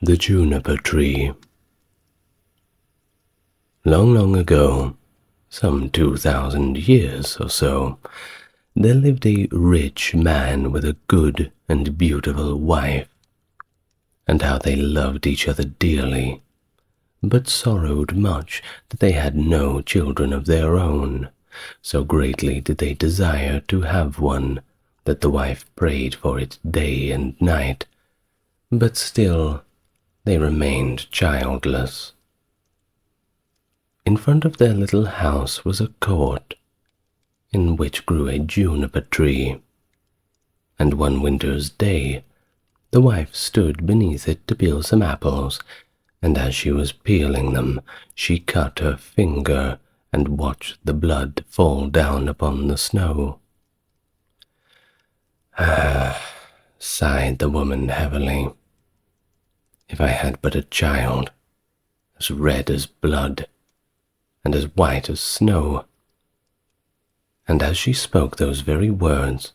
The Juniper Tree. Long, long ago, some 2,000 years or so, there lived a rich man with a good and beautiful wife, and how they loved each other dearly, but sorrowed much that they had no children of their own, so greatly did they desire to have one, that the wife prayed for it day and night, but still they remained childless. In front of their little house was a court, in which grew a juniper tree, and one winter's day the wife stood beneath it to peel some apples, and as she was peeling them she cut her finger and watched the blood fall down upon the snow. "Ah," sighed the woman heavily, "if I had but a child, as red as blood, and as white as snow." And as she spoke those very words,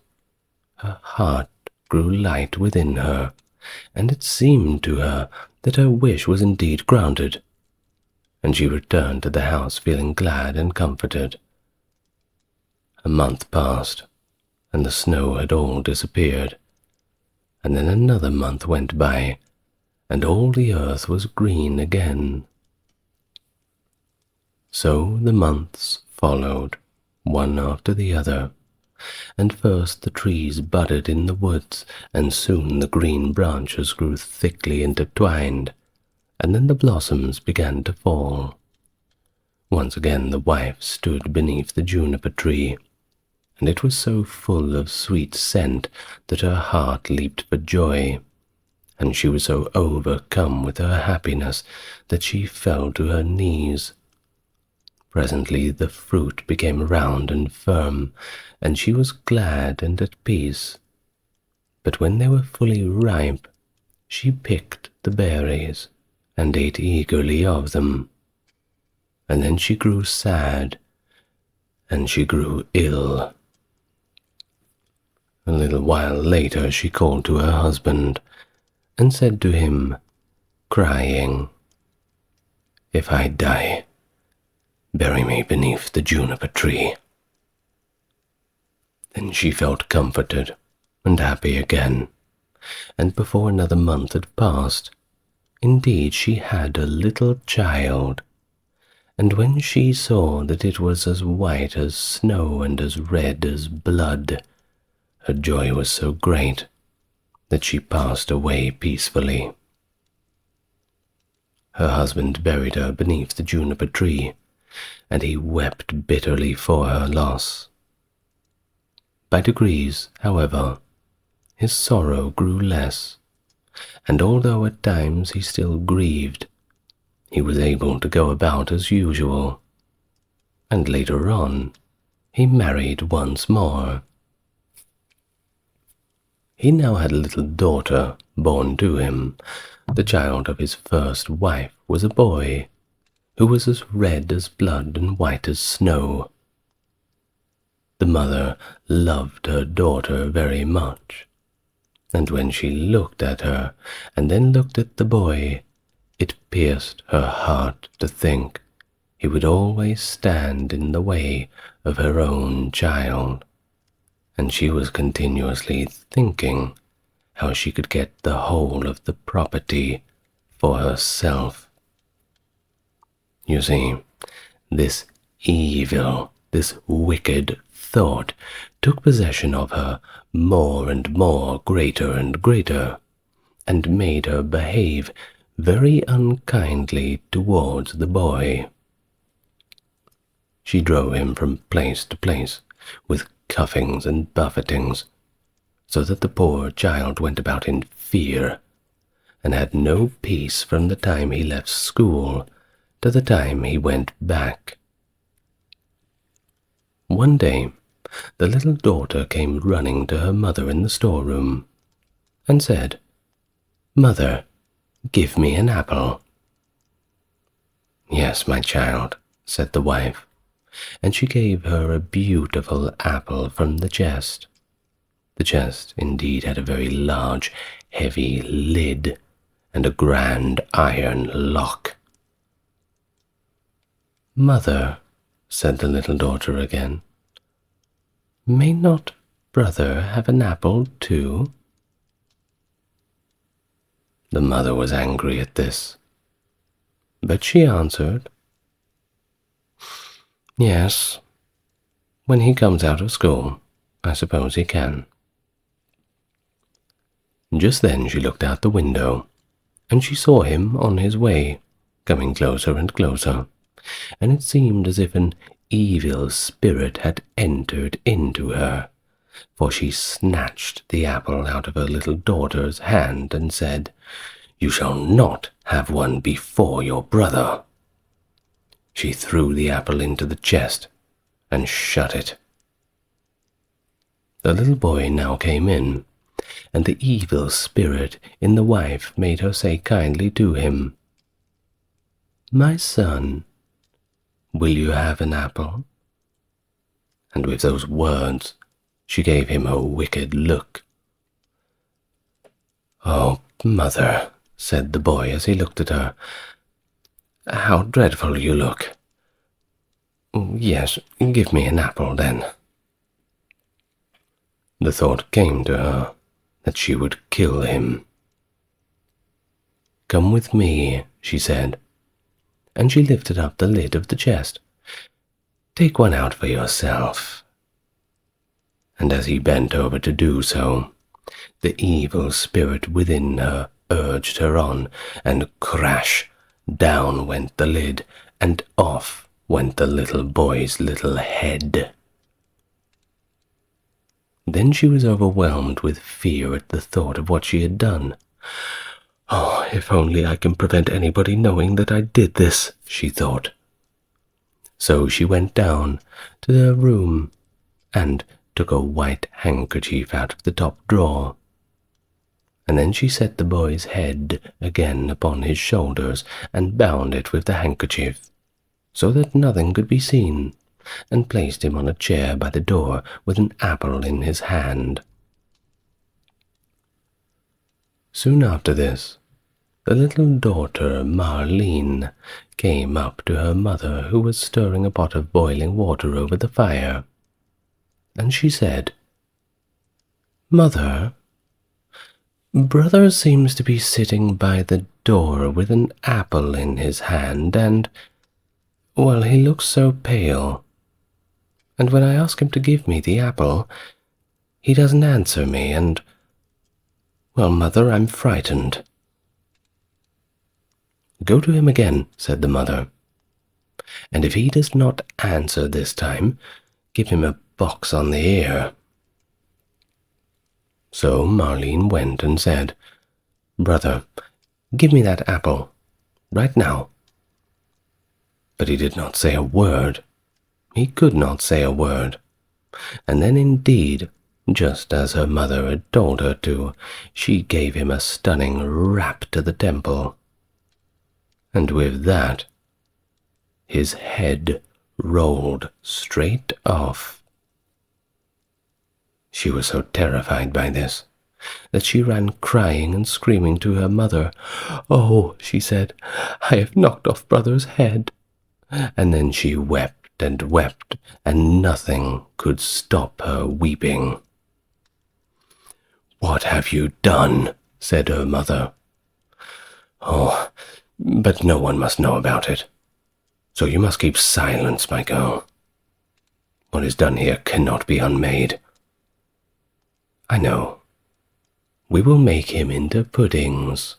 her heart grew light within her, and it seemed to her that her wish was indeed granted, and she returned to the house feeling glad and comforted. A month passed, and the snow had all disappeared, and then another month went by, and all the earth was green again. So the months followed, one after the other, and first the trees budded in the woods, and soon the green branches grew thickly intertwined, and then the blossoms began to fall. Once again the wife stood beneath the juniper tree, and it was so full of sweet scent that her heart leaped for joy, and she was so overcome with her happiness that she fell to her knees. Presently the fruit became round and firm, and she was glad and at peace. But when they were fully ripe, she picked the berries and ate eagerly of them. And then she grew sad, and she grew ill. A little while later she called to her husband, and said to him, crying, "If I die, bury me beneath the juniper tree." Then she felt comforted and happy again, and before another month had passed, indeed she had a little child, and when she saw that it was as white as snow and as red as blood, her joy was so great that she passed away peacefully. Her husband buried her beneath the juniper tree, and he wept bitterly for her loss. By degrees, however, his sorrow grew less, and although at times he still grieved, he was able to go about as usual, and later on he married once more. He now had a little daughter born to him. The child of his first wife was a boy, who was as red as blood and white as snow. The mother loved her daughter very much, and when she looked at her and then looked at the boy, it pierced her heart to think he would always stand in the way of her own child, and she was continuously thinking how she could get the whole of the property for herself. You see, this evil, this wicked thought took possession of her more and more, greater and greater, and made her behave very unkindly towards the boy. She drove him from place to place with cuffings and buffetings, so that the poor child went about in fear, and had no peace from the time he left school to the time he went back. One day the little daughter came running to her mother in the storeroom, and said, "Mother, give me an apple." "Yes, my child," said the wife, and she gave her a beautiful apple from the chest. The chest indeed had a very large, heavy lid, and a grand iron lock. "Mother," said the little daughter again, "may not brother have an apple too?" The mother was angry at this, but she answered, "Yes, when he comes out of school, I suppose he can." Just then she looked out the window, and she saw him on his way, coming closer and closer, and it seemed as if an evil spirit had entered into her, for she snatched the apple out of her little daughter's hand and said, "You shall not have one before your brother." She threw the apple into the chest and shut it. The little boy now came in, and the evil spirit in the wife made her say kindly to him, "My son, will you have an apple?" And with those words she gave him a wicked look. "Oh, mother," said the boy as he looked at her, "how dreadful you look. Yes, give me an apple then." The thought came to her that she would kill him. "Come with me," she said, and she lifted up the lid of the chest. "Take one out for yourself." And as he bent over to do so, the evil spirit within her urged her on, and crash, down went the lid, and off went the little boy's little head. Then she was overwhelmed with fear at the thought of what she had done. "Oh, if only I can prevent anybody knowing that I did this," she thought. So she went down to her room and took a white handkerchief out of the top drawer. And then she set the boy's head again upon his shoulders and bound it with the handkerchief, so that nothing could be seen, and placed him on a chair by the door with an apple in his hand. Soon after this, the little daughter Marlene came up to her mother, who was stirring a pot of boiling water over the fire, and she said, "Mother, brother seems to be sitting by the door with an apple in his hand, and, well, he looks so pale. And when I ask him to give me the apple, he doesn't answer me, and, well, mother, I'm frightened." "Go to him again," said the mother, "and if he does not answer this time, give him a box on the ear." So Marlene went and said, "Brother, give me that apple, right now." But he did not say a word. He could not say a word. And then indeed, just as her mother had told her to, she gave him a stunning rap to the temple. And with that, his head rolled straight off. She was so terrified by this that she ran crying and screaming to her mother. "Oh," she said, "I have knocked off brother's head." And then she wept and wept, and nothing could stop her weeping. "What have you done?" said her mother. "Oh, but no one must know about it, so you must keep silence, my girl. What is done here cannot be unmade. I know. We will make him into puddings."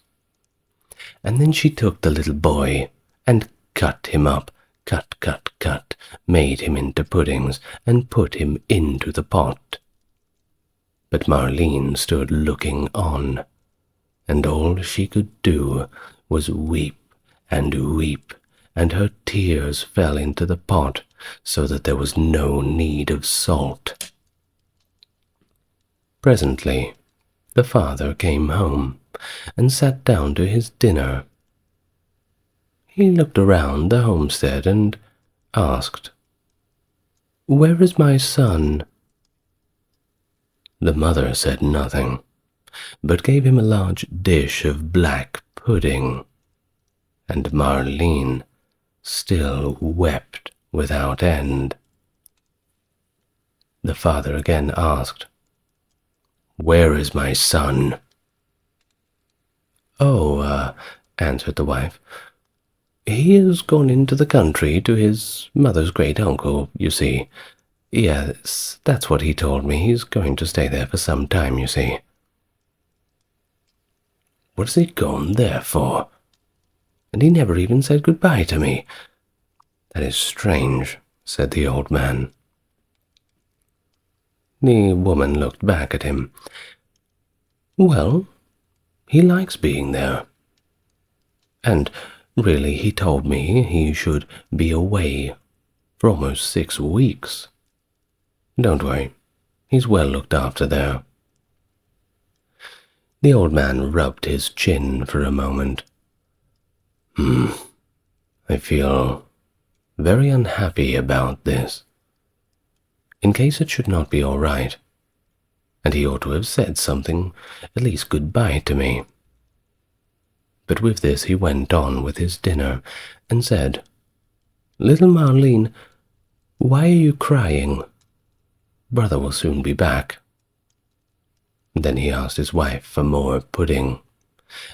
And then she took the little boy and cut him up, cut, made him into puddings, and put him into the pot. But Marlene stood looking on, and all she could do was weep, and her tears fell into the pot, so that there was no need of salt. Presently the father came home, and sat down to his dinner. He looked around the homestead and asked, "Where is my son?" The mother said nothing, but gave him a large dish of black pudding, and Marlene still wept without end. The father again asked, "Where is my son?" "Oh, answered the wife, "he has gone into the country to his mother's great uncle, you see. Yes, that's what he told me. He's going to stay there for some time, you see." "What has he gone there for? And he never even said goodbye to me. That is strange," said the old man. The woman looked back at him. "Well, he likes being there. And really he told me he should be away for almost 6 weeks. Don't worry, he's well looked after there." The old man rubbed his chin for a moment. I feel very unhappy about this. In case it should not be all right, and he ought to have said something, at least goodbye to me." But with this he went on with his dinner, and said, "Little Marlene, why are you crying? Brother will soon be back." Then he asked his wife for more pudding,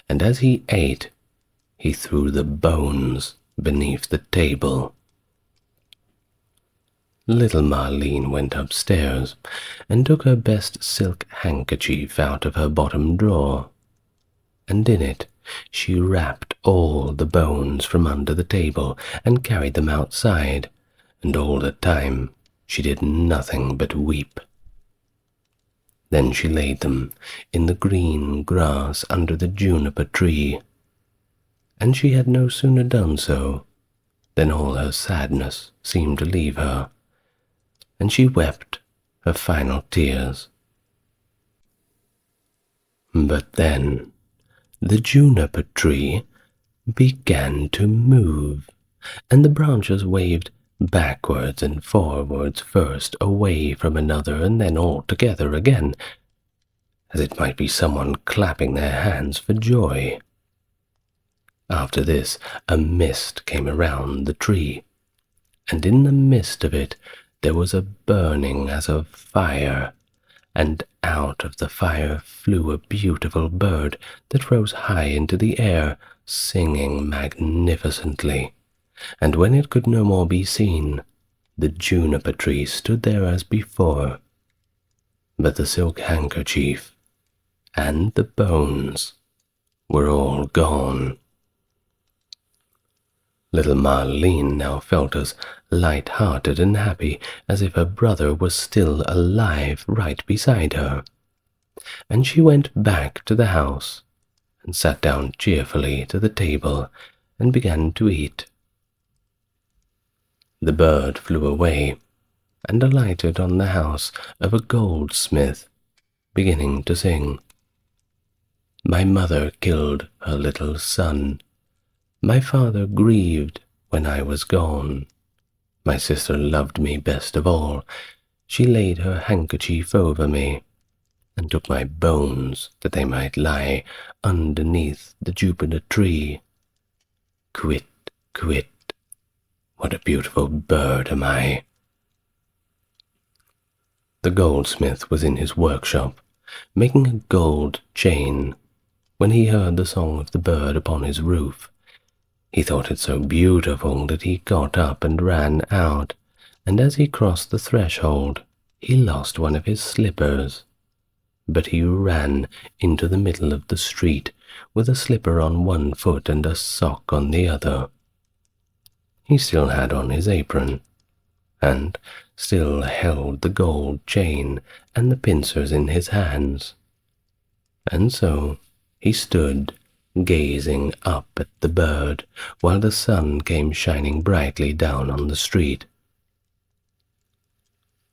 and as he ate, he threw the bones beneath the table. Little Marlene went upstairs and took her best silk handkerchief out of her bottom drawer, and in it she wrapped all the bones from under the table and carried them outside, and all the time she did nothing but weep. Then she laid them in the green grass under the juniper tree, and she had no sooner done so than all her sadness seemed to leave her, and she wept her final tears. But then the juniper tree began to move, and the branches waved backwards and forwards, first away from another and then all together again, as it might be someone clapping their hands for joy. After this a mist came around the tree, and in the mist of it there was a burning as of fire, and out of the fire flew a beautiful bird that rose high into the air, singing magnificently. And when it could no more be seen, the juniper tree stood there as before, but the silk handkerchief and the bones were all gone. Little Marlene now felt as light-hearted and happy as if her brother was still alive right beside her, and she went back to the house and sat down cheerfully to the table and began to eat. The bird flew away and alighted on the house of a goldsmith, beginning to sing. "My mother killed her little son. My father grieved when I was gone. My sister loved me best of all. She laid her handkerchief over me, and took my bones that they might lie underneath the juniper tree. Quit, quit, what a beautiful bird am I." The goldsmith was in his workshop, making a gold chain, when he heard the song of the bird upon his roof. He thought it so beautiful that he got up and ran out, and as he crossed the threshold, he lost one of his slippers. But he ran into the middle of the street with a slipper on one foot and a sock on the other. He still had on his apron, and still held the gold chain and the pincers in his hands. And so he stood gazing up at the bird while the sun came shining brightly down on the street.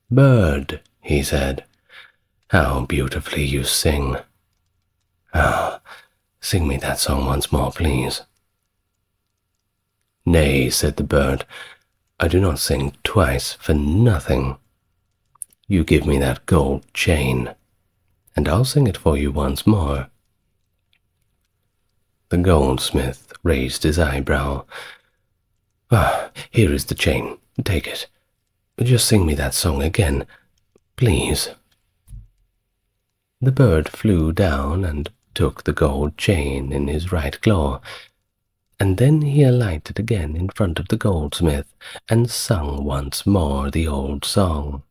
"Bird," he said, "how beautifully you sing. Ah, sing me that song once more, please." "Nay," said the bird, "I do not sing twice for nothing. You give me that gold chain, and I'll sing it for you once more." The goldsmith raised his eyebrow. Here is the chain. Take it. Just sing me that song again, please. The bird flew down and took the gold chain in his right claw, and then he alighted again in front of the goldsmith and sung once more the old song.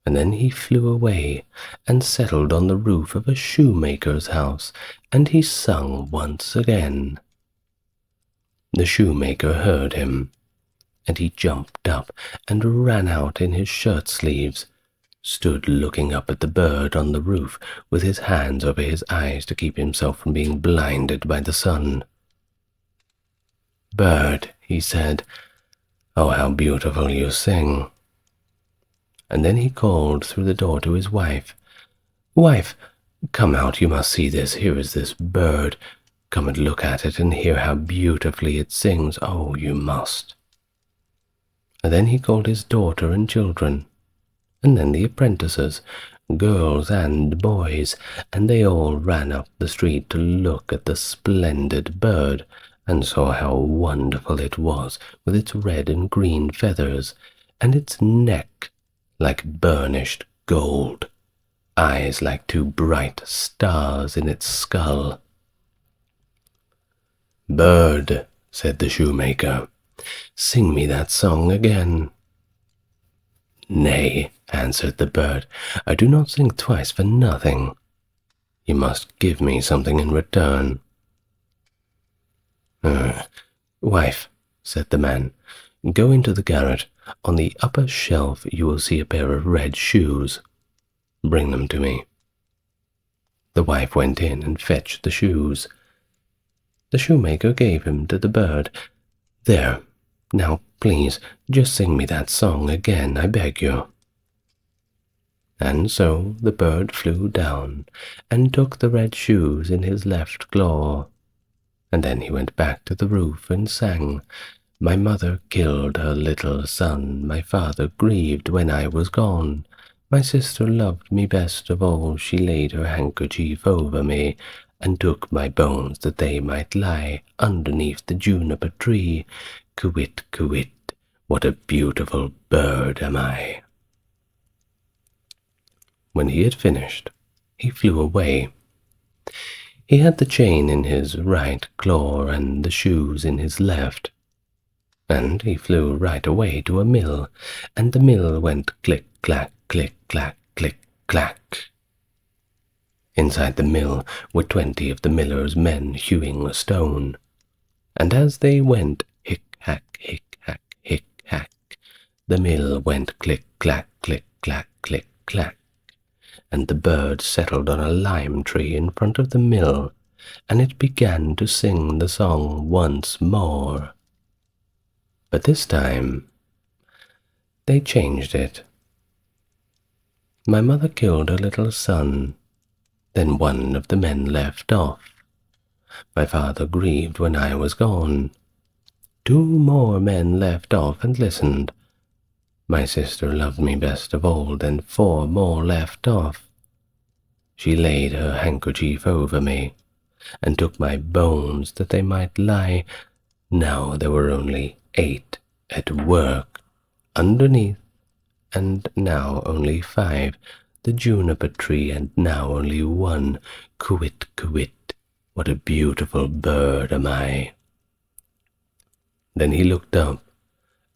And then he flew away and settled on the roof of a shoemaker's house, and he sung once again. The shoemaker heard him, and he jumped up and ran out in his shirt sleeves, stood looking up at the bird on the roof with his hands over his eyes to keep himself from being blinded by the sun. "Bird," he said, "oh, how beautiful you sing." And then he called through the door to his wife. "Wife, come out, you must see this. Here is this bird. Come and look at it and hear how beautifully it sings. Oh, you must." And then he called his daughter and children, and then the apprentices, girls and boys, and they all ran up the street to look at the splendid bird, and saw how wonderful it was with its red and green feathers, and its neck like burnished gold, eyes like two bright stars in its skull. "Bird," said the shoemaker, "sing me that song again." "Nay," answered the bird, "I do not sing twice for nothing. You must give me something in return." "Wife," said the man, "go into the garret. On the upper shelf you will see a pair of red shoes. Bring them to me." The wife went in and fetched the shoes. The shoemaker gave him to the bird. "There, now please, just sing me that song again, I beg you." And so the bird flew down and took the red shoes in his left claw, and then he went back to the roof and sang, "My mother killed her little son, my father grieved when I was gone. My sister loved me best of all, she laid her handkerchief over me, and took my bones that they might lie underneath the juniper tree. Kywitt, kywitt, what a beautiful bird am I." When he had finished, he flew away. He had the chain in his right claw and the shoes in his left, and he flew right away to a mill, and the mill went click-clack, click-clack, click-clack. Inside the mill were 20 of the miller's men hewing a stone, and as they went hick-hack, hick-hack, hick-hack, the mill went click-clack, click-clack, click-clack, and the bird settled on a lime tree in front of the mill, and it began to sing the song once more. But this time they changed it. "My mother killed her little son, then one of the men left off. My father grieved when I was gone. 2 more men left off and listened. My sister loved me best of all, then 4 more left off. She laid her handkerchief over me, and took my bones that they might lie. Now there were only 8 at work underneath, and now only 5, the juniper tree, and now only 1. Kywitt, kywitt, what a beautiful bird am I." Then he looked up,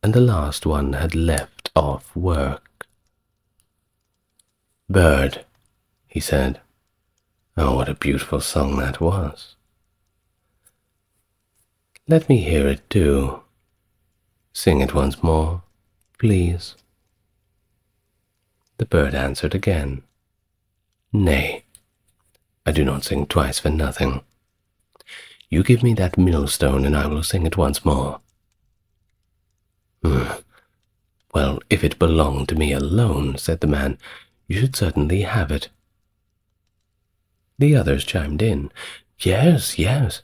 and the last one had left off work. "Bird," he said, "oh, what a beautiful song that was. Let me hear it too. Sing it once more, please." The bird answered again, "Nay, I do not sing twice for nothing. You give me that millstone and I will sing it once more." "Well, if it belonged to me alone," said the man, "you should certainly have it." The others chimed in, "Yes, yes,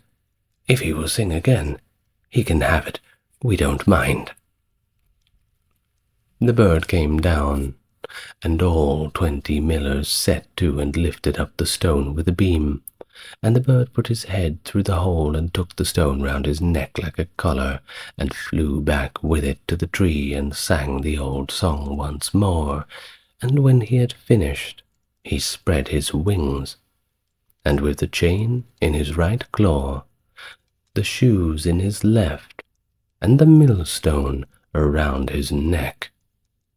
if he will sing again, he can have it. We don't mind." The bird came down, and all 20 millers set to and lifted up the stone with a beam, and the bird put his head through the hole and took the stone round his neck like a collar, and flew back with it to the tree and sang the old song once more. And when he had finished, he spread his wings, and with the chain in his right claw, the shoes in his left, and the millstone around his neck,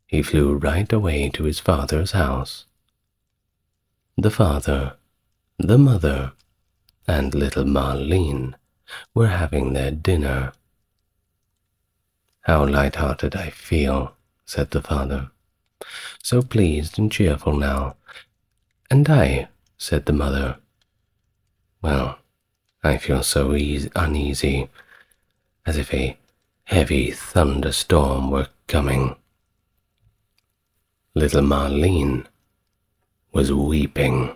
he flew right away to his father's house. The father, the mother, and little Marlene were having their dinner. "How light-hearted I feel," said the father. "So pleased and cheerful now." "And I," said the mother. "Well, I feel so uneasy, as if a heavy thunderstorm were coming." Little Marlene was weeping,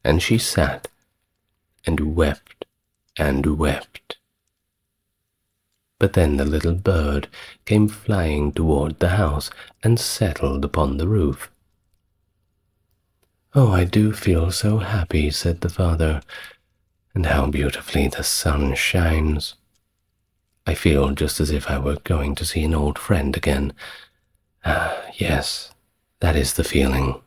and she sat and wept and wept. But then the little bird came flying toward the house and settled upon the roof. "Oh, I do feel so happy," said the father, "and how beautifully the sun shines. I feel just as if I were going to see an old friend again. Yes, that is the feeling."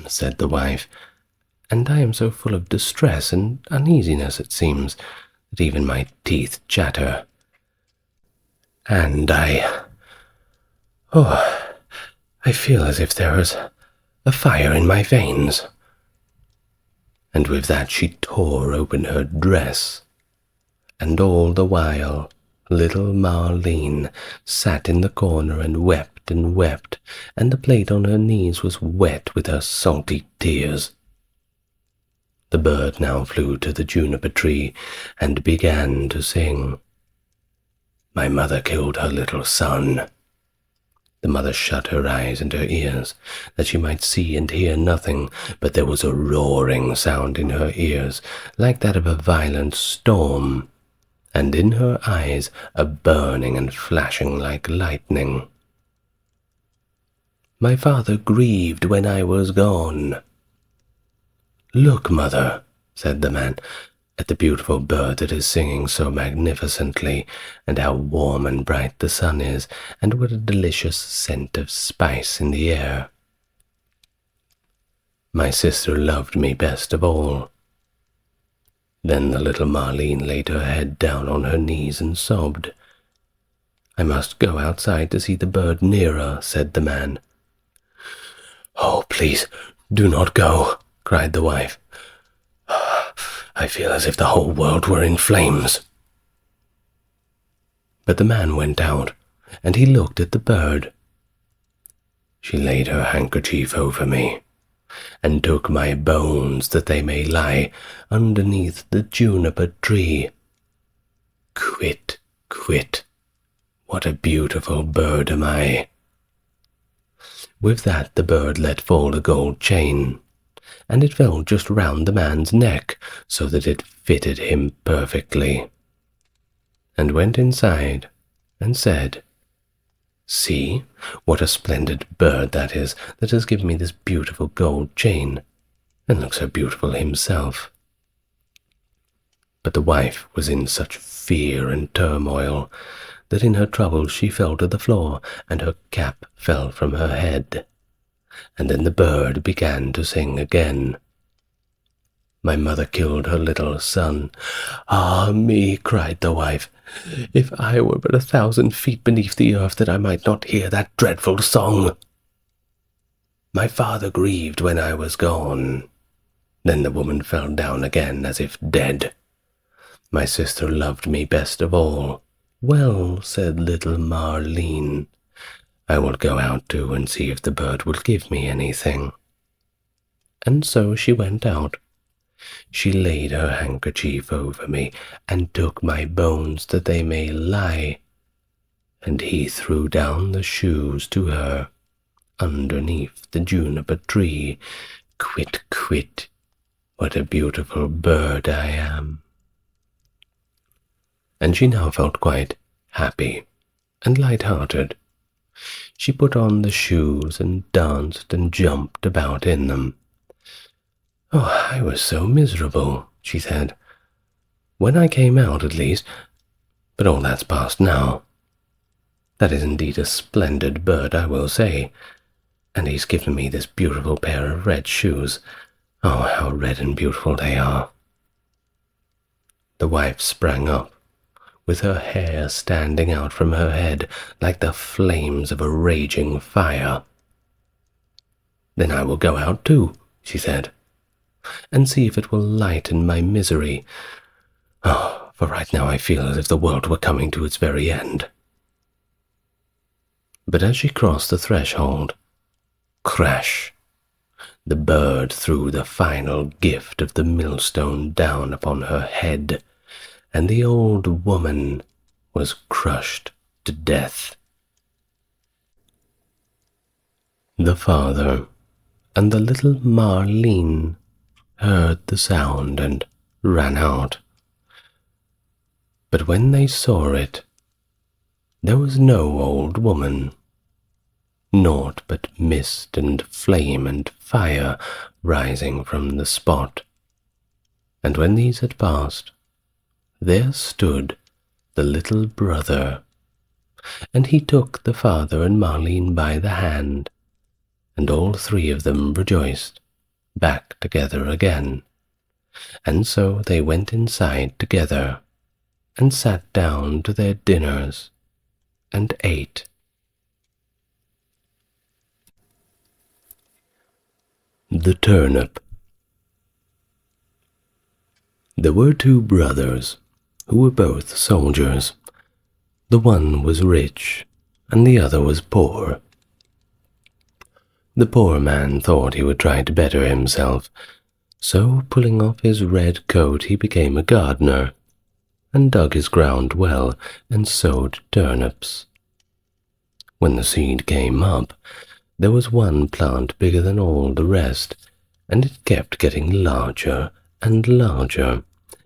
Said the wife, "and I am so full of distress and uneasiness, it seems, that even my teeth chatter. And I feel as if there was a fire in my veins." And with that she tore open her dress, and all the while little Marlene sat in the corner and wept, and the plate on her knees was wet with her salty tears. The bird now flew to the juniper tree and began to sing. "My mother killed her little son." The mother shut her eyes and her ears, that she might see and hear nothing, but there was a roaring sound in her ears, like that of a violent storm, and in her eyes a burning and flashing like lightning. "My father grieved when I was gone." "Look, mother," said the man, "at the beautiful bird that is singing so magnificently, and how warm and bright the sun is, and what a delicious scent of spice in the air. My sister loved me best of all." Then the little Marlene laid her head down on her knees and sobbed. "I must go outside to see the bird nearer," said the man. "Oh, please, do not go," cried the wife. "I feel as if the whole world were in flames." But the man went out, and he looked at the bird. "She laid her handkerchief over me, and took my bones that they may lie underneath the juniper tree. Quit, quit, what a beautiful bird am I." With that the bird let fall a gold chain, and it fell just round the man's neck, so that it fitted him perfectly, and went inside and said, "See, what a splendid bird that is that has given me this beautiful gold chain, and looks so beautiful himself." But the wife was in such fear and turmoil that in her trouble she fell to the floor, and her cap fell from her head. And then the bird began to sing again. "My mother killed her little son." "Ah me," cried the wife, "if I were but 1,000 feet beneath the earth, that I might not hear that dreadful song. My father grieved when I was gone." Then the woman fell down again as if dead. "My sister loved me best of all." "Well," said little Marlene, "I will go out too and see if the bird will give me anything." And so she went out. She laid her handkerchief over me, and took my bones that they may lie, and he threw down the shoes to her underneath the juniper tree. Quit, quit, what a beautiful bird I am. And she now felt quite happy and light-hearted. She put on the shoes and danced and jumped about in them. Oh, I was so miserable, she said. When I came out, at least, but all that's past now. That is indeed a splendid bird, I will say, and he's given me this beautiful pair of red shoes. Oh, how red and beautiful they are. The wife sprang up, with her hair standing out from her head like the flames of a raging fire. Then I will go out too, she said, and see if it will lighten my misery. Oh, for right now I feel as if the world were coming to its very end. But as she crossed the threshold, crash! The bird threw the final gift of the millstone down upon her head, and the old woman was crushed to death. The father and the little Marlene heard the sound and ran out. But when they saw it, there was no old woman, naught but mist and flame and fire rising from the spot. And when these had passed, there stood the little brother, and he took the father and Marlene by the hand, and all three of them rejoiced, back together again. And so they went inside together, and sat down to their dinners, and ate. The Turnip. There were two brothers, who were both soldiers. The one was rich, and the other was poor. The poor man thought he would try to better himself, so pulling off his red coat he became a gardener, and dug his ground well, and sowed turnips. When the seed came up, there was one plant bigger than all the rest, and it kept getting larger and larger,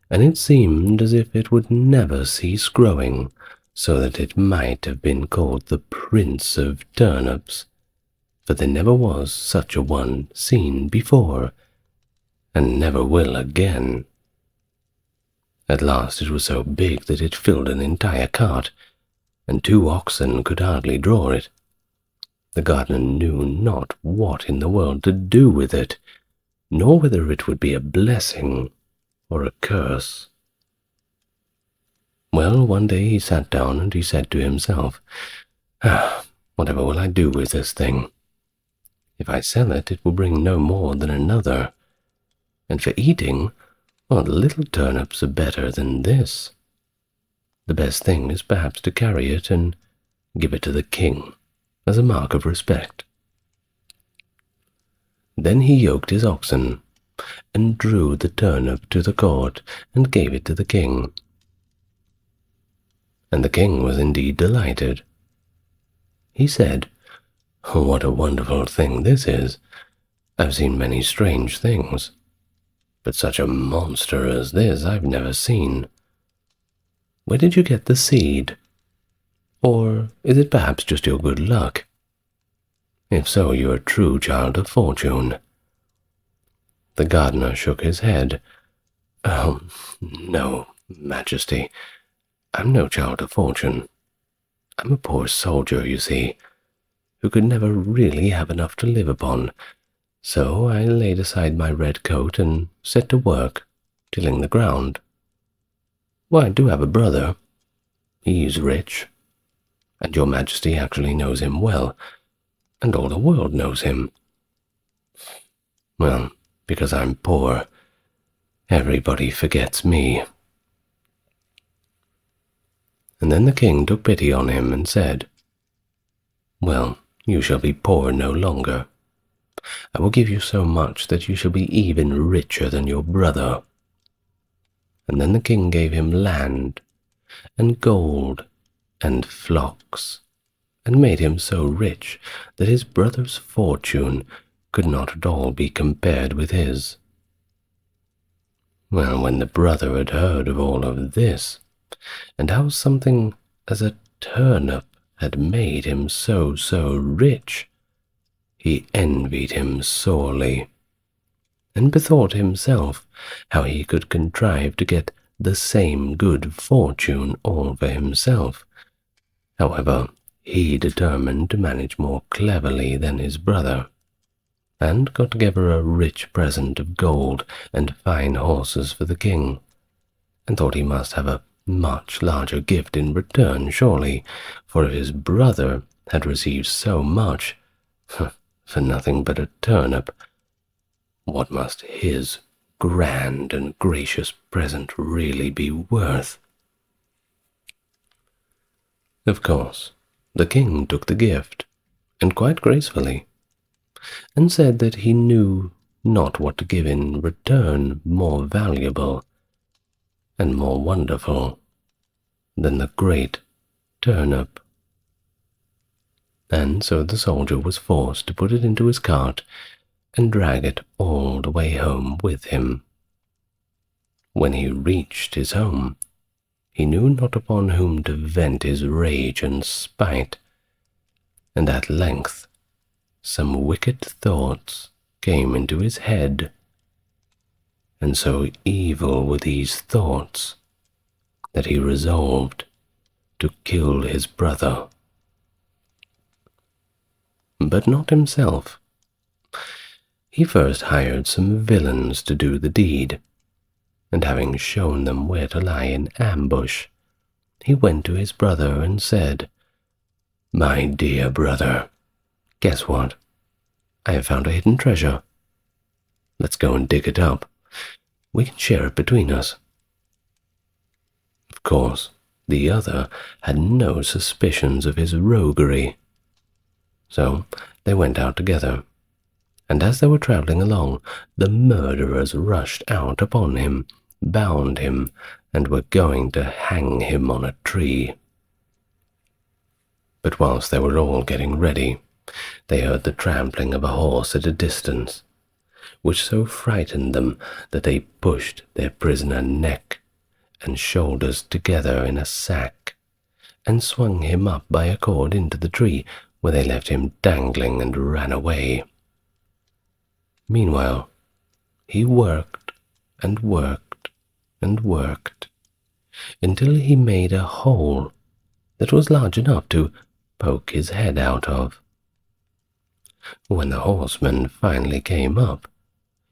and it seemed as if it would never cease growing, so that it might have been called the Prince of Turnips, for there never was such a one seen before, and never will again. At last it was so big that it filled an entire cart, and 2 oxen could hardly draw it. The gardener knew not what in the world to do with it, nor whether it would be a blessing or a curse. Well, one day he sat down and he said to himself, whatever will I do with this thing? If I sell it, it will bring no more than another. And for eating, well, the little turnips are better than this. The best thing is perhaps to carry it and give it to the king, as a mark of respect. Then he yoked his oxen, and drew the turnip to the court, and gave it to the king. And the king was indeed delighted. He said, "What a wonderful thing this is! I've seen many strange things, but such a monster as this I've never seen. Where did you get the seed? Or is it perhaps just your good luck? If so, you're a true child of fortune." The gardener shook his head. "Oh, no, Majesty, I'm no child of fortune. I'm a poor soldier, you see, who could never really have enough to live upon, so I laid aside my red coat and set to work, tilling the ground. Well, I do have a brother. He's rich, and your Majesty actually knows him well, and all the world knows him. Well, because I'm poor, everybody forgets me." And then the king took pity on him and said, "Well, you shall be poor no longer. I will give you so much that you shall be even richer than your brother." And then the king gave him land and gold and flocks, and made him so rich that his brother's fortune could not at all be compared with his. Well, when the brother had heard of all of this, and how something as a turnip had made him so rich, he envied him sorely. and bethought himself how he could contrive to get the same good fortune all for himself. However, he determined to manage more cleverly than his brother, and got together a rich present of gold and fine horses for the king, and thought he must have a much larger gift in return, surely, for if his brother had received so much for nothing but a turnip, what must his grand and gracious present really be worth? Of course, the king took the gift, and quite gracefully, and said that he knew not what to give in return more valuable and more wonderful than the great turnip. And so the soldier was forced to put it into his cart and drag it all the way home with him. When he reached his home, he knew not upon whom to vent his rage and spite, and at length some wicked thoughts came into his head, and so evil were these thoughts that he resolved to kill his brother. But not himself. He first hired some villains to do the deed, and having shown them where to lie in ambush, he went to his brother and said, "My dear brother, guess what? I have found a hidden treasure. Let's go and dig it up. We can share it between us." Of course, the other had no suspicions of his roguery. So they went out together, and as they were travelling along, the murderers rushed out upon him, bound him, and were going to hang him on a tree. But whilst they were all getting ready, they heard the trampling of a horse at a distance, which so frightened them that they pushed their prisoner neck and shoulders together in a sack, and swung him up by a cord into the tree, where they left him dangling and ran away. Meanwhile, he worked and worked and worked, until he made a hole that was large enough to poke his head out of. When the horseman finally came up,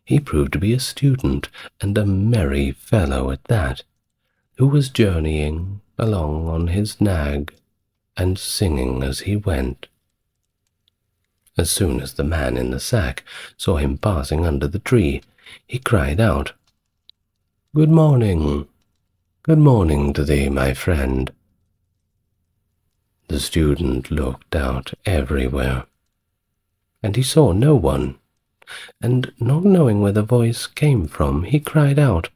he proved to be a student, and a merry fellow at that, who was journeying along on his nag, and singing as he went. As soon as the man in the sack saw him passing under the tree, he cried out, "Good morning! Good morning to thee, my friend." The student looked out everywhere, and he saw no one, and not knowing where the voice came from, he cried out,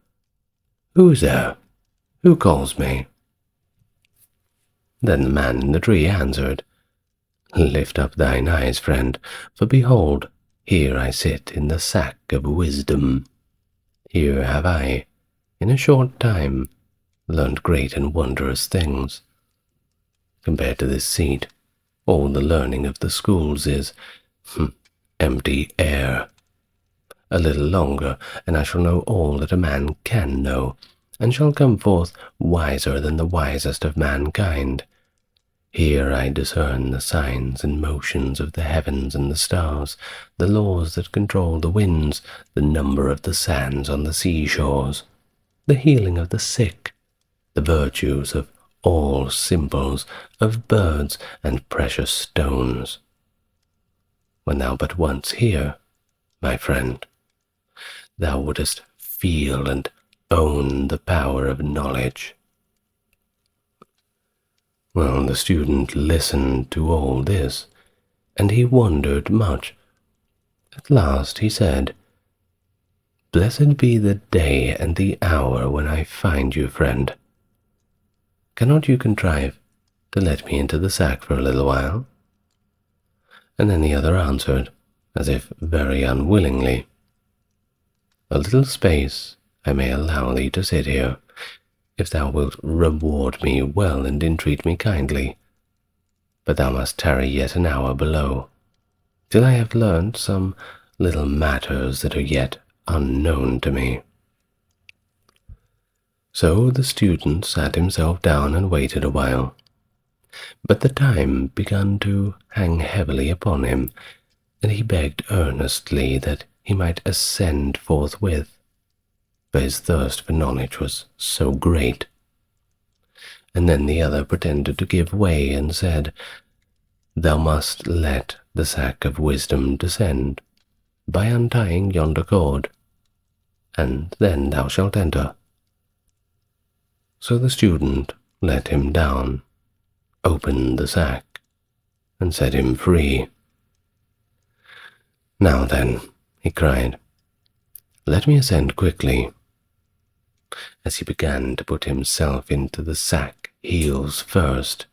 "Who's there? Who calls me?" Then the man in the tree answered, "Lift up thine eyes, friend, for behold, here I sit in the sack of wisdom. Here have I, in a short time, learned great and wondrous things. Compared to this seat, all the learning of the schools is empty air. A little longer, and I shall know all that a man can know, and shall come forth wiser than the wisest of mankind. Here I discern the signs and motions of the heavens and the stars, the laws that control the winds, the number of the sands on the seashores, the healing of the sick, the virtues of all simples, of birds and precious stones. When thou but once here, my friend, thou wouldest feel and own the power of knowledge." Well, the student listened to all this, and he wondered much. At last he said, "Blessed be the day and the hour when I find you, friend. Cannot you contrive to let me into the sack for a little while?" And then the other answered, as if very unwillingly, "A little space I may allow thee to sit here, if thou wilt reward me well and entreat me kindly. But thou must tarry yet an hour below, till I have learnt some little matters that are yet unknown to me." So the student sat himself down and waited a while. But the time began to hang heavily upon him, and he begged earnestly that he might ascend forthwith, for his thirst for knowledge was so great. And then the other pretended to give way and said, "Thou must let the sack of wisdom descend by untying yonder cord, and then thou shalt enter." So the student let him down, opened the sack, and set him free. "Now then," he cried, "let me ascend quickly." As he began to put himself into the sack, heels first.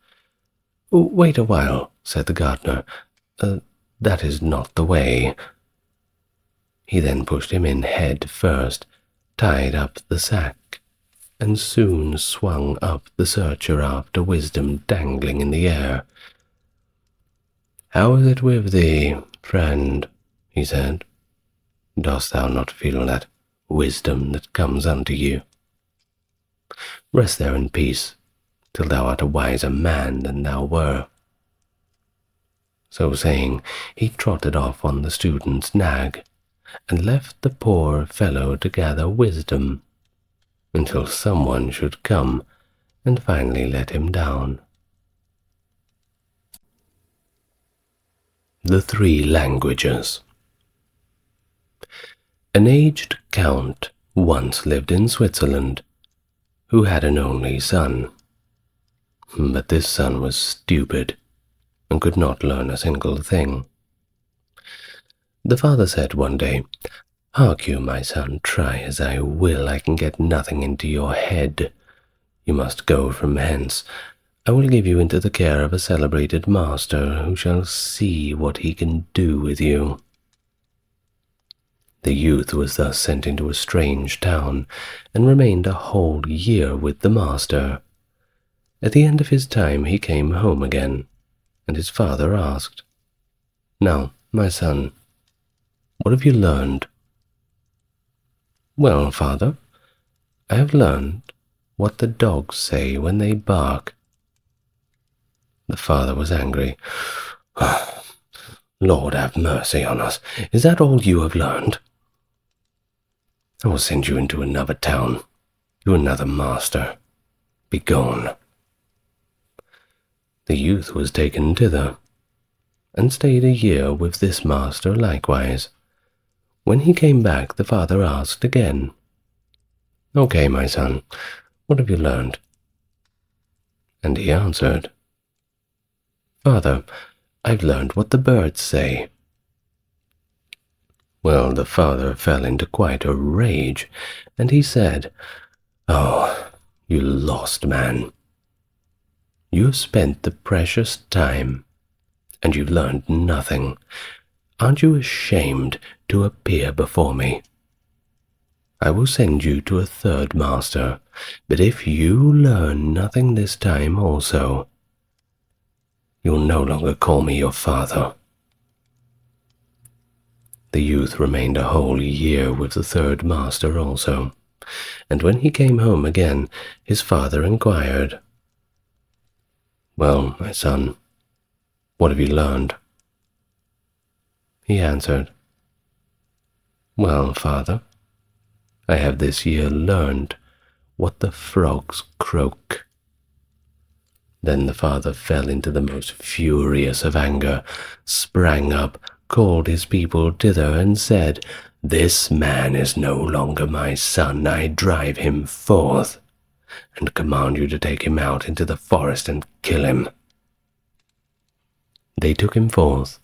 "Wait a while," said the gardener. "That is not the way." He then pushed him in head first, tied up the sack, and soon swung up the searcher after wisdom dangling in the air. "How is it with thee, friend?" he said. "Dost thou not feel that wisdom that comes unto you? Rest there in peace, till thou art a wiser man than thou were." So saying, he trotted off on the student's nag, and left the poor fellow to gather wisdom, until someone should come and finally let him down. The Three Languages. An aged count once lived in Switzerland, who had an only son. But this son was stupid, and could not learn a single thing. The father said one day, "Hark you, my son, try as I will, I can get nothing into your head. You must go from hence. I will give you into the care of a celebrated master, who shall see what he can do with you." The youth was thus sent into a strange town, and remained a whole year with the master. At the end of his time he came home again, and his father asked, "Now, my son, what have you learned?" "Well, father, I have learned what the dogs say when they bark." The father was angry. "Lord have mercy on us, is that all you have learned? I will send you into another town, to another master. Begone." The youth was taken thither, and stayed a year with this master likewise. When he came back, the father asked again, "Okay, my son, what have you learned?" And he answered, "Father, I've learned what the birds say." Well, the father fell into quite a rage, and he said, "Oh, you lost man! You have spent the precious time, and you've learned nothing. Aren't you ashamed to appear before me? I will send you to a third master, but if you learn nothing this time also, you'll no longer call me your father." The youth remained a whole year with the third master also, and when he came home again, his father inquired, "Well, my son, what have you learned?" He answered, "Well, father, I have this year learned what the frogs croak." Then the father fell into the most furious of anger, sprang up, called his people thither, and said, "This man is no longer my son. I drive him forth, and command you to take him out into the forest and kill him." They took him forth,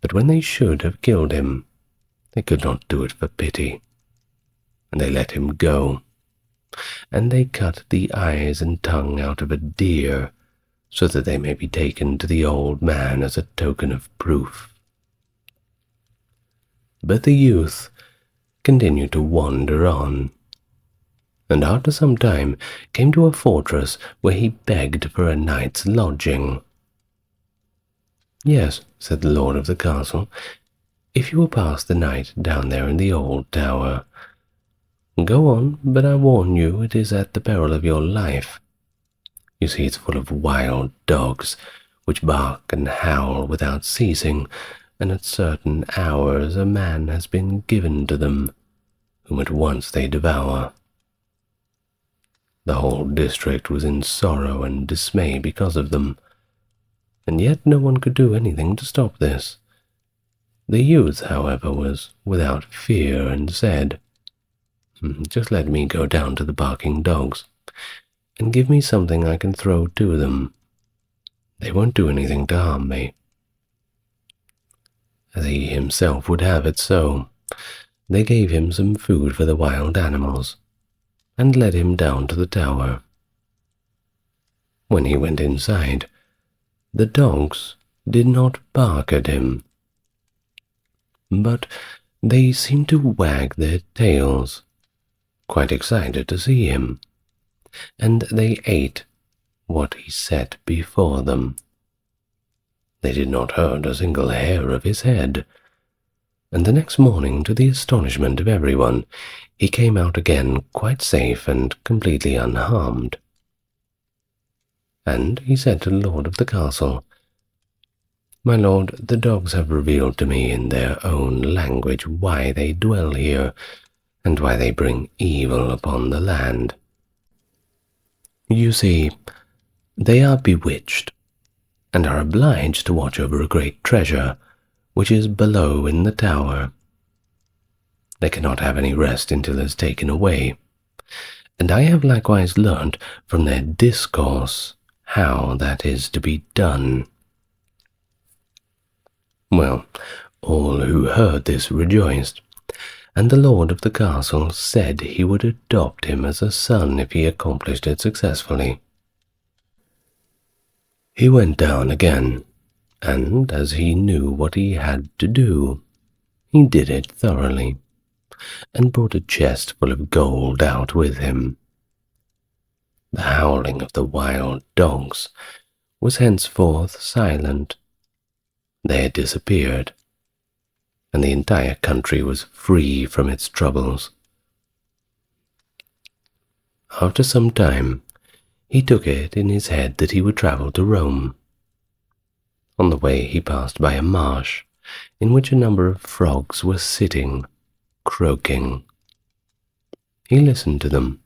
but when they should have killed him, they could not do it for pity, and they let him go. And they cut the eyes and tongue out of a deer, so that they may be taken to the old man as a token of proof. But the youth continued to wander on, and after some time came to a fortress where he begged for a night's lodging. "Yes," said the lord of the castle, if you will pass the night down there in the old tower. Go on, but I warn you, it is at the peril of your life. You see, it's full of wild dogs, which bark and howl without ceasing, and at certain hours a man has been given to them, whom at once they devour. The whole district was in sorrow and dismay because of them, and yet no one could do anything to stop this. The youth, however, was without fear and said, "Just let me go down to the barking dogs, and give me something I can throw to them. They won't do anything to harm me." As he himself would have it so, they gave him some food for the wild animals, and led him down to the tower. When he went inside, the dogs did not bark at him, but they seemed to wag their tails, quite excited to see him, and they ate what he set before them. They did not hurt a single hair of his head, and the next morning, to the astonishment of everyone, he came out again quite safe and completely unharmed. And he said to the lord of the castle, "My lord, the dogs have revealed to me in their own language why they dwell here, and why they bring evil upon the land. You see, they are bewitched, and are obliged to watch over a great treasure, which is below in the tower. They cannot have any rest until it is taken away, and I have likewise learnt from their discourse how that is to be done." Well, all who heard this rejoiced, and the lord of the castle said he would adopt him as a son if he accomplished it successfully. He went down again, and as he knew what he had to do, he did it thoroughly, and brought a chest full of gold out with him. The howling of the wild dogs was henceforth silent. They had disappeared, and the entire country was free from its troubles. After some time, he took it in his head that he would travel to Rome. On the way he passed by a marsh, in which a number of frogs were sitting, croaking. He listened to them,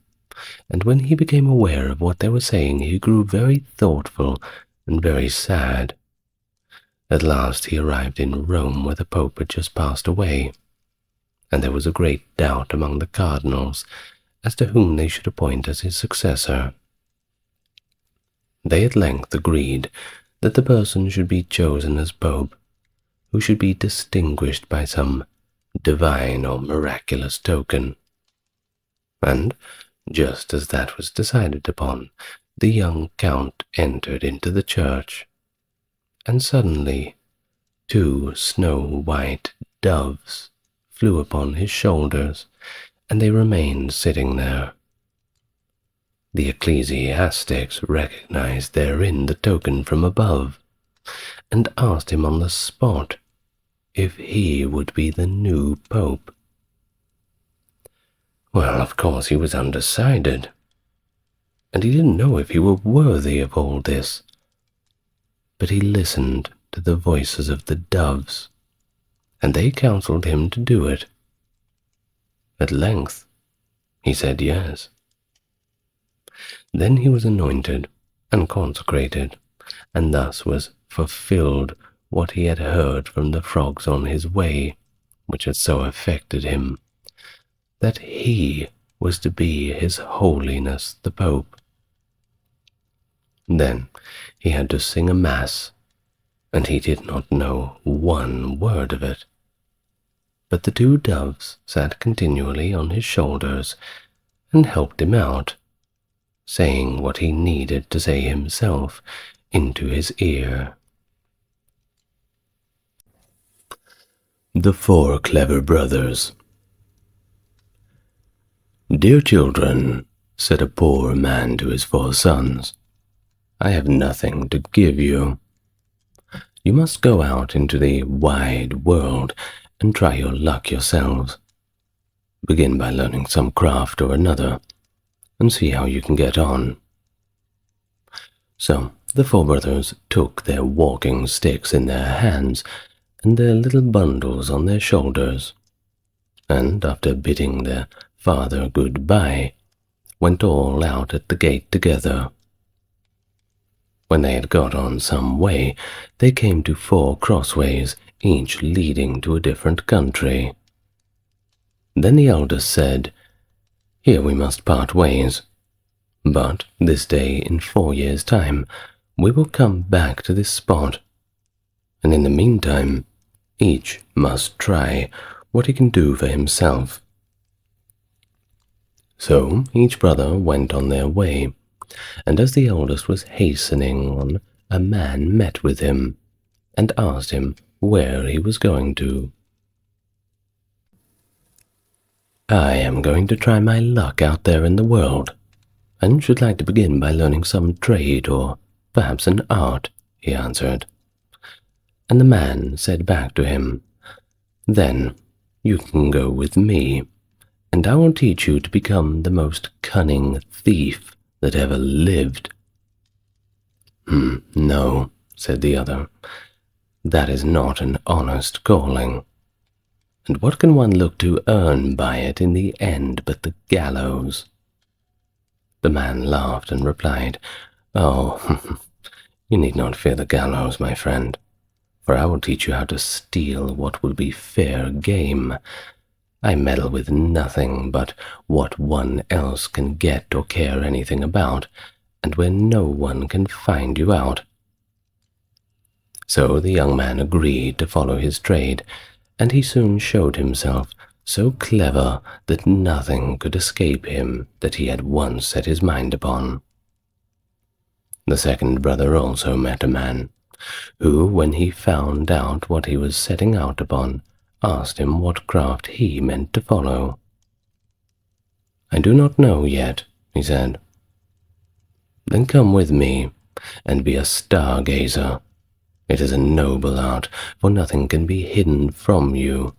and when he became aware of what they were saying, he grew very thoughtful and very sad. At last he arrived in Rome, where the Pope had just passed away, and there was a great doubt among the cardinals as to whom they should appoint as his successor. They at length agreed that the person should be chosen as Pope, who should be distinguished by some divine or miraculous token. And, just as that was decided upon, the young Count entered into the church, and suddenly 2 snow-white doves flew upon his shoulders, and they remained sitting there. The ecclesiastics recognized therein the token from above, and asked him on the spot if he would be the new Pope. Well, of course he was undecided, and he didn't know if he were worthy of all this, but he listened to the voices of the doves, and they counseled him to do it. At length he said yes. Then he was anointed and consecrated, and thus was fulfilled what he had heard from the frogs on his way, which had so affected him, that he was to be His Holiness the Pope. Then he had to sing a mass, and he did not know one word of it. But the 2 doves sat continually on his shoulders and helped him out, saying what he needed to say himself into his ear. The 4 Clever Brothers. "Dear children," said a poor man to his 4 sons, "I have nothing to give you. You must go out into the wide world and try your luck yourselves. Begin by learning some craft or another, and see how you can get on." So the four brothers took their walking sticks in their hands and their little bundles on their shoulders, and after bidding their father good-bye, went all out at the gate together. When they had got on some way, they came to 4 crossways, each leading to a different country. Then the eldest said, "Here we must part ways, but this day in 4 years' time we will come back to this spot, and in the meantime each must try what he can do for himself." So each brother went on their way, and as the eldest was hastening on, a man met with him, and asked him where he was going to. "I am going to try my luck out there in the world, and should like to begin by learning some trade or perhaps an art," he answered. And the man said back to him, "Then you can go with me, and I will teach you to become the most cunning thief that ever lived." "No," said the other, "that is not an honest calling. And what can one look to earn by it in the end but the gallows?" The man laughed and replied, "Oh, you need not fear the gallows, my friend, for I will teach you how to steal what will be fair game. I meddle with nothing but what one else can get or care anything about, and where no one can find you out." So the young man agreed to follow his trade, and he soon showed himself so clever that nothing could escape him that he had once set his mind upon. The second brother also met a man, who, when he found out what he was setting out upon, asked him what craft he meant to follow. "I do not know yet," he said. "Then come with me, and be a stargazer. It is a noble art, for nothing can be hidden from you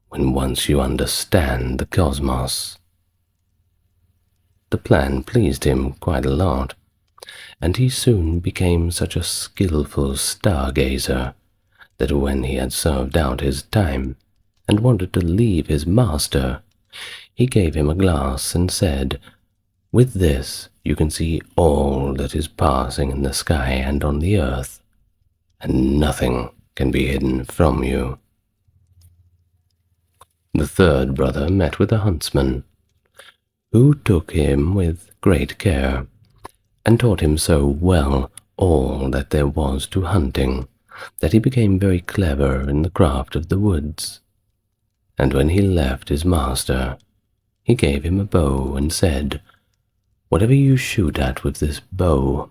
when once you understand the cosmos." The plan pleased him quite a lot, and he soon became such a skillful stargazer that when he had served out his time and wanted to leave his master, he gave him a glass and said, "With this you can see all that is passing in the sky and on the earth, and nothing can be hidden from you." The third brother met with a huntsman, who took him with great care, and taught him so well all that there was to hunting, that he became very clever in the craft of the woods. And when he left his master, he gave him a bow and said, "Whatever you shoot at with this bow,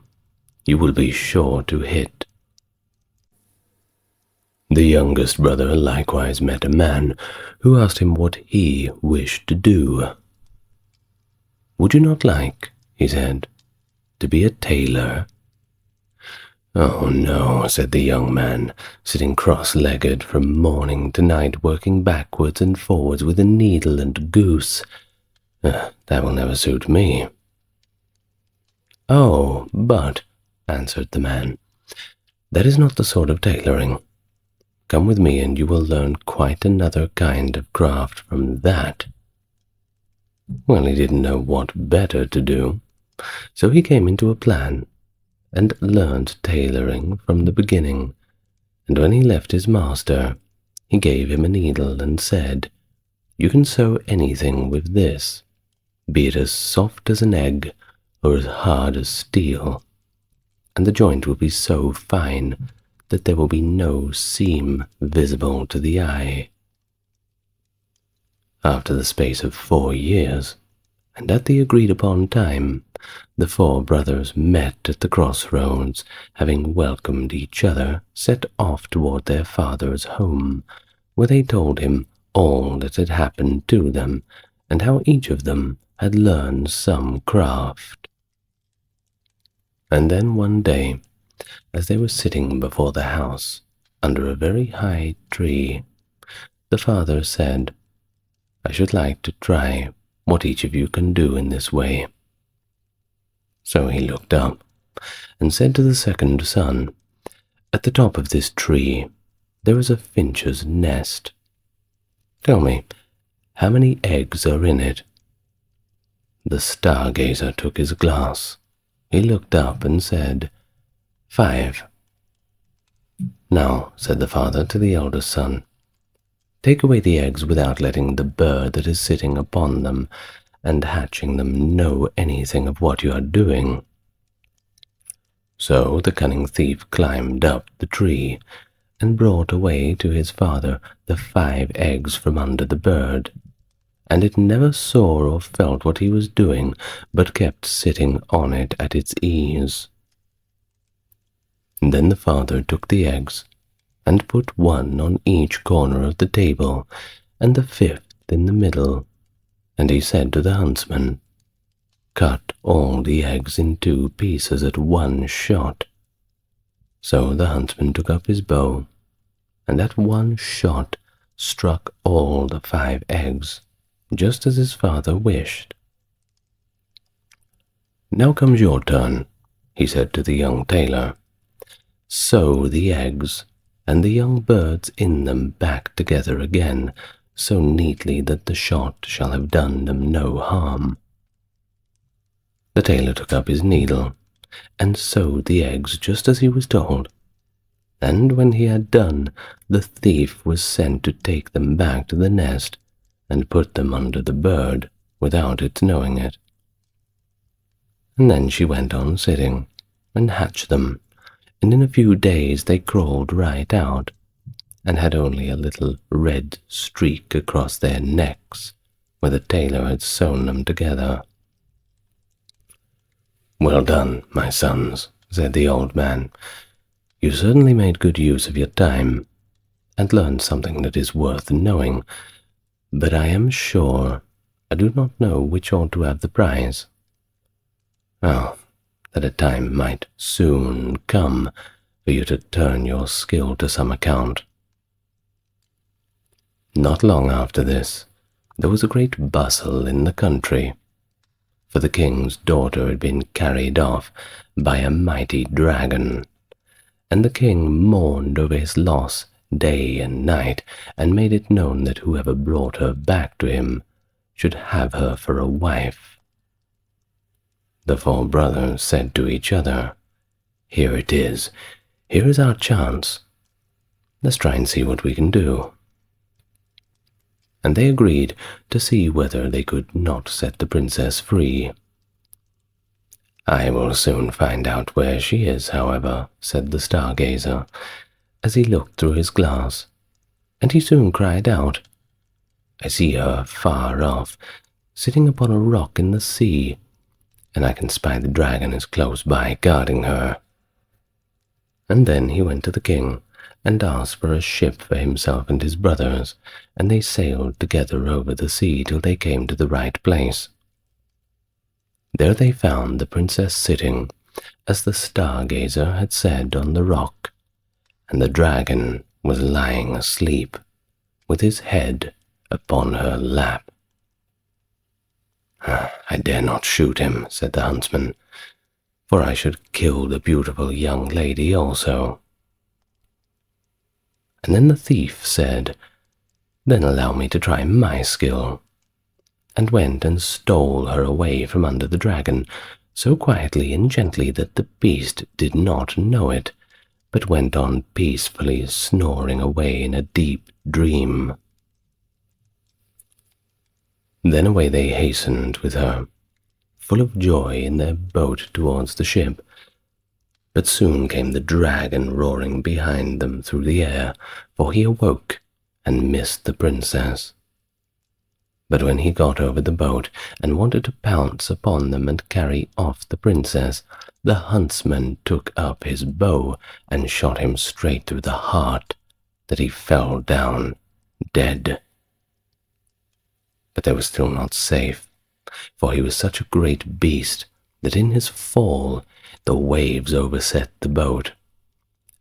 you will be sure to hit." The youngest brother likewise met a man who asked him what he wished to do. "Would you not like," he said, "to be a tailor?" "Oh, no," said the young man, sitting cross-legged from morning to night, working backwards and forwards with a needle and goose. That will never suit me." "Oh, but," answered the man, "that is not the sort of tailoring. Come with me and you will learn quite another kind of craft from that." Well, he didn't know what better to do, so he came into a plan and learned tailoring from the beginning, and when he left his master, he gave him a needle and said, "You can sew anything with this, be it as soft as an egg or as hard as steel, and the joint will be so fine that there will be no seam visible to the eye." After the space of 4 years, and at the agreed-upon time, the 4 brothers met at the crossroads, having welcomed each other, set off toward their father's home, where they told him all that had happened to them, and how each of them had learned some craft. And then one day, as they were sitting before the house, under a very high tree, the father said, "I should like to try what each of you can do in this way." So he looked up and said to the second son, "At the top of this tree there is a finch's nest. Tell me, how many eggs are in it?" The stargazer took his glass. He looked up and said, "5." "Now," said the father to the eldest son, "take away the eggs without letting the bird that is sitting upon them and hatching them know anything of what you are doing." So the cunning thief climbed up the tree and brought away to his father the 5 eggs from under the bird, and it never saw or felt what he was doing, but kept sitting on it at its ease. Then the father took the eggs and put one on each corner of the table and the 5th in the middle, and he said to the huntsman, "Cut all the eggs in 2 pieces at one shot." So the huntsman took up his bow, and at one shot struck all the 5 eggs, just as his father wished. "Now comes your turn," he said to the young tailor. "Sew the eggs and the young birds in them back together again, so neatly that the shot shall have done them no harm." The tailor took up his needle and sewed the eggs just as he was told, and when he had done, the thief was sent to take them back to the nest and put them under the bird without its knowing it. And then she went on sitting and hatched them, and in a few days they crawled right out, and had only a little red streak across their necks where the tailor had sewn them together. "Well done, my sons," said the old man. "You certainly made good use of your time, and learned something that is worth knowing, but I am sure I do not know which ought to have the prize. Oh, that a time might soon come for you to turn your skill to some account." Not long after this, there was a great bustle in the country, for the king's daughter had been carried off by a mighty dragon, and the king mourned over his loss day and night, and made it known that whoever brought her back to him should have her for a wife. The 4 brothers said to each other, "Here it is. Here is our chance. Let's try and see what we can do." And they agreed to see whether they could not set the princess free. "I will soon find out where she is, however," said the stargazer, as he looked through his glass, and he soon cried out, "I see her far off, sitting upon a rock in the sea, and I can spy the dragon is close by guarding her." And then he went to the king and asked for a ship for himself and his brothers, and they sailed together over the sea till they came to the right place. There they found the princess sitting, as the stargazer had said, on the rock, and the dragon was lying asleep, with his head upon her lap. "I dare not shoot him," said the huntsman, "for I should kill the beautiful young lady also." And then the thief said, "Then allow me to try my skill," and went and stole her away from under the dragon, so quietly and gently that the beast did not know it, but went on peacefully snoring away in a deep dream. Then away they hastened with her, full of joy, in their boat towards the ship. But soon came the dragon roaring behind them through the air, for he awoke and missed the princess. But when he got over the boat and wanted to pounce upon them and carry off the princess, the huntsman took up his bow and shot him straight through the heart, that he fell down dead. But they were still not safe, for he was such a great beast that in his fall the waves overset the boat,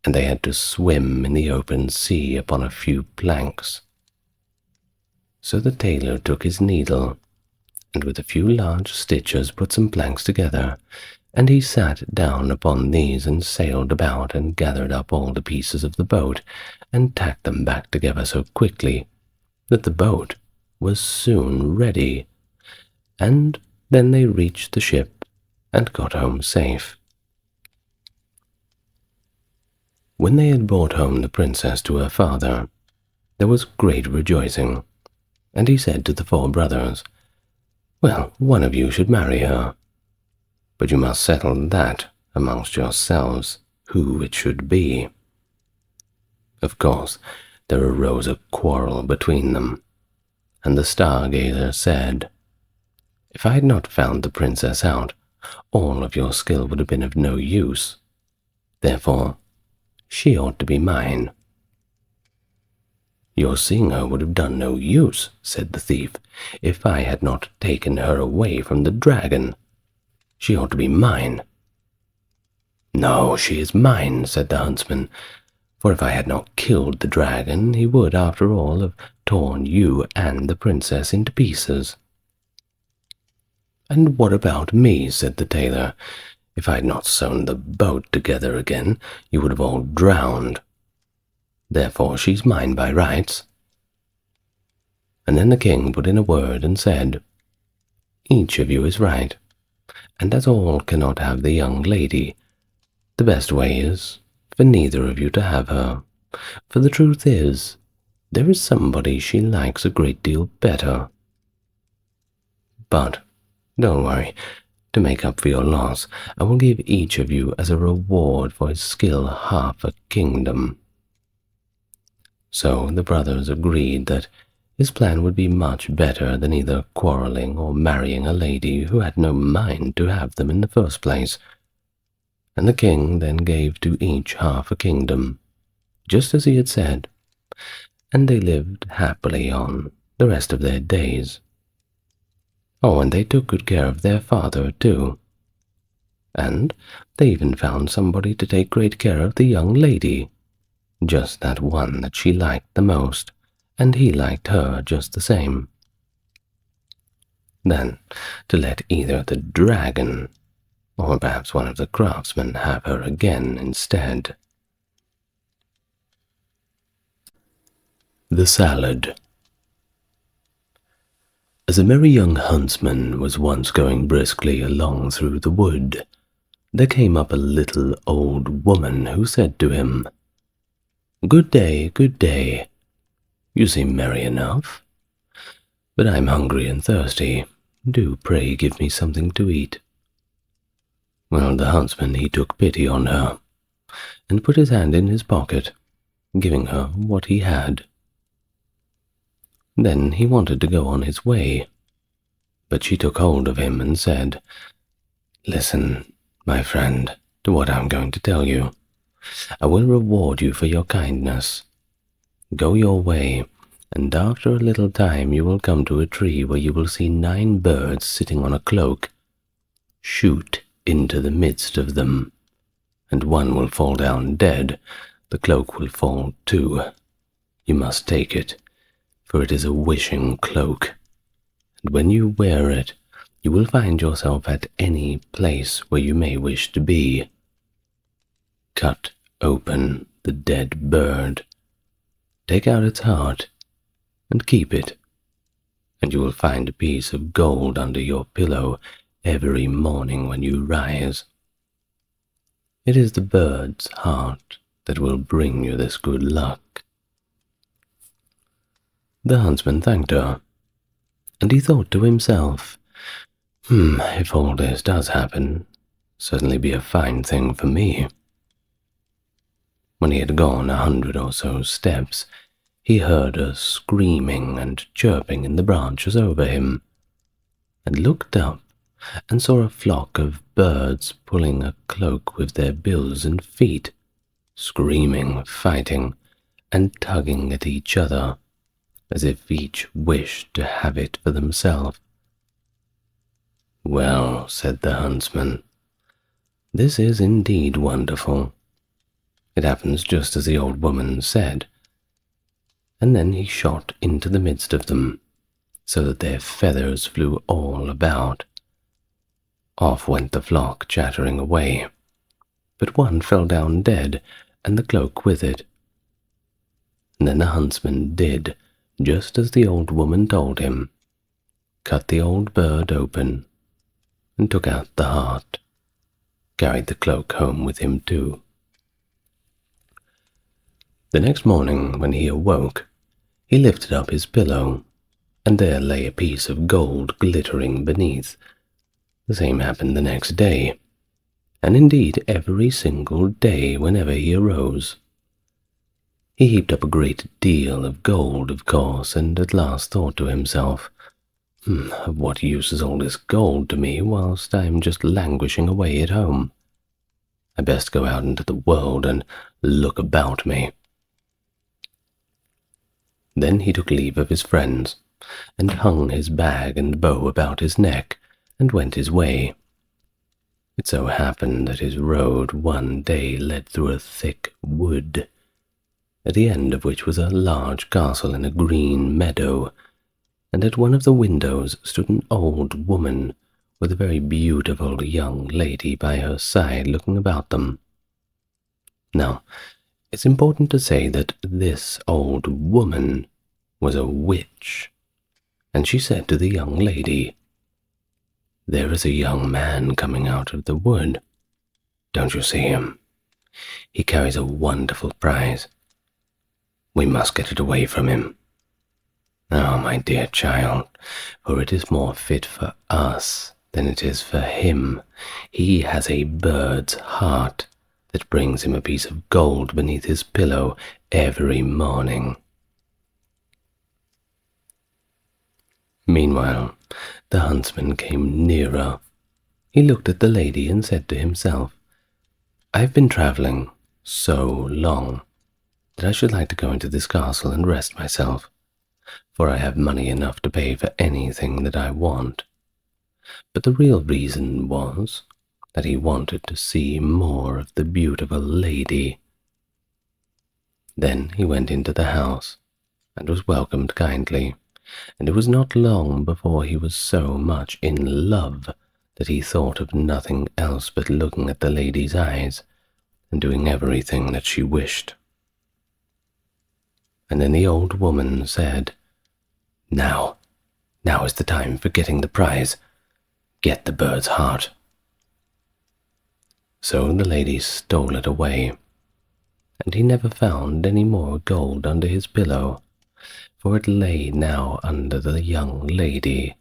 and they had to swim in the open sea upon a few planks. So the tailor took his needle, and with a few large stitches put some planks together, and he sat down upon these and sailed about and gathered up all the pieces of the boat and tacked them back together so quickly that the boat was soon ready, and then they reached the ship and got home safe. When they had brought home the princess to her father, there was great rejoicing, and he said to the 4 brothers, "Well, one of you should marry her, but you must settle that amongst yourselves who it should be." Of course, there arose a quarrel between them, and the Stargazer said, "If I had not found the princess out, all of your skill would have been of no use. Therefore, she ought to be mine." "Your seeing her would have done no use," said the thief, "if I had not taken her away from the dragon. She ought to be mine." "No, she is mine," said the huntsman, "for if I had not killed the dragon, he would, after all, have torn you and the princess into pieces." "And what about me?" said the tailor. "If I had not sewn the boat together again, you would have all drowned. Therefore she's mine by rights." And then the king put in a word and said, "Each of you is right, and as all cannot have the young lady, the best way is for neither of you to have her. For the truth is, there is somebody she likes a great deal better. But don't worry. To make up for your loss, I will give each of you as a reward for his skill half a kingdom." So the brothers agreed that his plan would be much better than either quarrelling or marrying a lady who had no mind to have them in the first place. And the king then gave to each half a kingdom, just as he had said, and they lived happily on the rest of their days. Oh, and they took good care of their father, too. And they even found somebody to take great care of the young lady, just that one that she liked the most, and he liked her just the same. Then, to let either the dragon or perhaps one of the craftsmen have her again instead. The Salad. As a merry young huntsman was once going briskly along through the wood, there came up a little old woman who said to him, "Good day, good day. You seem merry enough, but I'm hungry and thirsty. Do pray give me something to eat." Well, the huntsman, he took pity on her, and put his hand in his pocket, giving her what he had. Then he wanted to go on his way, but she took hold of him and said, "Listen, my friend, to what I'm going to tell you. I will reward you for your kindness. Go your way, and after a little time you will come to a tree where you will see 9 birds sitting on a cloak. Shoot into the midst of them, and one will fall down dead. The cloak will fall too. You must take it, for it is a wishing cloak, and when you wear it, you will find yourself at any place where you may wish to be. Cut open the dead bird, take out its heart, and keep it, and you will find a piece of gold under your pillow every morning when you rise. It is the bird's heart that will bring you this good luck." The huntsman thanked her, and he thought to himself, if all this does happen, certainly be a fine thing for me. When he had gone 100 or so steps, he heard a screaming and chirping in the branches over him, and looked up and saw a flock of birds pulling a cloak with their bills and feet, screaming, fighting, and tugging at each other, as if each wished to have it for themselves. "Well," said the huntsman, "this is indeed wonderful. It happens just as the old woman said." And then he shot into the midst of them, so that their feathers flew all about. Off went the flock chattering away, but one fell down dead, and the cloak with it. And then the huntsman did just as the old woman told him, cut the old bird open, and took out the heart, carried the cloak home with him too. The next morning when he awoke, he lifted up his pillow, and there lay a piece of gold glittering beneath. The same happened the next day, and indeed every single day whenever he arose. He heaped up a great deal of gold, of course, and at last thought to himself, of what use is all this gold to me whilst I am just languishing away at home? I best go out into the world and look about me. Then he took leave of his friends, and hung his bag and bow about his neck, and went his way. It so happened that his road one day led through a thick wood, at the end of which was a large castle in a green meadow, and at one of the windows stood an old woman with a very beautiful young lady by her side looking about them. Now, it's important to say that this old woman was a witch, and she said to the young lady, "There is a young man coming out of the wood. Don't you see him? He carries a wonderful prize. We must get it away from him. Oh, my dear child, for it is more fit for us than it is for him. He has a bird's heart that brings him a piece of gold beneath his pillow every morning." Meanwhile, the huntsman came nearer. He looked at the lady and said to himself, "I've been travelling so long that I should like to go into this castle and rest myself, for I have money enough to pay for anything that I want." But the real reason was that he wanted to see more of the beautiful lady. Then he went into the house, and was welcomed kindly, and it was not long before he was so much in love that he thought of nothing else but looking at the lady's eyes, and doing everything that she wished. And then the old woman said, Now is the time for getting the prize. Get the bird's heart." So the lady stole it away, and he never found any more gold under his pillow, for it lay now under the young lady,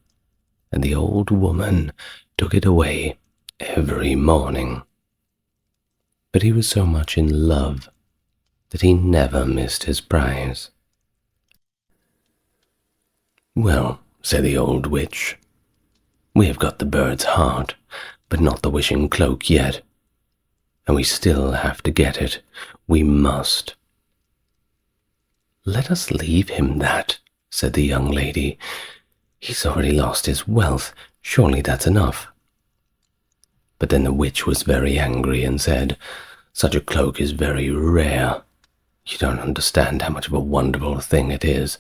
and the old woman took it away every morning. But he was so much in love that he never missed his prize. "Well," said the old witch, "we have got the bird's heart, but not the wishing cloak yet, and we still have to get it. We must." "Let us leave him that," said the young lady. "He's already lost his wealth. Surely that's enough." But then the witch was very angry and said, "Such a cloak is very rare. You don't understand how much of a wonderful thing it is.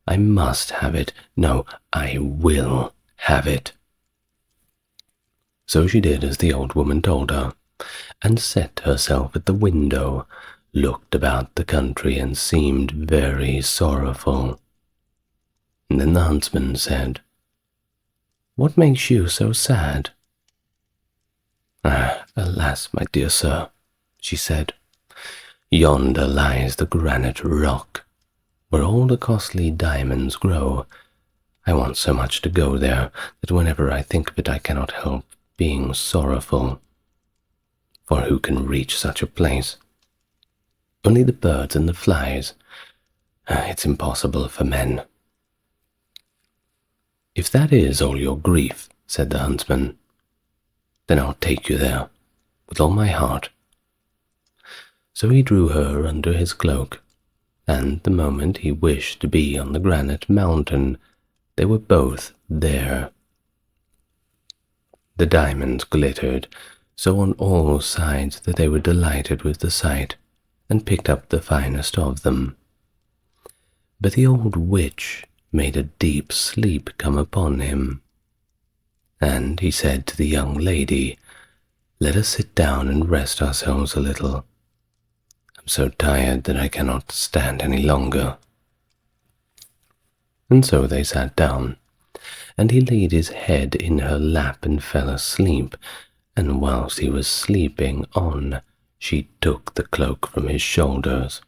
I must have it. No, I will have it." So she did as the old woman told her, and set herself at the window, looked about the country, and seemed very sorrowful. And then the huntsman said, "What makes you so sad?" "Alas, my dear sir," she said, "yonder lies the granite rock, where all the costly diamonds grow. I want so much to go there that whenever I think of it I cannot help being sorrowful. For who can reach such a place? Only the birds and the flies. It's impossible for men." "If that is all your grief," said the huntsman, "then I'll take you there, with all my heart." So he drew her under his cloak, and the moment he wished to be on the granite mountain, they were both there. The diamonds glittered so on all sides that they were delighted with the sight, and picked up the finest of them. But the old witch made a deep sleep come upon him, and he said to the young lady, "Let us sit down and rest ourselves a little. I'm so tired that I cannot stand any longer." And so they sat down, and he laid his head in her lap and fell asleep, and whilst he was sleeping on, she took the cloak from his shoulders,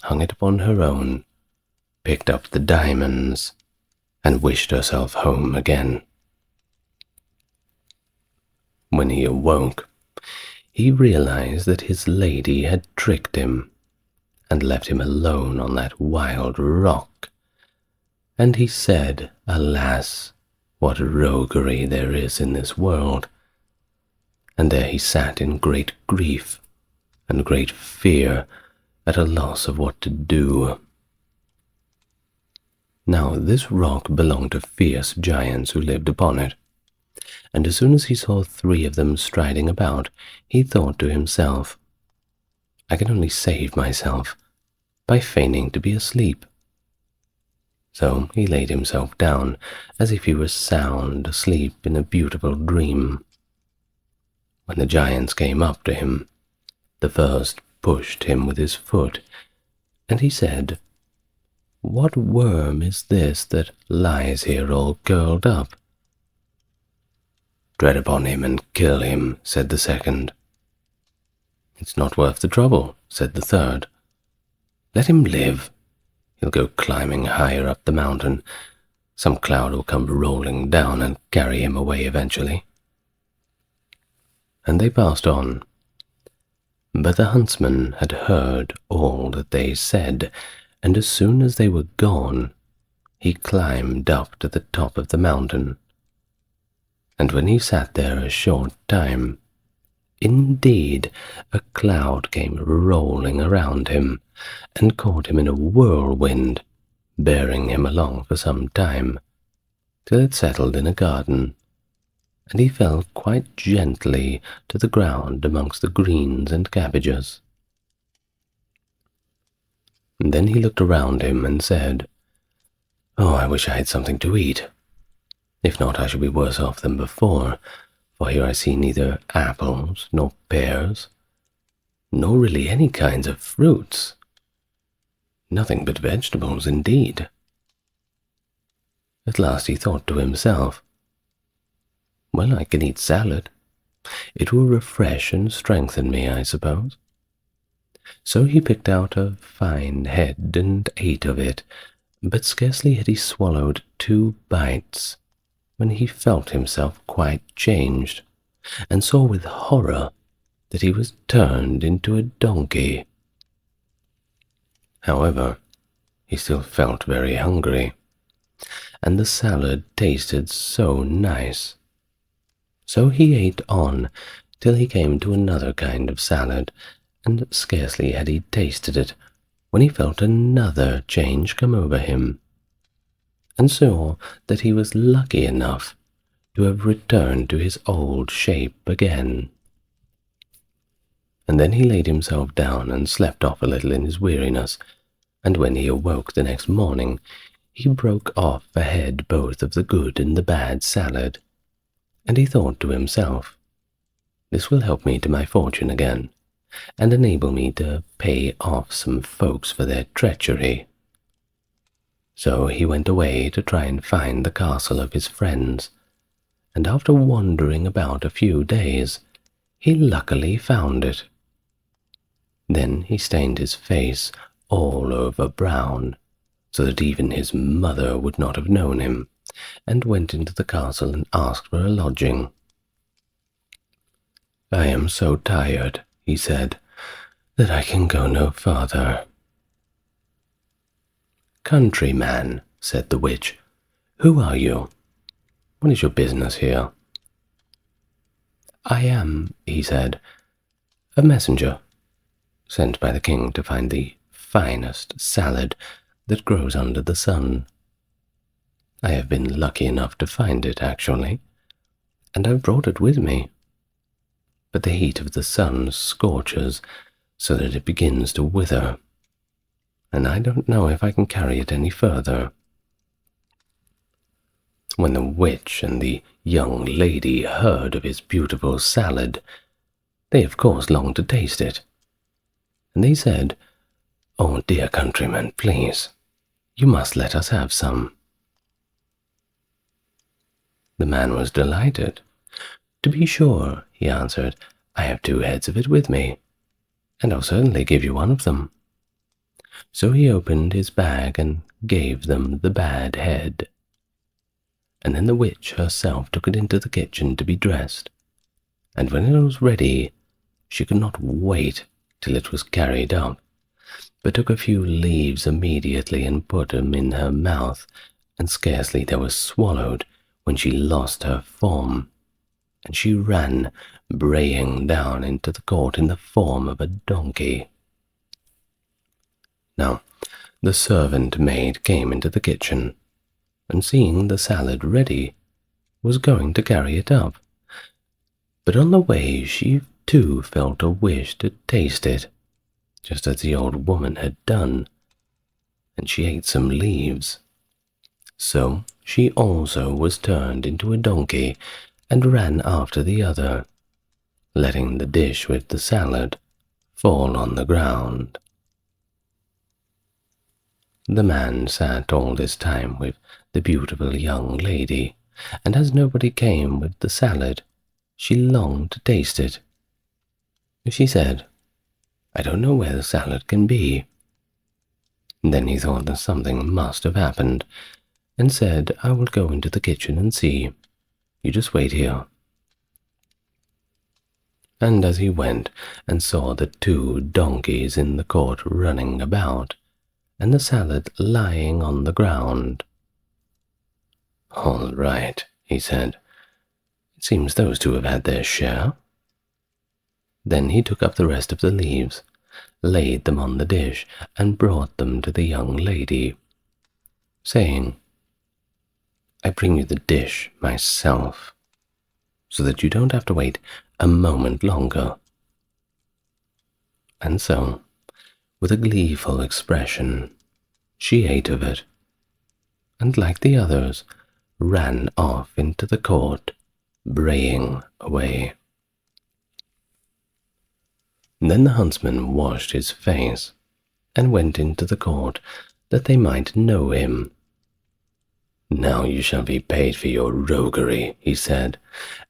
hung it upon her own, picked up the diamonds, and wished herself home again. When he awoke, he realized that his lady had tricked him and left him alone on that wild rock, and he said, "Alas, what roguery there is in this world!" And there he sat in great grief and great fear, at a loss of what to do. Now this rock belonged to fierce giants who lived upon it, and as soon as he saw 3 of them striding about, he thought to himself, "I can only save myself by feigning to be asleep." So he laid himself down as if he were sound asleep in a beautiful dream. When the giants came up to him, the first pushed him with his foot, and he said, "What worm is this that lies here all curled up?" "Tread upon him and kill him," said the second. "It's not worth the trouble," said the third. "Let him live. He'll go climbing higher up the mountain. Some cloud will come rolling down and carry him away eventually." And they passed on. But the huntsman had heard all that they said, and as soon as they were gone, he climbed up to the top of the mountain. And when he sat there a short time, indeed a cloud came rolling around him, and caught him in a whirlwind, bearing him along for some time, till it settled in a garden, and he fell quite gently to the ground amongst the greens and cabbages. And then he looked around him and said, "Oh, I wish I had something to eat. If not, I shall be worse off than before, for here I see neither apples nor pears, nor really any kinds of fruits. Nothing but vegetables, indeed." At last he thought to himself, "Well, I can eat salad. It will refresh and strengthen me, I suppose." So he picked out a fine head and ate of it, but scarcely had he swallowed 2 bites when he felt himself quite changed, and saw with horror that he was turned into a donkey. However, he still felt very hungry, and the salad tasted so nice. So he ate on till he came to another kind of salad, and scarcely had he tasted it when he felt another change come over him, and saw that he was lucky enough to have returned to his old shape again. And then he laid himself down and slept off a little in his weariness, and when he awoke the next morning, he broke off a head both of the good and the bad salad, and he thought to himself, "This will help me to my fortune again, and enable me to pay off some folks for their treachery." So he went away to try and find the castle of his friends, and after wandering about a few days, he luckily found it. Then he stained his face all over brown, so that even his mother would not have known him, and went into the castle and asked for a lodging. "I am so tired," he said, "that I can go no farther." "Countryman," said the witch, "who are you? What is your business here?" "I am," he said, "a messenger, sent by the king to find the finest salad that grows under the sun. I have been lucky enough to find it, actually, and I've brought it with me. But the heat of the sun scorches so that it begins to wither, and I don't know if I can carry it any further. When the witch and the young lady heard of his beautiful salad, they of course longed to taste it, and they said, "Oh, dear countryman, please, you must let us have some." The man was delighted. "To be sure," he answered, "I have 2 heads of it with me, and I'll certainly give you one of them." So he opened his bag and gave them the bad head. And then the witch herself took it into the kitchen to be dressed, and when it was ready, she could not wait till it was carried up, but took a few leaves immediately and put them in her mouth, and scarcely they were swallowed when she lost her form, and she ran braying down into the court in the form of a donkey. Now, the servant maid came into the kitchen, and seeing the salad ready, was going to carry it up. But on the way she too felt a wish to taste it, just as the old woman had done, and she ate some leaves. So she also was turned into a donkey, and ran after the other, letting the dish with the salad fall on the ground. The man sat all this time with the beautiful young lady, and as nobody came with the salad, she longed to taste it. She said, "I don't know where the salad can be." Then he thought that something must have happened, and said, "I will go into the kitchen and see. You just wait here." And as he went and saw the 2 donkeys in the court running about, and the salad lying on the ground, "All right," he said. "It seems those 2 have had their share." Then he took up the rest of the leaves, laid them on the dish, and brought them to the young lady, saying, "I bring you the dish myself, so that you don't have to wait a moment longer." And so, with a gleeful expression, she ate of it, and like the others, ran off into the court, braying away. Then the huntsman washed his face, and went into the court, that they might know him. "Now you shall be paid for your roguery," he said,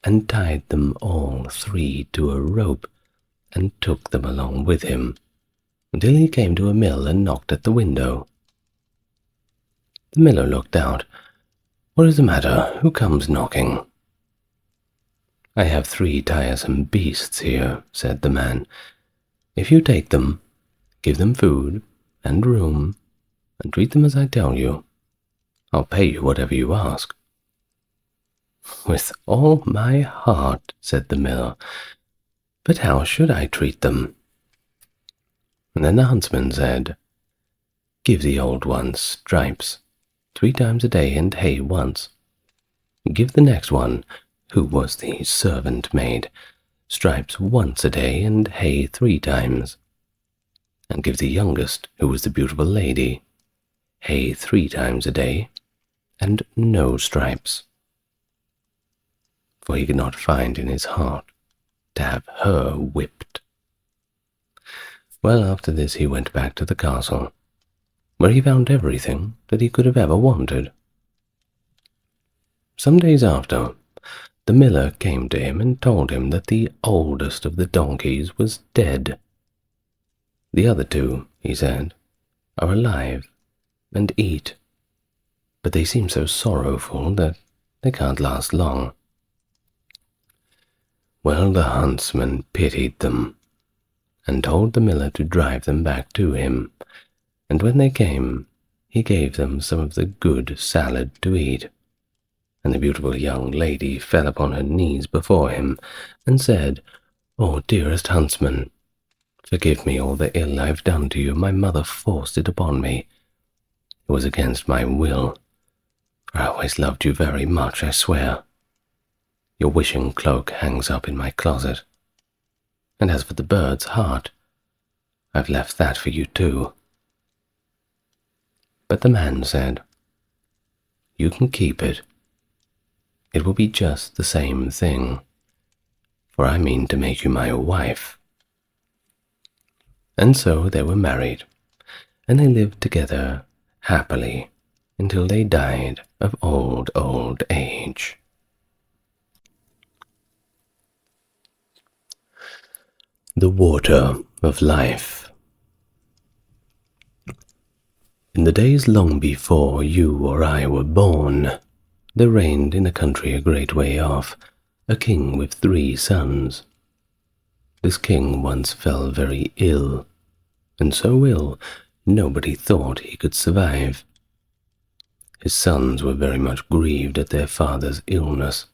and tied them all 3 to a rope, and took them along with him, until he came to a mill and knocked at the window. The miller looked out. "What is the matter? Who comes knocking?" "I have 3 tiresome beasts here," said the man. "If you take them, give them food and room, and treat them as I tell you, I'll pay you whatever you ask." "With all my heart," said the miller, "but how should I treat them?" And then the huntsman said, "Give the old one stripes 3 times a day and hay once. Give the next one, who was the servant maid, stripes once a day and hay 3 times. And give the youngest, who was the beautiful lady, hay 3 times a day and no stripes." For he could not find in his heart to have her whipped. Well, after this he went back to the castle, where he found everything that he could have ever wanted. Some days after, the miller came to him and told him that the oldest of the donkeys was dead. "The other 2," he said, "are alive and eat, but they seem so sorrowful that they can't last long." Well, the huntsman pitied them, and told the miller to drive them back to him, and when they came, he gave them some of the good salad to eat. And the beautiful young lady fell upon her knees before him, and said, "Oh, dearest huntsman, forgive me all the ill I've done to you. My mother forced it upon me. It was against my will. I always loved you very much, I swear. Your wishing cloak hangs up in my closet. And as for the bird's heart, I've left that for you too." But the man said, "You can keep it, it will be just the same thing, for I mean to make you my wife." And so they were married, and they lived together happily until they died of old age. The Water of Life. In the days long before you or I were born, there reigned in a country a great way off a king with 3 sons. This king once fell very ill, and so ill nobody thought he could survive. His sons were very much grieved at their father's illness,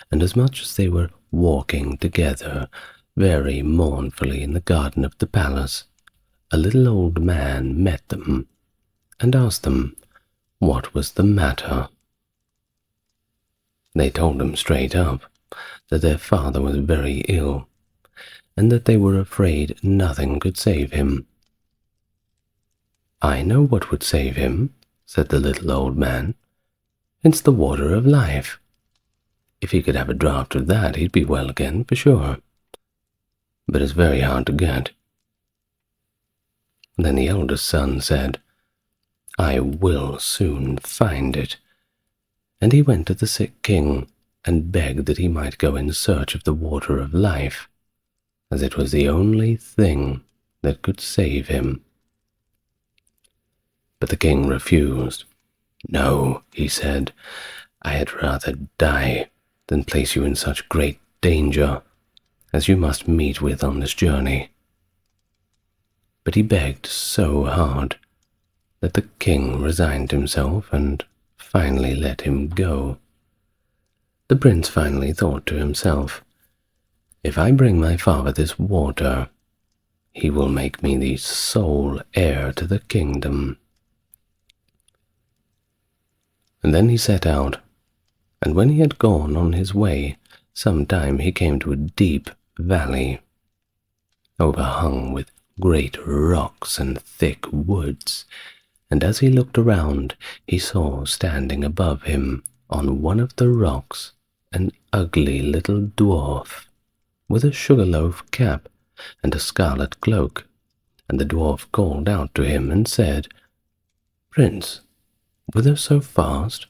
and as much as they were walking together very mournfully in the garden of the palace, a little old man met them and asked them what was the matter. They told him straight up that their father was very ill, and that they were afraid nothing could save him. "I know what would save him," said the little old man. "It's the water of life. If he could have a draught of that, he'd be well again, for sure. But it's very hard to get." Then the eldest son said, "I will soon find it." And he went to the sick king and begged that he might go in search of the water of life, as it was the only thing that could save him. But the king refused. "No," he said, "I had rather die than place you in such great danger as you must meet with on this journey." But he begged so hard that the king resigned himself and finally let him go. The prince finally thought to himself, "If I bring my father this water, he will make me the sole heir to the kingdom." And then he set out, and when he had gone on his way some time, he came to a deep valley, overhung with great rocks and thick woods, and as he looked around, he saw standing above him on one of the rocks an ugly little dwarf, with a sugar-loaf cap and a scarlet cloak, and the dwarf called out to him and said, "Prince, whither so fast?"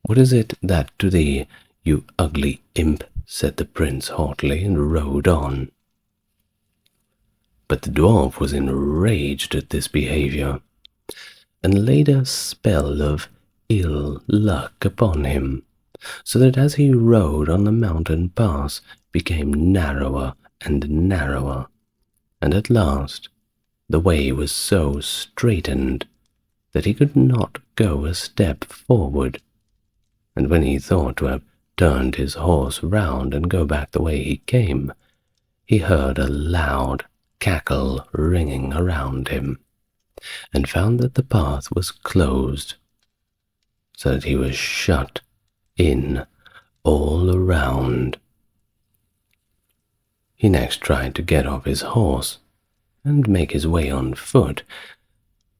"What is it that to thee, you ugly imp?" said the prince haughtily, and rode on. But the dwarf was enraged at this behavior, and laid a spell of ill luck upon him, so that as he rode on the mountain pass became narrower and narrower, and at last the way was so straitened that he could not go a step forward, and when he thought to have turned his horse round and go back the way he came, he heard a loud cackle ringing around him, and found that the path was closed, so that he was shut in all around. He next tried to get off his horse and make his way on foot,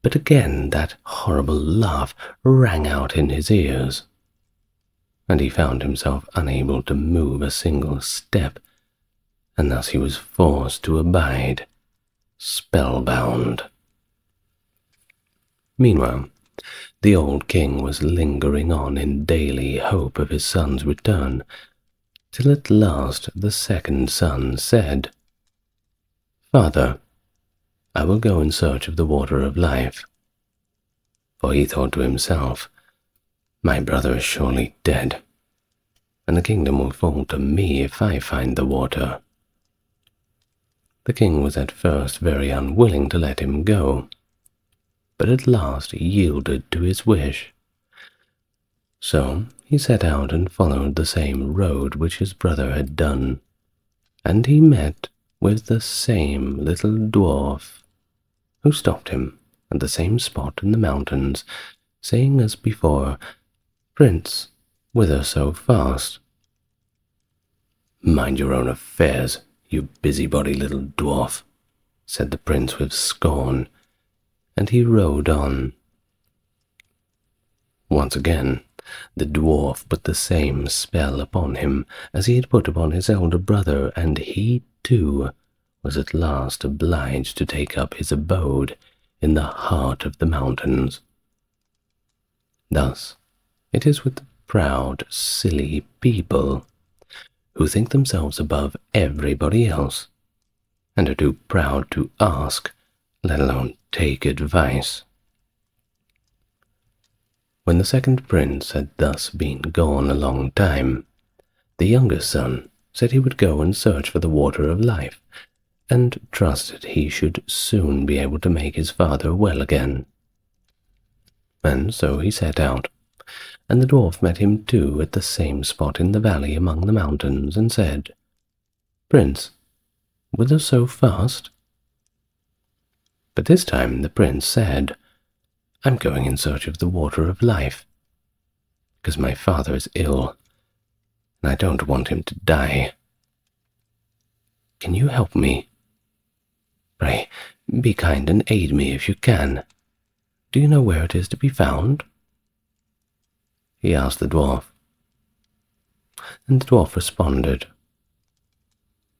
but again that horrible laugh rang out in his ears, and he found himself unable to move a single step, and thus he was forced to abide, spellbound. Meanwhile, the old king was lingering on in daily hope of his son's return, till at last the second son said, "Father, I will go in search of the water of life." For he thought to himself, "My brother is surely dead, and the kingdom will fall to me if I find the water." The king was at first very unwilling to let him go, but at last yielded to his wish. So he set out and followed the same road which his brother had done, and he met with the same little dwarf, who stopped him at the same spot in the mountains, saying as before, "Prince, whither so fast?" "Mind your own affairs, you busybody little dwarf," said the prince with scorn, and he rode on. Once again, The dwarf put the same spell upon him as he had put upon his elder brother, and he, too, was at last obliged to take up his abode in the heart of the mountains. Thus, it is with the proud, silly people who think themselves above everybody else, and are too proud to ask, let alone take advice. When the second prince had thus been gone a long time, the younger son said he would go and search for the water of life, and trusted he should soon be able to make his father well again. And so he set out, and the dwarf met him too at the same spot in the valley among the mountains, and said, "Prince, whither so fast?" But this time the prince said, "I'm going in search of the water of life, because my father is ill, and I don't want him to die. Can you help me? Pray, be kind and aid me if you can. Do you know where it is to be found?" he asked the dwarf. And the dwarf responded,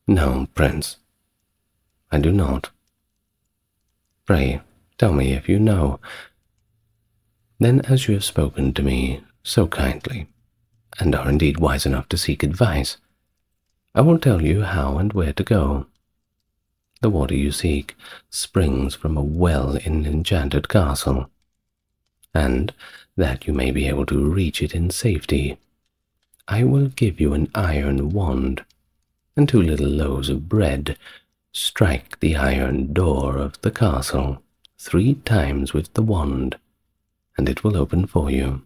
"No, prince, I do not. Pray, tell me if you know. Then, as you have spoken to me so kindly, and are indeed wise enough to seek advice, I will tell you how and where to go. The water you seek springs from a well in an enchanted castle, and, that you may be able to reach it in safety, I will give you an iron wand and 2 little loaves of bread. Strike the iron door of the castle 3 times with the wand, and it will open for you.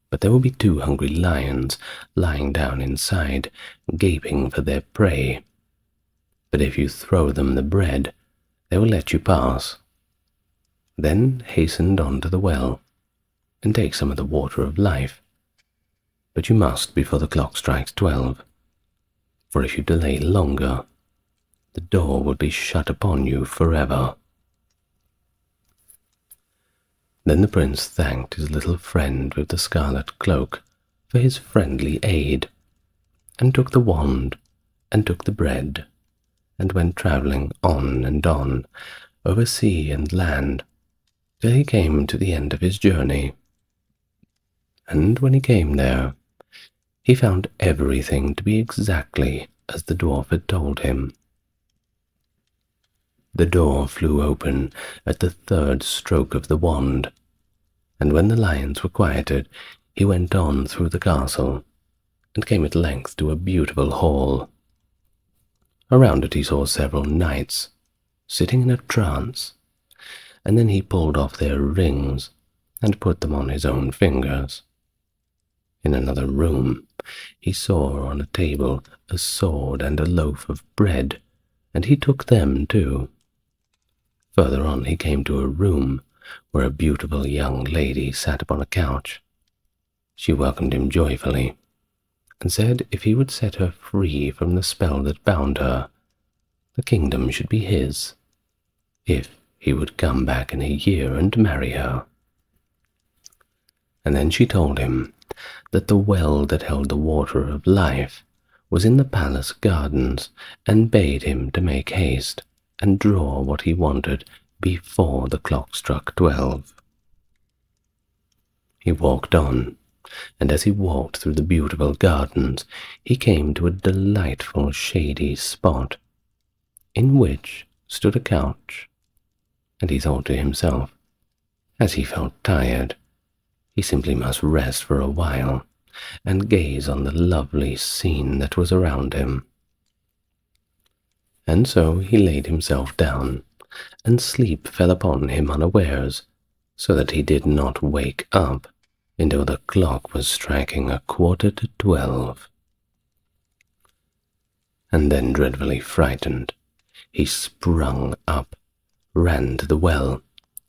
But there will be 2 hungry lions lying down inside, gaping for their prey. But if you throw them the bread, they will let you pass. Then hasten on to the well, and take some of the water of life. But you must before the clock strikes 12, for if you delay longer, the door will be shut upon you forever." Then the prince thanked his little friend with the scarlet cloak for his friendly aid, and took the wand, and took the bread, and went travelling on and on, over sea and land, till he came to the end of his journey. And when he came there, he found everything to be exactly as the dwarf had told him. The door flew open at the 3rd stroke of the wand, and when the lions were quieted, he went on through the castle, and came at length to a beautiful hall. Around it he saw several knights, sitting in a trance, and then he pulled off their rings, and put them on his own fingers. In another room he saw on a table a sword and a loaf of bread, and he took them too. Further on he came to a room where a beautiful young lady sat upon a couch. She welcomed him joyfully, and said if he would set her free from the spell that bound her, the kingdom should be his, if he would come back in a year and marry her. And then she told him that the well that held the water of life was in the palace gardens, and bade him to make haste and draw what he wanted before the clock struck 12. He walked on, and as he walked through the beautiful gardens, he came to a delightful shady spot, in which stood a couch, and he thought to himself, as he felt tired, he simply must rest for a while, and gaze on the lovely scene that was around him. And so he laid himself down, and sleep fell upon him unawares, so that he did not wake up until the clock was striking 11:45. And then, dreadfully frightened, he sprung up, ran to the well,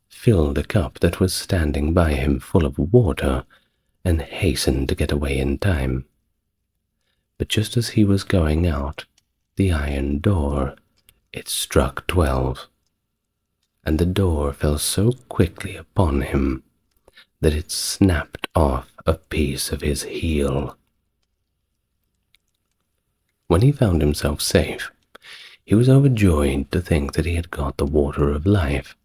filled a cup that was standing by him full of water, and hastened to get away in time. But just as he was going out, the iron door, it struck 12, and the door fell so quickly upon him that it snapped off a piece of his heel. When he found himself safe, he was overjoyed to think that he had got the water of life,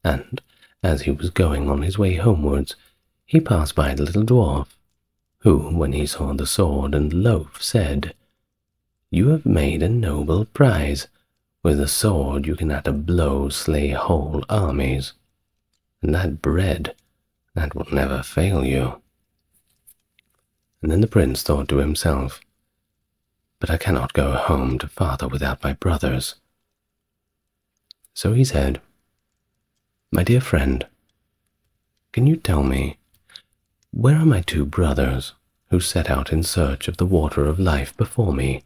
and as he was going on his way homewards, he passed by the little dwarf, who, when he saw the sword and loaf, said, "You have made a noble prize. With a sword you can at a blow slay whole armies, and that bread, that will never fail you." And then the prince thought to himself, "But I cannot go home to father without my brothers." So he said, "My dear friend, can you tell me, where are my two brothers who set out in search of the water of life before me?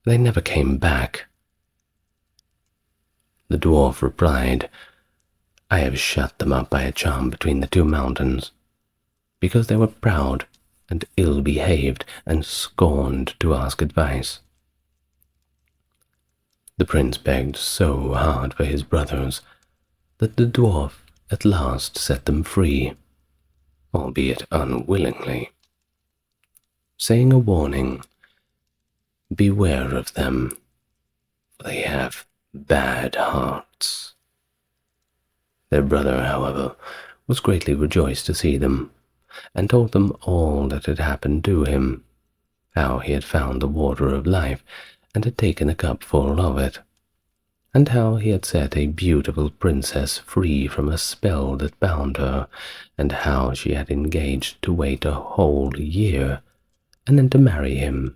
They never came back." The dwarf replied, "I have shut them up by a charm between the two mountains, because they were proud and ill-behaved and scorned to ask advice." The prince begged so hard for his brothers that the dwarf at last set them free, albeit unwillingly, saying a warning, "Beware of them, for they have bad hearts." Their brother, however, was greatly rejoiced to see them, and told them all that had happened to him, how he had found the water of life and had taken a cup full of it, and how he had set a beautiful princess free from a spell that bound her, and how she had engaged to wait a whole year, and then to marry him,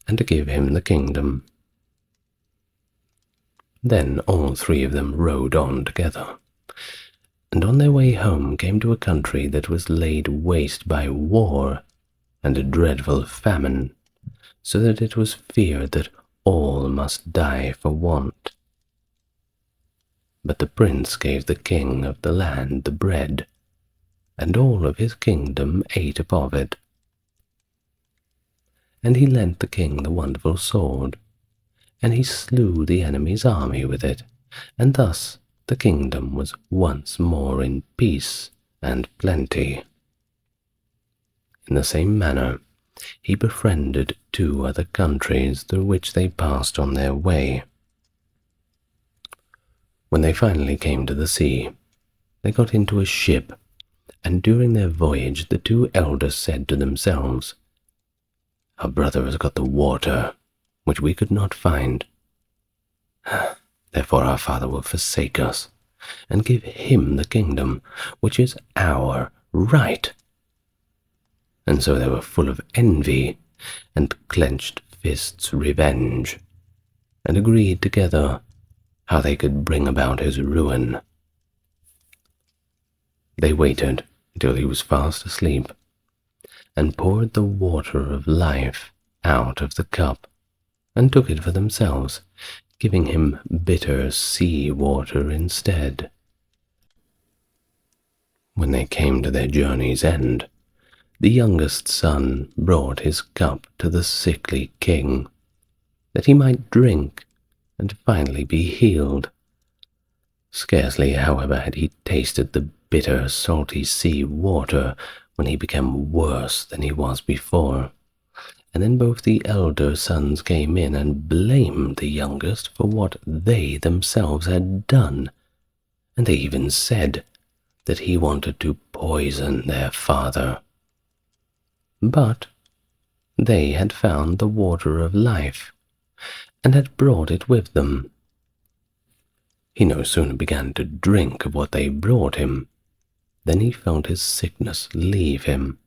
and to give him the kingdom. Then all three of them rode on together, and on their way home came to a country that was laid waste by war and a dreadful famine, so that it was feared that all must die for want. But the prince gave the king of the land the bread, and all of his kingdom ate of it. And he lent the king the wonderful sword, and he slew the enemy's army with it, and thus the kingdom was once more in peace and plenty. In the same manner, he befriended 2 other countries through which they passed on their way. When they finally came to the sea, they got into a ship, and during their voyage the 2 elders said to themselves, "Our brother has got the water, which we could not find. Therefore our father will forsake us, and give him the kingdom, which is our right." And so they were full of envy, and clenched fists revenge, and agreed together how they could bring about his ruin. They waited until he was fast asleep, and poured the water of life out of the cup, and took it for themselves, giving him bitter sea water instead. When they came to their journey's end, the youngest son brought his cup to the sickly king, that he might drink and finally be healed. Scarcely, however, had he tasted the bitter, salty sea water when he became worse than he was before, and then both the elder sons came in and blamed the youngest for what they themselves had done, and they even said that he wanted to poison their father. But they had found the water of life, and had brought it with them. He no sooner began to drink of what they brought him, than he felt his sickness leave him,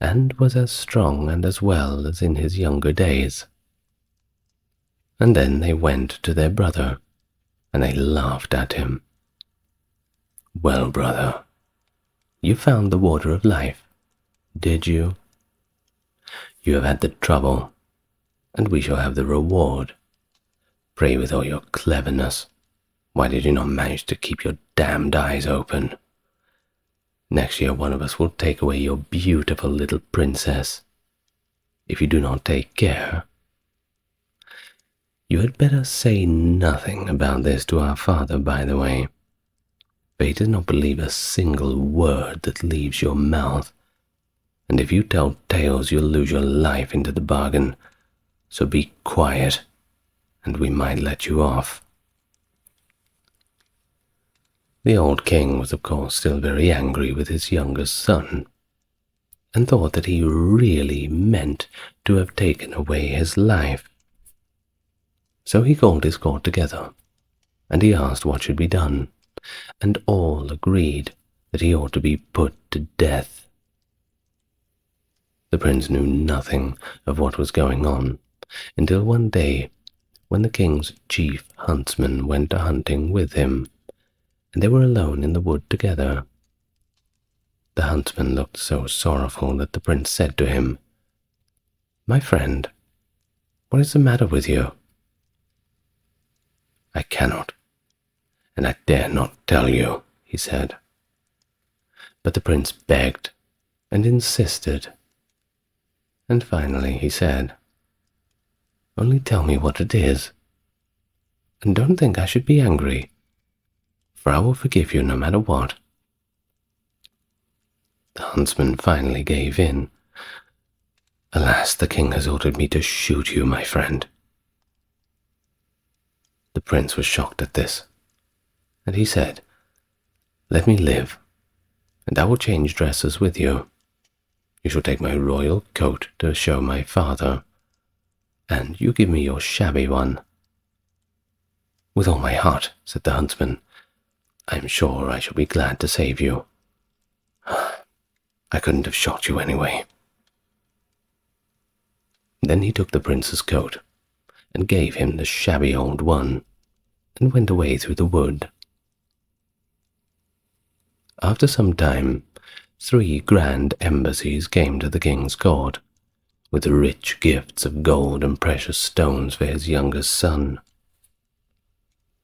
and was as strong and as well as in his younger days. And then they went to their brother, and they laughed at him. "Well, brother, you found the water of life, did you? You have had the trouble, and we shall have the reward. Pray, with all your cleverness, why did you not manage to keep your damned eyes open? Next year one of us will take away your beautiful little princess, if you do not take care. You had better say nothing about this to our father, by the way, for for he does not believe a single word that leaves your mouth, and if you tell tales you'll lose your life into the bargain, so be quiet, and we might let you off." The old king was of course still very angry with his youngest son, and thought that he really meant to have taken away his life. So he called his court together, and he asked what should be done, and all agreed that he ought to be put to death. The prince knew nothing of what was going on, until one day when the king's chief huntsman went a hunting with him, and they were alone in the wood together. The huntsman looked so sorrowful that the prince said to him, "My friend, what is the matter with you?" "I cannot, and I dare not tell you," he said. But the prince begged and insisted, and finally he said, "Only tell me what it is, and don't think I should be angry, for I will forgive you no matter what." The huntsman finally gave in. "Alas, the king has ordered me to shoot you, my friend." The prince was shocked at this, and he said, "Let me live, and I will change dresses with you. You shall take my royal coat to show my father, and you give me your shabby one." "With all my heart," said the huntsman. "I am sure I shall be glad to save you. I couldn't have shot you anyway." Then he took the prince's coat and gave him the shabby old one, and went away through the wood. After some time, 3 grand embassies came to the king's court, with rich gifts of gold and precious stones for his youngest son.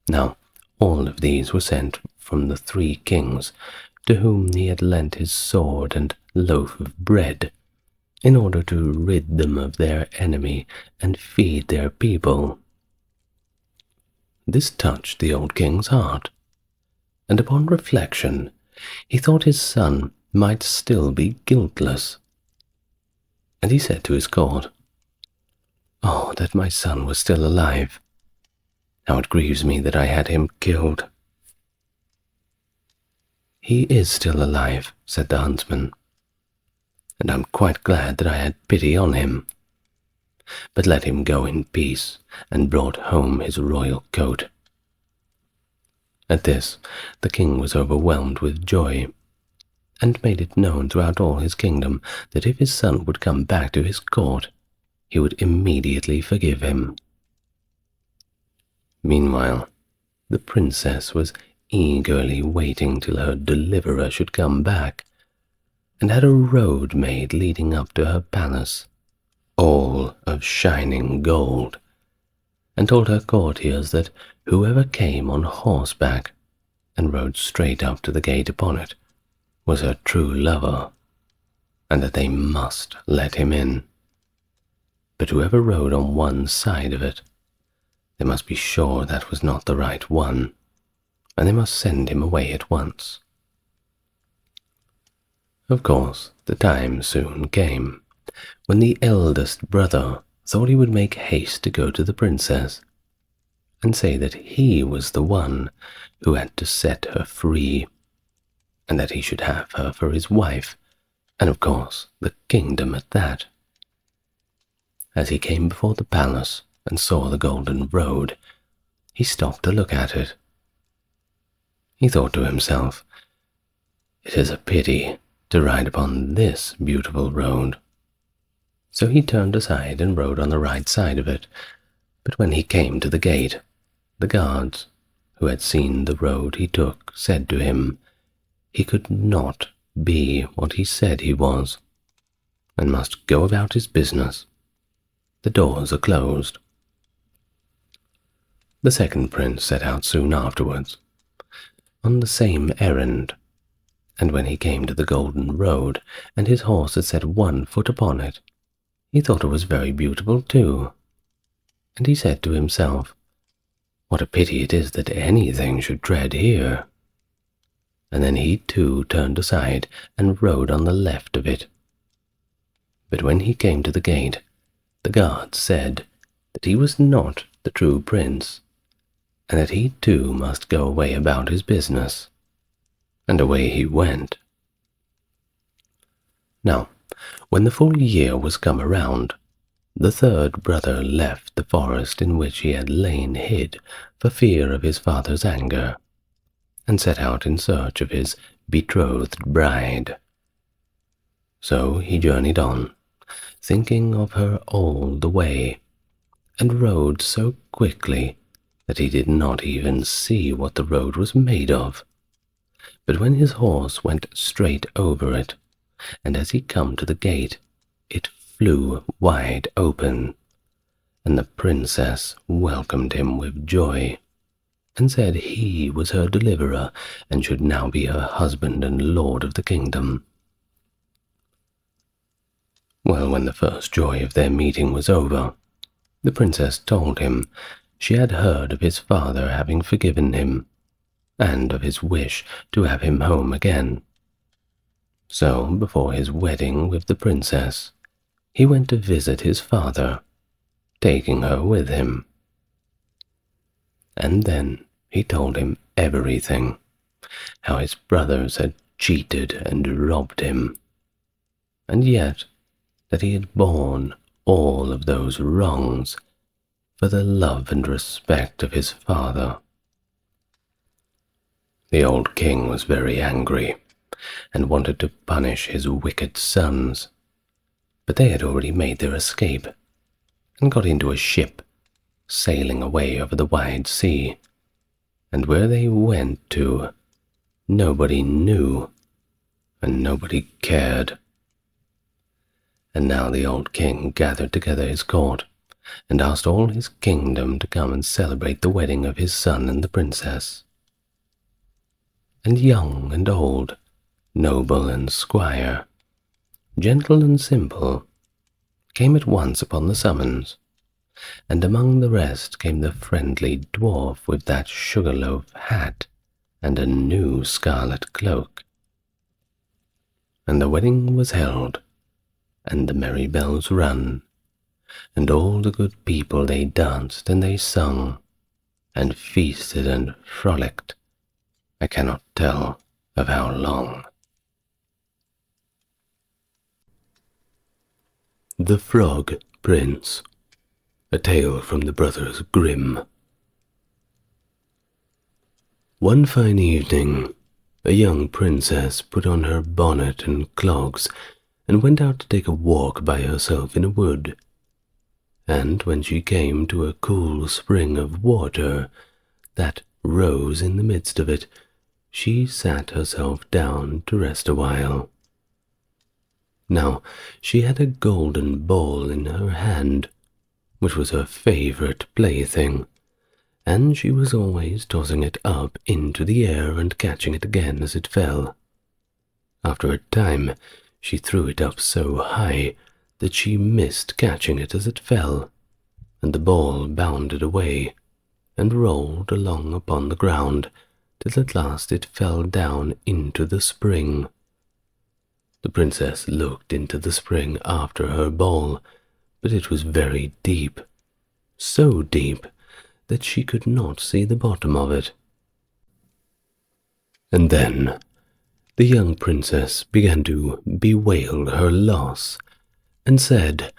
Now, all of these were sent from the 3 kings to whom he had lent his sword and loaf of bread, in order to rid them of their enemy and feed their people. This touched the old king's heart, and upon reflection he thought his son might still be guiltless. And he said to his court, "Oh, that my son was still alive! How it grieves me that I had him killed." "He is still alive," said the huntsman, "and I'm quite glad that I had pity on him. But let him go in peace," and brought home his royal coat. At this, the king was overwhelmed with joy, and made it known throughout all his kingdom that if his son would come back to his court, he would immediately forgive him. Meanwhile, the princess was eagerly waiting till her deliverer should come back, and had a road made leading up to her palace, all of shining gold, and told her courtiers that whoever came on horseback and rode straight up to the gate upon it was her true lover, and that they must let him in. But whoever rode on one side of it, they must be sure that was not the right one, and they must send him away at once. Of course, the time soon came when the eldest brother thought he would make haste to go to the princess, and say that he was the one who had to set her free, and that he should have her for his wife, and of course the kingdom at that. As he came before the palace and saw the golden road, he stopped to look at it. He thought to himself, "It is a pity to ride upon this beautiful road." So he turned aside and rode on the right side of it, but when he came to the gate, the guards, who had seen the road he took, said to him he could not be what he said he was, and must go about his business. The doors are closed. The second prince set out soon afterwards, on the same errand, and when he came to the golden road, and his horse had set one foot upon it, he thought it was very beautiful too, and he said to himself, "What a pity it is that anything should tread here." and then he too turned aside and rode on the left of it. But when he came to the gate, the guards said that he was not the true prince, and that he too must go away about his business. And away he went. Now, when the full year was come around, the third brother left the forest in which he had lain hid for fear of his father's anger, and set out in search of his betrothed bride. So he journeyed on, thinking of her all the way, and rode so quickly that he did not even see what the road was made of. But when his horse went straight over it, and as he come to the gate, it flew wide open, and the princess welcomed him with joy, and said he was her deliverer, and should now be her husband and lord of the kingdom. Well, when the first joy of their meeting was over, the princess told him she had heard of his father having forgiven him, and of his wish to have him home again. So, before his wedding with the princess, he went to visit his father, taking her with him. And then he told him everything, how his brothers had cheated and robbed him, and yet that he had borne all of those wrongs for the love and respect of his father. The old king was very angry, and wanted to punish his wicked sons, but they had already made their escape, and got into a ship, sailing away over the wide sea, and where they went to, nobody knew, and nobody cared. And now the old king gathered together his court, and asked all his kingdom to come and celebrate the wedding of his son and the princess. And young and old, noble and squire, gentle and simple, came at once upon the summons, and among the rest came the friendly dwarf with that sugar-loaf hat and a new scarlet cloak. And the wedding was held, and the merry bells run, and all the good people they danced and they sung, and feasted and frolicked, I cannot tell of how long. The Frog Prince, a tale from the brothers Grimm. One fine evening, a young princess put on her bonnet and clogs and went out to take a walk by herself in a wood. And when she came to a cool spring of water that rose in the midst of it, she sat herself down to rest a while. Now she had a golden ball in her hand, which was her favourite plaything, and she was always tossing it up into the air and catching it again as it fell. After a time, she threw it up so high that she missed catching it as it fell, and the ball bounded away, and rolled along upon the ground, till at last it fell down into the spring. The princess looked into the spring after her ball, but it was very deep, so deep that she could not see the bottom of it. And then the young princess began to bewail her loss, and said,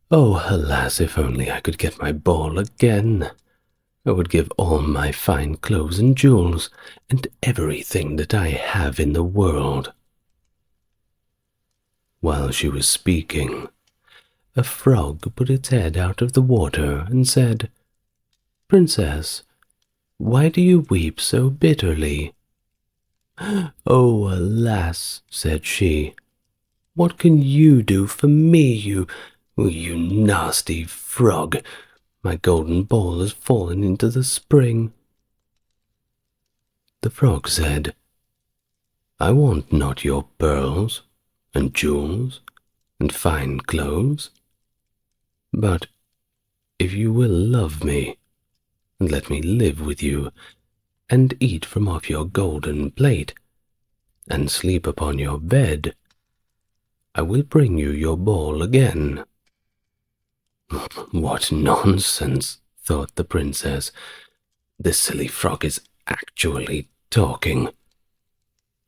"Oh, alas, if only I could get my ball again! I would give all my fine clothes and jewels, and everything that I have in the world." While she was speaking, a frog put its head out of the water and said, "Princess, why do you weep so bitterly?" "Oh, alas," said she, "what can you do for me, you nasty frog? My golden ball has fallen into the spring." The frog said, "I want not your pearls, and jewels, and fine clothes. But if you will love me, and let me live with you, and eat from off your golden plate, and sleep upon your bed, I will bring you your ball again." "What nonsense," thought the princess. "This silly frog is actually talking.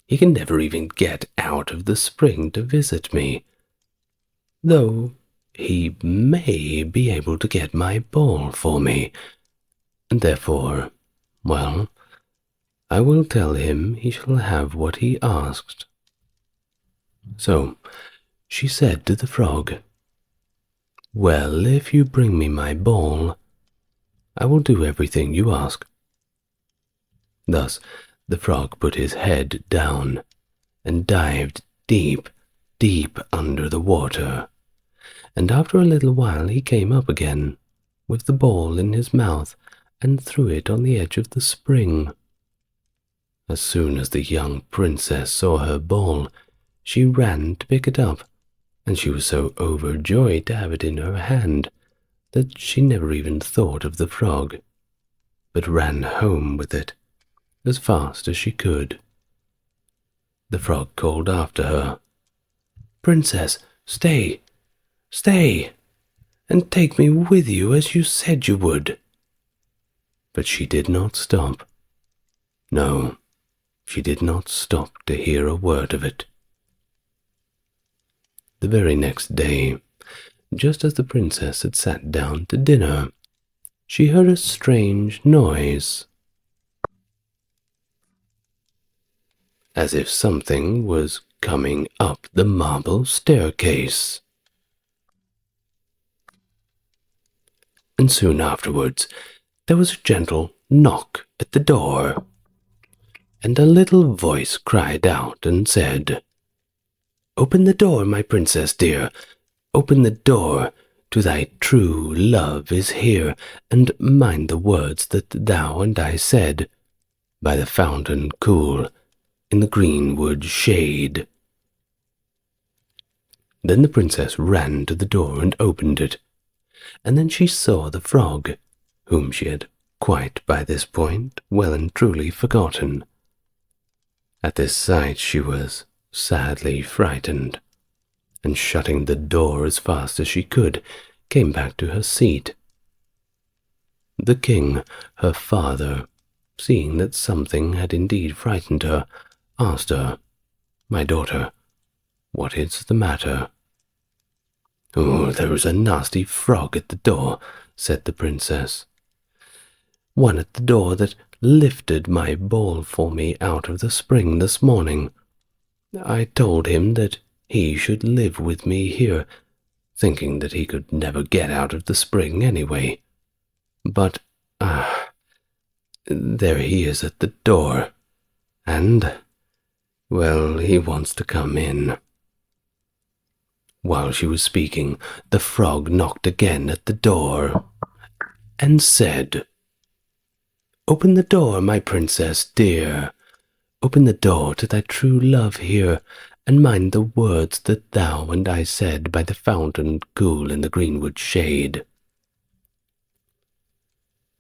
He can never even get out of the spring to visit me, though he may be able to get my ball for me, and therefore, well, I will tell him he shall have what he asked." So she said to the frog, "Well, if you bring me my ball, I will do everything you ask." Thus the frog put his head down and dived deep, deep under the water, and after a little while he came up again, with the ball in his mouth, and threw it on the edge of the spring. As soon as the young princess saw her ball, she ran to pick it up, and she was so overjoyed to have it in her hand that she never even thought of the frog, but ran home with it as fast as she could. The frog called after her, "Princess, stay, stay, and take me with you as you said you would." But she did not stop. No, she did not stop to hear a word of it. The very next day, just as the princess had sat down to dinner, she heard a strange noise, as if something was coming up the marble staircase. And soon afterwards there was a gentle knock at the door, and a little voice cried out and said, "Open the door, my princess dear, open the door, to thy true love is here, and mind the words that thou and I said, by the fountain cool, in the greenwood shade." Then the princess ran to the door and opened it, and then she saw the frog, whom she had quite by this point well and truly forgotten. At this sight she was sadly frightened, and shutting the door as fast as she could, came back to her seat. The king, her father, seeing that something had indeed frightened her, asked her, "My daughter, what is the matter?" "Oh, there is a nasty frog at the door," said the princess. "One at the door that lifted my ball for me out of the spring this morning. I told him that he should live with me here, thinking that he could never get out of the spring anyway. But, there he is at the door, and, well, he wants to come in." While she was speaking, the frog knocked again at the door, and said, "Open the door, my princess dear. Open the door to thy true love here, and mind the words that thou and I said by the fountain cool in the greenwood shade."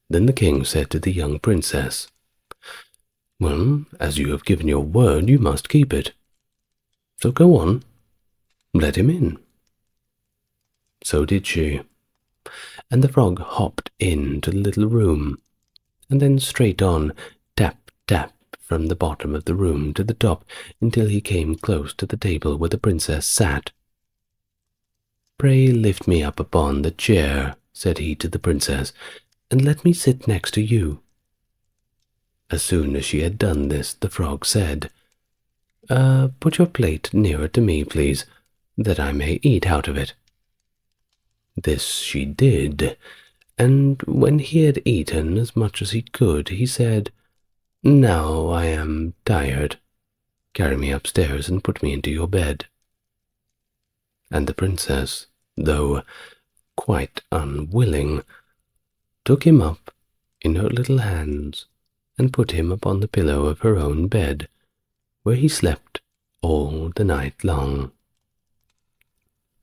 Then the king said to the young princess, "Well, as you have given your word, you must keep it. So go on, let him in." So did she, and the frog hopped into the little room, and then straight on, tap, tap, from the bottom of the room to the top, until he came close to the table where the princess sat. "Pray lift me up upon the chair," said he to the princess, "and let me sit next to you." As soon as she had done this, the frog said, "Put your plate nearer to me, please, that I may eat out of it." This she did, and when he had eaten as much as he could, he said, "Now I am tired. Carry me upstairs and put me into your bed." And the princess, though quite unwilling, took him up in her little hands and put him upon the pillow of her own bed, where he slept all the night long.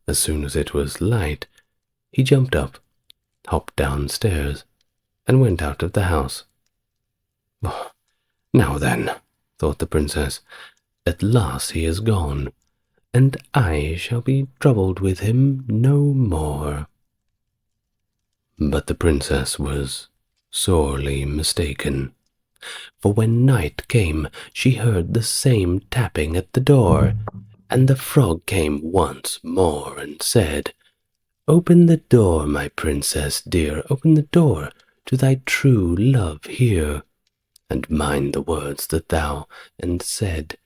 As soon as it was light, he jumped up, hopped downstairs, and went out of the house. "Now then," thought the princess, At last he is gone, and I shall be troubled with him no more." But the princess was sorely mistaken, for when night came she heard the same tapping at the door, and the frog came once more and said, "Open the door, my princess dear, open the door to thy true love here, and mind the words that thou and said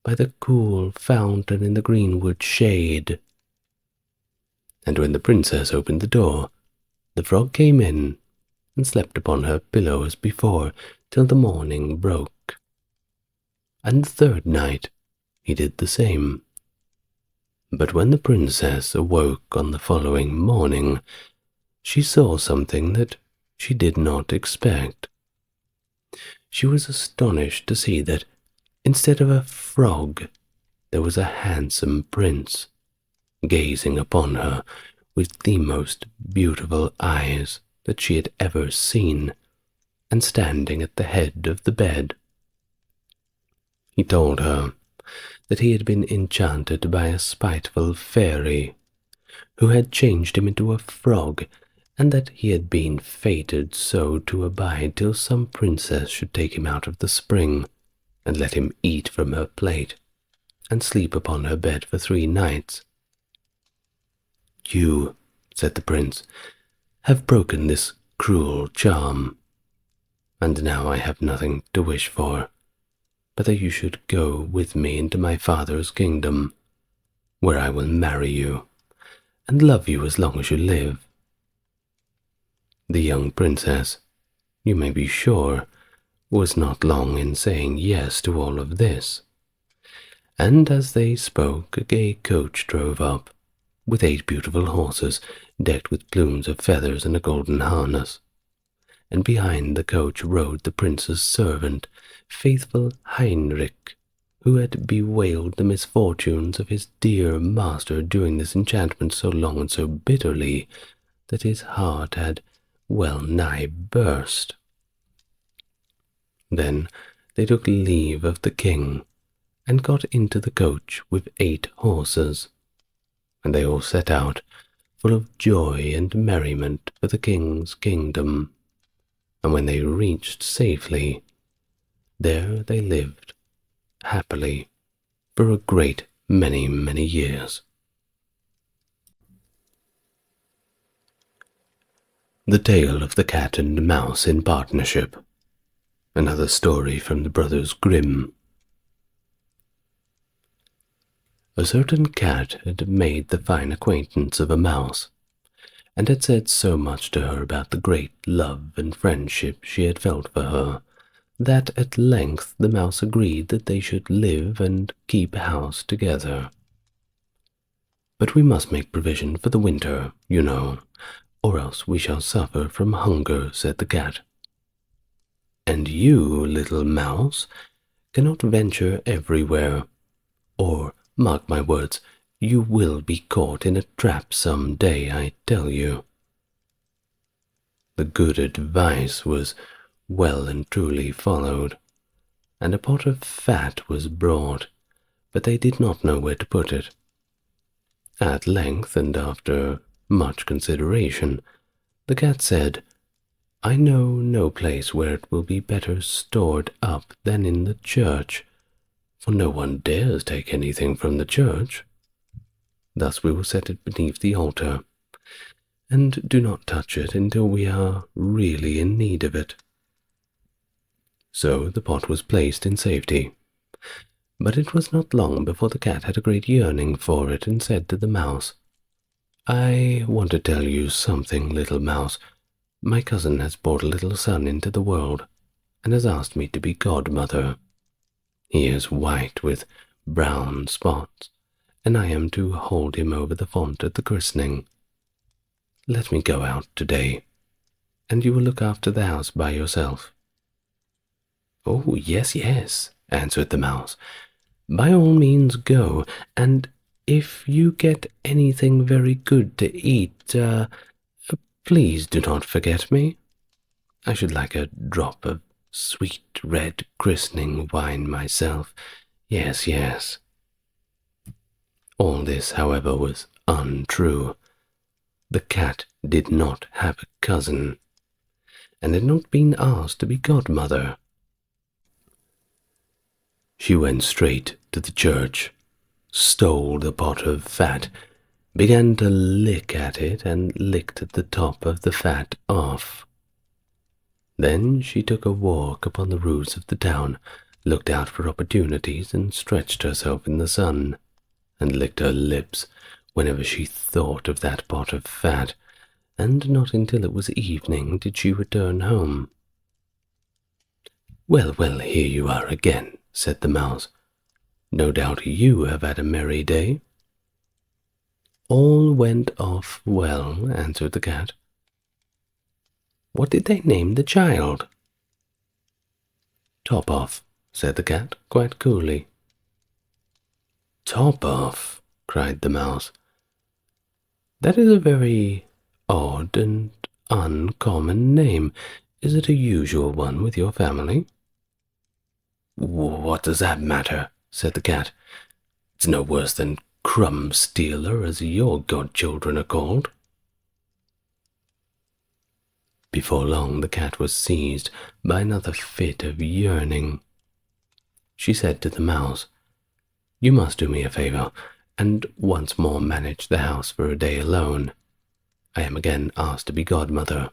by the cool fountain in the greenwood shade." And when the princess opened the door, the frog came in and slept upon her pillow as before till the morning broke. And the third night he did the same. But when the princess awoke on the following morning, she saw something that she did not expect. She was astonished to see that instead of a frog, there was a handsome prince, gazing upon her with the most beautiful eyes that she had ever seen, and standing at the head of the bed. He told her that he had been enchanted by a spiteful fairy, who had changed him into a frog, and that he had been fated so to abide till some princess should take him out of the spring, and let him eat from her plate, and sleep upon her bed for 3 nights. "You," said the prince, "have broken this cruel charm, and now I have nothing to wish for, but that you should go with me into my father's kingdom, where I will marry you, and love you as long as you live." The young princess, you may be sure, was not long in saying yes to all of this, and as they spoke a gay coach drove up, with 8 beautiful horses decked with plumes of feathers and a golden harness, and behind the coach rode the prince's servant, faithful Heinrich, who had bewailed the misfortunes of his dear master during this enchantment so long and so bitterly that his heart had well nigh burst. Then they took leave of the king, and got into the coach with 8 horses, and they all set out, full of joy and merriment, for the king's kingdom. And when they reached safely, there they lived happily for a great many, many years. The Tale of the Cat and Mouse in Partnership. Another story from the brothers Grimm. A certain cat had made the fine acquaintance of a mouse, and had said so much to her about the great love and friendship she had felt for her, that at length the mouse agreed that they should live and keep house together. "But we must make provision for the winter, you know, or else we shall suffer from hunger," said the cat. "And you, little mouse, cannot venture everywhere, or, mark my words, you will be caught in a trap some day, I tell you." The good advice was well and truly followed, and a pot of fat was brought, but they did not know where to put it. At length, and after much consideration, the cat said, "I know no place where it will be better stored up than in the church, for no one dares take anything from the church. Thus we will set it beneath the altar, and do not touch it until we are really in need of it." So the pot was placed in safety, but it was not long before the cat had a great yearning for it, and said to the mouse, "I want to tell you something, little mouse. My cousin has brought a little son into the world, and has asked me to be godmother. He is white with brown spots, and I am to hold him over the font at the christening. Let me go out today, and you will look after the house by yourself." "Oh, yes, yes," answered the mouse. "By all means go, and if you get anything very good to eat, please do not forget me. I should like a drop of sweet red christening wine myself, Yes, yes. All this, however, was untrue. The cat did not have a cousin, and had not been asked to be godmother. She went straight to the church, stole the pot of fat, began to lick at it, and licked the top of the fat off. Then she took a walk upon the roofs of the town, looked out for opportunities, and stretched herself in the sun, and licked her lips whenever she thought of that pot of fat, and not until it was evening did she return home. "Well, well, here you are again," said the mouse. "No doubt you have had a merry day." "All went off well," answered the cat. "What did they name the child?" "Top off," said the cat, quite coolly. "Top off," cried the mouse. "That is a very odd and uncommon name. Is it a usual one with your family?" "What does that matter?" said the cat. "It's no worse than Crumb Stealer, as your godchildren are called." Before long the cat was seized by another fit of yearning. She said to the mouse, "You must do me a favor, and once more manage the house for a day alone. I am again asked to be godmother,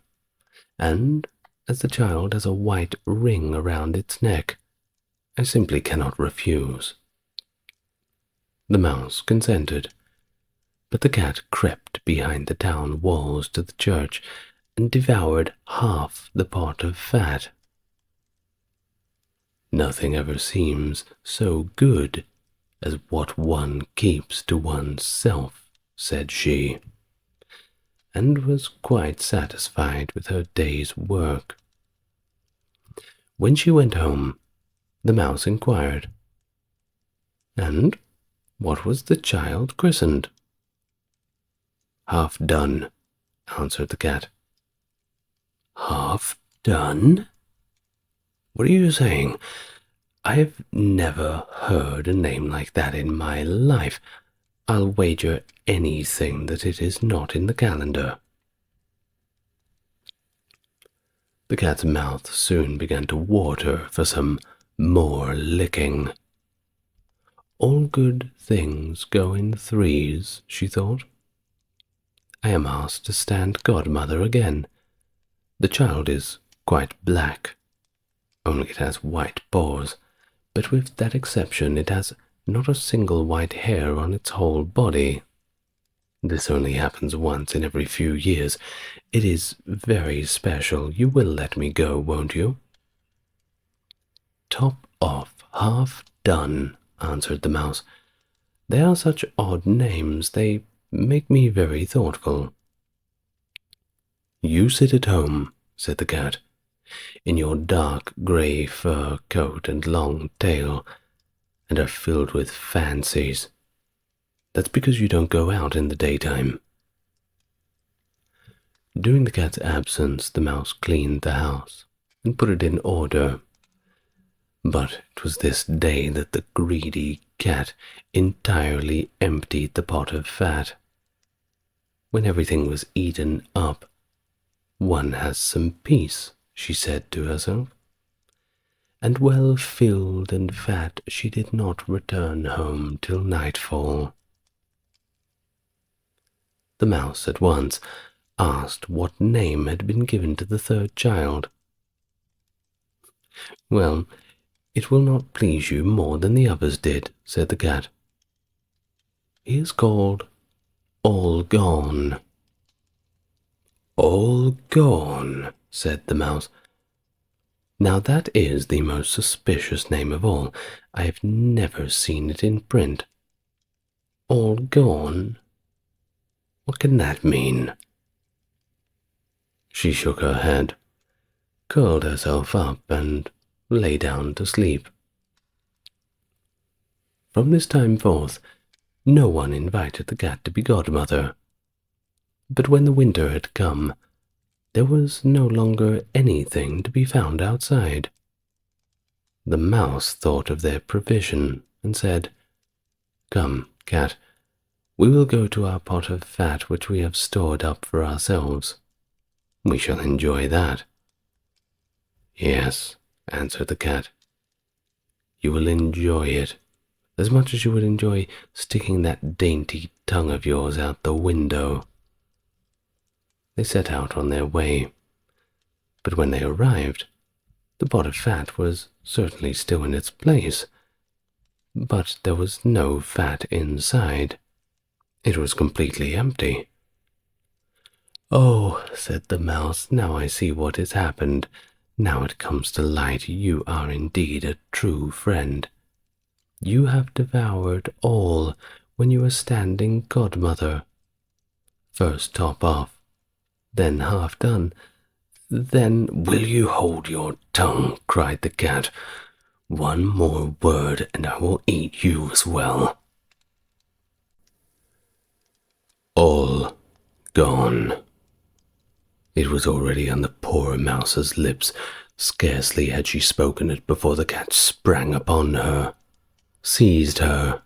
and as the child has a white ring around its neck, I simply cannot refuse." The mouse consented, but the cat crept behind the town walls to the church and devoured half the pot of fat. "Nothing ever seems so good as what one keeps to oneself," said she, and was quite satisfied with her day's work. When she went home, the mouse inquired, "And what was the child christened?" "Half Done," answered the cat. "Half Done? What are you saying? I have never heard a name like that in my life. I'll wager anything that it is not in the calendar." The cat's mouth soon began to water for some more licking. "All good things go in threes," she thought. "I am asked to stand godmother again. The child is quite black, only it has white paws, but with that exception it has not a single white hair on its whole body. This only happens once in every few years. It is very special. You will let me go, won't you?" "Top off, Half Done," answered the mouse. "They are such odd names. They make me very thoughtful." "You sit at home," said the cat, "in your dark grey fur coat and long tail, and are filled with fancies. That's because you don't go out in the daytime." During the cat's absence, the mouse cleaned the house and put it in order. But it was this day that the greedy cat entirely emptied the pot of fat. When everything was eaten up, "One has some peace," she said to herself. And well filled and fat, she did not return home till nightfall. The mouse at once asked what name had been given to the third child. "Well, it will not please you more than the others did," said the cat. "He is called All Gone." "All Gone," said the mouse. "Now that is the most suspicious name of all. I have never seen it in print. All Gone? What can that mean?" She shook her head, curled herself up, and lay down to sleep. From this time forth, no one invited the cat to be godmother. But when the winter had come, there was no longer anything to be found outside. The mouse thought of their provision and said, "Come, cat, we will go to our pot of fat which we have stored up for ourselves. We shall enjoy that." "Yes," answered the cat, "you will enjoy it as much as you would enjoy sticking that dainty tongue of yours out the window." They set out on their way, but when they arrived, the pot of fat was certainly still in its place, but there was no fat inside. It was completely empty. "Oh," said the mouse, "now I see what has happened. Now it comes to light. You are indeed a true friend. You have devoured all when you were standing godmother. First top off, then half done, then—" "Will you hold your tongue?" cried the cat. "One more word and I will eat you as well." All gone. It was already on the poor mouse's lips. Scarcely had she spoken it before the cat sprang upon her, seized her,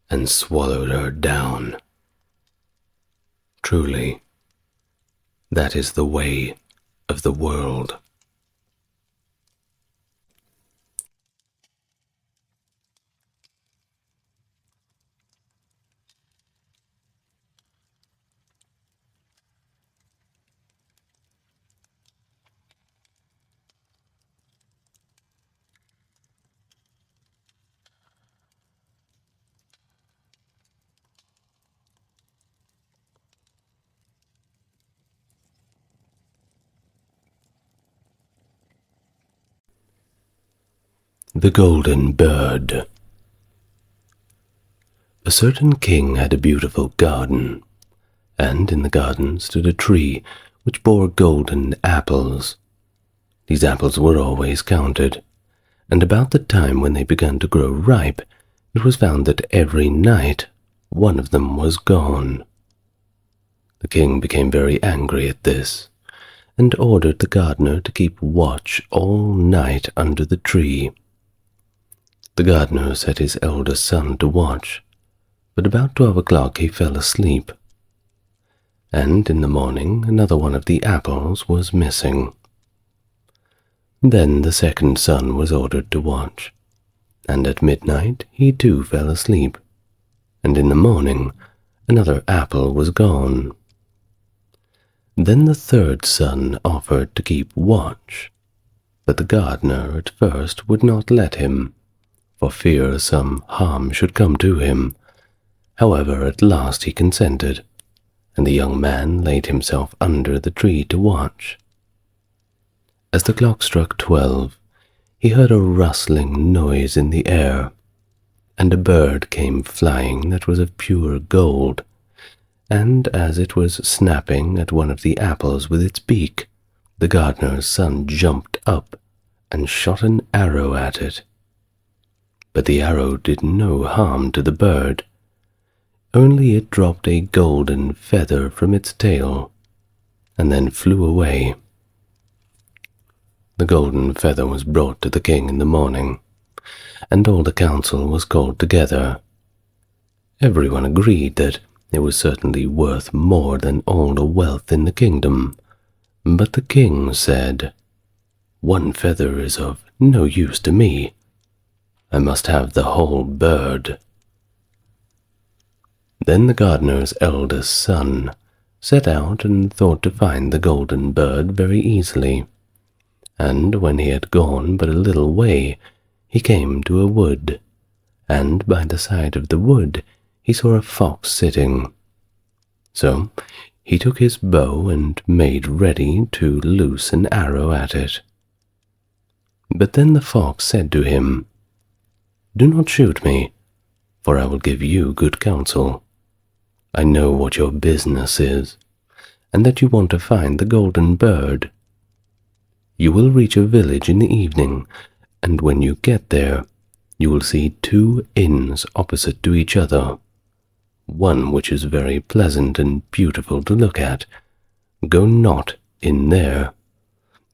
and swallowed her down. Truly, that is the way of the world. The Golden Bird. A certain king had a beautiful garden, and in the garden stood a tree which bore golden apples. These apples were always counted, and about the time when they began to grow ripe, it was found that every night one of them was gone. The king became very angry at this, and ordered the gardener to keep watch all night under the tree. The gardener set his eldest son to watch, but about 12 o'clock he fell asleep, and in the morning another one of the apples was missing. Then the second son was ordered to watch, and at midnight he too fell asleep, and in the morning another apple was gone. Then the third son offered to keep watch, but the gardener at first would not let him, for fear some harm should come to him. However, at last he consented, and the young man laid himself under the tree to watch. As the clock struck 12, he heard a rustling noise in the air, and a bird came flying that was of pure gold, and as it was snapping at one of the apples with its beak, the gardener's son jumped up and shot an arrow at it. But the arrow did no harm to the bird, only it dropped a golden feather from its tail, and then flew away. The golden feather was brought to the king in the morning, and all the council was called together. Everyone agreed that it was certainly worth more than all the wealth in the kingdom, but the king said, "One feather is of no use to me. I must have the whole bird." Then the gardener's eldest son set out and thought to find the golden bird very easily, and when he had gone but a little way, he came to a wood, and by the side of the wood he saw a fox sitting. So he took his bow and made ready to loose an arrow at it. But then the fox said to him, "Do not shoot me, for I will give you good counsel. I know what your business is, and that you want to find the golden bird. You will reach a village in the evening, and when you get there, you will see 2 inns opposite to each other, one which is very pleasant and beautiful to look at. Go not in there,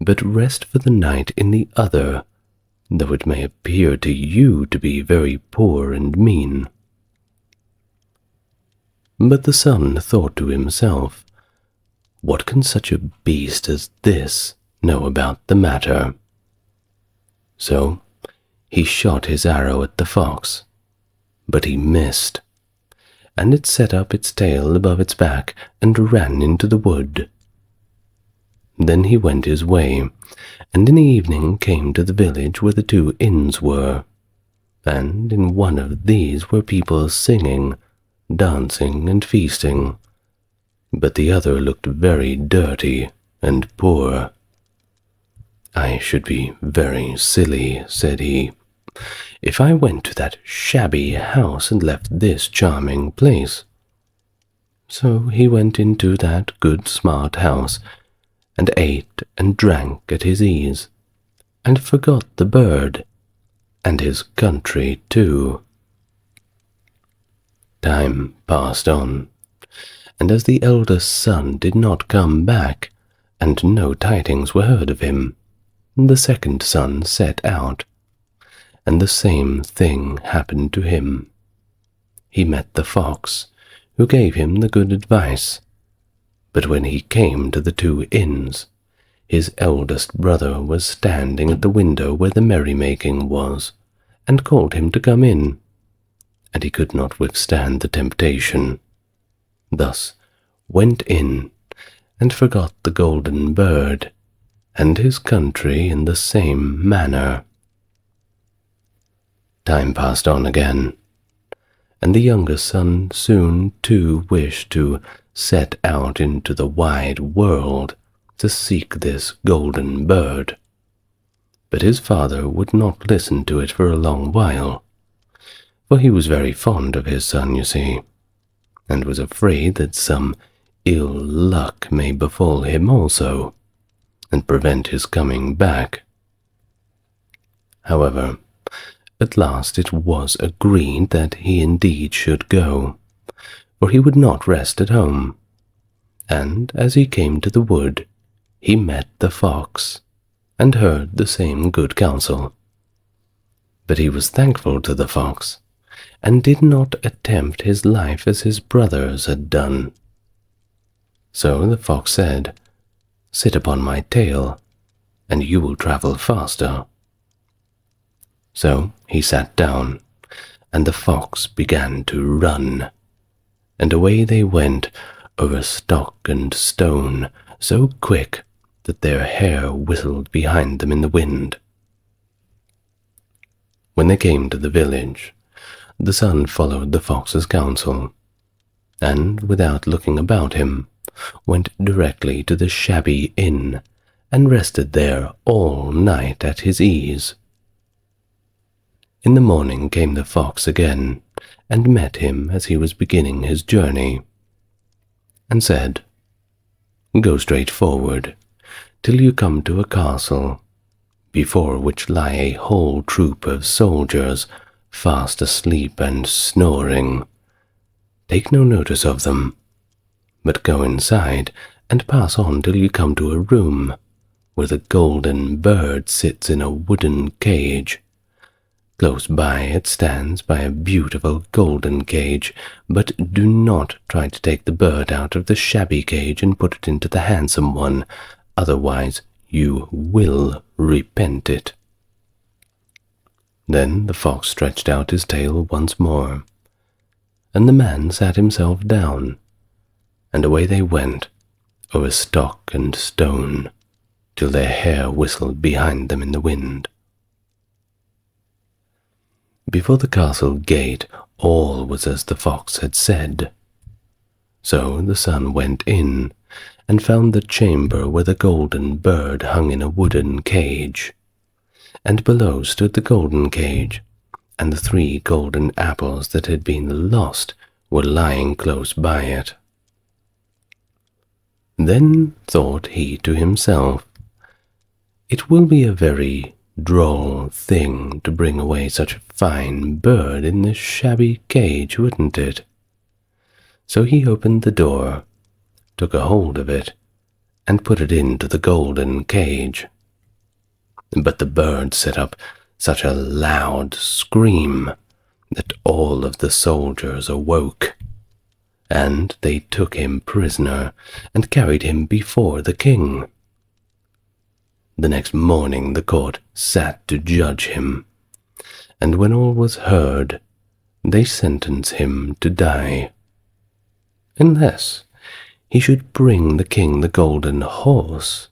but rest for the night in the other, though it may appear to you to be very poor and mean." But the son thought to himself, "What can such a beast as this know about the matter?" So he shot his arrow at the fox, but he missed, and it set up its tail above its back and ran into the wood. Then he went his way, and in the evening came to the village where the 2 inns were, and in one of these were people singing, dancing, and feasting, but the other looked very dirty and poor. "I should be very silly," said he, "if I went to that shabby house and left this charming place." So he went into that good smart house, and ate and drank at his ease, and forgot the bird, and his country too. Time passed on, and as the eldest son did not come back, and no tidings were heard of him, the second son set out, and the same thing happened to him. He met the fox, who gave him the good advice, but when he came to the 2 inns, his eldest brother was standing at the window where the merrymaking was, and called him to come in, and he could not withstand the temptation, thus went in, and forgot the golden bird, and his country in the same manner. Time passed on again, and the youngest son soon too wished to set out into the wide world to seek this golden bird. But his father would not listen to it for a long while, for he was very fond of his son, you see, and was afraid that some ill luck may befall him also, and prevent his coming back. However, at last it was agreed that he indeed should go, for he would not rest at home, and as he came to the wood, he met the fox, and heard the same good counsel. But he was thankful to the fox, and did not attempt his life as his brothers had done. So the fox said, "Sit upon my tail, and you will travel faster." So he sat down, and the fox began to run, and away they went over stock and stone, so quick that their hair whistled behind them in the wind. When they came to the village, the son followed the fox's counsel, and, without looking about him, went directly to the shabby inn, and rested there all night at his ease. In the morning came the fox again, and met him as he was beginning his journey, and said, "Go straight forward, till you come to a castle, before which lie a whole troop of soldiers, fast asleep and snoring. Take no notice of them, but go inside, and pass on till you come to a room, where the golden bird sits in a wooden cage. Close by it stands by a beautiful golden cage, but do not try to take the bird out of the shabby cage and put it into the handsome one, otherwise you will repent it." Then the fox stretched out his tail once more, and the man sat himself down, and away they went over stock and stone, till their hair whistled behind them in the wind. Before the castle gate all was as the fox had said. So the son went in, and found the chamber where the golden bird hung in a wooden cage, and below stood the golden cage, and the 3 golden apples that had been lost were lying close by it. Then thought he to himself, "It will be a very droll thing to bring away such a fine bird in this shabby cage, wouldn't it?" So he opened the door, took a hold of it, and put it into the golden cage. But the bird set up such a loud scream that all of the soldiers awoke, and they took him prisoner and carried him before the king. The next morning the court sat to judge him, and when all was heard, they sentenced him to die, unless he should bring the king the golden horse,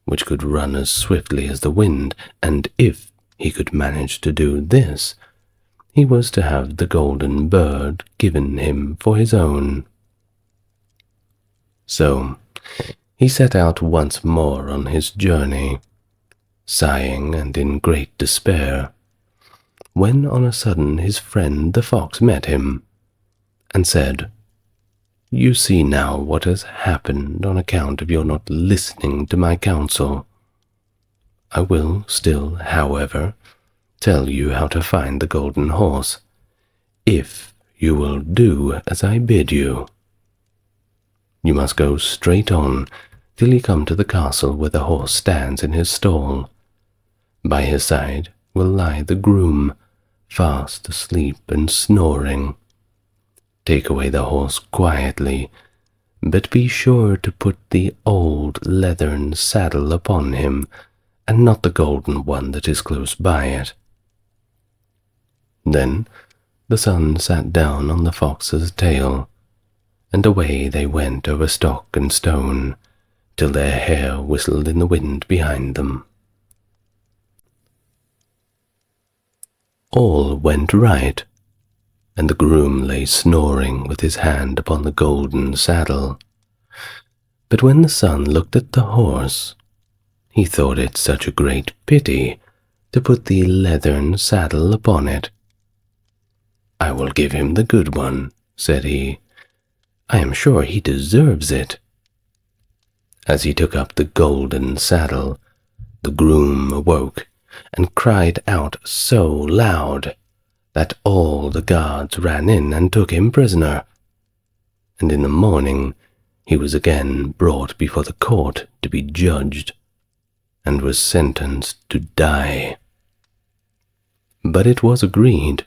which could run as swiftly as the wind, and if he could manage to do this, he was to have the golden bird given him for his own. So he set out once more on his journey, sighing and in great despair, when on a sudden his friend the fox met him, and said, "You see now what has happened on account of your not listening to my counsel. I will still, however, tell you how to find the golden horse, if you will do as I bid you. You must go straight on till you come to the castle where the horse stands in his stall. By his side will lie the groom, fast asleep and snoring. Take away the horse quietly, but be sure to put the old leathern saddle upon him, and not the golden one that is close by it." Then the son sat down on the fox's tail, and away they went over stock and stone, till their hair whistled in the wind behind them. All went right, and the groom lay snoring with his hand upon the golden saddle. But when the son looked at the horse, he thought it such a great pity to put the leathern saddle upon it. "I will give him the good one," said he. "I am sure he deserves it." As he took up the golden saddle, the groom awoke and cried out so loud that all the guards ran in and took him prisoner, and in the morning he was again brought before the court to be judged, and was sentenced to die. But it was agreed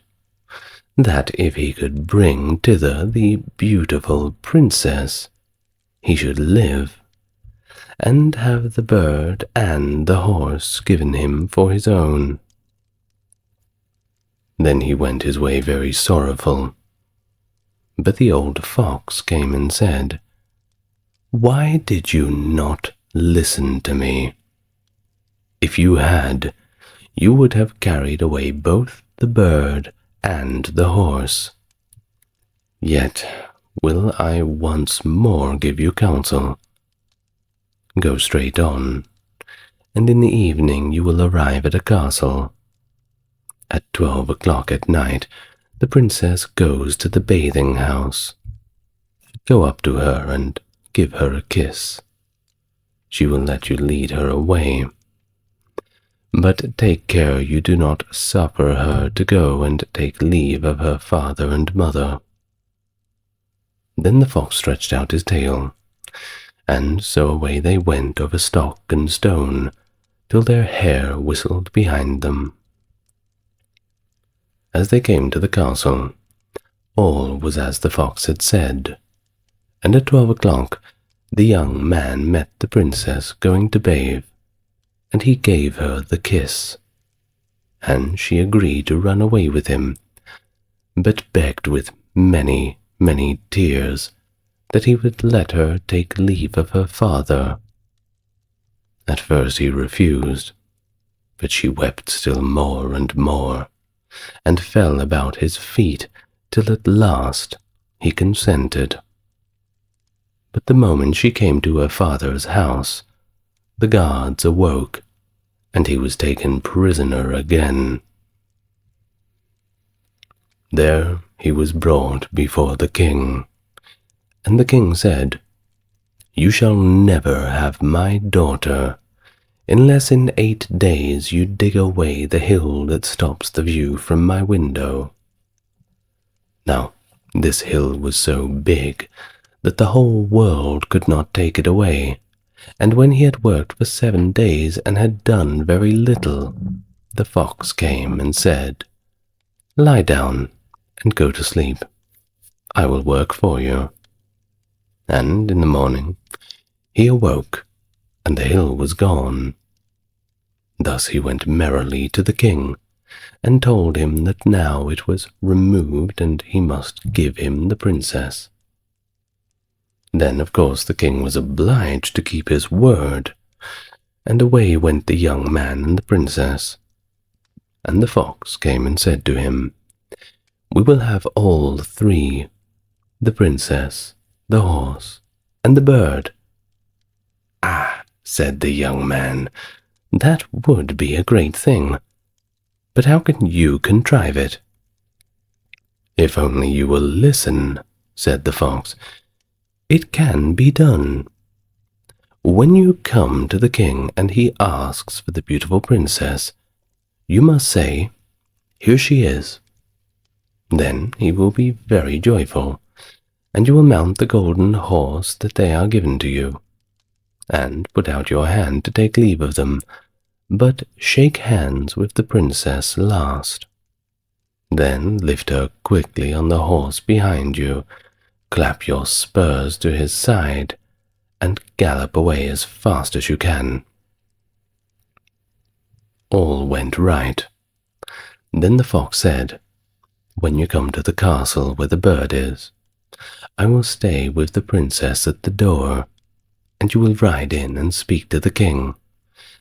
that if he could bring thither the beautiful princess, he should live, and have the bird and the horse given him for his own. Then he went his way very sorrowful. But the old fox came and said, "Why did you not listen to me? If you had, you would have carried away both the bird and the horse. Yet will I once more give you counsel. Go straight on, and in the evening you will arrive at a castle. At 12 o'clock at night, the princess goes to the bathing house. Go up to her and give her a kiss. She will let you lead her away. But take care you do not suffer her to go and take leave of her father and mother." Then the fox stretched out his tail, and so away they went over stock and stone, till their hair whistled behind them. As they came to the castle, all was as the fox had said, and at 12 o'clock the young man met the princess going to bathe, and he gave her the kiss, and she agreed to run away with him, but begged with many, many tears that he would let her take leave of her father. At first he refused, but she wept still more and more, and fell about his feet till at last he consented. But the moment she came to her father's house, the guards awoke, and he was taken prisoner again. There he was brought before the king, and the king said, "You shall never have my daughter, unless in 8 days you dig away the hill that stops the view from my window." Now, this hill was so big that the whole world could not take it away, and when he had worked for 7 days and had done very little, the fox came and said, "Lie down and go to sleep. I will work for you." And in the morning he awoke, and the hill was gone. Thus he went merrily to the king, and told him that now it was removed, and he must give him the princess. Then, of course, the king was obliged to keep his word, and away went the young man and the princess. And the fox came and said to him, "We will have all three, the princess, the horse, and the bird." "Ah," said the young man, "that would be a great thing. But how can you contrive it?" "If only you will listen," said the fox, "it can be done. When you come to the king and he asks for the beautiful princess, you must say, 'Here she is.' Then he will be very joyful, and you will mount the golden horse that they are given to you, and put out your hand to take leave of them, but shake hands with the princess last. Then lift her quickly on the horse behind you, clap your spurs to his side, and gallop away as fast as you can." All went right. Then the fox said, "When you come to the castle where the bird is, I will stay with the princess at the door, and you will ride in and speak to the king,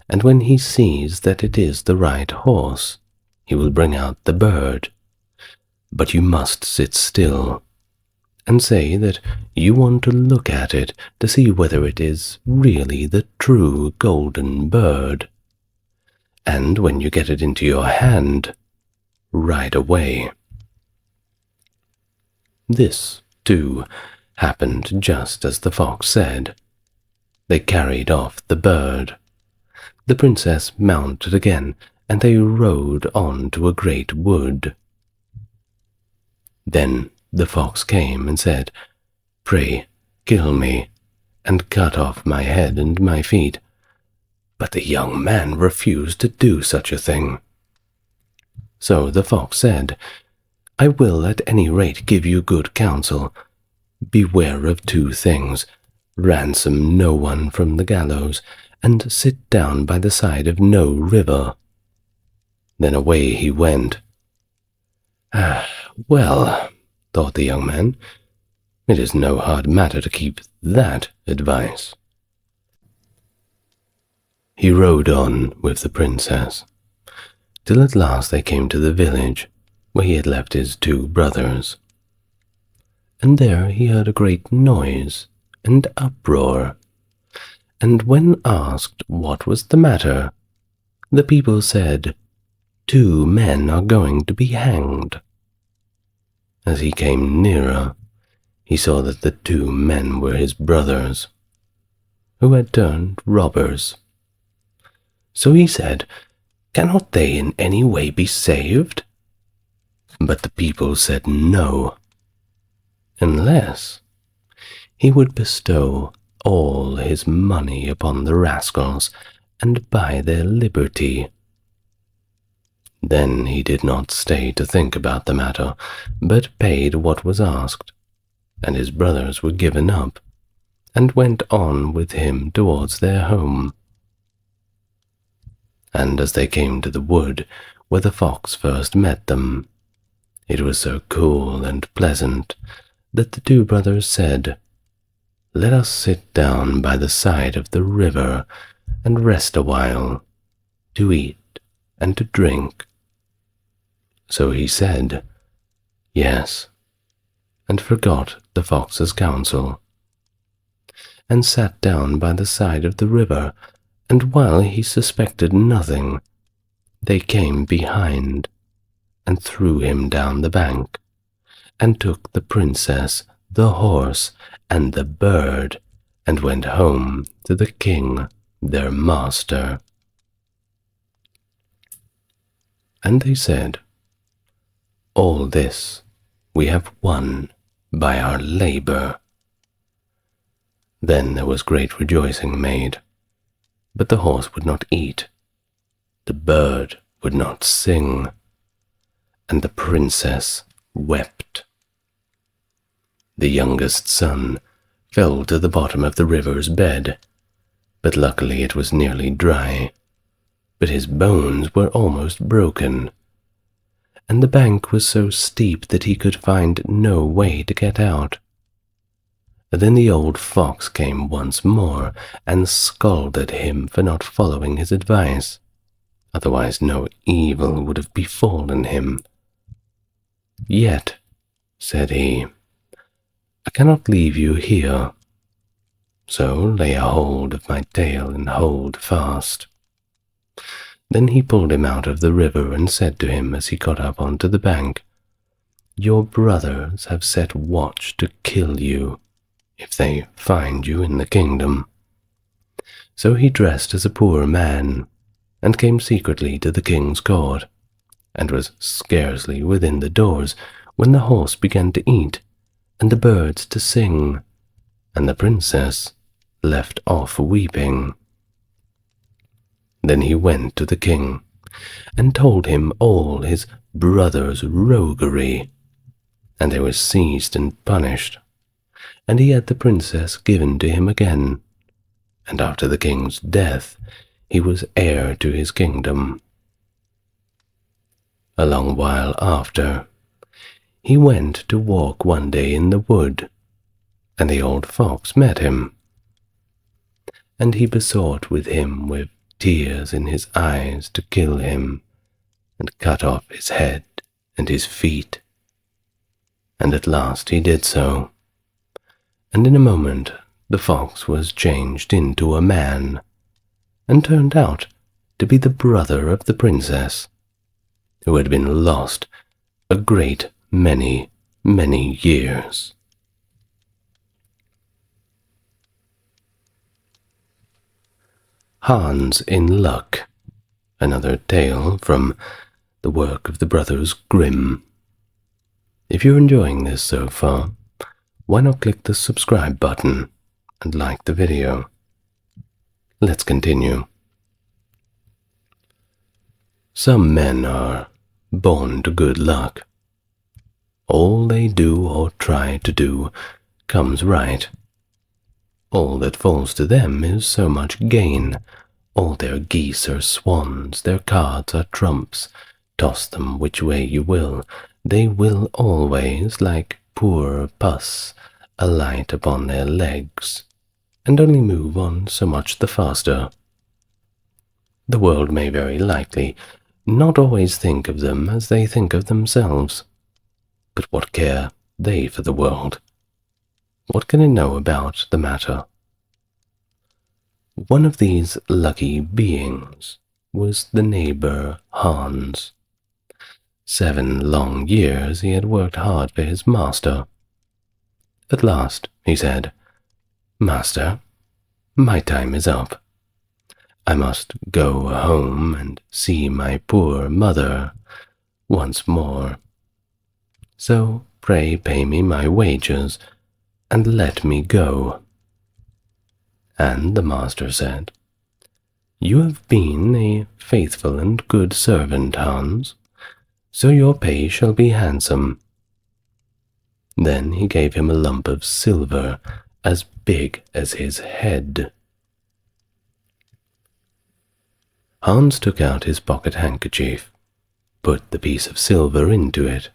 and when he sees that it is the right horse, he will bring out the bird. But you must sit still, and say that you want to look at it to see whether it is really the true golden bird. And when you get it into your hand, ride away." This, too, happened just as the fox said. They carried off the bird. The princess mounted again, and they rode on to a great wood. Then the fox came and said, "Pray, kill me, and cut off my head and my feet." But the young man refused to do such a thing. So the fox said, "I will at any rate give you good counsel. Beware of two things. Ransom no one from the gallows, and sit down by the side of no river." Then away he went. "Ah, well," thought the young man, "it is no hard matter to keep that advice." He rode on with the princess, till at last they came to the village where he had left his two brothers. And there he heard a great noise and uproar, and when asked what was the matter, the people said, "Two men are going to be hanged." As he came nearer, he saw that the two men were his brothers, who had turned robbers. So he said, "Cannot they in any way be saved?" But the people said no, unless he would bestow all his money upon the rascals and buy their liberty. Then he did not stay to think about the matter, but paid what was asked, and his brothers were given up, and went on with him towards their home. And as they came to the wood where the fox first met them, it was so cool and pleasant that the two brothers said, "Let us sit down by the side of the river and rest a while, to eat and to drink." So he said, "Yes," and forgot the fox's counsel, and sat down by the side of the river, and while he suspected nothing, they came behind and threw him down the bank, and took the princess, the horse, and the bird, and went home to the king, their master. And they said, "All this we have won by our labor." Then there was great rejoicing made, but the horse would not eat, the bird would not sing, and the princess wept. The youngest son fell to the bottom of the river's bed, but luckily it was nearly dry. But his bones were almost broken, and the bank was so steep that he could find no way to get out. Then the old fox came once more and scolded him for not following his advice. Otherwise no evil would have befallen him. "Yet," said he, "I cannot leave you here. So lay a hold of my tail and hold fast." Then he pulled him out of the river and said to him as he got up onto the bank, "Your brothers have set watch to kill you if they find you in the kingdom." So he dressed as a poor man and came secretly to the king's court, and was scarcely within the doors when the horse began to eat and the birds to sing, and the princess left off weeping. Then he went to the king and told him all his brothers' roguery, and they were seized and punished, and he had the princess given to him again, and after the king's death he was heir to his kingdom. A long while after, he went to walk one day in the wood, and the old fox met him, and he besought with him with tears in his eyes to kill him, and cut off his head and his feet. And at last he did so, and in a moment the fox was changed into a man, and turned out to be the brother of the princess, who had been lost a great many years. Hans in Luck, another tale from the work of the brothers Grimm. If you're enjoying this so far, why not click the subscribe button and like the video? Let's continue. Some men are born to good luck. All they do or try to do comes right. All that falls to them is so much gain. All their geese are swans, their cards are trumps. Toss them which way you will, they will always, like poor puss, alight upon their legs, and only move on so much the faster. The world may very likely not always think of them as they think of themselves, but what care they for the world? What can it know about the matter? One of these lucky beings was the neighbor Hans. 7 long years he had worked hard for his master. At last he said, "Master, my time is up. I must go home and see my poor mother once more. So pray pay me my wages and let me go." And the master said, "You have been a faithful and good servant, Hans, so your pay shall be handsome." Then he gave him a lump of silver as big as his head. Hans took out his pocket handkerchief, put the piece of silver into it,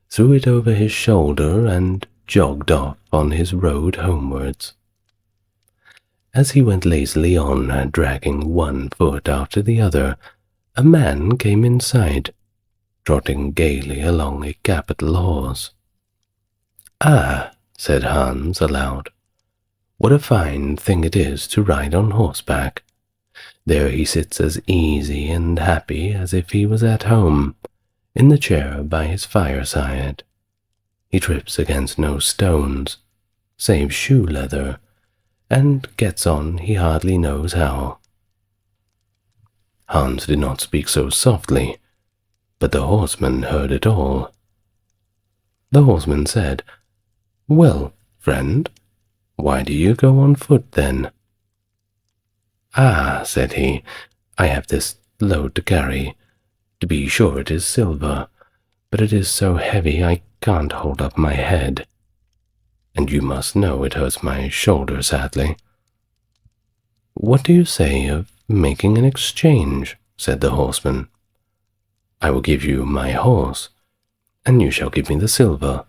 threw it over his shoulder, and jogged off on his road homewards. As he went lazily on, dragging one foot after the other, a man came in sight, trotting gaily along a capital horse. "Ah," said Hans aloud, "what a fine thing it is to ride on horseback. There he sits as easy and happy as if he was at home, in the chair by his fireside. He trips against no stones, save shoe leather, and gets on he hardly knows how." Hans did not speak so softly, but the horseman heard it all. The horseman said, "Well, friend, why do you go on foot then?" "Ah," said he, "I have this load to carry, To be sure it is silver, but it is so heavy I can't hold up my head. And you must know it hurts my shoulder sadly." "What do you say of making an exchange?" said the horseman. "I will give you my horse, and you shall give me the silver,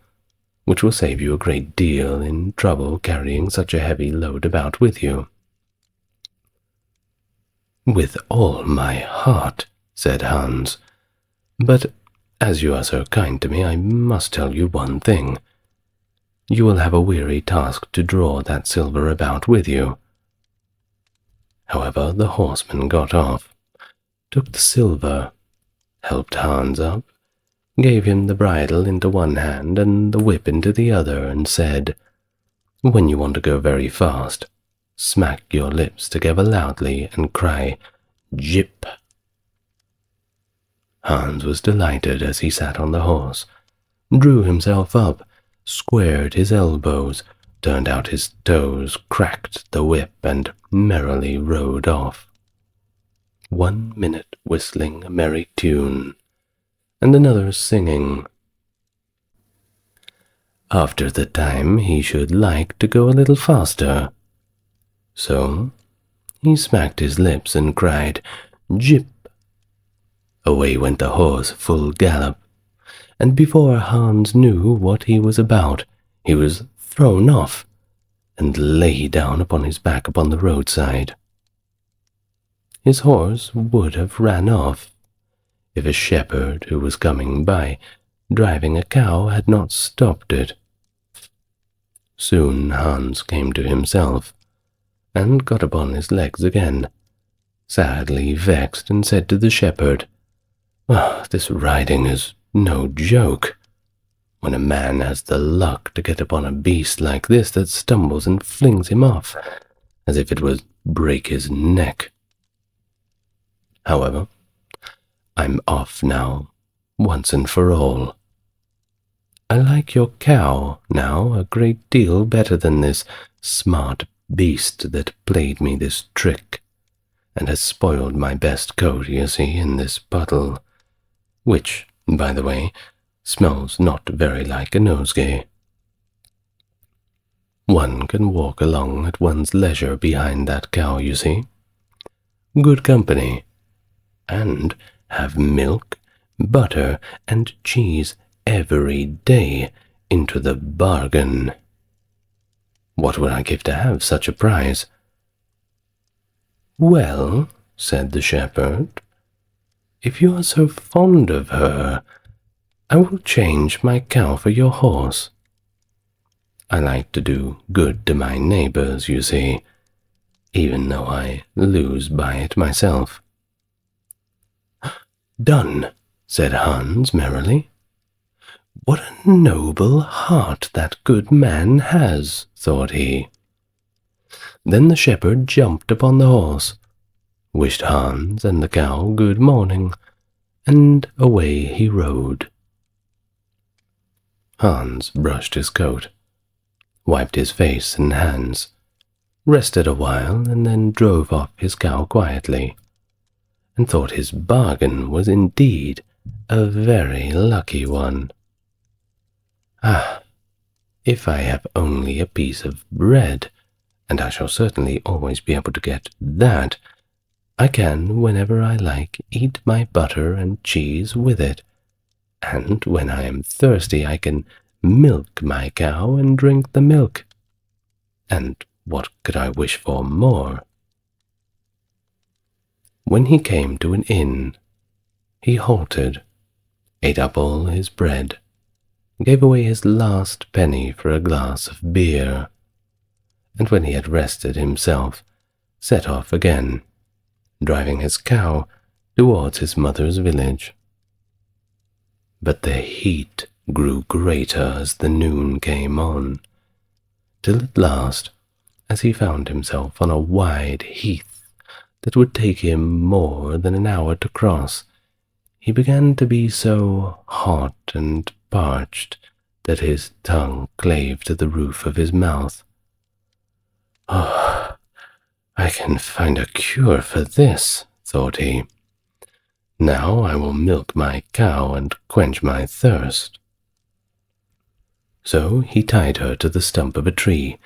which will save you a great deal in trouble carrying such a heavy load about with you." "With all my heart," said Hans, "but as you are so kind to me, I must tell you one thing. You will have a weary task to draw that silver about with you." However, the horseman got off, took the silver, helped Hans up, gave him the bridle into one hand and the whip into the other, and said, "When you want to go very fast, smack your lips together loudly and cry, 'Jip.'" Hans was delighted as he sat on the horse, drew himself up, squared his elbows, turned out his toes, cracked the whip, and merrily rode off. 1 minute whistling a merry tune, and another singing. After the time he should like to go a little faster. So he smacked his lips and cried, "Jip." Away went the horse full gallop, and before Hans knew what he was about, he was thrown off, and lay down upon his back upon the roadside. His horse would have ran off, if a shepherd who was coming by, driving a cow, had not stopped it. Soon Hans came to himself, and got upon his legs again, sadly vexed, and said to the shepherd, "This riding is no joke. When a man has the luck to get upon a beast like this that stumbles and flings him off, as if it would break his neck. However, I'm off now, once and for all. I like your cow now a great deal better than this smart beast that played me this trick, and has spoiled my best coat, you see, in this puddle, which, by the way, smells not very like a nosegay. One can walk along at one's leisure behind that cow, you see. Good company, and have milk, butter, and cheese every day into the bargain. What would I give to have such a prize?" "Well," said the shepherd, "if you are so fond of her, I will change my cow for your horse. I like to do good to my neighbors, you see, even though I lose by it myself." "Done," said Hans merrily. "What a noble heart that good man has," thought he. Then the shepherd jumped upon the horse, wished Hans and the cow good morning, and away he rode. Hans brushed his coat, wiped his face and hands, rested a while, and then drove off his cow quietly, and thought his bargain was indeed a very lucky one. If I have only a piece of bread, and I shall certainly always be able to get that, I can, whenever I like, eat my butter and cheese with it, and when I am thirsty I can milk my cow and drink the milk. And what could I wish for more?" When he came to an inn, he halted, ate up all his bread, gave away his last penny for a glass of beer, and when he had rested himself, set off again, driving his cow towards his mother's village. But the heat grew greater as the noon came on, till at last, as he found himself on a wide heath that would take him more than an hour to cross, he began to be so hot and parched that his tongue clave to the roof of his mouth. "I can find a cure for this," thought he. Now I will milk my cow and quench my thirst." So he tied her to the stump of a tree,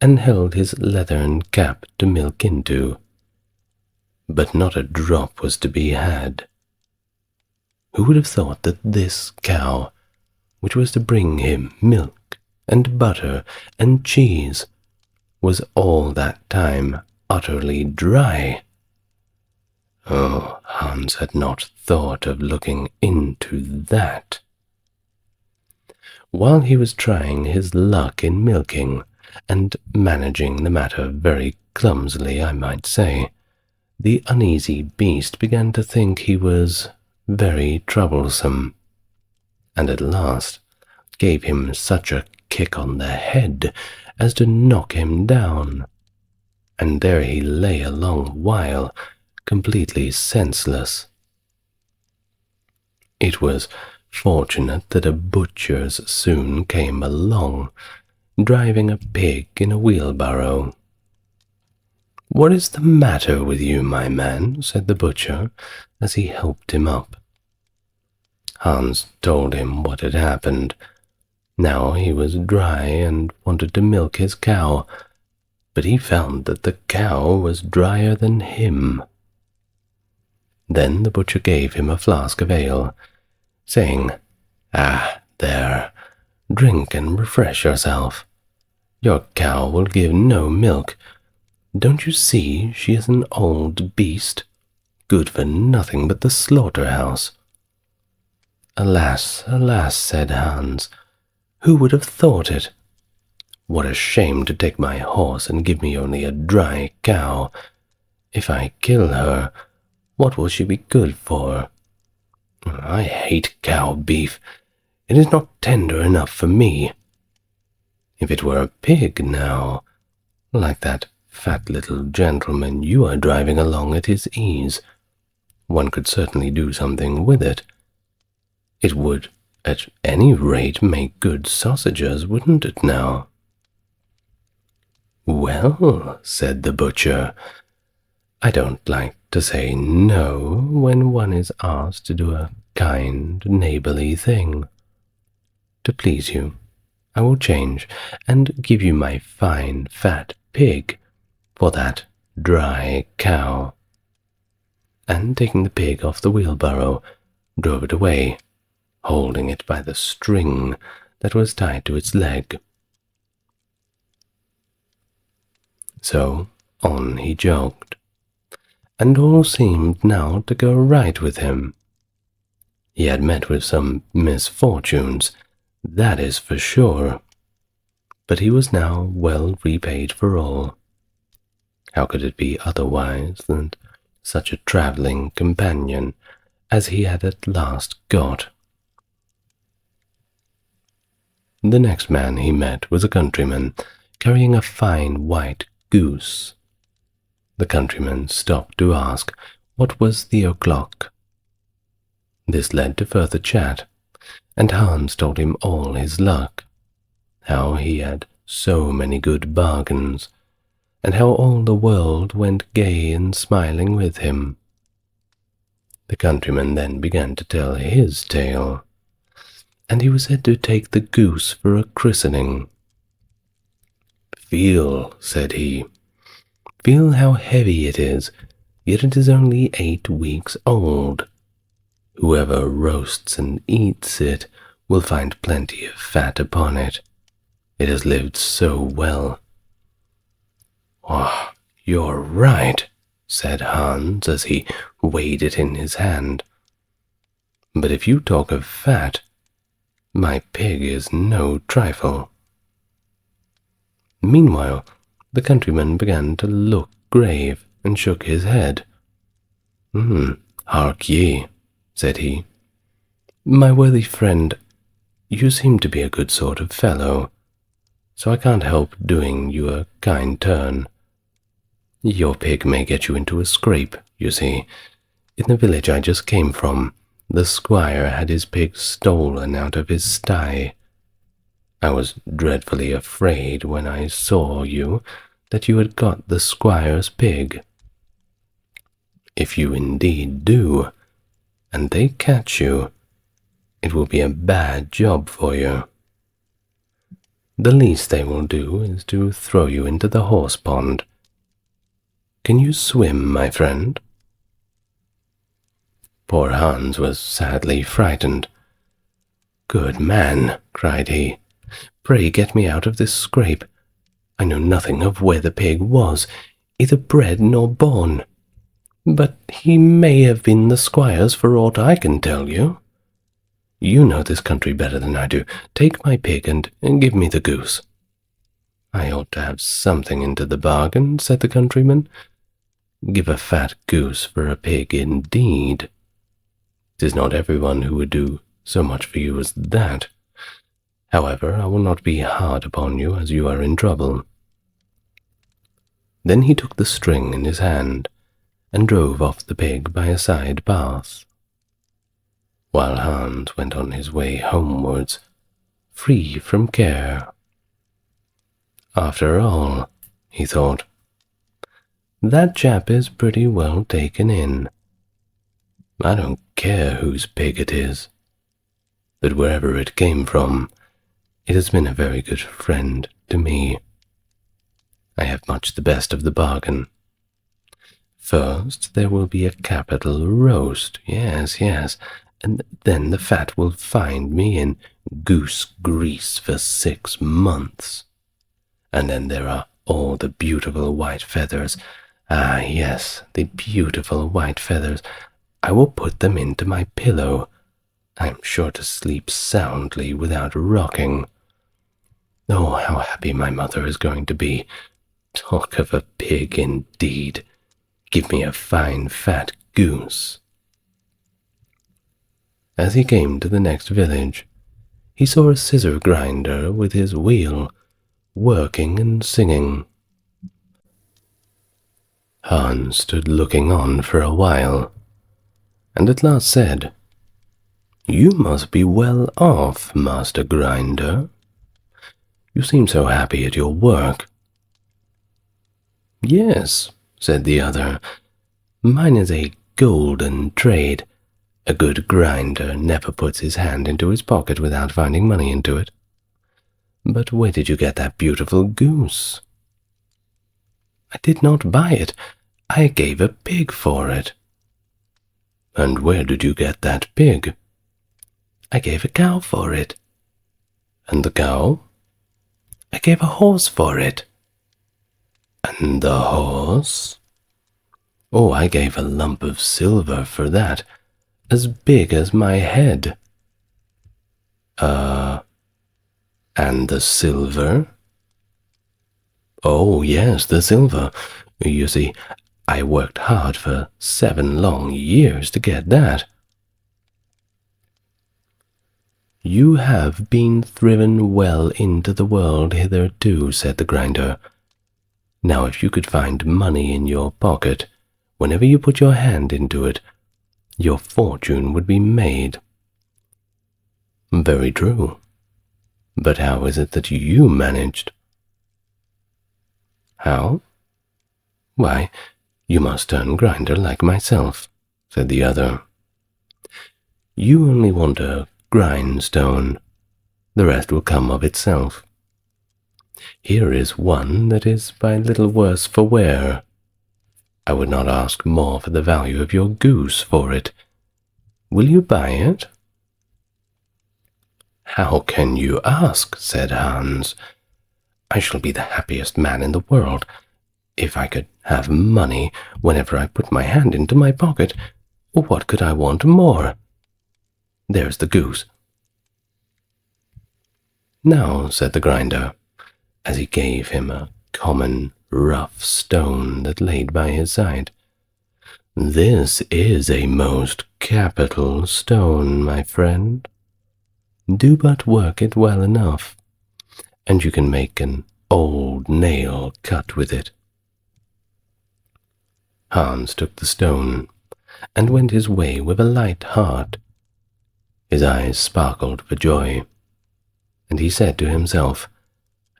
and held his leathern cap to milk into. But not a drop was to be had. Who would have thought that this cow, which was to bring him milk and butter and cheese, was all that time utterly dry? Oh, Hans had not thought of looking into that. While he was trying his luck in milking, and managing the matter very clumsily, I might say, the uneasy beast began to think he was very troublesome, and at last gave him such a kick on the head as to knock him down, and there he lay a long while, completely senseless. It was fortunate that a butcher's soon came along, driving a pig in a wheelbarrow. "What is the matter with you, my man?" said the butcher, as he helped him up. Hans told him what had happened. Now he was dry and wanted to milk his cow, but he found that the cow was drier than him. Then the butcher gave him a flask of ale, saying, "Ah, there, drink and refresh yourself. Your cow will give no milk. Don't you see she is an old beast, good for nothing but the slaughterhouse?" "Alas, alas," said Hans, "who would have thought it? What a shame to take my horse and give me only a dry cow. If I kill her, what will she be good for? I hate cow beef. It is not tender enough for me. If it were a pig, now, like that fat little gentleman you are driving along at his ease, one could certainly do something with it. It would, at any rate, make good sausages, wouldn't it now?" "Well," said the butcher, "I don't like to say no when one is asked to do a kind, neighborly thing. To please you, I will change and give you my fine, fat pig for that dry cow." And taking the pig off the wheelbarrow, drove it away, holding it by the string that was tied to its leg. So on he jogged, and all seemed now to go right with him. He had met with some misfortunes, that is for sure, but he was now well repaid for all. How could it be otherwise than such a travelling companion as he had at last got? The next man he met was a countryman carrying a fine white goose. The countryman stopped to ask what was the o'clock. This led to further chat, and Hans told him all his luck, how he had so many good bargains, and how all the world went gay and smiling with him. The countryman then began to tell his tale, and he was said to take the goose for a christening. "Feel," said he, "feel how heavy it is, yet it is only 8 weeks old. Whoever roasts and eats it will find plenty of fat upon it. It has lived so well." "Oh, you're right," said Hans as he weighed it in his hand. "But if you talk of fat, my pig is no trifle." Meanwhile, the countryman began to look grave and shook his head. "Hark ye," said he, "my worthy friend, you seem to be a good sort of fellow, so I can't help doing you a kind turn. Your pig may get you into a scrape, you see. In the village I just came from, the squire had his pig stolen out of his sty. I was dreadfully afraid when I saw you that you had got the squire's pig. If you indeed do, and they catch you, it will be a bad job for you. The least they will do is to throw you into the horse pond. Can you swim, my friend?" Poor Hans was sadly frightened. "Good man," cried he, "pray get me out of this scrape. I know nothing of where the pig was, either bred nor born. But he may have been the squire's for aught I can tell you. You know this country better than I do. Take my pig and give me the goose." "I ought to have something into the bargain," said the countryman. "Give a fat goose for a pig indeed. 'Tis not everyone who would do so much for you as that. However, I will not be hard upon you, as you are in trouble." Then he took the string in his hand and drove off the pig by a side path, while Hans went on his way homewards, free from care. "After all," he thought, "that chap is pretty well taken in. I don't care whose pig it is, but wherever it came from, it has been a very good friend to me. I have much the best of the bargain. First there will be a capital roast, yes, and then the fat will find me in goose grease for 6 months. And then there are all the beautiful white feathers. Ah, yes, the beautiful white feathers. I will put them into my pillow. I am sure to sleep soundly without rocking. Oh, how happy my mother is going to be. Talk of a pig, indeed. Give me a fine fat goose." As he came to the next village, he saw a scissor grinder with his wheel, working and singing. Hans stood looking on for a while, and at last said, "You must be well off, Master Grinder. You seem so happy at your work." "Yes," said the other, "mine is a golden trade. A good grinder never puts his hand into his pocket without finding money into it. But where did you get that beautiful goose?" "I did not buy it. I gave a pig for it." "And where did you get that pig?" "I gave a cow for it." "And the cow?" "I gave a horse for it." "And the horse?" "Oh, I gave a lump of silver for that, as big as my head." And the silver?" "Oh, yes, the silver. You see, I worked hard for 7 long years to get that." "You have been thriven well into the world hitherto," said the grinder. "Now if you could find money in your pocket, whenever you put your hand into it, your fortune would be made." "Very true. But how is it that you managed?" "How? Why, you must turn grinder like myself," said the other. "You only want a grindstone. The rest will come of itself. Here is one that is by little worse for wear. I would not ask more for the value of your goose for it. Will you buy it?" "How can you ask?" said Hans. "I shall be the happiest man in the world. If I could have money whenever I put my hand into my pocket, what could I want more? There's the goose." "Now," said the grinder, as he gave him a common rough stone that laid by his side, "this is a most capital stone, my friend. Do but work it well enough, and you can make an old nail cut with it." Hans took the stone and went his way with a light heart. His eyes sparkled for joy, and he said to himself,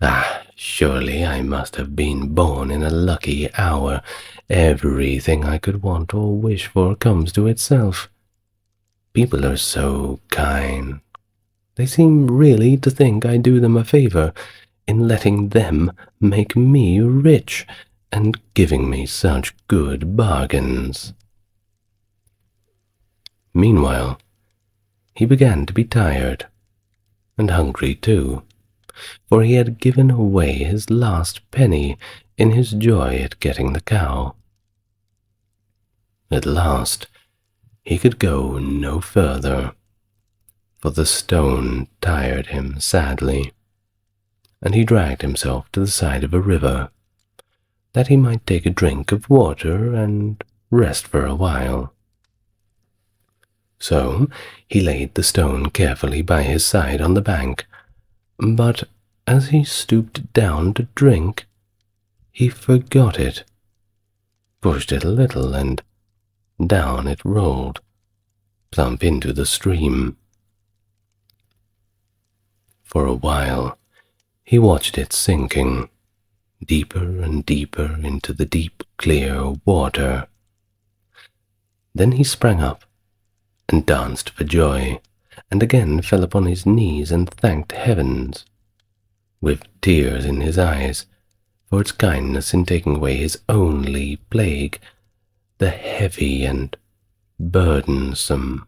"Ah, surely I must have been born in a lucky hour. Everything I could want or wish for comes to itself. People are so kind. They seem really to think I do them a favor in letting them make me rich and giving me such good bargains." Meanwhile, he began to be tired, and hungry too, for he had given away his last penny in his joy at getting the cow. At last, he could go no further, for the stone tired him sadly, and he dragged himself to the side of a river, that he might take a drink of water and rest for a while. So he laid the stone carefully by his side on the bank, but as he stooped down to drink, he forgot it, pushed it a little, and down it rolled, plump into the stream. For a while he watched it sinking, deeper and deeper into the deep, clear water. Then he sprang up and danced for joy, and again fell upon his knees and thanked heavens, with tears in his eyes, for its kindness in taking away his only plague, the heavy and burdensome,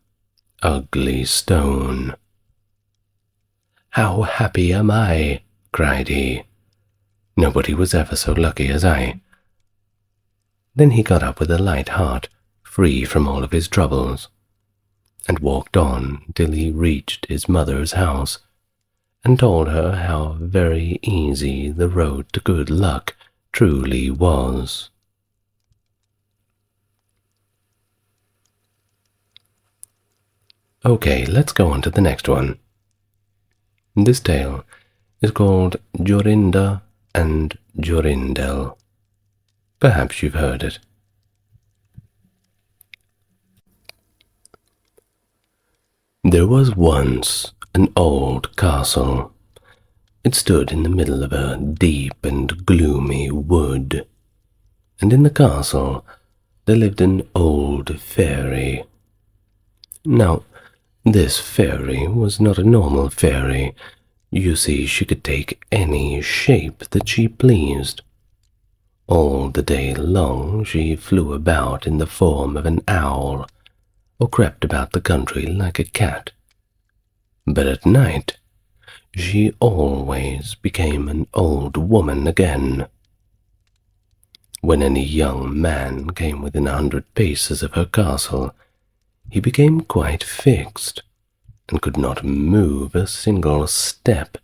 ugly stone. "How happy am I!" cried he. "Nobody was ever so lucky as I." Then he got up with a light heart, free from all of his troubles, and walked on till he reached his mother's house, and told her how very easy the road to good luck truly was. Okay, let's go on to the next one. This tale is called Jorinda and Jorindel. Perhaps you've heard it. There was once an old castle. It stood in the middle of a deep and gloomy wood, and in the castle there lived an old fairy. Now, this fairy was not a normal fairy. You see, she could take any shape that she pleased. All the day long she flew about in the form of an owl, or crept about the country like a cat. But at night she always became an old woman again. When any young man came within 100 paces of her castle, he became quite fixed, and could not move a single step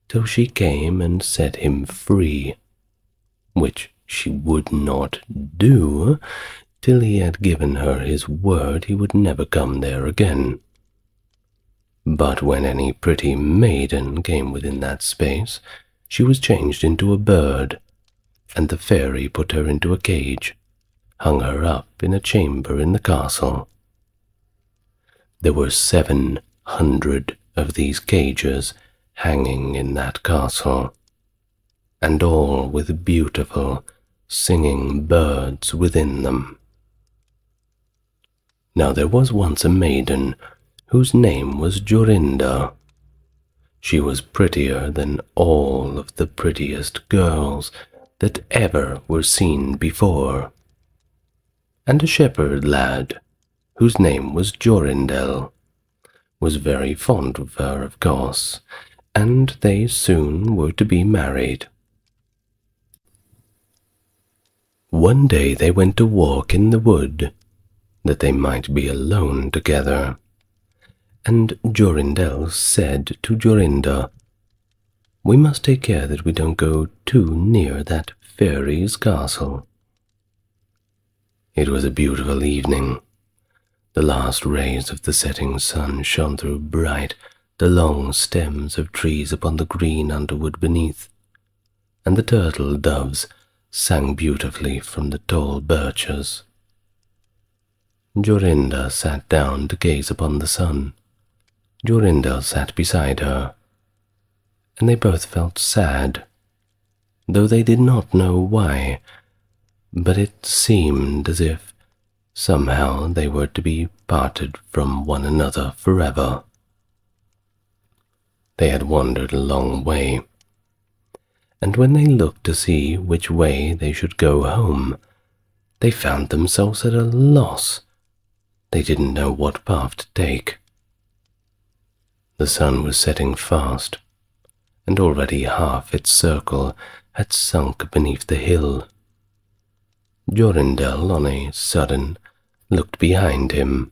till she came and set him free, which she would not do till he had given her his word he would never come there again. But when any pretty maiden came within that space, she was changed into a bird, and the fairy put her into a cage, hung her up in a chamber in the castle. There were 700 of these cages hanging in that castle, and all with beautiful, singing birds within them. Now there was once a maiden whose name was Jorinda. She was prettier than all of the prettiest girls that ever were seen before. And a shepherd lad, whose name was Jorindel, was very fond of her, of course, and they soon were to be married. One day they went to walk in the wood, that they might be alone together, and Jorindel said to Jorinda, "We must take care that we don't go too near that fairy's castle." It was a beautiful evening. The last rays of the setting sun shone through bright the long stems of trees upon the green underwood beneath, and the turtle doves sang beautifully from the tall birches. Jorinda sat down to gaze upon the sun. Jorindel sat beside her, and they both felt sad, though they did not know why, but it seemed as if Somehow they were to be parted from one another forever. They had wandered a long way, and when they looked to see which way they should go home, they found themselves at a loss. They didn't know what path to take. The sun was setting fast, and already half its circle had sunk beneath the hill. Jorindel, on a sudden, looked behind him,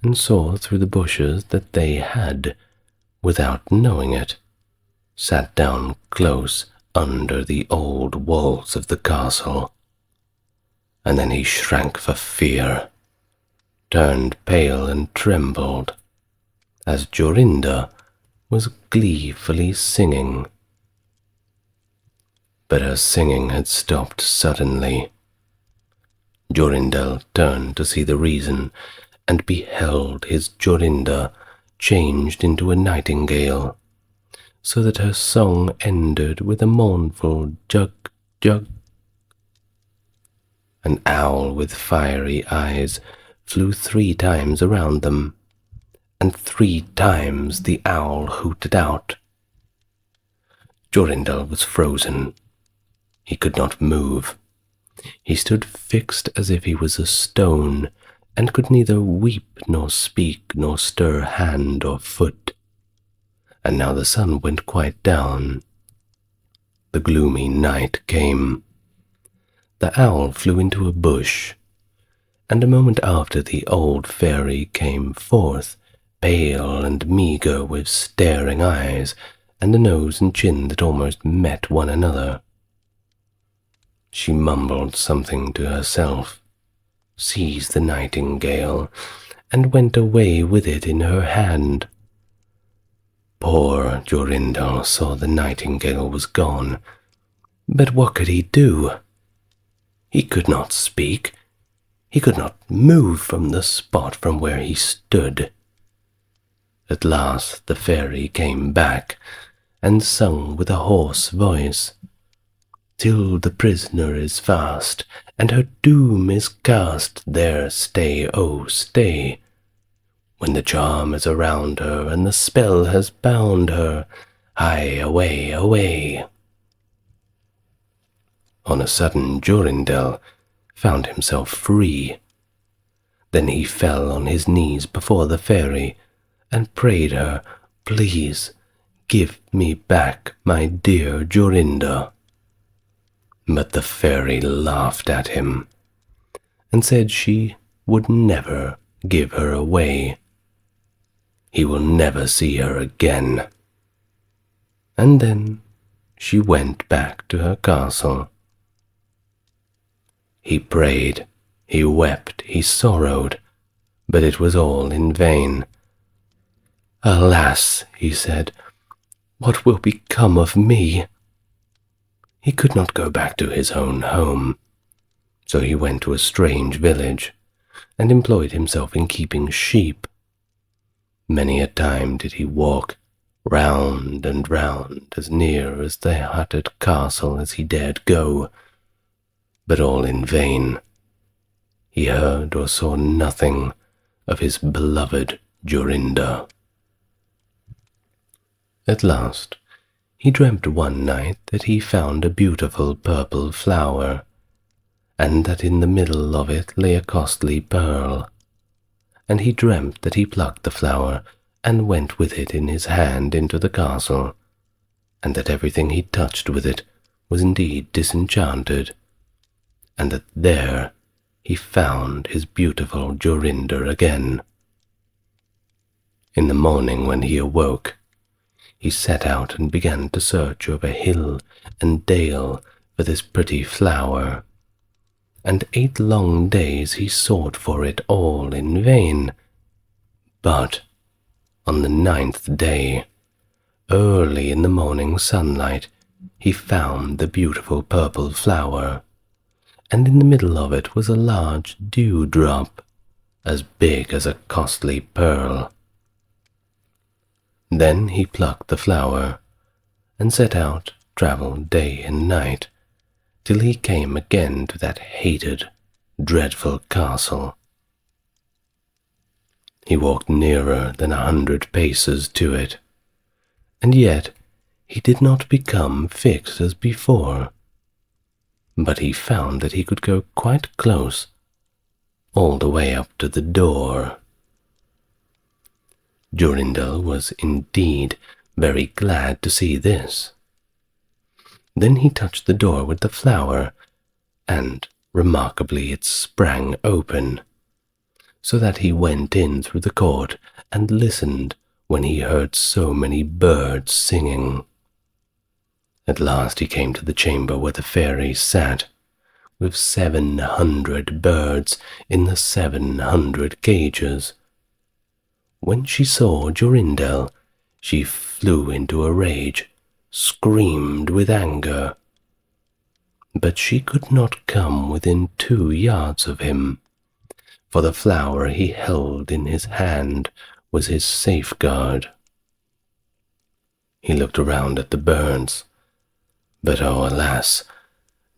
and saw through the bushes that they had, without knowing it, sat down close under the old walls of the castle. And then he shrank for fear, turned pale and trembled, as Jorinda was gleefully singing. But her singing had stopped suddenly. Jorindel turned to see the reason, and beheld his Jorinda changed into a nightingale, so that her song ended with a mournful jug, jug. An owl with fiery eyes flew 3 times around them, and 3 times the owl hooted out. Jorindel was frozen. He could not move. He stood fixed as if he was a stone, and could neither weep nor speak nor stir hand or foot. And now the sun went quite down. The gloomy night came. The owl flew into a bush, and a moment after the old fairy came forth, pale and meagre, with staring eyes, and a nose and chin that almost met one another. She mumbled something to herself, seized the nightingale, and went away with it in her hand. Poor Jorindel saw the nightingale was gone, but what could he do? He could not speak. He could not move from the spot from where he stood. At last the fairy came back, and sung with a hoarse voice, "Till the prisoner is fast, and her doom is cast, there stay, oh stay. When the charm is around her, and the spell has bound her, hie away, away." On a sudden Jorindel found himself free. Then he fell on his knees before the fairy, and prayed her, "Please, give me back my dear Jorinda." But the fairy laughed at him, and said she would never give her away. He will never see her again. And then she went back to her castle. He prayed, he wept, he sorrowed, but it was all in vain. "Alas," he said, "what will become of me?" He could not go back to his own home, so he went to a strange village, and employed himself in keeping sheep. Many a time did he walk round and round as near as the hutted castle as he dared go, but all in vain. He heard or saw nothing of his beloved Jorinda. At last he dreamt one night that he found a beautiful purple flower, and that in the middle of it lay a costly pearl. And he dreamt that he plucked the flower and went with it in his hand into the castle, and that everything he touched with it was indeed disenchanted, and that there he found his beautiful Jorinda again. In the morning when he awoke, he set out and began to search over hill and dale for this pretty flower, and 8 long days he sought for it all in vain. But on the 9th day, early in the morning sunlight, he found the beautiful purple flower, and in the middle of it was a large dewdrop, as big as a costly pearl. Then he plucked the flower, and set out, travelled day and night, till he came again to that hated dreadful castle. He walked nearer than 100 paces to it, and yet he did not become fixed as before, but he found that he could go quite close, all the way up to the door. Jorindel was indeed very glad to see this. Then he touched the door with the flower, and remarkably it sprang open, so that he went in through the court and listened when he heard so many birds singing. At last he came to the chamber where the fairies sat, with 700 birds in the 700 cages. When she saw Jorindel, she flew into a rage, screamed with anger. But she could not come within 2 yards of him, for the flower he held in his hand was his safeguard. He looked around at the birds, but oh, alas,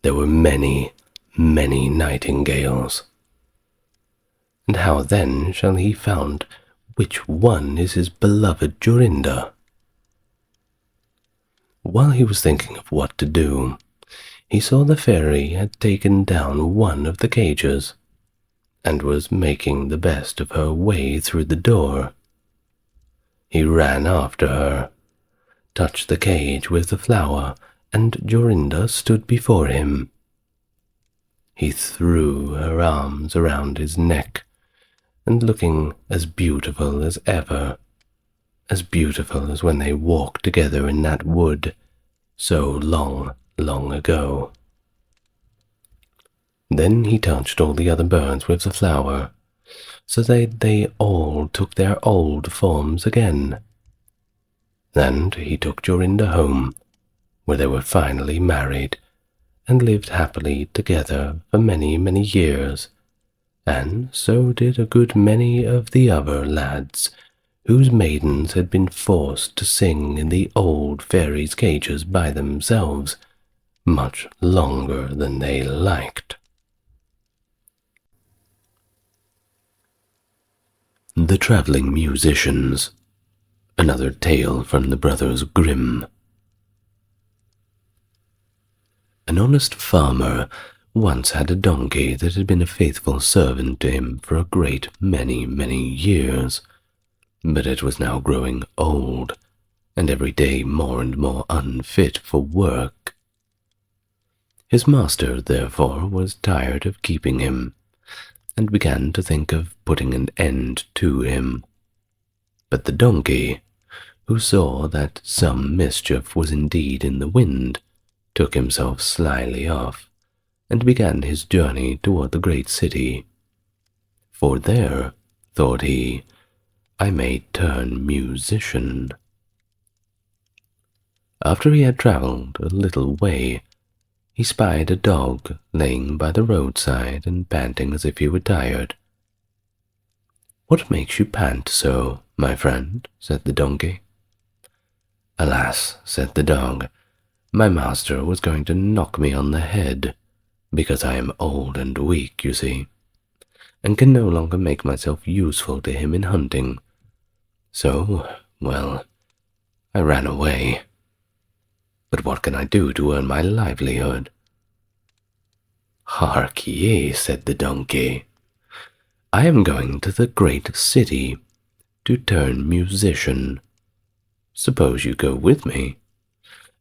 there were many, many nightingales. And how then shall he find which one is his beloved Jorinda? While he was thinking of what to do, he saw the fairy had taken down one of the cages, and was making the best of her way through the door. He ran after her, touched the cage with the flower, and Jorinda stood before him. He threw her arms around his neck, and looking as beautiful as ever, as beautiful as when they walked together in that wood so long, long ago. Then he touched all the other birds with the flower, so that they all took their old forms again. And he took Jorinda home, where they were finally married, and lived happily together for many, many years, and so did a good many of the other lads, whose maidens had been forced to sing in the old fairies' cages by themselves, much longer than they liked. The Travelling Musicians. Another tale from the brothers Grimm. An honest farmer once had a donkey that had been a faithful servant to him for a great many, many years, but it was now growing old, and every day more and more unfit for work. His master, therefore, was tired of keeping him, and began to think of putting an end to him. But the donkey, who saw that some mischief was indeed in the wind, took himself slyly off, and began his journey toward the great city. For there, thought he, I may turn musician. After he had travelled a little way, he spied a dog laying by the roadside and panting as if he were tired. "What makes you pant so, my friend?" said the donkey. "Alas," said the dog, "my master was going to knock me on the head, because I am old and weak, you see, and can no longer make myself useful to him in hunting. So, well, I ran away. But what can I do to earn my livelihood?" "Hark ye," said the donkey, "I am going to the great city to turn musician. Suppose you go with me,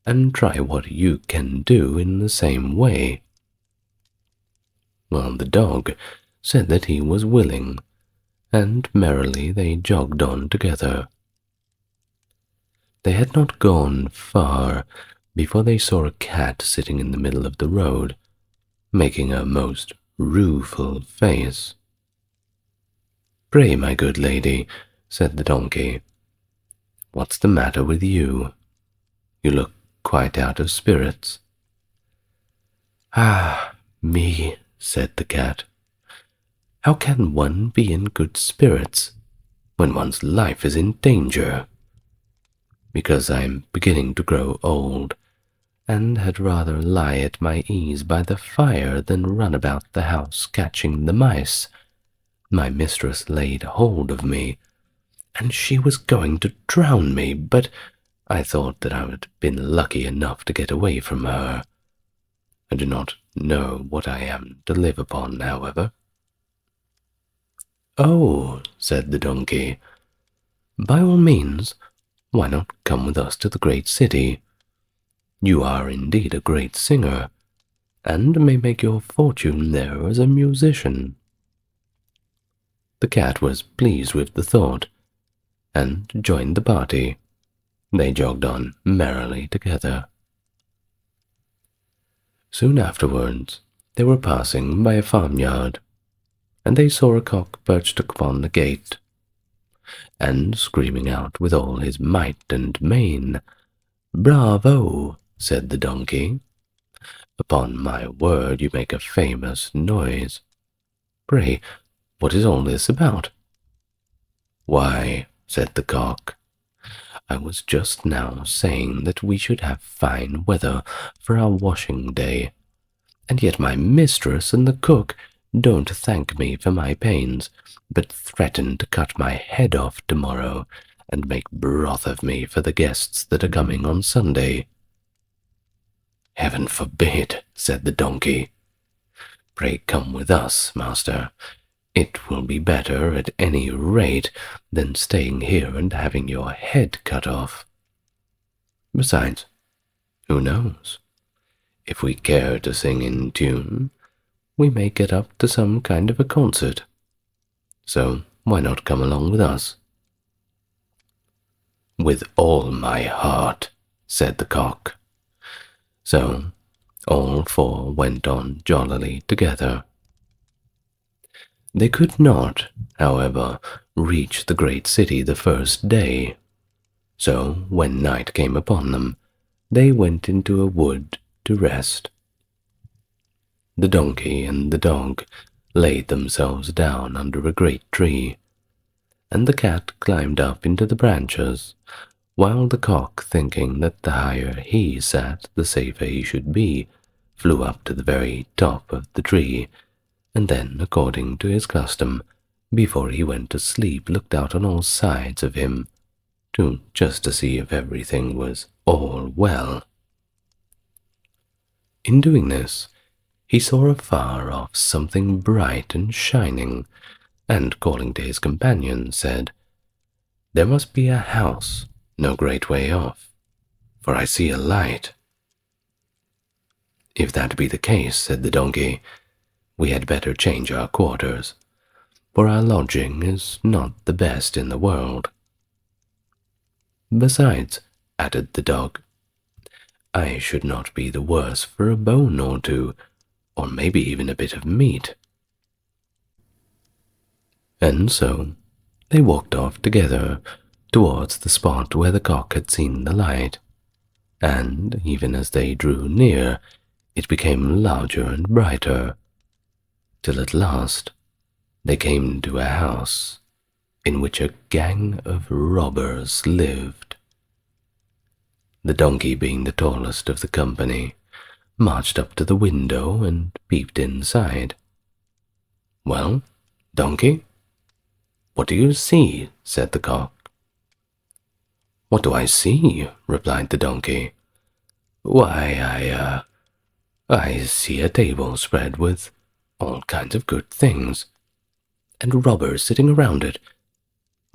and try what you can do in the same way." Well, the dog said that he was willing, and merrily they jogged on together. They had not gone far before they saw a cat sitting in the middle of the road, making a most rueful face. "Pray, my good lady," said the donkey, "what's the matter with you? You look quite out of spirits." "Ah, me," said the cat. "How can one be in good spirits when one's life is in danger? Because I'm beginning to grow old, and had rather lie at my ease by the fire than run about the house catching the mice, my mistress laid hold of me, and she was going to drown me, but I thought that I had been lucky enough to get away from her. I do not know what I am to live upon, however. "Oh," said the donkey, "by all means, why not come with us to the great city? You are indeed a great singer, and may make your fortune there as a musician." The cat was pleased with the thought, and joined the party. They jogged on merrily together. Soon afterwards, they were passing by a farmyard, and they saw a cock perched upon the gate, and screaming out with all his might and main. "Bravo!" said the donkey. "Upon my word, you make a famous noise. Pray, what is all this about?" "Why," said the cock, "I was just now saying that we should have fine weather for our washing day, and yet my mistress and the cook don't thank me for my pains, but threaten to cut my head off tomorrow and make broth of me for the guests that are coming on Sunday." "Heaven forbid," said the donkey. "Pray come with us, master. It will be better at any rate than staying here and having your head cut off. Besides, who knows? If we care to sing in tune, we may get up to some kind of a concert. So why not come along with us?" "With all my heart," said the cock. So all four went on jollily together. They could not, however, reach the great city the first day. So when night came upon them, they went into a wood to rest. The donkey and the dog laid themselves down under a great tree, and the cat climbed up into the branches, while the cock, thinking that the higher he sat, the safer he should be, flew up to the very top of the tree, and then, according to his custom, before he went to sleep, looked out on all sides of him, just to see if everything was all well. In doing this, he saw afar off something bright and shining, and calling to his companion, said, "There must be a house no great way off, for I see a light." "If that be the case," said the donkey, "we had better change our quarters, for our lodging is not the best in the world. Besides," added the dog, "I should not be the worse for a bone or two, or maybe even a bit of meat." And so they walked off together towards the spot where the cock had seen the light, and even as they drew near, it became larger and brighter, till at last they came to a house in which a gang of robbers lived. The donkey, being the tallest of the company, marched up to the window and peeped inside. "Well, donkey, what do you see?" said the cock. "What do I see?" replied the donkey. "Why, I see a table spread with all kinds of good things, and robbers sitting around it.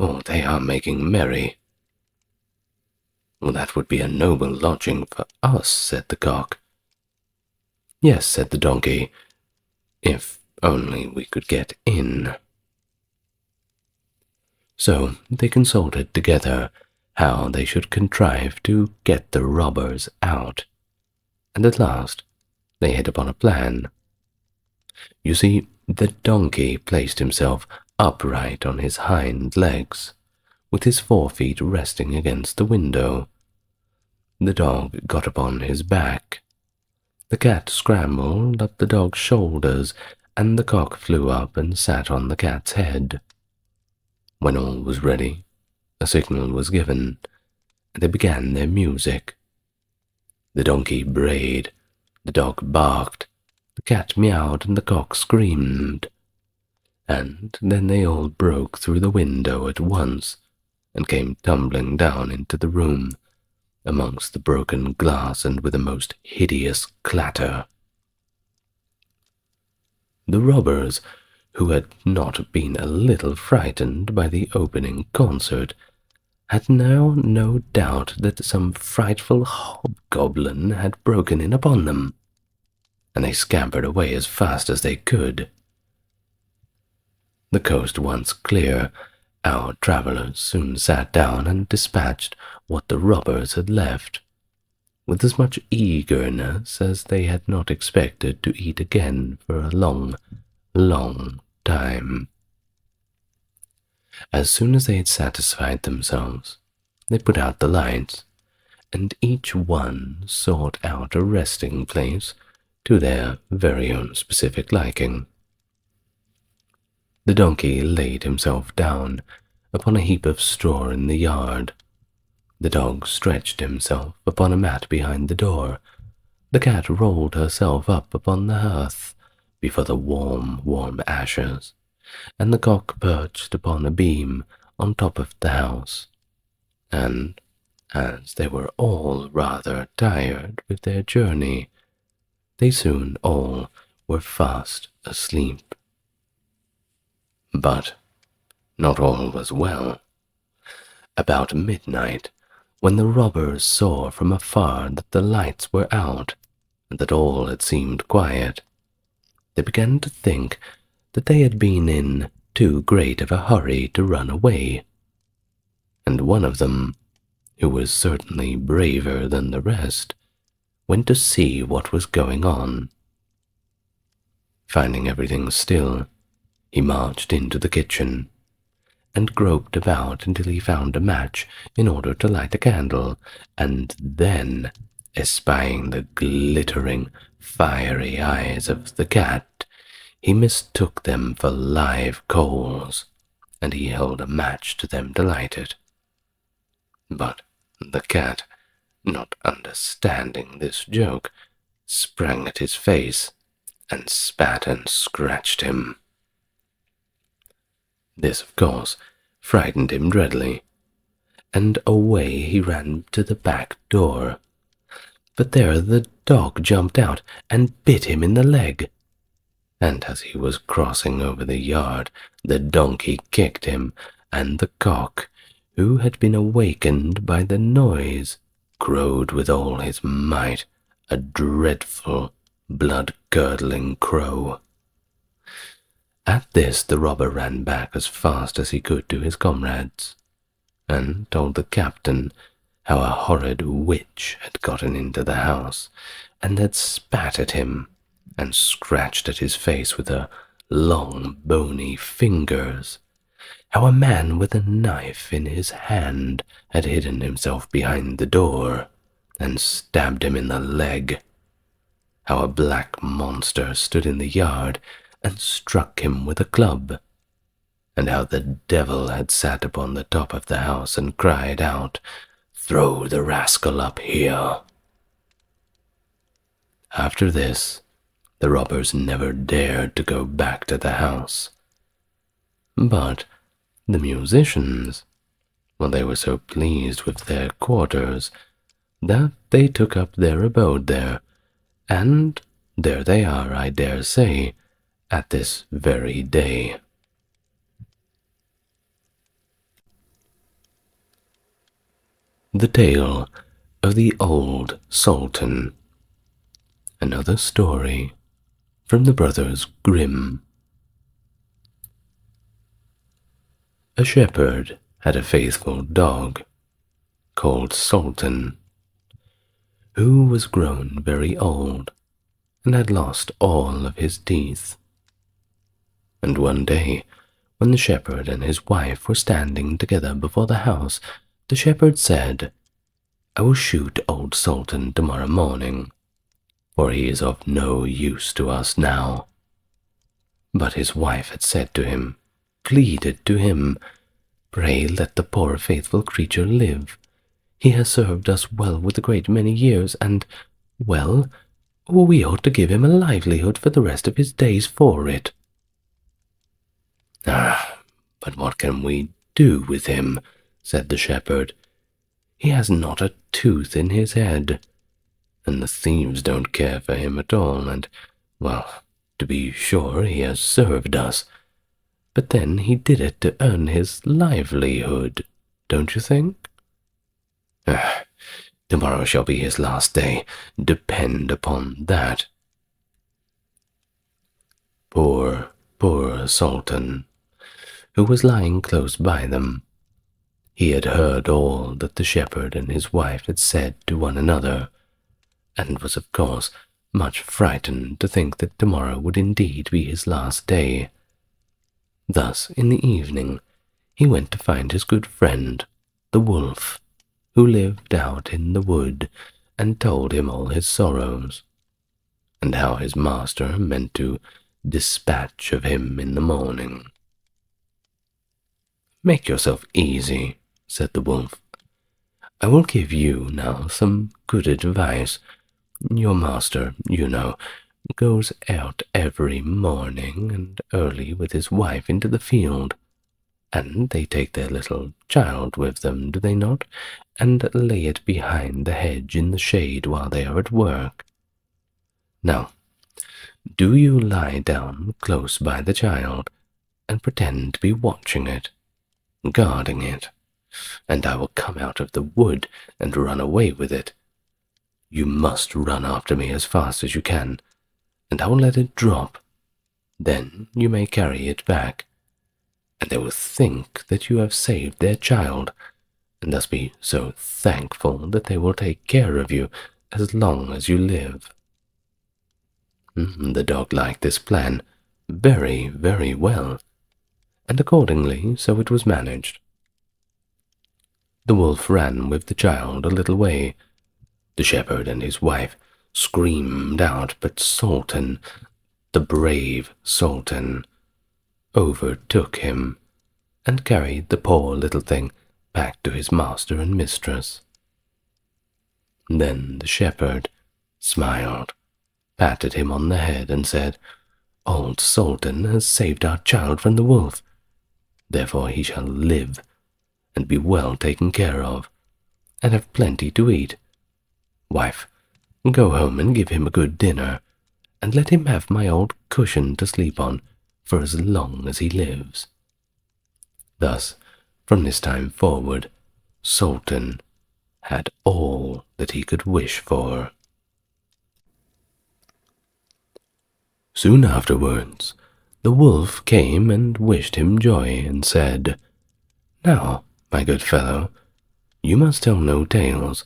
Oh, they are making merry." "Well, that would be a noble lodging for us," said the cock. "Yes," said the donkey, "if only we could get in." So they consulted together how they should contrive to get the robbers out, and at last they hit upon a plan. You see, the donkey placed himself upright on his hind legs, with his forefeet resting against the window. The dog got upon his back. The cat scrambled up the dog's shoulders, and the cock flew up and sat on the cat's head. When all was ready, a signal was given, and they began their music. The donkey brayed, the dog barked, the cat meowed, and the cock screamed. And then they all broke through the window at once and came tumbling down into the room, amongst the broken glass and with a most hideous clatter. The robbers, who had not been a little frightened by the opening concert, had now no doubt that some frightful hobgoblin had broken in upon them, and they scampered away as fast as they could. The coast once clear, our travellers soon sat down and dispatched what the robbers had left, with as much eagerness as they had not expected to eat again for a long, long time. As soon as they had satisfied themselves, they put out the lights, and each one sought out a resting place to their very own specific liking. The donkey laid himself down upon a heap of straw in the yard. The dog stretched himself upon a mat behind the door. The cat rolled herself up upon the hearth before the warm, warm ashes, and the cock perched upon a beam on top of the house. And as they were all rather tired with their journey, they soon all were fast asleep. But not all was well. About midnight, when the robbers saw from afar that the lights were out, and that all had seemed quiet, they began to think that they had been in too great of a hurry to run away, and one of them, who was certainly braver than the rest, went to see what was going on. Finding everything still, he marched into the kitchen, and groped about until he found a match in order to light a candle, and then, espying the glittering, fiery eyes of the cat, he mistook them for live coals, and he held a match to them to light it. But the cat, not understanding this joke, sprang at his face, and spat and scratched him. This, of course, frightened him dreadfully, and away he ran to the back door. But there the dog jumped out and bit him in the leg, and as he was crossing over the yard, the donkey kicked him, and the cock, who had been awakened by the noise, crowed with all his might, a dreadful, blood-curdling crow. At this the robber ran back as fast as he could to his comrades, and told the captain how a horrid witch had gotten into the house, and had spat at him, and scratched at his face with her long bony fingers, how a man with a knife in his hand had hidden himself behind the door, and stabbed him in the leg, how a black monster stood in the yard, and struck him with a club, and how the devil had sat upon the top of the house and cried out, "Throw the rascal up here." After this, the robbers never dared to go back to the house. But the musicians, well, they were so pleased with their quarters that they took up their abode there, and there they are, I dare say, at this very day. The Tale of the Old Sultan. Another story from the brothers Grimm. A shepherd had a faithful dog called Sultan, who was grown very old and had lost all of his teeth. And one day, when the shepherd and his wife were standing together before the house, the shepherd said, "I will shoot old Sultan tomorrow morning, for he is of no use to us now." But his wife had said to him, pleaded to him, "Pray let the poor faithful creature live. He has served us well with a great many years, and, well, we ought to give him a livelihood for the rest of his days for it." "Ah, but what can we do with him?" said the shepherd. "He has not a tooth in his head, and the thieves don't care for him at all, and, well, to be sure he has served us, but then he did it to earn his livelihood, don't you think? Ah, tomorrow shall be his last day, depend upon that." Poor, poor Sultan, who was lying close by them. He had heard all that the shepherd and his wife had said to one another, and was of course much frightened to think that tomorrow would indeed be his last day. Thus, in the evening, he went to find his good friend, the wolf, who lived out in the wood, and told him all his sorrows, and how his master meant to dispatch of him in the morning. "Make yourself easy," said the wolf. "I will give you now some good advice. Your master, you know, goes out every morning and early with his wife into the field, and they take their little child with them, do they not, and lay it behind the hedge in the shade while they are at work. Now, do you lie down close by the child, and pretend to be watching it, guarding it, and I will come out of the wood and run away with it. You must run after me as fast as you can, and I will let it drop. Then you may carry it back, and they will think that you have saved their child, and thus be so thankful that they will take care of you as long as you live." The dog liked this plan very, very well, and accordingly so it was managed. The wolf ran with the child a little way. The shepherd and his wife screamed out, but Sultan, the brave Sultan, overtook him and carried the poor little thing back to his master and mistress. Then the shepherd smiled, patted him on the head, and said, "Old Sultan has saved our child from the wolf. Therefore he shall live and be well taken care of, and have plenty to eat. Wife, go home and give him a good dinner, and let him have my old cushion to sleep on for as long as he lives." Thus, from this time forward, Sultan had all that he could wish for. Soon afterwards, the wolf came and wished him joy, and said, "Now, my good fellow, you must tell no tales,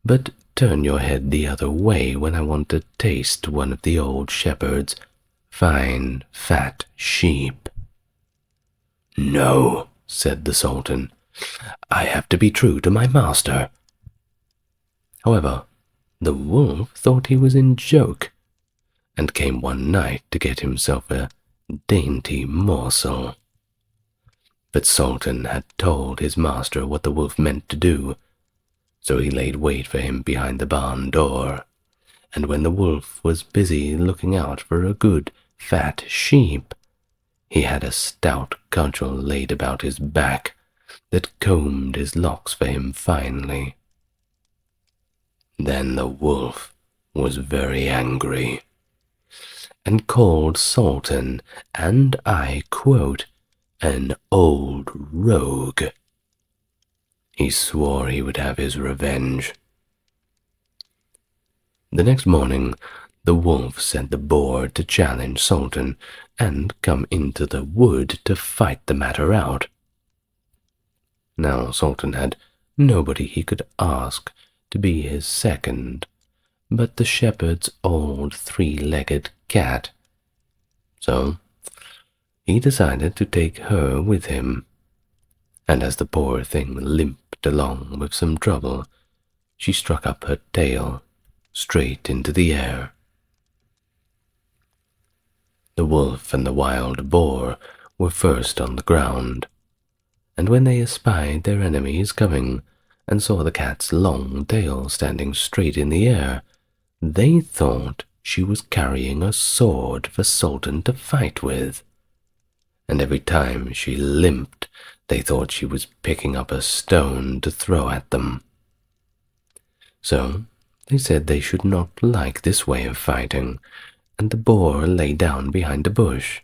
but turn your head the other way when I want to taste one of the old shepherd's fine, fat sheep." "No," said the Sultan, "I have to be true to my master." However, the wolf thought he was in joke, and came one night to get himself a dainty morsel. But Sultan had told his master what the wolf meant to do, so he laid wait for him behind the barn door, and when the wolf was busy looking out for a good fat sheep, he had a stout cudgel laid about his back that combed his locks for him finely. Then the wolf was very angry, and called Sultan, and I quote, an old rogue. He swore he would have his revenge. The next morning, the wolf sent the boar to challenge Sultan and come into the wood to fight the matter out. Now Sultan had nobody he could ask to be his second, but the shepherd's old three-legged cat. So he decided to take her with him, and as the poor thing limped along with some trouble, she struck up her tail straight into the air. The wolf and the wild boar were first on the ground, and when they espied their enemies coming, and saw the cat's long tail standing straight in the air, they thought she was carrying a sword for Sultan to fight with. And every time she limped, they thought she was picking up a stone to throw at them. So they said they should not like this way of fighting, and the boar lay down behind a bush,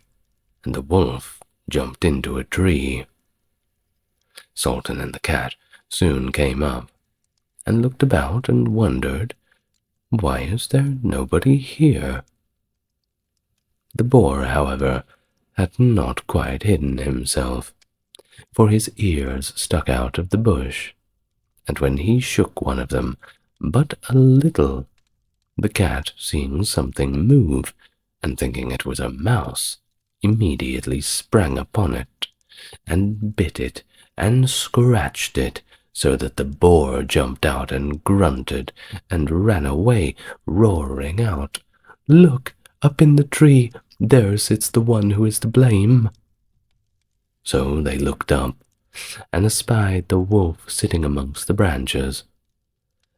and the wolf jumped into a tree. Sultan and the cat soon came up, and looked about and wondered, why is there nobody here? The boar, however, had not quite hidden himself, for his ears stuck out of the bush, and when he shook one of them but a little, the cat, seeing something move, and thinking it was a mouse, immediately sprang upon it, and bit it, and scratched it, so that the boar jumped out and grunted, and ran away, roaring out, "Look, up in the tree, there sits the one who is to blame." So they looked up, and espied the wolf sitting amongst the branches,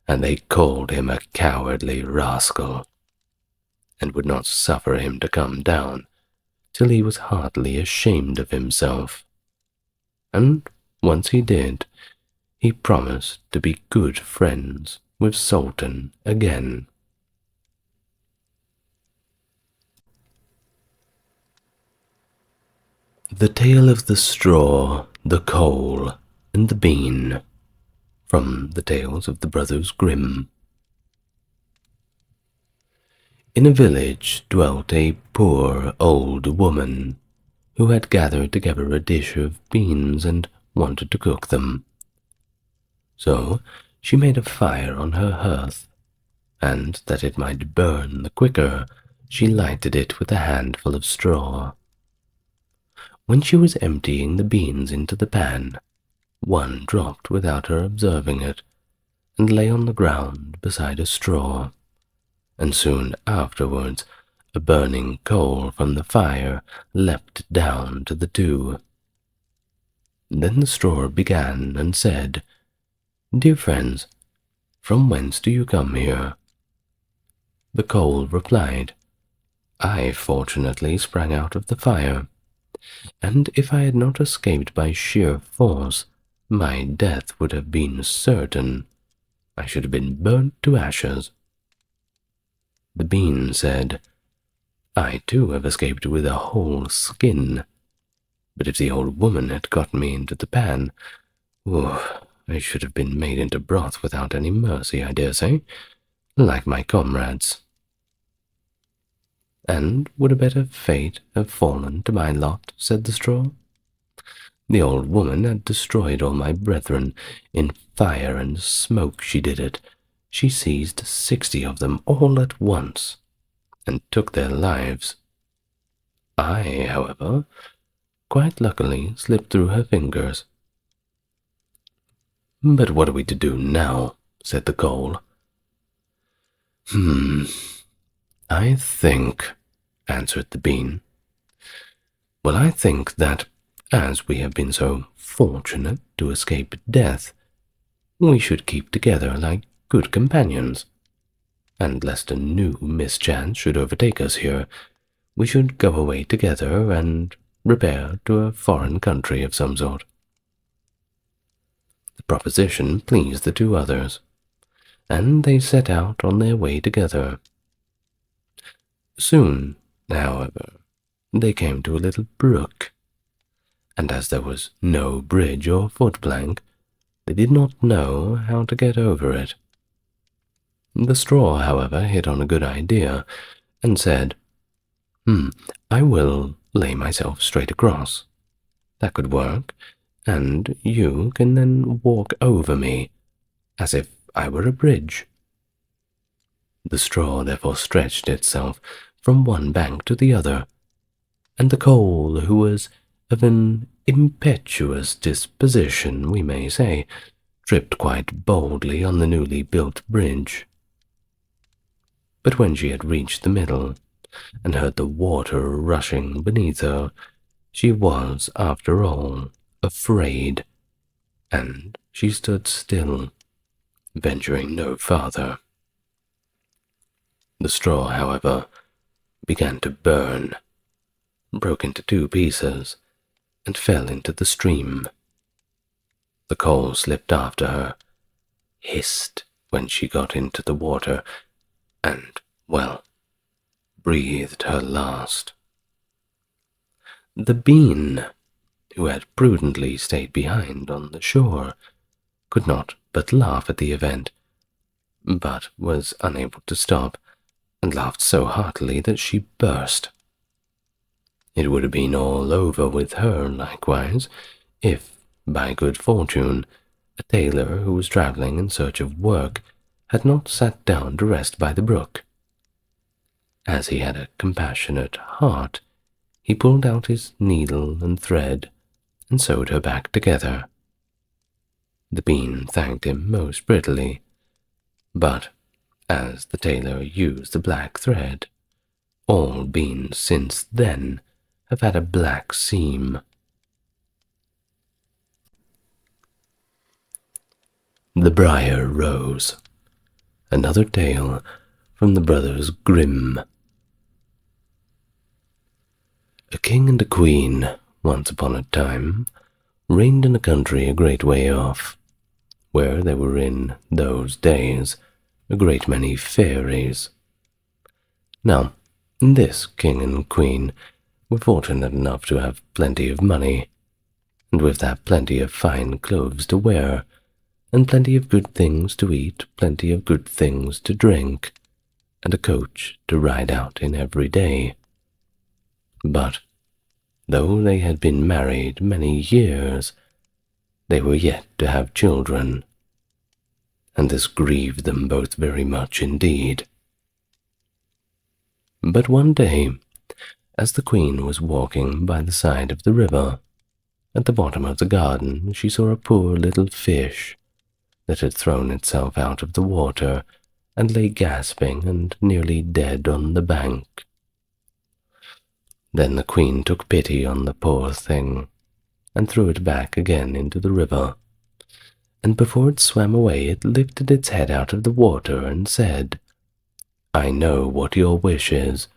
and they called him a cowardly rascal, and would not suffer him to come down till he was heartily ashamed of himself. And once he did, he promised to be good friends with Sultan again. The Tale of the Straw, the Coal, and the Bean, from the Tales of the Brothers Grimm. In a village dwelt a poor old woman, who had gathered together a dish of beans and wanted to cook them. So she made a fire on her hearth, and that it might burn the quicker, she lighted it with a handful of straw. When she was emptying the beans into the pan, one dropped without her observing it, and lay on the ground beside a straw, and soon afterwards a burning coal from the fire leapt down to the two. Then the straw began and said, "Dear friends, from whence do you come here?" The coal replied, "I fortunately sprang out of the fire, and if I had not escaped by sheer force, my death would have been certain. I should have been burnt to ashes." The bean said, "I too have escaped with a whole skin, but if the old woman had got me into the pan, I should have been made into broth without any mercy, I dare say, like my comrades." "And would a better fate have fallen to my lot?" said the straw. "The old woman had destroyed all my brethren. In fire and smoke she did it. She seized 60 of them all at once, and took their lives. I, however, quite luckily slipped through her fingers." "But what are we to do now?" said the coal. "I think," answered the bean, I think that, as we have been so fortunate to escape death, we should keep together like good companions, and lest a new mischance should overtake us here, we should go away together and repair to a foreign country of some sort." The proposition pleased the two others, and they set out on their way together. Soon, however, they came to a little brook, and as there was no bridge or footplank, they did not know how to get over it. The straw, however, hit on a good idea, and said, "I will lay myself straight across. That could work, and you can then walk over me, as if I were a bridge." The straw therefore stretched itself from one bank to the other, and the coal, who was of an impetuous disposition, we may say, tripped quite boldly on the newly built bridge. But when she had reached the middle, and heard the water rushing beneath her, she was, after all, afraid, and she stood still, venturing no farther. The straw, however, began to burn, broke into 2 pieces, and fell into the stream. The coal slipped after her, hissed when she got into the water, and, well, breathed her last. The bean, who had prudently stayed behind on the shore, could not but laugh at the event, but was unable to stop, and laughed so heartily that she burst. It would have been all over with her likewise, if, by good fortune, a tailor who was travelling in search of work had not sat down to rest by the brook. As he had a compassionate heart, he pulled out his needle and thread and sewed her back together. The bean thanked him most prettily, but as the tailor used the black thread, all beans since then have had a black seam. The Briar Rose. Another tale from the brothers Grimm. A king and a queen, once upon a time, reigned in a country a great way off, where there were in those days a great many fairies. Now, this king and queen were fortunate enough to have plenty of money, and with that plenty of fine clothes to wear, and plenty of good things to eat, plenty of good things to drink, and a coach to ride out in every day. But, though they had been married many years, they were yet to have children, and this grieved them both very much indeed. But one day, as the queen was walking by the side of the river, at the bottom of the garden she saw a poor little fish that had thrown itself out of the water and lay gasping and nearly dead on the bank. Then the queen took pity on the poor thing, and threw it back again into the river, and before it swam away it lifted its head out of the water and said, "I know what your wish is,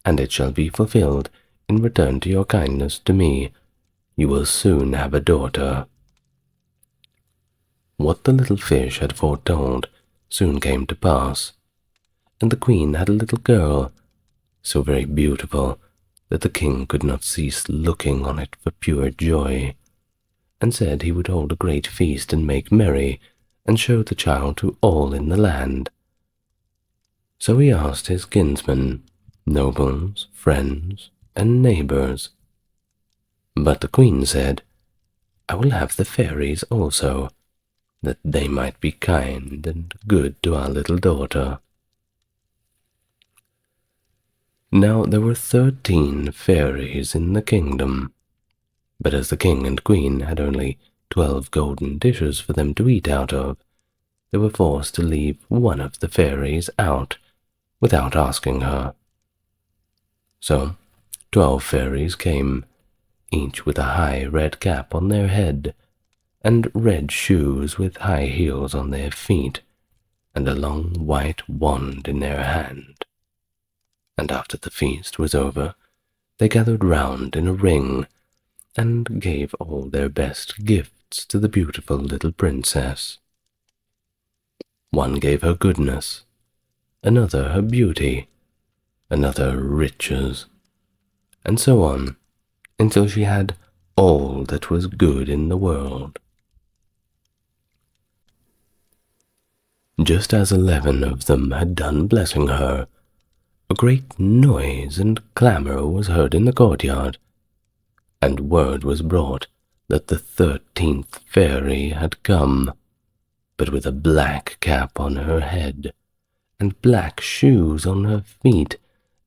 and it shall be fulfilled in return to your kindness to me. You will soon have a daughter." What the little fish had foretold soon came to pass, and the queen had a little girl, so very beautiful that the king could not cease looking on it for pure joy, and said he would hold a great feast and make merry, and show the child to all in the land. So he asked his kinsmen, nobles, friends, and neighbors. But the queen said, "I will have the fairies also, that they might be kind and good to our little daughter." Now there were 13 fairies in the kingdom, but as the king and queen had only 12 golden dishes for them to eat out of, they were forced to leave one of the fairies out, without asking her. So 12 fairies came, each with a high red cap on their head, and red shoes with high heels on their feet, and a long white wand in their hand. And after the feast was over, they gathered round in a ring, and gave all their best gifts to the beautiful little princess. One gave her goodness, another her beauty, another riches, and so on, until she had all that was good in the world. Just as 11 of them had done blessing her, a great noise and clamour was heard in the courtyard, and word was brought that the 13th fairy had come, but with a black cap on her head, and black shoes on her feet,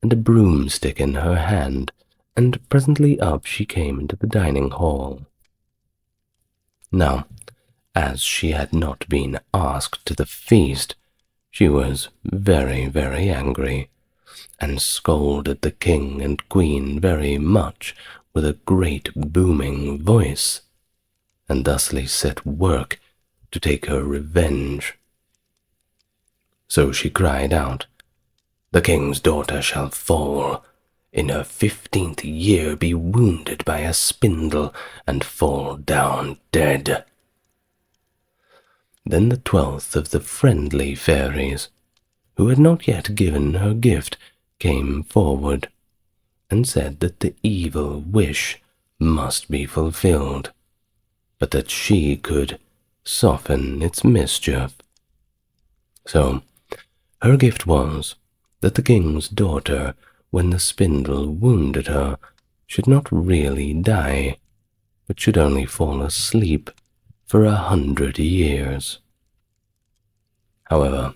and a broomstick in her hand, and presently up she came into the dining hall. Now, as she had not been asked to the feast, she was very, very angry, and scolded the king and queen very much with a great booming voice, and thusly set work to take her revenge. So she cried out, "The king's daughter shall fall, in her 15th year be wounded by a spindle, and fall down dead." Then the 12th of the friendly fairies, who had not yet given her gift, came forward, and said that the evil wish must be fulfilled, but that she could soften its mischief. So her gift was that the king's daughter, when the spindle wounded her, should not really die, but should only fall asleep for 100 years. However,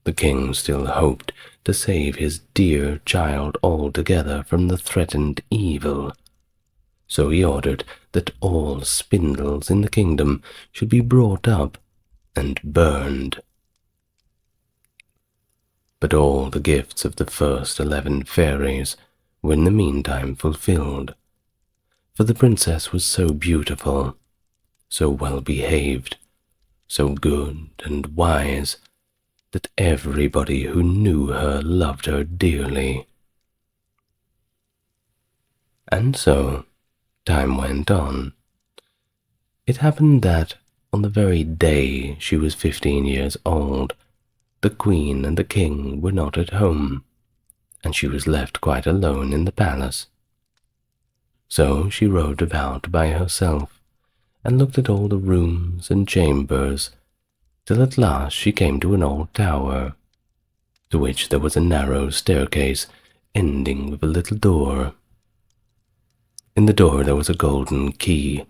the king still hoped to save his dear child altogether from the threatened evil, so he ordered that all spindles in the kingdom should be brought up and burned. But all the gifts of the first 11 fairies were in the meantime fulfilled, for the princess was so beautiful, so well behaved, so good and wise, that everybody who knew her loved her dearly. And so time went on. It happened that on the very day she was 15 years old, the queen and the king were not at home, and she was left quite alone in the palace. So she rode about by herself, and looked at all the rooms and chambers, till at last she came to an old tower, to which there was a narrow staircase ending with a little door. In the door there was a golden key,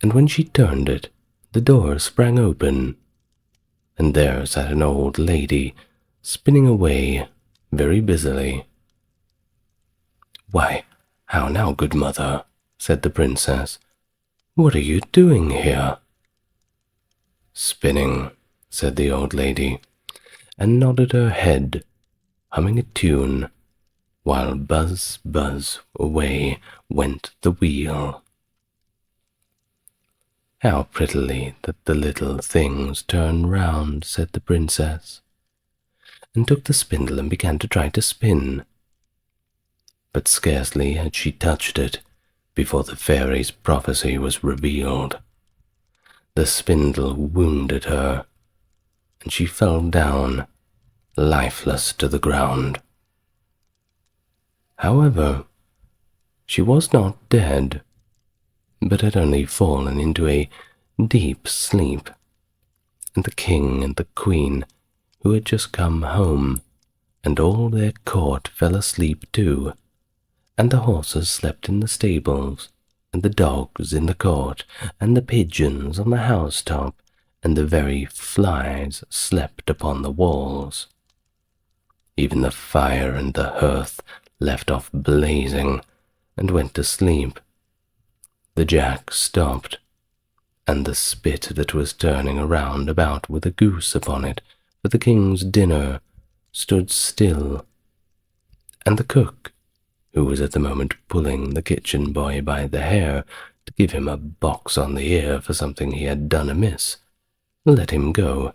and when she turned it, the door sprang open, and there sat an old lady, spinning away very busily. "Why, how now, good mother?" said the princess. "What are you doing here?" "Spinning," said the old lady, and nodded her head, humming a tune, while buzz, buzz, away went the wheel. "How prettily that the little things turn round," said the princess, and took the spindle and began to try to spin. But scarcely had she touched it before the fairy's prophecy was revealed. The spindle wounded her, and she fell down, lifeless to the ground. However, she was not dead, but had only fallen into a deep sleep, and the king and the queen, who had just come home, and all their court fell asleep too, and the horses slept in the stables, and the dogs in the court, and the pigeons on the housetop, and the very flies slept upon the walls. Even the fire and the hearth left off blazing, and went to sleep. The jack stopped, and the spit that was turning around about with a goose upon it for the king's dinner stood still, and the cook, who was at the moment pulling the kitchen boy by the hair to give him a box on the ear for something he had done amiss, let him go,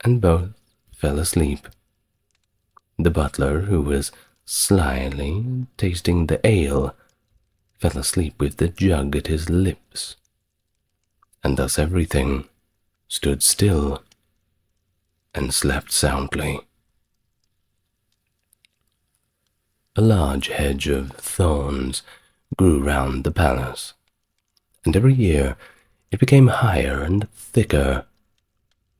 and both fell asleep. The butler, who was slyly tasting the ale, fell asleep with the jug at his lips, and thus everything stood still and slept soundly. A large hedge of thorns grew round the palace, and every year it became higher and thicker,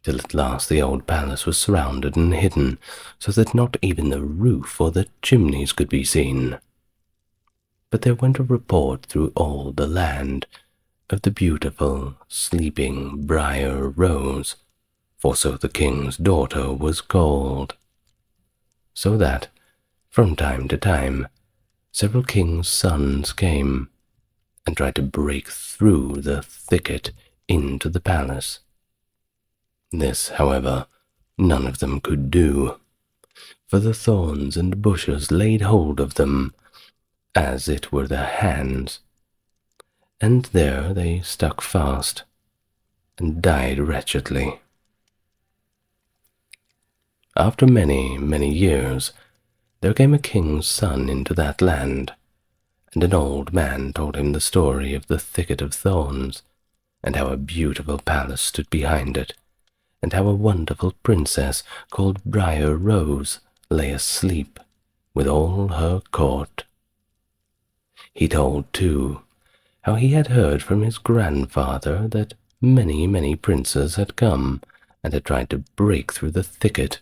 till at last the old palace was surrounded and hidden, so that not even the roof or the chimneys could be seen. But there went a report through all the land of the beautiful, sleeping Briar Rose, for so the king's daughter was called, so that, from time to time, several kings' sons came and tried to break through the thicket into the palace. This, however, none of them could do, for the thorns and bushes laid hold of them, as it were their hands, and there they stuck fast, and died wretchedly. After many, many years, there came a king's son into that land, and an old man told him the story of the thicket of thorns, and how a beautiful palace stood behind it, and how a wonderful princess called Briar Rose lay asleep with all her court. He told, too, how he had heard from his grandfather that many, many princes had come and had tried to break through the thicket,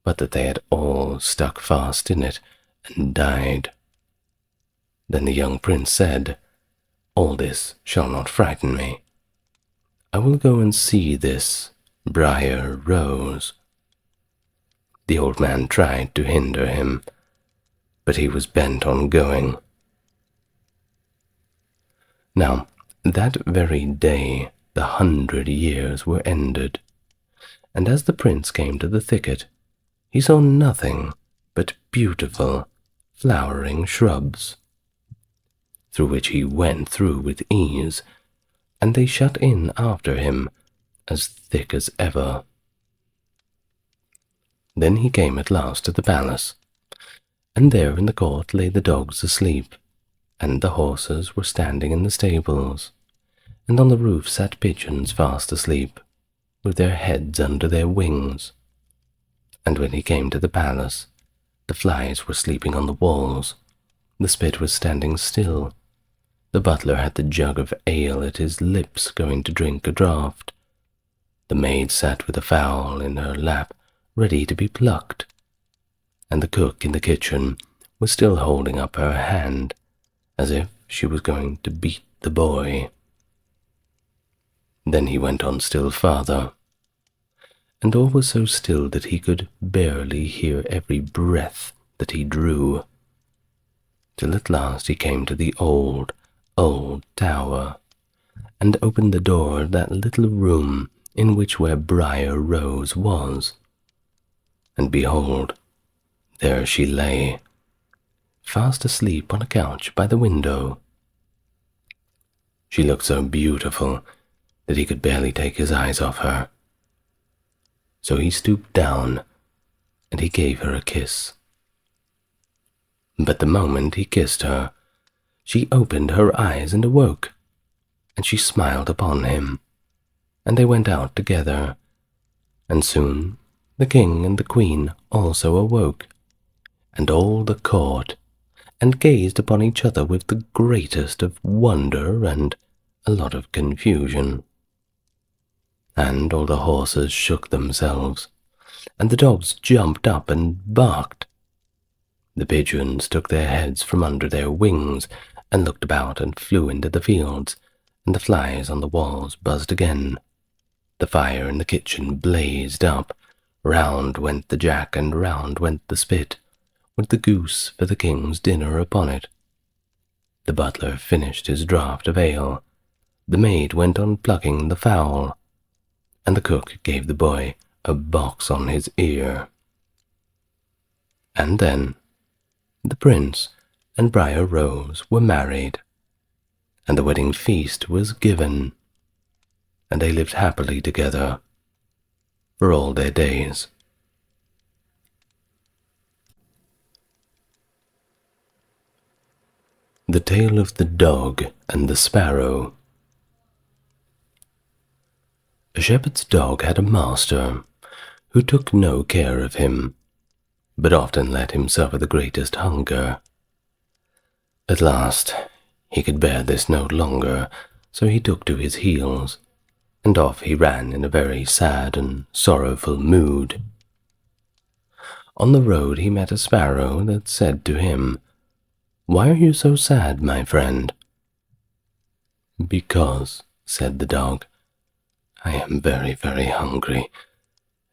but that they had all stuck fast in it and died. Then the young prince said, "All this shall not frighten me. I will go and see this Briar Rose." The old man tried to hinder him, but he was bent on going. Now, that very day 100 years were ended, and as the prince came to the thicket, he saw nothing but beautiful, flowering shrubs, through which he went through with ease, and they shut in after him as thick as ever. Then he came at last to the palace, and there in the court lay the dogs asleep, and the horses were standing in the stables, and on the roof sat pigeons fast asleep, with their heads under their wings. And when he came to the palace, the flies were sleeping on the walls, the spit was standing still, the butler had the jug of ale at his lips going to drink a draught, the maid sat with a fowl in her lap ready to be plucked, and the cook in the kitchen was still holding up her hand, as if she was going to beat the boy. Then he went on still farther, and all was so still that he could barely hear every breath that he drew, till at last he came to the old, old tower, and opened the door of that little room in which where Briar Rose was. And behold, there she lay, fast asleep on a couch by the window. She looked so beautiful that he could barely take his eyes off her. So he stooped down, and he gave her a kiss. But the moment he kissed her, she opened her eyes and awoke, and she smiled upon him, and they went out together, and soon the king and the queen also awoke, and all the court, and gazed upon each other with the greatest of wonder and a lot of confusion. And all the horses shook themselves, and the dogs jumped up and barked. The pigeons took their heads from under their wings and looked about and flew into the fields, and the flies on the walls buzzed again. The fire in the kitchen blazed up, round went the jack and round went the spit, with the goose for the king's dinner upon it. The butler finished his draught of ale, the maid went on plucking the fowl, and the cook gave the boy a box on his ear. And then the prince and Briar Rose were married, and the wedding feast was given, and they lived happily together for all their days. The Tale of the Dog and the Sparrow. A shepherd's dog had a master who took no care of him, but often let him suffer the greatest hunger. At last he could bear this no longer, so he took to his heels, and off he ran in a very sad and sorrowful mood. On the road he met a sparrow that said to him, "Why are you so sad, my friend?" "Because," said the dog, "I am very, very hungry,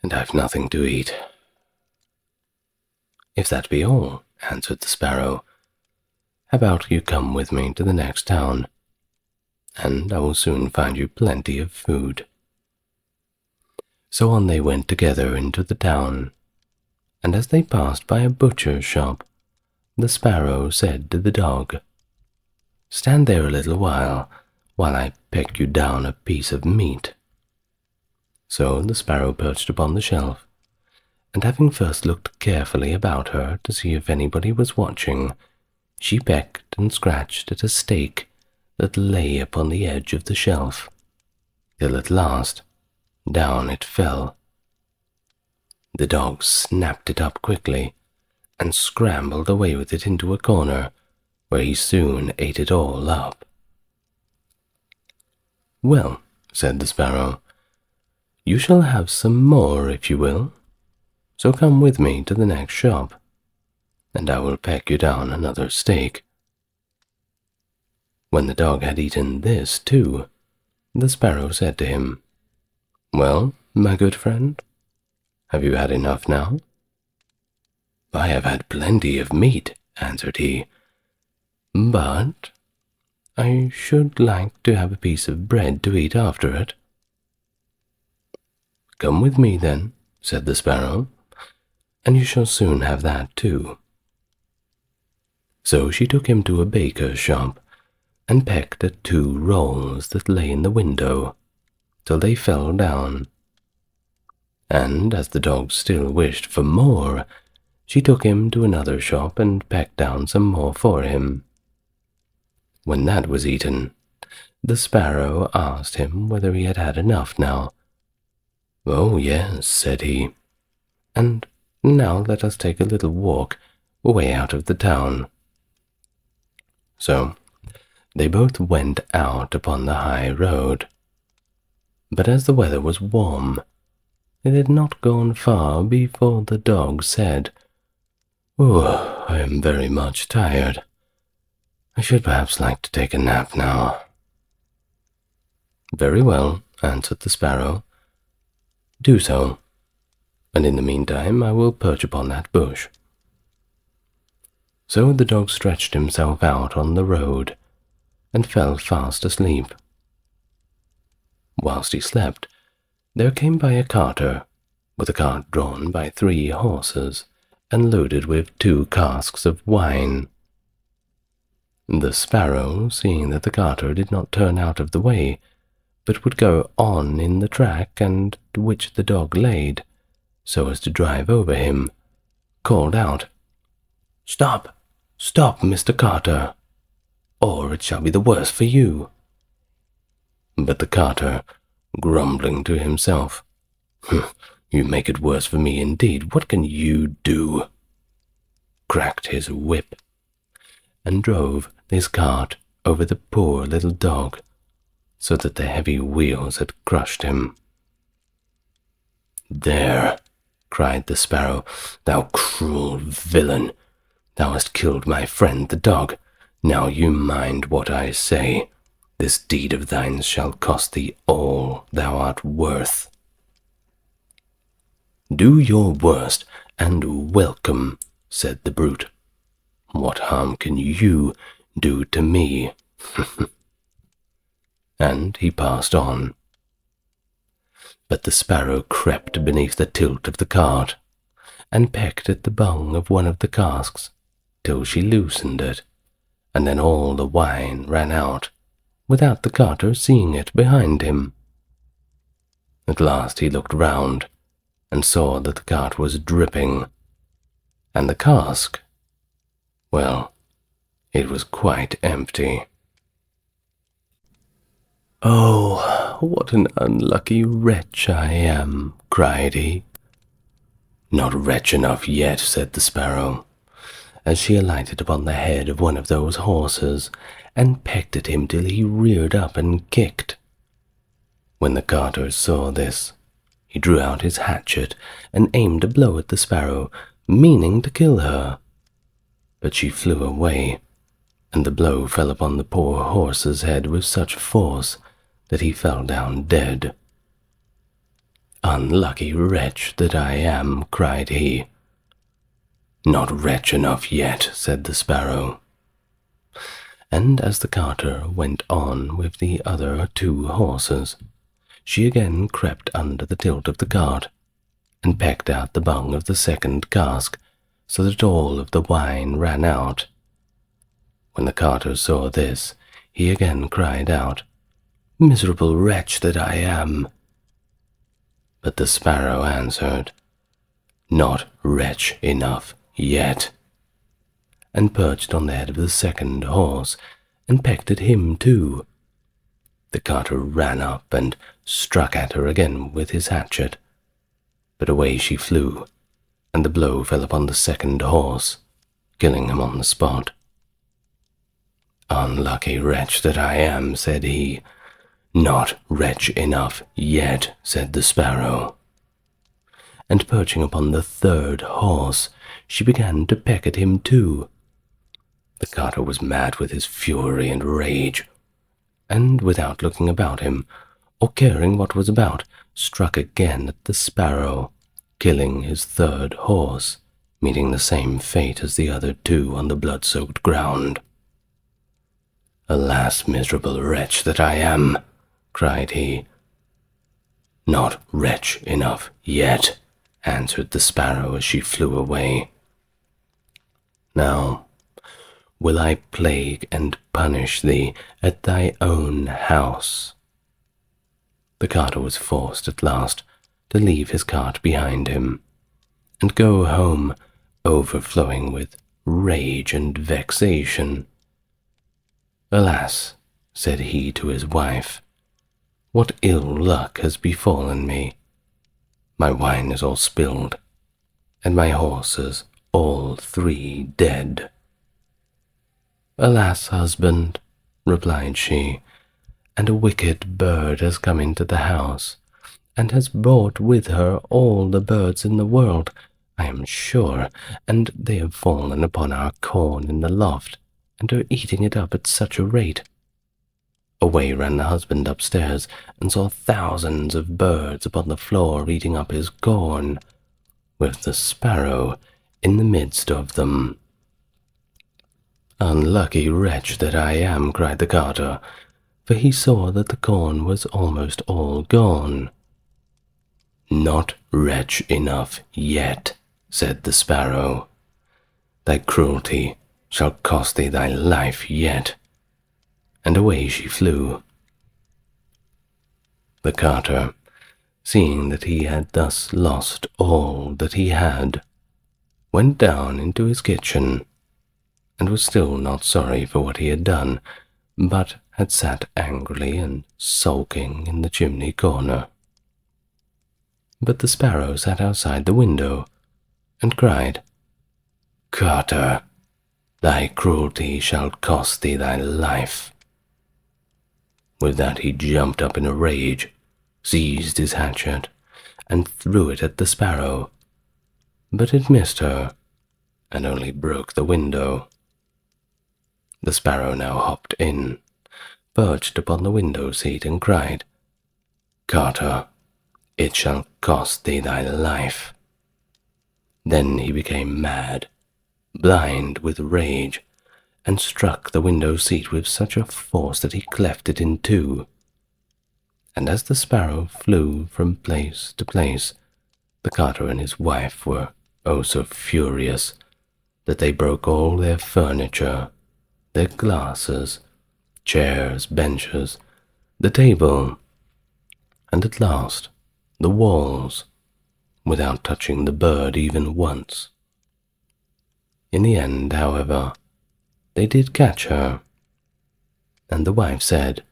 and I've nothing to eat." "If that be all," answered the sparrow, "how about you come with me to the next town, and I will soon find you plenty of food." So on they went together into the town, and as they passed by a butcher's shop, the sparrow said to the dog, "Stand there a little while I peck you down a piece of meat." So the sparrow perched upon the shelf, and having first looked carefully about her to see if anybody was watching, she pecked and scratched at a stake that lay upon the edge of the shelf, till at last down it fell. The dog snapped it up quickly, and scrambled away with it into a corner, where he soon ate it all up. "Well," said the sparrow, "you shall have some more if you will. So come with me to the next shop, and I will peck you down another steak." When the dog had eaten this too, the sparrow said to him, "Well, my good friend, have you had enough now?" "I have had plenty of meat," answered he, "but I should like to have a piece of bread to eat after it." "Come with me then," said the sparrow, "and you shall soon have that too." So she took him to a baker's shop, and pecked at 2 rolls that lay in the window, till they fell down. And as the dog still wished for more, she took him to another shop and pecked down some more for him. When that was eaten, the sparrow asked him whether he had had enough now. "Oh, yes," said he, "and now let us take a little walk way out of the town." So they both went out upon the high road. But as the weather was warm, they had not gone far before the dog said, "Oh, I am very much tired. I should perhaps like to take a nap now." "Very well," answered the sparrow. "Do so, and in the meantime I will perch upon that bush." So the dog stretched himself out on the road, and fell fast asleep. Whilst he slept, there came by a carter, with a cart drawn by 3 horses, and loaded with 2 casks of wine. The sparrow, seeing that the carter did not turn out of the way, but would go on in the track and which the dog laid, so as to drive over him, called out, "Stop, stop, Mr. Carter, or it shall be the worse for you." But the carter, grumbling to himself, "You make it worse for me indeed. What can you do?" cracked his whip, and drove his cart over the poor little dog, so that the heavy wheels had crushed him. "There," cried the sparrow, "thou cruel villain, thou hast killed my friend the dog. Now you mind what I say. This deed of thine shall cost thee all thou art worth." "Do your worst, and welcome," said the brute. "What harm can you do to me?" And he passed on. But the sparrow crept beneath the tilt of the cart, and pecked at the bung of one of the casks, till she loosened it, and then all the wine ran out, without the carter seeing it behind him. At last he looked round, and saw that the cart was dripping, and the cask, well, it was quite empty. "Oh, what an unlucky wretch I am," cried he. "Not wretch enough yet," said the sparrow, as she alighted upon the head of one of those horses, and pecked at him till he reared up and kicked. When the carter saw this, he drew out his hatchet and aimed a blow at the sparrow, meaning to kill her. But she flew away, and the blow fell upon the poor horse's head with such force that he fell down dead. "Unlucky wretch that I am," cried he. "Not wretch enough yet," said the sparrow. And as the carter went on with the other 2 horses, she again crept under the tilt of the cart, and pecked out the bung of the second cask, so that all of the wine ran out. When the carter saw this, he again cried out, "Miserable wretch that I am!" But the sparrow answered, "Not wretch enough yet," and perched on the head of the second horse, and pecked at him too. The carter ran up and struck at her again with his hatchet, but away she flew, and the blow fell upon the second horse, killing him on the spot. "Unlucky wretch that I am," said he. "Not wretch enough yet," said the sparrow. And perching upon the third horse, she began to peck at him too. The carter was mad with his fury and rage, and without looking about him, or caring what was about, struck again at the sparrow, killing his third horse, meeting the same fate as the other two on the blood-soaked ground. "Alas, miserable wretch that I am," cried he. "Not wretch enough yet," answered the sparrow as she flew away. "Now will I plague and punish thee at thy own house." The carter was forced at last to leave his cart behind him, and go home overflowing with rage and vexation. "Alas," said he to his wife, "what ill luck has befallen me. My wine is all spilled, and my horses all three dead." "Alas, husband," replied she, "and a wicked bird has come into the house, and has brought with her all the birds in the world, I am sure, and they have fallen upon our corn in the loft, and are eating it up at such a rate." Away ran the husband upstairs, and saw thousands of birds upon the floor eating up his corn, with the sparrow in the midst of them. "Unlucky wretch that I am," cried the carter, for he saw that the corn was almost all gone. "Not wretch enough yet," said the sparrow. "Thy cruelty shall cost thee thy life yet." And away she flew. The carter, seeing that he had thus lost all that he had, went down into his kitchen, and was still not sorry for what he had done, but had sat angrily and sulking in the chimney corner. But the sparrow sat outside the window, and cried, "Carter, thy cruelty shall cost thee thy life." With that he jumped up in a rage, seized his hatchet, and threw it at the sparrow, but it missed her, and only broke the window. The sparrow now hopped in, perched upon the window-seat, and cried, "Carter, it shall cost thee thy life." Then he became mad, blind with rage, and struck the window-seat with such a force that he cleft it in two. And as the sparrow flew from place to place, the carter and his wife were oh so furious that they broke all their furniture, their glasses, chairs, benches, the table, and at last the walls, without touching the bird even once. In the end, however, they did catch her, and the wife said,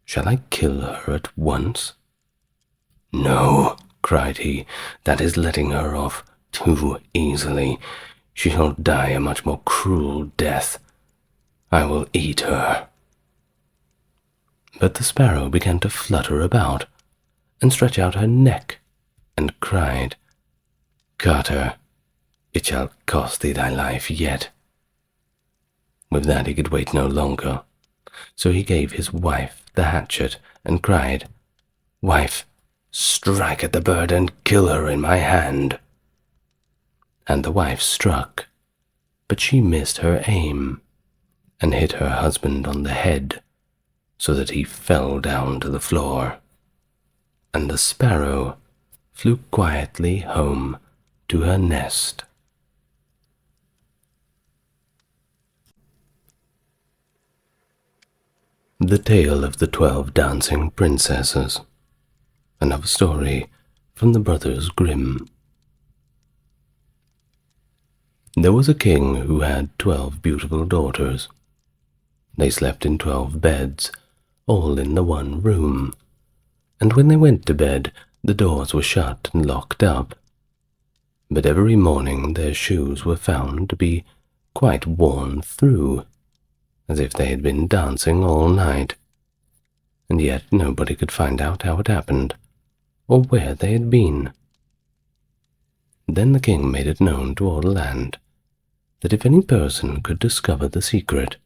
"Shall I kill her at once?" "No," cried he, "that is letting her off too easily. She shall die a much more cruel death. I will eat her." But the sparrow began to flutter about, and stretch out her neck, and cried, "Carter, it shall cost thee thy life yet." With that he could wait no longer, so he gave his wife the hatchet, and cried, "Wife, strike at the bird and kill her in my hand." And the wife struck, but she missed her aim, and hit her husband on the head, so that he fell down to the floor, and the sparrow flew quietly home to her nest. The Tale of the 12 Dancing Princesses. Another story from the brothers Grimm. There was a king who had 12 beautiful daughters. They slept in 12 beds, all in the one room, and when they went to bed, the doors were shut and locked up. But every morning their shoes were found to be quite worn through, as if they had been dancing all night, and yet nobody could find out how it happened, or where they had been. Then the king made it known to all the land that if any person could discover the secret,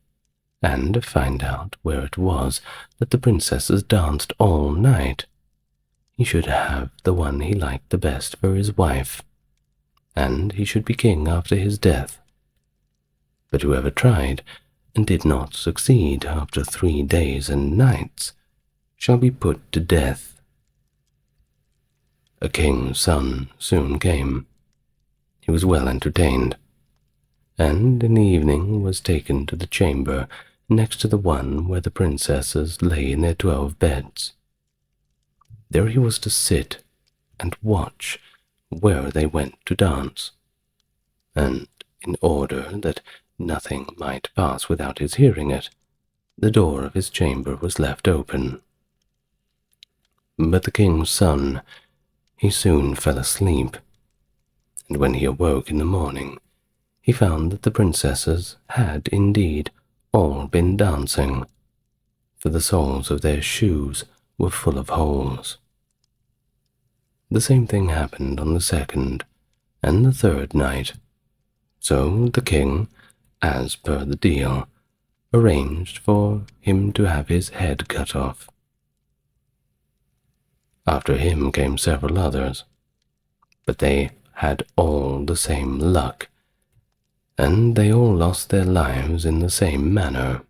and find out where it was that the princesses danced all night, he should have the one he liked the best for his wife, and he should be king after his death. But whoever tried and did not succeed after 3 days and nights shall be put to death. A king's son soon came. He was well entertained, and in the evening was taken to the chamber next to the one where the princesses lay in their 12 beds. There he was to sit and watch where they went to dance, and in order that nothing might pass without his hearing it, the door of his chamber was left open. But the king's son, he soon fell asleep, and when he awoke in the morning, he found that the princesses had indeed all been dancing, for the soles of their shoes were full of holes. The same thing happened on the second and the third night, so the king, as per the deal, arranged for him to have his head cut off. After him came several others, but they had all the same luck, and they all lost their lives in the same manner.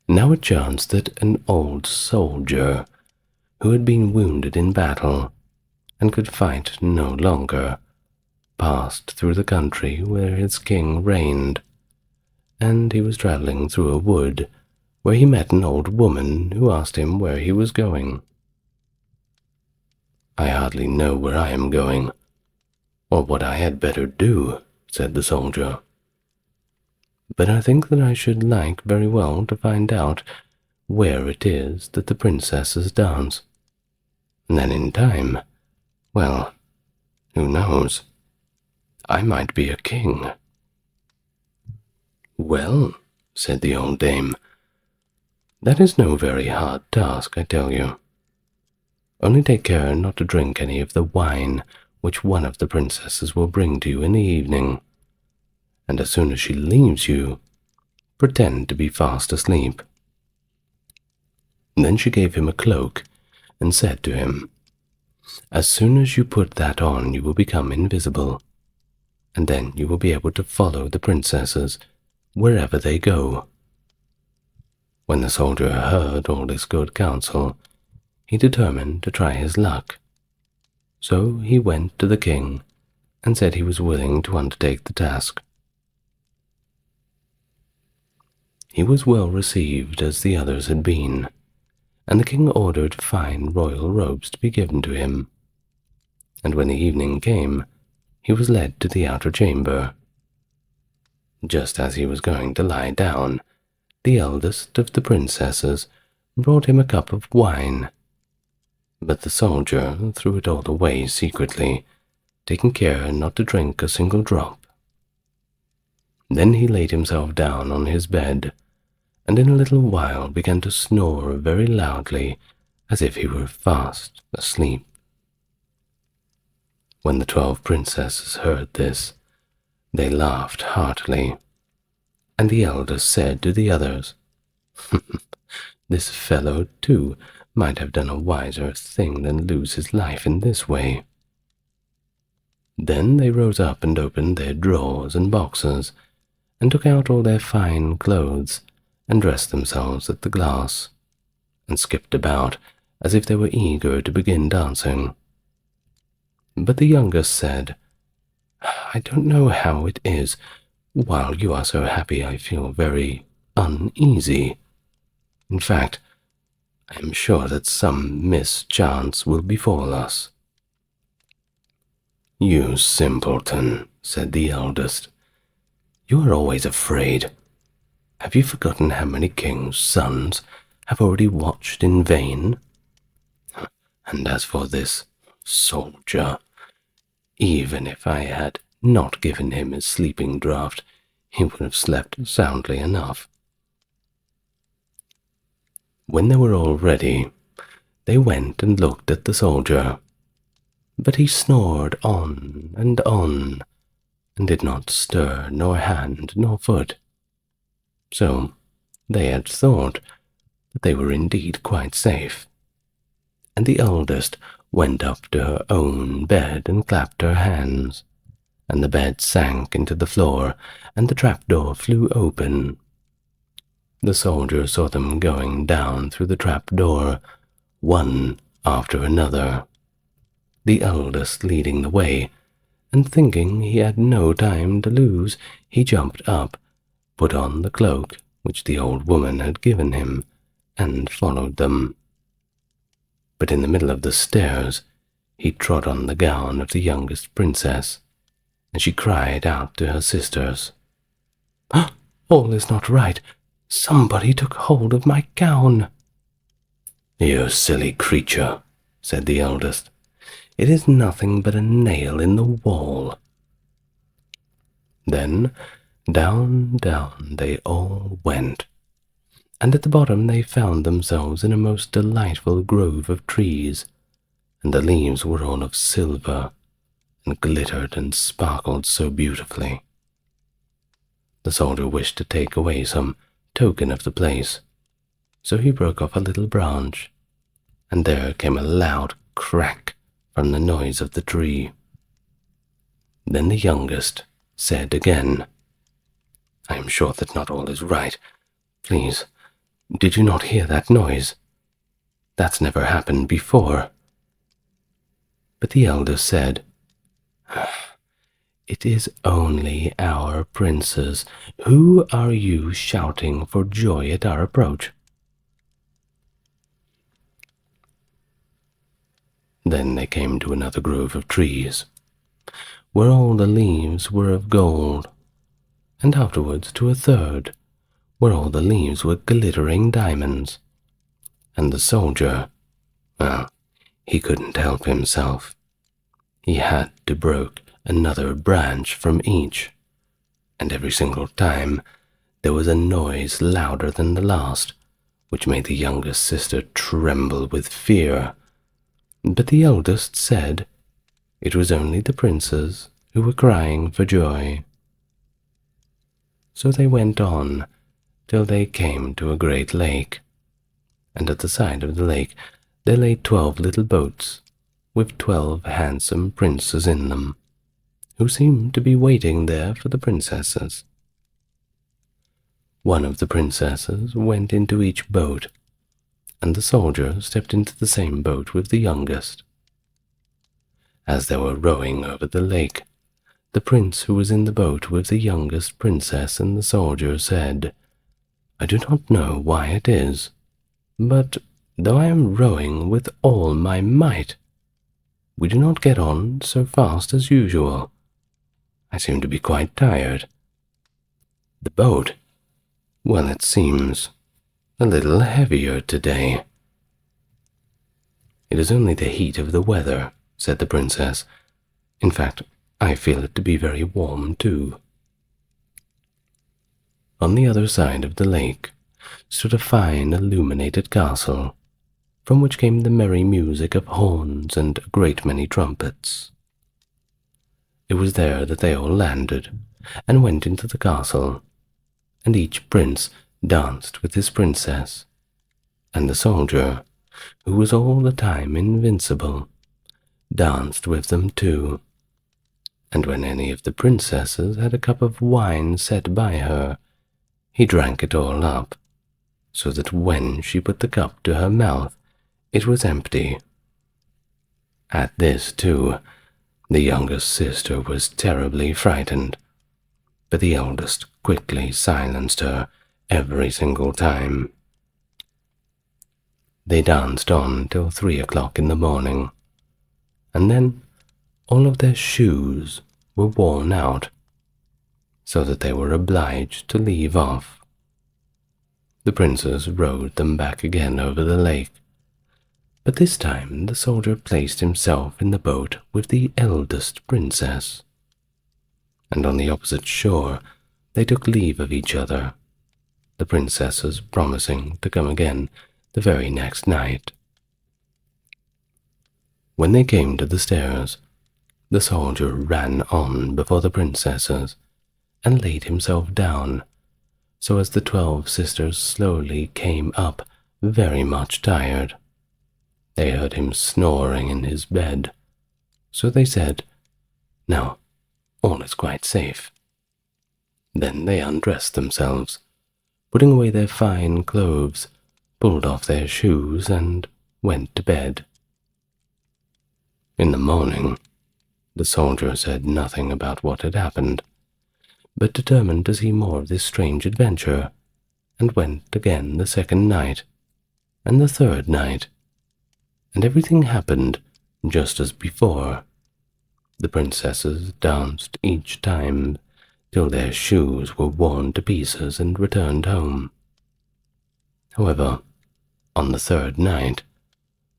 Now it chanced that an old soldier, who had been wounded in battle and could fight no longer, passed through the country where his king reigned, and he was travelling through a wood where he met an old woman who asked him where he was going. "I hardly know where I am going, or what I had better do," said the soldier, "but I think that I should like very well to find out where it is that the princesses dance. And then in time, well, who knows, I might be a king." "Well," said the old dame, "that is no very hard task, I tell you. Only take care not to drink any of the wine which one of the princesses will bring to you in the evening, and as soon as she leaves you, pretend to be fast asleep." Then she gave him a cloak and said to him, "As soon as you put that on, you will become invisible, and then you will be able to follow the princesses wherever they go." When the soldier heard all this good counsel, he determined to try his luck. So he went to the king and said he was willing to undertake the task. He was well received as the others had been, and the king ordered fine royal robes to be given to him. And when the evening came, he was led to the outer chamber. Just as he was going to lie down, the eldest of the princesses brought him a cup of wine, but the soldier threw it all away secretly, taking care not to drink a single drop. Then he laid himself down on his bed, and in a little while began to snore very loudly, as if he were fast asleep. When the 12 princesses heard this, they laughed heartily, and the eldest said to the others, "This fellow, too, might have done a wiser thing than lose his life in this way." Then they rose up and opened their drawers and boxes, and took out all their fine clothes, and dressed themselves at the glass, and skipped about as if they were eager to begin dancing. But the youngest said, "I don't know how it is, while you are so happy I feel very uneasy. In fact, I am sure that some mischance will befall us." "You simpleton," said the eldest. "You are always afraid. Have you forgotten how many kings' sons have already watched in vain? And as for this soldier, even if I had not given him his sleeping draught, he would have slept soundly enough." When they were all ready, they went and looked at the soldier, but he snored on, and did not stir nor hand nor foot. So they had thought that they were indeed quite safe, and the eldest went up to her own bed and clapped her hands, and the bed sank into the floor, and the trapdoor flew open. The soldier saw them going down through the trapdoor, one after another, the eldest leading the way, and thinking he had no time to lose, he jumped up, put on the cloak which the old woman had given him, and followed them. But in the middle of the stairs he trod on the gown of the youngest princess, and she cried out to her sisters, "All is not right. Somebody took hold of my gown." "You silly creature," said the eldest. "It is nothing but a nail in the wall." Then down, down they all went, and at the bottom they found themselves in a most delightful grove of trees, and the leaves were all of silver, and glittered and sparkled so beautifully. The soldier wished to take away some token of the place, so he broke off a little branch, and there came a loud crack from the noise of the tree. Then the youngest said again, "I am sure that not all is right. Please, did you not hear that noise? That's never happened before." But the eldest said, "It is only our princes. Who are you shouting for joy at our approach?" Then they came to another grove of trees, where all the leaves were of gold, and afterwards to a third, where all the leaves were glittering diamonds. And the soldier, well, he couldn't help himself. He had to broke another branch from each, and every single time there was a noise louder than the last, which made the youngest sister tremble with fear. But the eldest said it was only the princes who were crying for joy. So they went on till they came to a great lake, and at the side of the lake there lay 12 little boats with 12 handsome princes in them, who seemed to be waiting there for the princesses. One of the princesses went into each boat, and the soldier stepped into the same boat with the youngest. As they were rowing over the lake, the prince who was in the boat with the youngest princess and the soldier said, "I do not know why it is, but though I am rowing with all my might, we do not get on so fast as usual. I seem to be quite tired. The boat, well, it seems a little heavier today." "It is only the heat of the weather," said the princess. "In fact, I feel it to be very warm too." On the other side of the lake stood a fine illuminated castle, from which came the merry music of horns and a great many trumpets. It was there that they all landed, and went into the castle, and each prince danced with his princess, and the soldier, who was all the time invincible, danced with them too. And when any of the princesses had a cup of wine set by her, he drank it all up, so that when she put the cup to her mouth, it was empty. At this, too, the youngest sister was terribly frightened, but the eldest quickly silenced her every single time. They danced on till 3 o'clock in the morning, and then all of their shoes were worn out, so that they were obliged to leave off. The princess rowed them back again over the lake, but this time the soldier placed himself in the boat with the eldest princess, and on the opposite shore they took leave of each other, the princesses promising to come again the very next night. When they came to the stairs, the soldier ran on before the princesses and laid himself down, so as the 12 sisters slowly came up, very much tired. They heard him snoring in his bed, so they said, "Now, all is quite safe." Then they undressed themselves, putting away their fine clothes, pulled off their shoes, and went to bed. In the morning, the soldier said nothing about what had happened, but determined to see more of this strange adventure, and went again the second night, and the third night, and everything happened just as before. The princesses danced each time till their shoes were worn to pieces and returned home. However, on the third night,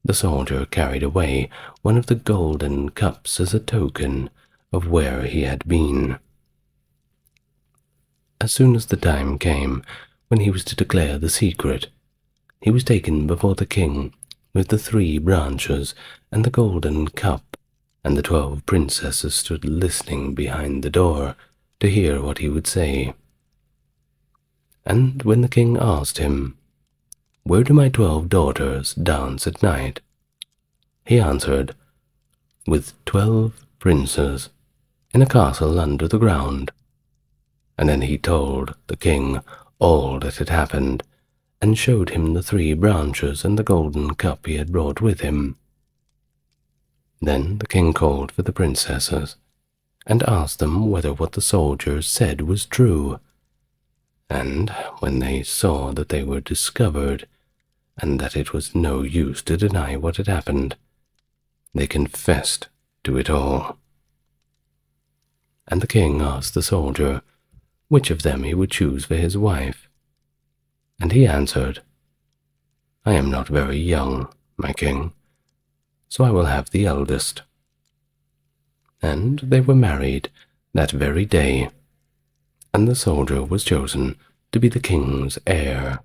the soldier carried away one of the golden cups as a token of where he had been. As soon as the time came when he was to declare the secret, he was taken before the king with the 3 branches and the golden cup, and the 12 princesses stood listening behind the door to hear what he would say. And when the king asked him, "Where do my 12 daughters dance at night?" he answered, "With 12 princes in a castle under the ground." And then he told the king all that had happened, and showed him the 3 branches and the golden cup he had brought with him. Then the king called for the princesses, and asked them whether what the soldier said was true. And when they saw that they were discovered, and that it was no use to deny what had happened, they confessed to it all. And the king asked the soldier which of them he would choose for his wife. And he answered, "I am not very young, my king, so I will have the eldest." And they were married that very day, and the soldier was chosen to be the king's heir.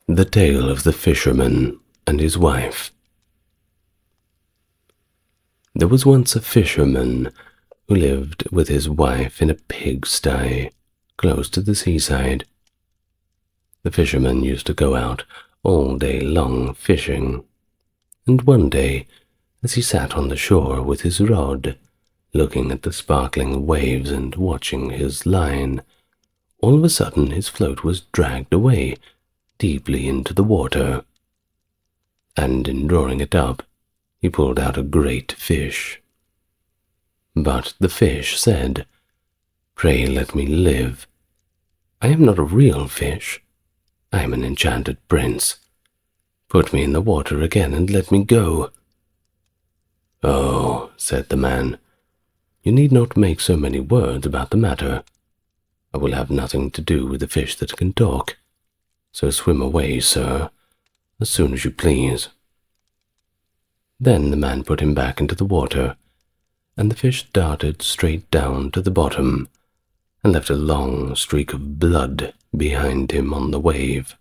The Tale of the Fisherman and His Wife. There was once a fisherman who lived with his wife in a pigsty close to the seaside. The fisherman used to go out all day long fishing, and one day, as he sat on the shore with his rod, looking at the sparkling waves and watching his line, all of a sudden his float was dragged away deeply into the water, and in drawing it up, he pulled out a great fish. But the fish said, "Pray let me live. I am not a real fish. I am an enchanted prince. Put me in the water again and let me go." "Oh," said the man, "you need not make so many words about the matter. I will have nothing to do with a fish that can talk. So swim away, sir, as soon as you please." Then the man put him back into the water, and the fish darted straight down to the bottom, and left a long streak of blood behind him on the wave.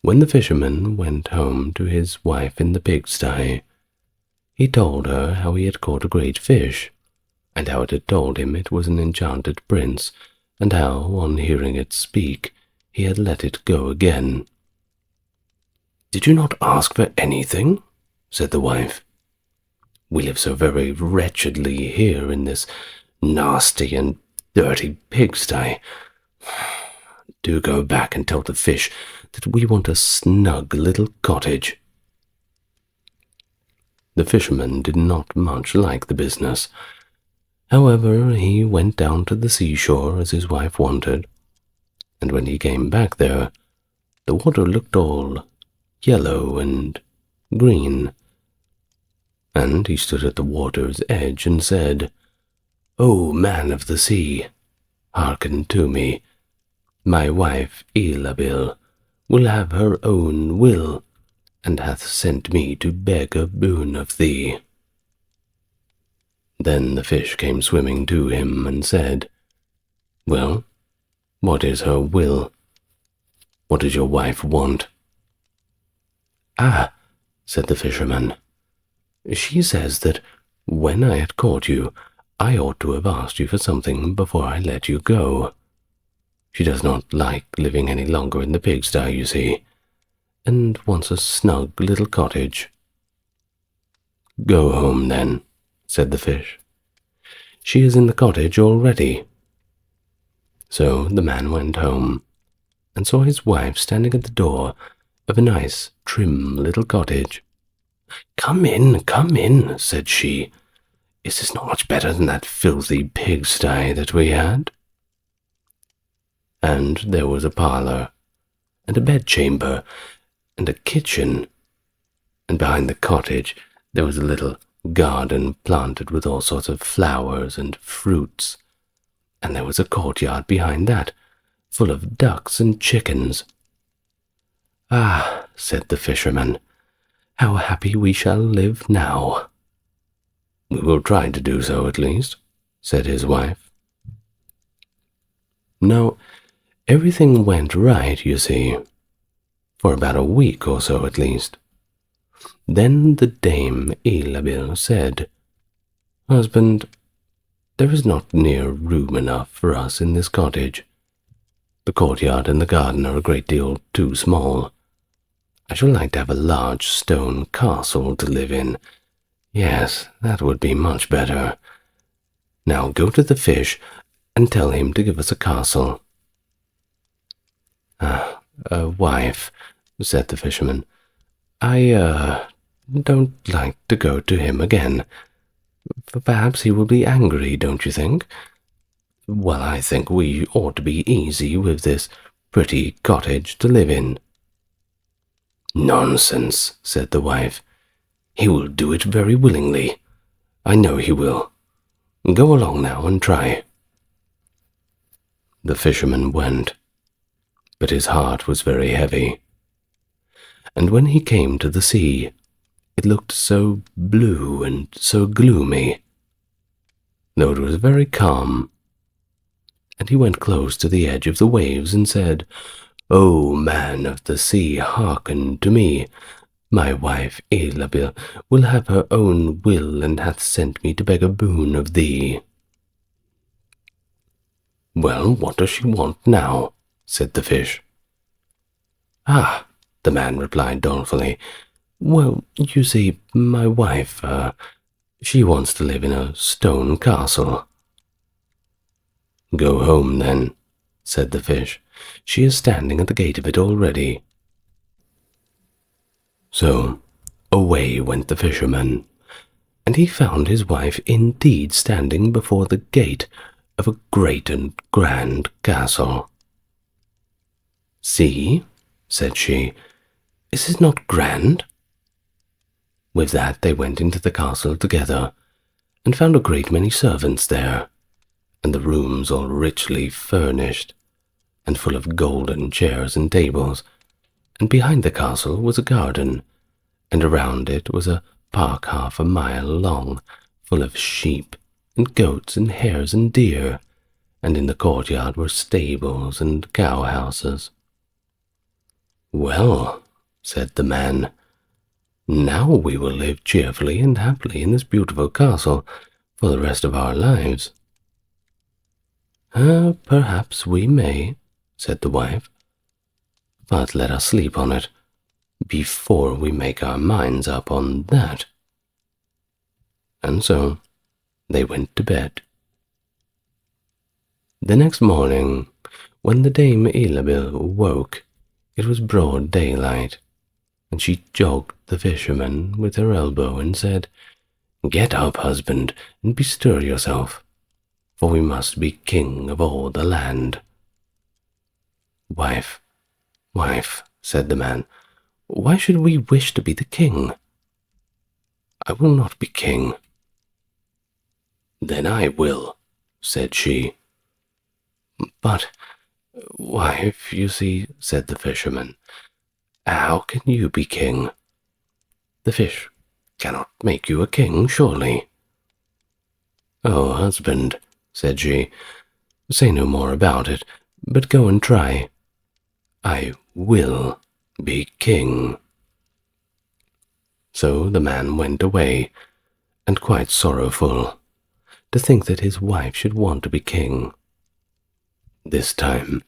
When the fisherman went home to his wife in the pigsty, he told her how he had caught a great fish, and how it had told him it was an enchanted prince, and how, on hearing it speak, he had let it go again. "Did you not ask for anything?" said the wife. "We live so very wretchedly here in this nasty and dirty pigsty. Do go back and tell the fish that we want a snug little cottage." The fisherman did not much like the business, However, he went down to the seashore as his wife wanted, and when he came back there, the water looked all yellow and green, and he stood at the water's edge and said, "O man of the sea, hearken to me. My wife Elabil will have her own will, and hath sent me to beg a boon of thee." Then the fish came swimming to him and said, "Well, what is her will? What does your wife want?" "Ah," said the fisherman, "she says that when I had caught you, I ought to have asked you for something before I let you go. She does not like living any longer in the pigsty, you see, and wants a snug little cottage." "Go home, then," said the fish. "She is in the cottage already." So the man went home, and saw his wife standing at the door of a nice, trim little cottage. Come in," said she. "Is this not much better than that filthy pigsty that we had?" And there was a parlour, and a bedchamber, and a kitchen, and behind the cottage there was a little garden planted with all sorts of flowers and fruits, and there was a courtyard behind that, full of ducks and chickens. "Ah," said the fisherman, "how happy we shall live now." "We will try to do so at least," said his wife. Now, everything went right, you see, for about a week or so at least. Then the dame Elabil said, "Husband, there is not near room enough for us in this cottage. The courtyard and the garden are a great deal too small. I should like to have a large stone castle to live in. Yes, that would be much better. Now go to the fish and tell him to give us a castle." "Wife," said the fisherman, "I don't like to go to him again. Perhaps he will be angry, don't you think? Well, I think we ought to be easy with this pretty cottage to live in." "Nonsense," said the wife. "He will do it very willingly. I know he will. Go along now and try." The fisherman went, but his heart was very heavy. And when he came to the sea, it looked so blue and so gloomy, though it was very calm. And he went close to the edge of the waves and said, "O man of the sea, hearken to me. My wife Elabil will have her own will, and hath sent me to beg a boon of thee." "Well, what does she want now?" said the fish. "Ah," the man replied dolefully, "well, you see, my wife, she wants to live in a stone castle." "Go home, then," said the fish. "She is standing at the gate of it already." So away went the fisherman, and he found his wife indeed standing before the gate of a great and grand castle. "See," said she, "is it not grand?" With that they went into the castle together, and found a great many servants there, and the rooms all richly furnished, and full of golden chairs and tables, and behind the castle was a garden, and around it was a park half a mile long, full of sheep, and goats, and hares, and deer, and in the courtyard were stables and cow-houses. "Well," said the man, "now we will live cheerfully and happily in this beautiful castle for the rest of our lives." "Perhaps we may," said the wife, "but let us sleep on it before we make our minds up on that." And so they went to bed. The next morning, when the dame Elabil woke, it was broad daylight, and she jogged the fisherman with her elbow and said, "Get up, husband, and bestir yourself. for we must be king of all the land." "Wife, wife," said the man, "why should we wish to be the king?" "I will not be king." "Then I will," said she. "But, wife, you see," said the fisherman, "how can you be king? The fish cannot make you a king, surely." "Oh, husband," said she, "say no more about it, but go and try. I will be king." So the man went away, and quite sorrowful, to think that his wife should want to be king. This time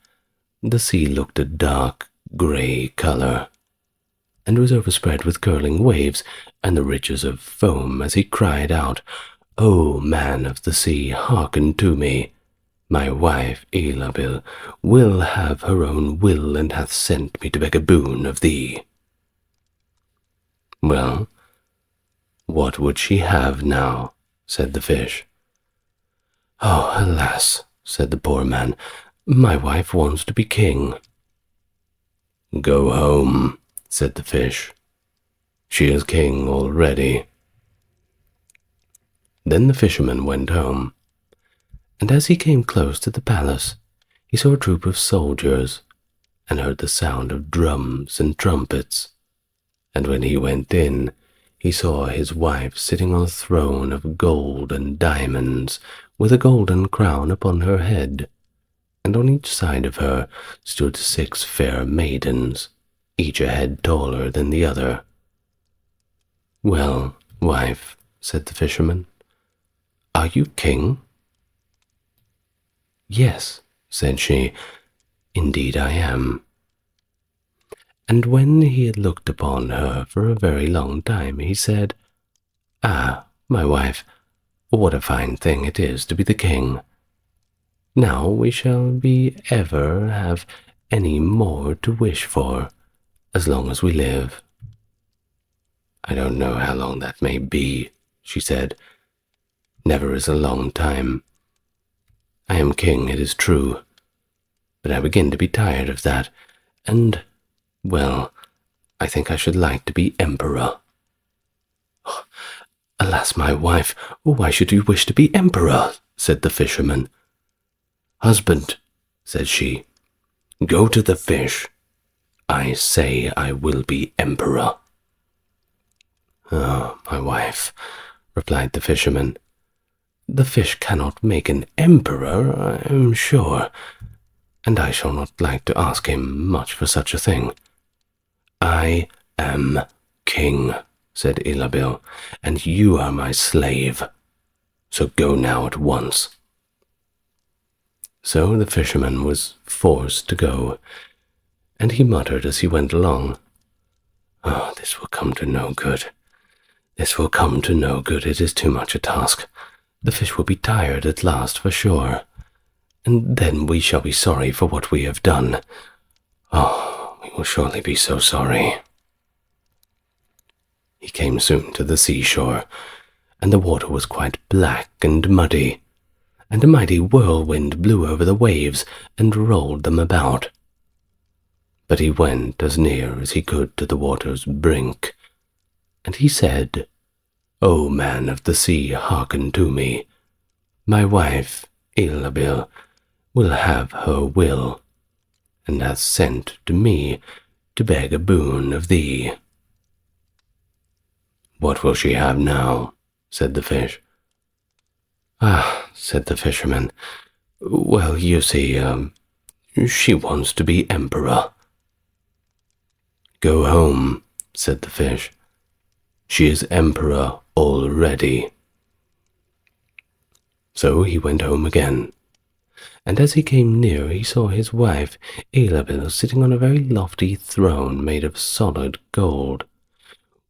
the sea looked a dark grey colour, and was overspread with curling waves and the ridges of foam as he cried out, "O man of the sea, hearken to me. My wife Elabil will have her own will, and hath sent me to beg a boon of thee." "Well, what would she have now?" said the fish. "Oh, alas," said the poor man, "my wife wants to be king." "Go home," said the fish. "She is king already." Then the fisherman went home, and as he came close to the palace, he saw a troop of soldiers, and heard the sound of drums and trumpets. And when he went in, he saw his wife sitting on a throne of gold and diamonds, with a golden crown upon her head, and on each side of her stood 6 fair maidens, each a head taller than the other. "Well, wife," said the fisherman, "are you king?" "Yes," said she, "indeed I am." And when he had looked upon her for a very long time, he said, "Ah, my wife, what a fine thing it is to be the king. Now we shall be ever have any more to wish for, as long as we live." "I don't know how long that may be," she said. "Never is a long time. I am king, it is true, but I begin to be tired of that, and, well, I think I should like to be emperor." "Oh, alas, my wife, why should you wish to be emperor?" said the fisherman. "Husband," said she, "go to the fish. I say I will be emperor." "Oh, my wife," replied the fisherman, "the fish cannot make an emperor, I am sure, and I shall not like to ask him much for such a thing." "I am king," said Elabil, "and you are my slave. So go now at once." So the fisherman was forced to go, and he muttered as he went along, "Oh, this will come to no good. This will come to no good. It is too much a task. The fish will be tired at last for sure, and then we shall be sorry for what we have done. Oh, we will surely be so sorry." He came soon to the seashore, and the water was quite black and muddy, and a mighty whirlwind blew over the waves and rolled them about. But he went as near as he could to the water's brink, and he said, "O man of the sea, hearken to me. My wife, Elabil, will have her will, and hath sent to me to beg a boon of thee." "What will she have now?" said the fish. "Ah," said the fisherman, "well, you see, she wants to be emperor." "Go home," said the fish. "She is emperor already." So he went home again, and as he came near he saw his wife Elabil sitting on a very lofty throne made of solid gold,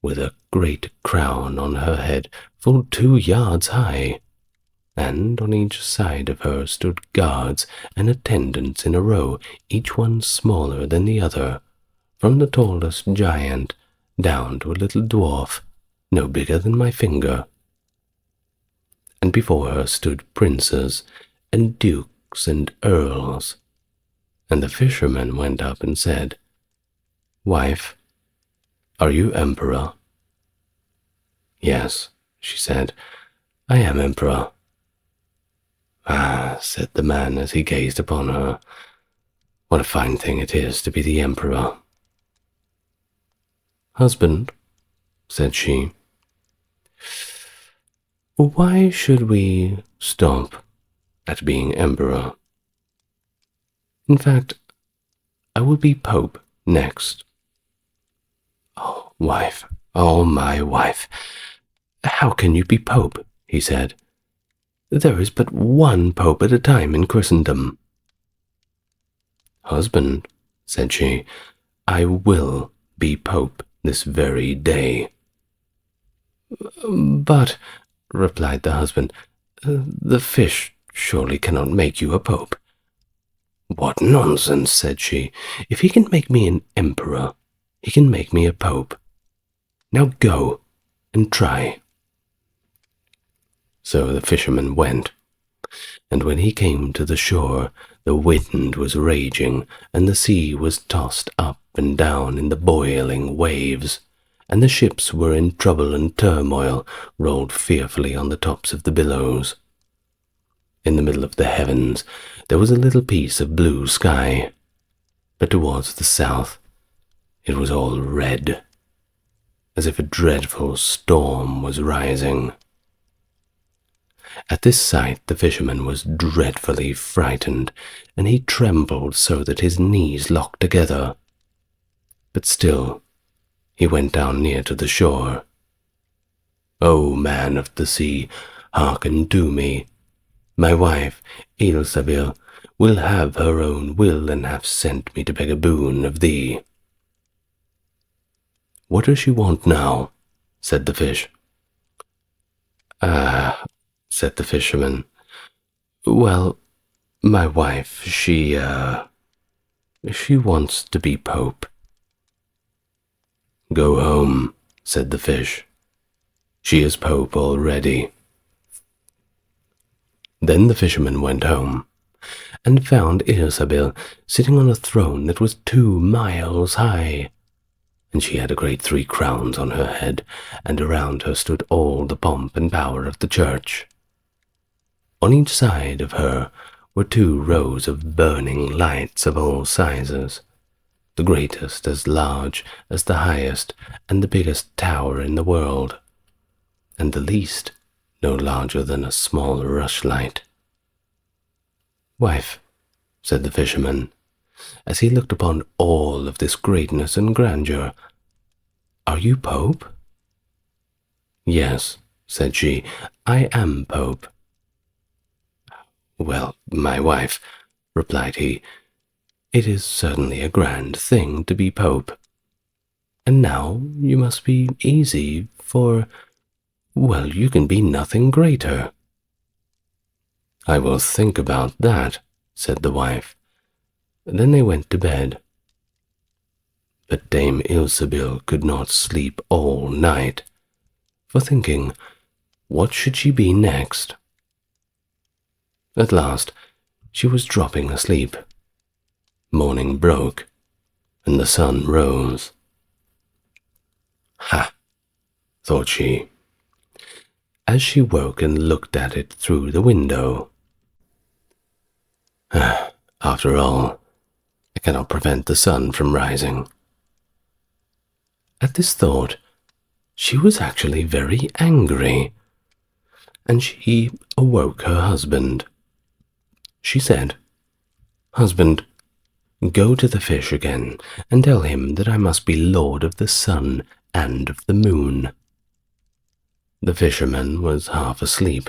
with a great crown on her head full 2 yards high, and on each side of her stood guards and attendants in a row, each one smaller than the other, from the tallest giant down to a little dwarf, no bigger than my finger. And before her stood princes and dukes and earls. And the fisherman went up and said, "Wife, are you emperor?" "Yes," she said, "I am emperor." "Ah," said the man as he gazed upon her, "what a fine thing it is to be the emperor." "Husband," said she, "why should we stop at being emperor? In fact, I will be pope next." "Oh, wife, oh, my wife, how can you be pope?" he said. "There is but one pope at a time in Christendom." "Husband," said she, "I will be pope this very day." "But," replied the husband, "the fish surely cannot make you a pope." "What nonsense," said she. "If he can make me an emperor, he can make me a pope. Now go and try." So the fisherman went, and when he came to the shore, the wind was raging, and the sea was tossed up and down in the boiling waves, and the ships were in trouble and turmoil, rolled fearfully on the tops of the billows. In the middle of the heavens there was a little piece of blue sky, but towards the south it was all red, as if a dreadful storm was rising. At this sight the fisherman was dreadfully frightened, and he trembled so that his knees locked together. But still he went down near to the shore. "O man of the sea, hearken to me. My wife, Ilsabil, will have her own will, and hath sent me to beg a boon of thee." "What does she want now?" said the fish. "Ah," said the fisherman, "well, my wife, she wants to be pope." "Go home," said the fish. "She is pope already." Then the fisherman went home, and found Ilsabil sitting on a throne that was 2 miles high, and she had a great 3 crowns on her head, and around her stood all the pomp and power of the church. On each side of her were 2 rows of burning lights of all sizes, the greatest as large as the highest and the biggest tower in the world, and the least no larger than a small rushlight. "Wife," said the fisherman, as he looked upon all of this greatness and grandeur, "are you pope?" "Yes," said she, "I am pope." "Well, my wife," replied he, "it is certainly a grand thing to be pope. And now you must be easy, for, well, you can be nothing greater." "I will think about that," said the wife. Then they went to bed. But Dame Ilsabil could not sleep all night, for thinking, what should she be next? At last she was dropping asleep. Morning broke, and the sun rose. "Ha!" thought she, as she woke and looked at it through the window. "After all, I cannot prevent the sun from rising." At this thought, she was actually very angry, and she awoke her husband. She said, "Husband, go to the fish again, and tell him that I must be lord of the sun and of the moon." The fisherman was half asleep,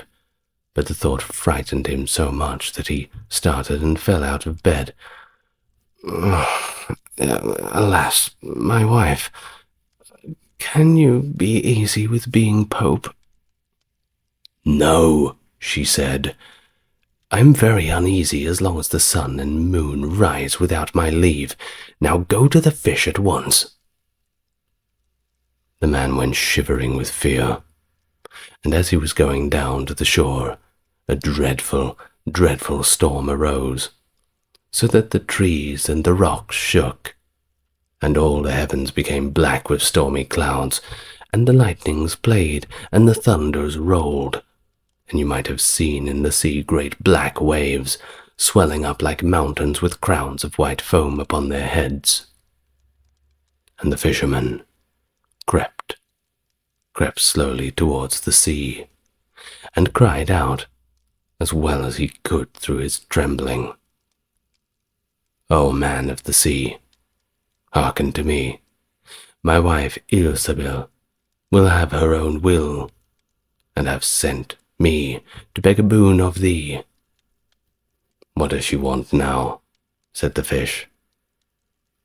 but the thought frightened him so much that he started and fell out of bed. "Alas, my wife, can you be easy with being pope?" "No," she said. "I am very uneasy as long as the sun and moon rise without my leave. Now go to the fish at once." The man went shivering with fear, and as he was going down to the shore, a dreadful, dreadful storm arose, so that the trees and the rocks shook, and all the heavens became black with stormy clouds, and the lightnings played, and the thunders rolled, and you might have seen in the sea great black waves, swelling up like mountains with crowns of white foam upon their heads. And the fisherman crept slowly towards the sea, and cried out, as well as he could through his trembling, "O man of the sea, hearken to me. My wife Ilsabil will have her own will, and have sent me to beg a boon of thee." "What does she want now?" said the fish.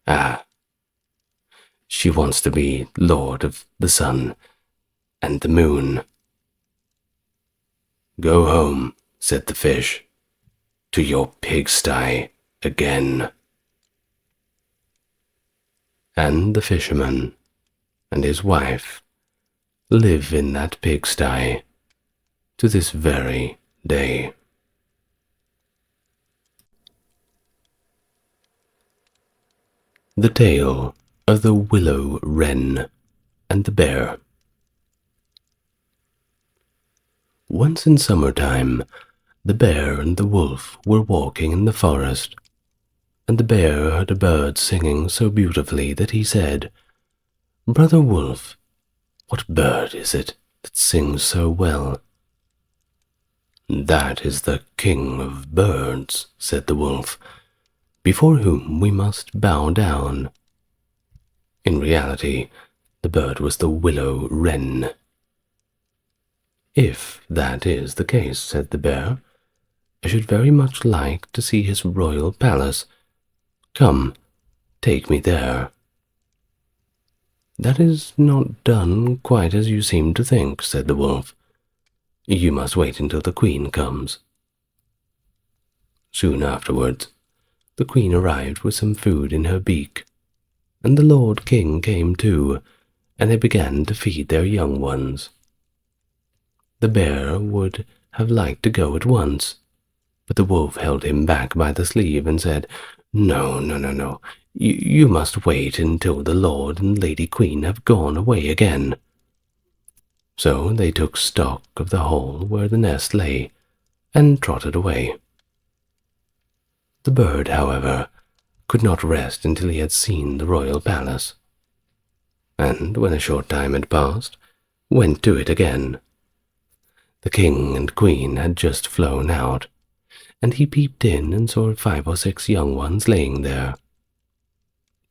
"Ah, she wants to be lord of the sun and the moon." "Go home," said the fish, "to your pigsty again." And the fisherman and his wife live in that pigsty to this very day. The Tale of the Willow, Wren, and the Bear. Once in summertime, the bear and the wolf were walking in the forest, and the bear heard a bird singing so beautifully that he said, "Brother Wolf, what bird is it that sings so well?" "That is the king of birds," said the wolf, "before whom we must bow down." In reality, the bird was the willow wren. "If that is the case," said the bear, "I should very much like to see his royal palace. Come, take me there." "That is not done quite as you seem to think," said the wolf. "You must wait until the queen comes." Soon afterwards, the queen arrived with some food in her beak, and the lord king came too, and they began to feed their young ones. The bear would have liked to go at once, but the wolf held him back by the sleeve and said, No. You must wait until the lord and lady queen have gone away again." So they took stock of the hole where the nest lay, and trotted away. The bird, however, could not rest until he had seen the royal palace, and when a short time had passed, went to it again. The king and queen had just flown out, and he peeped in and saw 5 or 6 young ones laying there.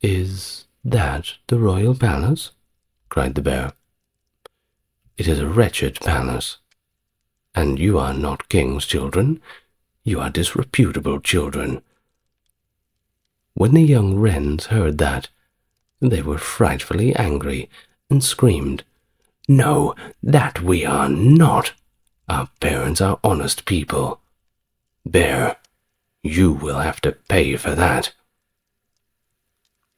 "Is that the royal palace?" cried the bear. "It is a wretched palace, and you are not king's children, you are disreputable children." When the young wrens heard that, they were frightfully angry, and screamed, "No, that we are not! Our parents are honest people. Bear, you will have to pay for that."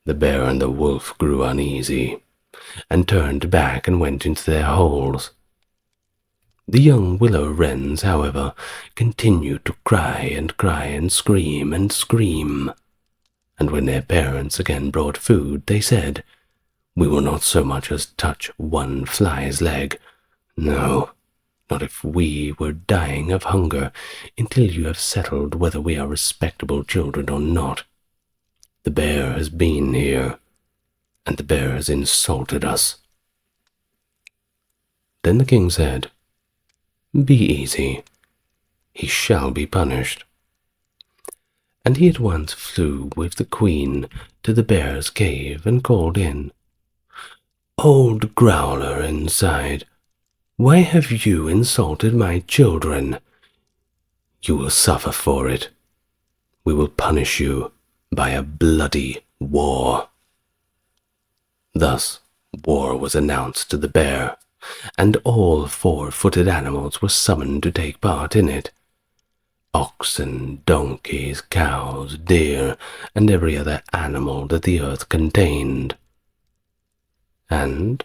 The bear and the wolf grew uneasy, and turned back and went into their holes. The young willow wrens, however, continued to cry and scream and scream, and when their parents again brought food, they said, "We will not so much as touch one fly's leg. No, not if we were dying of hunger, until you have settled whether we are respectable children or not. The bear has been here, and the bear has insulted us." Then the king said, "Be easy, he shall be punished." And he at once flew with the queen to the bear's cave and called in, "Old growler inside, why have you insulted my children? You will suffer for it. We will punish you by a bloody war." Thus war was announced to the bear, and all 4-footed animals were summoned to take part in it. Oxen, donkeys, cows, deer, and every other animal that the earth contained. And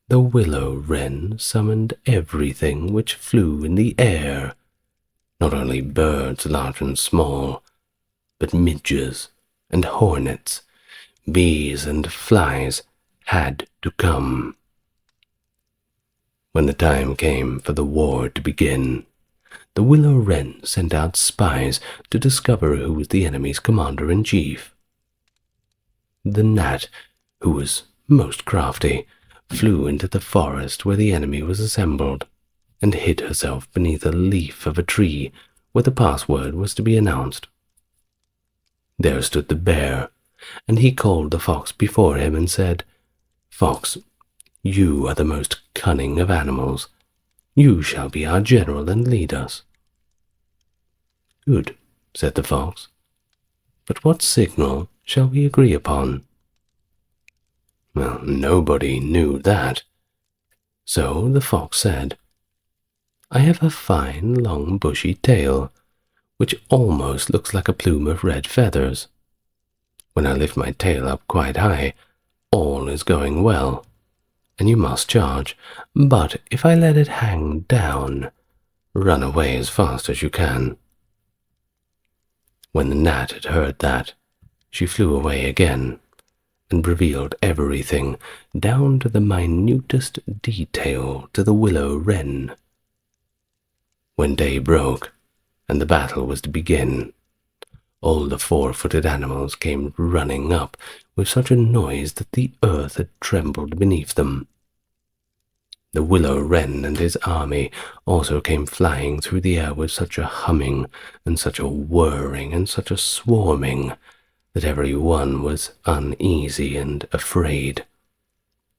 the willow wren summoned everything which flew in the air, Not only birds large and small, but midges and hornets, bees and flies had to come. When the time came for the war to begin, the Willow Wren sent out spies to discover who was the enemy's commander-in-chief. The gnat, who was most crafty, flew into the forest where the enemy was assembled, and hid herself beneath a leaf of a tree where the password was to be announced. There stood the bear, and he called the fox before him and said, "Fox, you are the most cunning of animals. You shall be our general and lead us." "Good," said the fox, "but what signal shall we agree upon?" Well, nobody knew that. So the fox said, "I have a fine, long, bushy tail, which almost looks like a plume of red feathers. When I lift my tail up quite high, all is going well, and you must charge. But if I let it hang down, run away as fast as you can." When the gnat had heard that, she flew away again, and revealed everything, down to the minutest detail, to the Willow Wren. When day broke, and the battle was to begin, all the four-footed animals came running up with such a noise that the earth had trembled beneath them. The Willow Wren and his army also came flying through the air with such a humming and such a whirring and such a swarming that every one was uneasy and afraid,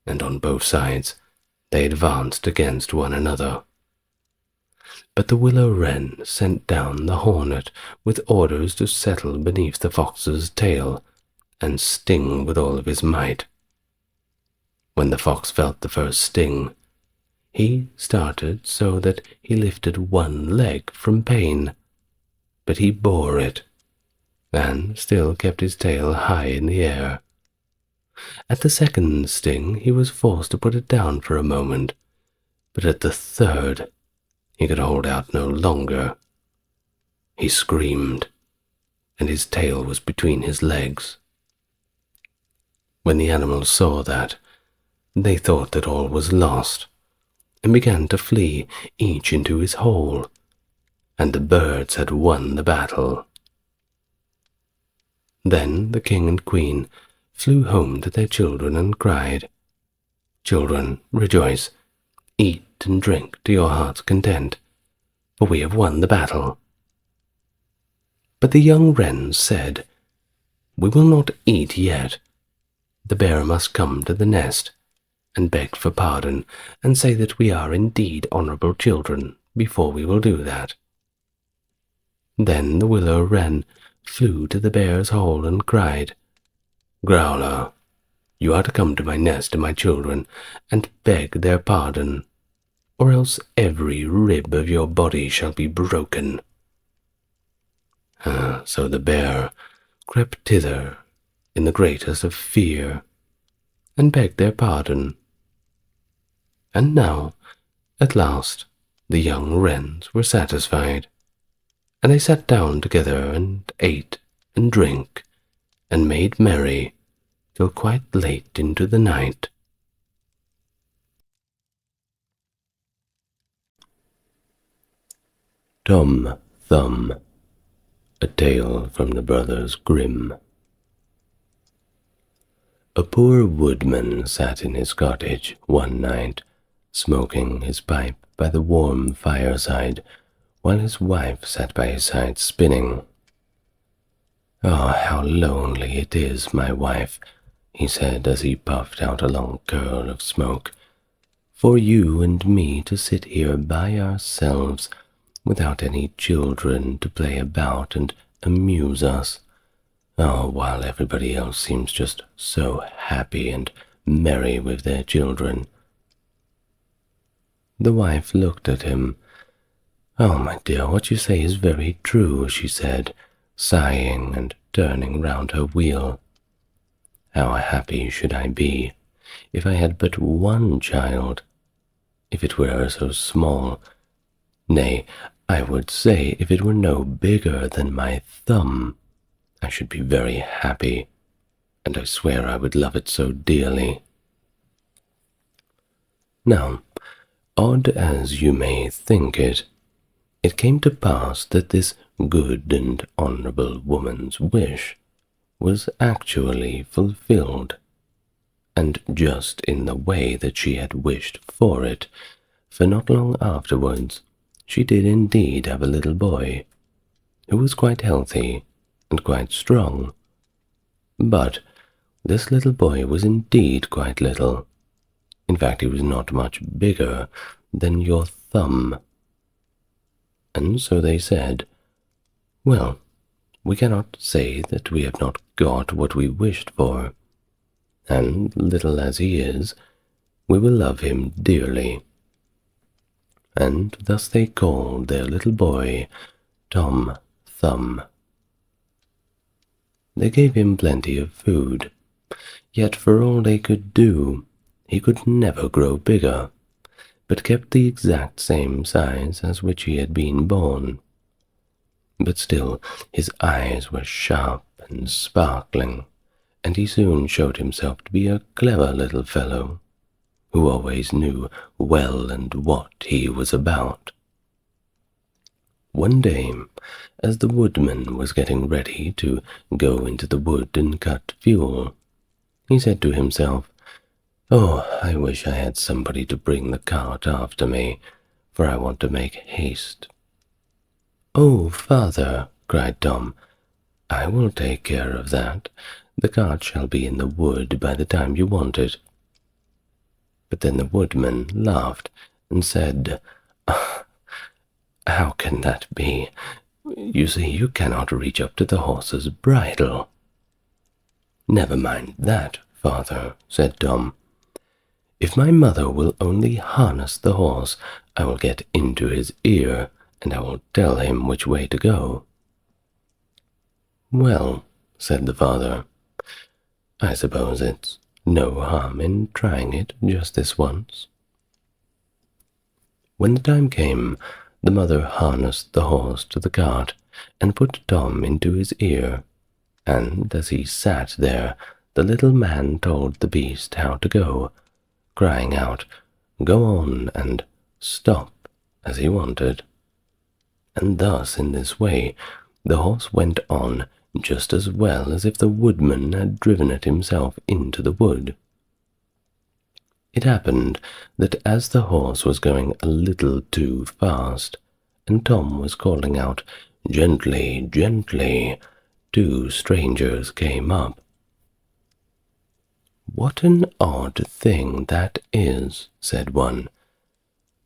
and on both sides they advanced against one another. But the Willow Wren sent down the hornet with orders to settle beneath the fox's tail and sting with all of his might. When the fox felt the first sting, he started so that he lifted one leg from pain, but he bore it, and still kept his tail high in the air. At the second sting he was forced to put it down for a moment, but at the third he could hold out no longer. He screamed, and his tail was between his legs. When the animals saw that, they thought that all was lost, and began to flee, each into his hole, and the birds had won the battle. Then the king and queen flew home to their children and cried, "Children, rejoice, eat and drink to your heart's content, for we have won the battle." But the young wrens said, "We will not eat yet. The bear must come to the nest and beg for pardon and say that we are indeed honorable children before we will do that." Then the Willow Wren flew to the bear's hole and cried, "Growler, you are to come to my nest and my children and beg their pardon, or else every rib of your body shall be broken." So the bear crept thither in the greatest of fear, and begged their pardon. And now, at last, the young wrens were satisfied, and they sat down together and ate and drank, and made merry till quite late into the night. Tom Thumb, a tale from the brothers Grimm. A poor woodman sat in his cottage one night, smoking his pipe by the warm fireside, while his wife sat by his side spinning. "Ah, how lonely it is, my wife," he said as he puffed out a long curl of smoke, "for you and me to sit here by ourselves, without any children to play about and amuse us. Oh, while everybody else seems just so happy and merry with their children." The wife looked at him. "Oh, my dear, what you say is very true," she said, sighing and turning round her wheel. "How happy should I be if I had but one child, if it were so small. Nay, I would say if it were no bigger than my thumb, I should be very happy, and I swear I would love it so dearly. Now, odd as you may think it, it came to pass that this good and honourable woman's wish was actually fulfilled, and just in the way that she had wished for it, for not long afterwards she did indeed have a little boy, who was quite healthy and quite strong. But this little boy was indeed quite little. In fact, he was not much bigger than your thumb. And so they said, "Well, we cannot say that we have not got what we wished for, and little as he is, we will love him dearly." And thus they called their little boy Tom Thumb. They gave him plenty of food, yet for all they could do, he could never grow bigger, but kept the exact same size as which he had been born. But still his eyes were sharp and sparkling, and he soon showed himself to be a clever little fellow, who always knew well and what he was about. One day, as the woodman was getting ready to go into the wood and cut fuel, he said to himself, "Oh, I wish I had somebody to bring the cart after me, for I want to make haste." "Oh, father," cried Tom, "I will take care of that. The cart shall be in the wood by the time you want it." But then the woodman laughed and said, "How can that be? You see, you cannot reach up to the horse's bridle." "Never mind that, father," said Tom. "If my mother will only harness the horse, I will get into his ear, and I will tell him which way to go." "Well," said the father, "I suppose it's no harm in trying it just this once." When the time came, the mother harnessed the horse to the cart and put Tom into his ear, and as he sat there, the little man told the beast how to go, crying out, "Go on," and "Stop," as he wanted. And thus, in this way, the horse went on just as well as if the woodman had driven it himself into the wood. It happened that as the horse was going a little too fast, and Tom was calling out, "Gently, gently," two strangers came up. "What an odd thing that is," said one.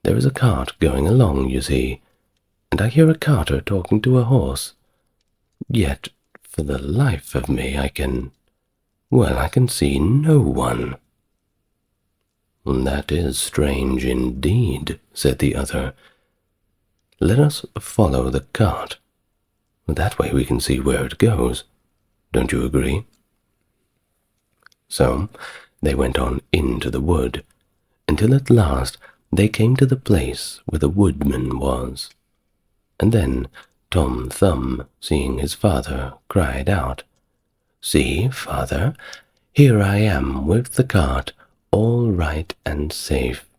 "There is a cart going along, you see, and I hear a carter talking to a horse. Yet, for the life of me, I can see no one." "That is strange indeed," said the other. "Let us follow the cart. That way we can see where it goes. Don't you agree?" So they went on into the wood, until at last they came to the place where the woodman was. And then Tom Thumb, seeing his father, cried out, "See, father, here I am with the cart, all right and safe.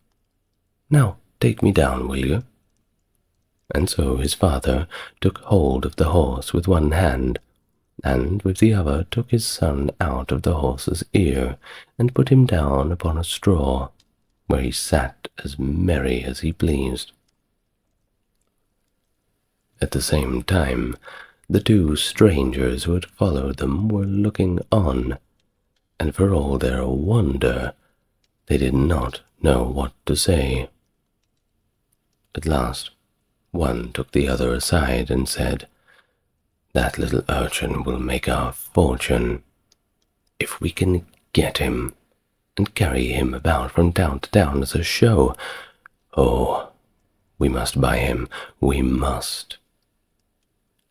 Now take me down, will you?" And so his father took hold of the horse with one hand, and with the other took his son out of the horse's ear, and put him down upon a straw, where he sat as merry as he pleased. At the same time, the two strangers who had followed them were looking on, and for all their wonder, they did not know what to say. At last, one took the other aside and said, "That little urchin will make our fortune. If we can get him and carry him about from town to town as a show, oh, we must buy him, we must."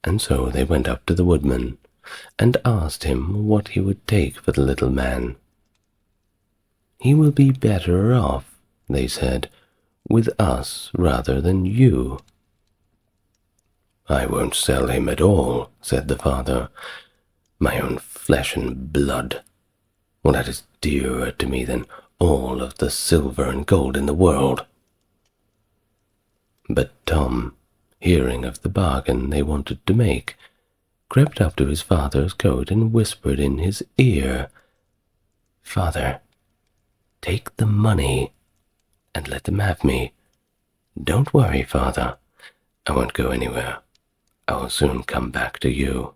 And so they went up to the woodman and asked him what he would take for the little man. "He will be better off," they said, "with us rather than you." "I won't sell him at all," said the father. "My own flesh and blood. Well, that is dearer to me than all of the silver and gold in the world." But Tom, hearing of the bargain they wanted to make, crept up to his father's coat and whispered in his ear, "Father, take the money and let them have me. Don't worry, father. I won't go anywhere. I will soon come back to you."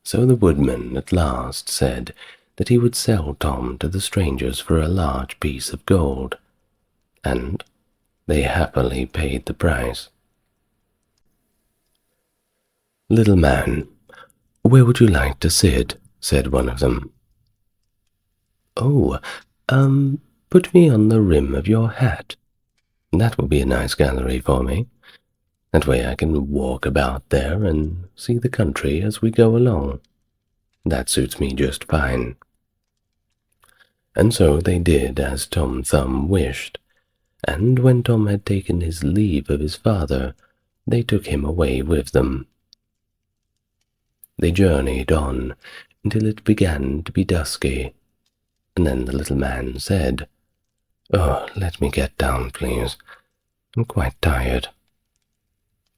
So the woodman at last said that he would sell Tom to the strangers for a large piece of gold, and they happily paid the price. "Little man, where would you like to sit?" said one of them. "Oh, put me on the rim of your hat. That will be a nice gallery for me. That way I can walk about there and see the country as we go along. That suits me just fine." And so they did as Tom Thumb wished, and when Tom had taken his leave of his father, they took him away with them. They journeyed on until it began to be dusky, and then the little man said, "Oh, let me get down, please. I'm quite tired."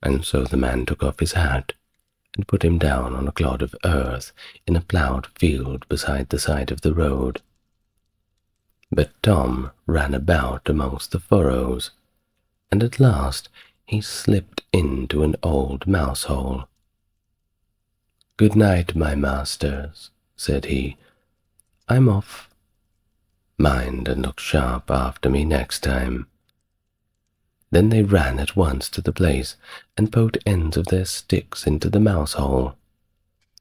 And so the man took off his hat and put him down on a clod of earth in a ploughed field beside the side of the road. But Tom ran about amongst the furrows, and at last he slipped into an old mouse hole. "Good night, my masters," said he. "I'm off. Mind and look sharp after me next time." Then they ran at once to the place and poked ends of their sticks into the mouse hole.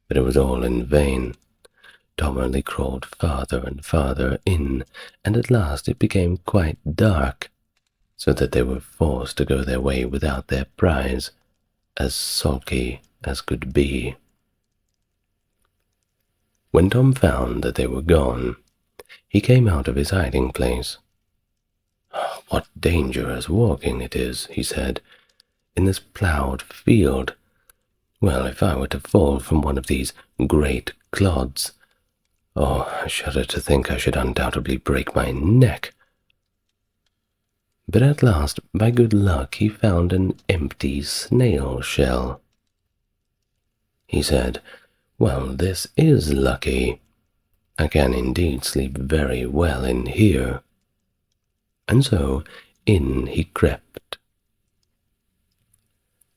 But it was all in vain. Tom only crawled farther and farther in, and at last it became quite dark, so that they were forced to go their way without their prize, as sulky as could be. When Tom found that they were gone, he came out of his hiding place. "What dangerous walking it is," he said, "in this ploughed field. Well, if I were to fall from one of these great clods, oh, I shudder to think I should undoubtedly break my neck." But at last, by good luck, he found an empty snail shell. He said, "Well, this is lucky. I can indeed sleep very well in here." And so in he crept.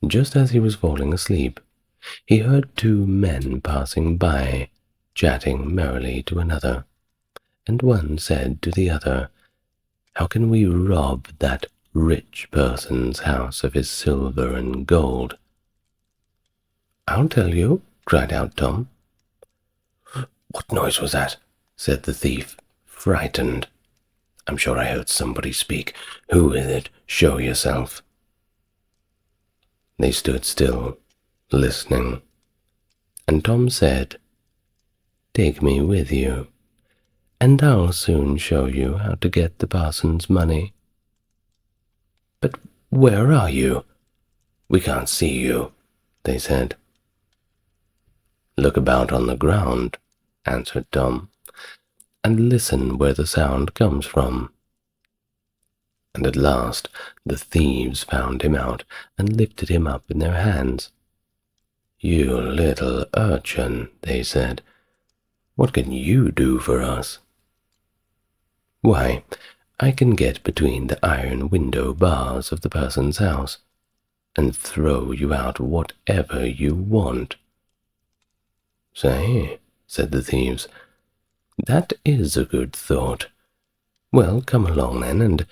Just as he was falling asleep, he heard two men passing by, chatting merrily to another, and one said to the other, "How can we rob that rich person's house of his silver and gold?" "I'll tell you," cried out Tom. "What noise was that?" said the thief, frightened. "I'm sure I heard somebody speak. Who is it? Show yourself." They stood still, listening, and Tom said, "Take me with you, and I'll soon show you how to get the parson's money." "But where are you? We can't see you," they said. "Look about on the ground," answered Tom, "and listen where the sound comes from." And at last the thieves found him out and lifted him up in their hands. "You little urchin," they said, "what can you do for us?" "Why, I can get between the iron window bars of the person's house and throw you out whatever you want." "Say," said the thieves, "that is a good thought. Well, come along then, and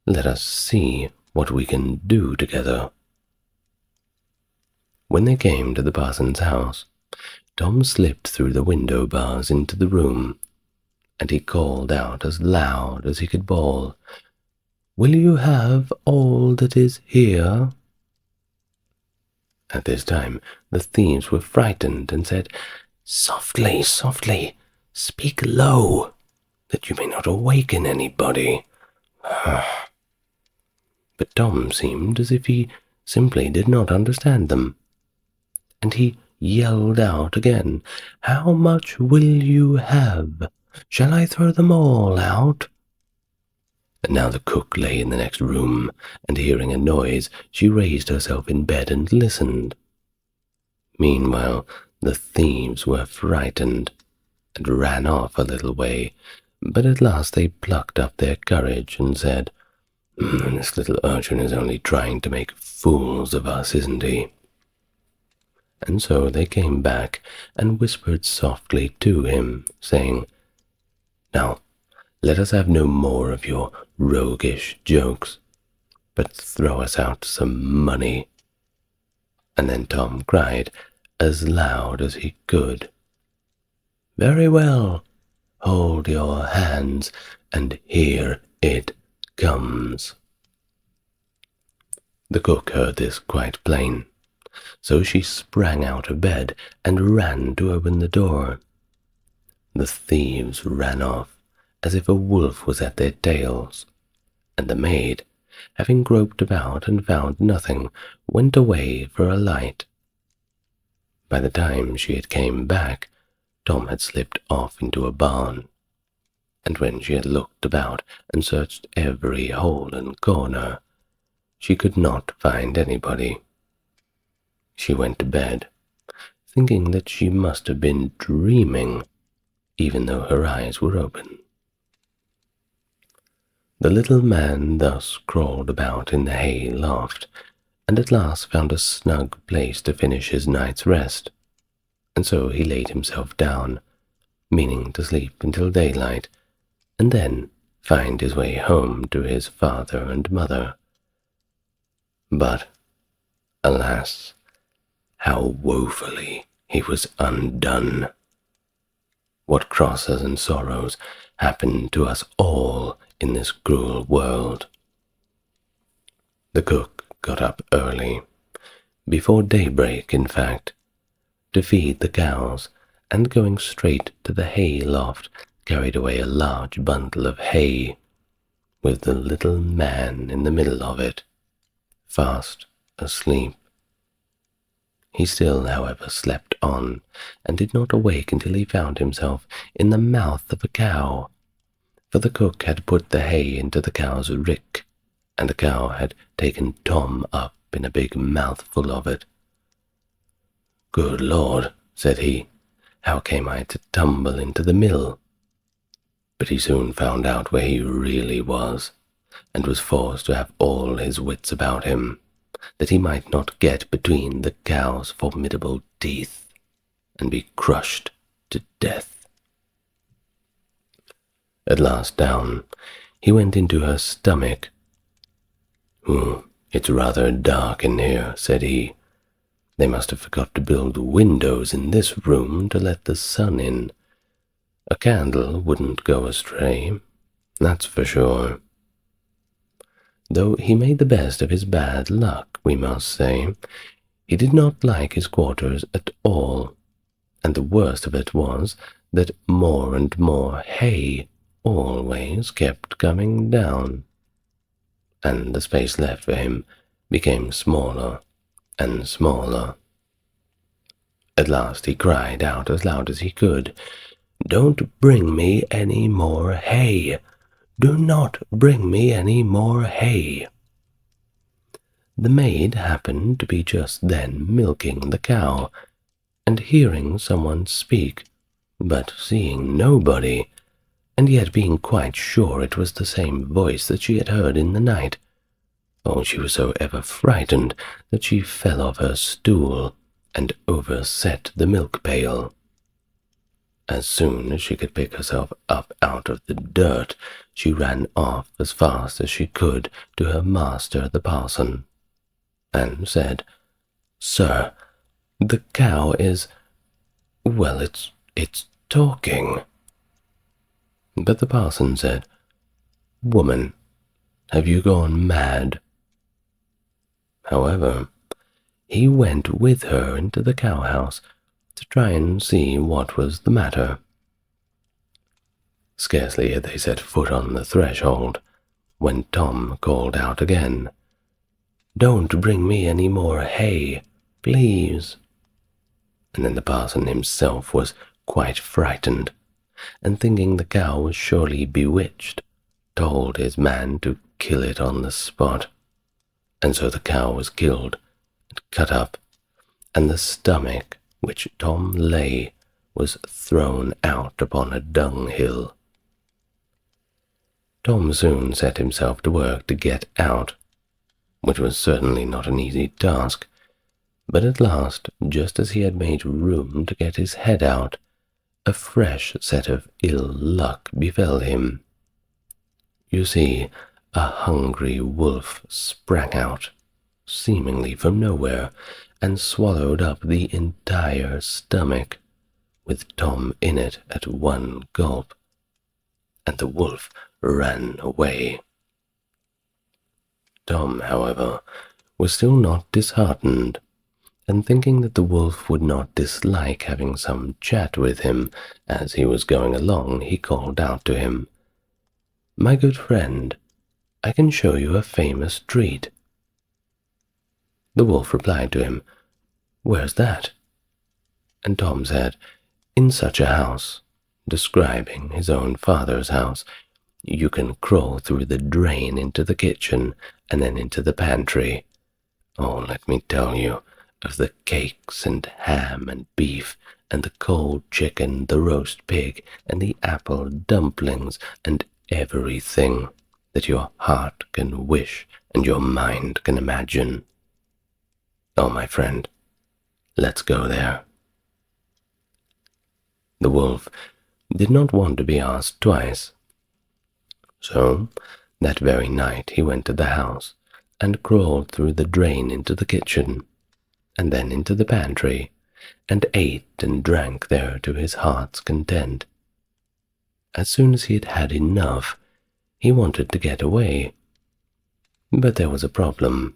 let us see what we can do together." When they came to the parson's house, Tom slipped through the window bars into the room, and he called out as loud as he could bawl, "Will you have all that is here?" At this time the thieves were frightened and said, "Softly, softly, speak low, that you may not awaken anybody." But Tom seemed as if he simply did not understand them, and he yelled out again, "How much will you have? Shall I throw them all out?" And now the cook lay in the next room, and hearing a noise, she raised herself in bed and listened. Meanwhile, the thieves were frightened, and ran off a little way, but at last they plucked up their courage and said, "This little urchin is only trying to make fools of us, isn't he?" And so they came back and whispered softly to him, saying, "Now, let us have no more of your roguish jokes, but throw us out some money." And then Tom cried as loud as he could, "Very well, hold your hands, and here it comes." The cook heard this quite plain, so she sprang out of bed and ran to open the door. The thieves ran off as if a wolf was at their tails, and the maid, having groped about and found nothing, went away for a light. By the time she had came back, Tom had slipped off into a barn, and when she had looked about and searched every hole and corner, she could not find anybody. She went to bed, thinking that she must have been dreaming, even though her eyes were open. The little man thus crawled about in the hay loft, and at last found a snug place to finish his night's rest, and so he laid himself down, meaning to sleep until daylight, and then find his way home to his father and mother. But, alas, how woefully he was undone! What crosses and sorrows happen to us all in this cruel world. The cook got up early, before daybreak in fact, to feed the cows, and going straight to the hay loft, carried away a large bundle of hay, with the little man in the middle of it, fast asleep. He still, however, slept on, and did not awake until he found himself in the mouth of a cow, for the cook had put the hay into the cow's rick, and the cow had taken Tom up in a big mouthful of it. "Good Lord," said he, "how came I to tumble into the mill?" But he soon found out where he really was, and was forced to have all his wits about him, that he might not get between the cow's formidable teeth, and be crushed to death. At last down, he went into her stomach. "It's rather dark in here," said he. "They must have forgot to build windows in this room to let the sun in. A candle wouldn't go astray, that's for sure." Though he made the best of his bad luck, we must say, he did not like his quarters at all, and the worst of it was that more and more hay always kept coming down, and the space left for him became smaller and smaller. At last he cried out as loud as he could, "Don't bring me any more hay! Do not bring me any more hay!" The maid happened to be just then milking the cow, and hearing someone speak, but seeing nobody, and yet being quite sure it was the same voice that she had heard in the night, she was so ever frightened that she fell off her stool and overset the milk pail. As soon as she could pick herself up out of the dirt, she ran off as fast as she could to her master the parson, and said, "Sir, the cow is, well, it's talking." But the parson said, "Woman, have you gone mad?" However, he went with her into the cow-house to try and see what was the matter. Scarcely had they set foot on the threshold when Tom called out again, Don't bring me any more hay, please." And then the parson himself was quite frightened, and thinking the cow was surely bewitched, told his man to kill it on the spot. And so the cow was killed and cut up, and the stomach which Tom lay was thrown out upon a dunghill. Tom soon set himself to work to get out, which was certainly not an easy task, but at last, just as he had made room to get his head out, a fresh set of ill luck befell him. You see, a hungry wolf sprang out, seemingly from nowhere, and swallowed up the entire stomach, with Tom in it at one gulp, and the wolf ran away. Tom, however, was still not disheartened, and thinking that the wolf would not dislike having some chat with him as he was going along, he called out to him, "My good friend, I can show you a famous treat." The wolf replied to him, "Where's that?" And Tom said, "In such a house," describing his own father's house. "You can crawl through the drain into the kitchen and then into the pantry. Oh, let me tell you of the cakes and ham and beef and the cold chicken, the roast pig and the apple dumplings and everything that your heart can wish and your mind can imagine. Oh, my friend, let's go there." The wolf did not want to be asked twice, so that very night he went to the house and crawled through the drain into the kitchen, and then into the pantry, and ate and drank there to his heart's content. As soon as he had had enough, he wanted to get away. But there was a problem.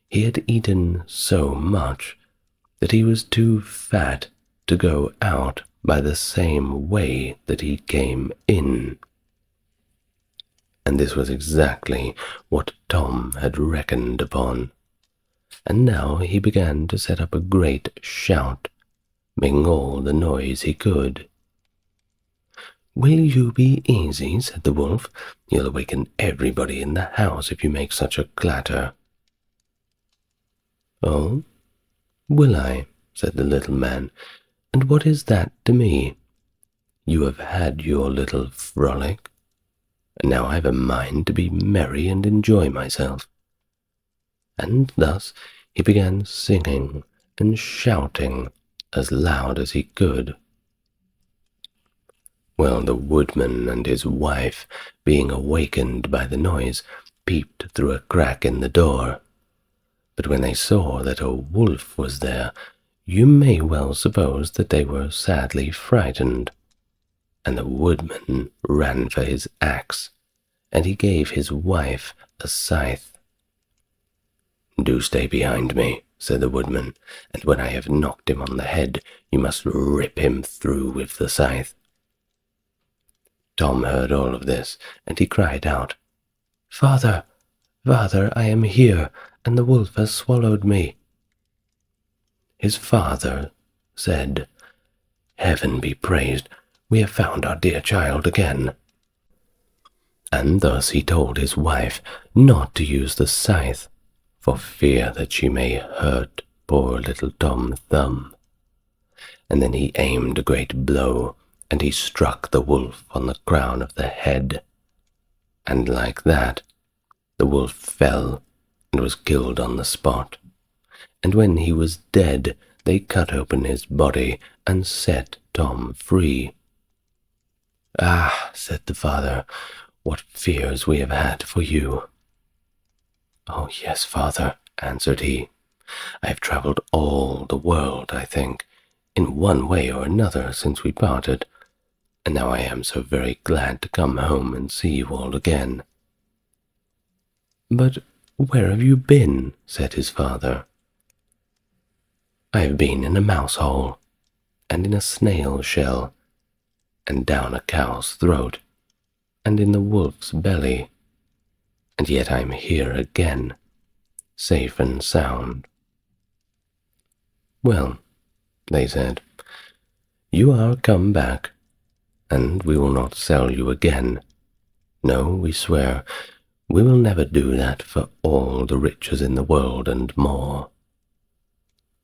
He had eaten so much that he was too fat to go out by the same way that he came in. And this was exactly what Tom had reckoned upon. And now he began to set up a great shout, making all the noise he could. "Will you be easy?" said the wolf. "You'll awaken everybody in the house if you make such a clatter." "Oh, will I?" said the little man. "And what is that to me? You have had your little frolic, and now I've a mind to be merry and enjoy myself." And thus he began singing and shouting as loud as he could. Well, the woodman and his wife, being awakened by the noise, peeped through a crack in the door. But when they saw that a wolf was there, you may well suppose that they were sadly frightened. And the woodman ran for his axe, and he gave his wife a scythe. "Do stay behind me," said the woodman, "and when I have knocked him on the head, you must rip him through with the scythe." Tom heard all of this, and he cried out, "Father, father, I am here, and the wolf has swallowed me." His father said, "Heaven be praised, we have found our dear child again." And thus he told his wife not to use the scythe, for fear that she may hurt poor little Tom Thumb. And then he aimed a great blow, and he struck the wolf on the crown of the head. And like that, the wolf fell and was killed on the spot. And when he was dead, they cut open his body and set Tom free. "Ah," said the father, "what fears we have had for you." "Oh, yes, father," answered he. "I have traveled all the world, I think, in one way or another since we parted, and now I am so very glad to come home and see you all again." "But where have you been?" said his father. "I have been in a mouse hole, and in a snail shell, and down a cow's throat, and in the wolf's belly, and yet I am here again, safe and sound. "Well," they said, "you are come back, and we will not sell you again. No, we swear, we will never do that for all the riches in the world and more."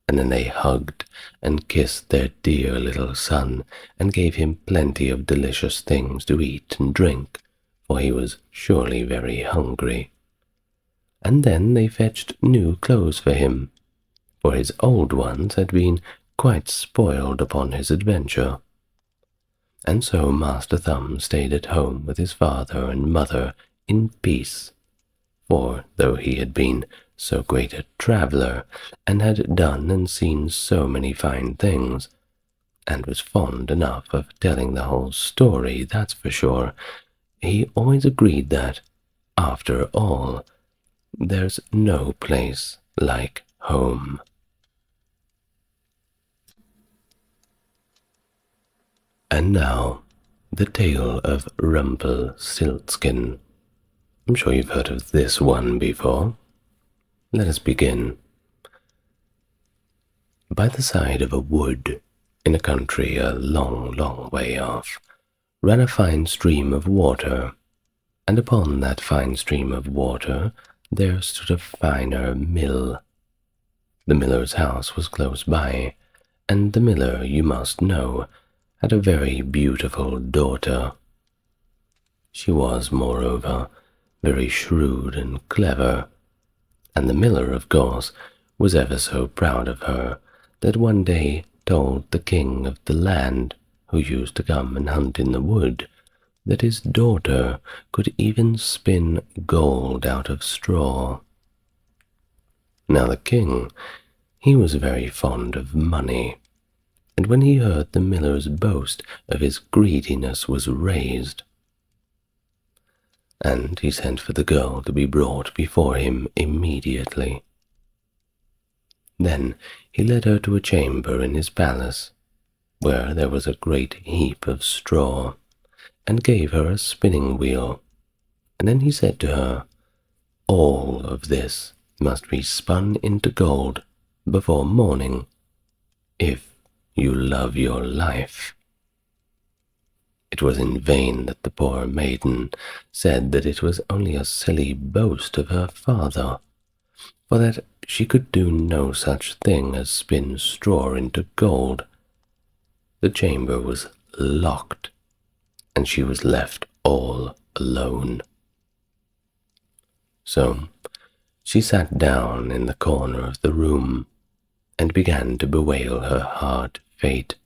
And then they hugged and kissed their dear little son, and gave him plenty of delicious things to eat and drink, for he was surely very hungry. And then they fetched new clothes for him, for his old ones had been quite spoiled upon his adventure. And so Master Thumb stayed at home with his father and mother in peace, for though he had been so great a traveller, and had done and seen so many fine things, and was fond enough of telling the whole story, that's for sure, he always agreed that, after all, there's no place like home. And now, the tale of Rumpelstiltskin. I'm sure you've heard of this one before. Let us begin. By the side of a wood, in a country a long, long way off, ran a fine stream of water, and upon that fine stream of water there stood a finer mill. The miller's house was close by, and the miller, you must know, had a very beautiful daughter. She was, moreover, very shrewd and clever, and the miller, of course, was ever so proud of her that one day told the king of the land, who used to come and hunt in the wood, that his daughter could even spin gold out of straw. Now the king, he was very fond of money, and when he heard the miller's boast of his greediness was raised, and he sent for the girl to be brought before him immediately. Then he led her to a chamber in his palace, where there was a great heap of straw, and gave her a spinning wheel, and then he said to her, "All of this must be spun into gold before morning, if you love your life." It was in vain that the poor maiden said that it was only a silly boast of her father, for that she could do no such thing as spin straw into gold. The chamber was locked, and she was left all alone. So she sat down in the corner of the room, and began to bewail her hard fate,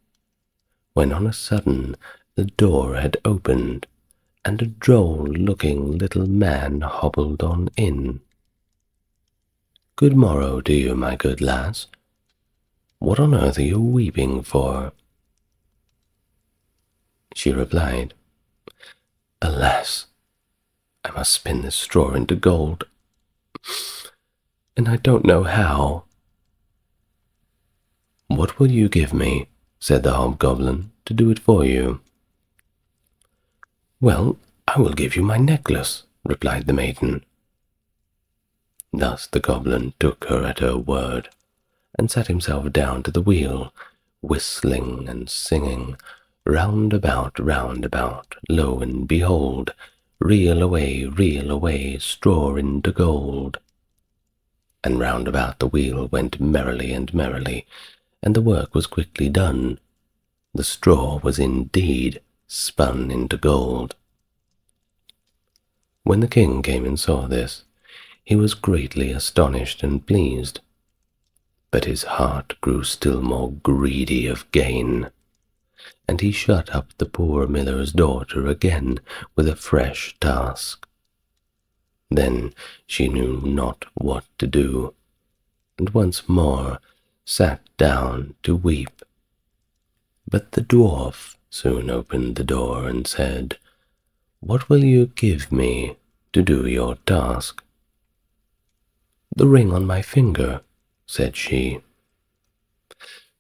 when on a sudden the door had opened, and a droll-looking little man hobbled on in. "Good morrow to you, my good lass. What on earth are you weeping for?" She replied, "Alas, I must spin this straw into gold, and I don't know how." "What will you give me," said the hobgoblin, "to do it for you?" "Well, I will give you my necklace," replied the maiden. Thus the goblin took her at her word, and sat himself down to the wheel, whistling and singing, round about, lo and behold, reel away, straw into gold. And round about the wheel went merrily and merrily, and the work was quickly done. The straw was indeed spun into gold. When the king came and saw this, he was greatly astonished and pleased, but his heart grew still more greedy of gain, and he shut up the poor miller's daughter again with a fresh task. Then she knew not what to do, and once more sat down to weep. But the dwarf soon opened the door and said, "What will you give me to do your task?" "The ring on my finger," said she.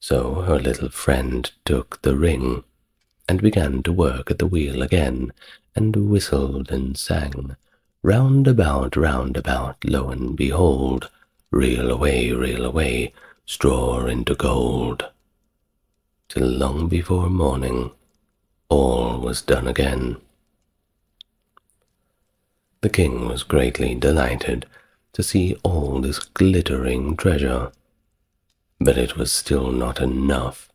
So her little friend took the ring, and began to work at the wheel again, and whistled and sang, round about, lo and behold, reel away, straw into gold, till long before morning all was done again. The king was greatly delighted to see all this glittering treasure, but it was still not enough,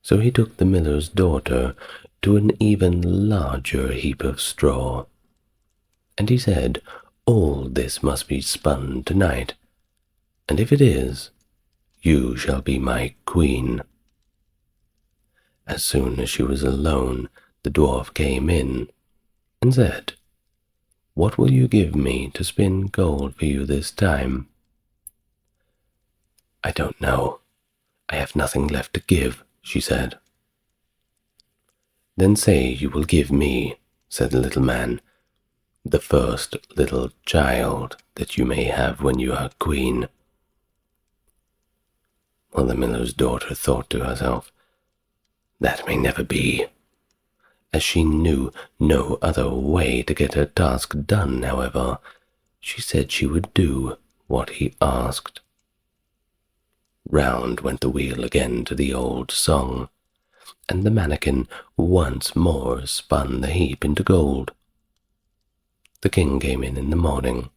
so he took the miller's daughter to an even larger heap of straw, and he said, "All this must be spun tonight, and if it is, you shall be my queen." As soon as she was alone, the dwarf came in and said, "What will you give me to spin gold for you this time?" "I don't know. I have nothing left to give," she said. "Then say you will give me," said the little man, "the first little child that you may have when you are queen." Well, the miller's daughter thought to herself, "That may never be." As she knew no other way to get her task done, however, she said she would do what he asked. Round went the wheel again to the old song, and the mannikin once more spun the heap into gold. The king came in the morning,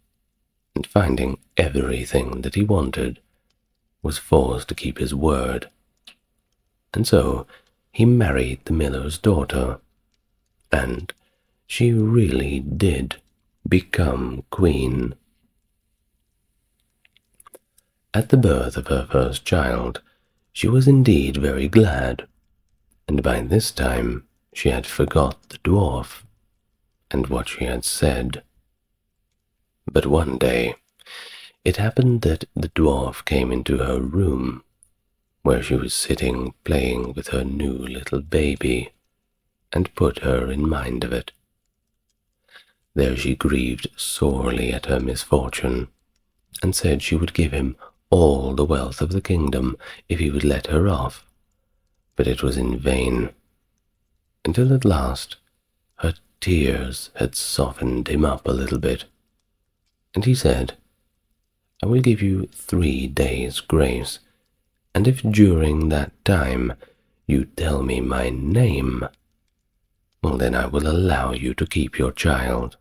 and finding everything that he wanted, was forced to keep his word, and so he married the miller's daughter, and she really did become queen. At the birth of her first child, she was indeed very glad, and by this time she had forgot the dwarf and what she had said. But one day it happened that the dwarf came into her room, where she was sitting playing with her new little baby, and put her in mind of it. There she grieved sorely at her misfortune, and said she would give him all the wealth of the kingdom if he would let her off, but it was in vain, until at last her tears had softened him up a little bit, and he said, "I will give you 3 days' grace, and if during that time you tell me my name, well, then I will allow you to keep your child."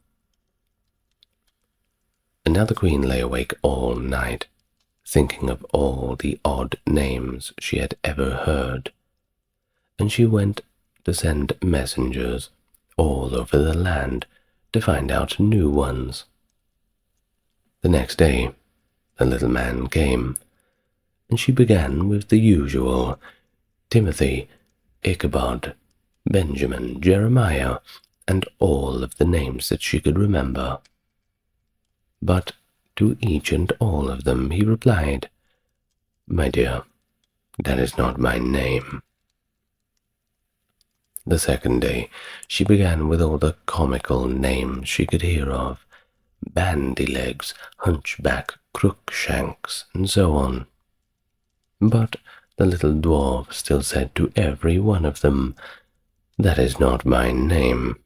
And now the queen lay awake all night, thinking of all the odd names she had ever heard, and she went to send messengers all over the land to find out new ones. The next day the little man came, and she began with the usual Timothy, Ichabod, Benjamin, Jeremiah, and all of the names that she could remember. But to each and all of them he replied, "My dear, that is not my name." The second day she began with all the comical names she could hear of, Bandy-legs, Hunchback, Crookshanks, and so on. But the little dwarf still said to every one of them, "That is not my name."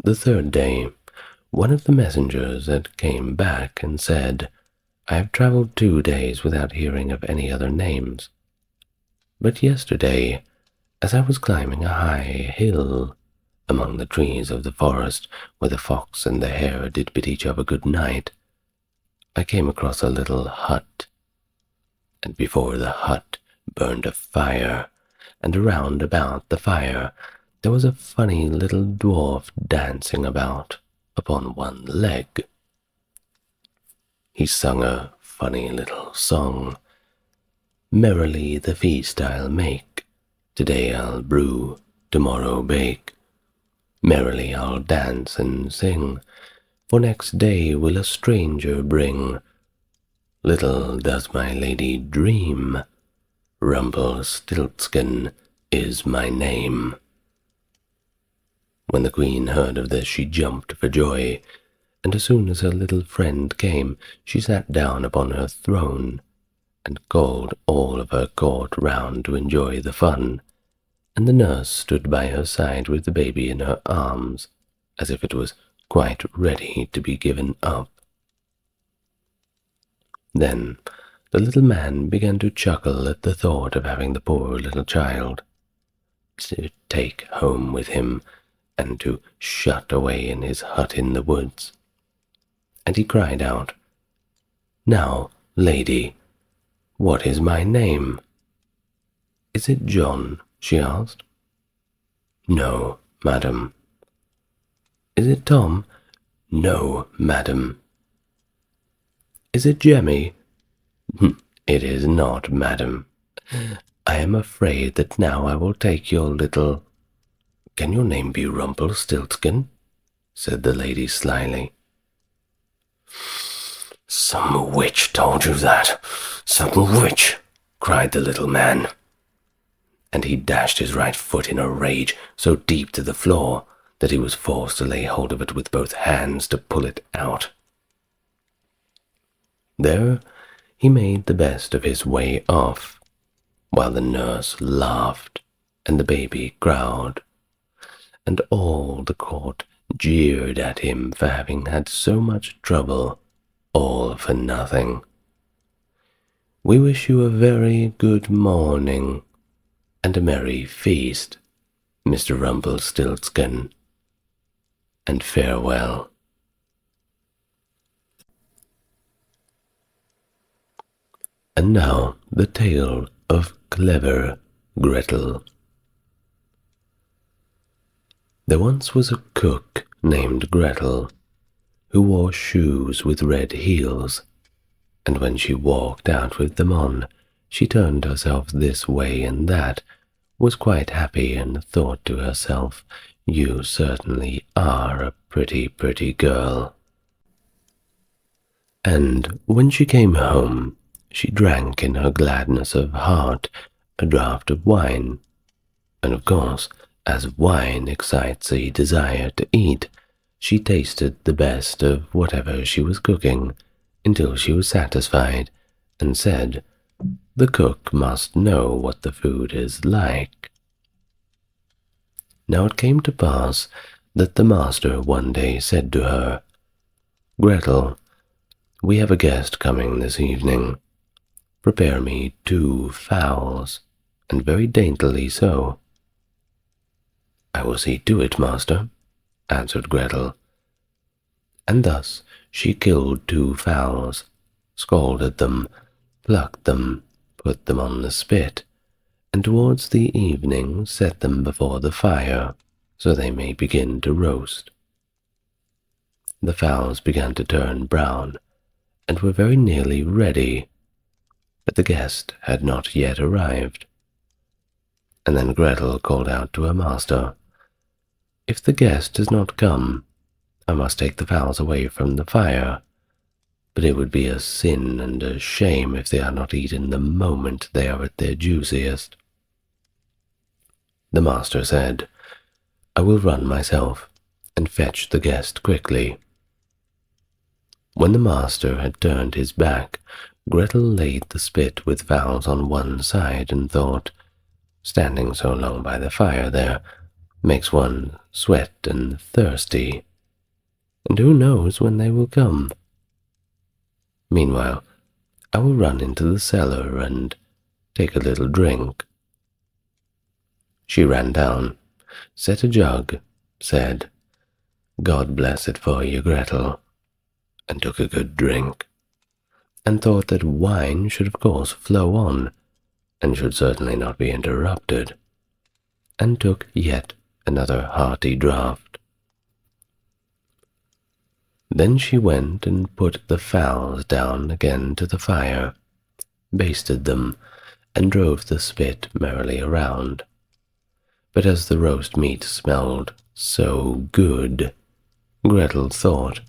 The third day, one of the messengers had came back and said, "I have travelled 2 days without hearing of any other names. But yesterday, as I was climbing a high hill, among the trees of the forest where the fox and the hare did bid each other good night, I came across a little hut, and before the hut burned a fire, and round about the fire there was a funny little dwarf dancing about upon one leg. He sung a funny little song, "Merrily the feast I'll make, today I'll brew, tomorrow bake. Merrily I'll dance and sing, for next day will a stranger bring. Little does my lady dream, Rumpelstiltskin is my name." When the queen heard of this, she jumped for joy, and as soon as her little friend came, she sat down upon her throne, and called all of her court round to enjoy the fun, and the nurse stood by her side with the baby in her arms, as if it was quite ready to be given up. Then the little man began to chuckle at the thought of having the poor little child to take home with him and to shut away in his hut in the woods. And he cried out, "Now, lady, what is my name?" "Is it John?" she asked. "No, madam." "Is it Tom?" "No, madam." "Is it Jemmy?" "It is not, madam. I am afraid that now I will take your little—" "Can your name be Rumpelstiltskin?" said the lady slyly. "Some witch told you that, some witch!" cried the little man. And he dashed his right foot in a rage so deep to the floor that he was forced to lay hold of it with both hands to pull it out. There he made the best of his way off, while the nurse laughed and the baby growled, and all the court jeered at him for having had so much trouble, all for nothing. "We wish you a very good morning and a merry feast, Mr. Rumpelstiltskin, and farewell." And now the tale of clever Gretel. There once was a cook named Gretel, who wore shoes with red heels, and when she walked out with them on, she turned herself this way and that, was quite happy, and thought to herself, "You certainly are a pretty, pretty girl." And when she came home, she drank in her gladness of heart a draught of wine, and of course, as wine excites a desire to eat, she tasted the best of whatever she was cooking, until she was satisfied, and said, "The cook must know what the food is like." Now it came to pass that the master one day said to her, "Gretel, we have a guest coming this evening. Prepare me 2 fowls, and very daintily so." "I will see to it, master," answered Gretel. And thus she killed 2 fowls, scalded them, plucked them, put them on the spit, and towards the evening set them before the fire, so they may begin to roast. The fowls began to turn brown, and were very nearly ready, but the guest had not yet arrived. And then Gretel called out to her master, "If the guest has not come, I must take the fowls away from the fire, but it would be a sin and a shame if they are not eaten the moment they are at their juiciest." The master said, "I will run myself and fetch the guest quickly." When the master had turned his back, Gretel laid the spit with fowls on one side and thought, "Standing so long by the fire there makes one sweat and thirsty, and who knows when they will come? Meanwhile, I will run into the cellar and take a little drink." She ran down, set a jug, said, "God bless it for you, Gretel," and took a good drink, and thought that wine should of course flow on, and should certainly not be interrupted, and took yet another hearty draught. Then she went and put the fowls down again to the fire, basted them, and drove the spit merrily around. But as the roast meat smelled so good, Gretel thought,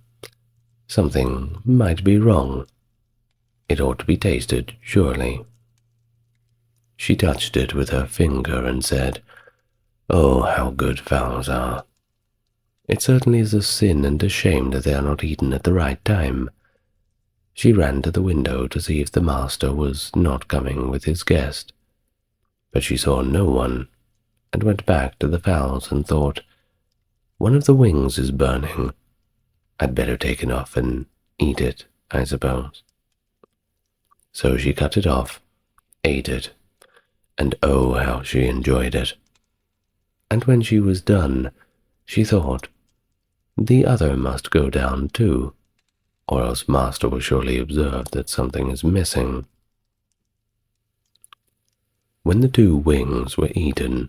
something might be wrong. It ought to be tasted, surely. She touched it with her finger and said, "Oh, how good fowls are! It certainly is a sin and a shame that they are not eaten at the right time." She ran to the window to see if the master was not coming with his guest, but she saw no one, and went back to the fowls and thought, "One of the wings is burning. I'd better take it off and eat it, I suppose." So she cut it off, ate it, and oh, how she enjoyed it. And when she was done, she thought, the other must go down too, or else master will surely observe that something is missing. When the 2 wings were eaten,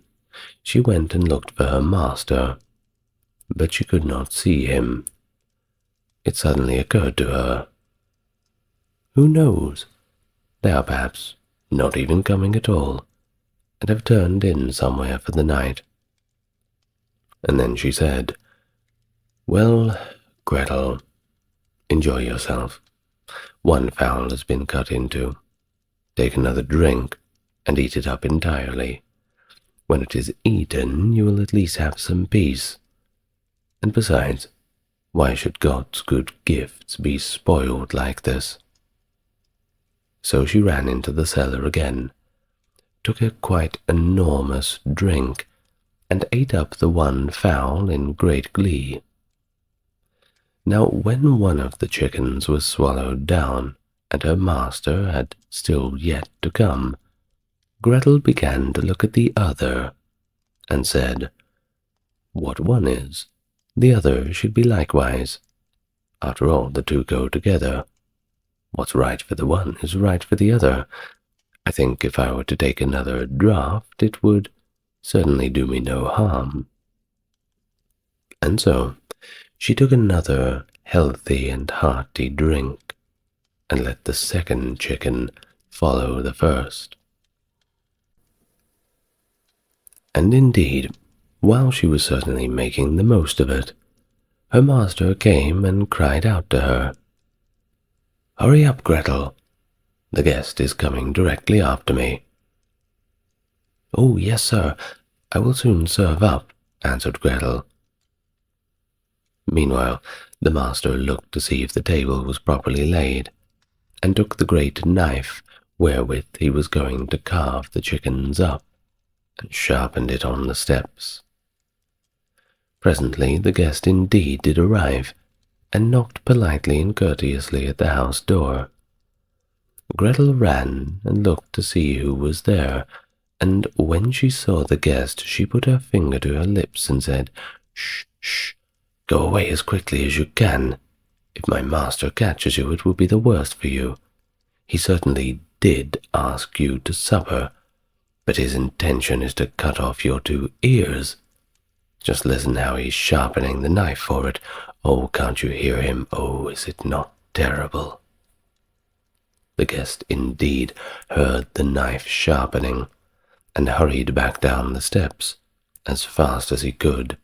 she went and looked for her master, but she could not see him. It suddenly occurred to her, who knows, they are perhaps not even coming at all, and have turned in somewhere for the night. And then she said, well, Gretel, enjoy yourself. 1 fowl has been cut into. Take another drink and eat it up entirely. When it is eaten, you will at least have some peace. And besides, why should God's good gifts be spoiled like this? So she ran into the cellar again, took a quite enormous drink, and ate up the 1 fowl in great glee. Now when one of the chickens was swallowed down, and her master had still yet to come, Gretel began to look at the other, and said, what one is, the other should be likewise. After all, the 2 go together. What's right for the one is right for the other. I think if I were to take another draught, it would certainly do me no harm. And so she took another healthy and hearty drink, and let the 2nd chicken follow the first. And indeed, while she was certainly making the most of it, her master came and cried out to her, hurry up, Gretel. The guest is coming directly after me. Oh, yes, sir, I will soon serve up, answered Gretel. Meanwhile, the master looked to see if the table was properly laid, and took the great knife wherewith he was going to carve the chickens up, and sharpened it on the steps. Presently the guest indeed did arrive, and knocked politely and courteously at the house door. Gretel ran and looked to see who was there, and when she saw the guest, she put her finger to her lips and said, shh, shh, go away as quickly as you can. If my master catches you, it will be the worse for you. He certainly did ask you to supper, but his intention is to cut off your 2 ears. Just listen how he's sharpening the knife for it. Oh, can't you hear him? Oh, is it not terrible? The guest indeed heard the knife sharpening, and hurried back down the steps as fast as he could.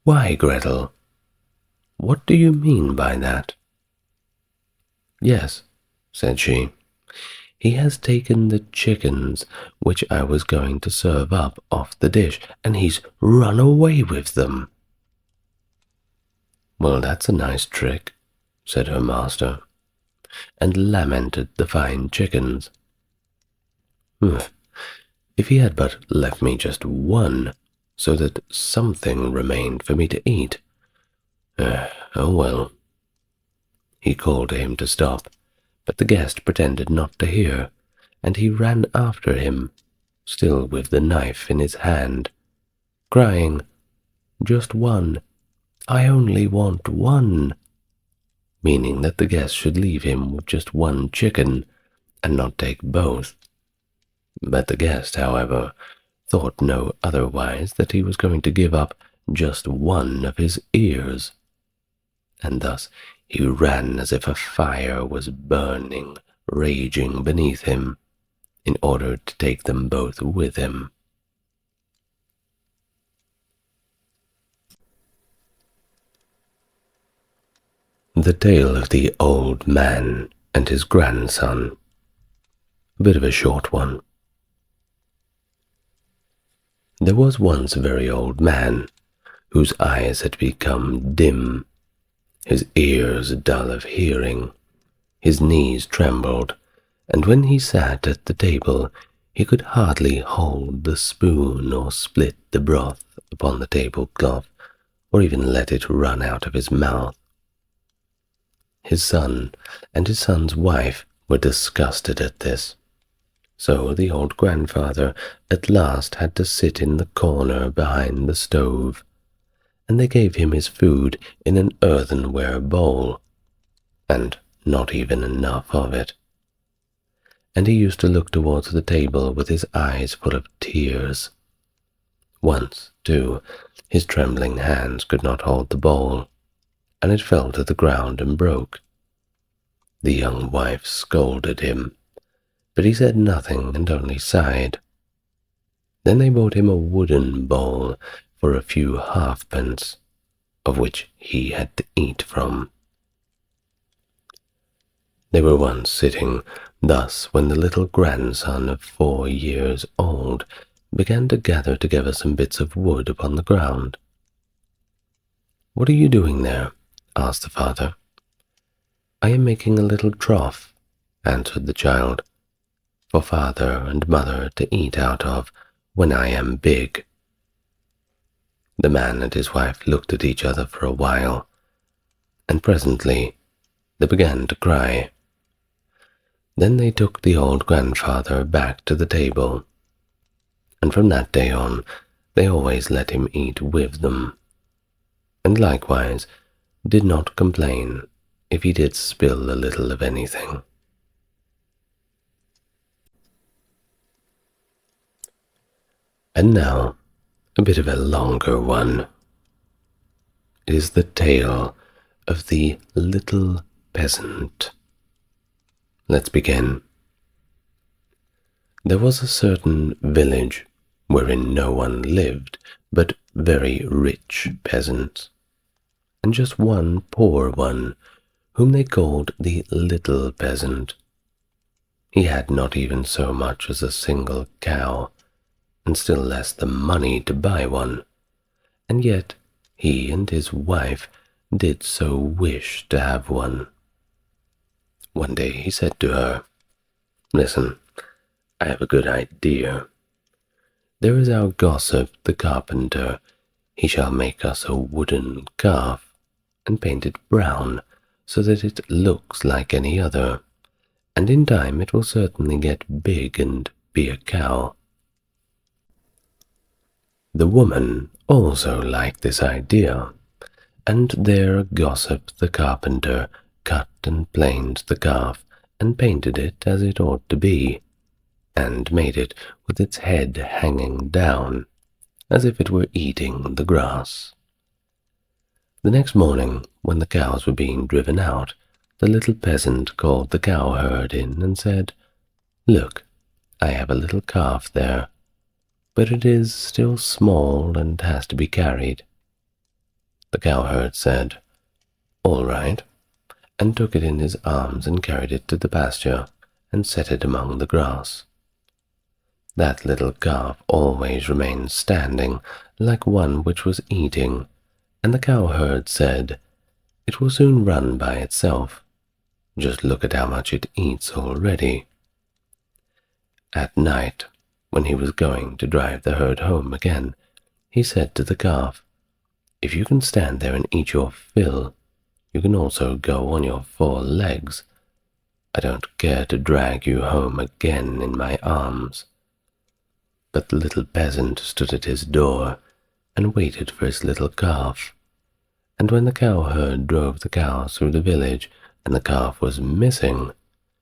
Why, Gretel, what do you mean by that? Yes, said she, he has taken the chickens which I was going to serve up off the dish, and he's run away with them. Well, that's a nice trick, said her master, and lamented the fine chickens. If he had but left me just 1, so that something remained for me to eat. Oh well. He called to him to stop, but the guest pretended not to hear, and he ran after him, still with the knife in his hand, crying, just 1, I only want 1, meaning that the guest should leave him with just 1 chicken, and not take both. But the guest, however, thought no otherwise that he was going to give up just 1 of his ears, and thus he ran as if a fire was burning, raging beneath him, in order to take them both with him. The Tale of the Old Man and His Grandson. A bit of a short one. There was once a very old man, whose eyes had become dim, his ears dull of hearing, his knees trembled, and when he sat at the table he could hardly hold the spoon or split the broth upon the tablecloth, or even let it run out of his mouth. His son and his son's wife were disgusted at this, so the old grandfather at last had to sit in the corner behind the stove, and they gave him his food in an earthenware bowl, and not even enough of it. And he used to look towards the table with his eyes full of tears. Once, too, his trembling hands could not hold the bowl, and it fell to the ground and broke. The young wife scolded him, but he said nothing and only sighed. Then they bought him a wooden bowl for a few halfpence, of which he had to eat from. They were once sitting thus when the little grandson of 4 years old began to gather together some bits of wood upon the ground. "What are you doing there?" asked the father. "I am making a little trough," answered the child, "for father and mother to eat out of when I am big." The man and his wife looked at each other for a while, and presently they began to cry. Then they took the old grandfather back to the table, and from that day on they always let him eat with them, and likewise did not complain if he did spill a little of anything. And now a bit of a longer one. It is the tale of the Little Peasant. Let's begin. There was a certain village wherein no one lived but very rich peasants, and just one poor one, whom they called the Little Peasant. He had not even so much as a single cow, and still less the money to buy one, and yet he and his wife did so wish to have one. One day he said to her, "Listen, I have a good idea. There is our gossip, the carpenter. He shall make us a wooden calf, and paint it brown, so that it looks like any other, and in time it will certainly get big and be a cow." The woman also liked this idea, and there Gossip the carpenter cut and planed the calf, and painted it as it ought to be, and made it with its head hanging down, as if it were eating the grass. The next morning, when the cows were being driven out, the little peasant called the cowherd in and said, "Look, I have a little calf there, but it is still small and has to be carried." The cowherd said, "All right," and took it in his arms and carried it to the pasture and set it among the grass. That little calf always remained standing like one which was eating, and the cowherd said, "It will soon run by itself. Just look at how much it eats already." At night, when he was going to drive the herd home again, he said to the calf, "If you can stand there and eat your fill, you can also go on your 4 legs. I don't care to drag you home again in my arms." But the little peasant stood at his door and waited for his little calf, and when the cowherd drove the cows through the village and the calf was missing,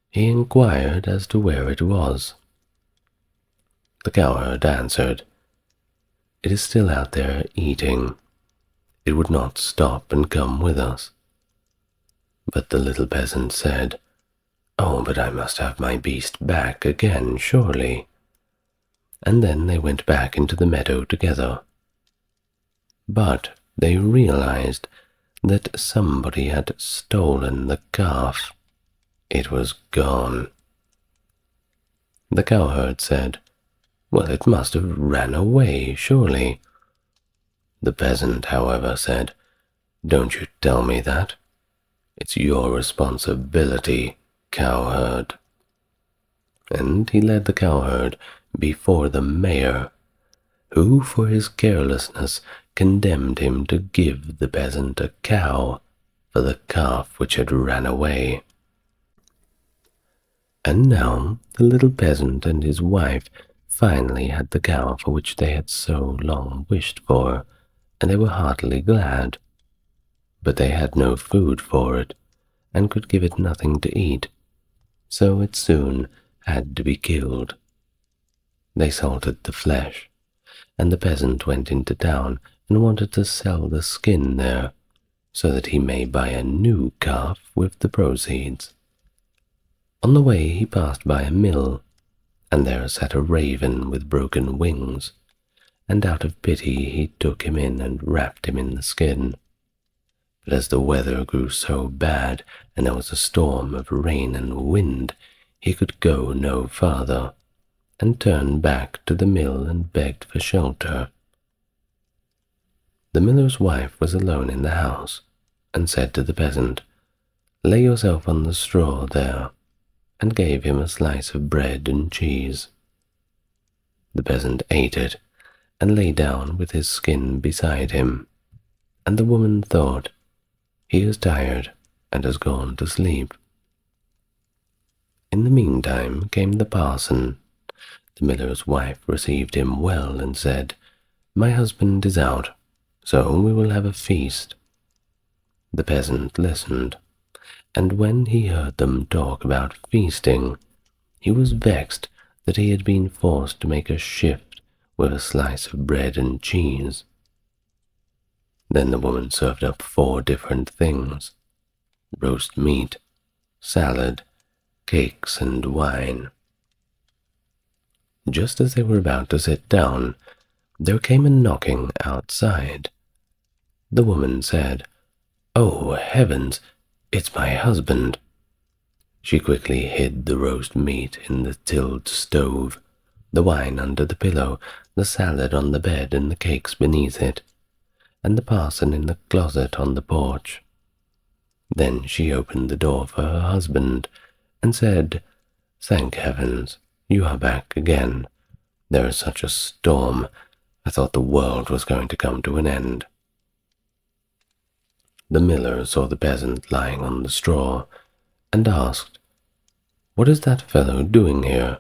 he inquired as to where it was. The cowherd answered, "It is still out there eating. It would not stop and come with us." But the little peasant said, "Oh, but I must have my beast back again, surely." And then they went back into the meadow together. But they realized that somebody had stolen the calf. It was gone. The cowherd said, "Well, it must have ran away, surely." The peasant, however, said, "Don't you tell me that. It's your responsibility, cowherd." And he led the cowherd before the mayor, who for his carelessness condemned him to give the peasant a cow for the calf which had ran away. And now the little peasant and his wife finally had the cow for which they had so long wished for, and they were heartily glad. But they had no food for it, and could give it nothing to eat, so it soon had to be killed. They salted the flesh, and the peasant went into town and wanted to sell the skin there, so that he may buy a new calf with the proceeds. On the way he passed by a mill, and there sat a raven with broken wings, and out of pity he took him in and wrapped him in the skin. But as the weather grew so bad, and there was a storm of rain and wind, he could go no farther, and turned back to the mill and begged for shelter. The miller's wife was alone in the house, and said to the peasant, "Lay yourself on the straw there," and gave him a slice of bread and cheese. The peasant ate it, and lay down with his skin beside him, and the woman thought, "He is tired, and has gone to sleep." In the meantime came the parson. The miller's wife received him well, and said, "My husband is out, so we will have a feast." The peasant listened, and when he heard them talk about feasting, he was vexed that he had been forced to make a shift with a slice of bread and cheese. Then the woman served up 4 different things: roast meat, salad, cakes, and wine. Just as they were about to sit down, there came a knocking outside. The woman said, "Oh, heavens, it's my husband." She quickly hid the roast meat in the tiled stove, the wine under the pillow, the salad on the bed, and the cakes beneath it, and the parson in the closet on the porch. Then she opened the door for her husband, and said, "Thank heavens, you are back again. There is such a storm, I thought the world was going to come to an end." The miller saw the peasant lying on the straw, and asked, "What is that fellow doing here?"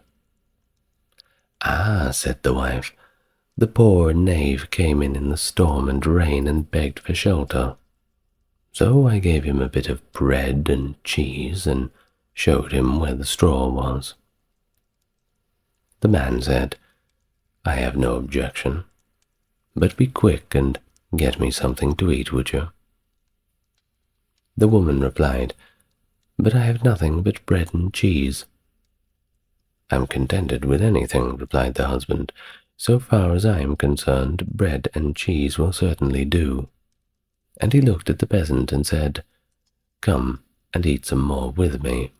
"Ah," said the wife, "the poor knave came in the storm and rain and begged for shelter. So I gave him a bit of bread and cheese and showed him where the straw was." The man said, "I have no objection, but be quick and get me something to eat, would you?" The woman replied, "But I have nothing but bread and cheese." "I'm contented with anything," replied the husband. "So far as I am concerned, bread and cheese will certainly do." And he looked at the peasant and said, "Come and eat some more with me."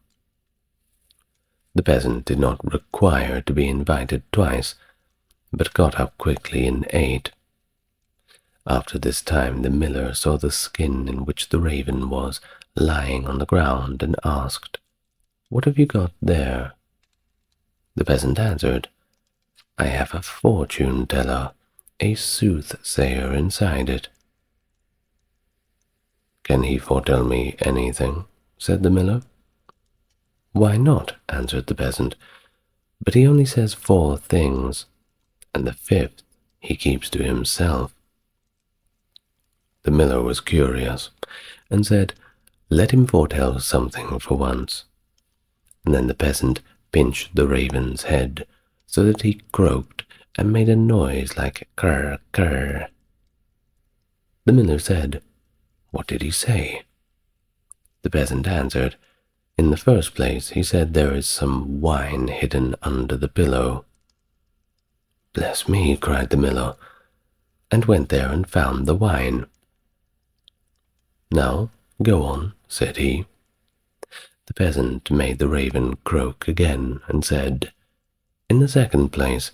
The peasant did not require to be invited twice, but got up quickly and ate. After this time the miller saw the skin in which the raven was lying on the ground, and asked, "What have you got there?" The peasant answered, "I have a fortune teller, a soothsayer inside it." "Can he foretell me anything?" said the miller. "Why not?" answered the peasant, "but he only says 4 things, and the 5th he keeps to himself." The miller was curious, and said, "Let him foretell something for once." And then the peasant pinched the raven's head, so that he croaked and made a noise like "krr, krr." The miller said, "What did he say?" The peasant answered, "In the first place, he said there is some wine hidden under the pillow." "Bless me," cried the miller, and went there and found the wine. "Now, go on," said he. The peasant made the raven croak again, and said, "In the second place,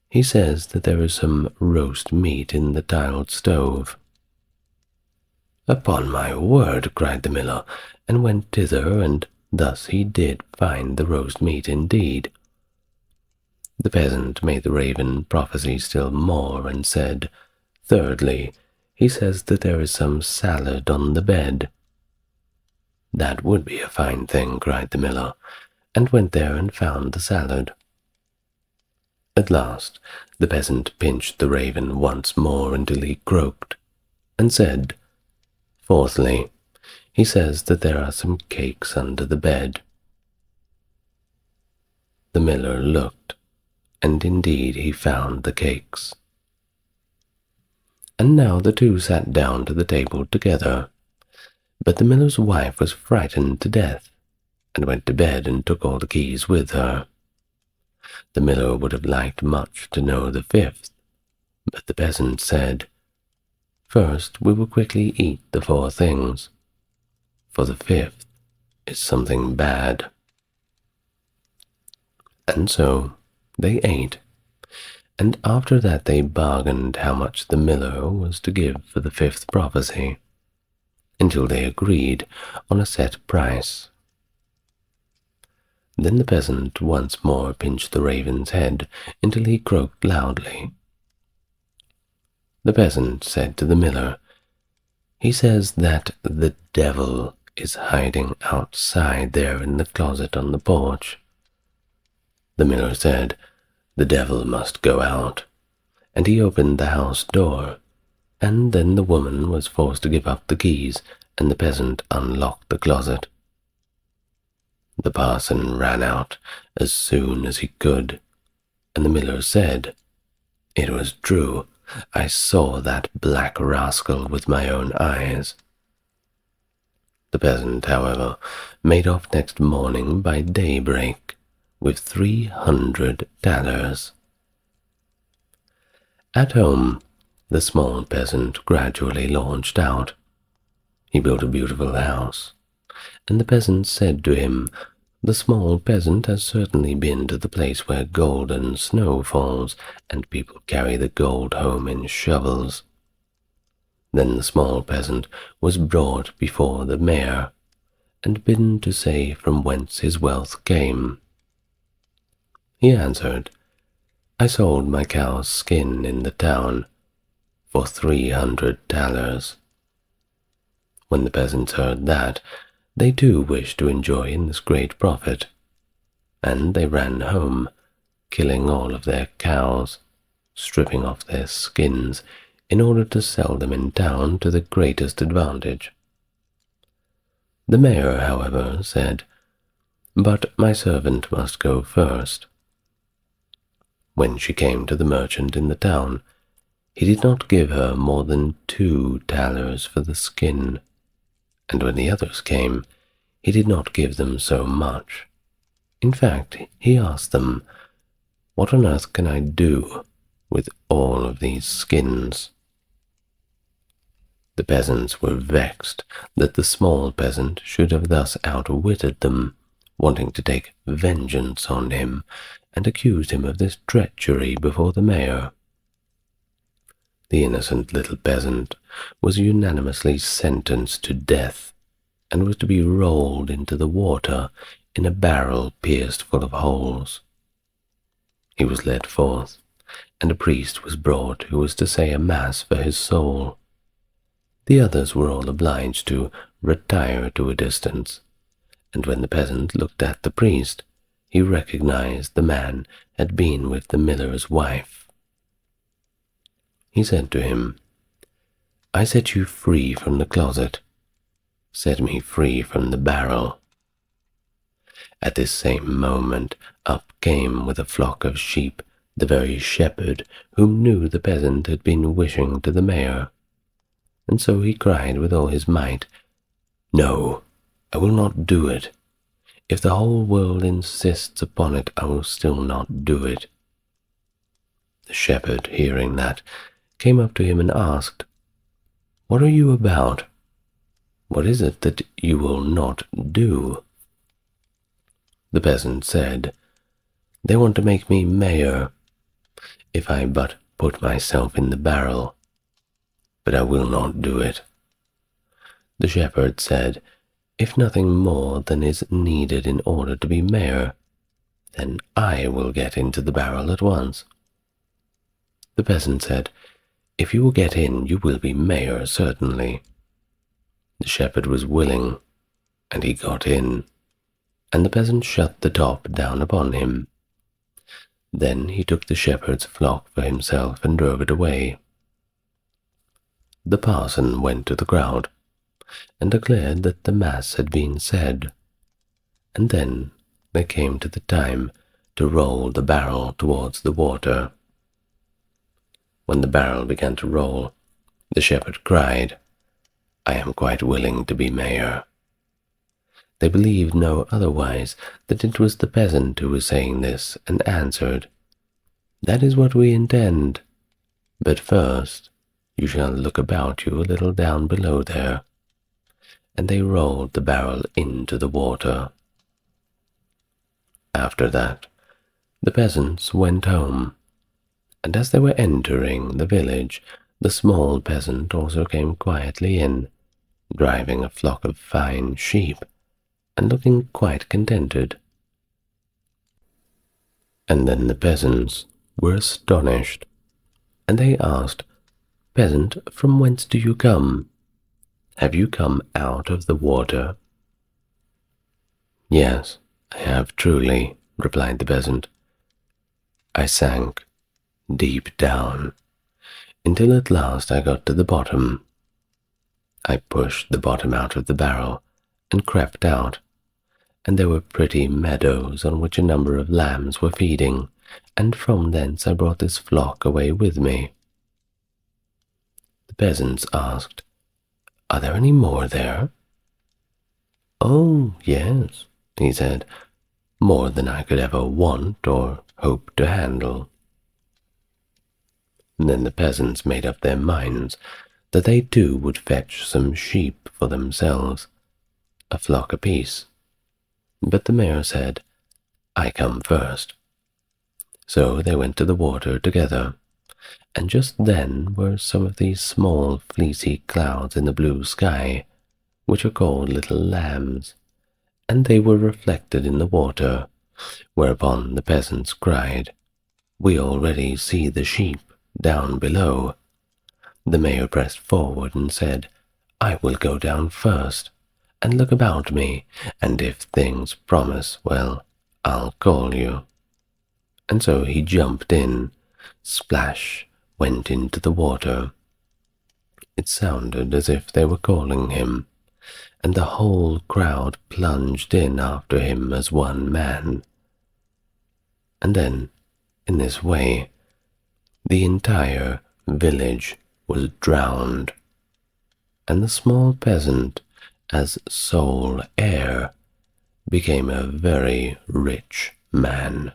he says that there is some roast meat in the tiled stove." "Upon my word," cried the miller, and went thither, and thus he did find the roast meat indeed. The peasant made the raven prophesy still more, and said, "Thirdly, he says that there is some salad on the bed." "That would be a fine thing," cried the miller, and went there and found the salad. At last the peasant pinched the raven once more until he croaked, and said, "Fourthly, he says that there are some cakes under the bed." The miller looked, and indeed he found the cakes. And now the two sat down to the table together, but the miller's wife was frightened to death, and went to bed and took all the keys with her. The miller would have liked much to know the fifth, but the peasant said, "First we will quickly eat the 4 things, for the 5th is something bad." And so they ate, and after that they bargained how much the miller was to give for the 5th prophecy, until they agreed on a set price. Then the peasant once more pinched the raven's head until he croaked loudly. The peasant said to the miller, "He says that the devil is hiding outside there in the closet on the porch." The miller said, "The devil must go out," and he opened the house door, and then the woman was forced to give up the keys, and the peasant unlocked the closet. The parson ran out as soon as he could, and the miller said, "It was true, I saw that black rascal with my own eyes." The peasant, however, made off next morning by daybreak with 300 thalers. At home, the small peasant gradually launched out. He built a beautiful house, and the peasant said to him, "The small peasant has certainly been to the place where golden snow falls, and people carry the gold home in shovels." Then the small peasant was brought before the mayor, and bidden to say from whence his wealth came. He answered, "I sold my cow's skin in the town for 300 thalers. When the peasants heard that, they too wished to enjoy in this great profit, and they ran home, killing all of their cows, stripping off their skins in order to sell them in town to the greatest advantage. The mayor, however, said, "But my servant must go first." When she came to the merchant in the town, he did not give her more than 2 thalers for the skin, and when the others came, he did not give them so much. In fact, he asked them, "What on earth can I do with all of these skins?" The peasants were vexed that the small peasant should have thus outwitted them, wanting to take vengeance on him, and accused him of this treachery before the mayor. The innocent little peasant was unanimously sentenced to death, and was to be rolled into the water in a barrel pierced full of holes. He was led forth, and a priest was brought who was to say a mass for his soul. The others were all obliged to retire to a distance, and when the peasant looked at the priest, he recognized the man had been with the miller's wife. He said to him, "I set you free from the closet. Set me free from the barrel." At this same moment up came with a flock of sheep the very shepherd whom knew the peasant had been wishing to the mayor, and so he cried with all his might, "No, I will not do it. If the whole world insists upon it, I will still not do it." The shepherd, hearing that, came up to him and asked, "What are you about? What is it that you will not do?" The peasant said, "They want to make me mayor, if I but put myself in the barrel, but I will not do it." The shepherd said, "If nothing more than is needed in order to be mayor, then I will get into the barrel at once." The peasant said, "If you will get in, you will be mayor, certainly." The shepherd was willing, and he got in, and the peasant shut the top down upon him. Then he took the shepherd's flock for himself and drove it away. The parson went to the crowd, and declared that the mass had been said, and then they came to the time to roll the barrel towards the water. When the barrel began to roll, the shepherd cried, "I am quite willing to be mayor." They believed no otherwise that it was the peasant who was saying this, and answered, "That is what we intend. But first you shall look about you a little down below there." And they rolled the barrel into the water. After that, the peasants went home, and as they were entering the village, the small peasant also came quietly in, driving a flock of fine sheep, and looking quite contented. And then the peasants were astonished, and they asked, "Peasant, from whence do you come? Have you come out of the water?" "Yes, I have truly," replied the peasant. "I sank deep down, until at last I got to the bottom. I pushed the bottom out of the barrel and crept out, and there were pretty meadows on which a number of lambs were feeding, and from thence I brought this flock away with me." The peasants asked, "Are there any more there?" "Oh, yes," he said, "more than I could ever want or hope to handle." Then the peasants made up their minds that they too would fetch some sheep for themselves, a flock apiece. But the mayor said, "I come first." So they went to the water together, and just then were some of these small fleecy clouds in the blue sky, which are called little lambs, and they were reflected in the water, whereupon the peasants cried, "We already see the sheep down below." The mayor pressed forward and said, "I will go down first, and look about me, and if things promise well, I'll call you." And so he jumped in. Splash went into the water. It sounded as if they were calling him, and the whole crowd plunged in after him as one man. And then, in this way, the entire village was drowned, and the small peasant, as sole heir, became a very rich man.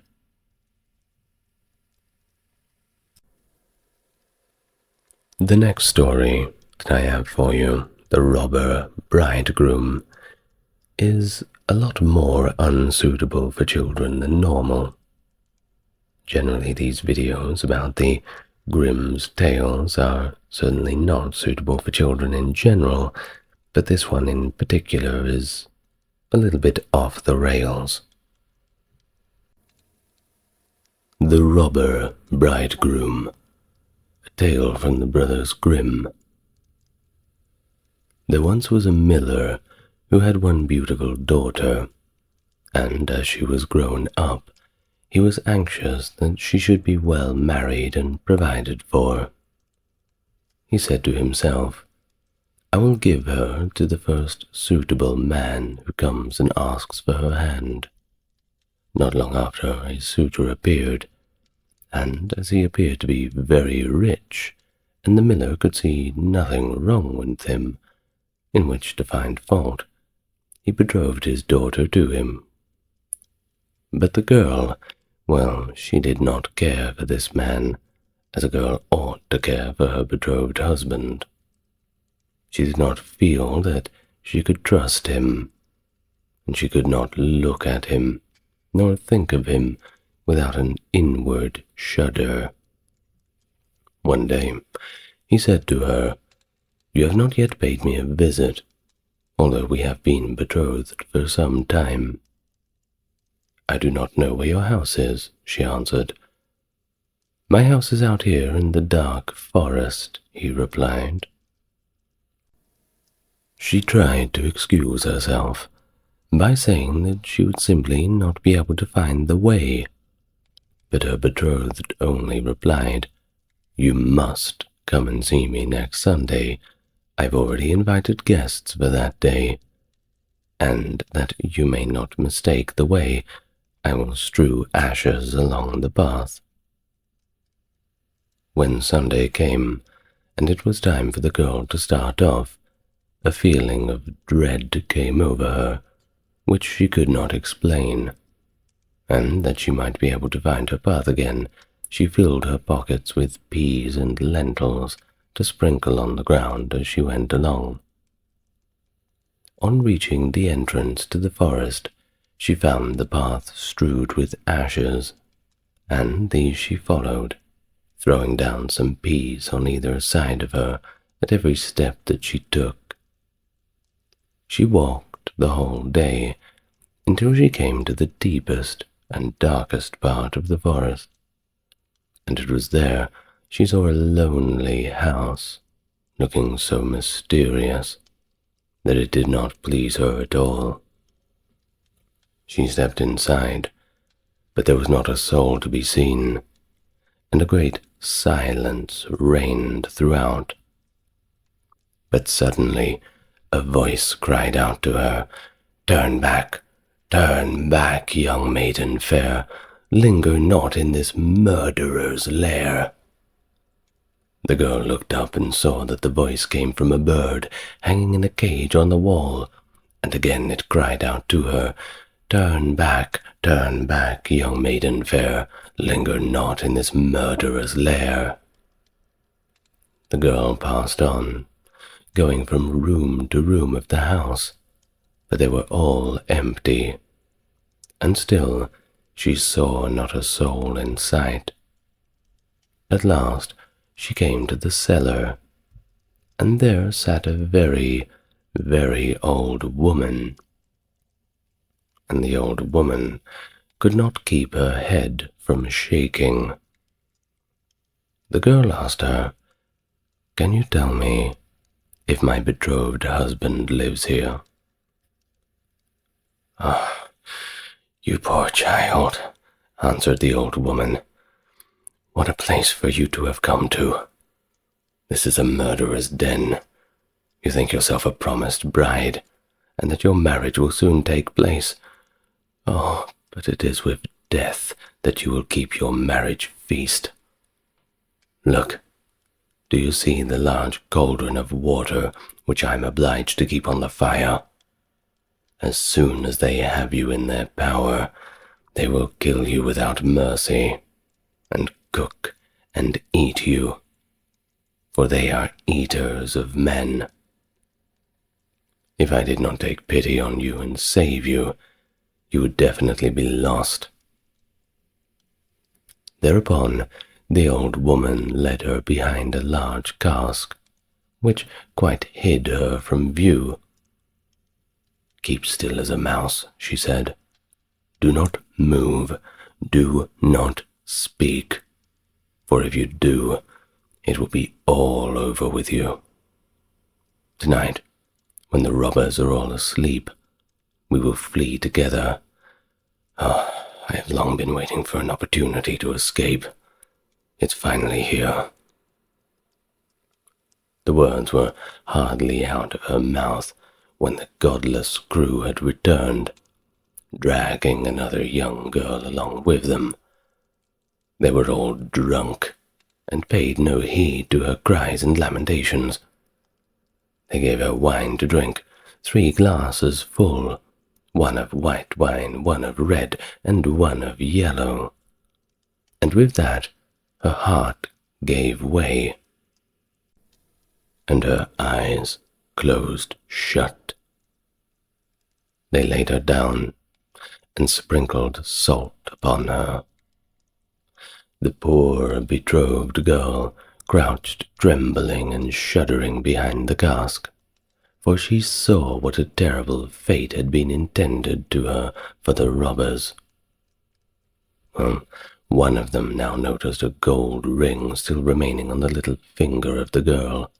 The next story that I have for you, The Robber Bridegroom, is a lot more unsuitable for children than normal. Generally, these videos about the Grimm's tales are certainly not suitable for children in general, but this one in particular is a little bit off the rails. The Robber Bridegroom, a tale from the brothers Grimm. There once was a miller who had one beautiful daughter, and as she was grown up, he was anxious that she should be well married and provided for. He said to himself, "I will give her to the first suitable man who comes and asks for her hand." Not long after, a suitor appeared, and as he appeared to be very rich, and the miller could see nothing wrong with him in which to find fault, he betrothed his daughter to him. But the girl, well, she did not care for this man, as a girl ought to care for her betrothed husband. She did not feel that she could trust him, and she could not look at him, nor think of him without an inward shudder. One day he said to her, "You have not yet paid me a visit, although we have been betrothed for some time." "I do not know where your house is," she answered. "My house is out here in the dark forest," he replied. She tried to excuse herself, by saying that she would simply not be able to find the way. But her betrothed only replied, "You must come and see me next Sunday. I've already invited guests for that day, and that you may not mistake the way, I will strew ashes along the path." When Sunday came, and it was time for the girl to start off, a feeling of dread came over her, which she could not explain, and that she might be able to find her path again, she filled her pockets with peas and lentils to sprinkle on the ground as she went along. On reaching the entrance to the forest, she found the path strewed with ashes, and these she followed, throwing down some peas on either side of her at every step that she took. She walked the whole day until she came to the deepest and darkest part of the forest, and it was there she saw a lonely house, looking so mysterious that it did not please her at all. She stepped inside, but there was not a soul to be seen, and a great silence reigned throughout. But suddenly a voice cried out to her, turn back, young maiden fair, linger not in this murderer's lair." The girl looked up and saw that the voice came from a bird hanging in a cage on the wall, and again it cried out to her, turn back, young maiden fair, linger not in this murderer's lair." The girl passed on, going from room to room of the house, but they were all empty, and still she saw not a soul in sight. At last she came to the cellar, and there sat a very, very old woman, and the old woman could not keep her head from shaking. The girl asked her, "Can you tell me if my betrothed husband lives here?" "Ah, you poor child," answered the old woman. "What a place for you to have come to. This is a murderer's den. You think yourself a promised bride, and that your marriage will soon take place. Oh, but it is with death that you will keep your marriage feast. Look, do you see the large cauldron of water which I am obliged to keep on the fire? As soon as they have you in their power, they will kill you without mercy, and cook and eat you, for they are eaters of men. If I did not take pity on you and save you, you would definitely be lost." Thereupon the old woman led her behind a large cask, which quite hid her from view. "Keep still as a mouse," she said. "Do not move, do not speak, for if you do, it will be all over with you. Tonight, when the robbers are all asleep, we will flee together. Oh, I have long been waiting for an opportunity to escape. It's finally here." The words were hardly out of her mouth when the godless crew had returned, dragging another young girl along with them. They were all drunk, and paid no heed to her cries and lamentations. They gave her wine to drink, 3 glasses full, one of white wine, one of red, and one of yellow. And with that her heart gave way, and her eyes closed shut. They laid her down and sprinkled salt upon her. The poor betrothed girl crouched trembling and shuddering behind the cask, for she saw what a terrible fate had been intended to her for the robbers. One of them now noticed a gold ring still remaining on the little finger of the girl,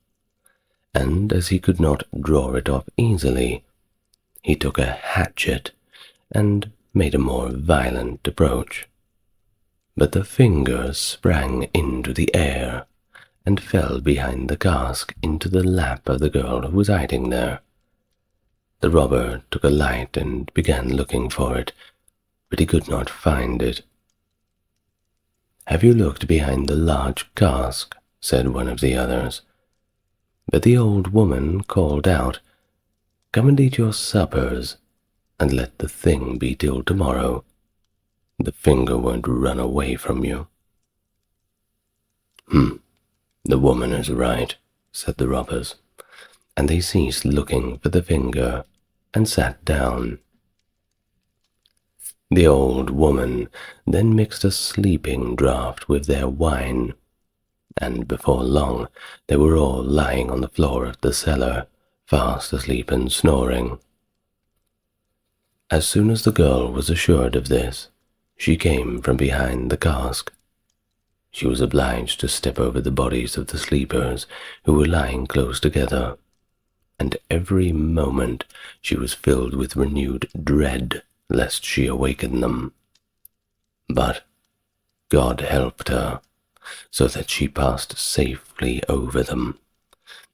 and as he could not draw it off easily, he took a hatchet and made a more violent approach. But the finger sprang into the air and fell behind the cask into the lap of the girl who was hiding there. The robber took a light and began looking for it, but he could not find it. "Have you looked behind the large cask?" said one of the others. But the old woman called out, "Come and eat your suppers, and let the thing be till tomorrow. The finger won't run away from you." The woman is right," said the robbers, and they ceased looking for the finger and sat down. The old woman then mixed a sleeping draught with their wine, and before long they were all lying on the floor of the cellar, fast asleep and snoring. As soon as the girl was assured of this, she came from behind the cask. She was obliged to step over the bodies of the sleepers who were lying close together, and every moment she was filled with renewed dread lest she awaken them. But God helped her, so that she passed safely over them,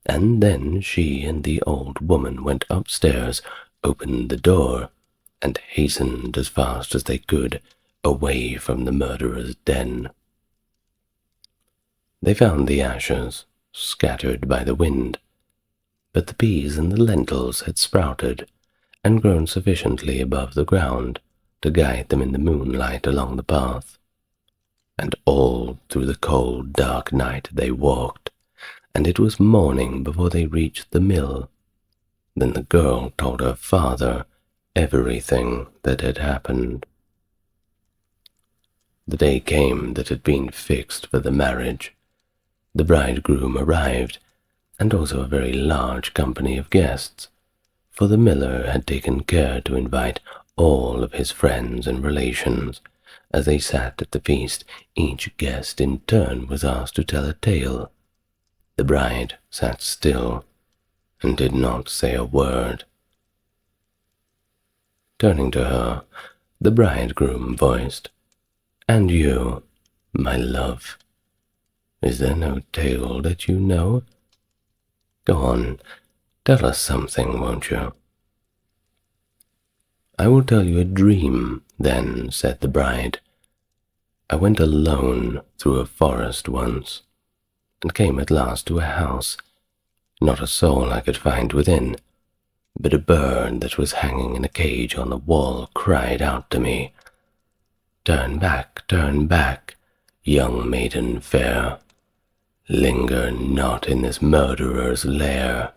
and then she and the old woman went upstairs, opened the door, and hastened as fast as they could away from the murderer's den. They found the ashes scattered by the wind, but the peas and the lentils had sprouted and grown sufficiently above the ground to guide them in the moonlight along the path. And all through the cold, dark night they walked, and it was morning before they reached the mill. Then the girl told her father everything that had happened. The day came that had been fixed for the marriage. The bridegroom arrived, and also a very large company of guests, for the miller had taken care to invite all of his friends and relations. As they sat at the feast, each guest in turn was asked to tell a tale. The bride sat still and did not say a word. Turning to her, the bridegroom voiced, "And you, my love, is there no tale that you know? Go on, tell us something, won't you?" "I will tell you a dream, then," said the bride. "I went alone through a forest once, and came at last to a house. Not a soul I could find within, but a bird that was hanging in a cage on the wall cried out to me, 'Turn back, young maiden fair. Linger not in this murderer's lair.'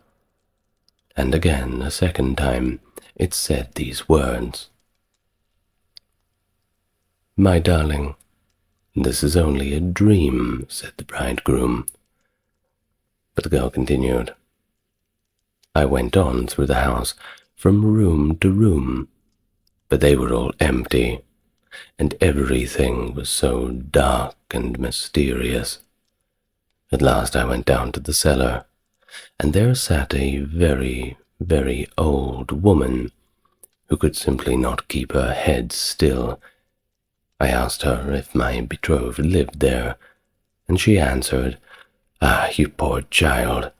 And again, a second time, it said these words, 'My darling, this is only a dream,' said the bridegroom. But the girl continued, 'I went on through the house from room to room, but they were all empty, and everything was so dark and mysterious. At last I went down to the cellar, and there sat a very, very old woman who could simply not keep her head still. I asked her if my betrothed lived there, and she answered, 'Ah, you poor child,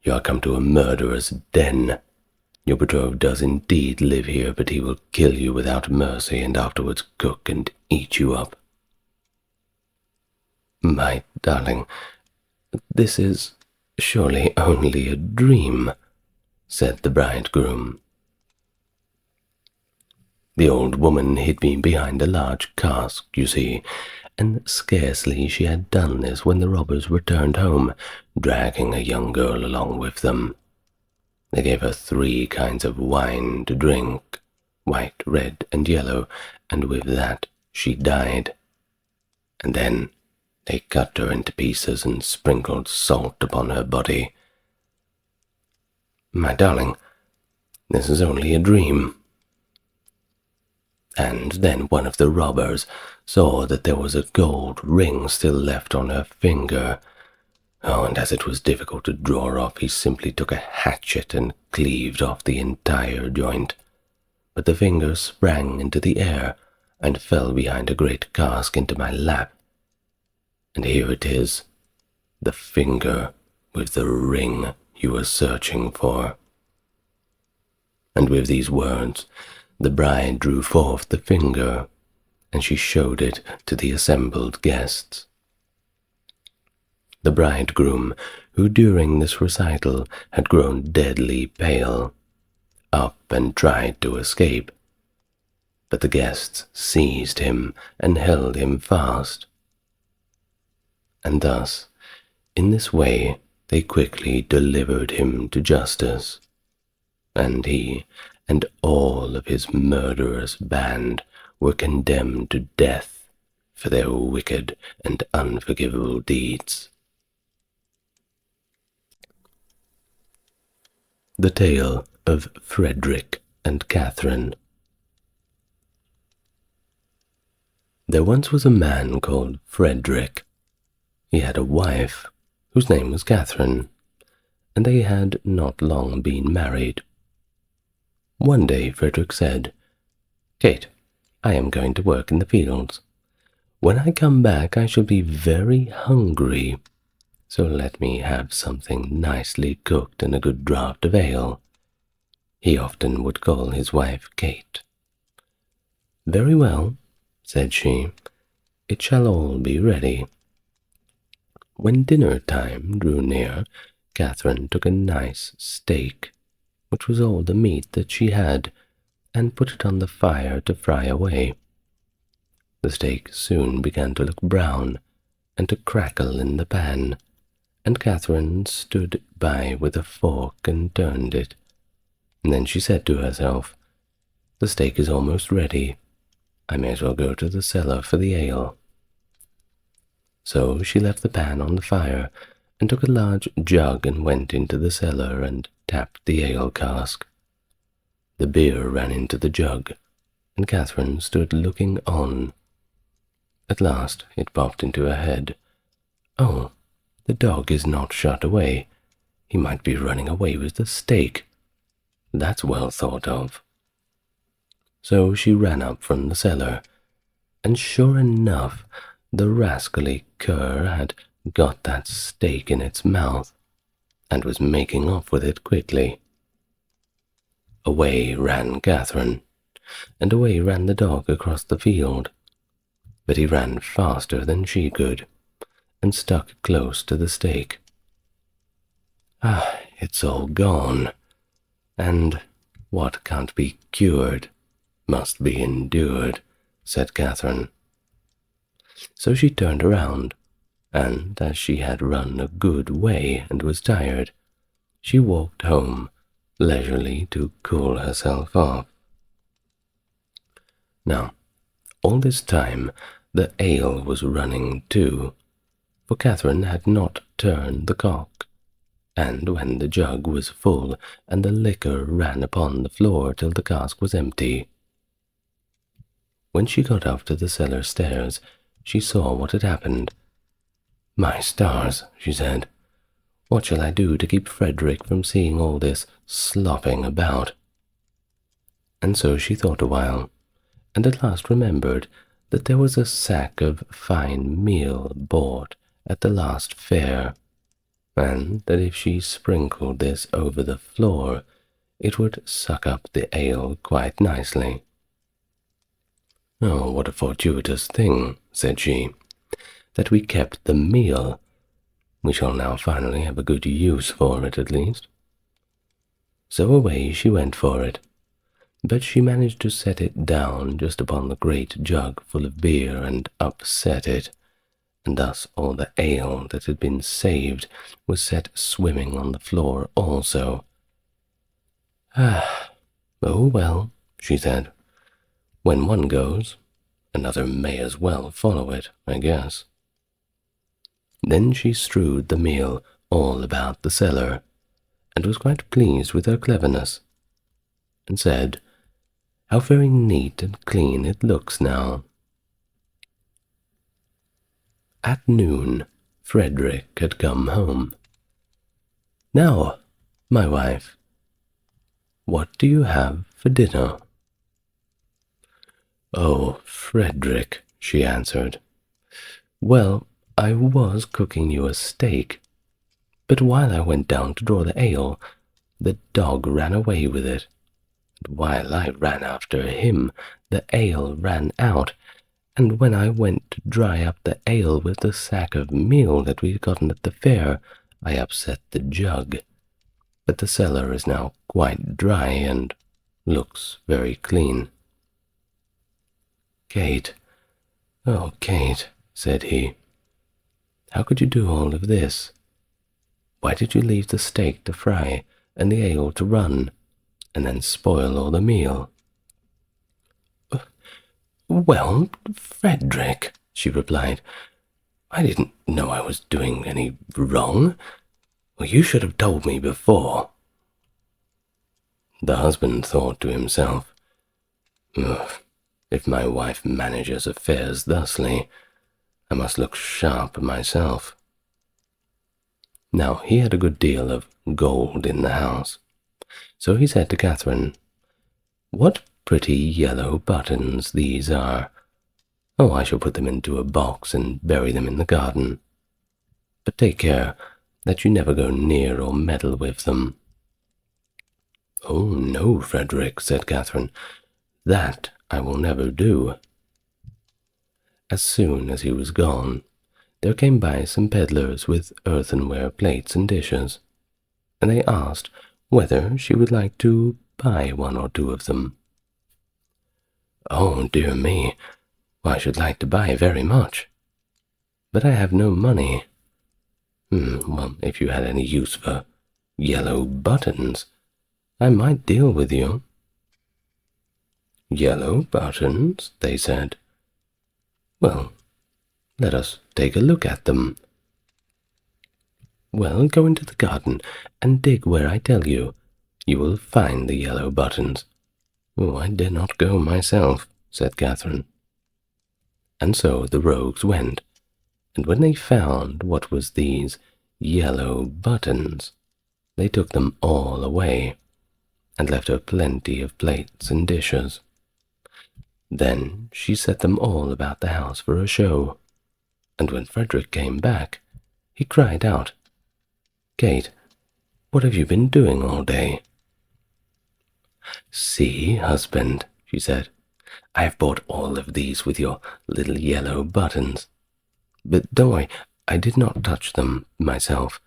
you are come to a murderer's den. Your betrothed does indeed live here, but he will kill you without mercy and afterwards cook and eat you up.' 'My darling, this is surely only a dream,' said the bridegroom. The old woman hid me behind a large cask, you see, and scarcely she had done this when the robbers returned home, dragging a young girl along with them. They gave her 3 kinds of wine to drink, white, red, and yellow, and with that she died. And then they cut her into pieces and sprinkled salt upon her body. My darling, this is only a dream. And then one of the robbers saw that there was a gold ring still left on her finger. Oh, and as it was difficult to draw off, he simply took a hatchet and cleaved off the entire joint. but the finger sprang into the air and fell behind a great cask into my lap. And here it is, the finger with the ring you were searching for." And with these words, the bride drew forth the finger, and she showed it to the assembled guests. The bridegroom, who during this recital had grown deadly pale, up and tried to escape, but the guests seized him and held him fast. And thus, in this way, they quickly delivered him to justice, and he and all of his murderous band were condemned to death for their wicked and unforgivable deeds. The Tale of Frederick and Catherine. There once was a man called Frederick. He had a wife, whose name was Catherine, and they had not long been married. One day Frederick said, "Kate, I am going to work in the fields. When I come back I shall be very hungry, so let me have something nicely cooked and a good draught of ale." He often would call his wife Kate. "Very well," said she, "it shall all be ready." When dinner time drew near, Catherine took a nice steak, which was all the meat that she had, and put it on the fire to fry away. The steak soon began to look brown and to crackle in the pan, and Catherine stood by with a fork and turned it. And then she said to herself, "The steak is almost ready. I may as well go to the cellar for the ale." So she left the pan on the fire and took a large jug and went into the cellar and tapped the ale cask. The beer ran into the jug, and Catherine stood looking on. At last it popped into her head, "Oh, the dog is not shut away. He might be running away with the steak. That's well thought of." So she ran up from the cellar, and sure enough, the rascally cur had got that steak in its mouth, and was making off with it quickly. Away ran Catherine, and away ran the dog across the field, but he ran faster than she could, and stuck close to the steak. "Ah, it's all gone, and what can't be cured must be endured," said Catherine. So she turned around, and as she had run a good way and was tired, she walked home leisurely to cool herself off. Now, all this time the ale was running too, for Catherine had not turned the cock, and when the jug was full and the liquor ran upon the floor till the cask was empty. When she got up to the cellar stairs, she saw what had happened. "My stars," she said, "what shall I do to keep Frederick from seeing all this slopping about?" And so she thought a while, and at last remembered that there was a sack of fine meal bought at the last fair, and that if she sprinkled this over the floor, it would suck up the ale quite nicely. "Oh, what a fortuitous thing," said she, "that we kept the meal. We shall now finally have a good use for it at least." So away she went for it, but she managed to set it down just upon the great jug full of beer and upset it, and thus all the ale that had been saved was set swimming on the floor also. "Ah, oh well," she said, "when one goes, another may as well follow it, I guess." Then she strewed the meal all about the cellar, and was quite pleased with her cleverness, and said, "How very neat and clean it looks now." At noon, Frederick had come home. "Now, my wife, what do you have for dinner?" "Oh, Frederick," she answered. "Well, I was cooking you a steak, but while I went down to draw the ale, the dog ran away with it. And while I ran after him, the ale ran out, and when I went to dry up the ale with the sack of meal that we'd gotten at the fair, I upset the jug. But the cellar is now quite dry and looks very clean." "Kate, oh, Kate," said he, "how could you do all of this? Why did you leave the steak to fry and the ale to run, and then spoil all the meal?" "Well, Frederick," she replied, "I didn't know I was doing any wrong. Well, you should have told me before." The husband thought to himself, "Ugh, if my wife manages affairs thusly, I must look sharp myself." Now he had a good deal of gold in the house, so he said to Catherine, "What pretty yellow buttons these are! Oh, I shall put them into a box and bury them in the garden. But take care that you never go near or meddle with them." "Oh, no, Frederick," said Catherine, "that I will never do." As soon as he was gone, there came by some peddlers with earthenware plates and dishes, and they asked whether she would like to buy one or two of them. "Oh, dear me, I should like to buy very much, but I have no money." Well, if you had any use for yellow buttons, I might deal with you." "Yellow buttons?" they said. "Well, let us take a look at them." "Well, go into the garden and dig where I tell you. You will find the yellow buttons." "Oh, I dare not go myself," said Catherine. And so the rogues went, and when they found what was these yellow buttons, they took them all away, and left her plenty of plates and dishes. Then she set them all about the house for a show, and when Frederick came back, he cried out, "Kate, what have you been doing all day?" "See, husband," she said, "I have bought all of these with your little yellow buttons. But don't worry, I did not touch them myself.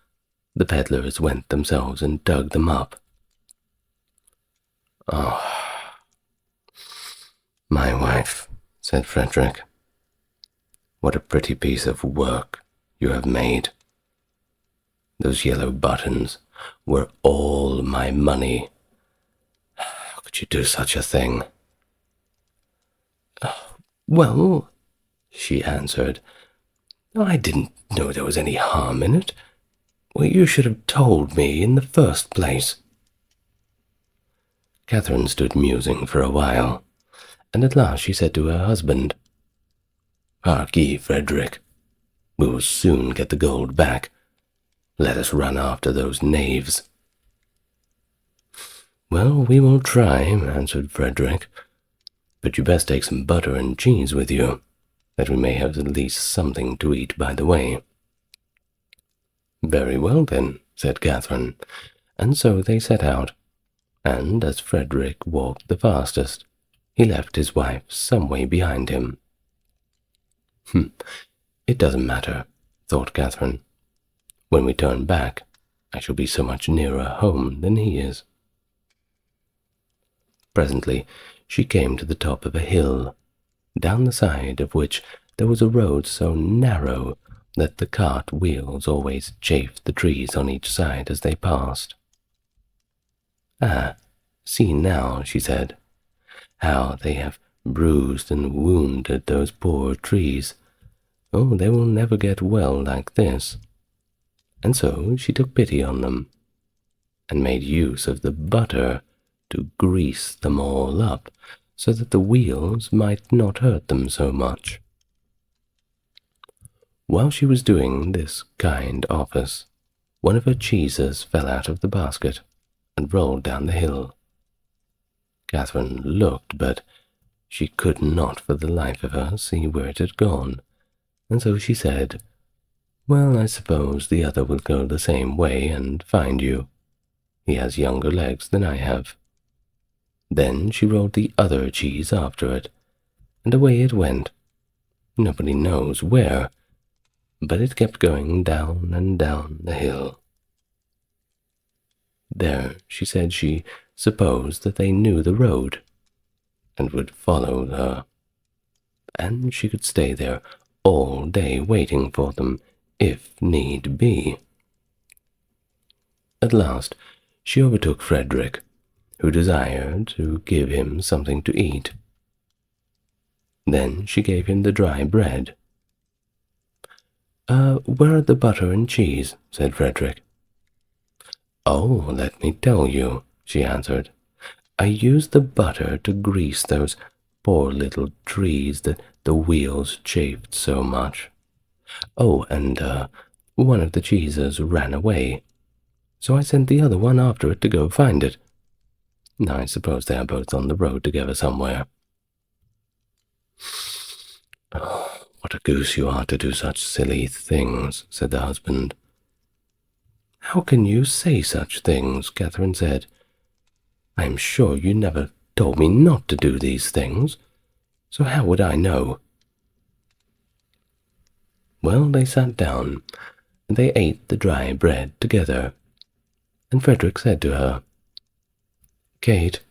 The peddlers went themselves and dug them up." "Oh, my wife," said Frederick, "what a pretty piece of work you have made. Those yellow buttons were all my money. How could you do such a thing?" "Well," she answered, "I didn't know there was any harm in it. Well, you should have told me in the first place." Catherine stood musing for a while, and at last she said to her husband, "Hark ye, Frederick, we will soon get the gold back. Let us run after those knaves." "Well, we will try," answered Frederick, "but you best take some butter and cheese with you, that we may have at least something to eat by the way." "Very well, then," said Catherine, and so they set out, and as Frederick walked the fastest, he left his wife some way behind him. It doesn't matter," thought Catherine. "When we turn back, I shall be so much nearer home than he is." Presently she came to the top of a hill, down the side of which there was a road so narrow that the cart wheels always chafed the trees on each side as they passed. "Ah, see now," she said, "how they have bruised and wounded those poor trees. Oh, they will never get well like this." And so she took pity on them, and made use of the butter to grease them all up, so that the wheels might not hurt them so much. While she was doing this kind office, one of her cheeses fell out of the basket and rolled down the hill. Catherine looked, but She could not for the life of her see where it had gone, and so she said, "Well, I suppose the other will go the same way and find you. He has younger legs than I have." Then she rolled the other cheese after it, and away it went. Nobody knows where, but it kept going down and down the hill. There she said she supposed that they knew the road, and would follow her, and she could stay there all day waiting for them, if need be. At last she overtook Frederick, who desired to give him something to eat. Then she gave him the dry bread. Where are the butter and cheese?" said Frederick. "Oh, let me tell you," she answered. "I used the butter to grease those poor little trees that the wheels chafed so much. Oh, and one of the cheeses ran away, so I sent the other one after it to go find it. I suppose they are both on the road together somewhere." "Oh, what a goose you are to do such silly things," said the husband. "How can you say such things?" Catherine said. "I am sure you never told me not to do these things, so how would I know?" Well, they sat down, and they ate the dry bread together, and Frederick said to her, "Kate,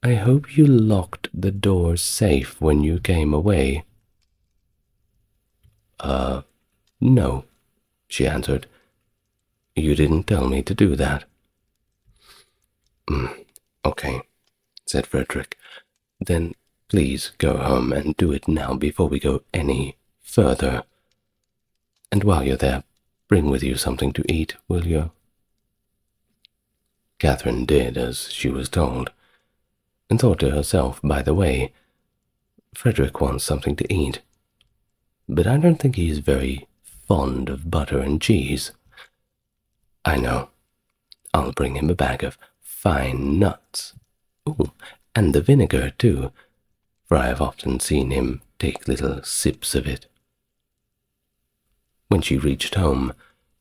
I hope you locked the door safe when you came away." No," she answered. "You didn't tell me to do that." Okay," said Frederick. "Then please go home and do it now before we go any further. And while you're there, bring with you something to eat, will you?" Catherine did as she was told, and thought to herself by the way, "Frederick wants something to eat, but I don't think he is very fond of butter and cheese. I know, I'll bring him a bag of fine nuts. Ooh, and the vinegar too, for I have often seen him take little sips of it." When she reached home,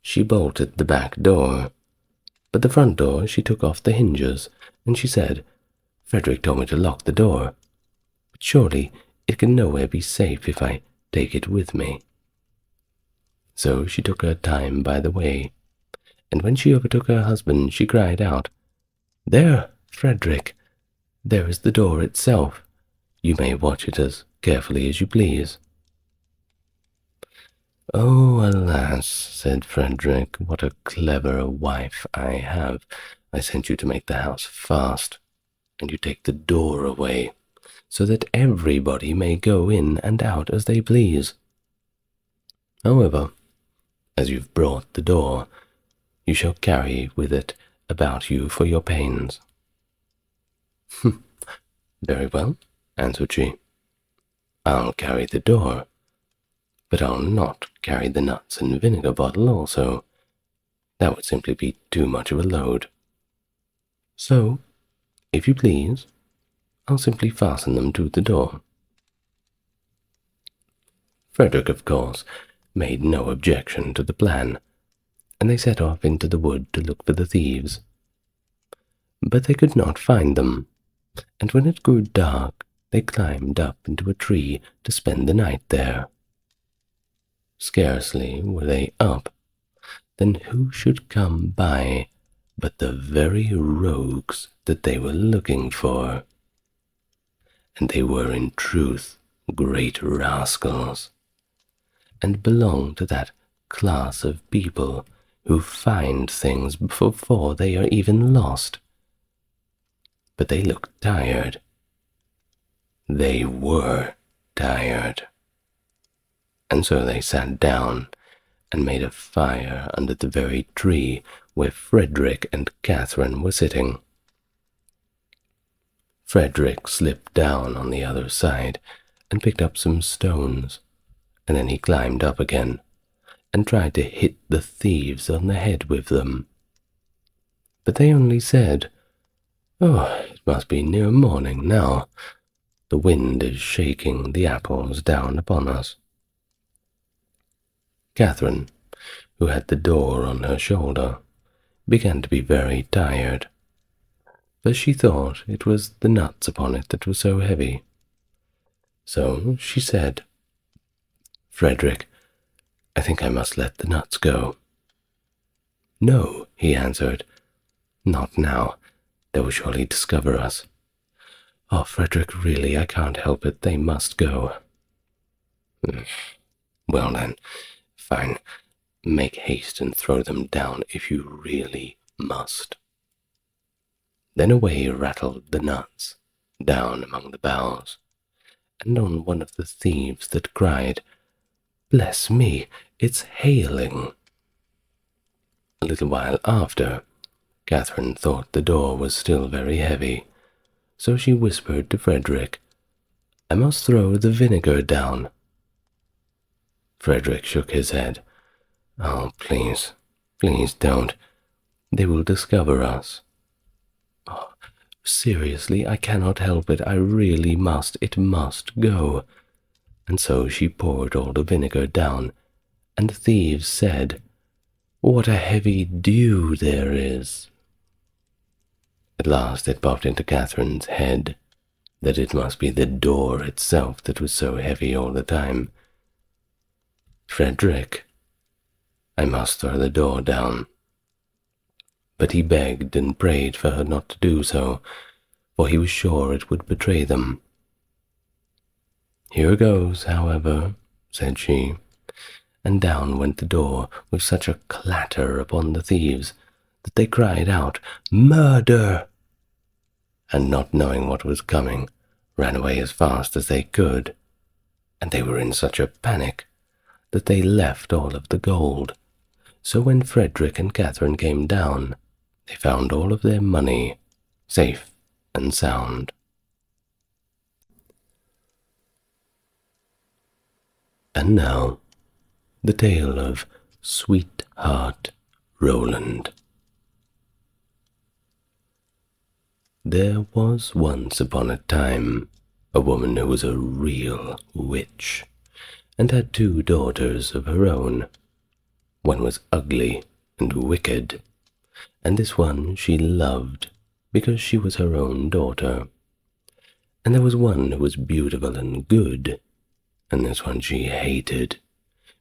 she bolted the back door, but the front door she took off the hinges, and she said, "Frederick told me to lock the door, but surely it can nowhere be safe if I take it with me." So she took her time by the way, and when she overtook her husband, she cried out, "There, Frederick, there is the door itself. You may watch it as carefully as you please." "Oh, alas," said Frederick, "what a clever wife I have. I sent you to make the house fast, and you take the door away, so that everybody may go in and out as they please. However, as you've brought the door, you shall carry with it about you for your pains." "Very well," answered she. "I'll carry the door, but I'll not carry the nuts and vinegar bottle also. That would simply be too much of a load. So, if you please, I'll simply fasten them to the door." Frederick, of course, made no objection to the plan, and they set off into the wood to look for the thieves. But they could not find them, and when it grew dark, they climbed up into a tree to spend the night there. Scarcely were they up, then who should come by but the very rogues that they were looking for? And they were in truth great rascals, and belonged to that class of people who find things before they are even lost. But they looked tired. They were tired. And so they sat down and made a fire under the very tree where Frederick and Catherine were sitting. Frederick slipped down on the other side and picked up some stones, and then he climbed up again and tried to hit the thieves on the head with them. But they only said, "Oh, it must be near morning now. The wind is shaking the apples down upon us." Catherine, who had the door on her shoulder, began to be very tired, but she thought it was the nuts upon it that were so heavy. So she said, "Frederick, I think I must let the nuts go." "No," he answered, "not now. They will surely discover us." "Oh, Frederick, really, I can't help it. They must go." "Well then, fine. Make haste and throw them down if you really must." Then away rattled the nuts, down among the boughs, and on one of the thieves that cried, "Bless me, it's hailing." A little while after, Catherine thought the door was still very heavy, so she whispered to Frederick, "I must throw the vinegar down." Frederick shook his head. "Oh, please, please don't. They will discover us." "Oh, seriously, I cannot help it. I really must. It must go." And so she poured all the vinegar down, and the thieves said, "What a heavy dew there is." At last it popped into Catherine's head that it must be the door itself that was so heavy all the time. "Frederick, I must throw the door down." But he begged and prayed for her not to do so, for he was sure it would betray them. "Here goes, however," said she, and down went the door with such a clatter upon the thieves that they cried out, "Murder!" and not knowing what was coming, ran away as fast as they could, and they were in such a panic that they left all of the gold. So when Frederick and Catherine came down, they found all of their money safe and sound. And now, the tale of Sweetheart Roland. There was once upon a time a woman who was a real witch, and had 2 daughters of her own. One was ugly and wicked, and this one she loved because she was her own daughter. And there was one who was beautiful and good, and this one she hated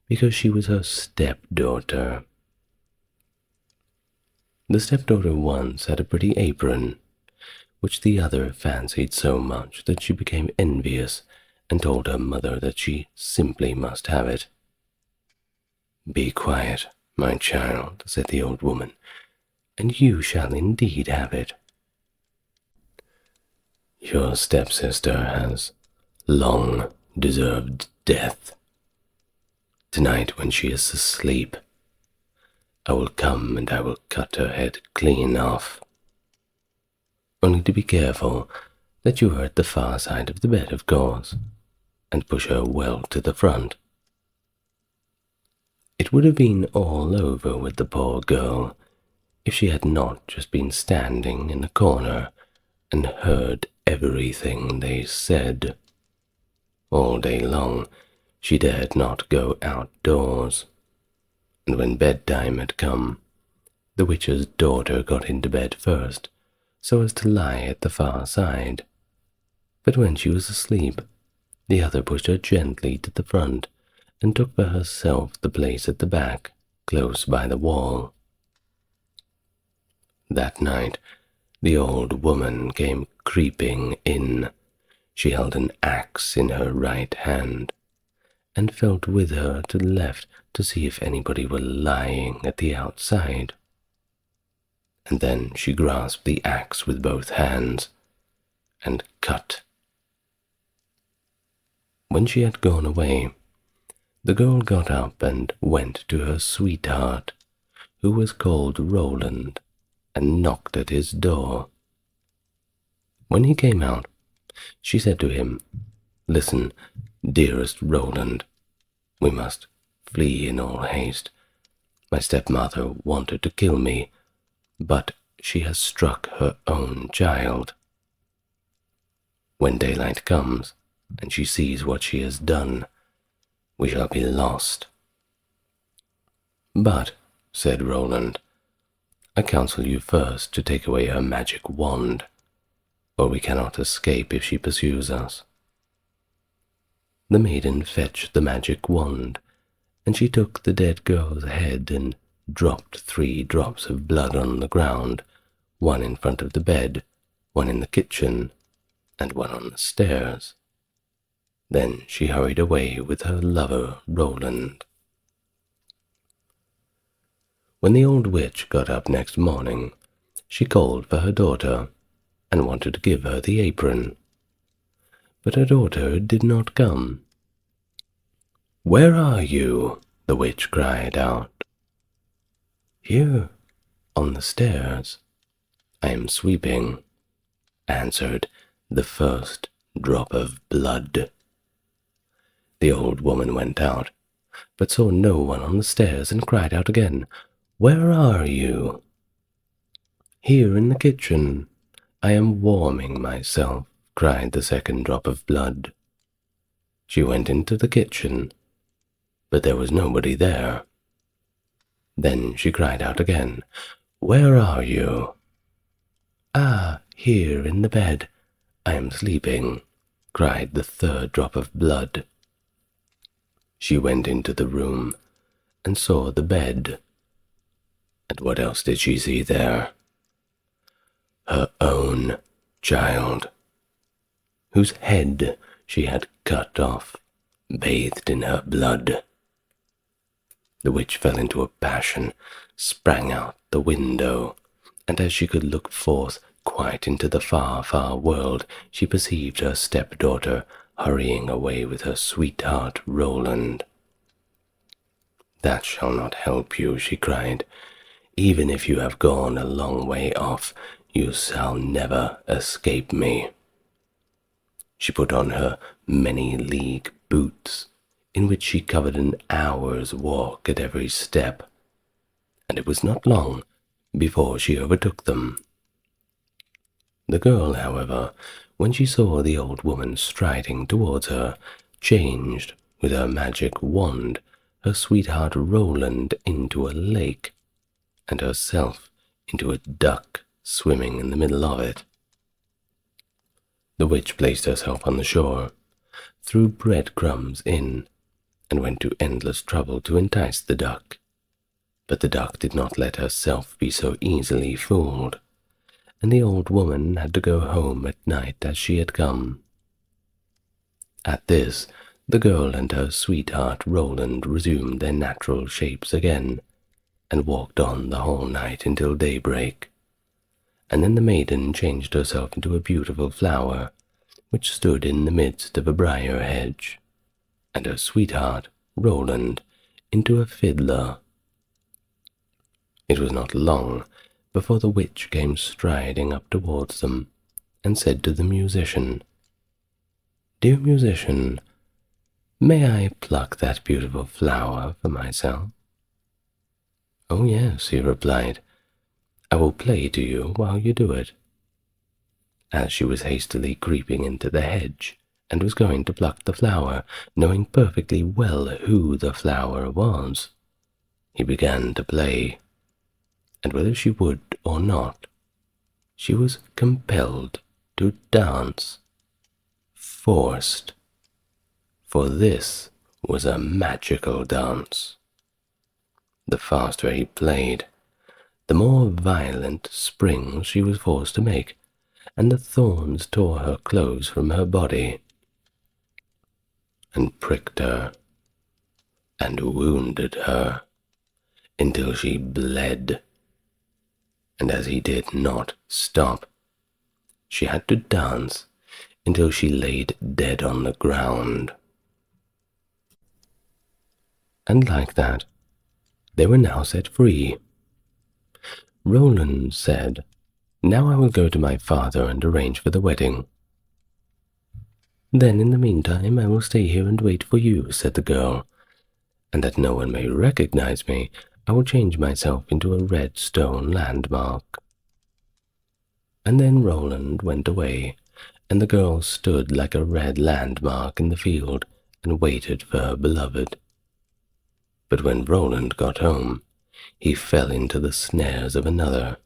because she was her stepdaughter. The stepdaughter once had a pretty apron, which the other fancied so much that she became envious and told her mother that she simply must have it. "Be quiet, my child," said the old woman, "and you shall indeed have it. Your stepsister has long deserved death. Tonight, when she is asleep, I will come and I will cut her head clean off. Only to be careful that you are at the far side of the bed, of course, and push her well to the front." It would have been all over with the poor girl if she had not just been standing in a corner and heard everything they said. All day long she dared not go outdoors, and when bedtime had come, the witch's daughter got into bed first, so as to lie at the far side. But when she was asleep, the other pushed her gently to the front, and took for herself the place at the back, close by the wall. That night, the old woman came creeping in. She held an axe in her right hand, and felt with her to the left to see if anybody were lying at the outside. And then she grasped the axe with both hands, and cut. When she had gone away, the girl got up and went to her sweetheart, who was called Roland, and knocked at his door. When he came out, she said to him, "Listen, dearest Roland, we must flee in all haste. My stepmother wanted to kill me, but she has struck her own child." When daylight comes, and she sees what she has done, we shall be lost." "But," said Roland, "I counsel you first to take away her magic wand, or we cannot escape if she pursues us." The maiden fetched the magic wand, and she took the dead girl's head and dropped 3 drops of blood on the ground, 1 in front of the bed, 1 in the kitchen, and 1 on the stairs. Then she hurried away with her lover Roland. When the old witch got up next morning, she called for her daughter and wanted to give her the apron. But her daughter did not come. "Where are you?" the witch cried out. "Here, on the stairs. I am sweeping," answered the first drop of blood. The old woman went out, but saw no one on the stairs and cried out again, "Where are you?" "Here in the kitchen. I am warming myself," cried the second drop of blood. She went into the kitchen, but there was nobody there. Then she cried out again, "Where are you?" "Ah, here in the bed. I am sleeping," cried the third drop of blood. She went into the room and saw the bed. And what else did she see there? Her own child, whose head she had cut off, bathed in her blood. The witch fell into a passion, sprang out the window, and as she could look forth quite into the far, far world, she perceived her stepdaughter hurrying away with her sweetheart Roland. "That shall not help you," she cried. "Even if you have gone a long way off, you shall never escape me." She put on her many-league boots, in which she covered an hour's walk at every step, and it was not long before she overtook them. The girl, however, when she saw the old woman striding towards her, changed with her magic wand her sweetheart Roland into a lake, and herself into a duck swimming in the middle of it. The witch placed herself on the shore, threw breadcrumbs in, and went to endless trouble to entice the duck. But the duck did not let herself be so easily fooled, and the old woman had to go home at night as she had come. At this, the girl and her sweetheart Roland resumed their natural shapes again, and walked on the whole night until daybreak. And then the maiden changed herself into a beautiful flower, which stood in the midst of a briar hedge, and her sweetheart Roland into a fiddler. It was not long before the witch came striding up towards them, and said to the musician, "Dear musician, may I pluck that beautiful flower for myself?" "Oh yes," he replied, "I will play to you while you do it." As she was hastily creeping into the hedge, and was going to pluck the flower, knowing perfectly well who the flower was, he began to play, and whether she would or not, she was compelled to dance, forced, for this was a magical dance. The faster he played, the more violent springs she was forced to make, and the thorns tore her clothes from her body, and pricked her, and wounded her, until she bled. And as he did not stop, she had to dance until she laid dead on the ground. And like that, they were now set free. Roland said, "Now I will go to my father and arrange for the wedding." "Then in the meantime I will stay here and wait for you," said the girl, "and that no one may recognize me, I will change myself into a red stone landmark." And then Roland went away, and the girl stood like a red landmark in the field and waited for her beloved. But when Roland got home, he fell into the snares of another,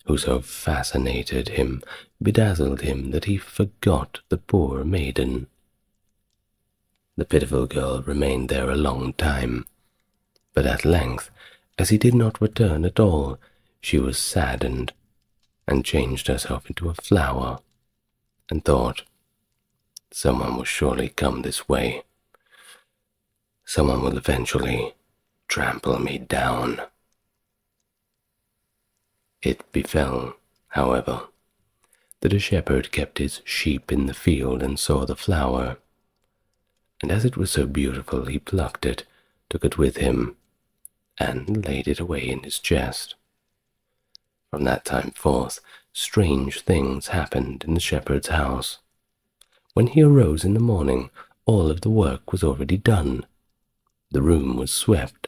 who so fascinated him, bedazzled him, that he forgot the poor maiden. The pitiful girl remained there a long time, but at length, as he did not return at all, she was saddened, and changed herself into a flower, and thought, "Someone will surely come this way. Someone will eventually trample me down." It befell, however, that a shepherd kept his sheep in the field and saw the flower, and as it was so beautiful he plucked it, took it with him, and laid it away in his chest. From that time forth, strange things happened in the shepherd's house. When he arose in the morning, all of the work was already done. The room was swept,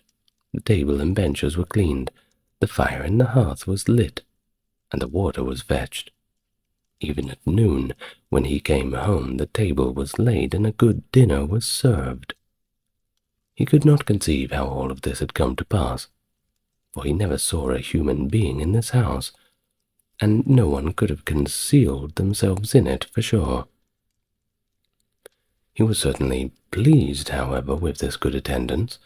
the table and benches were cleaned, the fire in the hearth was lit, and the water was fetched. Even at noon, when he came home, the table was laid and a good dinner was served. He could not conceive how all of this had come to pass, for he never saw a human being in this house, and no one could have concealed themselves in it for sure. He was certainly pleased, however, with this good attendance,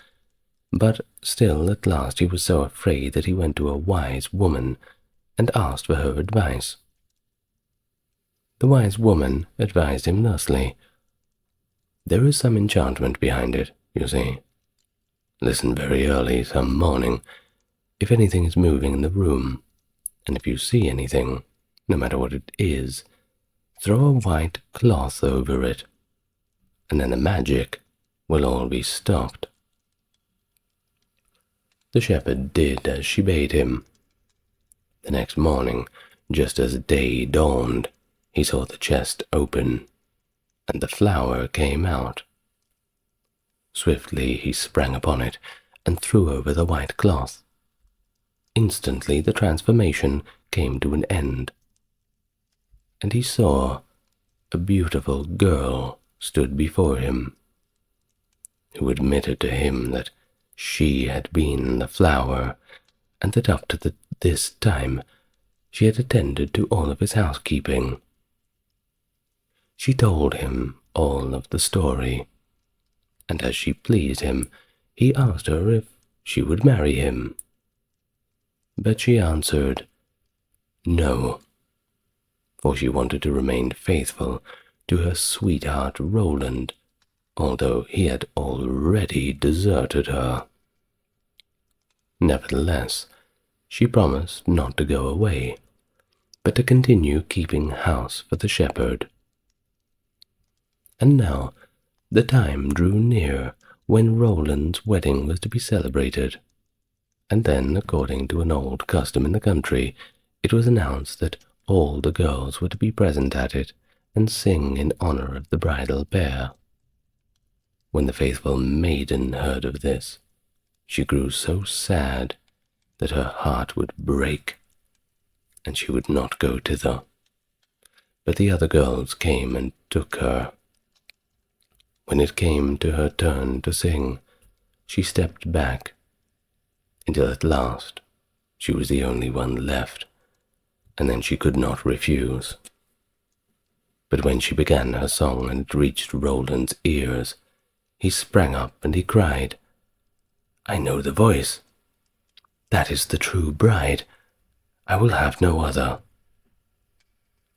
but still at last he was so afraid that he went to a wise woman and asked for her advice. The wise woman advised him thusly: "There is some enchantment behind it, you see. Listen very early some morning, if anything is moving in the room, and if you see anything, no matter what it is, throw a white cloth over it, and then the magic will all be stopped." The shepherd did as she bade him. The next morning, just as day dawned, he saw the chest open, and the flower came out. Swiftly he sprang upon it, and threw over the white cloth. Instantly the transformation came to an end, and he saw a beautiful girl stood before him, who admitted to him that she had been the flower, and that up to this time she had attended to all of his housekeeping. She told him all of the story, and as she pleased him, he asked her if she would marry him. But she answered no, for she wanted to remain faithful to her sweetheart Roland, although he had already deserted her. Nevertheless, she promised not to go away, but to continue keeping house for the shepherd. And now the time drew near when Roland's wedding was to be celebrated, and then, according to an old custom in the country, it was announced that all the girls were to be present at it and sing in honor of the bridal pair. When the faithful maiden heard of this, she grew so sad that her heart would break, and she would not go thither. But the other girls came and took her. When it came to her turn to sing, she stepped back, until at last she was the only one left, and then she could not refuse. But when she began her song and it reached Roland's ears, he sprang up and he cried, "I know the voice. That is the true bride. I will have no other."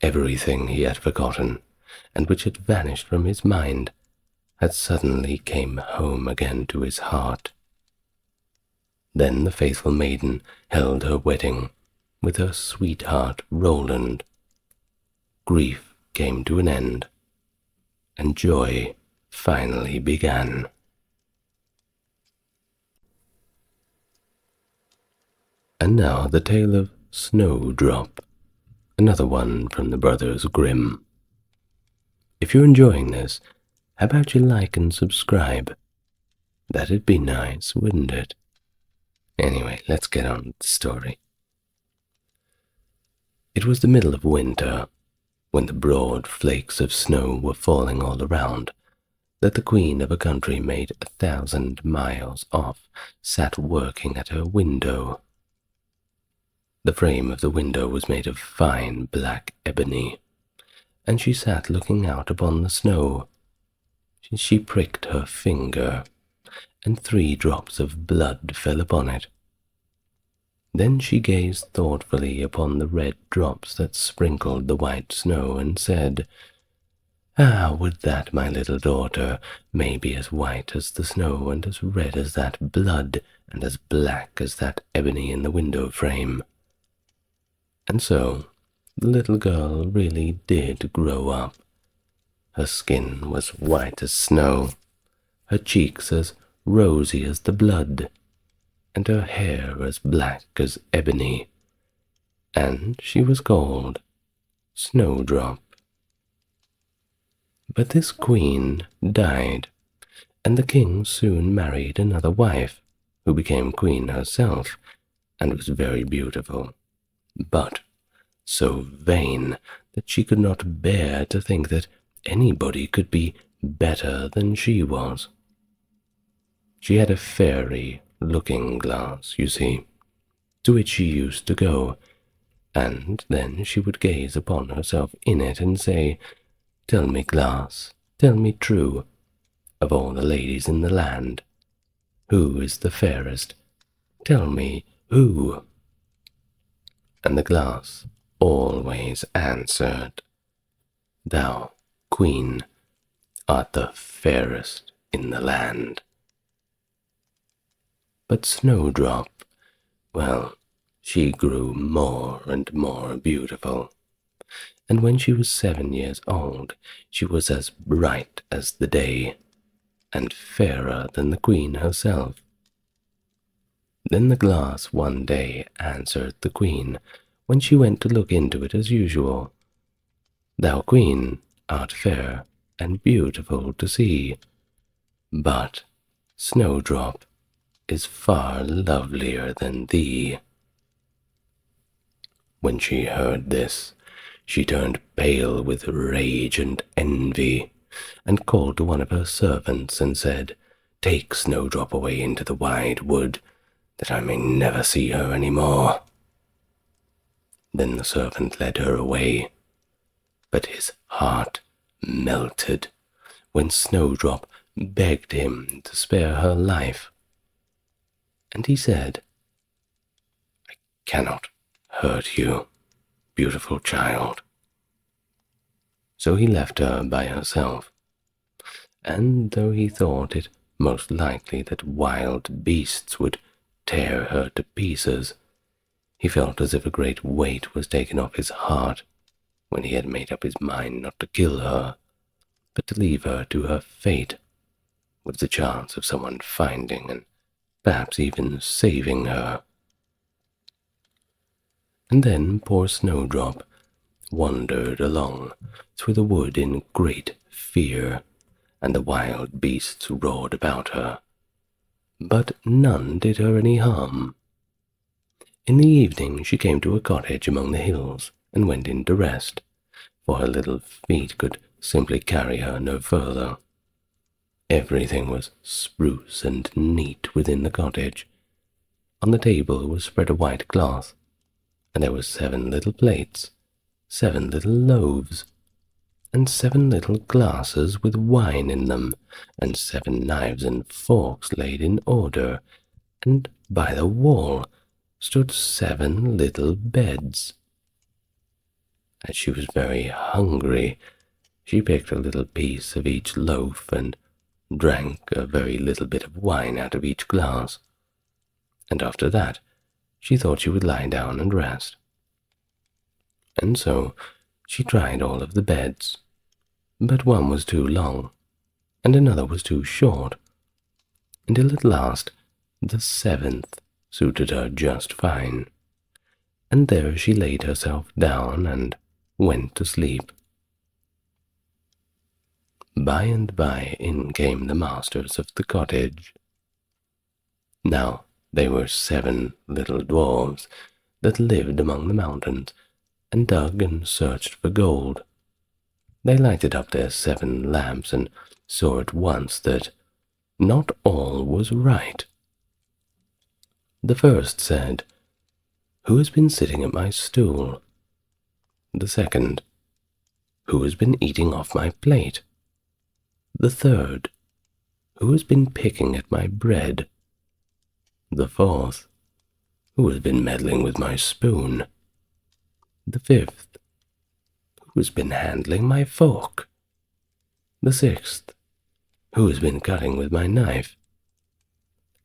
Everything he had forgotten, and which had vanished from his mind, had suddenly came home again to his heart. Then the faithful maiden held her wedding with her sweetheart Roland. Grief came to an end, and joy finally began. And now the tale of Snowdrop, another one from the brothers Grimm. If you're enjoying this, how about you like and subscribe? That'd be nice, wouldn't it? Anyway, let's get on with the story. It was the middle of winter, when the broad flakes of snow were falling all around, that the queen of a country made 1,000 miles off sat working at her window. The frame of the window was made of fine black ebony, and she sat looking out upon the snow. She pricked her finger, and 3 drops of blood fell upon it. Then she gazed thoughtfully upon the red drops that sprinkled the white snow, and said, "Ah, would that my little daughter may be as white as the snow, and as red as that blood, and as black as that ebony in the window frame." And so the little girl really did grow up. Her skin was white as snow, her cheeks as rosy as the blood, and her hair as black as ebony, and she was called Snowdrop. But this queen died, and the king soon married another wife, who became queen herself, and was very beautiful, but so vain that she could not bear to think that anybody could be better than she was. She had a fairy looking-glass, you see, to which she used to go, and then she would gaze upon herself in it and say, "Tell me, glass, tell me true, of all the ladies in the land, who is the fairest? Tell me who?" And the glass always answered, "Thou, queen, art the fairest in the land." But Snowdrop, well, she grew more and more beautiful, and when she was 7 years old, she was as bright as the day, and fairer than the queen herself. Then the glass one day answered the queen, when she went to look into it as usual, "Thou, queen, art fair and beautiful to see, but Snowdrop is far lovelier than thee." When she heard this, she turned pale with rage and envy, and called to one of her servants and said, "Take Snowdrop away into the wide wood, that I may never see her any more." Then the servant led her away, but his heart melted when Snowdrop begged him to spare her life. And he said, "I cannot hurt you, beautiful child." So he left her by herself, and though he thought it most likely that wild beasts would tear her to pieces, he felt as if a great weight was taken off his heart when he had made up his mind not to kill her, but to leave her to her fate, with the chance of someone finding and perhaps even saving her. And then poor Snowdrop wandered along through the wood in great fear, and the wild beasts roared about her, but none did her any harm. In the evening she came to a cottage among the hills, and went in to rest, for her little feet could simply carry her no further. Everything was spruce and neat within the cottage. On the table was spread a white cloth, and there were 7 little plates, 7 little loaves, and 7 little glasses with wine in them, and 7 knives and forks laid in order, and by the wall stood 7 little beds. As she was very hungry, she picked a little piece of each loaf and drank a very little bit of wine out of each glass, and after that she thought she would lie down and rest. And so she tried all of the beds, but one was too long, and another was too short, until at last the 7th suited her just fine, and there she laid herself down and went to sleep. By and by in came the masters of the cottage. Now they were 7 little dwarfs that lived among the mountains, and dug and searched for gold, They lighted up their 7 lamps and saw at once that not all was right. The first said, "Who has been sitting at my stool?" The second, "Who has been eating off my plate?" The third, "Who has been picking at my bread?" The fourth, "Who has been meddling with my spoon?" The fifth, "Who has been handling my fork?" The sixth, "Who has been cutting with my knife?"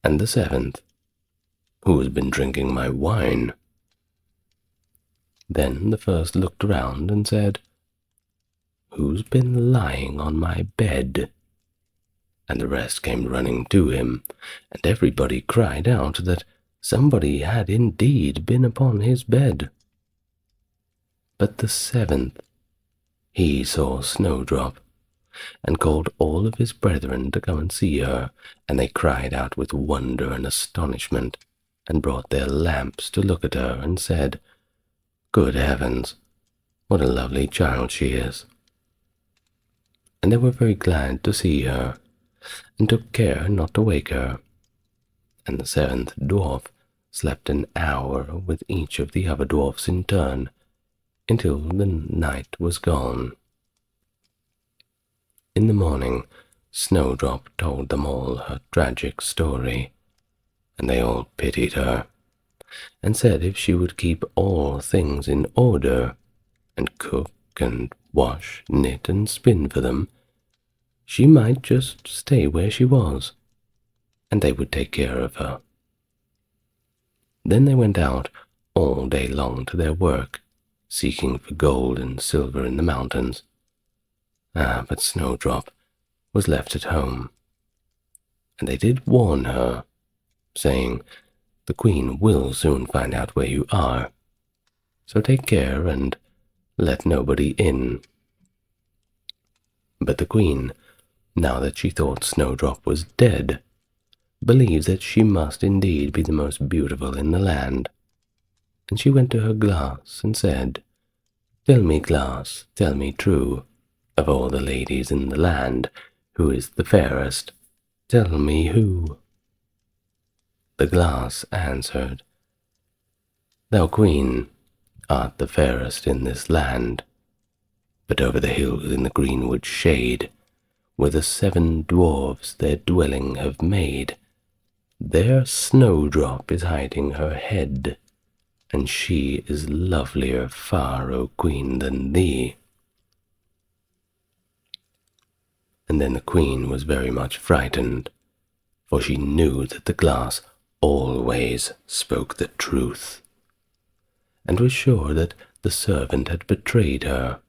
And the seventh, "Who has been drinking my wine?" Then the first looked round and said, "Who's been lying on my bed?" And the rest came running to him, and everybody cried out that somebody had indeed been upon his bed. But the seventh, he saw Snowdrop, and called all of his brethren to come and see her, and they cried out with wonder and astonishment, and brought their lamps to look at her, and said, "Good heavens, what a lovely child she is!" And they were very glad to see her, and took care not to wake her. And the 7th dwarf slept an hour with each of the other dwarfs in turn, until the night was gone. In the morning, Snowdrop told them all her tragic story, and they all pitied her, and said if she would keep all things in order, and cook and wash, knit and spin for them, she might just stay where she was, and they would take care of her. Then they went out all day long to their work, seeking for gold and silver in the mountains. But Snowdrop was left at home, and they did warn her, saying, "The Queen will soon find out where you are, so take care and let nobody in." But the Queen, now that she thought Snowdrop was dead, believed that she must indeed be the most beautiful in the land, and she went to her glass and said, "Tell me, glass, tell me true, of all the ladies in the land, who is the fairest? Tell me who." The glass answered, "Thou, Queen, art the fairest in this land, but over the hills in the greenwood shade, where the 7 dwarfs their dwelling have made, there Snowdrop is hiding her head, and she is lovelier far, O Queen, than thee." And then the Queen was very much frightened, for she knew that the glass always spoke the truth, and was sure that the servant had betrayed her,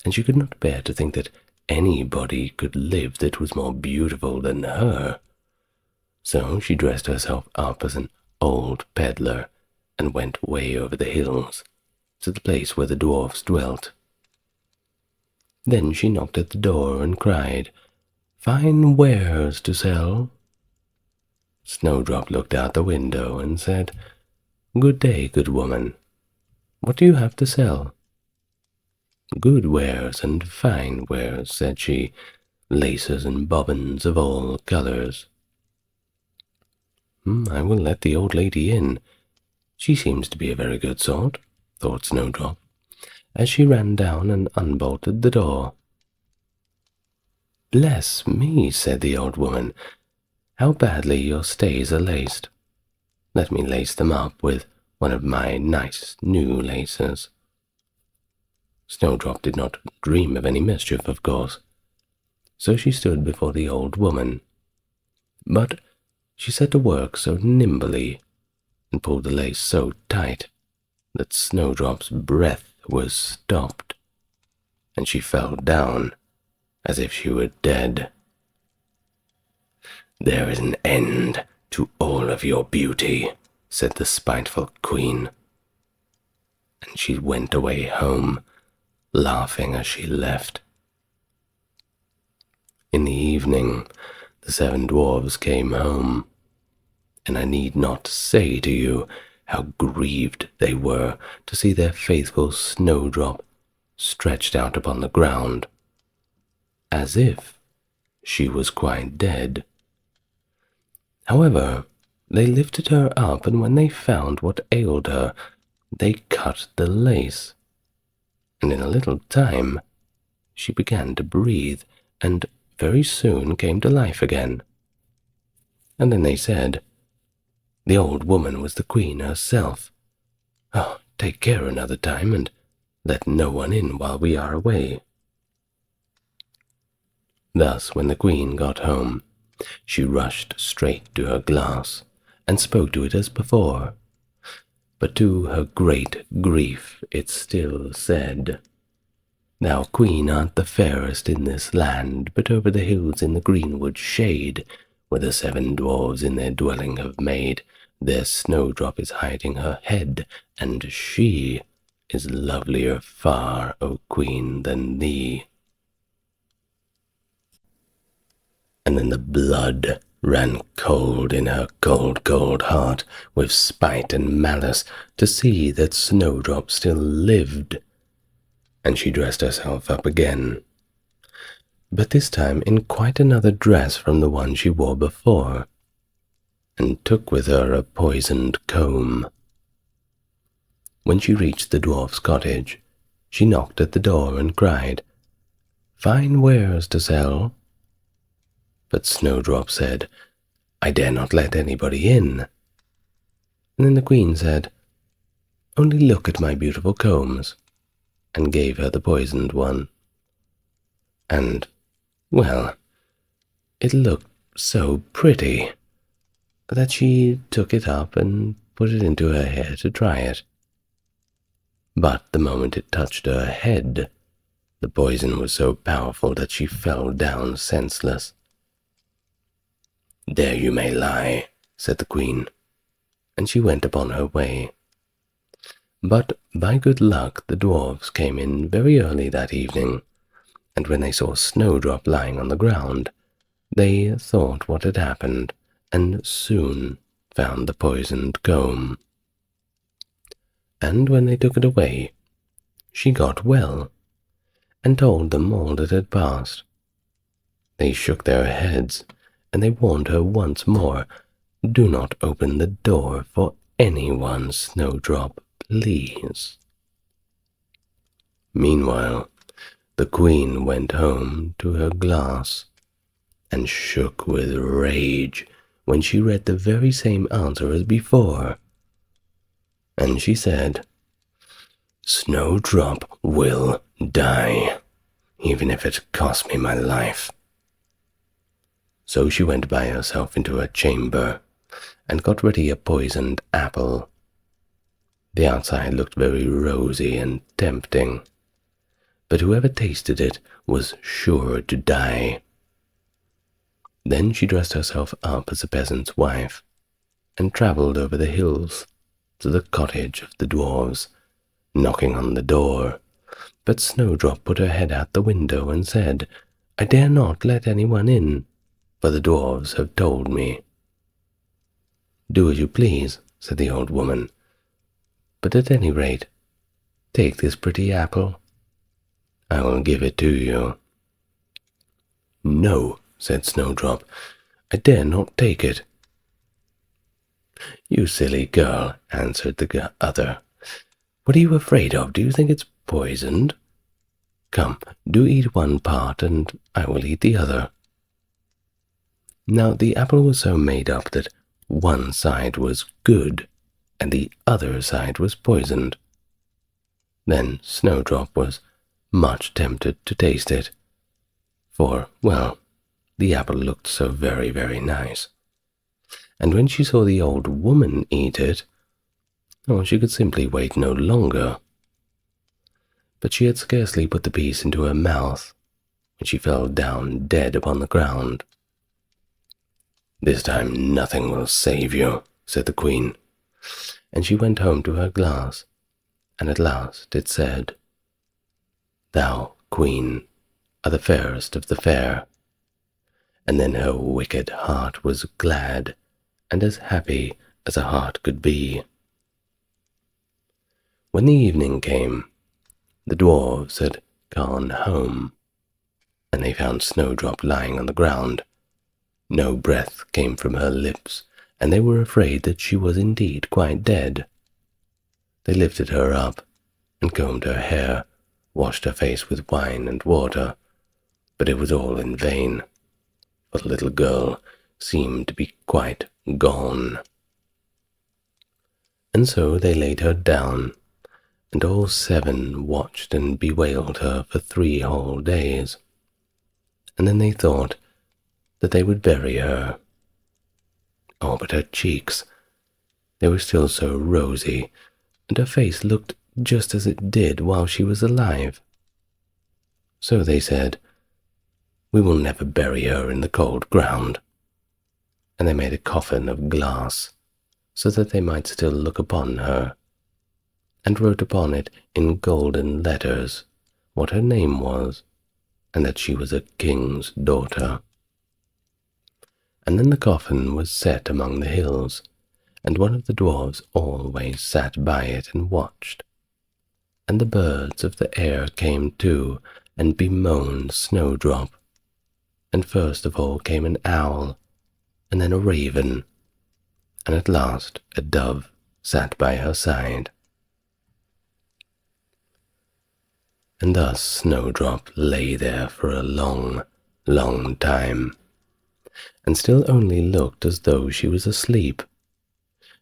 and she could not bear to think that anybody could live that was more beautiful than her. So she dressed herself up as an old peddler, and went way over the hills, to the place where the dwarfs dwelt. Then she knocked at the door and cried, "Fine wares to sell." Snowdrop looked out the window and said, "Good day, good woman. What do you have to sell?" "Good wares and fine wares," said she, "laces and bobbins of all colors." "I will let the old lady in. She seems to be a very good sort," thought Snowdrop, as she ran down and unbolted the door. "Bless me," said the old woman, "how badly your stays are laced. Let me lace them up with one of my nice new laces." Snowdrop did not dream of any mischief, of course, so she stood before the old woman. But she set to work so nimbly, and pulled the lace so tight, that Snowdrop's breath was stopped, and she fell down as if she were dead. "There is an end to all of your beauty," said the spiteful Queen, and she went away home, laughing as she left. In the evening, the 7 dwarfs came home, and I need not say to you how grieved they were to see their faithful Snowdrop stretched out upon the ground, as if she was quite dead. However, they lifted her up, and when they found what ailed her, they cut the lace, and in a little time she began to breathe, and very soon came to life again. And then they said, the old woman was the queen herself. Oh, take care another time, and let no one in while we are away. Thus, when the queen got home, she rushed straight to her glass, and spoke to it as before. But to her great grief it still said, Thou queen art the fairest in this land, but over the hills in the greenwood shade, where the 7 dwarfs in their dwelling have made, there Snowdrop is hiding her head, and she is lovelier far, O queen, than thee. And then the blood ran cold in her cold, cold heart, with spite and malice, to see that Snowdrop still lived, and she dressed herself up again, but this time in quite another dress from the one she wore before, and took with her a poisoned comb. When she reached the dwarf's cottage, she knocked at the door and cried, Fine wares to sell. But Snowdrop said, I dare not let anybody in. And then the queen said, Only look at my beautiful combs, and gave her the poisoned one. And, well, it looked so pretty that she took it up and put it into her hair to try it. But the moment it touched her head, the poison was so powerful that she fell down senseless. There you may lie, said the queen, and she went upon her way. But by good luck the dwarfs came in very early that evening, and when they saw Snowdrop lying on the ground, they thought what had happened, and soon found the poisoned comb. And when they took it away, she got well, and told them all that had passed. They shook their heads, and they warned her once more, Do not open the door for anyone, Snowdrop, please. Meanwhile, the queen went home to her glass, and shook with rage when she read the very same answer as before. And she said, Snowdrop will die, even if it costs me my life. So she went by herself into her chamber, and got ready a poisoned apple. The outside looked very rosy and tempting, but whoever tasted it was sure to die. Then she dressed herself up as a peasant's wife, and travelled over the hills to the cottage of the dwarfs, knocking on the door. But Snowdrop put her head out the window and said, I dare not let anyone in, for the dwarfs have told me. Do as you please, said the old woman, but at any rate, take this pretty apple. I will give it to you. No, said Snowdrop, I dare not take it. You silly girl, answered the other. What are you afraid of? Do you think it's poisoned? Come, do eat one part, and I will eat the other. Now the apple was so made up that one side was good, and the other side was poisoned. Then Snowdrop was much tempted to taste it, for, well, the apple looked so very, very nice. And when she saw the old woman eat it, she could simply wait no longer. But she had scarcely put the piece into her mouth when she fell down dead upon the ground. This time nothing will save you, said the queen, and she went home to her glass, and at last it said, Thou, queen, are the fairest of the fair. And then her wicked heart was glad, and as happy as a heart could be. When the evening came, The dwarves had gone home, and they found Snowdrop lying on the ground. No breath came from her lips, and they were afraid that she was indeed quite dead. They lifted her up and combed her hair, washed her face with wine and water, but it was all in vain, for the little girl seemed to be quite gone. And so they laid her down, and all 7 watched and bewailed her for 3 whole days, and then they thought that they would bury her. Oh, but her cheeks, they were still so rosy, and her face looked just as it did while she was alive. So they said, "We will never bury her in the cold ground." And they made a coffin of glass, so that they might still look upon her, and wrote upon it in golden letters what her name was, and that she was a king's daughter. And then the coffin was set among the hills, and one of the dwarves always sat by it and watched. And the birds of the air came too, and bemoaned Snowdrop. And first of all came an owl, and then a raven, and at last a dove sat by her side. And thus Snowdrop lay there for a long, long time, and still only looked as though she was asleep,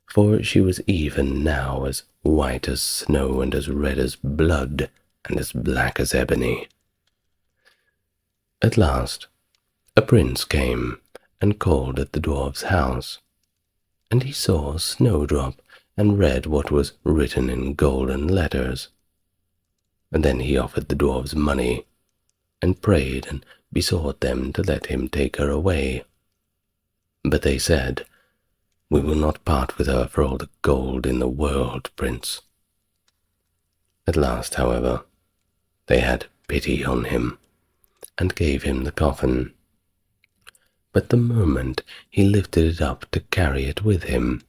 for she was even now as white as snow and as red as blood and as black as ebony. At last a prince came and called at the dwarf's house, and he saw Snowdrop and read what was written in golden letters. And then he offered the dwarves money, and prayed and besought them to let him take her away. But they said, "We will not part with her for all the gold in the world, Prince." At last, however, they had pity on him, and gave him the coffin. But the moment he lifted it up to carry it with him,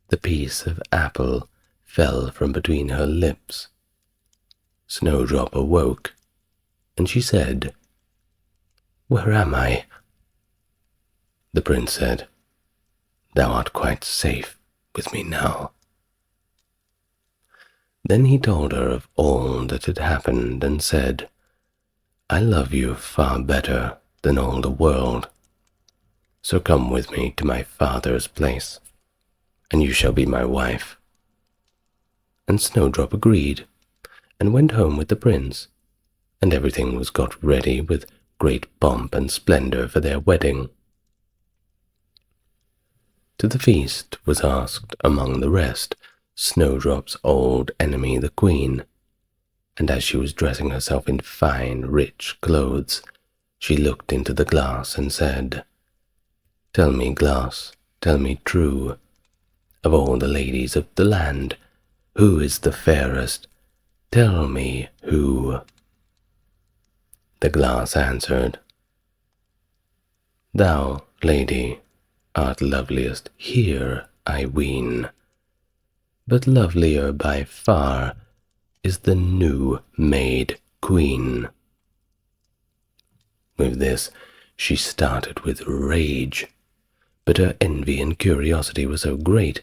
the piece of apple fell from between her lips. Snowdrop awoke, and she said, "Where am I?" The prince said, "Thou art quite safe with me now." Then he told her of all that had happened, and said, "I love you far better than all the world. So come with me to my father's place, and you shall be my wife." And Snowdrop agreed, and went home with the prince, and everything was got ready with great pomp and splendor for their wedding. To the feast was asked, among the rest, Snowdrop's old enemy, the queen, and as she was dressing herself in fine, rich clothes, she looked into the glass and said, "Tell me, glass, tell me true, of all the ladies of the land, who is the fairest? Tell me who." The glass answered, "Thou, lady, art loveliest here, I ween, but lovelier by far is the new-made queen." With this she started with rage, but her envy and curiosity were so great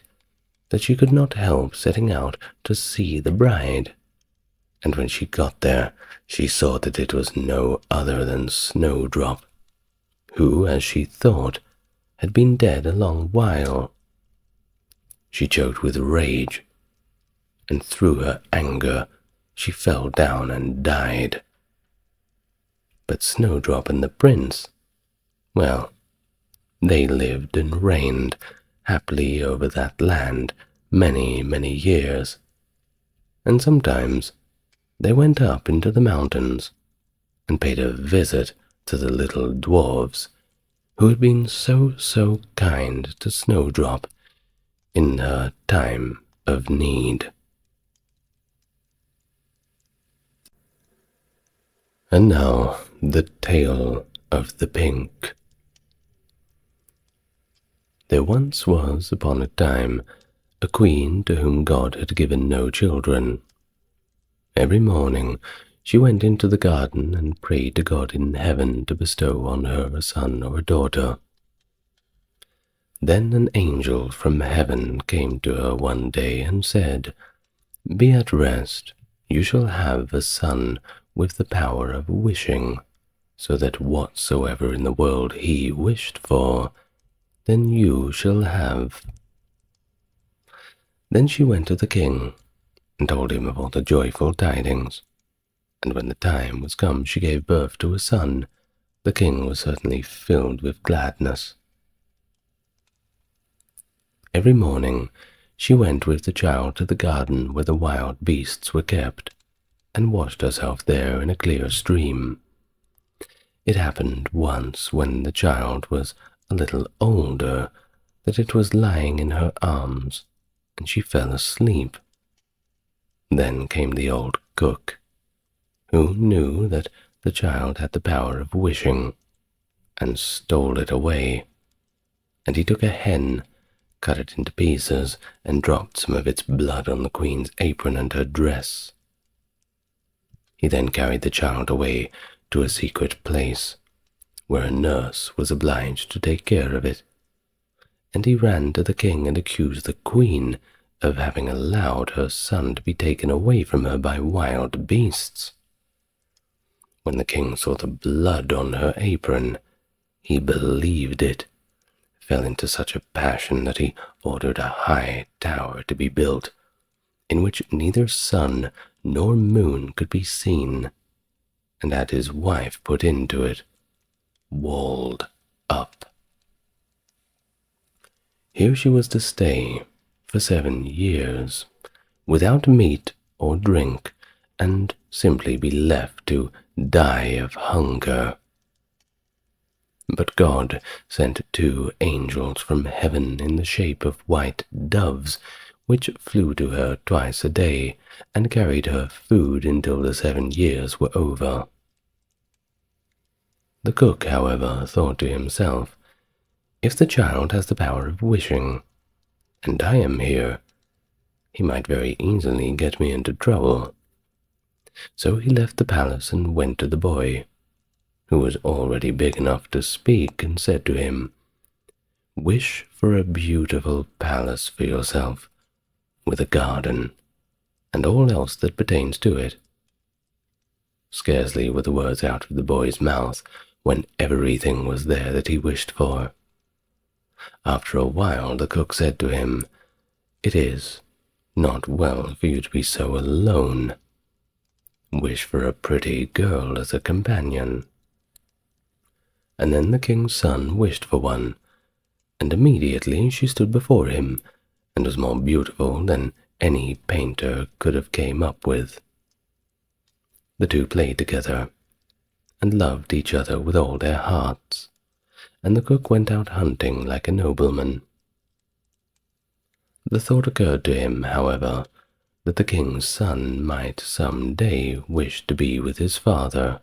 that she could not help setting out to see the bride. And when she got there, she saw that it was no other than Snowdrop, who, as she thought, had been dead a long while. She choked with rage, and through her anger she fell down and died. But Snowdrop and the prince, well, they lived and reigned happily over that land many, many years, and sometimes they went up into the mountains and paid a visit to the little dwarfs who had been so kind to Snowdrop in her time of need. And now the tale of the pink. There once was upon a time a queen to whom God had given no children, Every morning she went into the garden and prayed to God in heaven to bestow on her a son or a daughter. Then an angel from heaven came to her one day and said, "Be at rest, you shall have a son with the power of wishing, so that whatsoever in the world he wished for, then you shall have." Then she went to the king and told him of all the joyful tidings, and when the time was come she gave birth to a son. The king was certainly filled with gladness. Every morning she went with the child to the garden where the wild beasts were kept, and washed herself there in a clear stream. It happened once when the child was a little older that it was lying in her arms, and she fell asleep. Then came the old cook, who knew that the child had the power of wishing, and stole it away. And he took a hen, cut it into pieces, and dropped some of its blood on the queen's apron and her dress. He then carried the child away to a secret place, where a nurse was obliged to take care of it, and he ran to the king and accused the queen of having allowed her son to be taken away from her by wild beasts. When the king saw the blood on her apron, he believed it, fell into such a passion that he ordered a high tower to be built, in which neither sun nor moon could be seen, and had his wife put into it, walled up. Here she was to stay for 7 years, without meat or drink, and simply be left to die of hunger. But God sent 2 angels from heaven in the shape of white doves, which flew to her twice a day, and carried her food until the 7 years were over. The cook, however, thought to himself, "If the child has the power of wishing, and I am here, he might very easily get me into trouble." So he left the palace and went to the boy, who was already big enough to speak, and said to him, "Wish for a beautiful palace for yourself, with a garden, and all else that pertains to it." Scarcely were the words out of the boy's mouth when everything was there that he wished for. After a while the cook said to him, "It is not well for you to be so alone. Wish for a pretty girl as a companion." And then the king's son wished for one, and immediately she stood before him, and was more beautiful than any painter could have came up with. The 2 played together, and loved each other with all their hearts, and the cook went out hunting like a nobleman. The thought occurred to him, however, that the king's son might some day wish to be with his father,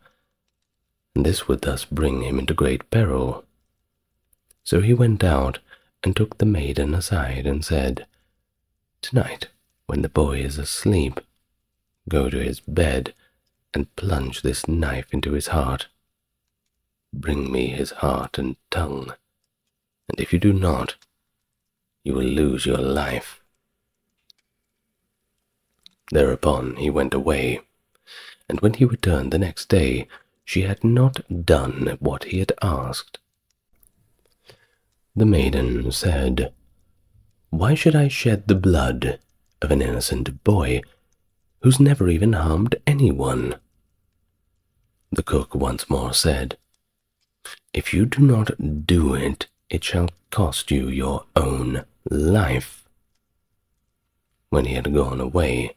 and this would thus bring him into great peril. So he went out and took the maiden aside and said, "Tonight, when the boy is asleep, go to his bed and plunge this knife into his heart. Bring me his heart and tongue, and if you do not, you will lose your life." Thereupon he went away, and when he returned the next day, she had not done what he had asked. The maiden said, "Why should I shed the blood of an innocent boy who's never even harmed anyone?" The cook once more said, "If you do not do it, it shall cost you your own life." When he had gone away,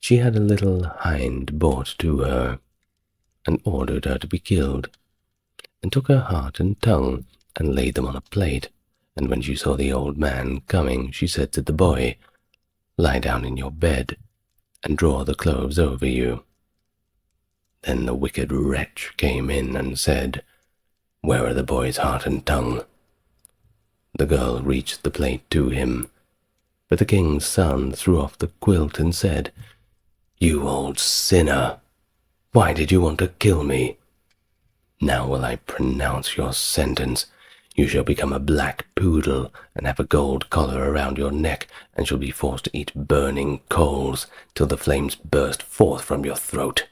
she had a little hind brought to her, and ordered her to be killed, and took her heart and tongue, and laid them on a plate, and when she saw the old man coming, she said to the boy, "Lie down in your bed, and draw the clothes over you." Then the wicked wretch came in and said, "Where are the boy's heart and tongue?" The girl reached the plate to him, but the king's son threw off the quilt and said, "You old sinner! Why did you want to kill me? Now will I pronounce your sentence. You shall become a black poodle and have a gold collar around your neck, and shall be forced to eat burning coals till the flames burst forth from your throat."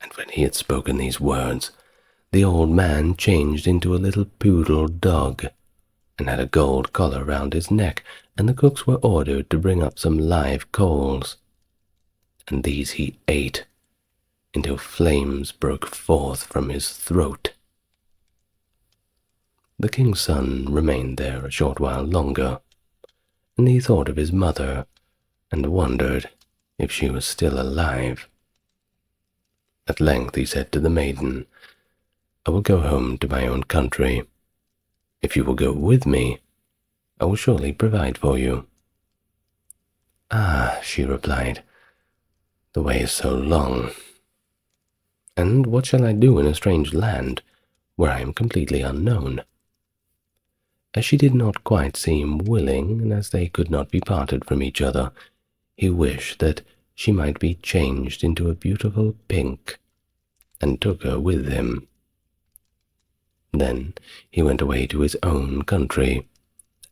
And when he had spoken these words, the old man changed into a little poodle dog, and had a gold collar round his neck, and the cooks were ordered to bring up some live coals. And these he ate, until flames broke forth from his throat. The king's son remained there a short while longer, and he thought of his mother, and wondered if she was still alive. At length he said to the maiden, "I will go home to my own country. If you will go with me, I will surely provide for you." "Ah," she replied, "the way is so long. And what shall I do in a strange land, where I am completely unknown?" As she did not quite seem willing, and as they could not be parted from each other, he wished that she might be changed into a beautiful pink, and took her with him. Then he went away to his own country,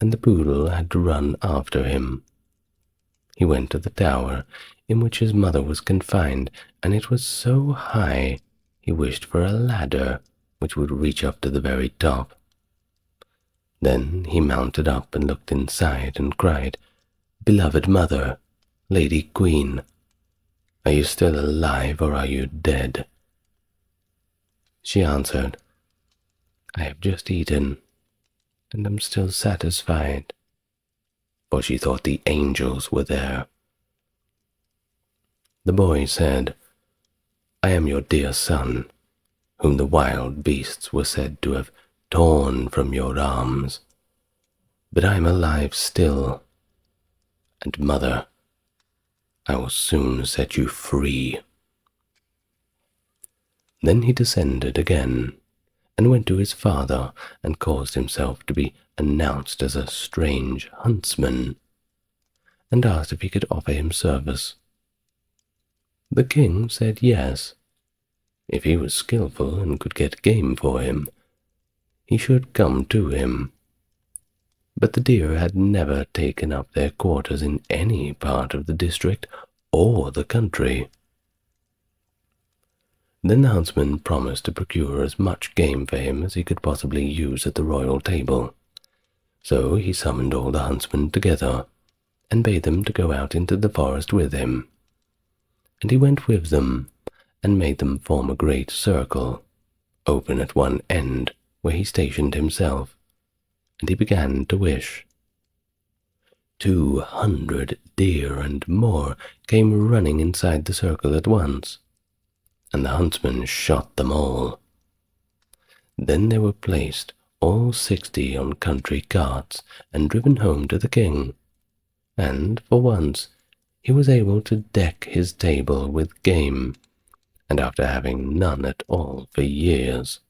and the poodle had to run after him. He went to the tower in which his mother was confined, and it was so high he wished for a ladder which would reach up to the very top. Then he mounted up and looked inside and cried, "Beloved mother, Lady Queen, are you still alive or are you dead?" She answered, "I have just eaten, and am still satisfied," for she thought the angels were there. The boy said, "I am your dear son, whom the wild beasts were said to have torn from your arms, but I am alive still, and mother, I will soon set you free." Then he descended again, and went to his father, and caused himself to be announced as a strange huntsman, and asked if he could offer him service. The king said yes. If he was skilful and could get game for him, he should come to him. But the deer had never taken up their quarters in any part of the district or the country. Then the huntsman promised to procure as much game for him as he could possibly use at the royal table. So he summoned all the huntsmen together, and bade them to go out into the forest with him. And he went with them, and made them form a great circle, open at one end, where he stationed himself, and he began to wish. 200 deer and more came running inside the circle at once, and the huntsman shot them all. Then they were placed, all 60, on country carts, and driven home to the king, and, for once, he was able to deck his table with game, and after having none at all for years.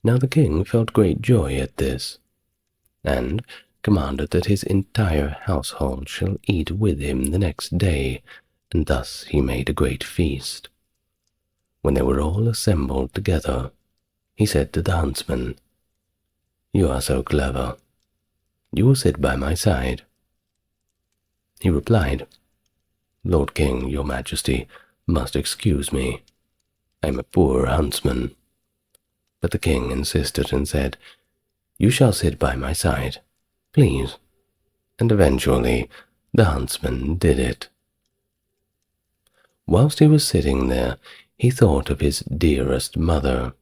Now the king felt great joy at this, and commanded that his entire household shall eat with him the next day, and thus he made a great feast. When they were all assembled together, he said to the huntsman, "You are so clever. You will sit by my side." He replied, "Lord King, your Majesty must excuse me. I am a poor huntsman." But the king insisted and said, "You shall sit by my side, please." And eventually the huntsman did it. Whilst he was sitting there, he thought of his dearest mother,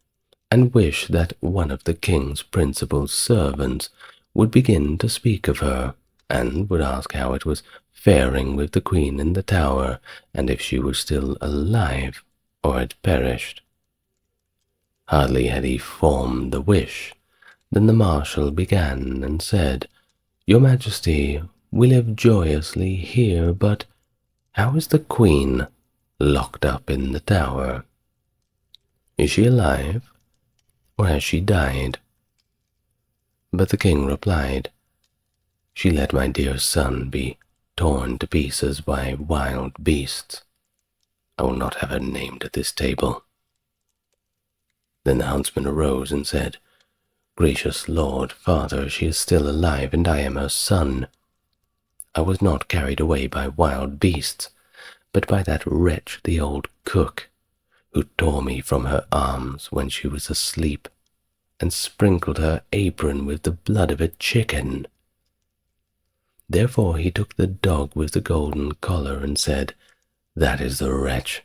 and wished that one of the king's principal servants would begin to speak of her, and would ask how it was faring with the queen in the tower, and if she was still alive or had perished. Hardly had he formed the wish than the marshal began and said, "Your Majesty, we live joyously here, but how is the queen locked up in the tower? Is she alive, or has she died?" But the king replied, "She let my dear son be torn to pieces by wild beasts. I will not have her named at this table." Then the huntsman arose and said, "Gracious lord, father, she is still alive, and I am her son. I was not carried away by wild beasts, but by that wretch, the old cook, who tore me from her arms when she was asleep, and sprinkled her apron with the blood of a chicken." Therefore he took the dog with the golden collar and said, "That is the wretch,"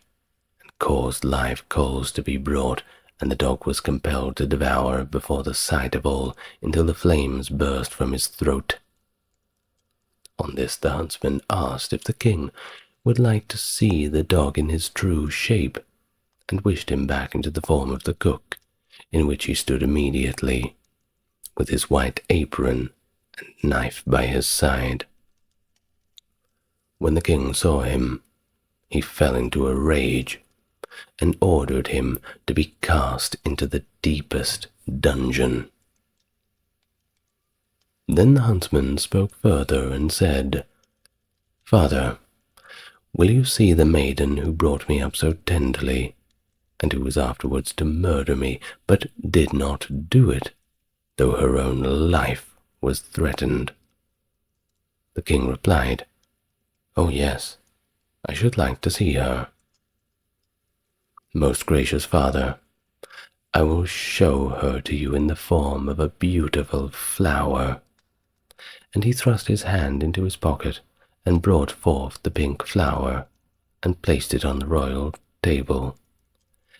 and caused live coals to be brought, and the dog was compelled to devour before the sight of all until the flames burst from his throat. On this the huntsman asked if the king would like to see the dog in his true shape, and wished him back into the form of the cook, in which he stood immediately, with his white apron and knife by his side. When the king saw him, he fell into a rage, and ordered him to be cast into the deepest dungeon. Then the huntsman spoke further and said, "Father, will you see the maiden who brought me up so tenderly, and who was afterwards to murder me, but did not do it, though her own life was threatened?" The king replied, "Oh yes, I should like to see her." "Most gracious father, I will show her to you in the form of a beautiful flower." And he thrust his hand into his pocket and brought forth the pink flower and placed it on the royal table.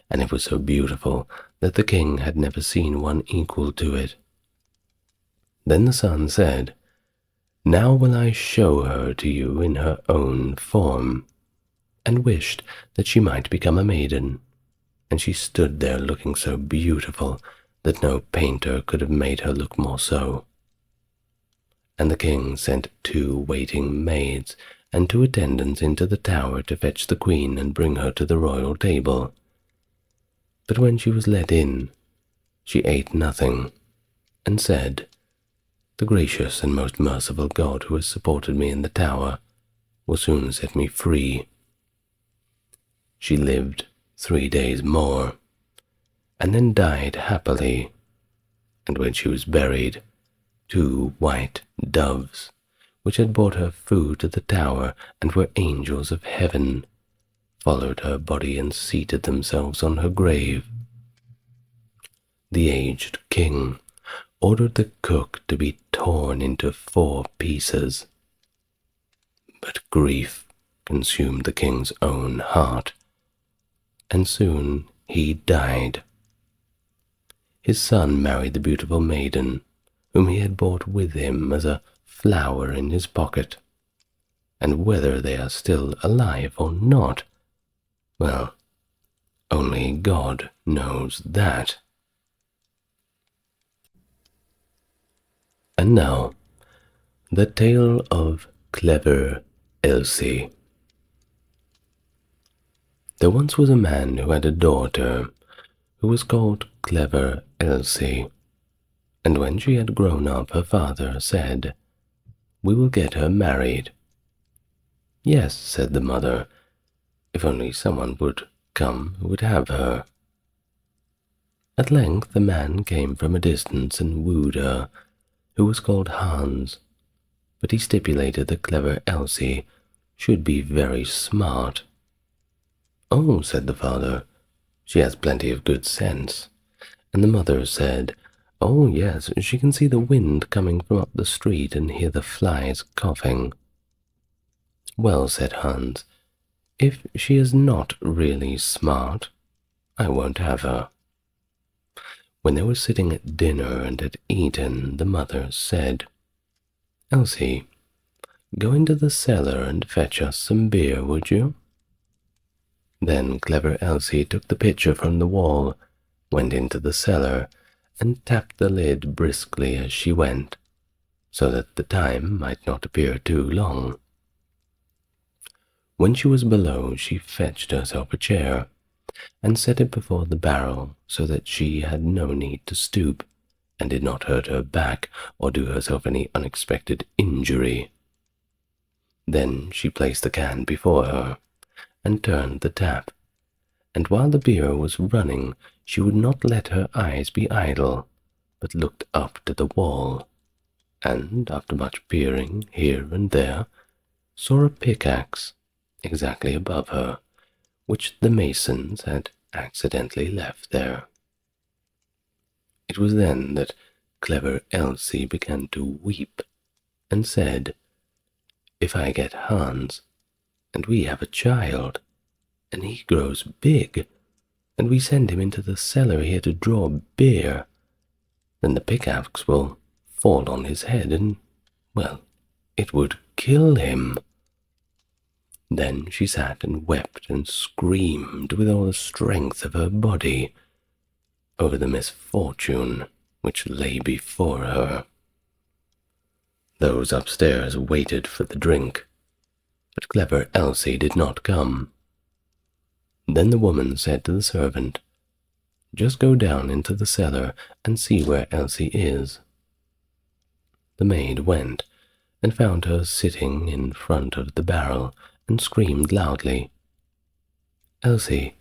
And it was so beautiful that the king had never seen one equal to it. Then the son said, "Now will I show her to you in her own form," and wished that she might become a maiden. And she stood there looking so beautiful that no painter could have made her look more so. And the king sent 2 waiting maids and 2 attendants into the tower to fetch the queen and bring her to the royal table. But when she was let in, she ate nothing, and said, "The gracious and most merciful God who has supported me in the tower will soon set me free." She lived 3 days more, and then died happily, and when she was buried, 2 white doves, which had brought her food to the tower and were angels of heaven, followed her body and seated themselves on her grave. The aged king ordered the cook to be torn into 4 pieces. But grief consumed the king's own heart, and soon he died. His son married the beautiful maiden, whom he had brought with him as a flower in his pocket, and whether they are still alive or not, well, only God knows that. And now, the tale of clever Elsie. There once was a man who had a daughter who was called Clever Elsie, and when she had grown up, her father said, "We will get her married." "Yes," said the mother, "if only someone would come who would have her." At length the man came from a distance and wooed her, who was called Hans, but he stipulated that Clever Elsie should be very smart. "Oh," said the father, "she has plenty of good sense." And the mother said, "Oh, yes, she can see the wind coming from up the street and hear the flies coughing." "Well," said Hans, "if she is not really smart, I won't have her." When they were sitting at dinner and had eaten, the mother said, "Elsie, go into the cellar and fetch us some beer, would you?" Then Clever Elsie took the pitcher from the wall, went into the cellar, and tapped the lid briskly as she went, so that the time might not appear too long. When she was below, she fetched herself a chair, and set it before the barrel so that she had no need to stoop, and did not hurt her back or do herself any unexpected injury. Then she placed the can before her, and turned the tap, and while the beer was running, she would not let her eyes be idle, but looked up to the wall, and, after much peering here and there, saw a pickaxe exactly above her, which the masons had accidentally left there. It was then that clever Elsie began to weep, and said, "If I get Hans, and we have a child, and he grows big, and we send him into the cellar here to draw beer, then the pickaxe will fall on his head, and, well, it would kill him." Then she sat and wept and screamed with all the strength of her body over the misfortune which lay before her. Those upstairs waited for the drink, but clever Elsie did not come. Then the woman said to the servant, "Just go down into the cellar and see where Elsie is." The maid went and found her sitting in front of the barrel and screamed loudly. "Elsie,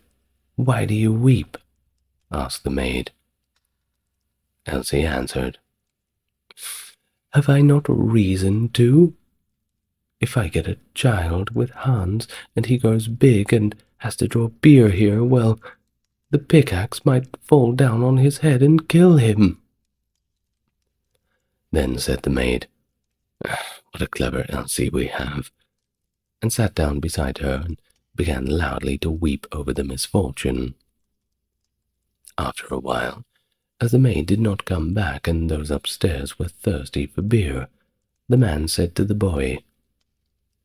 why do you weep?" asked the maid. Elsie answered, "Have I not reason to? If I get a child with Hans and he grows big and has to draw beer here, well, the pickaxe might fall down on his head and kill him." Then said the maid, "What a clever Elsie we have," and sat down beside her and began loudly to weep over the misfortune. After a while, as the maid did not come back and those upstairs were thirsty for beer, the man said to the boy,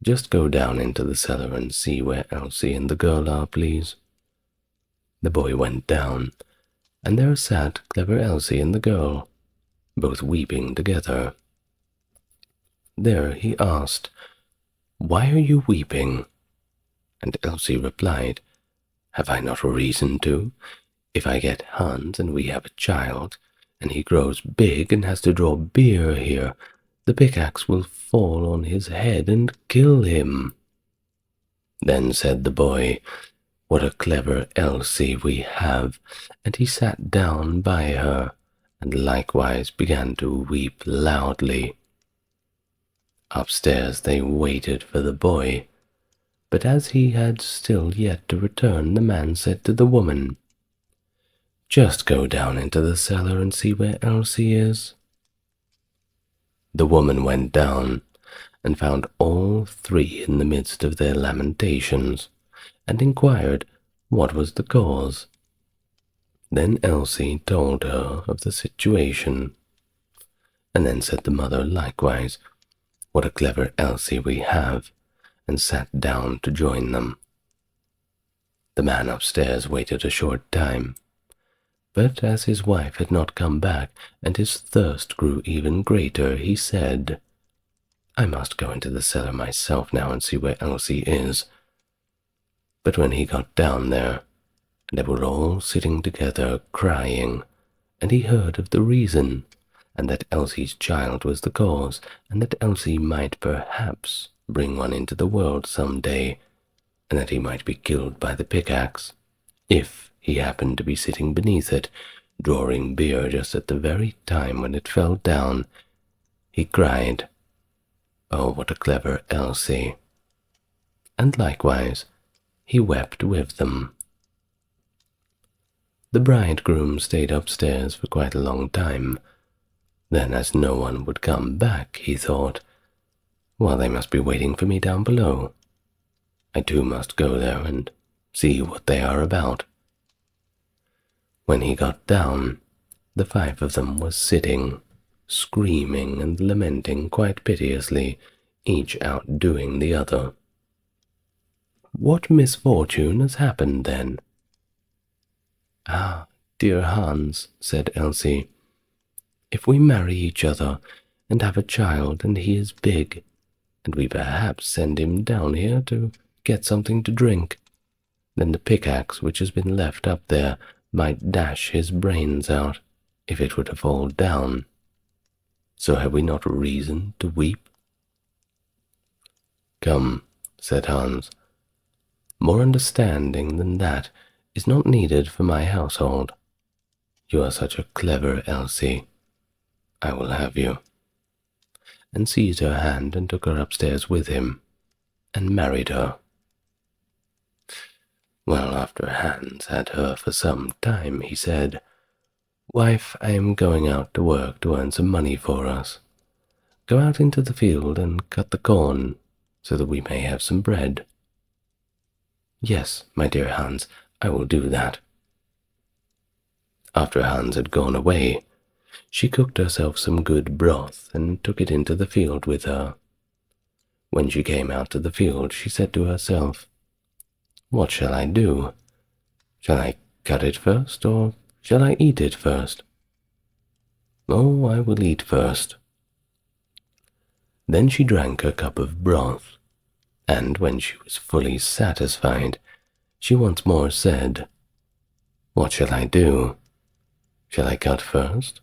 "Just go down into the cellar and see where Elsie and the girl are, please." The boy went down, and there sat clever Elsie and the girl, both weeping together. There he asked, "Why are you weeping?" And Elsie replied, "Have I not reason to? If I get Hans and we have a child, and he grows big and has to draw beer here, the pickaxe will fall on his head and kill him." Then said the boy, "What a clever Elsie we have," and he sat down by her, and likewise began to weep loudly. Upstairs they waited for the boy, but as he had still yet to return, the man said to the woman, "Just go down into the cellar and see where Elsie is." The woman went down and found all three in the midst of their lamentations, and inquired what was the cause. Then Elsie told her of the situation, and then said the mother likewise, "What a clever Elsie we have," and sat down to join them. The man upstairs waited a short time, but as his wife had not come back and his thirst grew even greater, he said, "I must go into the cellar myself now and see where Elsie is." But when he got down there, they were all sitting together crying, and he heard of the reason, and that Elsie's child was the cause, and that Elsie might perhaps bring one into the world some day, and that he might be killed by the pickaxe, if he happened to be sitting beneath it, drawing beer just at the very time when it fell down. He cried, "Oh, what a clever Elsie!" And likewise he wept with them. The bridegroom stayed upstairs for quite a long time. Then, as no one would come back, he thought, "Well, they must be waiting for me down below. I too must go there and see what they are about." When he got down, the five of them were sitting, screaming and lamenting quite piteously, each outdoing the other. "What misfortune has happened then?" "Ah, dear Hans," said Elsie, "if we marry each other and have a child and he is big, and we perhaps send him down here to get something to drink, then the pickaxe which has been left up there might dash his brains out if it were to fall down. So have we not reason to weep?" Come, said Hans, more understanding than that is not needed for my household. You are such a clever Elsie. I will have you. And seized her hand and took her upstairs with him, and married her. Well, after Hans had her for some time, he said, Wife, I am going out to work to earn some money for us. Go out into the field and cut the corn, so that we may have some bread. Yes, my dear Hans, I will do that. After Hans had gone away, she cooked herself some good broth and took it into the field with her. When she came out to the field, she said to herself, What shall I do? Shall I cut it first, or shall I eat it first? Oh, I will eat first. Then she drank her cup of broth, and when she was fully satisfied, she once more said, What shall I do? Shall I cut first,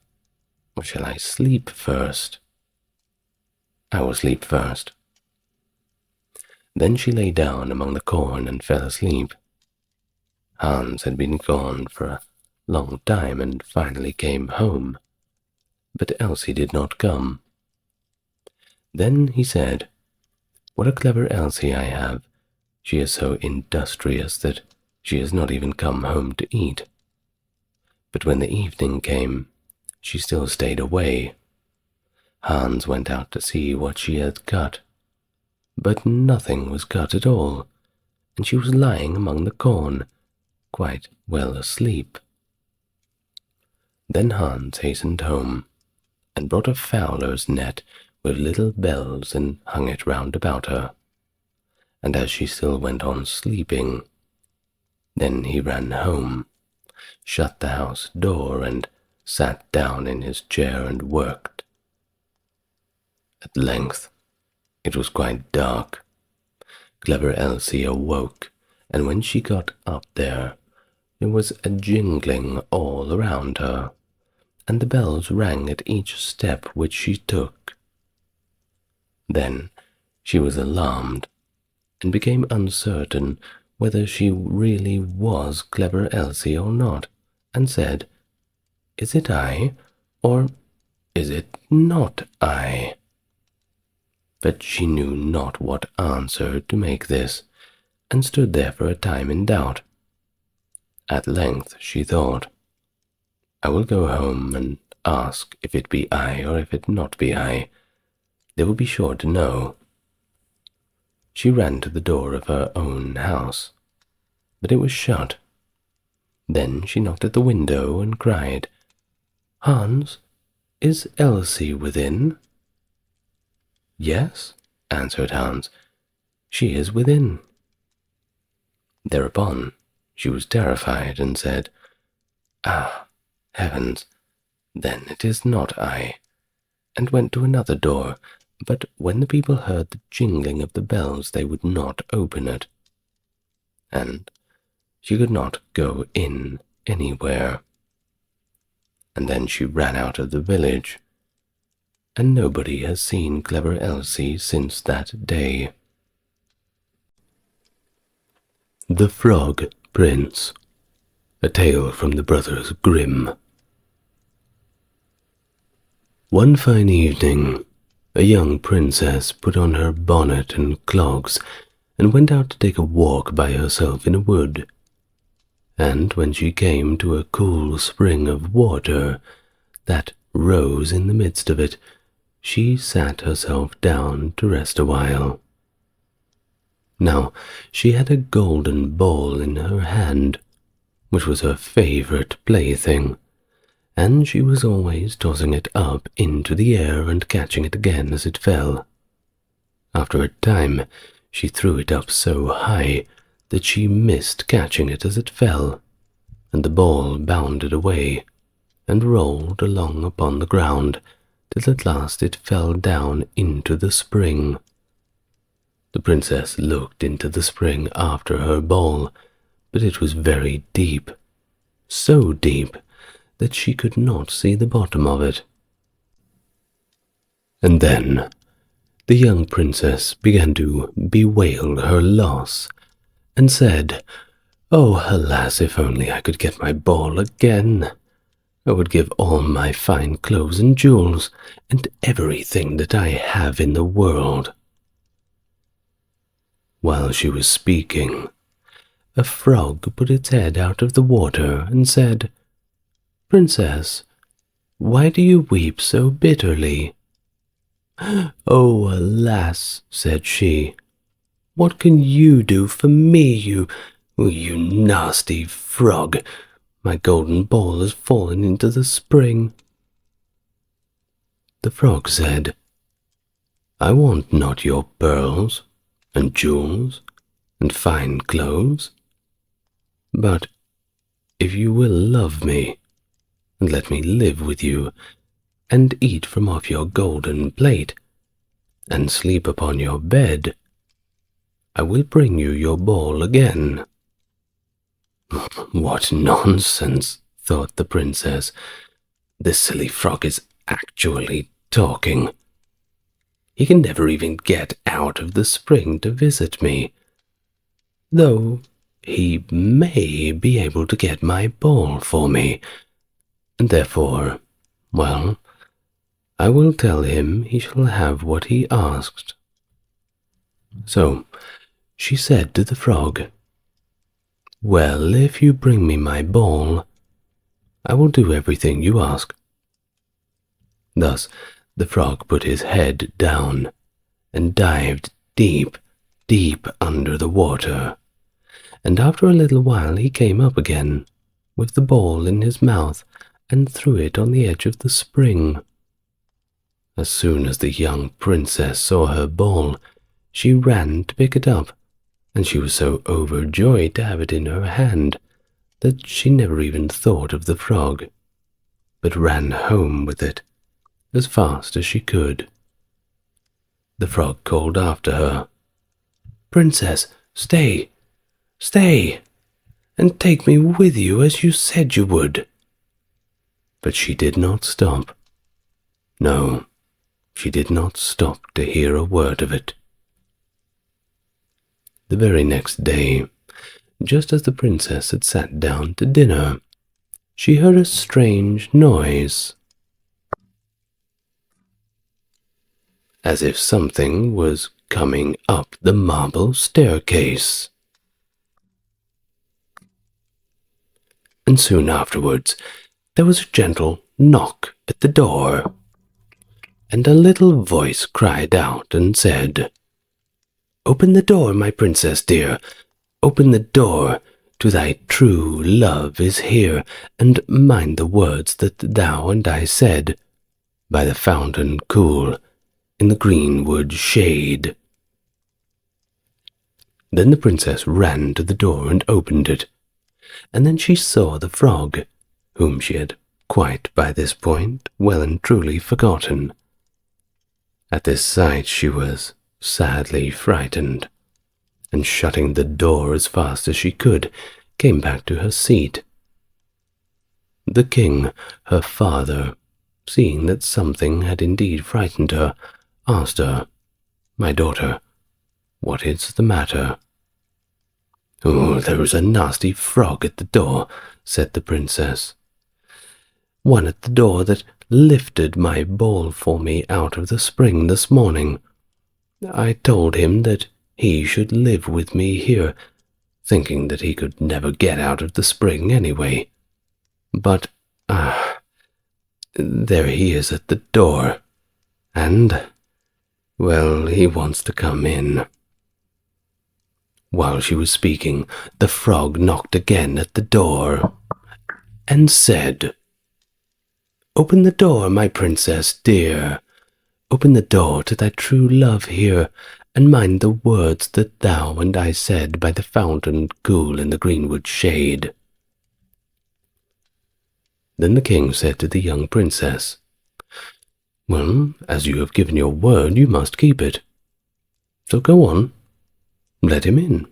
or shall I sleep first? I will sleep first. Then she lay down among the corn and fell asleep. Hans had been gone for a long time and finally came home, but Elsie did not come. Then he said, What a clever Elsie I have. She is so industrious that she has not even come home to eat. But when the evening came, she still stayed away. Hans went out to see what she had cut, but nothing was cut at all, and she was lying among the corn, quite well asleep. Then Hans hastened home, and brought a fowler's net with little bells and hung it round about her. And as she still went on sleeping, then he ran home, shut the house door, and sat down in his chair and worked. At length, it was quite dark. Clever Elsie awoke, and when she got up there was a jingling all around her, and the bells rang at each step which she took. Then she was alarmed, and became uncertain whether she really was clever Elsie or not, and said, Is it I, or is it not I? But she knew not what answer to make this, and stood there for a time in doubt. At length she thought, I will go home and ask if it be I or if it not be I. They will be sure to know. She ran to the door of her own house, but it was shut. Then she knocked at the window and cried, Hans, is Elsie within? Yes, answered Hans, she is within. Thereupon she was terrified and said, Ah, heavens, then it is not I, and went to another door, but when the people heard the jingling of the bells they would not open it, and she could not go in anywhere. And then she ran out of the village, and nobody has seen clever Elsie since that day. The Frog Prince, a tale from the brothers Grimm. One fine evening, a young princess put on her bonnet and clogs and went out to take a walk by herself in a wood. And when she came to a cool spring of water that rose in the midst of it, she sat herself down to rest a while. Now she had a golden ball in her hand, which was her favourite plaything, and she was always tossing it up into the air and catching it again as it fell. After a time she threw it up so high that she missed catching it as it fell, and the ball bounded away and rolled along upon the ground till at last it fell down into the spring. The princess looked into the spring after her ball, but it was very deep, so deep that she could not see the bottom of it. And then The young princess began to bewail her loss, and said, "Oh, alas, if only I could get my ball again! I would give all my fine clothes and jewels, and everything that I have in the world." While she was speaking, a frog put its head out of the water and said, "Princess, why do you weep so bitterly?" "Oh, alas," said she, "what can you do for me, you nasty frog? My golden ball has fallen into the spring." The frog said, "I want not your pearls and jewels and fine clothes, but if you will love me and let me live with you and eat from off your golden plate and sleep upon your bed, I will bring you your ball again." "What nonsense," thought the princess. "This silly frog is actually talking. He can never even get out of the spring to visit me, though he may be able to get my ball for me, and therefore, well, I will tell him he shall have what he asked." So she said to the frog, "Well, if you bring me my ball, I will do everything you ask." Thus the frog put his head down and dived deep, deep under the water, and after a little while he came up again, with the ball in his mouth, and threw it on the edge of the spring. As soon as the young princess saw her ball, she ran to pick it up, and she was so overjoyed to have it in her hand that she never even thought of the frog, but ran home with it as fast as she could. The frog called after her, "Princess, stay, stay, and take me with you as you said you would." But she did not stop. No, she did not stop to hear a word of it. The very next day, just as the princess had sat down to dinner, she heard a strange noise, as if something was coming up the marble staircase. And soon afterwards there was a gentle knock at the door, and a little voice cried out and said, "Open the door, my princess dear, open the door, to thy true love is here, and mind the words that thou and I said, by the fountain cool, in the greenwood shade." Then the princess ran to the door and opened it, and then she saw the frog, whom she had quite by this point well and truly forgotten. At this sight she was sadly frightened, and shutting the door as fast as she could, came back to her seat. The king, her father, seeing that something had indeed frightened her, asked her, "My daughter, what is the matter?" "Oh, there is a nasty frog at the door," said the princess. "One at the door that lifted my ball for me out of the spring this morning. I told him that he should live with me here, thinking that he could never get out of the spring anyway. But, there he is at the door, and, well, he wants to come in." While she was speaking, the frog knocked again at the door, and said, "Open the door, my princess dear. Open the door to thy true love here, and mind the words that thou and I said by the fountain cool in the greenwood shade." Then the king said to the young princess, "Well, as you have given your word, you must keep it. So go on, let him in."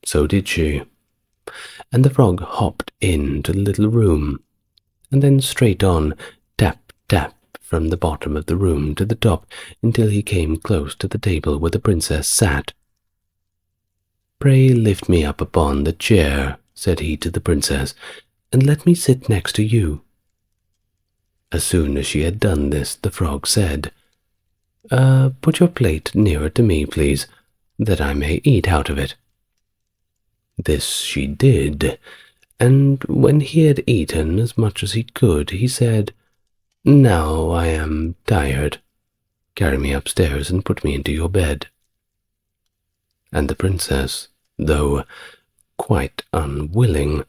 So did she, and the frog hopped into the little room, and then straight on, tap, tap, from the bottom of the room to the top until he came close to the table where the princess sat. "Pray lift me up upon the chair," said he to the princess, "and let me sit next to you." As soon as she had done this, the frog said, "Put your plate nearer to me, please, that I may eat out of it." This she did, and when he had eaten as much as he could, he said, "Now I am tired. Carry me upstairs and put me into your bed." And the princess, though quite unwilling,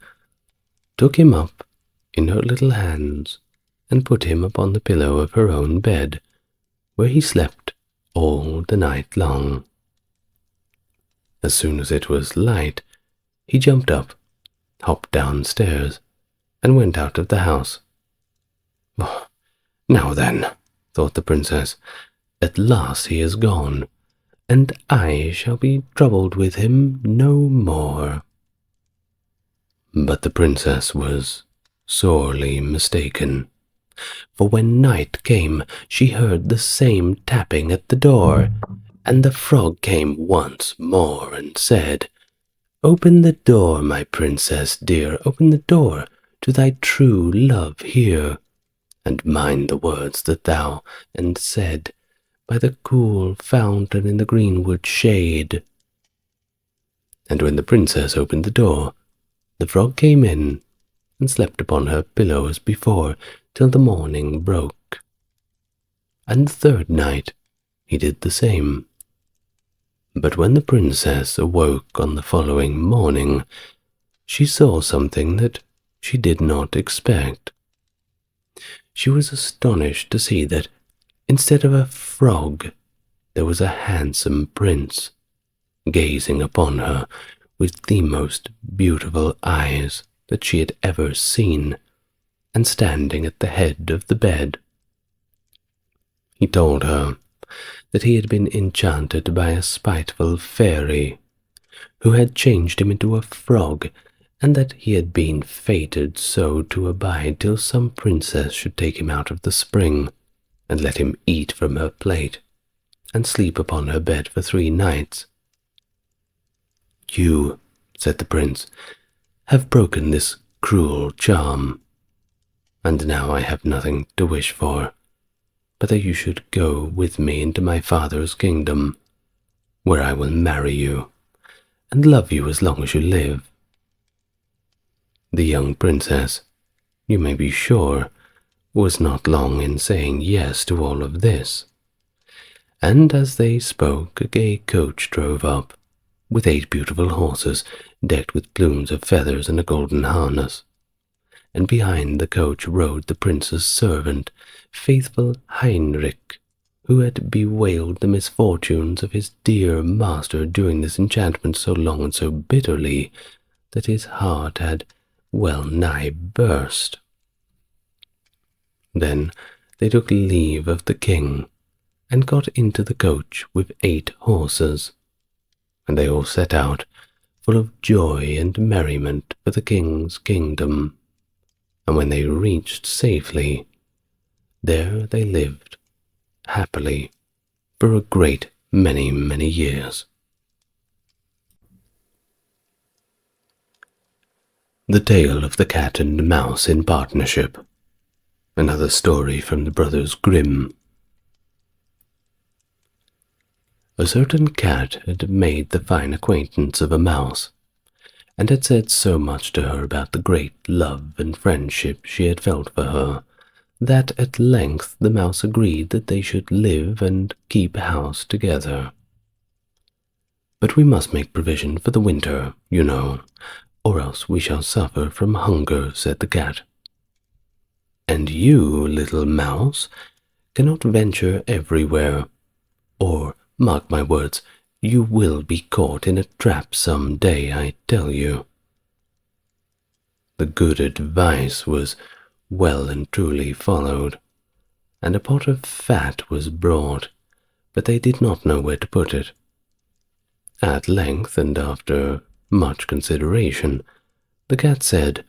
took him up in her little hands and put him upon the pillow of her own bed, where he slept all the night long. As soon as it was light, he jumped up, hopped downstairs, and went out of the house. "Now then," thought the princess, "at last he is gone, and I shall be troubled with him no more." But the princess was sorely mistaken, for when night came she heard the same tapping at the door, and the frog came once more and said, "Open the door, my princess dear, open the door to thy true love here, and mind the words that thou and said by the cool fountain in the greenwood shade." And when the princess opened the door, the frog came in and slept upon her pillow as before till the morning broke. And the third night he did the same. But when the princess awoke on the following morning, she saw something that she did not expect. She was astonished to see that instead of a frog, there was a handsome prince, gazing upon her with the most beautiful eyes that she had ever seen, and standing at the head of the bed. He told her that he had been enchanted by a spiteful fairy, who had changed him into a frog, and that he had been fated so to abide till some princess should take him out of the spring, and let him eat from her plate, and sleep upon her bed for 3 nights. "You," said the prince, "have broken this cruel charm, and now I have nothing to wish for, but that you should go with me into my father's kingdom, where I will marry you, and love you as long as you live." The young princess, you may be sure, was not long in saying yes to all of this, and as they spoke a gay coach drove up, with 8 beautiful horses decked with plumes of feathers and a golden harness, and behind the coach rode the prince's servant, faithful Heinrich, who had bewailed the misfortunes of his dear master during this enchantment so long and so bitterly that his heart had well nigh burst. Then they took leave of the king, and got into the coach with 8 horses, and they all set out, full of joy and merriment, for the king's kingdom. And when they reached safely, there they lived happily for a great many, many years. The Tale of the Cat and Mouse in Partnership. Another story from the brothers Grimm. A certain cat had made the fine acquaintance of a mouse, and had said so much to her about the great love and friendship she had felt for her, that at length the mouse agreed that they should live and keep house together. "But we must make provision for the winter, you know, or else we shall suffer from hunger," said the cat. "And you, little mouse, cannot venture everywhere, or, mark my words, you will be caught in a trap some day, I tell you." The good advice was well and truly followed, and a pot of fat was brought, but they did not know where to put it. At length, and after much consideration, the cat said,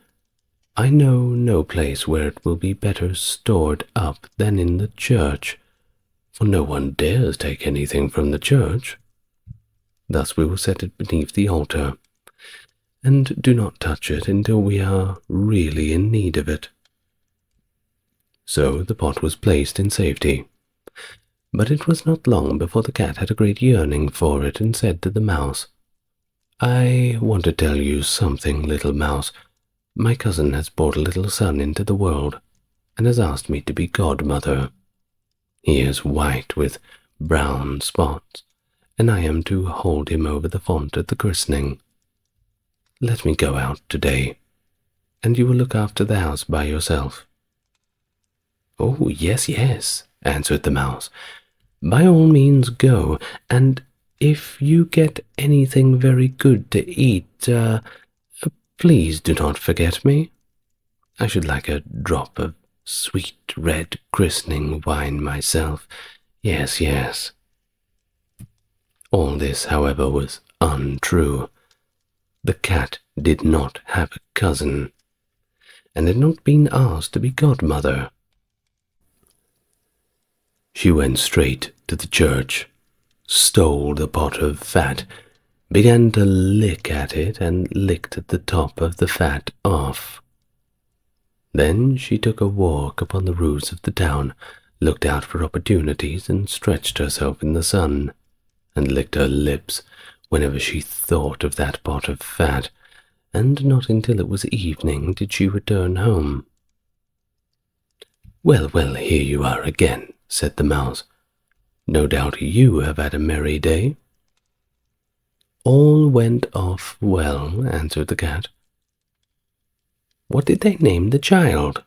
I know no place where it will be better stored up than in the church, for no one dares take anything from the church. Thus we will set it beneath the altar, and do not touch it until we are really in need of it." So the pot was placed in safety. But it was not long before the cat had a great yearning for it, and said to the mouse, "I want to tell you something, little mouse. My cousin has brought a little son into the world, and has asked me to be godmother. He is white with brown spots, and I am to hold him over the font at the christening. Let me go out today, and you will look after the house by yourself." "Oh, yes, yes," answered the mouse. "By all means go, and if you get anything very good to eat, please do not forget me. I should like a drop of sweet red christening wine myself. Yes, yes." All this, however, was untrue. The cat did not have a cousin, and had not been asked to be godmother. She went straight to the church, stole the pot of fat, began to lick at it, and licked the top of the fat off. Then she took a walk upon the roofs of the town, looked out for opportunities, and stretched herself in the sun, and licked her lips whenever she thought of that pot of fat, and not until it was evening did she return home. "Well, well, here you are again," said the mouse. "No doubt you have had a merry day." "All went off well," answered the cat. "What did they name the child?"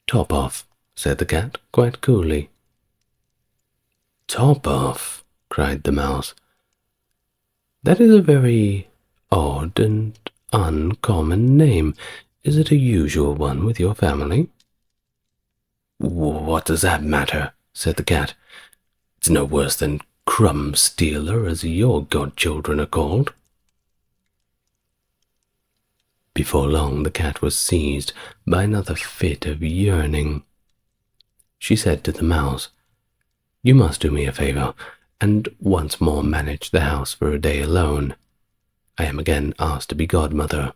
"Top off," said the cat, quite coolly. "Top off," cried the mouse. "That is a very odd and uncommon name. Is it a usual one with your family?" "What does that matter?" said the cat. "It's no worse than Crumb Stealer, as your godchildren are called." Before long the cat was seized by another fit of yearning. She said to the mouse, "You must do me a favor, and once more manage the house for a day alone. I am again asked to be godmother,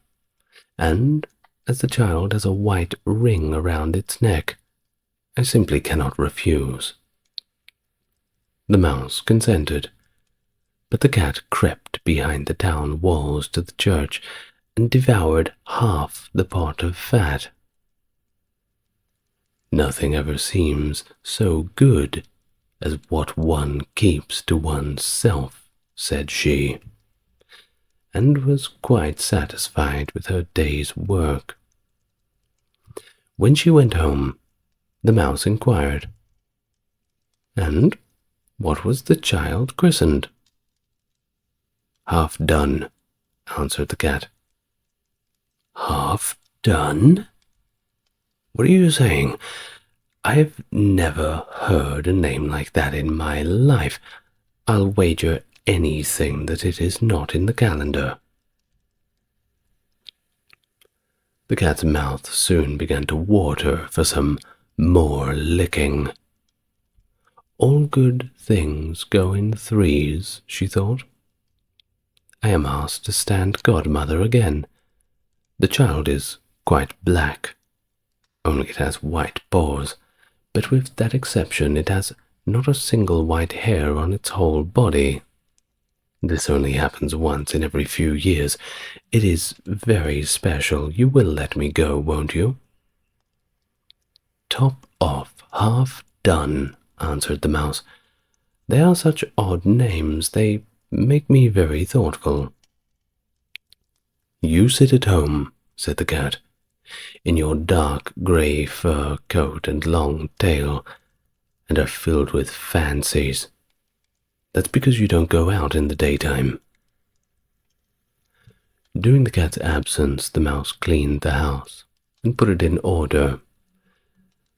and as the child has a white ring around its neck, I simply cannot refuse." The mouse consented, but the cat crept behind the town walls to the church and devoured half the pot of fat. "Nothing ever seems so good as what one keeps to oneself," said she, and was quite satisfied with her day's work. When she went home, the mouse inquired, "And what was the child christened?" "Half done," answered the cat. "Half done? What are you saying? I have never heard a name like that in my life. I'll wager anything that it is not in the calendar." The cat's mouth soon began to water for some more licking. "All good things go in threes," she thought. "I am asked to stand godmother again. The child is quite black, only it has white paws, but with that exception it has not a single white hair on its whole body. This only happens once in every few years. It is very special. You will let me go, won't you?" "Top off, half done," answered the mouse. "They are such odd names. They make me very thoughtful." "You sit at home," said the cat, "in your dark grey fur coat and long tail, and are filled with fancies. That's because you don't go out in the daytime." During the cat's absence, the mouse cleaned the house and put it in order.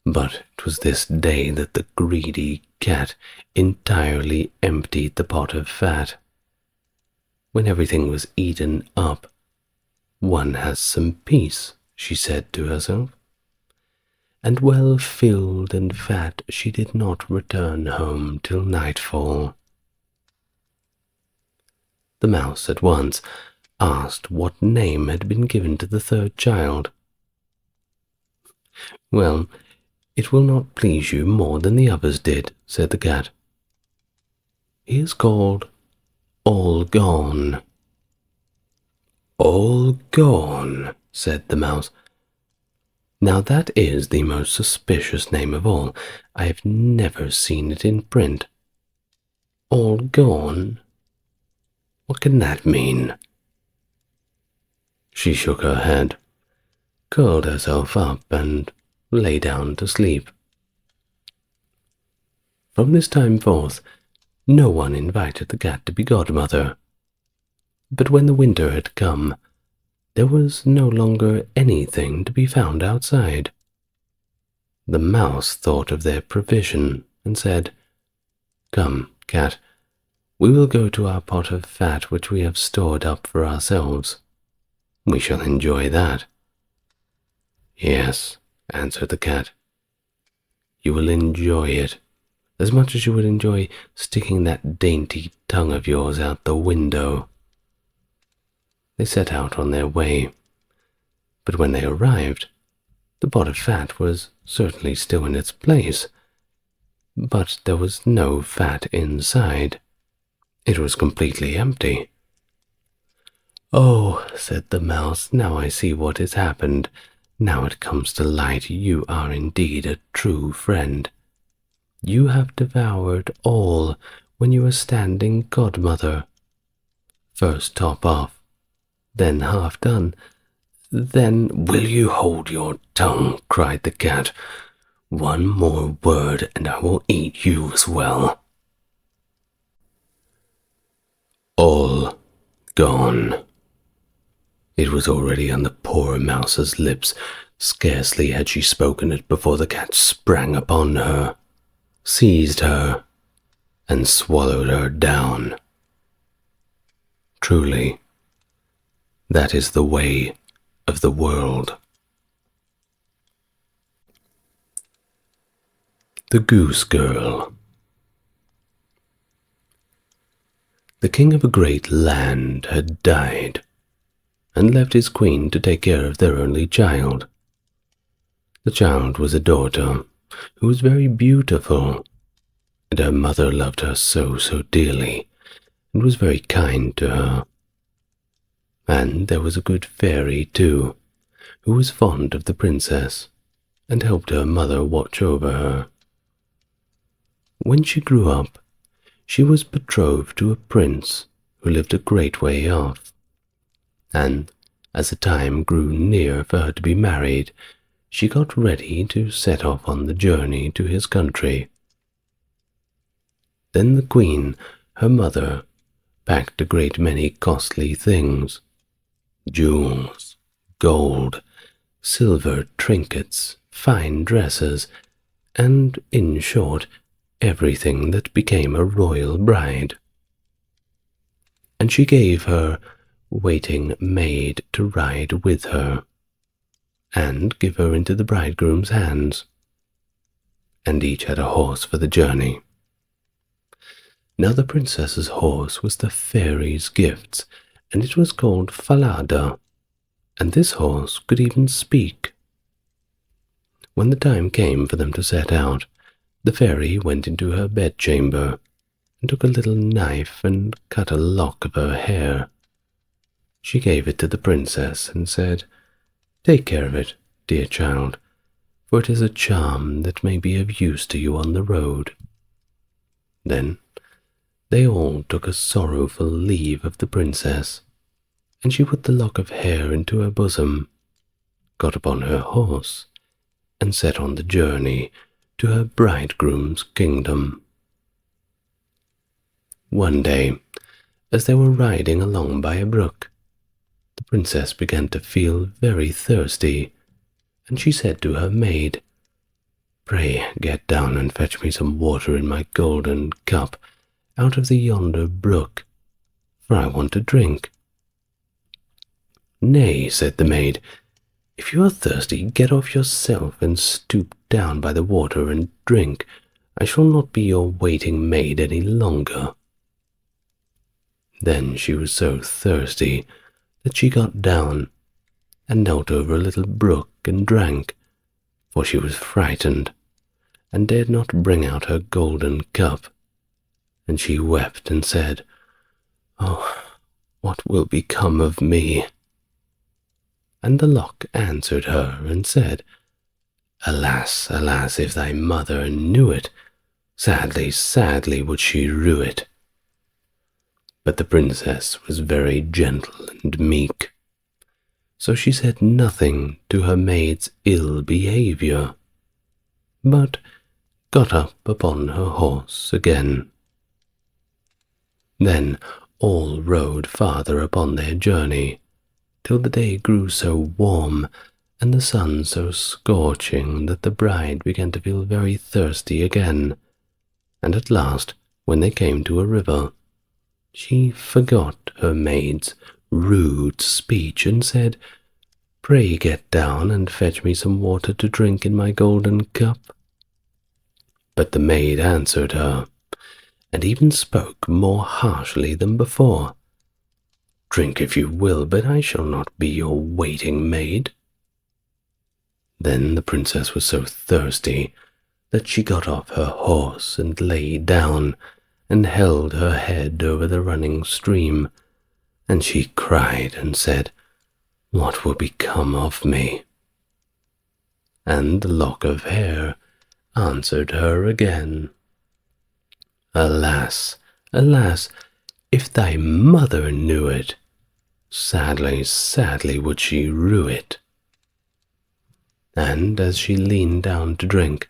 But it was this day that the greedy cat entirely emptied the pot of fat. When everything was eaten up, one has some peace, she said to herself. And well filled and fat, she did not return home till nightfall. The mouse at once asked what name had been given to the third child. "Well, it will not please you more than the others did," said the cat. "He is called All Gone." "All Gone," said the mouse. "Now that is the most suspicious name of all. I have never seen it in print. All Gone? What can that mean?" She shook her head, curled herself up, and lay down to sleep. From this time forth, no one invited the cat to be godmother. But when the winter had come, there was no longer anything to be found outside. The mouse thought of their provision and said, "Come, cat, we will go to our pot of fat which we have stored up for ourselves. We shall enjoy that." "Yes," answered the cat, "you will enjoy it as much as you would enjoy sticking that dainty tongue of yours out the window." They set out on their way, but when they arrived, the pot of fat was certainly still in its place, but there was no fat inside. It was completely empty. "Oh," said the mouse, "now I see what has happened. Now it comes to light. You are indeed a true friend. You have devoured all when you were standing godmother. First top off, then half done, then—" "Will you hold your tongue?" cried the cat. "One more word and I will eat you as well." All gone. It was already on the poor mouse's lips. Scarcely had she spoken it before the cat sprang upon her, seized her, and swallowed her down. Truly, that is the way of the world. The Goose Girl. The king of a great land had died, and left his queen to take care of their only child. The child was a daughter, who was very beautiful, and her mother loved her so dearly, and was very kind to her. And there was a good fairy, too, who was fond of the princess, and helped her mother watch over her. When she grew up, she was betrothed to a prince who lived a great way off, and as the time grew near for her to be married, she got ready to set off on the journey to his country. Then the queen, her mother, packed a great many costly things, jewels, gold, silver trinkets, fine dresses, and, in short, everything that became a royal bride. And she gave her waiting maid to ride with her, and give her into the bridegroom's hands, and each had a horse for the journey. Now the princess's horse was the fairy's gifts, and it was called Falada, and this horse could even speak. When the time came for them to set out, the fairy went into her bedchamber, and took a little knife and cut a lock of her hair. She gave it to the princess and said, "Take care of it, dear child, for it is a charm that may be of use to you on the road." Then they all took a sorrowful leave of the princess, and she put the lock of hair into her bosom, got upon her horse, and set on the journey to her bridegroom's kingdom. One day, as they were riding along by a brook, the princess began to feel very thirsty, and she said to her maid, "Pray get down and fetch me some water in my golden cup out of the yonder brook, for I want to drink." "Nay," said the maid, "if you are thirsty, get off yourself and stoop down by the water and drink. I shall not be your waiting maid any longer." Then she was so thirsty that she got down and knelt over a little brook and drank, for she was frightened and dared not bring out her golden cup. And she wept and said, "Oh, what will become of me?" And the lock answered her and said, "Alas, alas, if thy mother knew it, sadly, sadly would she rue it." But the princess was very gentle and meek, so she said nothing to her maid's ill behavior, but got up upon her horse again. Then all rode farther upon their journey, till the day grew so warm and the sun so scorching that the bride began to feel very thirsty again, and at last, when they came to a river, she forgot her maid's rude speech and said, "Pray get down and fetch me some water to drink in my golden cup." But the maid answered her, and even spoke more harshly than before, "Drink if you will, but I shall not be your waiting maid." Then the princess was so thirsty that she got off her horse and lay down and held her head over the running stream, and she cried and said, "What will become of me?" And the lock of hair answered her again, "Alas, alas, if thy mother knew it, sadly, sadly would she rue it." And as she leaned down to drink,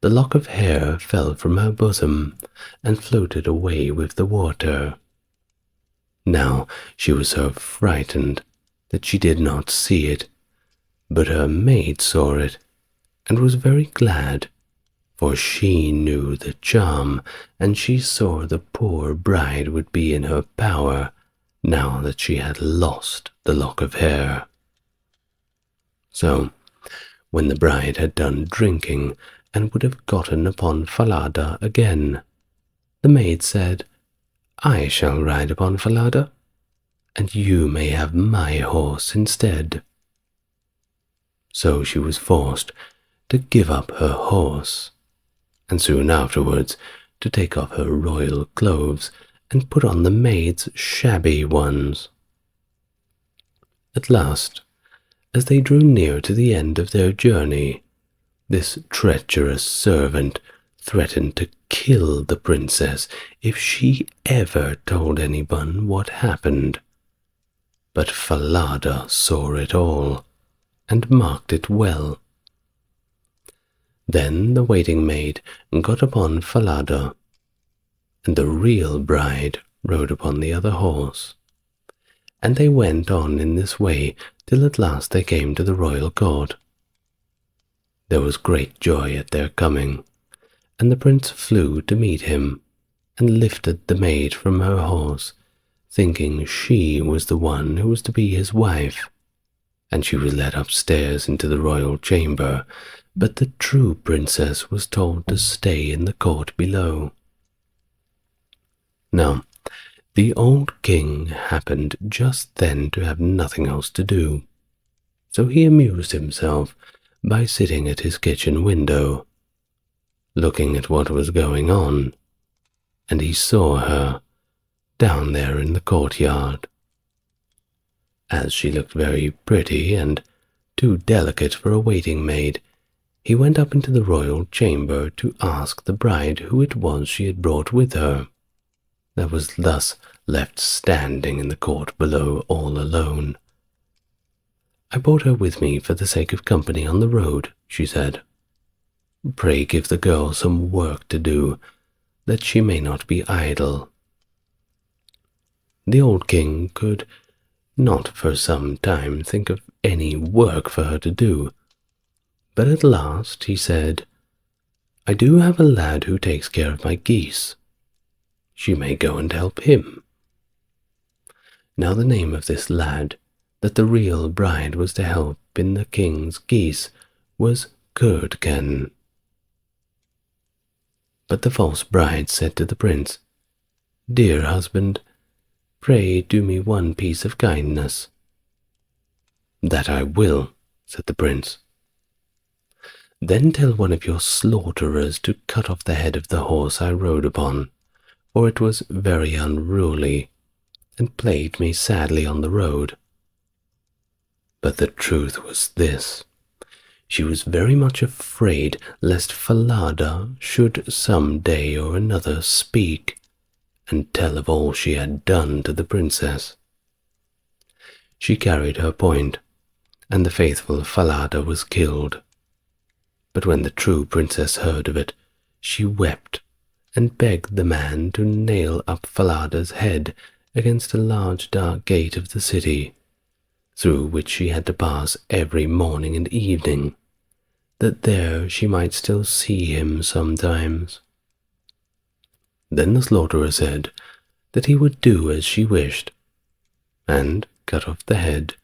the lock of hair fell from her bosom and floated away with the water. Now she was so frightened that she did not see it, but her maid saw it and was very glad, for she knew the charm, and she saw the poor bride would be in her power now that she had lost the lock of hair. So, when the bride had done drinking and would have gotten upon Falada again, the maid said, "I shall ride upon Falada, and you may have my horse instead." So she was forced to give up her horse, and soon afterwards to take off her royal clothes and put on the maid's shabby ones. At last, as they drew near to the end of their journey, this treacherous servant threatened to kill the princess if she ever told anyone what happened. But Falada saw it all, and marked it well. Then the waiting maid got upon Falada, and the real bride rode upon the other horse, and they went on in this way till at last they came to the royal court. There was great joy at their coming, and the prince flew to meet him, and lifted the maid from her horse, thinking she was the one who was to be his wife, and she was led upstairs into the royal chamber, but the true princess was told to stay in the court below. Now, the old king happened just then to have nothing else to do, so he amused himself by sitting at his kitchen window, looking at what was going on, and he saw her down there in the courtyard. As she looked very pretty and too delicate for a waiting maid, he went up into the royal chamber to ask the bride who it was she had brought with her, that was thus left standing in the court below all alone. "I brought her with me for the sake of company on the road," she said. "Pray give the girl some work to do, that she may not be idle." The old king could not for some time think of any work for her to do, but at last he said, "I do have a lad who takes care of my geese. She may go and help him." Now the name of this lad that the real bride was to help in the king's geese was Curdken. But the false bride said to the prince, "Dear husband, pray do me one piece of kindness." "That I will," said the prince. "Then tell one of your slaughterers to cut off the head of the horse I rode upon, for it was very unruly, and plagued me sadly on the road." But the truth was this. She was very much afraid lest Falada should some day or another speak and tell of all she had done to the princess. She carried her point, and the faithful Falada was killed. But when the true princess heard of it, she wept and begged the man to nail up Falada's head against a large dark gate of the city, through which she had to pass every morning and evening, that there she might still see him sometimes. Then the slaughterer said that he would do as she wished, and cut off the head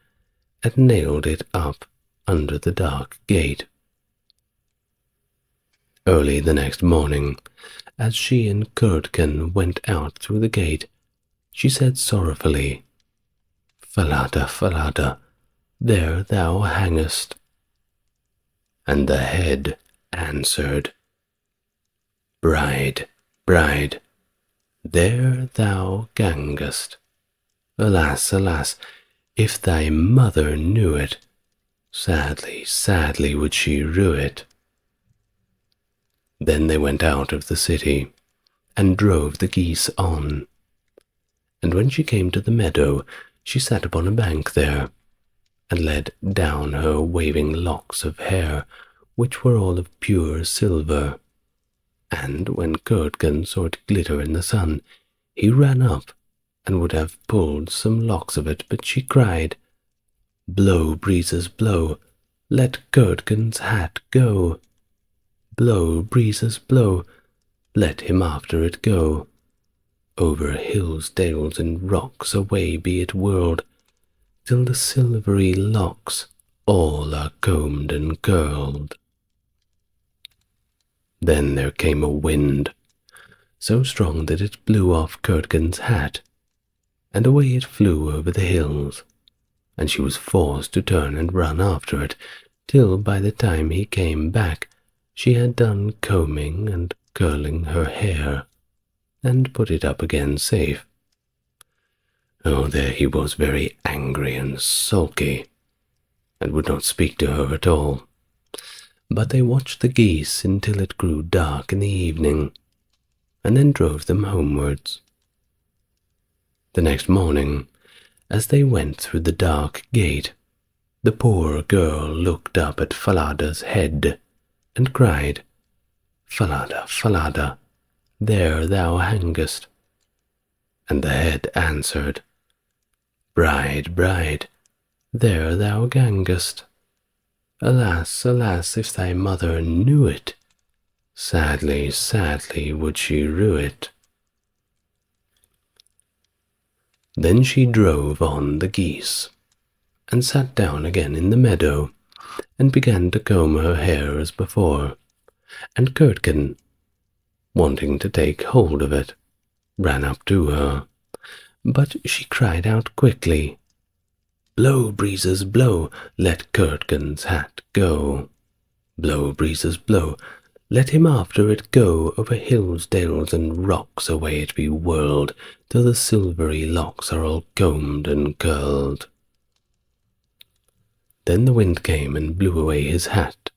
and nailed it up under the dark gate. Early the next morning, as she and Curdken went out through the gate, she said sorrowfully, "Falada, Falada, there thou hangest." And the head answered, "Bride, bride, there thou gangest. Alas, alas, if thy mother knew it, sadly, sadly would she rue it." Then they went out of the city, and drove the geese on. And when she came to the meadow, she sat upon a bank there, and let down her waving locks of hair, which were all of pure silver. And when Curdken saw it glitter in the sun, he ran up, and would have pulled some locks of it, but she cried, "Blow, breezes, blow, let Curdken's hat go. Blow, breezes, blow, let him after it go. Over hills, dales, and rocks away be it whirled, till the silvery locks all are combed and curled." Then there came a wind, so strong that it blew off Curdken's hat, and away it flew over the hills, and she was forced to turn and run after it, till by the time he came back she had done combing and curling her hair, and put it up again safe. Oh, there he was very angry and sulky, and would not speak to her at all. But they watched the geese until it grew dark in the evening, and then drove them homewards. The next morning, as they went through the dark gate, the poor girl looked up at Falada's head, and cried, "Falada, Falada, there thou hangest." And the head answered, "Bride, bride, there thou gangest. Alas, alas, if thy mother knew it, sadly, sadly would she rue it." Then she drove on the geese, and sat down again in the meadow, and began to comb her hair as before, and Curdken, wanting to take hold of it, ran up to her, but she cried out quickly, "Blow, breezes, blow, let Curdken's hat go. Blow, breezes, blow, let him after it go over hills, dales, and rocks away it be whirled, till the silvery locks are all combed and curled." Then the wind came and blew away his hat,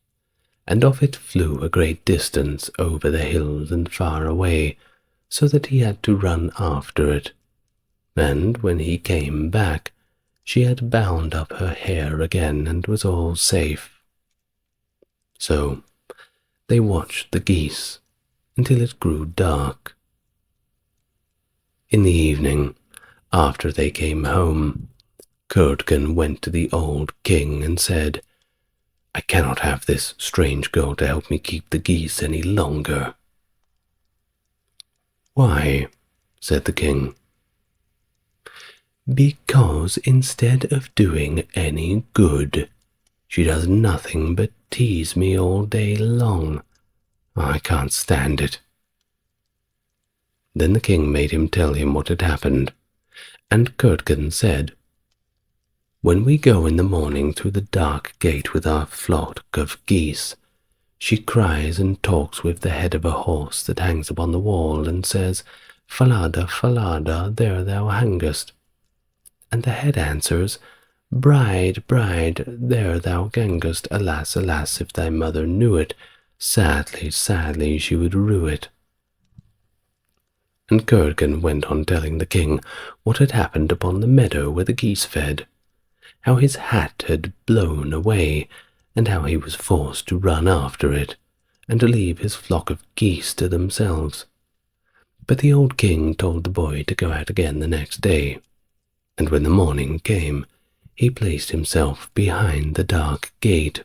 and off it flew a great distance over the hills and far away, so that he had to run after it. And when he came back, she had bound up her hair again and was all safe. So they watched the geese until it grew dark. In the evening, after they came home, Curdken went to the old king and said, "I cannot have this strange girl to help me keep the geese any longer." "Why?" said the king. because instead of doing any good, she does nothing but tease me all day long. I can't stand it." Then the king made him tell him what had happened, and Curdken said, "When we go in the morning through the dark gate with our flock of geese, she cries and talks with the head of a horse that hangs upon the wall, and says, 'Falada, Falada, there thou hangest.' And the head answers, 'Bride, bride, there thou gangest. Alas, alas, if thy mother knew it, sadly, sadly she would rue it.'" And Curdken went on telling the king what had happened upon the meadow where the geese fed, how his hat had blown away, and how he was forced to run after it, and to leave his flock of geese to themselves. But the old king told the boy to go out again the next day, and when the morning came, he placed himself behind the dark gate,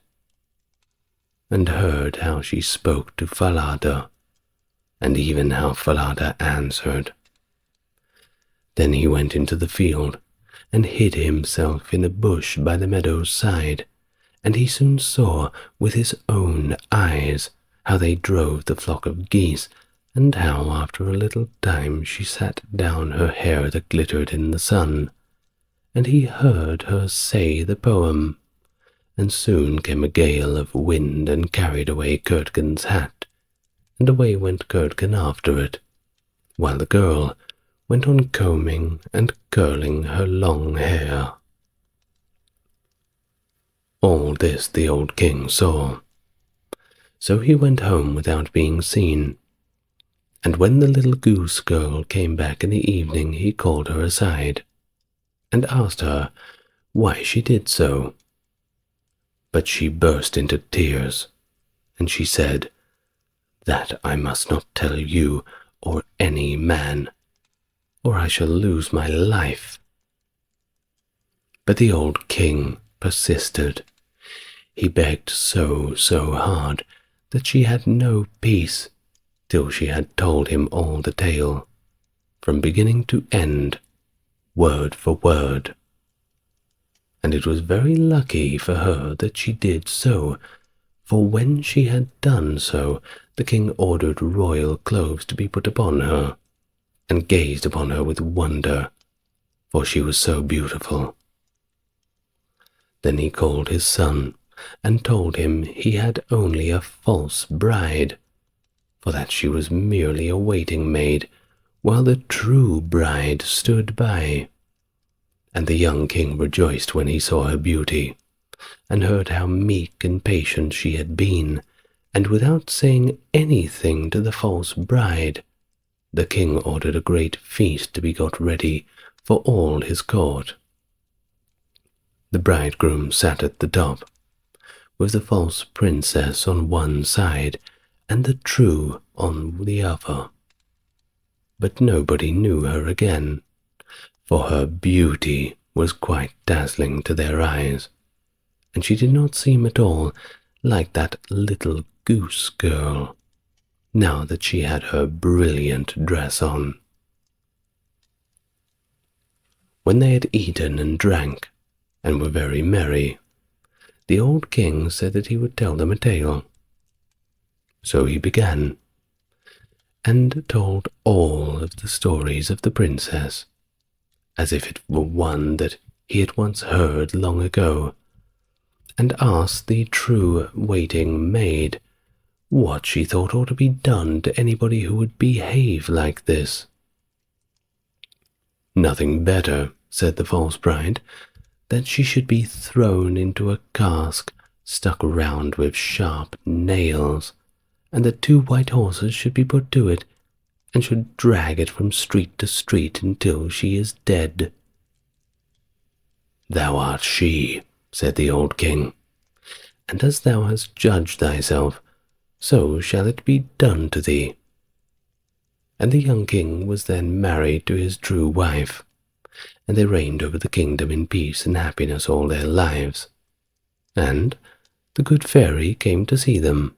and heard how she spoke to Falada, and even how Falada answered. Then he went into the field, and hid himself in a bush by the meadow's side, and he soon saw with his own eyes how they drove the flock of geese, and how after a little time she sat down her hair that glittered in the sun, and he heard her say the poem, and soon came a gale of wind and carried away Curdken's hat, and away went Curdken after it, while the girl went on combing and curling her long hair. All this the old king saw. So he went home without being seen, and when the little Goose Girl came back in the evening, he called her aside, and asked her why she did so. But she burst into tears, and she said, "That I must not tell you or any man, or I shall lose my life." But the old king persisted. He begged so hard that she had no peace till she had told him all the tale, from beginning to end, word for word. And it was very lucky for her that she did so, for when she had done so, the king ordered royal clothes to be put upon her, and gazed upon her with wonder, for she was so beautiful. Then he called his son, and told him he had only a false bride, for that she was merely a waiting maid, while the true bride stood by. And the young king rejoiced when he saw her beauty, and heard how meek and patient she had been, and without saying anything to the false bride, the king ordered a great feast to be got ready for all his court. The bridegroom sat at the top, with the false princess on one side and the true on the other. But nobody knew her again, for her beauty was quite dazzling to their eyes, and she did not seem at all like that little Goose Girl, now that she had her brilliant dress on. When they had eaten and drank, and were very merry, the old king said that he would tell them a tale. So he began, and told all of the stories of the princess, as if it were one that he had once heard long ago, and asked the true waiting maid what she thought ought to be done to anybody who would behave like this. "Nothing better," said the false bride, "that she should be thrown into a cask stuck round with sharp nails, and that 2 white horses should be put to it, and should drag it from street to street until she is dead." "Thou art she," said the old king, "and as thou hast judged thyself, so shall it be done to thee." And the young king was then married to his true wife, and they reigned over the kingdom in peace and happiness all their lives. And the good fairy came to see them,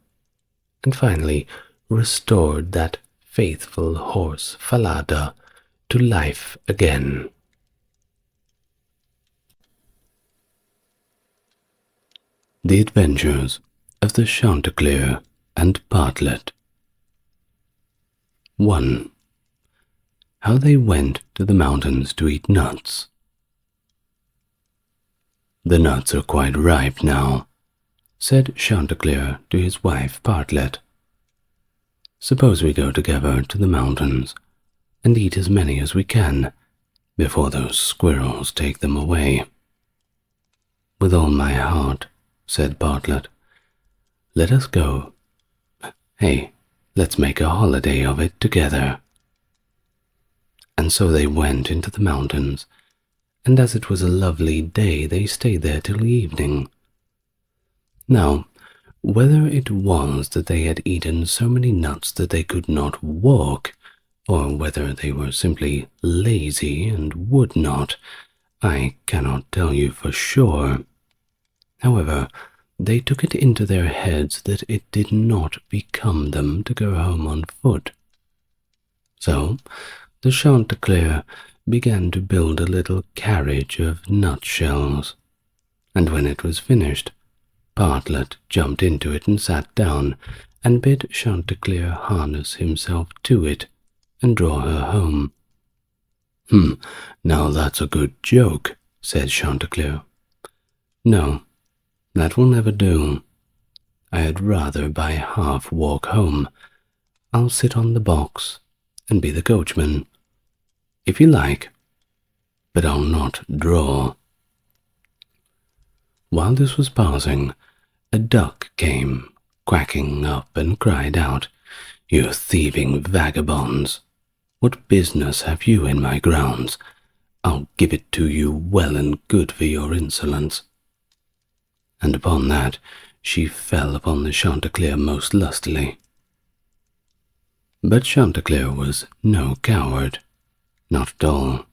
and finally restored that faithful horse Falada to life again. The Adventures of the Chanticleer and Partlet. 1. How they went to the mountains to eat nuts. "The nuts are quite ripe now," said Chanticleer to his wife Partlet. "Suppose we go together to the mountains and eat as many as we can before those squirrels take them away." "With all my heart," said Partlet. "Let us go. Hey, let's make a holiday of it together." And so they went into the mountains, and as it was a lovely day, they stayed there till evening. Now, whether it was that they had eaten so many nuts that they could not walk, or whether they were simply lazy and would not, I cannot tell you for sure. However, they took it into their heads that it did not become them to go home on foot. So the Chanticleer began to build a little carriage of nutshells, and when it was finished, Partlet jumped into it and sat down, and bid Chanticleer harness himself to it and draw her home. Now that's a good joke," said Chanticleer. "No, that will never do. I had rather by half walk home. I'll sit on the box and be the coachman, if you like, but I'll not draw." While this was passing, a duck came quacking up and cried out, "You thieving vagabonds! What business have you in my grounds? I'll give it to you well and good for your insolence." And upon that she fell upon the Chanticleer most lustily. But Chanticleer was no coward, not at all,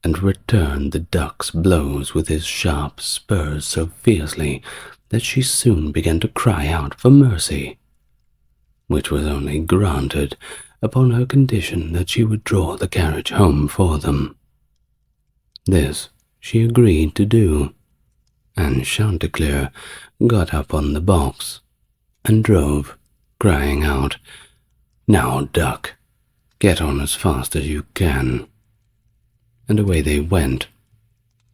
and returned the duck's blows with his sharp spurs so fiercely that she soon began to cry out for mercy, which was only granted upon her condition that she would draw the carriage home for them. This she agreed to do, and Chanticleer got up on the box and drove, crying out, "Now, duck, get on as fast as you can." And away they went,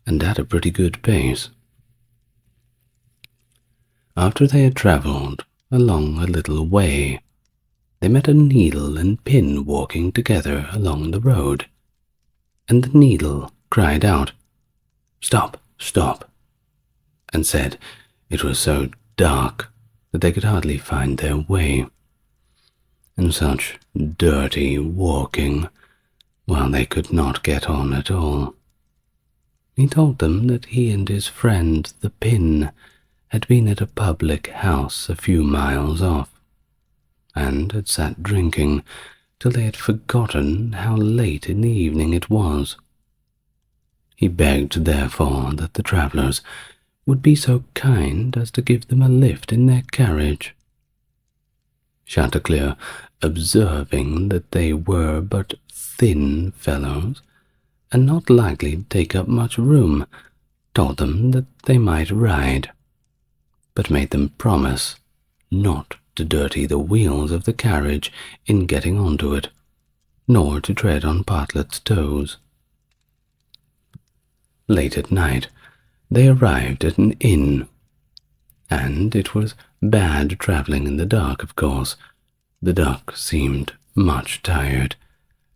and at a pretty good pace. After they had travelled along a little way, they met a needle and pin walking together along the road, and the needle cried out, "Stop, stop," and said it was so dark that they could hardly find their way, and such dirty walking, while they could not get on at all. He told them that he and his friend the pin had been at a public house a few miles off, and had sat drinking till they had forgotten how late in the evening it was. He begged, therefore, that the travellers would be so kind as to give them a lift in their carriage. Chanticleer, observing that they were but thin fellows, and not likely to take up much room, told them that they might ride, but made them promise not to dirty the wheels of the carriage in getting onto it, nor to tread on Partlet's toes. Late at night, they arrived at an inn, and it was bad travelling in the dark, of course. The duck seemed much tired,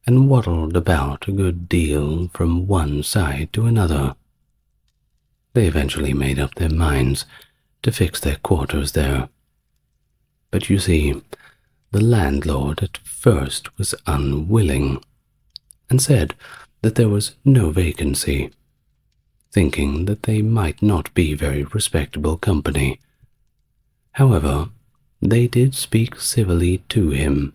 and waddled about a good deal from one side to another. They eventually made up their minds to fix their quarters there. But you see, the landlord at first was unwilling, and said that there was no vacancy, thinking that they might not be very respectable company. However, they did speak civilly to him,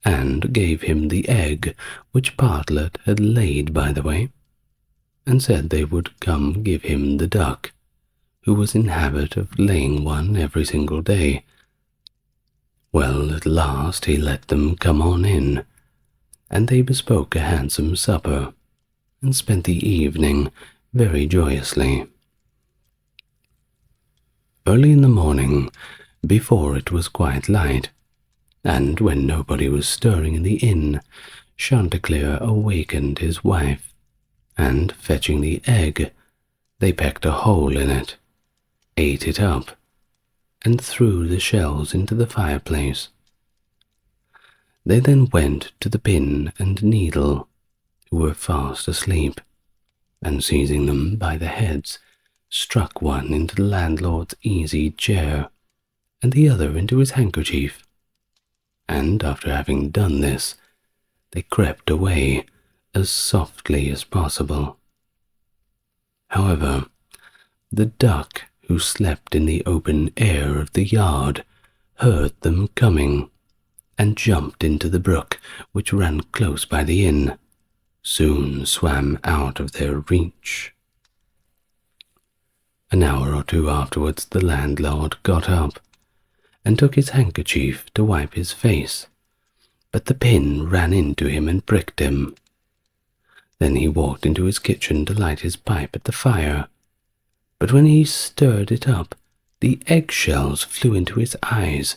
and gave him the egg which Partlet had laid by the way, and said they would come give him the duck, who was in habit of laying one every single day. Well, at last he let them come on in, and they bespoke a handsome supper, and spent the evening very joyously. early in the morning, before it was quite light, and when nobody was stirring in the inn, Chanticleer awakened his wife, and fetching the egg, they pecked a hole in it, ate it up, and threw the shells into the fireplace. They then went to the pin and needle, who were fast asleep, and seizing them by the heads, struck one into the landlord's easy chair, and the other into his handkerchief. And after having done this, they crept away as softly as possible. However, the duck who slept in the open air of the yard heard them coming, and jumped into the brook which ran close by the inn, soon swam out of their reach. An hour or two afterwards the landlord got up, and took his handkerchief to wipe his face, but the pin ran into him and pricked him. Then he walked into his kitchen to light his pipe at the fire, but when he stirred it up, the eggshells flew into his eyes,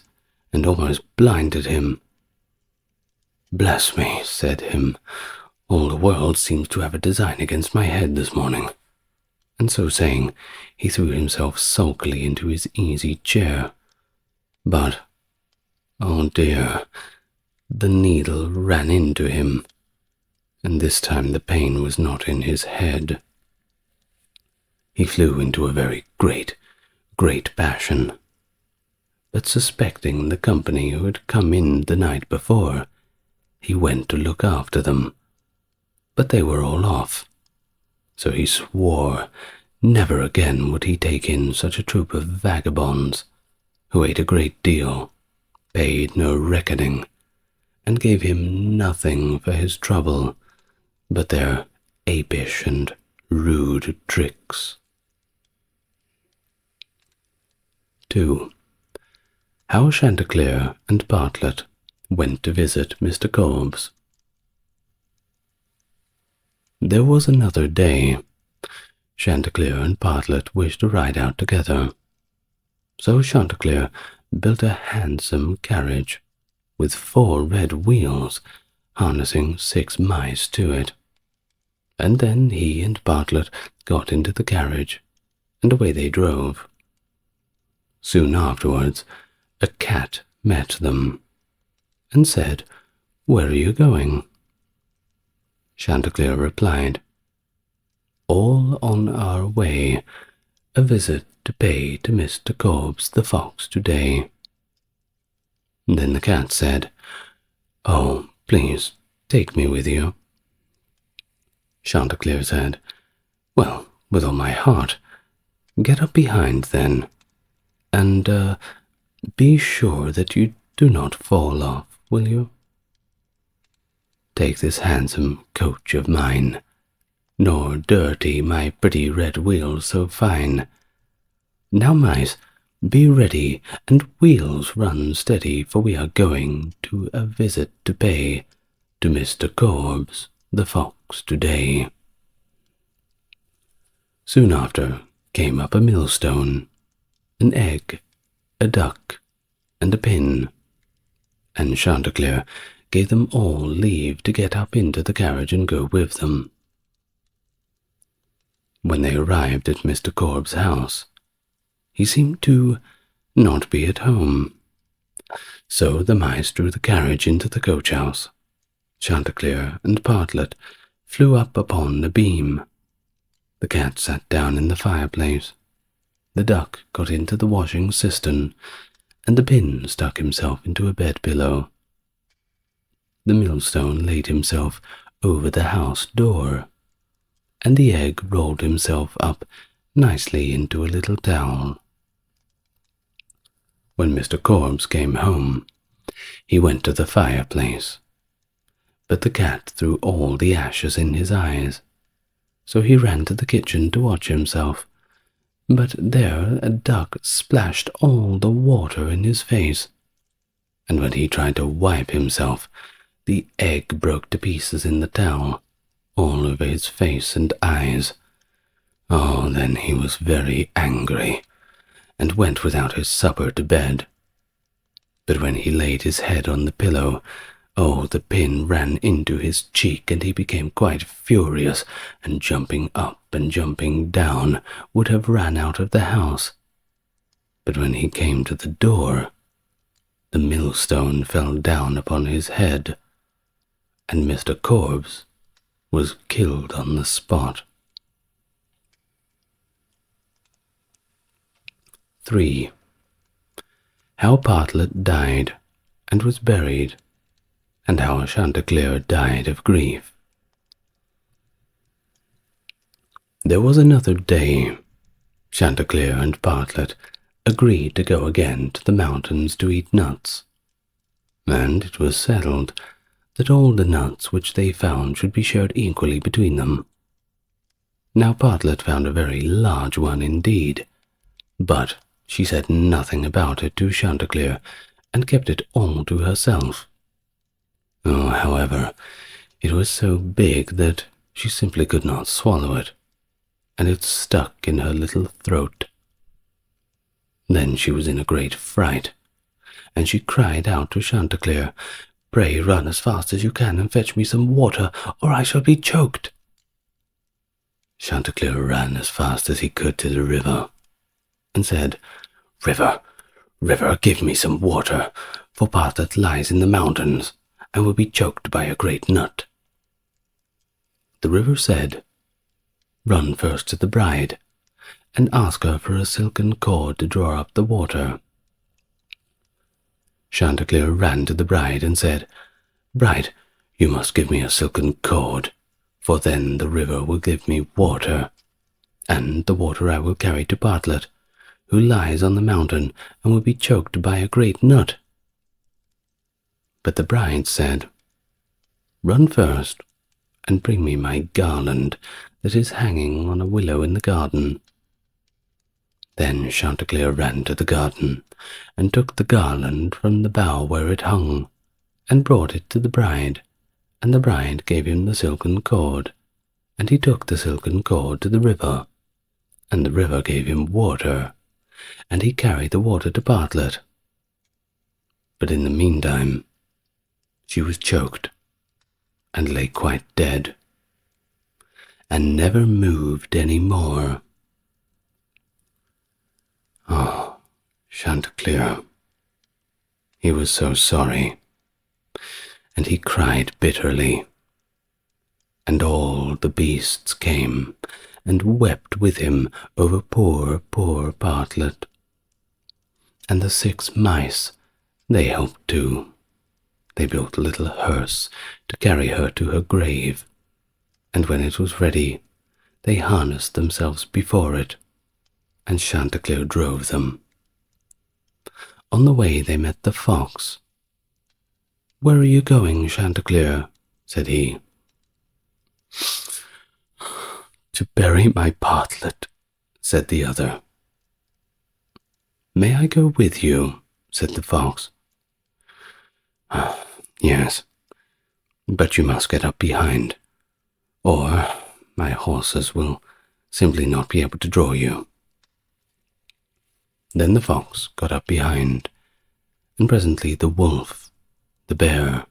and almost blinded him. "Bless me," said him, "all the world seems to have a design against my head this morning." And so saying, he threw himself sulkily into his easy chair. But, oh dear, the needle ran into him, and this time the pain was not in his head. He flew into a very great passion, but suspecting the company who had come in the night before, he went to look after them, but they were all off. So he swore never again would he take in such a troop of vagabonds, who ate a great deal, paid no reckoning, and gave him nothing for his trouble but their apish and rude tricks. 2. How Chanticleer and Partlet went to visit Mr. Korbes. There was another day. Chanticleer and Partlet wished to ride out together. So Chanticleer built a handsome carriage with 4 red wheels, harnessing 6 mice to it. And then he and Partlet got into the carriage, and away they drove. Soon afterwards, a cat met them, and said, "Where are you going?" Chanticleer replied, "All on our way, a visit to pay to Mr. Korbes the fox today." Then the cat said, "Oh, please, take me with you." Chanticleer said, "Well, with all my heart. Get up behind then, and be sure that you do not fall off, will you? Take this handsome coach of mine, nor dirty my pretty red wheels so fine. Now, mice, be ready, and wheels run steady, for we are going to a visit to pay to Mr. Korbes the fox today." Soon after came up a millstone, an egg, a duck, and a pin, and Chanticleer gave them all leave to get up into the carriage and go with them. When they arrived at Mr. Korbes' house, he seemed to not be at home. So the mice drew the carriage into the coach-house. Chanticleer and Partlet flew up upon the beam. The cat sat down in the fireplace. The duck got into the washing cistern, and the pin stuck himself into a bed-pillow. The millstone laid himself over the house door, and the egg rolled himself up nicely into a little towel. When Mr. Korbes came home, he went to the fireplace, but the cat threw all the ashes in his eyes, so he ran to the kitchen to watch himself, but there a duck splashed all the water in his face, and when he tried to wipe himself, the egg broke to pieces in the towel, all over his face and eyes. Oh, then he was very angry, and went without his supper to bed. But when he laid his head on the pillow, oh, the pin ran into his cheek, and he became quite furious, and jumping up and jumping down, would have ran out of the house. But when he came to the door, the millstone fell down upon his head, and Mr. Korbes was killed on the spot. 3. How Partlet died and was buried, and how Chanticleer died of grief. There was another day. Chanticleer and Partlet agreed to go again to the mountains to eat nuts, and it was settled that all the nuts which they found should be shared equally between them. Now Partlet found a very large one indeed, but she said nothing about it to Chanticleer, and kept it all to herself. Oh, however, it was so big that she simply could not swallow it, and it stuck in her little throat. Then she was in a great fright, and she cried out to Chanticleer, "Pray run as fast as you can and fetch me some water, or I shall be choked." Chanticleer ran as fast as he could to the river, and said, "River, river, give me some water, for Partlet lies in the mountains, and will be choked by a great nut." The river said, "Run first to the bride, and ask her for a silken cord to draw up the water." Chanticleer ran to the bride and said, "Bride, you must give me a silken cord, for then the river will give me water, and the water I will carry to Partlet, who lies on the mountain and will be choked by a great nut." But the bride said, "Run first, and bring me my garland that is hanging on a willow in the garden." Then Chanticleer ran to the garden, and took the garland from the bough where it hung, and brought it to the bride, and the bride gave him the silken cord, and he took the silken cord to the river, and the river gave him water, and he carried the water to Partlet. But in the meantime, she was choked, and lay quite dead, and never moved any more. Oh, Chanticleer! He was so sorry, and he cried bitterly, and all the beasts came and wept with him over poor, poor Partlet. And the 6 mice, they helped too. They built a little hearse to carry her to her grave, and when it was ready, they harnessed themselves before it, and Chanticleer drove them. On the way they met the fox. "Where are you going, Chanticleer?" said he. "To bury my Partlet," said the other. "May I go with you?" said the fox. "Yes, but you must get up behind, or my horses will simply not be able to draw you." Then the fox got up behind, and presently the wolf, the bear,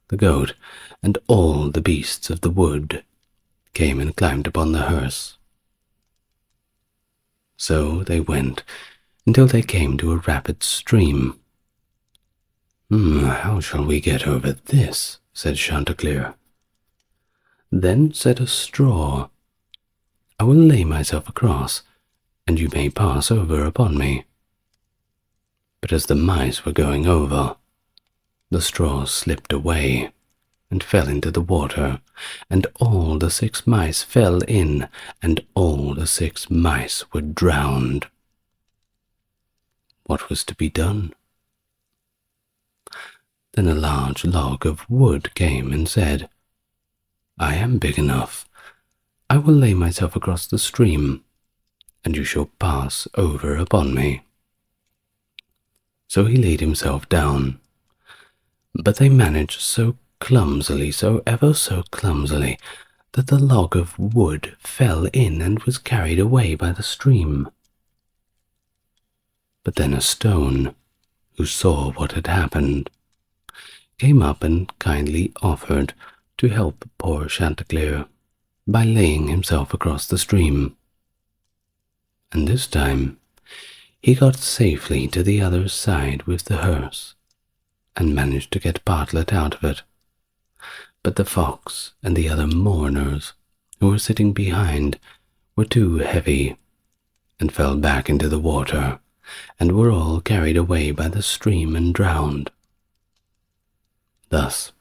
the goat, and all the beasts of the wood came and climbed upon the hearse. So they went until they came to a rapid stream. "How shall we get over this?" said Chanticleer. Then said a straw, "I will lay myself across, and you may pass over upon me." But as the mice were going over, the straw slipped away and fell into the water, and all the 6 mice fell in, and all the 6 mice were drowned. What was to be done? Then a large log of wood came and said, "I am big enough. I will lay myself across the stream, and you shall pass over upon me." So he laid himself down, but they managed so clumsily, so ever so clumsily, that the log of wood fell in and was carried away by the stream. But then a stone, who saw what had happened, came up and kindly offered to help poor Chanticleer by laying himself across the stream. And this time he got safely to the other side with the hearse, and managed to get Partlet out of it. But the fox and the other mourners who were sitting behind were too heavy, and fell back into the water, and were all carried away by the stream and drowned. Thus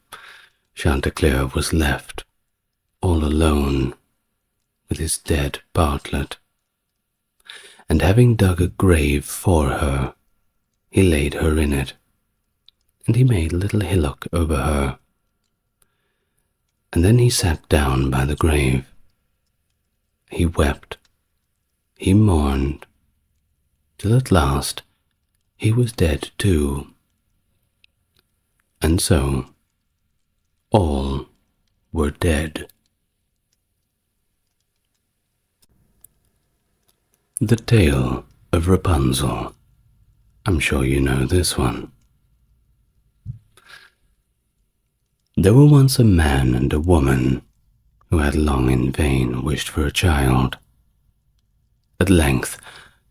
Chanticleer was left all alone with his dead Partlet, and having dug a grave for her, he laid her in it, and he made a little hillock over her. And then he sat down by the grave. He wept, he mourned, till at last he was dead too. And so all were dead. The Tale of Rapunzel. I'm sure you know this one. There were once a man and a woman who had long in vain wished for a child. At length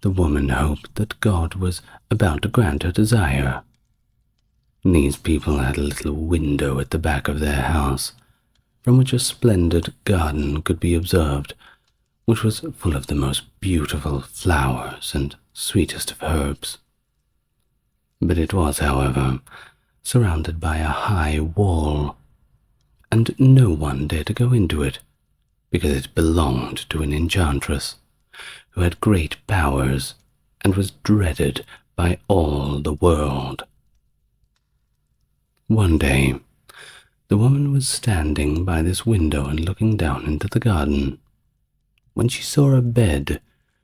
the woman hoped that God was about to grant her desire. These people had a little window at the back of their house, from which a splendid garden could be observed, which was full of the most beautiful flowers and sweetest of herbs. But it was, however, surrounded by a high wall, and no one dared to go into it, because it belonged to an enchantress, who had great powers, and was dreaded by all the world. One day, the woman was standing by this window and looking down into the garden, when she saw a bed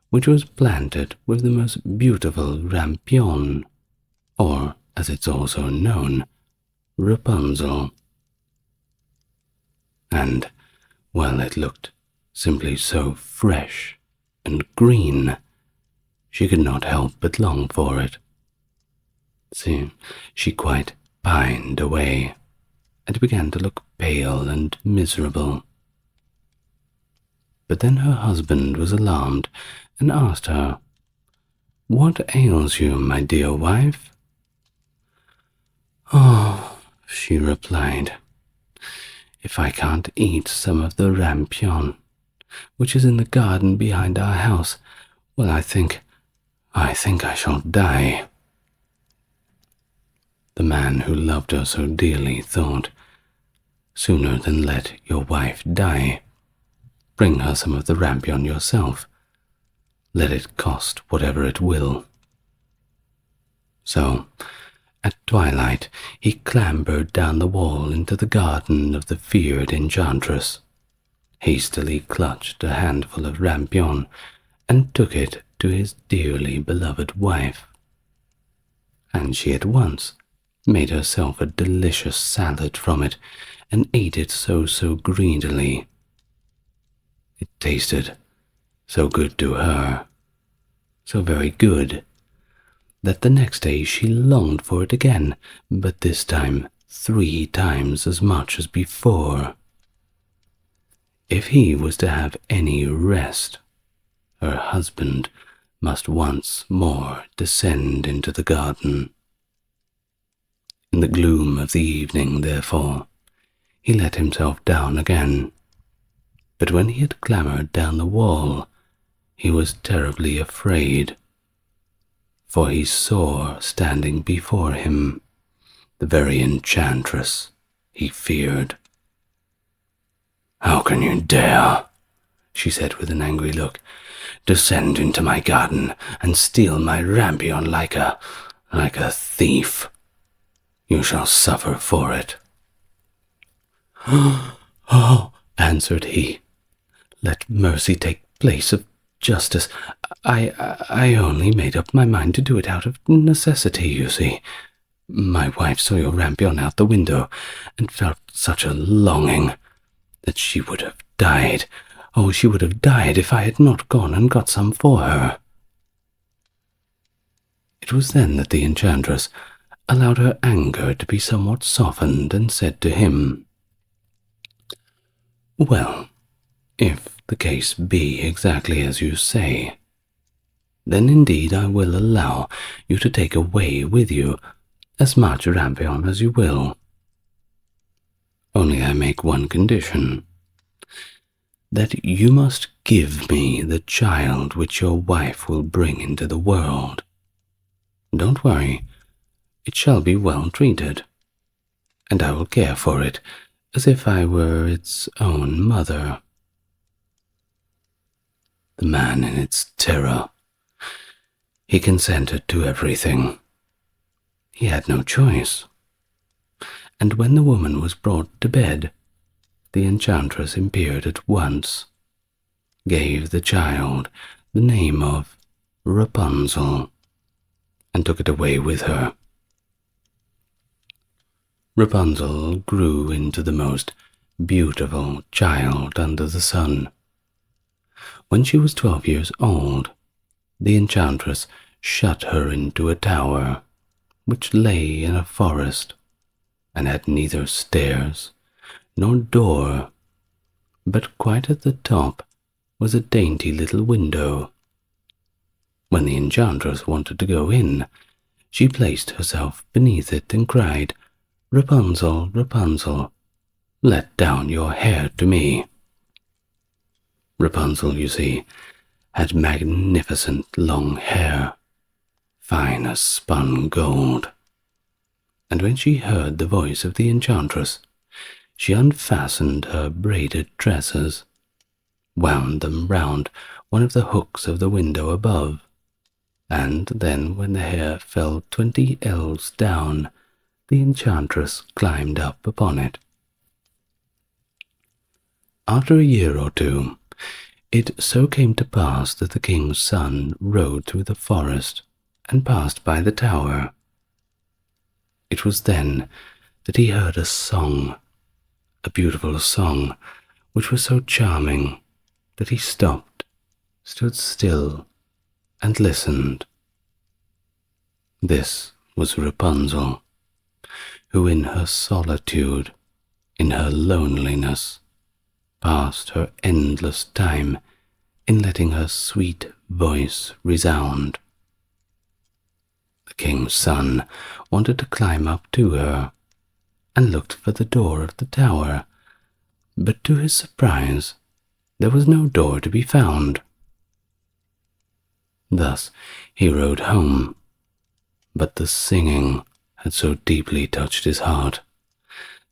which was planted with the most beautiful rampion, or, as it's also known, Rapunzel. And, while it looked simply so fresh and green, she could not help but long for it. Soon she quite pined away, and began to look pale and miserable. But then her husband was alarmed, and asked her, "What ails you, my dear wife?" "Oh," she replied, "if I can't eat some of the rampion, which is in the garden behind our house, well, I think I shall die." The man who loved her so dearly thought, "Sooner than let your wife die, bring her some of the rampion yourself. Let it cost whatever it will." So, at twilight, he clambered down the wall into the garden of the feared enchantress, hastily clutched a handful of rampion, and took it to his dearly beloved wife. And she at once made herself a delicious salad from it, and ate it so greedily. It tasted so good to her, so very good, that the next day she longed for it again, but this time 3 times as much as before. If he was to have any rest, her husband must once more descend into the garden. In the gloom of the evening, therefore, he let himself down again. But when he had clambered down the wall, he was terribly afraid, for he saw standing before him the very enchantress he feared. "How can you dare," she said with an angry look, "descend into my garden and steal my rampion like a thief? You shall suffer for it." "Oh," answered he, "let mercy take place of justice. I only made up my mind to do it out of necessity, you see. My wife saw your rampion out the window, and felt such a longing that she would have died. Oh, she would have died if I had not gone and got some for her." It was then that the enchantress allowed her anger to be somewhat softened and said to him, "Well, if the case be exactly as you say, then indeed I will allow you to take away with you as much rampion as you will. Only I make one condition, that you must give me the child which your wife will bring into the world. Don't worry, it shall be well treated, and I will care for it as if I were its own mother." The man, in its terror, he consented to everything. He had no choice. And when the woman was brought to bed, the enchantress appeared at once, gave the child the name of Rapunzel, and took it away with her. Rapunzel grew into the most beautiful child under the sun. When she was 12 years old, the enchantress shut her into a tower, which lay in a forest, and had neither stairs nor door, but quite at the top was a dainty little window. When the enchantress wanted to go in, she placed herself beneath it and cried, "Rapunzel, Rapunzel, let down your hair to me." Rapunzel, you see, had magnificent long hair, fine as spun gold, and when she heard the voice of the enchantress, she unfastened her braided tresses, wound them round one of the hooks of the window above, and then when the hair fell 20 ells down, the enchantress climbed up upon it. After a year or two, it so came to pass that the king's son rode through the forest and passed by the tower. It was then that he heard a song, a beautiful song, which was so charming that he stopped, stood still, and listened. This was Rapunzel, who in her solitude, in her loneliness, passed her endless time in letting her sweet voice resound. The king's son wanted to climb up to her, and looked for the door of the tower, but to his surprise there was no door to be found. Thus he rode home, but the singing had so deeply touched his heart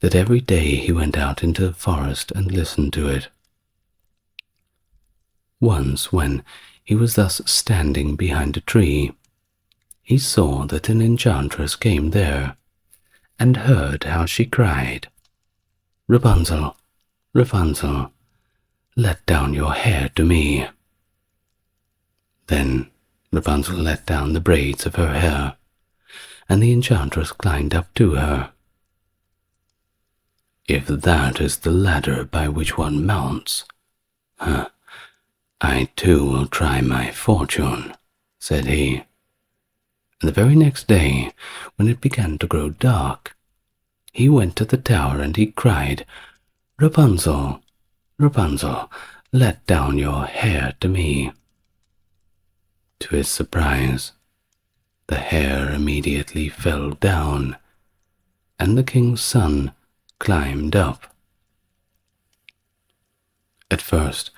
that every day he went out into the forest and listened to it. Once, when he was thus standing behind a tree, he saw that an enchantress came there, and heard how she cried, "Rapunzel, Rapunzel, let down your hair to me." Then Rapunzel let down the braids of her hair, and the enchantress climbed up to her. "If that is the ladder by which one mounts, I too will try my fortune," said he. And the very next day, when it began to grow dark, he went to the tower and he cried, "Rapunzel, Rapunzel, let down your hair to me." To his surprise, the hair immediately fell down, and the king's son climbed up. At first,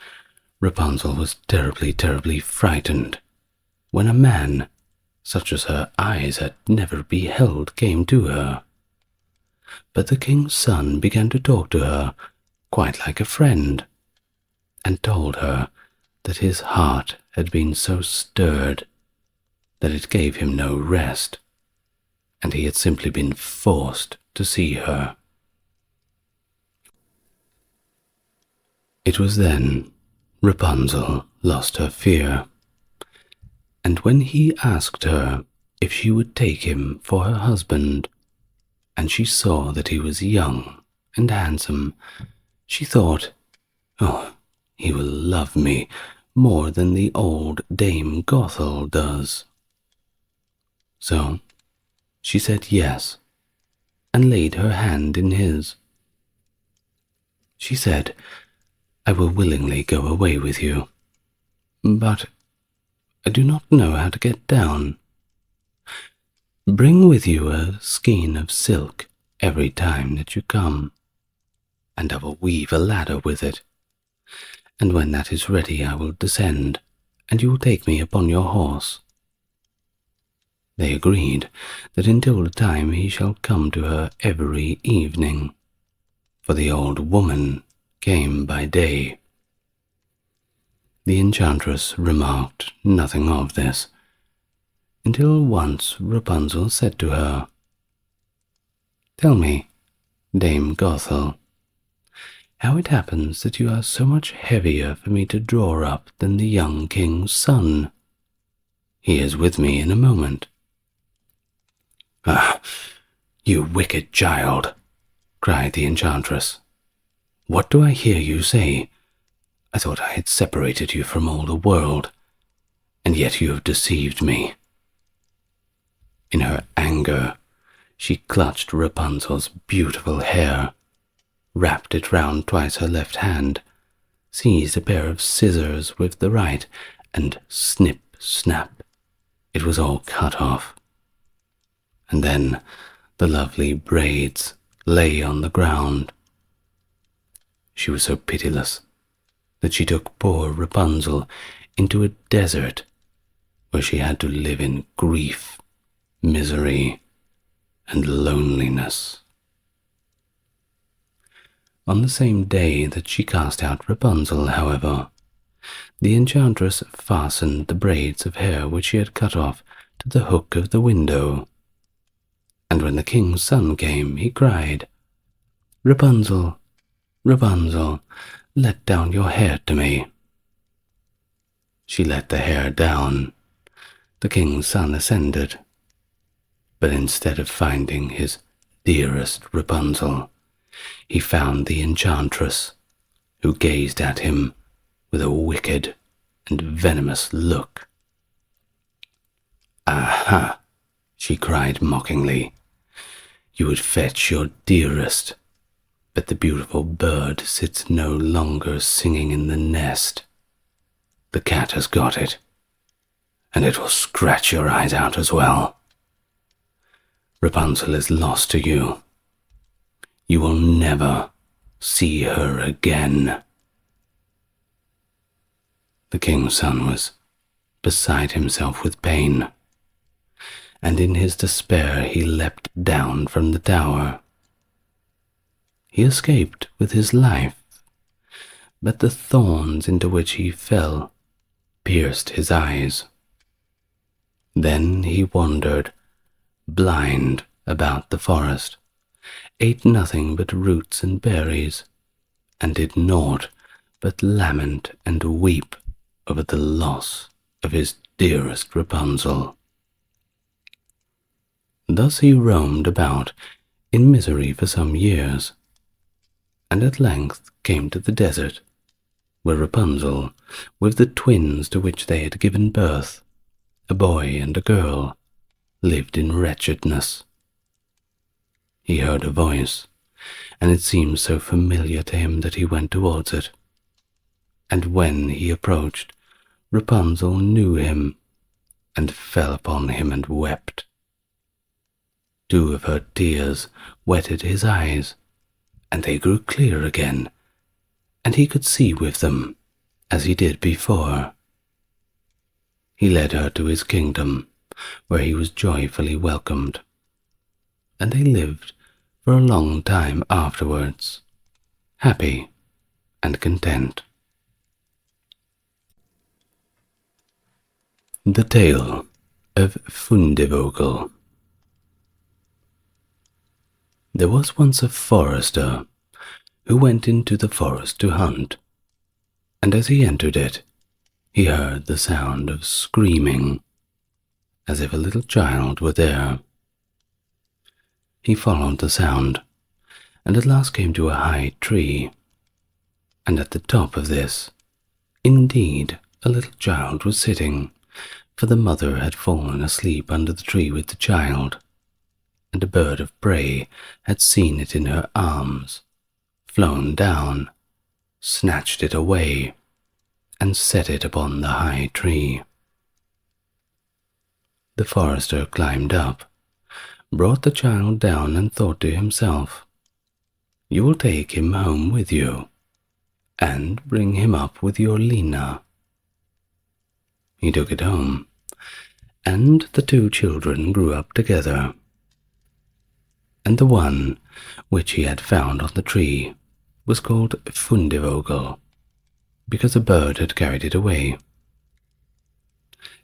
Rapunzel was terribly, terribly frightened, when a man, such as her eyes had never beheld, came to her. But the king's son began to talk to her quite like a friend, and told her that his heart had been so stirred that it gave him no rest, and he had simply been forced to see her. It was then Rapunzel lost her fear, and when he asked her if she would take him for her husband, and she saw that he was young and handsome, she thought, "Oh, he will love me more than the old Dame Gothel does." So she said yes, and laid her hand in his. She said, "I will willingly go away with you, but I do not know how to get down. Bring with you a skein of silk every time that you come, and I will weave a ladder with it, and when that is ready I will descend, and you will take me upon your horse." They agreed that until the time he shall come to her every evening, for the old woman came by day. The enchantress remarked nothing of this, until once Rapunzel said to her, "Tell me, Dame Gothel, how it happens that you are so much heavier for me to draw up than the young king's son. He is with me in a moment." "Ah, you wicked child," cried the enchantress. "What do I hear you say? I thought I had separated you from all the world, and yet you have deceived me." In her anger, she clutched Rapunzel's beautiful hair, wrapped it round twice her left hand, seized a pair of scissors with the right, and snip, snap, it was all cut off. And then the lovely braids lay on the ground. She was so pitiless that she took poor Rapunzel into a desert where she had to live in grief, misery, and loneliness. On the same day that she cast out Rapunzel, however, the enchantress fastened the braids of hair which she had cut off to the hook of the window, and when the king's son came, he cried, "Rapunzel, Rapunzel, let down your hair to me." She let the hair down. The king's son ascended, but instead of finding his dearest Rapunzel, he found the enchantress, who gazed at him with a wicked and venomous look. "Aha!" she cried mockingly. "You would fetch your dearest, but the beautiful bird sits no longer singing in the nest. The cat has got it, and it will scratch your eyes out as well. Rapunzel is lost to you. You will never see her again." The king's son was beside himself with pain, and in his despair he leapt down from the tower. He escaped with his life, but the thorns into which he fell pierced his eyes. Then he wandered, blind, about the forest, ate nothing but roots and berries, and did naught but lament and weep over the loss of his dearest Rapunzel. Thus he roamed about in misery for some years, and at length came to the desert, where Rapunzel, with the twins to which they had given birth, a boy and a girl, lived in wretchedness. He heard a voice, and it seemed so familiar to him that he went towards it. And when he approached, Rapunzel knew him, and fell upon him and wept. 2 of her tears wetted his eyes, and they grew clear again, and he could see with them, as he did before. He led her to his kingdom, where he was joyfully welcomed, and they lived for a long time afterwards, happy and content. The Tale of Fundevogel. There was once a forester who went into the forest to hunt, and as he entered it, he heard the sound of screaming, as if a little child were there. He followed the sound, and at last came to a high tree, and at the top of this, indeed, a little child was sitting, for the mother had fallen asleep under the tree with the child, and a bird of prey had seen it in her arms, flown down, snatched it away, and set it upon the high tree. The forester climbed up, brought the child down, and thought to himself, "You will take him home with you, and bring him up with your Lena." He took it home, and the two children grew up together. And the one which he had found on the tree was called Fundevogel, because a bird had carried it away.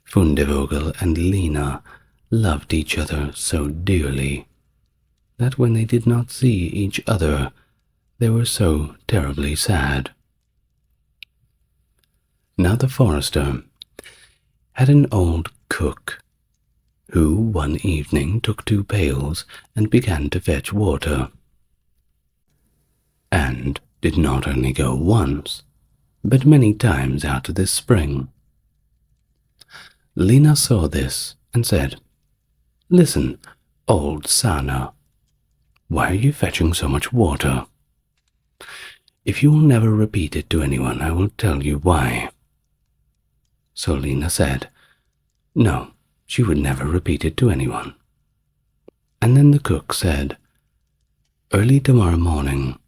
Fundevogel and Lena loved each other so dearly that when they did not see each other, they were so terribly sad. Now the forester had an old cook, who one evening took 2 pails and began to fetch water, and did not only go once, but many times out of this spring. Lena saw this and said, "Listen, old Sana, why are you fetching so much water? If you will never repeat it to anyone, I will tell you why." So Lena said, no, she would never repeat it to anyone. And then the cook said, "Early tomorrow morning,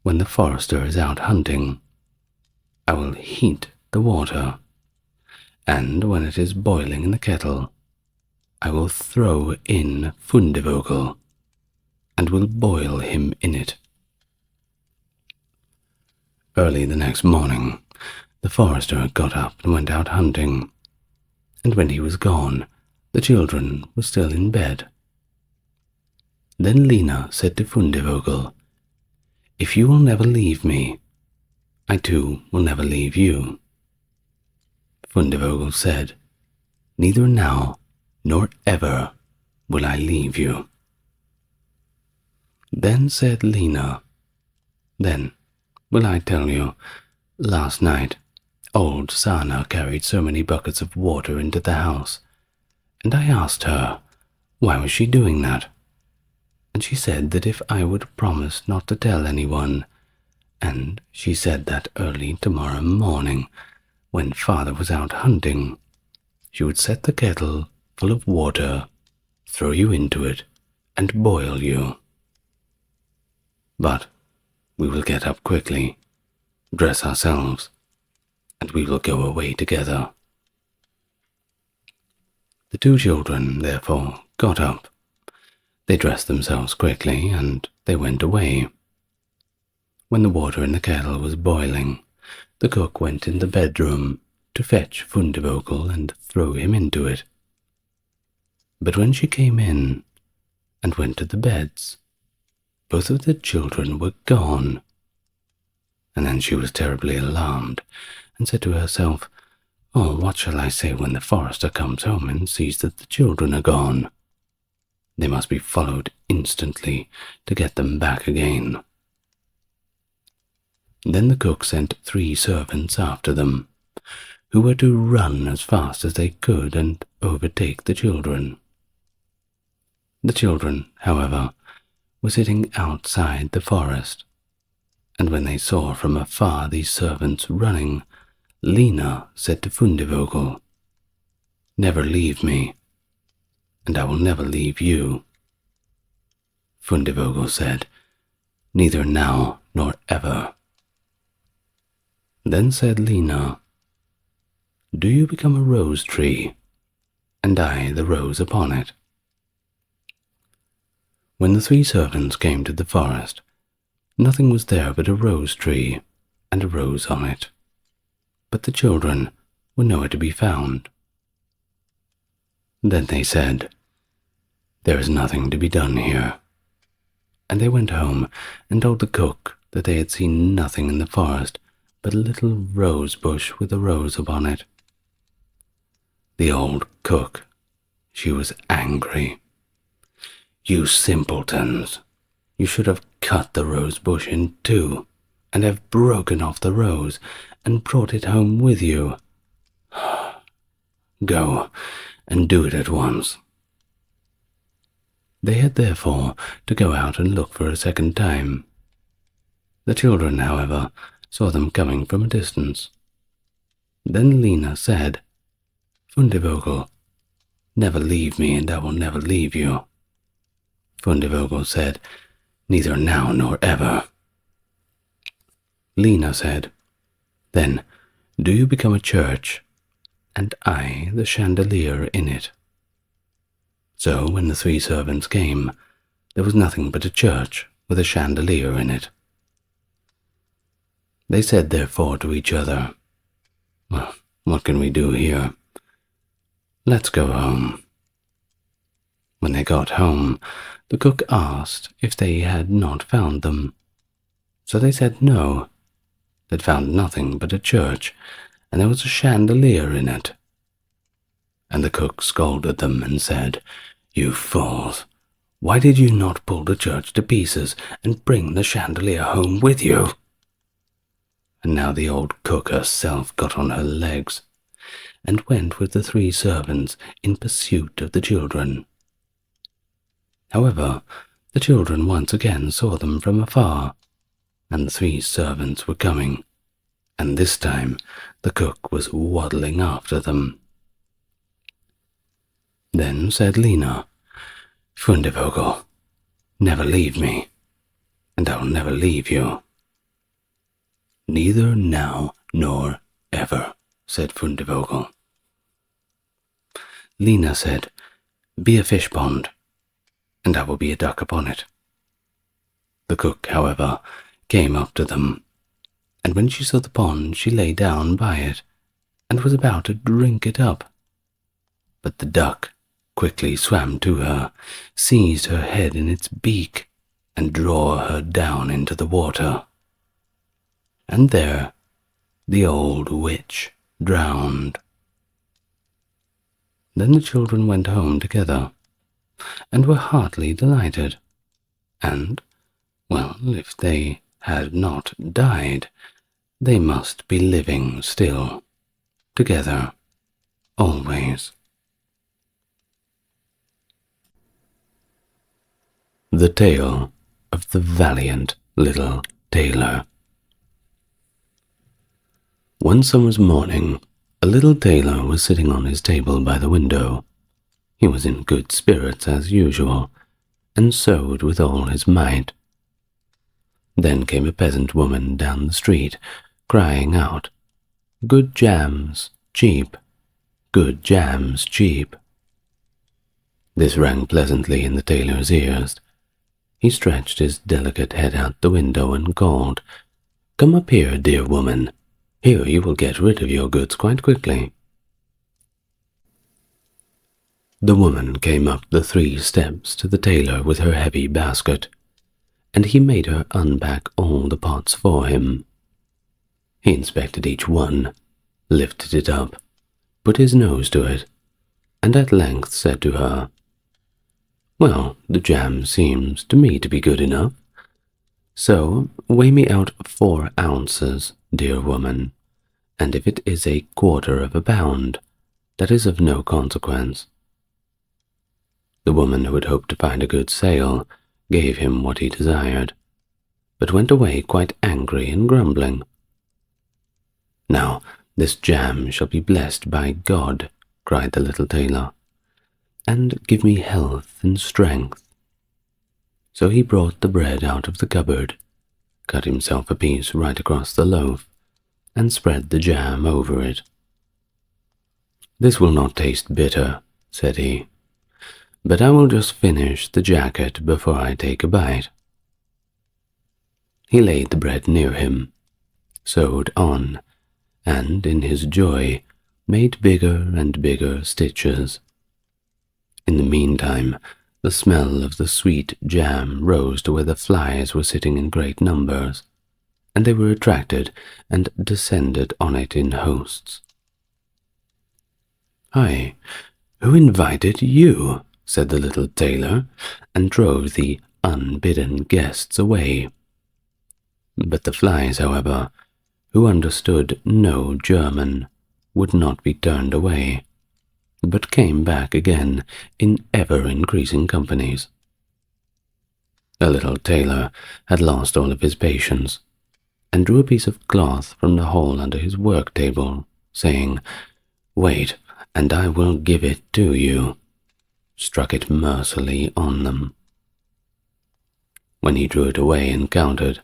when the forester is out hunting, I will heat the water, and when it is boiling in the kettle, I will throw in Fundevogel, and will boil him in it." Early the next morning, the forester got up and went out hunting, and when he was gone, the children were still in bed. Then Lena said to Fundevogel, "If you will never leave me, I too will never leave you." Fundevogel said, "Neither now nor ever will I leave you." Then said Lena, "Then will I tell you, last night old Sana carried so many buckets of water into the house, and I asked her why was she doing that, and she said that if I would promise not to tell anyone, and she said that early tomorrow morning, when father was out hunting, she would set the kettle full of water, throw you into it, and boil you. But we will get up quickly, dress ourselves, and we will go away together." The 2 children, therefore, got up. They dressed themselves quickly, and they went away. When the water in the kettle was boiling, the cook went in the bedroom to fetch Fundevogel and throw him into it. But when she came in and went to the beds, both of the children were gone. And then she was terribly alarmed, and said to herself, "Oh, what shall I say when the forester comes home and sees that the children are gone? They must be followed instantly to get them back again." Then the cook sent 3 servants after them, who were to run as fast as they could and overtake the children. The children, however, were sitting outside the forest, and when they saw from afar these servants running, Lena said to Fundevogel, "Never leave me, and I will never leave you." Fundevogel said, "Neither now nor ever." Then said Lena, "Do you become a rose tree, and I the rose upon it." When the 3 servants came to the forest, nothing was there but a rose tree and a rose on it, but the children were nowhere to be found. Then they said, "There is nothing to be done here," and they went home and told the cook that they had seen nothing in the forest but a little rose bush with a rose upon it. The old cook, she was angry. "You simpletons, you should have cut the rose bush in 2, and have broken off the rose and brought it home with you. Go, and do it at once." They had therefore to go out and look for a second time. The children, however, saw them coming from a distance. Then Lena said, "Fundevogel, never leave me, and I will never leave you." Fundevogel said, "Neither now nor ever." Lena said, "Then do you become a church, and I the chandelier in it." So when the 3 servants came, there was nothing but a church with a chandelier in it. They said therefore to each other, "Well, what can we do here? Let's go home." When they got home, the cook asked if they had not found them. So they said no, they'd found nothing but a church, and there was a chandelier in it. And the cook scolded them and said, "You fools, why did you not pull the church to pieces and bring the chandelier home with you?" And now the old cook herself got on her legs, and went with the 3 servants in pursuit of the children. However, the children once again saw them from afar, and the 3 servants were coming, and this time the cook was waddling after them. Then said Lena, "Fundevogel, never leave me, and I will never leave you." "Neither now nor ever," said Fundevogel. Lena said, "Be a fish pond, and I will be a duck upon it." The cook, however, came up to them, and when she saw the pond she lay down by it, and was about to drink it up. But the duck quickly swam to her, seized her head in its beak, and drew her down into the water. And there the old witch drowned. Then the children went home together, and were heartily delighted, and, well, if they had not died, they must be living still, together, always. The Tale of the Valiant Little Tailor. One summer's morning, a little tailor was sitting on his table by the window. He was in good spirits as usual, and sewed with all his might. Then came a peasant woman down the street, crying out, "Good jams, cheap! Good jams, cheap!" This rang pleasantly in the tailor's ears. He stretched his delicate head out the window and called, "Come up here, dear woman. Here you will get rid of your goods quite quickly." The woman came up the 3 steps to the tailor with her heavy basket, and he made her unpack all the pots for him. He inspected each one, lifted it up, put his nose to it, and at length said to her, "Well, the jam seems to me to be good enough. So weigh me out 4 ounces, dear woman, and if it is a 1/4 of a pound, that is of no consequence." The woman, who had hoped to find a good sale, gave him what he desired, but went away quite angry and grumbling. "Now this jam shall be blessed by God," cried the little tailor, "and give me health and strength." So he brought the bread out of the cupboard, cut himself a piece right across the loaf, and spread the jam over it. "This will not taste bitter," said he, "but I will just finish the jacket before I take a bite." He laid the bread near him, sewed on, and in his joy made bigger and bigger stitches. In the meantime, the smell of the sweet jam rose to where the flies were sitting in great numbers, and they were attracted and descended on it in hosts. "Hi, who invited you?" said the little tailor, and drove the unbidden guests away. But the flies, however, who understood no German, would not be turned away, but came back again in ever-increasing companies. The little tailor had lost all of his patience, and drew a piece of cloth from the hole under his work-table, saying, "Wait, and I will give it to you," struck it mercilessly on them. When he drew it away and counted,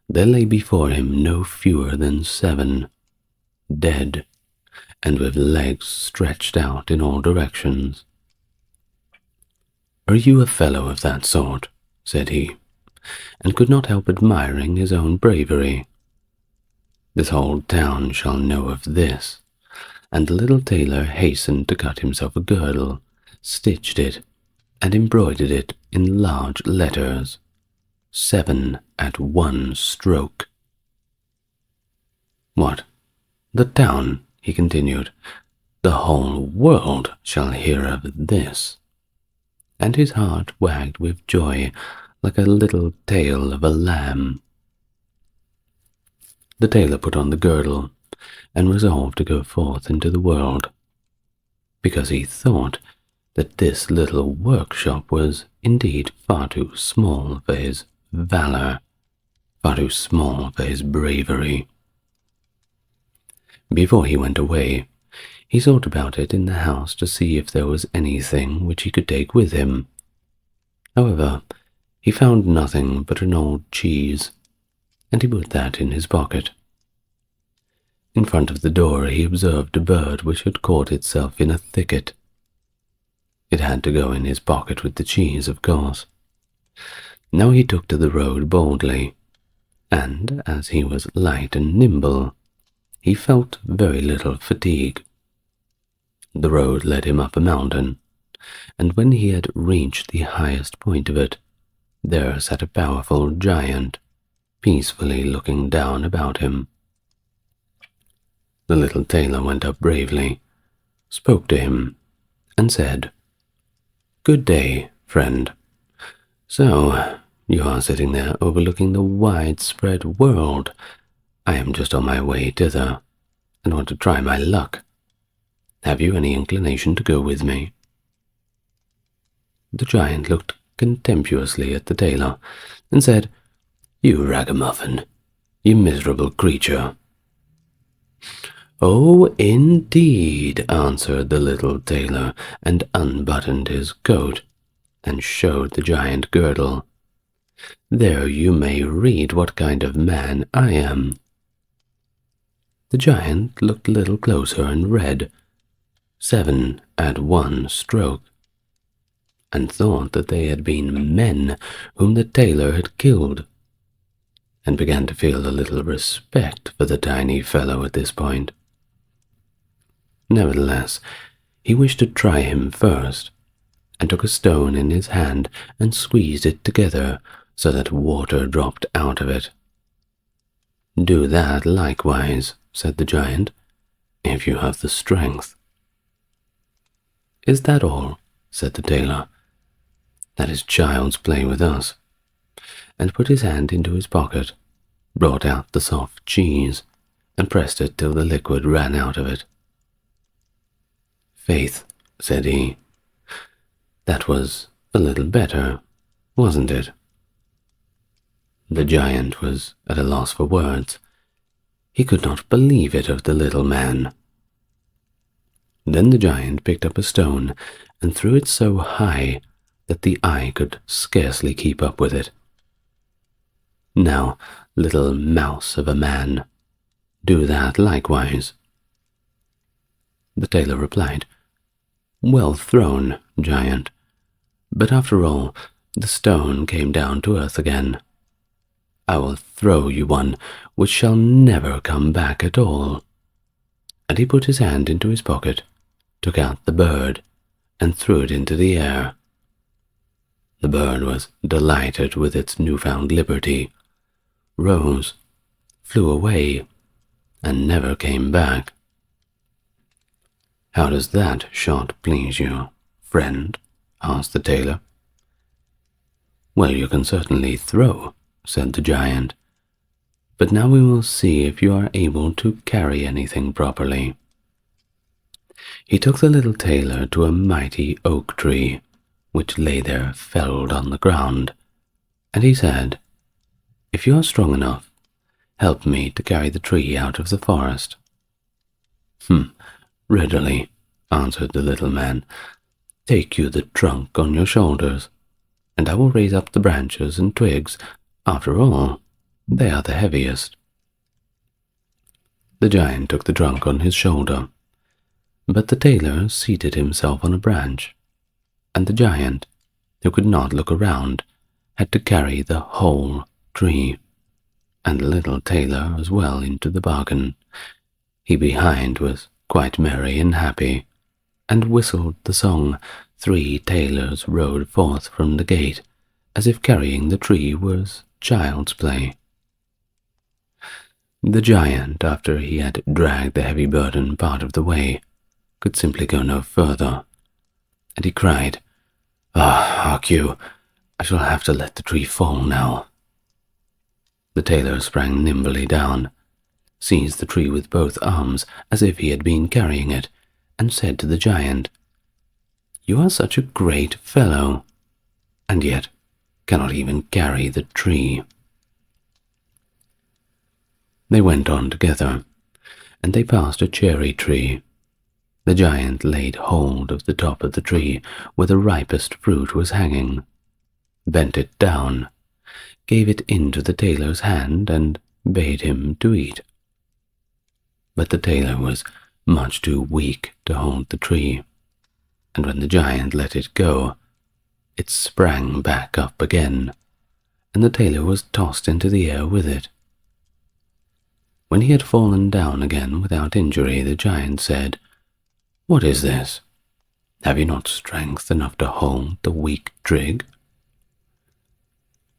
there lay before him no fewer than 7, dead, and with legs stretched out in all directions. "Are you a fellow of that sort?" said he, and could not help admiring his own bravery. "This whole town shall know of this." And the little tailor hastened to cut himself a girdle, stitched it, and embroidered it in large letters, 7 at 1 stroke. "What, the town," he continued, "the whole world shall hear of this." And his heart wagged with joy like a little tail of a lamb. The tailor put on the girdle and resolved to go forth into the world, because he thought that this little workshop was indeed far too small for his valor, far too small for his bravery. Before he went away, he sought about it in the house to see if there was anything which he could take with him. However, he found nothing but an old cheese, and he put that in his pocket. In front of the door he observed a bird which had caught itself in a thicket. It had to go in his pocket with the cheese, of course. Now he took to the road boldly, and as he was light and nimble, he felt very little fatigue. The road led him up a mountain, and when he had reached the highest point of it, there sat a powerful giant, peacefully looking down about him. The little tailor went up bravely, spoke to him, and said, "Good day, friend. So, you are sitting there overlooking the widespread world. I am just on my way thither, and want to try my luck. Have you any inclination to go with me?" The giant looked contemptuously at the tailor, and said, "You ragamuffin, you miserable creature." "Oh, indeed," answered the little tailor, and unbuttoned his coat, and showed the giant girdle. "There you may read what kind of man I am." The giant looked a little closer and read, 7 at 1 stroke, and thought that they had been men whom the tailor had killed, and began to feel a little respect for the tiny fellow at this point. Nevertheless, he wished to try him first, and took a stone in his hand and squeezed it together so that water dropped out of it. "Do that likewise," said the giant, "if you have the strength." "Is that all?" said the tailor. "That is child's play with us," and put his hand into his pocket, brought out the soft cheese, and pressed it till the liquid ran out of it. "Faith," said he, "that was a little better, wasn't it?" The giant was at a loss for words. He could not believe it of the little man. Then the giant picked up a stone and threw it so high that the eye could scarcely keep up with it. "Now, little mouse of a man, do that likewise." The tailor replied, "Well thrown, giant, but after all, the stone came down to earth again. I will throw you one which shall never come back at all." And he put his hand into his pocket, took out the bird, and threw it into the air. The bird was delighted with its newfound liberty, rose, flew away, and never came back. "How does that shot please you, friend?" asked the tailor. "Well, you can certainly throw," said the giant, "but now we will see if you are able to carry anything properly." He took the little tailor to a mighty oak tree, which lay there felled on the ground, and he said, "If you are strong enough, help me to carry the tree out of the forest." Readily," answered the little man. "Take you the trunk on your shoulders, and I will raise up the branches and twigs. After all, they are the heaviest." The giant took the trunk on his shoulder, but the tailor seated himself on a branch, and the giant, who could not look around, had to carry the whole tree, and the little tailor as well into the bargain. He behind was quite merry and happy, and whistled the song, "Three tailors rode forth from the gate," as if carrying the tree was child's play. The giant, after he had dragged the heavy burden part of the way, could simply go no further, and he cried, hark you, I shall have to let the tree fall now." The tailor sprang nimbly down, seized the tree with both arms as if he had been carrying it, and said to the giant, "You are such a great fellow, and yet cannot even carry the tree." They went on together, and they passed a cherry tree. The giant laid hold of the top of the tree where the ripest fruit was hanging, bent it down, gave it into the tailor's hand, and bade him to eat. But the tailor was much too weak to hold the tree, and when the giant let it go, it sprang back up again, and the tailor was tossed into the air with it. When he had fallen down again without injury, the giant said, "What is this? Have you not strength enough to hold the weak twig?"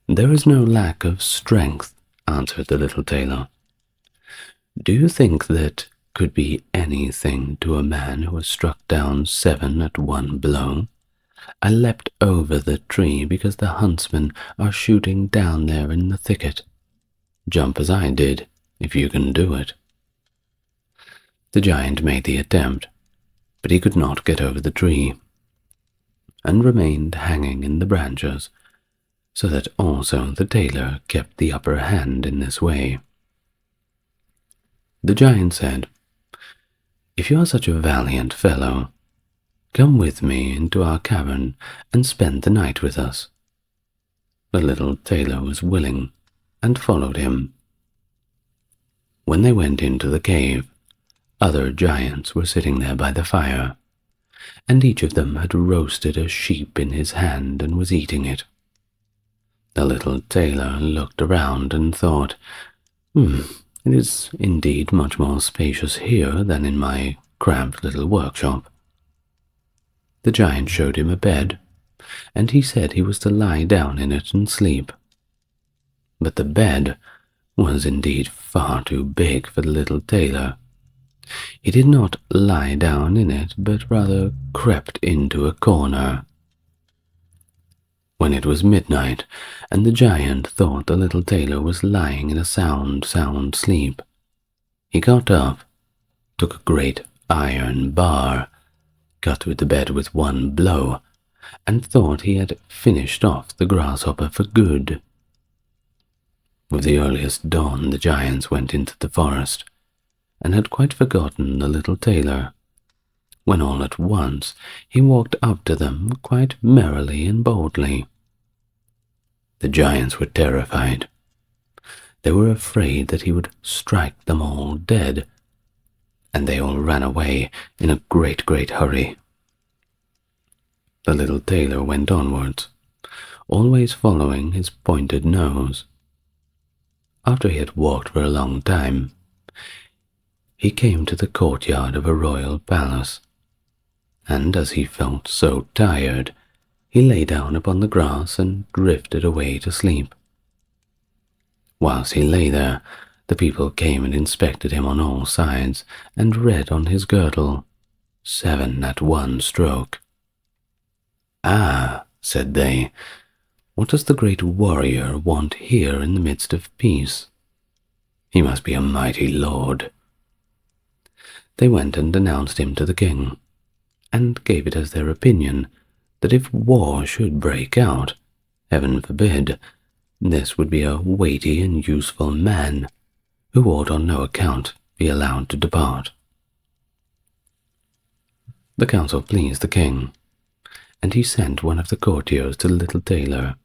"There is no lack of strength," answered the little tailor. "Do you think that could be anything to a man who has struck down 7 at one blow? I leapt over the tree because the huntsmen are shooting down there in the thicket. Jump as I did, if you can do it." The giant made the attempt, but he could not get over the tree, and remained hanging in the branches, so that also the tailor kept the upper hand in this way. The giant said, "If you are such a valiant fellow, come with me into our cavern and spend the night with us." The little tailor was willing, and followed him. When they went into the cave, other giants were sitting there by the fire, and each of them had roasted a sheep in his hand and was eating it. The little tailor looked around and thought, "It is indeed much more spacious here than in my cramped little workshop." The giant showed him a bed, and he said he was to lie down in it and sleep. But the bed was indeed far too big for the little tailor. He did not lie down in it, but rather crept into a corner. When it was midnight, and the giant thought the little tailor was lying in a sound sleep, he got up, took a great iron bar, cut through the bed with one blow, and thought he had finished off the grasshopper for good. With the earliest dawn, the giants went into the forest, and had quite forgotten the little tailor, when all at once he walked up to them quite merrily and boldly. The giants were terrified. They were afraid that he would strike them all dead, and they all ran away in a great hurry. The little tailor went onwards, always following his pointed nose. After he had walked for a long time, he came to the courtyard of a royal palace, and as he felt so tired, he lay down upon the grass and drifted away to sleep. Whilst he lay there, the people came and inspected him on all sides, and read on his girdle, 7 at one stroke. "Ah," said they, "what does the great warrior want here in the midst of peace? He must be a mighty lord." They went and announced him to the king, and gave it as their opinion that if war should break out, heaven forbid, this would be a weighty and useful man, who ought on no account be allowed to depart. The counsel pleased the king, and he sent one of the courtiers to the little tailor,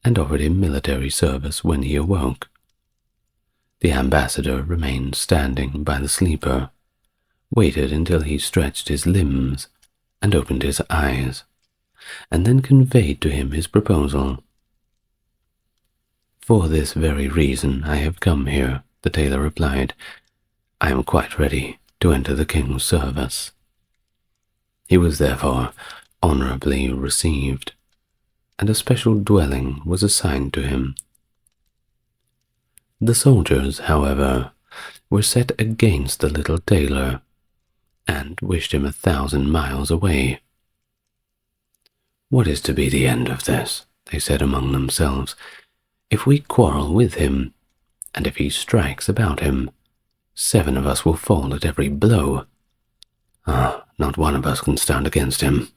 and offered him military service when he awoke. The ambassador remained standing by the sleeper, waited until he stretched his limbs and opened his eyes, and then conveyed to him his proposal. "For this very reason I have come here," the tailor replied. "I am quite ready to enter the king's service." He was therefore honorably received, and a special dwelling was assigned to him. The soldiers, however, were set against the little tailor, and wished him 1,000 miles away. "What is to be the end of this?" they said among themselves. "If we quarrel with him, and if he strikes about him, 7 of us will fall at every blow. Not one of us can stand against him."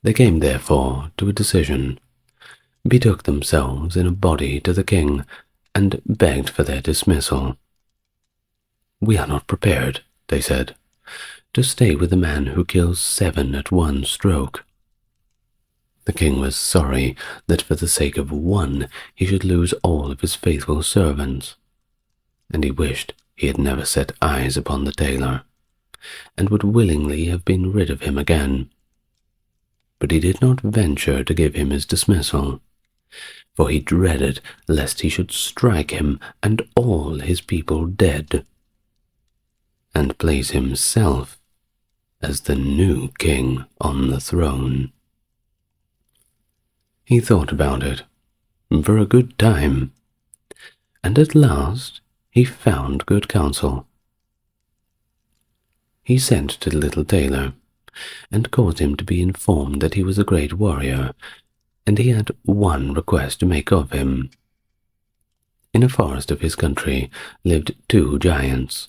They came therefore to a decision, betook themselves in a body to the king, and begged for their dismissal. "We are not prepared," they said, "to stay with a man who kills 7 at one stroke." The king was sorry that for the sake of one he should lose all of his faithful servants, and he wished he had never set eyes upon the tailor, and would willingly have been rid of him again. But he did not venture to give him his dismissal, for he dreaded lest he should strike him and all his people dead, and place himself as the new king on the throne. He thought about it for a good time, and at last he found good counsel. He sent to the little tailor, and caused him to be informed that he was a great warrior, and he had one request to make of him. In a forest of his country lived 2 giants,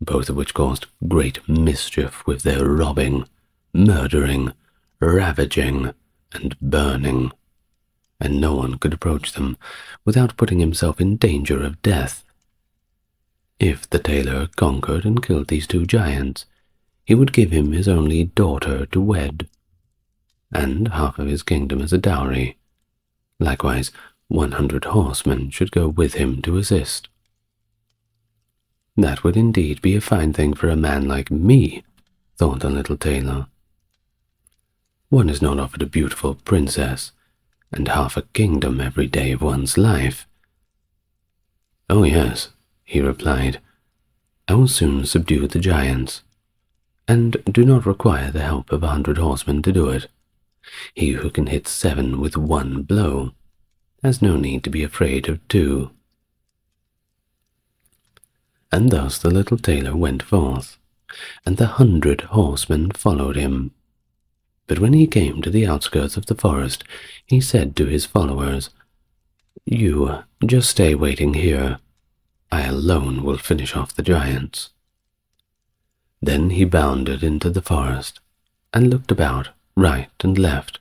both of which caused great mischief with their robbing, murdering, ravaging, and burning, and no one could approach them without putting himself in danger of death. If the tailor conquered and killed these 2 giants, he would give him his only daughter to wed, and half of his kingdom as a dowry. Likewise, 100 horsemen should go with him to assist. "That would indeed be a fine thing for a man like me," thought the little tailor. "One is not offered a beautiful princess, and half a kingdom every day of one's life." "Oh yes," he replied, "I will soon subdue the giants, and do not require the help of 100 horsemen to do it. He who can hit 7 with one blow has no need to be afraid of 2. And thus the little tailor went forth, and the 100 horsemen followed him. But when he came to the outskirts of the forest, he said to his followers, "You just stay waiting here. I alone will finish off the giants." Then he bounded into the forest, and looked about right and left.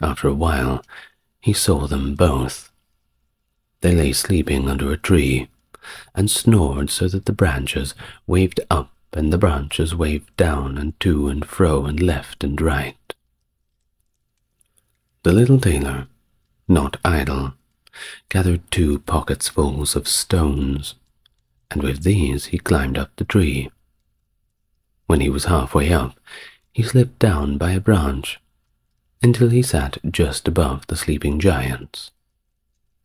After a while, he saw them both. They lay sleeping under a tree, and snored so that the branches waved up and the branches waved down and to and fro and left and right. The little tailor, not idle, gathered 2 pocketsfuls of stones, and with these he climbed up the tree. When he was halfway up, he slipped down by a branch, until he sat just above the sleeping giants,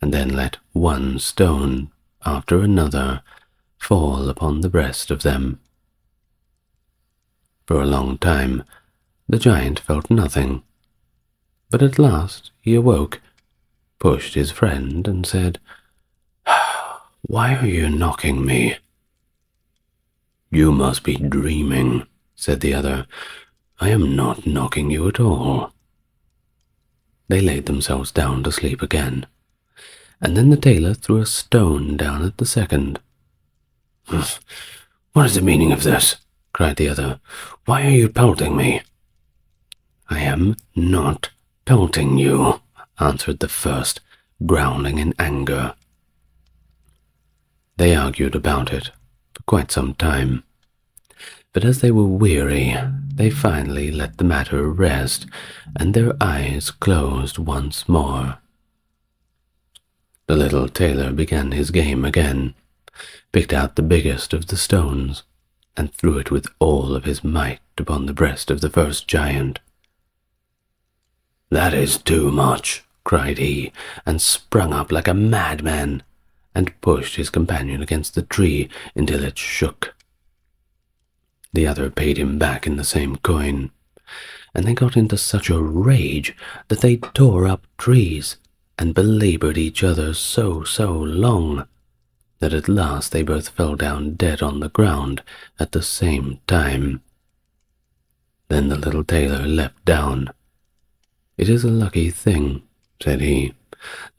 and then let one stone after another fall upon the breast of them. For a long time the giant felt nothing, but at last he awoke, pushed his friend, and said, "Why are you knocking me?" "You must be dreaming," said the other. "I am not knocking you at all." They laid themselves down to sleep again, and then the tailor threw a stone down at the second. "What is the meaning of this?" cried the other. "Why are you pelting me?" "I am not pelting you," answered the first, growling in anger. They argued about it for quite some time, but as they were weary, they finally let the matter rest, and their eyes closed once more. The little tailor began his game again, picked out the biggest of the stones, and threw it with all of his might upon the breast of the first giant. "That is too much," cried he, and sprung up like a madman, and pushed his companion against the tree until it shook. The other paid him back in the same coin, and they got into such a rage that they tore up trees and belaboured each other so long that at last they both fell down dead on the ground at the same time. Then the little tailor leapt down. "It is a lucky thing," said he,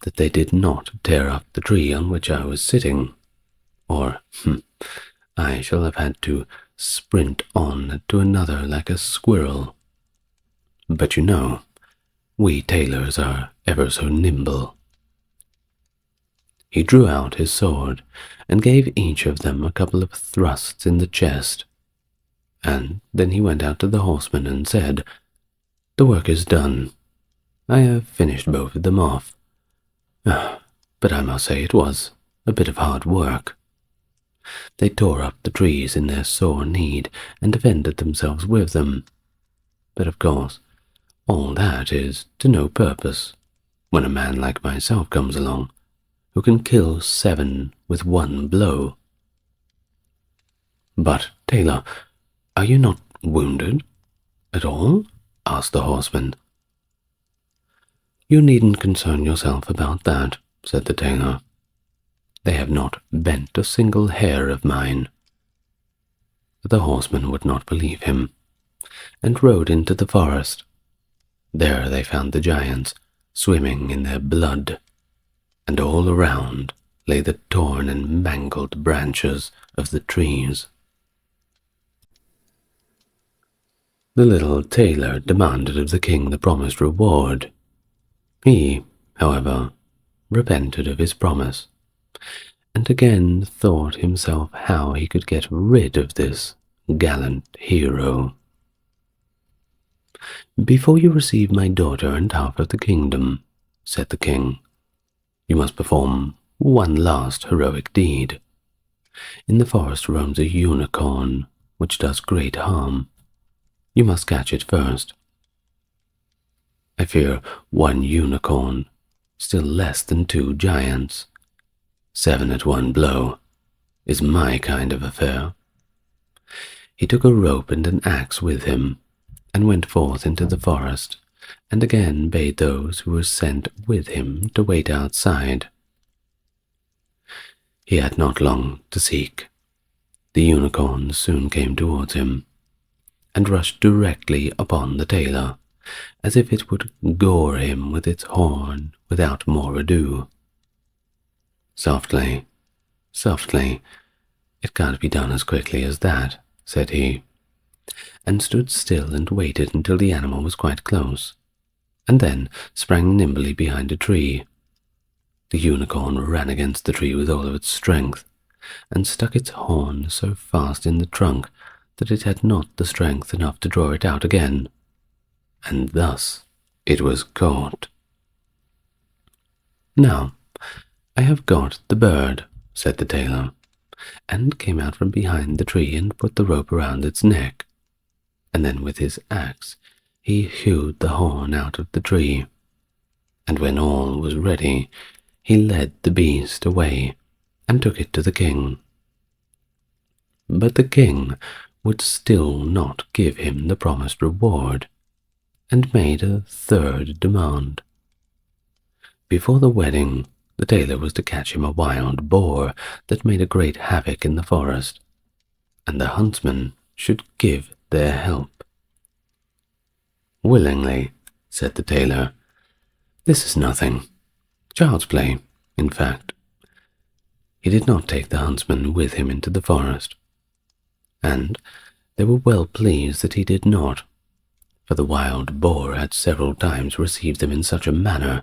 "that they did not tear up the tree on which I was sitting, or I shall have had to sprint on to another like a squirrel. But you know, we tailors are ever so nimble." He drew out his sword and gave each of them a couple of thrusts in the chest, and then he went out to the horsemen and said, "The work is done. I have finished both of them off. But I must say it was a bit of hard work." They tore up the trees in their sore need and defended themselves with them. But of course, all that is to no purpose when a man like myself comes along, who can kill 7 with 1 blow. "But, tailor, are you not wounded at all?" asked the horseman. "You needn't concern yourself about that," said the tailor. "They have not bent a single hair of mine." But the horseman would not believe him, and rode into the forest. There they found the giants swimming in their blood, and all around lay the torn and mangled branches of the trees. The little tailor demanded of the king the promised reward. He, however, repented of his promise, and again thought himself how he could get rid of this gallant hero. "Before you receive my daughter and half of the kingdom," said the king, "you must perform one last heroic deed. In the forest roams a unicorn, which does great harm. You must catch it first. I fear 1 unicorn, still less than 2 giants. 7 at 1 blow is my kind of affair." He took a rope and an axe with him, and went forth into the forest, and again bade those who were sent with him to wait outside. He had not long to seek. The unicorn soon came towards him, and rushed directly upon the tailor, as if it would gore him with its horn without more ado. "Softly, softly, it can't be done as quickly as that," said he, and stood still and waited until the animal was quite close, and then sprang nimbly behind a tree. The unicorn ran against the tree with all of its strength, and stuck its horn so fast in the trunk that it had not the strength enough to draw it out again, and thus it was caught. "Now, I have got the bird," said the tailor, and came out from behind the tree and put the rope around its neck, and then with his axe he hewed the horn out of the tree, and when all was ready, he led the beast away and took it to the king. But the king would still not give him the promised reward, and made a 3rd demand. Before the wedding, the tailor was to catch him a wild boar that made a great havoc in the forest, and the huntsmen should give their help. "Willingly," said the tailor. "This is nothing. Child's play, in fact." He did not take the huntsman with him into the forest, and they were well pleased that he did not, for the wild boar had several times received them in such a manner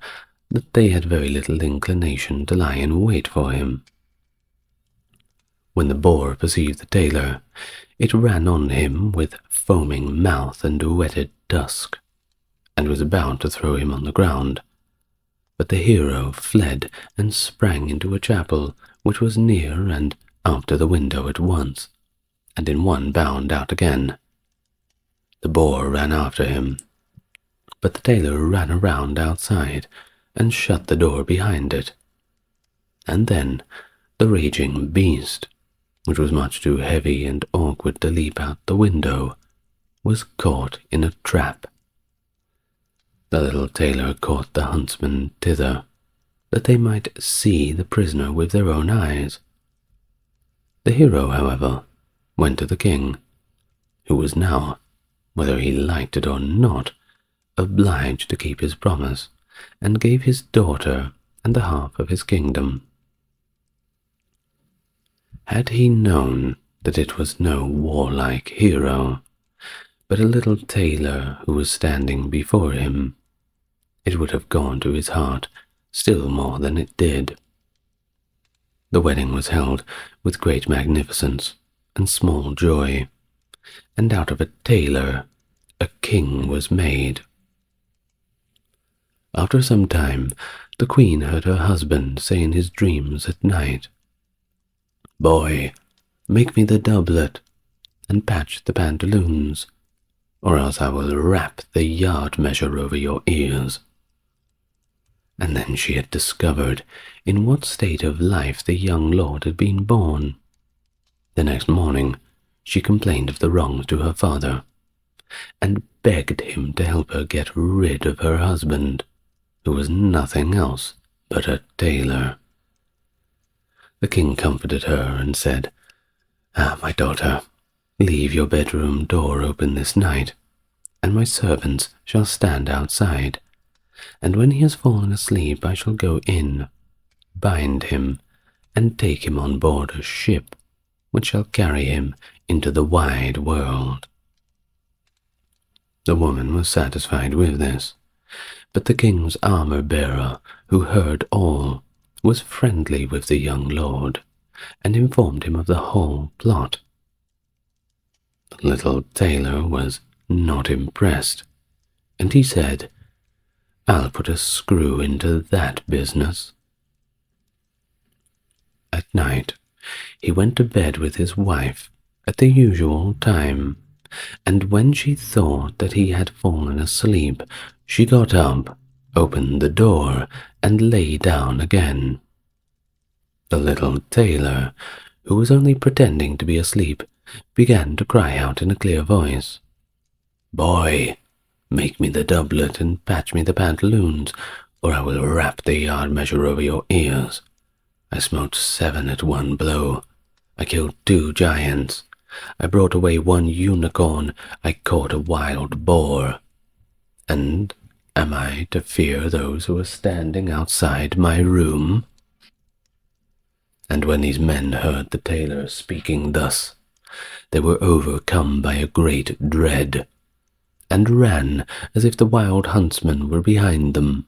that they had very little inclination to lie in wait for him. When the boar perceived the tailor, it ran on him with foaming mouth and whetted tusk, and was about to throw him on the ground. But the hero fled and sprang into a chapel which was near and up to the window at once, and in one bound out again. The boar ran after him, but the tailor ran around outside and shut the door behind it. And then the raging beast, which was much too heavy and awkward to leap out the window, was caught in a trap. The little tailor caught the huntsmen thither, that they might see the prisoner with their own eyes. The hero, however, went to the king, who was now, whether he liked it or not, obliged to keep his promise, and gave his daughter and the half of his kingdom. Had he known that it was no warlike hero, but a little tailor who was standing before him, it would have gone to his heart still more than it did. The wedding was held with great magnificence and small joy, and out of a tailor a king was made. After some time, the queen heard her husband say in his dreams at night, "Boy, make me the doublet, and patch the pantaloons, or else I will wrap the yard measure over your ears." And then she had discovered in what state of life the young lord had been born. The next morning she complained of the wrongs to her father, and begged him to help her get rid of her husband, who was nothing else but a tailor. The king comforted her and said, My daughter, leave your bedroom door open this night, and my servants shall stand outside, and when he has fallen asleep I shall go in, bind him, and take him on board a ship, which shall carry him into the wide world." The woman was satisfied with this, but the king's armor-bearer, who heard all, was friendly with the young lord, and informed him of the whole plot. The little tailor was not impressed, and he said, "I'll put a screw into that business." At night he went to bed with his wife at the usual time, and when she thought that he had fallen asleep, she got up, opened the door, and lay down again. The little tailor, who was only pretending to be asleep, began to cry out in a clear voice, "Boy, make me the doublet and patch me the pantaloons, or I will wrap the yard measure over your ears. I smote 7 at one blow. I killed 2 giants. I brought away 1 unicorn. I caught a wild boar. And am I to fear those who are standing outside my room?" And when these men heard the tailor speaking thus, they were overcome by a great dread, and ran as if the wild huntsmen were behind them,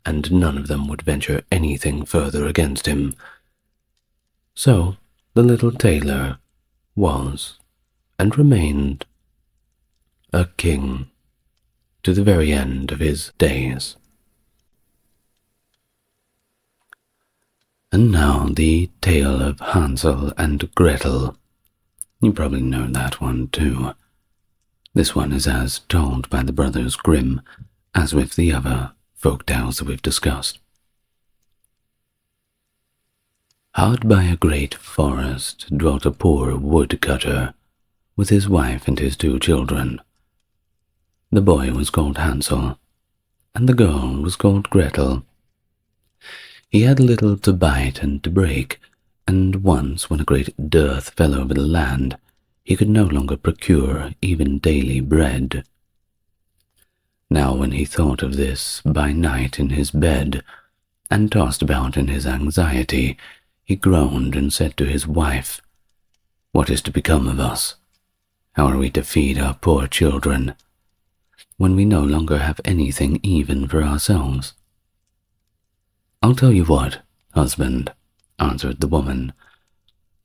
and none of them would venture anything further against him. So the little tailor was, and remained, a king to the very end of his days. And now the tale of Hansel and Gretel. You probably know that one too. This one is as told by the brothers Grimm as with the other folk tales that we've discussed. Hard by a great forest dwelt a poor woodcutter with his wife and his 2 children. The boy was called Hansel, and the girl was called Gretel. He had little to bite and to break, and once, when a great dearth fell over the land, he could no longer procure even daily bread. Now when he thought of this by night in his bed, and tossed about in his anxiety, he groaned and said to his wife, What is to become of us? How are we to feed our poor children when we no longer have anything even for ourselves?" "I'll tell you what, husband," answered the woman.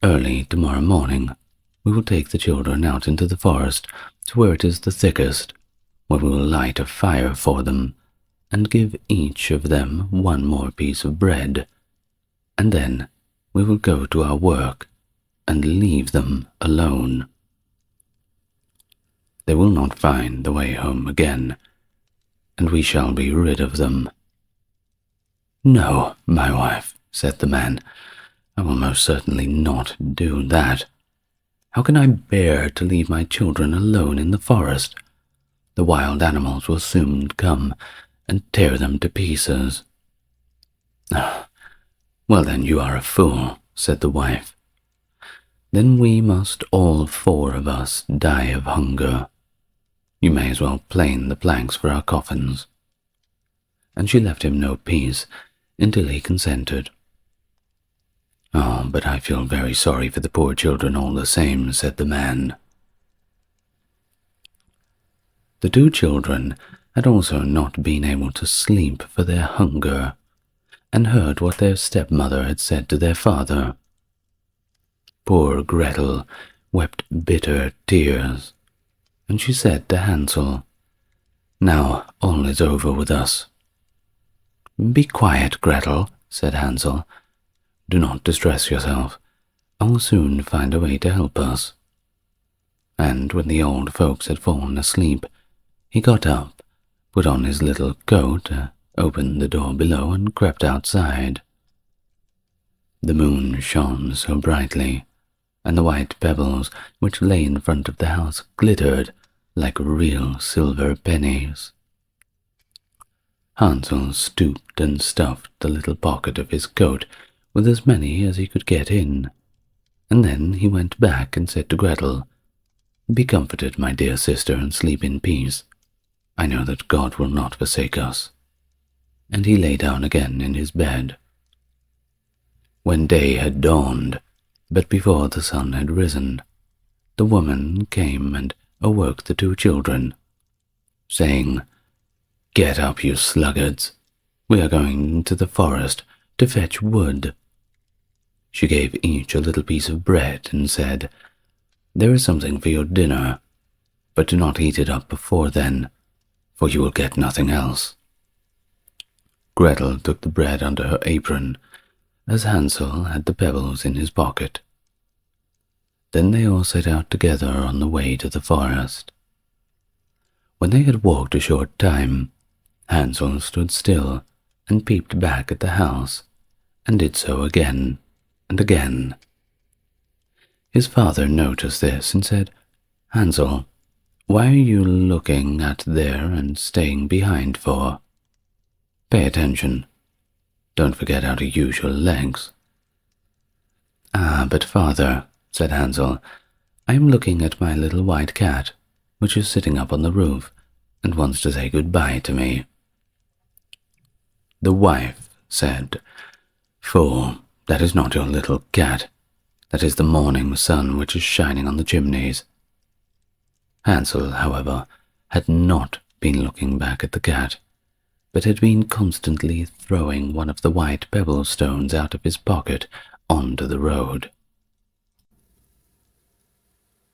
"Early tomorrow morning we will take the children out into the forest to where it is the thickest, where we will light a fire for them and give each of them one more piece of bread, and then we will go to our work and leave them alone. They will not find the way home again, and we shall be rid of them." "No, my wife," said the man, "I will most certainly not do that. How can I bear to leave my children alone in the forest? The wild animals will soon come and tear them to pieces." "Well then, you are a fool," said the wife. "Then we must all four of us die of hunger. You may as well plane the planks for our coffins." And she left him no peace until he consented. "Oh, but I feel very sorry for the poor children all the same," said the man. The two children had also not been able to sleep for their hunger, and heard what their stepmother had said to their father. Poor Gretel wept bitter tears, and she said to Hansel, "Now all is over with us." "Be quiet, Gretel," said Hansel. "Do not distress yourself. I will soon find a way to help us." And when the old folks had fallen asleep, he got up, put on his little coat, opened the door below, and crept outside. The moon shone so brightly, and the white pebbles which lay in front of the house glittered like real silver pennies. Hansel stooped and stuffed the little pocket of his coat with as many as he could get in, and then he went back and said to Gretel, "Be comforted, my dear sister, and sleep in peace. I know that God will not forsake us." And he lay down again in his bed. When day had dawned, but before the sun had risen, the woman came and awoke the two children, saying, "Get up, you sluggards. We are going into the forest to fetch wood." She gave each a little piece of bread and said, "There is something for your dinner, but do not eat it up before then, for you will get nothing else." Gretel took the bread under her apron, as Hansel had the pebbles in his pocket. Then they all set out together on the way to the forest. When they had walked a short time, Hansel stood still and peeped back at the house, and did so again and again. His father noticed this and said, "Hansel, why are you looking at there and staying behind for? Pay attention. Don't forget how to use your legs." "Ah, but father," said Hansel, "I am looking at my little white cat, which is sitting up on the roof and wants to say goodbye to me." The wife said, "Fool, that is not your little cat. That is the morning sun which is shining on the chimneys." Hansel, however, had not been looking back at the cat, but had been constantly throwing one of the white pebble stones out of his pocket onto the road.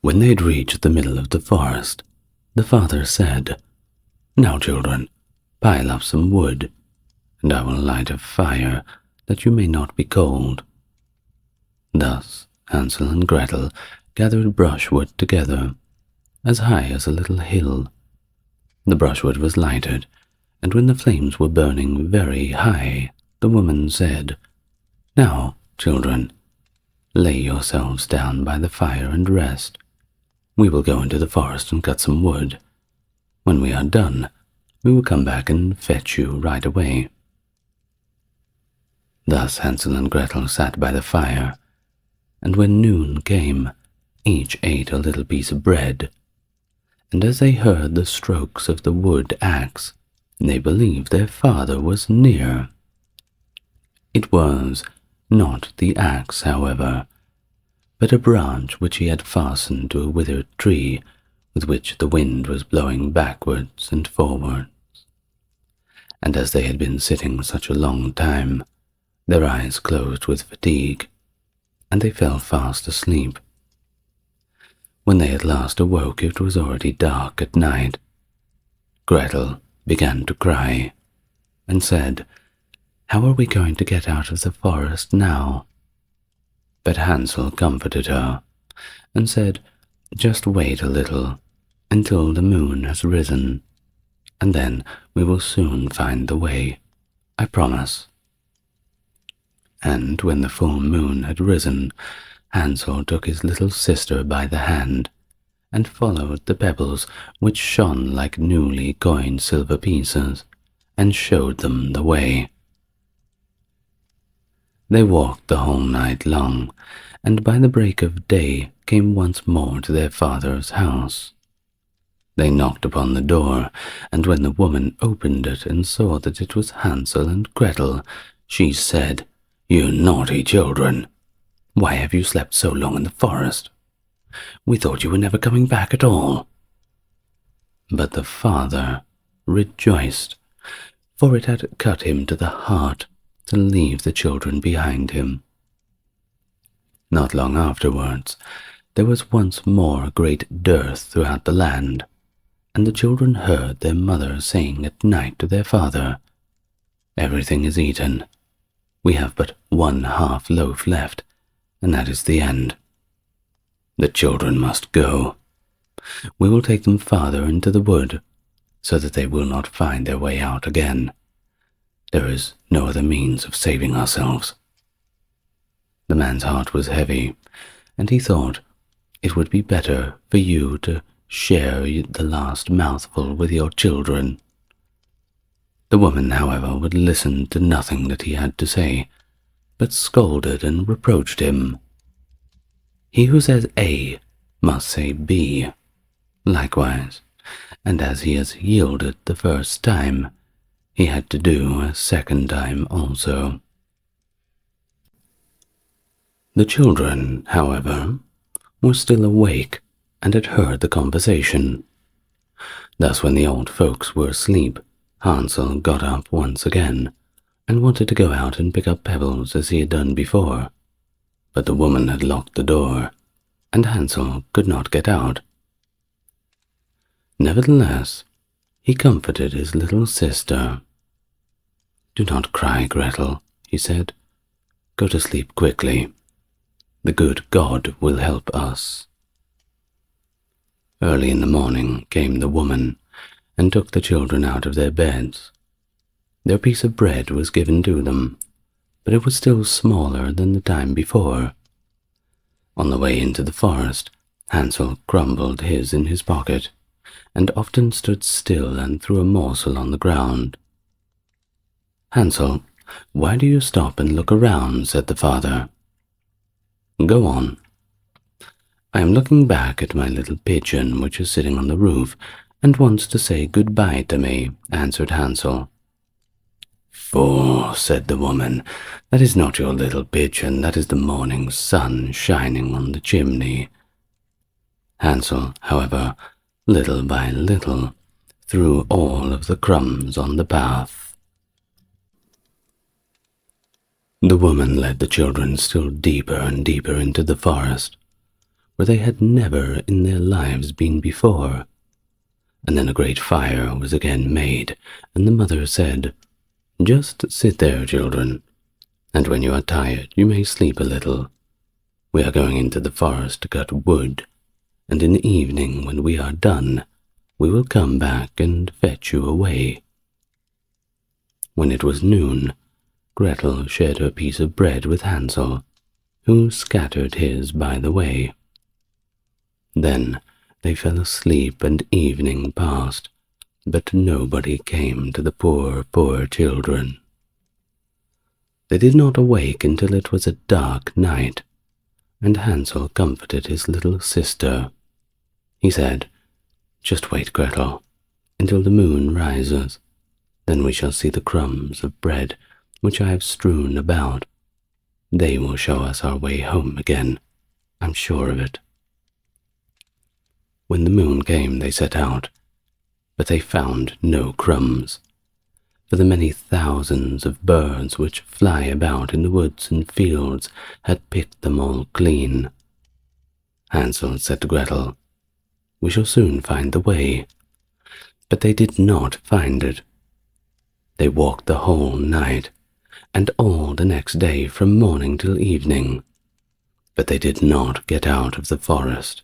When they had reached the middle of the forest, the father said, "Now, children, pile up some wood, and I will light a fire that you may not be cold." Thus Hansel and Gretel gathered brushwood together, as high as a little hill. The brushwood was lighted, and when the flames were burning very high, the woman said, "Now, children, lay yourselves down by the fire and rest. We will go into the forest and cut some wood. When we are done, we will come back and fetch you right away." Thus Hansel and Gretel sat by the fire, and when noon came, each ate a little piece of bread, and as they heard the strokes of the wood axe, they believed their father was near. It was not the axe, however, but a branch which he had fastened to a withered tree with which the wind was blowing backwards and forwards. And as they had been sitting such a long time, their eyes closed with fatigue, and they fell fast asleep. When they at last awoke, it was already dark at night. Gretel began to cry, and said, "How are we going to get out of the forest now?" But Hansel comforted her, and said, "Just wait a little, until the moon has risen, and then we will soon find the way, I promise." And when the full moon had risen, Hansel took his little sister by the hand, and followed the pebbles which shone like newly coined silver pieces, and showed them the way. They walked the whole night long, and by the break of day came once more to their father's house. They knocked upon the door, and when the woman opened it and saw that it was Hansel and Gretel, she said, "You naughty children! Why have you slept so long in the forest? We thought you were never coming back at all." But the father rejoiced, for it had cut him to the heart to leave the children behind him. Not long afterwards, there was once more a great dearth throughout the land, and the children heard their mother saying at night to their father, "Everything is eaten. We have but 1/2 loaf left, and that is the end. The children must go. We will take them farther into the wood, so that they will not find their way out again. There is no other means of saving ourselves." The man's heart was heavy, and he thought, "It would be better for you to share the last mouthful with your children." The woman, however, would listen to nothing that he had to say, but scolded and reproached him. He who says A must say B likewise, and as he has yielded the first time, he had to do a second time also. The children, however, were still awake and had heard the conversation. Thus when the old folks were asleep, Hansel got up once again, and wanted to go out and pick up pebbles as he had done before, but the woman had locked the door, and Hansel could not get out. Nevertheless, he comforted his little sister. "Do not cry, Gretel," he said. "Go to sleep quickly. The good God will help us." Early in the morning came the woman, and took the children out of their beds. Their piece of bread was given to them, but it was still smaller than the time before. On the way into the forest, Hansel crumbled his in his pocket, and often stood still and threw a morsel on the ground. "Hansel, why do you stop and look around?" said the father. "Go on." "I am looking back at my little pigeon which is sitting on the roof, and wants to say good-bye to me," answered Hansel. "Fool," said the woman, "that is not your little pigeon, that is the morning sun shining on the chimney." Hansel, however, little by little, threw all of the crumbs on the path. The woman led the children still deeper and deeper into the forest, where they had never in their lives been before. And then a great fire was again made, and the mother said, "Just sit there, children, and when you are tired you may sleep a little. We are going into the forest to cut wood, and in the evening when we are done, we will come back and fetch you away." When it was noon, Gretel shared her piece of bread with Hansel, who scattered his by the way. Then they fell asleep and evening passed, but nobody came to the poor, poor children. They did not awake until it was a dark night, and Hansel comforted his little sister. He said, "Just wait, Gretel, until the moon rises. Then we shall see the crumbs of bread which I have strewn about. They will show us our way home again. I'm sure of it." When the moon came, they set out, but they found no crumbs, for the many thousands of birds which fly about in the woods and fields had picked them all clean. Hansel said to Gretel, "We shall soon find the way." But they did not find it. They walked the whole night, and all the next day from morning till evening, but they did not get out of the forest,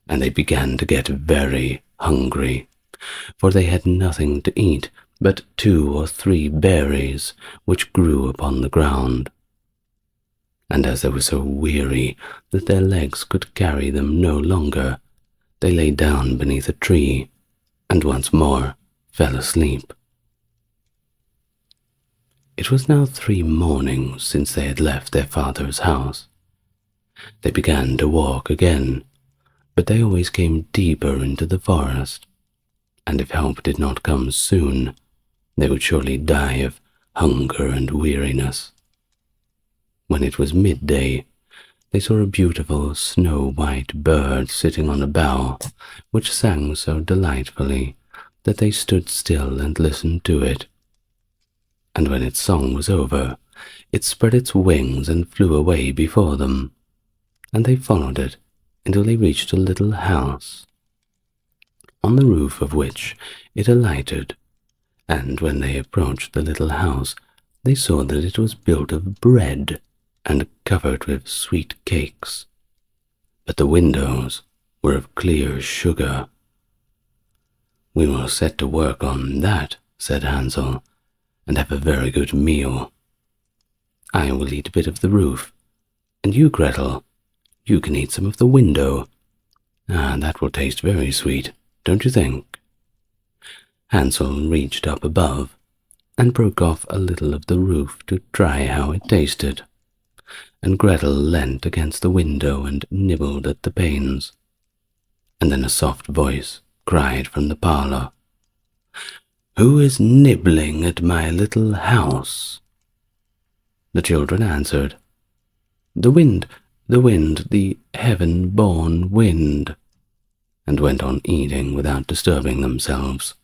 and they began to get very hungry, for they had nothing to eat but 2 or 3 berries which grew upon the ground. And as they were so weary that their legs could carry them no longer, they lay down beneath a tree, and once more fell asleep. It was now 3 mornings since they had left their father's house. They began to walk again, but they always came deeper into the forest, and if help did not come soon, they would surely die of hunger and weariness. When it was midday, they saw a beautiful snow-white bird sitting on a bough, which sang so delightfully that they stood still and listened to it. And when its song was over, it spread its wings and flew away before them, and they followed it until they reached a little house, on the roof of which it alighted, and when they approached the little house, they saw that it was built of bread and covered with sweet cakes, but the windows were of clear sugar. "We will set to work on that," said Hansel, "and have a very good meal. I will eat a bit of the roof, and you, Gretel, you can eat some of the window. That will taste very sweet, don't you think?" Hansel reached up above and broke off a little of the roof to try how it tasted, and Gretel leant against the window and nibbled at the panes. And then a soft voice cried from the parlour, "Who is nibbling at my little house?" The children answered, the wind, the heaven-born wind," and went on eating without disturbing themselves.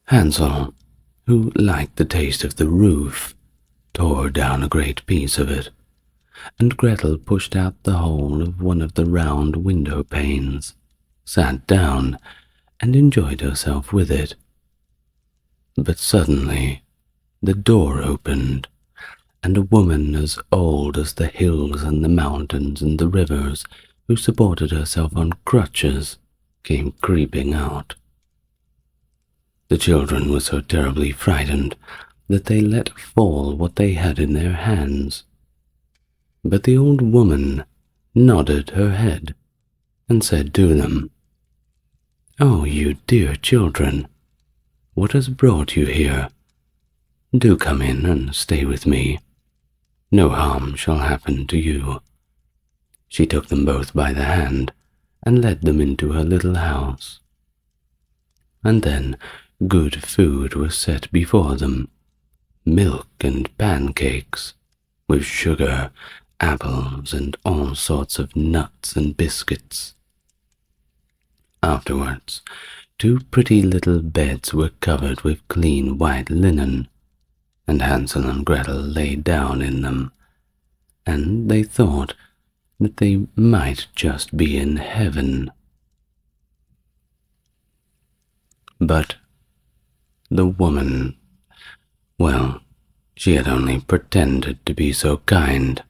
Hansel, who liked the taste of the roof, tore down a great piece of it, and Gretel pushed out the hole of one of the round window panes, sat down, and enjoyed herself with it. But suddenly the door opened, and a woman as old as the hills and the mountains and the rivers, who supported herself on crutches, came creeping out. The children were so terribly frightened that they let fall what they had in their hands. But the old woman nodded her head and said to them, "Oh, you dear children, what has brought you here? Do come in and stay with me. No harm shall happen to you." She took them both by the hand and led them into her little house. And then good food was set before them, milk and pancakes, with sugar, apples, and all sorts of nuts and biscuits. Afterwards, 2 pretty little beds were covered with clean white linen, and Hansel and Gretel lay down in them, and they thought that they might just be in heaven. But the woman, well, she had only pretended to be so kind,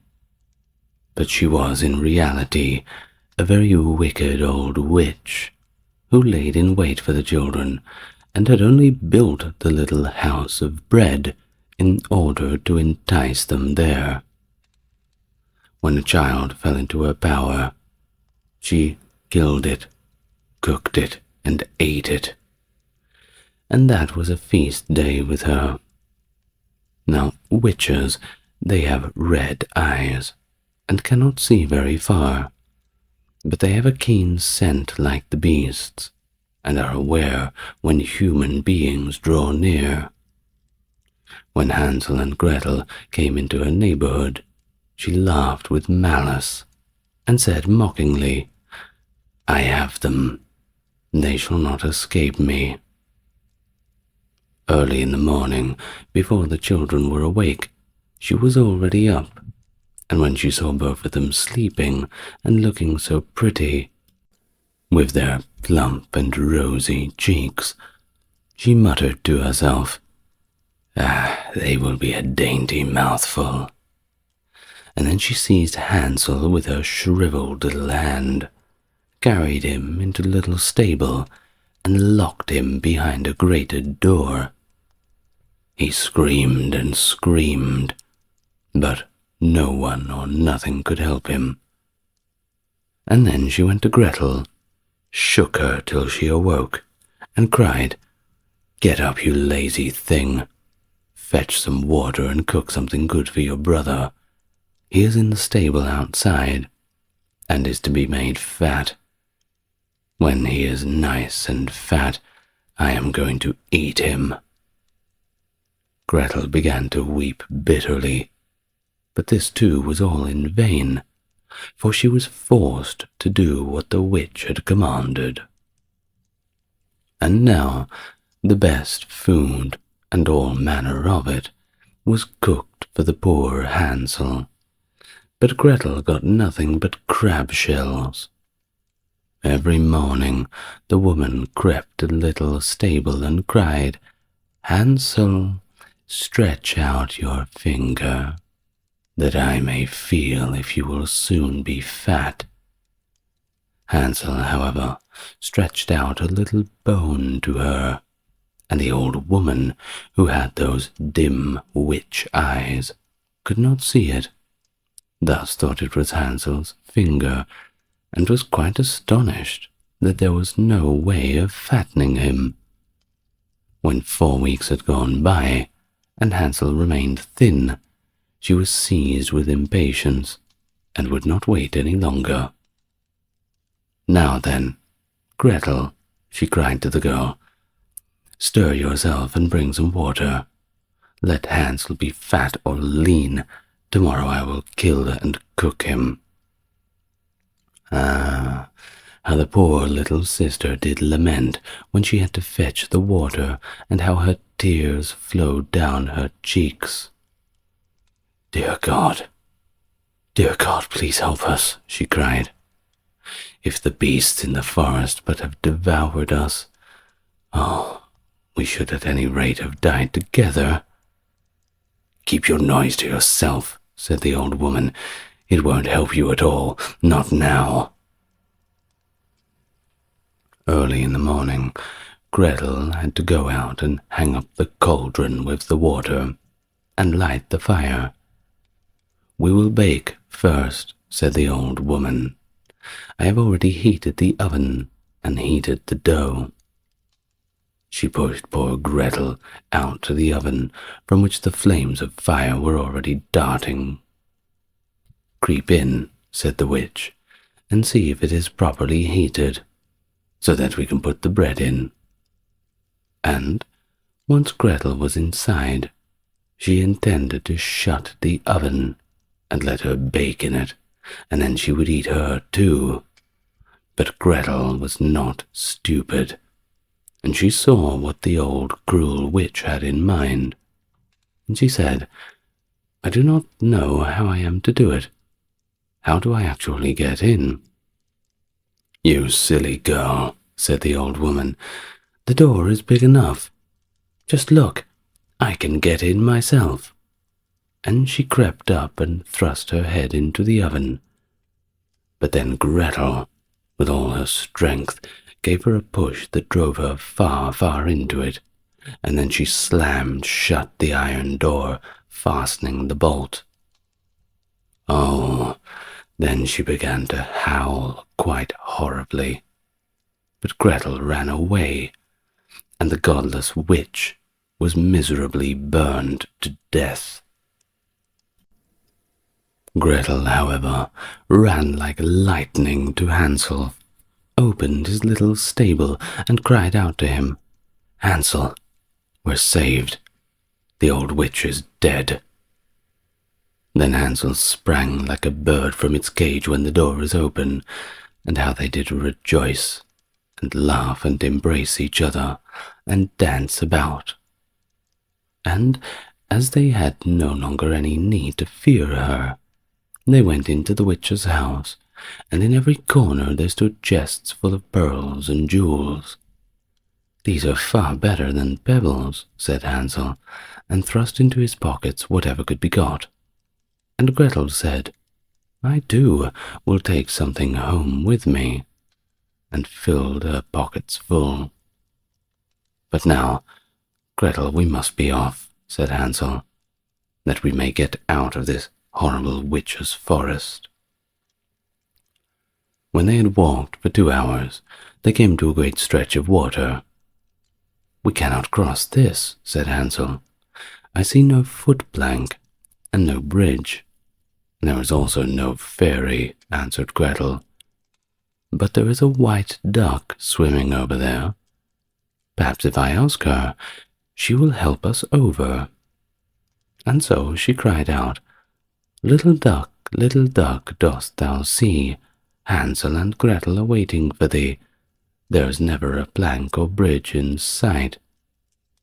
but she was in reality a very wicked old witch, who laid in wait for the children, and had only built the little house of bread in order to entice them there. When a child fell into her power, she killed it, cooked it, and ate it, and that was a feast day with her. Now, witches, they have red eyes, and cannot see very far, but they have a keen scent like the beasts, and are aware when human beings draw near. When Hansel and Gretel came into her neighborhood, She laughed with malice, and said mockingly, "I have them. They shall not escape me." Early in the morning, before the children were awake, she was already up, and when she saw both of them sleeping and looking so pretty, with their plump and rosy cheeks, she muttered to herself, "They will be a dainty mouthful." And then she seized Hansel with her shriveled little hand, carried him into the little stable, and locked him behind a grated door. He screamed and screamed, but no one or nothing could help him. And then she went to Gretel, shook her till she awoke, and cried, "Get up, you lazy thing. Fetch some water and cook something good for your brother. He is in the stable outside, and is to be made fat. When he is nice and fat, I am going to eat him." Gretel began to weep bitterly, but this too was all in vain, for she was forced to do what the witch had commanded. And now the best food, and all manner of it, was cooked for the poor Hansel, but Gretel got nothing but crab shells. Every morning the woman crept to the little stable and cried, "Hansel, stretch out your finger, that I may feel if you will soon be fat." Hansel, however, stretched out a little bone to her, and the old woman, who had those dim witch eyes, could not see it, thus thought it was Hansel's finger, and was quite astonished that there was no way of fattening him. When 4 weeks had gone by, and Hansel remained thin, she was seized with impatience, and would not wait any longer. "Now then, Gretel," she cried to the girl, "stir yourself and bring some water. Let Hansel be fat or lean, tomorrow I will kill and cook him." Ah, how the poor little sister did lament when she had to fetch the water, and how her tears flowed down her cheeks. Dear God, please help us," she cried. "If the beasts in the forest but have devoured us, we should at any rate have died together." "Keep your noise to yourself," said the old woman. "It won't help you at all, not now." Early in the morning, Gretel had to go out and hang up the cauldron with the water, and light the fire. "We will bake first," said the old woman. "I have already heated the oven and heated the dough." She pushed poor Gretel out to the oven, from which the flames of fire were already darting. "Creep in," said the witch, "and see if it is properly heated, so that we can put the bread in." And once Gretel was inside, she intended to shut the oven and let her bake in it, and then she would eat her too. But Gretel was not stupid, and she saw what the old cruel witch had in mind. And she said, "I do not know how I am to do it. How do I actually get in?" "You silly girl," said the old woman. "The door is big enough. Just look, I can get in myself." And she crept up and thrust her head into the oven. But then Gretel, with all her strength, gave her a push that drove her far, far into it, and then she slammed shut the iron door, fastening the bolt. Oh, then she began to howl quite horribly. But Gretel ran away, and the godless witch was miserably burned to death. Gretel, however, ran like lightning to Hansel, opened his little stable, and cried out to him, "Hansel, we're saved. The old witch is dead." Then Hansel sprang like a bird from its cage when the door is open, and how they did rejoice, and laugh and embrace each other, and dance about. And as they had no longer any need to fear her, they went into the witch's house, and in every corner there stood chests full of pearls and jewels. "These are far better than pebbles," said Hansel, and thrust into his pockets whatever could be got. And Gretel said, "I too will take something home with me," and filled her pockets full. "But now, Gretel, we must be off," said Hansel, "that we may get out of this horrible witch's forest." When they had walked for 2 hours, they came to a great stretch of water. "We cannot cross this," said Hansel. "I see no foot-plank and no bridge." "There is also no ferry," answered Gretel. "But there is a white duck swimming over there. Perhaps if I ask her, she will help us over." And so she cried out, little duck, dost thou see? Hansel and Gretel are waiting for thee. There is never a plank or bridge in sight.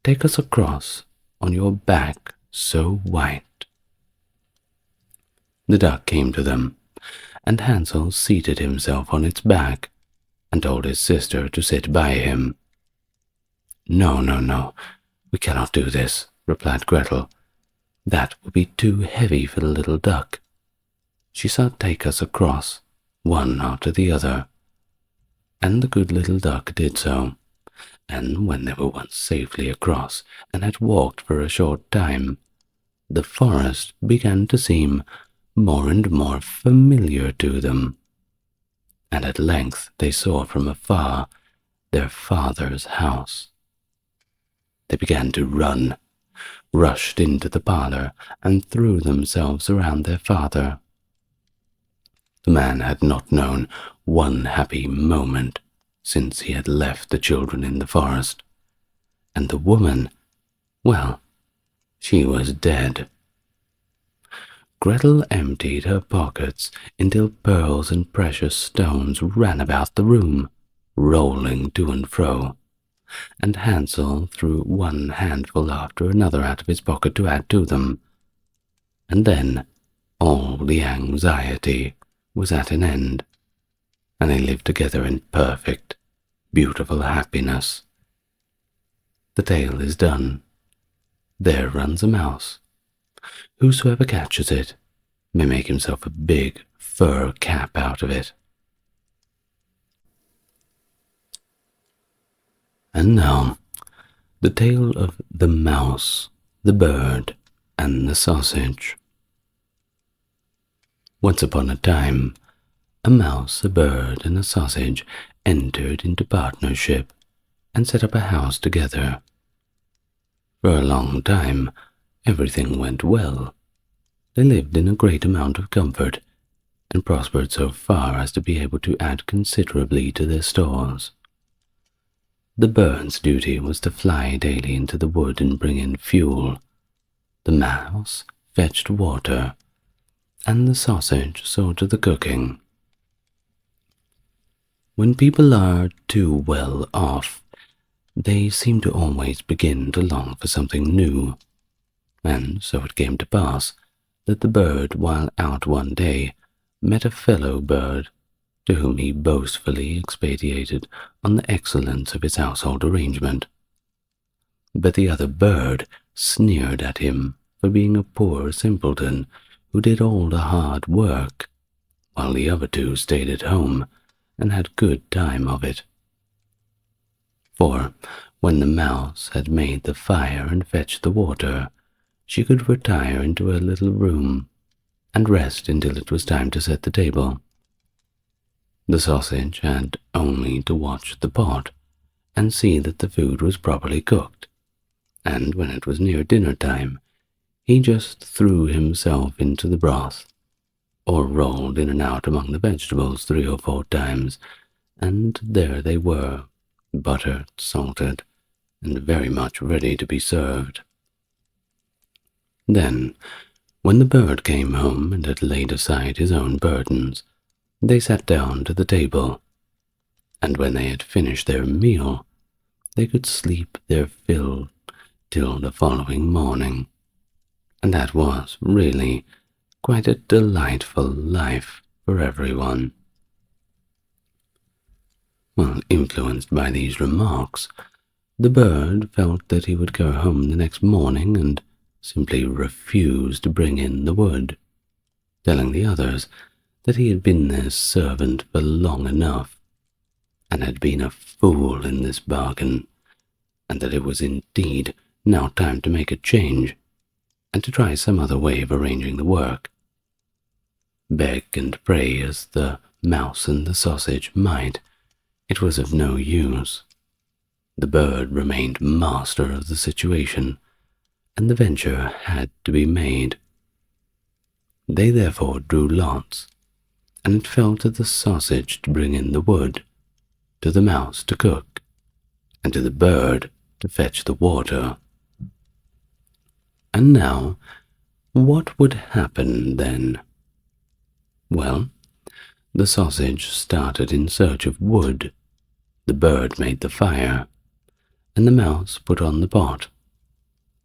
Take us across on your back so white." The duck came to them, and Hansel seated himself on its back, and told his sister to sit by him. No, we cannot do this," replied Gretel. "That will be too heavy for the little duck. She shall take us across, one after the other." And the good little duck did so, and when they were once safely across and had walked for a short time, the forest began to seem more and more familiar to them, and at length they saw from afar their father's house. They began to run, rushed into the parlor, and threw themselves around their father. The man had not known one happy moment since he had left the children in the forest, and the woman, well, she was dead. Gretel emptied her pockets until pearls and precious stones ran about the room, rolling to and fro, and Hansel threw one handful after another out of his pocket to add to them, and then all the anxiety was at an end, and they lived together in perfect, beautiful happiness. The tale is done. There runs a mouse. Whosoever catches it may make himself a big fur cap out of it. And now, the tale of the mouse, the bird, and the sausage. Once upon a time, a mouse, a bird, and a sausage entered into partnership and set up a house together. For a long time, everything went well. They lived in a great amount of comfort, and prospered so far as to be able to add considerably to their stores. The bird's duty was to fly daily into the wood and bring in fuel. The mouse fetched water, and the sausage saw to the cooking. When people are too well off, they seem to always begin to long for something new, and so it came to pass that the bird, while out one day, met a fellow bird, to whom he boastfully expatiated on the excellence of his household arrangement. But the other bird sneered at him for being a poor simpleton who did all the hard work, while the other two stayed at home and had good time of it. For when the mouse had made the fire and fetched the water, she could retire into her little room and rest until it was time to set the table. The sausage had only to watch the pot and see that the food was properly cooked, and when it was near dinner time, he just threw himself into the broth, or rolled in and out among the vegetables 3 or 4 times, and there they were, buttered, salted, and very much ready to be served. Then, When the bird came home and had laid aside his own burdens, they sat down to the table, and when they had finished their meal, they could sleep their fill till the following morning, and that was really quite a delightful life for everyone. Well, influenced by these remarks, the bird felt that he would go home the next morning and simply refused to bring in the wood, telling the others that he had been their servant for long enough, and had been a fool in this bargain, and that it was indeed now time to make a change, and to try some other way of arranging the work. Beg and pray as the mouse and the sausage might, it was of no use. The bird remained master of the situation, and the venture had to be made. They therefore drew lots, and it fell to the sausage to bring in the wood, to the mouse to cook, and to the bird to fetch the water. And now, what would happen then? Well, the sausage started in search of wood, the bird made the fire, and the mouse put on the pot,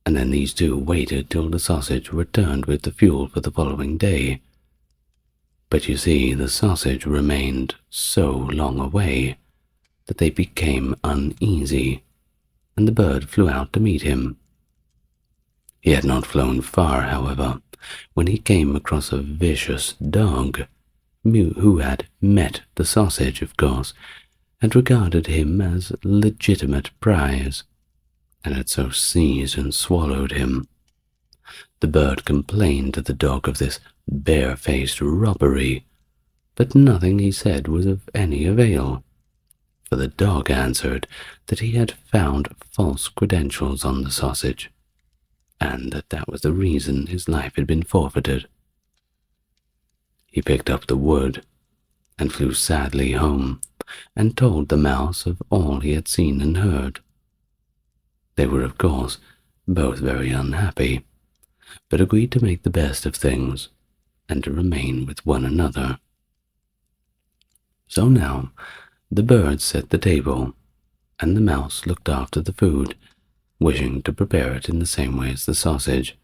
and then these two waited till the sausage returned with the fuel for the following day. But you see, the sausage remained so long away that they became uneasy, and the bird flew out to meet him. He had not flown far, however, when he came across a vicious dog, who had met the sausage, of course, and regarded him as legitimate prize, and had so seized and swallowed him. The bird complained to the dog of this barefaced robbery, but nothing he said was of any avail, for the dog answered that he had found false credentials on the sausage, and that was the reason his life had been forfeited. He picked up the wood, and flew sadly home, and told the mouse of all he had seen and heard. They were, of course, both very unhappy, but agreed to make the best of things, and to remain with one another. So now the bird set the table, and the mouse looked after the food, wishing to prepare it in the same way as the sausage,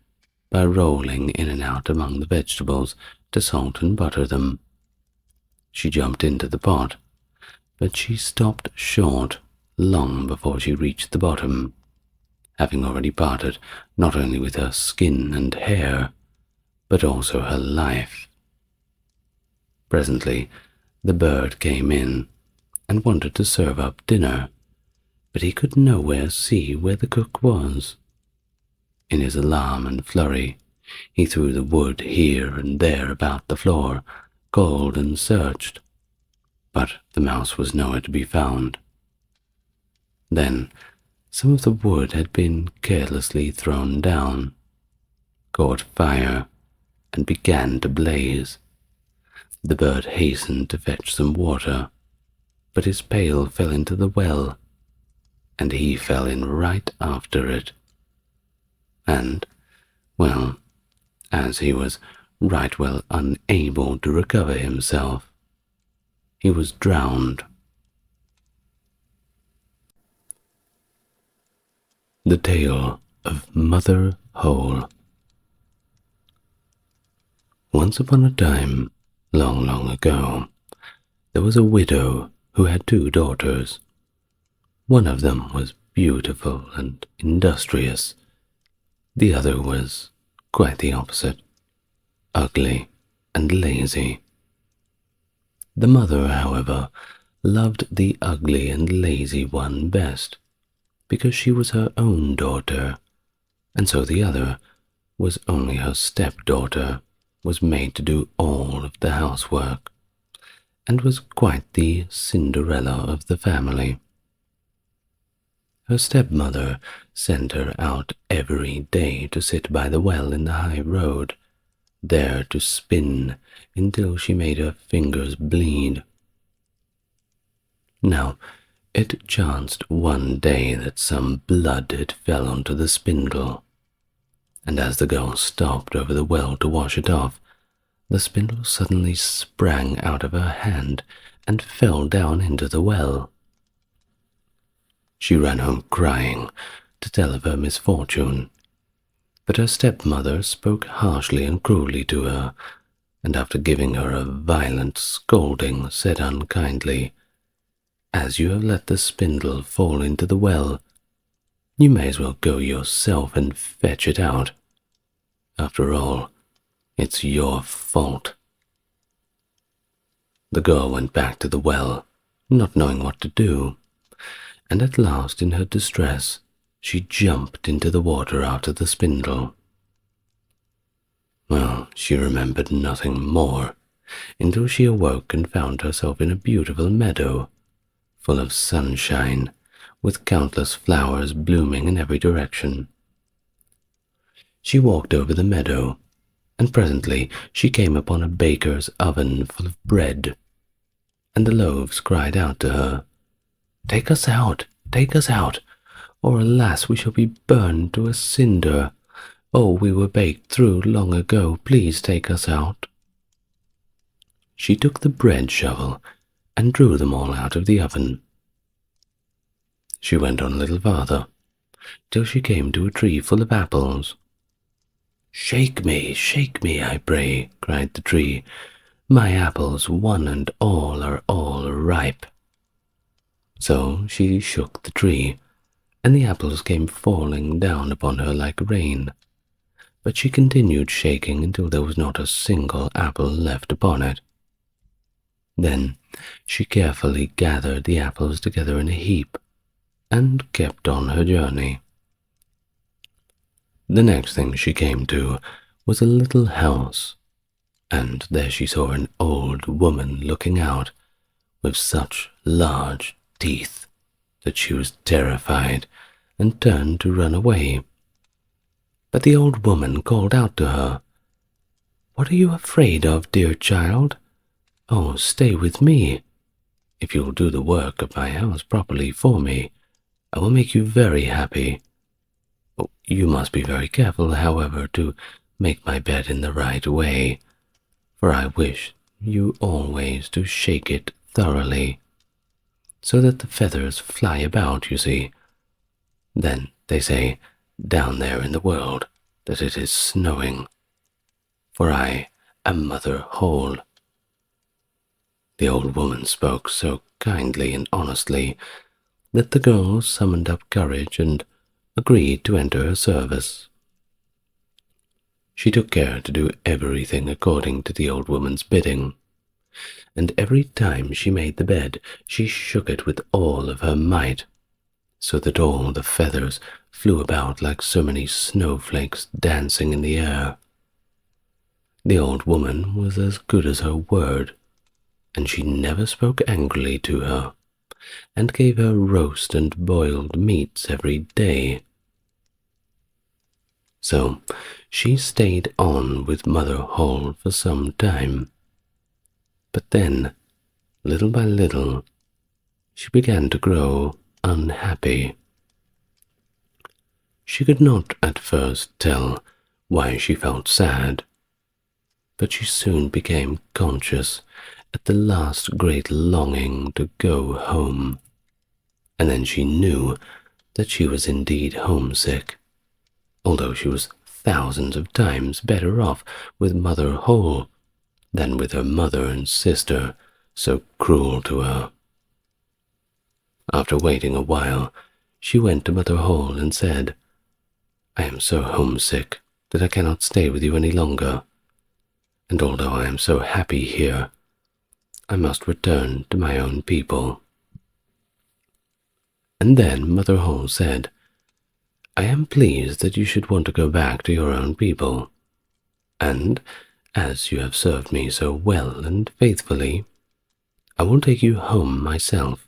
by rolling in and out among the vegetables to salt and butter them. She jumped into the pot, but she stopped short long before she reached the bottom, having already parted not only with her skin and hair, but also her life. Presently the bird came in, and wanted to serve up dinner, but he could nowhere see where the cook was. In his alarm and flurry, he threw the wood here and there about the floor, called and searched, but the mouse was nowhere to be found. Then some of the wood had been carelessly thrown down, caught fire, and began to blaze. The bird hastened to fetch some water, but his pail fell into the well, and he fell in right after it. And, well, as he was right well unable to recover himself, he was drowned. The Tale of Mother Holle. Once upon a time, long, long ago, there was a widow who had two daughters. One of them was beautiful and industrious. The other was quite the opposite, ugly and lazy. The mother, however, loved the ugly and lazy one best, because she was her own daughter, and so the other was only her stepdaughter, was made to do all of the housework, and was quite the Cinderella of the family. Her stepmother sent her out every day to sit by the well in the high road, there to spin until she made her fingers bleed. Now, it chanced one day that some blood had fell onto the spindle, and as the girl stopped over the well to wash it off, the spindle suddenly sprang out of her hand and fell down into the well. She ran home crying to tell of her misfortune, but her stepmother spoke harshly and cruelly to her, and after giving her a violent scolding, said unkindly, "As you have let the spindle fall into the well, you may as well go yourself and fetch it out. After all, it's your fault." The girl went back to the well, not knowing what to do, and at last, in her distress, she jumped into the water after the spindle. Well, she remembered nothing more until she awoke and found herself in a beautiful meadow, full of sunshine, with countless flowers blooming in every direction. She walked over the meadow, and presently she came upon a baker's oven full of bread, and the loaves cried out to her, take us out, or alas, we shall be burned to a cinder. Oh, we were baked through long ago, please take us out." She took the bread shovel and drew them all out of the oven. She went on a little farther, till she came to a tree full of apples. shake me, I pray," cried the tree. "My apples, one and all, are all ripe." So she shook the tree, and the apples came falling down upon her like rain. But she continued shaking until there was not a single apple left upon it. Then she carefully gathered the apples together in a heap, and kept on her journey. The next thing she came to was a little house, and there she saw an old woman looking out, with such large teeth that she was terrified and turned to run away. But the old woman called out to her, "What are you afraid of, dear child? Oh, stay with me. If you'll do the work of my house properly for me, I will make you very happy. Oh, you must be very careful, however, to make my bed in the right way, for I wish you always to shake it thoroughly, so that the feathers fly about, you see. Then they say down there in the world that it is snowing, for I am Mother Holle." The old woman spoke so kindly and honestly that the girl summoned up courage and agreed to enter her service. She took care to do everything according to the old woman's bidding, and every time she made the bed she shook it with all of her might, so that all the feathers flew about like so many snowflakes dancing in the air. The old woman was as good as her word, and she never spoke angrily to her, and gave her roast and boiled meats every day. So she stayed on with Mother Holle for some time, but then, little by little, she began to grow unhappy. She could not at first tell why she felt sad, but she soon became conscious at the last great longing to go home, and then she knew that she was indeed homesick, although she was thousands of times better off with Mother Holle than with her mother and sister, so cruel to her. After waiting a while, she went to Mother Holle and said, "I am so homesick that I cannot stay with you any longer, and although I am so happy here, I must return to my own people." And then Mother Holle said, "I am pleased that you should want to go back to your own people, and as you have served me so well and faithfully, I will take you home myself."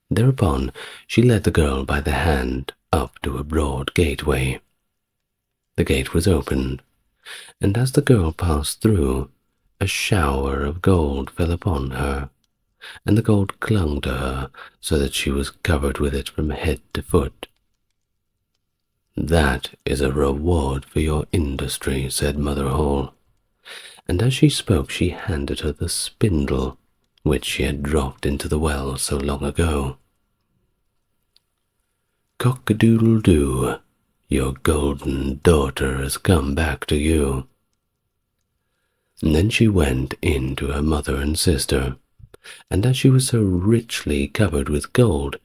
Thereupon she led the girl by the hand up to a broad gateway. The gate was opened, and as the girl passed through, a shower of gold fell upon her, and the gold clung to her so that she was covered with it from head to foot. "That is a reward for your industry," said Mother Holle, and as she spoke she handed her the spindle which she had dropped into the well so long ago. "Cock-a-doodle-doo, your golden daughter has come back to you." And then she went in to her mother and sister, and as she was so richly covered with gold,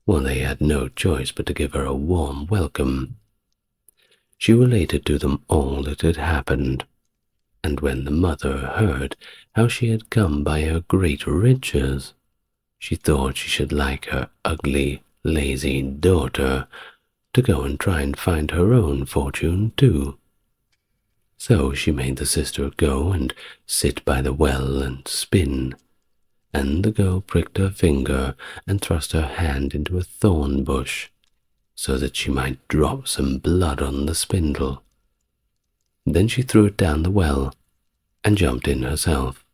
well, they had no choice but to give her a warm welcome. She related to them all that had happened, and when the mother heard how she had come by her great riches, she thought she should like her ugly, lazy daughter to go and try and find her own fortune too. So she made the sister go and sit by the well and spin, and the girl pricked her finger and thrust her hand into a thorn bush, so that she might drop some blood on the spindle. Then she threw it down the well and jumped in herself.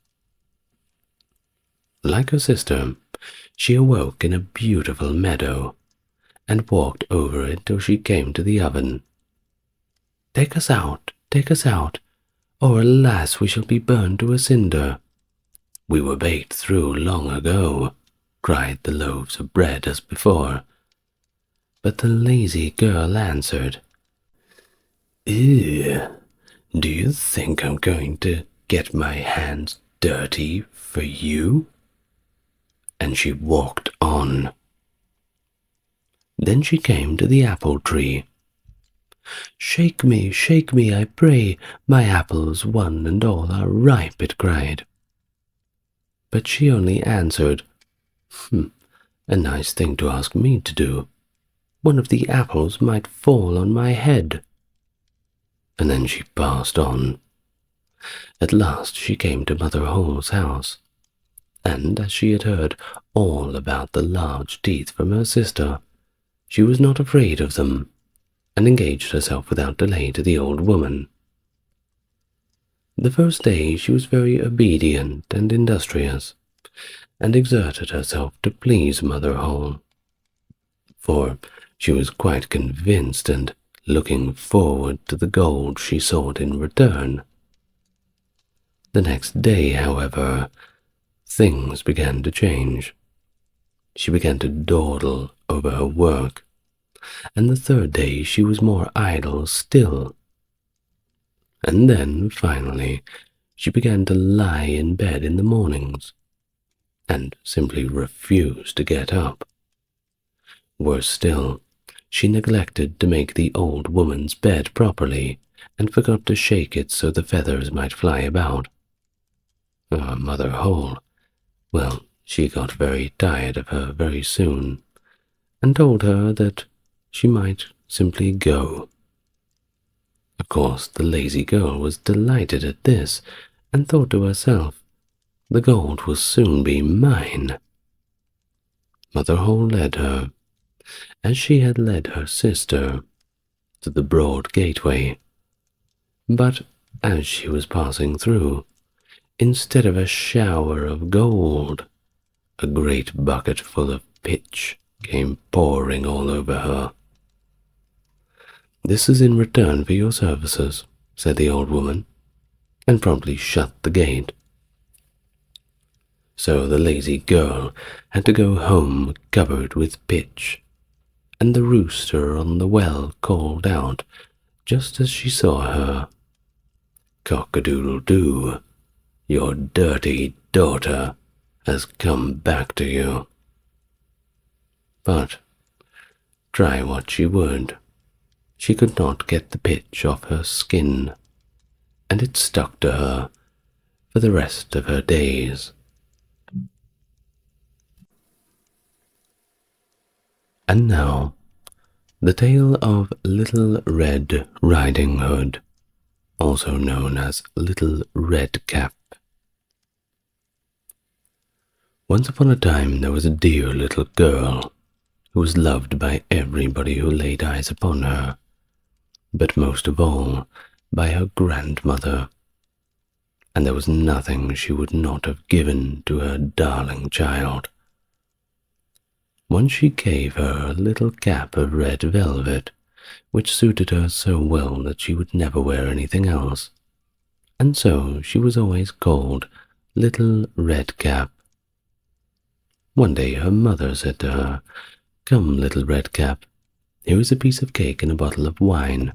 Like her sister, she awoke in a beautiful meadow, and walked over it till she came to the oven. Take us out, or alas, we shall be burned to a cinder." "We were baked through long ago," cried the loaves of bread as before. But the lazy girl answered, "Ew, do you think I'm going to get my hands dirty for you?" And she walked on. Then she came to the apple tree. shake me, I pray, my apples one and all are ripe," it cried. But she only answered, "A nice thing to ask me to do. One of the apples might fall on my head." And then she passed on. At last she came to Mother Holle's house, and as she had heard all about the large teeth from her sister, she was not afraid of them, and engaged herself without delay to the old woman. The first day she was very obedient and industrious, and exerted herself to please Mother Holle, for she was quite convinced and looking forward to the gold she sought in return. The next day, however, things began to change. She began to dawdle over her work, and the third day she was more idle still. And then, finally, she began to lie in bed in the mornings, and simply refused to get up. Worse still, she neglected to make the old woman's bed properly, and forgot to shake it so the feathers might fly about. Mother Holle, well, she got very tired of her very soon, and told her that she might simply go. Of course, the lazy girl was delighted at this, and thought to herself, the gold will soon be mine. Mother Holle led her, as she had led her sister, to the broad gateway. But as she was passing through, instead of a shower of gold, a great bucket full of pitch came pouring all over her. "This is in return for your services," said the old woman, and promptly shut the gate. So the lazy girl had to go home covered with pitch, and the rooster on the well called out just as she saw her, "Cock-a-doodle-doo, your dirty daughter has come back to you." But try what she would, she could not get the pitch off her skin, and it stuck to her for the rest of her days. And now, the tale of Little Red Riding Hood, also known as Little Red Cap. Once upon a time there was a dear little girl who was loved by everybody who laid eyes upon her, but most of all by her grandmother, and there was nothing she would not have given to her darling child. Once she gave her a little cap of red velvet, which suited her so well that she would never wear anything else, and so she was always called Little Red Cap. One day her mother said to her, "Come, Little Red Cap, here is a piece of cake and a bottle of wine.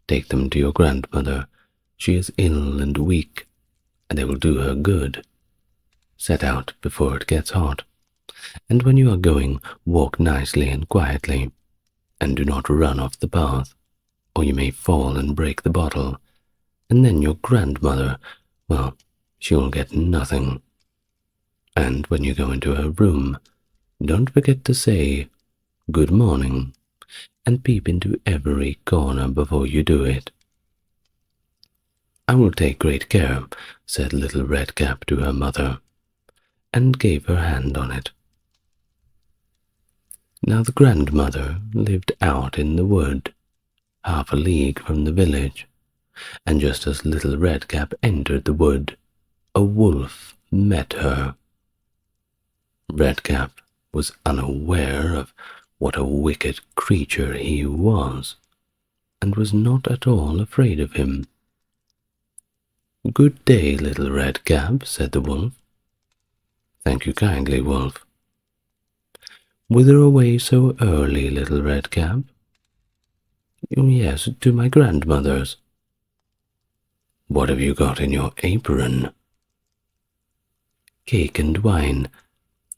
Take them to your grandmother. She is ill and weak, and they will do her good. Set out before it gets hot, and when you are going, walk nicely and quietly, and do not run off the path, or you may fall and break the bottle, and then your grandmother, well, she will get nothing. And when you go into her room, don't forget to say, 'Good morning,' and peep into every corner before you do it." "I will take great care," said Little Red Cap to her mother, and gave her hand on it. Now the grandmother lived out in the wood, half a league from the village, and just as Little Red Cap entered the wood, a wolf met her. Red Cap was unaware of what a wicked creature he was, and was not at all afraid of him. "Good day, Little Red Cap," said the wolf. "Thank you kindly, Wolf." "Whither away so early, Little Red Cap?" "Yes, to my grandmother's." "What have you got in your apron?" "Cake and wine.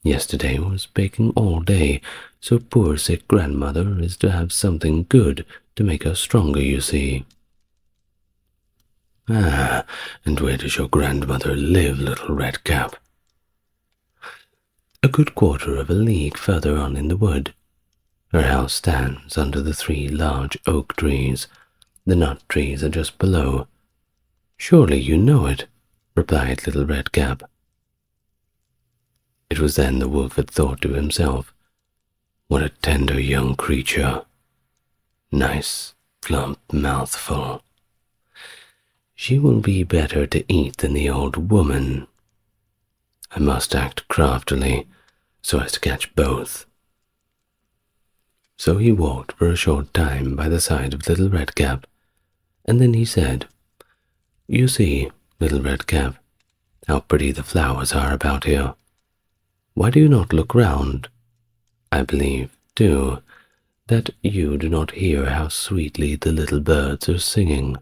Yesterday was baking all day, so poor sick grandmother is to have something good to make her stronger, you see." "Ah, and where does your grandmother live, Little Red Cap?" "A good quarter of a league further on in the wood. Her house stands under the 3 large oak trees. The nut trees are just below." "Surely you know it," replied Little Red Cap. It was then the wolf had thought to himself, "What a tender young creature! Nice, plump mouthful. She will be better to eat than the old woman. I must act craftily so as to catch both." So he walked for a short time by the side of Little Red Cap, and then he said, "You see, Little Red Cap, how pretty the flowers are about here. Why do you not look round? I believe, too, that you do not hear how sweetly the little birds are singing.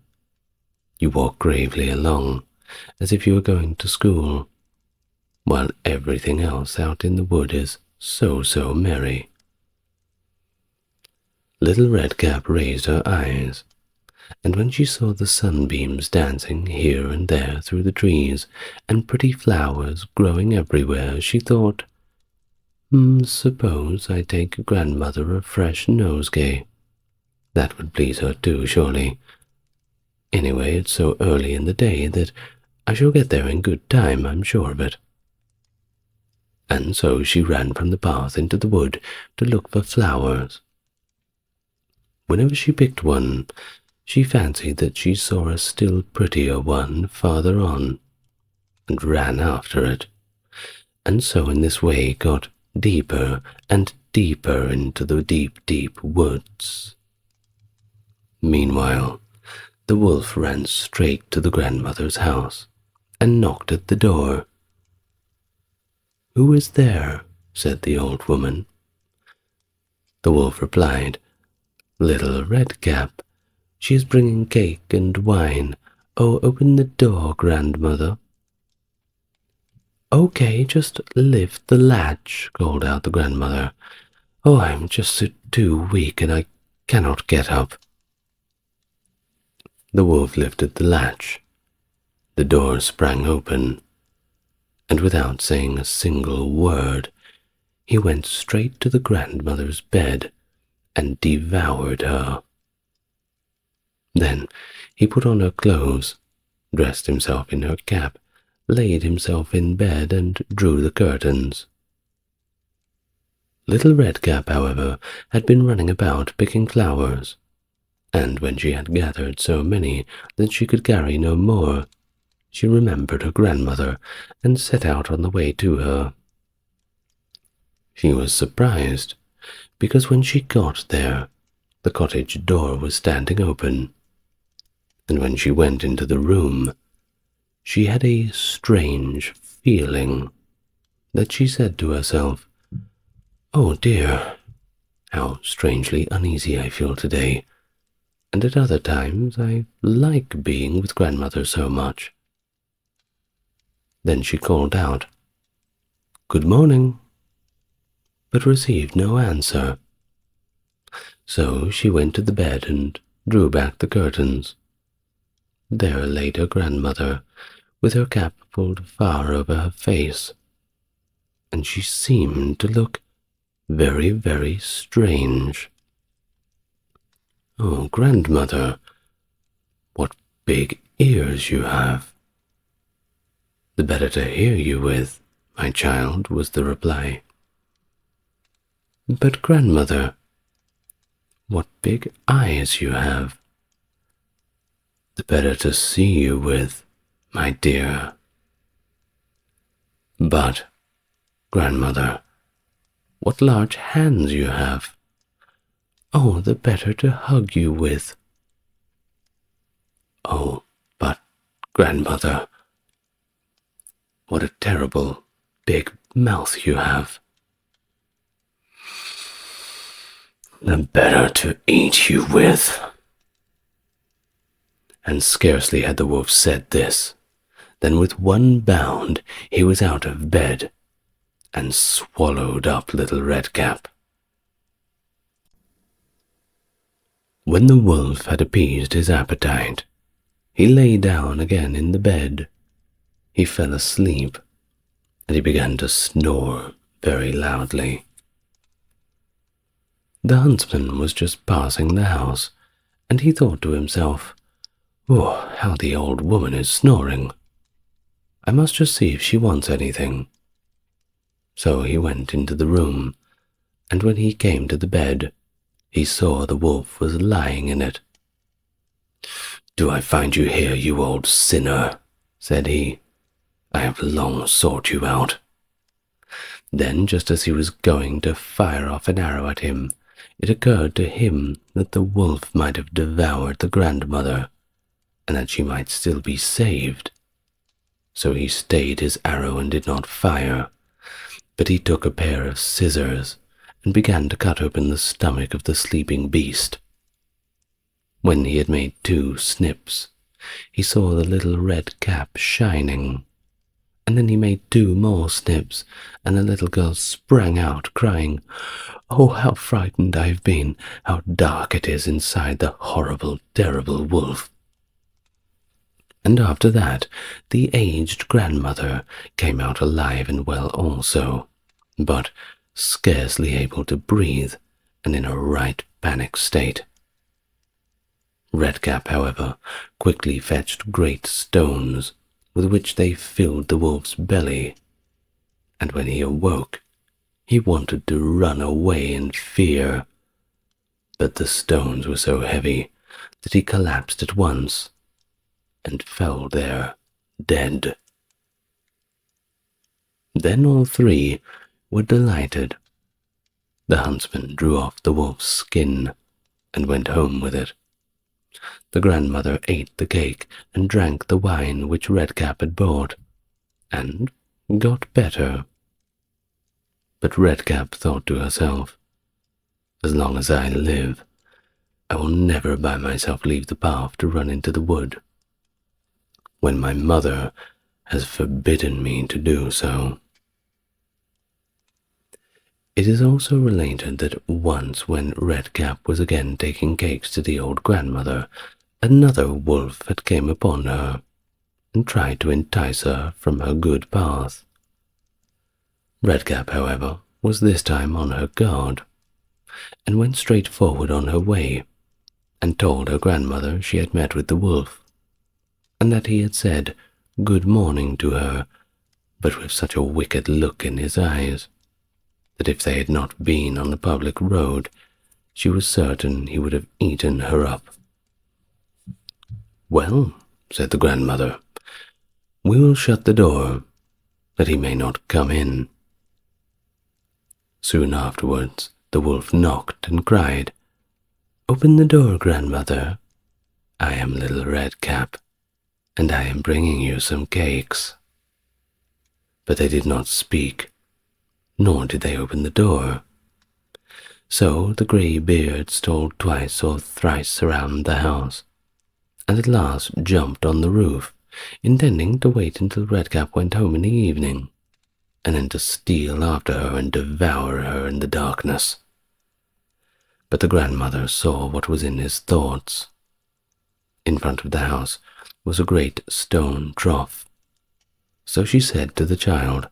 You walk gravely along, as if you were going to school, while everything else out in the wood is so merry." Little Red Cap raised her eyes, and when she saw the sunbeams dancing here and there through the trees, and pretty flowers growing everywhere, she thought, "Suppose I take grandmother a fresh nosegay. That would please her too, surely. Anyway, it's so early in the day that I shall get there in good time, I'm sure of it." And so she ran from the path into the wood to look for flowers. Whenever she picked one, she fancied that she saw a still prettier one farther on, and ran after it, and so in this way got deeper and deeper into the deep woods. Meanwhile, the wolf ran straight to the grandmother's house, and knocked at the door. "Who is there?" said the old woman. The wolf replied, "Little Red Cap. She is bringing cake and wine. Oh, open the door, grandmother." "Okay, just lift the latch," called out the grandmother. "Oh, I'm just too weak and I cannot get up." The wolf lifted the latch. The door sprang open, and without saying a single word, he went straight to the grandmother's bed and devoured her. Then he put on her clothes, dressed himself in her cap, laid himself in bed, and drew the curtains. Little Red Cap, however, had been running about picking flowers, and when she had gathered so many that she could carry no more, she remembered her grandmother and set out on the way to her. She was surprised, because when she got there, The cottage door was standing open, and when she went into the room, she had a strange feeling that she said to herself, "Oh dear, how strangely uneasy I feel today, and at other times I like being with grandmother so much." Then she called out, "Good morning," but received no answer. So she went to the bed and drew back the curtains. There laid her grandmother, with her cap pulled far over her face, and she seemed to look very, very strange. "Oh, grandmother, what big ears you have." "The better to hear you with, my child," was the reply. "But, grandmother, what big eyes you have." "The better to see you with, my dear." "But, grandmother, what large hands you have." "Oh, the better to hug you with." "Oh, but, grandmother, what a terrible big mouth you have." "The better to eat you with." And scarcely had the wolf said this, than with one bound he was out of bed and swallowed up little Redcap. When the wolf had appeased his appetite, he lay down again in the bed. He fell asleep, and he began to snore very loudly. The huntsman was just passing the house, and he thought to himself, "Oh, how the old woman is snoring! I must just see if she wants anything." So he went into the room, and when he came to the bed, he saw the wolf was lying in it. "Do I find you here, you old sinner?" said he. "I have long sought you out." Then, just as he was going to fire off an arrow at him, it occurred to him that the wolf might have devoured the grandmother, and that she might still be saved. So he stayed his arrow and did not fire, but he took a pair of scissors and began to cut open the stomach of the sleeping beast. When he had made 2 snips, he saw the little red cap shining, and then he made 2 more snips, and the little girl sprang out, crying, "Oh, how frightened I have been! How dark it is inside the horrible, terrible wolf!" And after that, the aged grandmother came out alive and well also, but scarcely able to breathe, and in a right panic state. Redcap, however, quickly fetched great stones, with which they filled the wolf's belly, and when he awoke, he wanted to run away in fear. But the stones were so heavy that he collapsed at once, and fell there dead. Then all 3 were delighted. The huntsman drew off the wolf's skin and went home with it. The grandmother ate the cake and drank the wine which Redcap had bought, and got better. But Redcap thought to herself, "As long as I live, I will never by myself leave the path to run into the wood, when my mother has forbidden me to do so." It is also related that once when Redcap was again taking cakes to the old grandmother, another wolf had come upon her, and tried to entice her from her good path. Redcap, however, was this time on her guard, and went straight forward on her way, and told her grandmother she had met with the wolf, and that he had said good morning to her, but with such a wicked look in his eyes, that if they had not been on the public road, she was certain he would have eaten her up. "Well," said the grandmother, "we will shut the door, that he may not come in." Soon afterwards the wolf knocked and cried, Open the door, grandmother. I am Little Redcap, and I am bringing you some cakes." But they did not speak, nor did they open the door. So the grey beard stole twice or thrice around the house, and at last jumped on the roof, intending to wait until Redcap went home in the evening, and then to steal after her and devour her in the darkness. But the grandmother saw what was in his thoughts. In front of the house was a great stone trough. So she said to the child,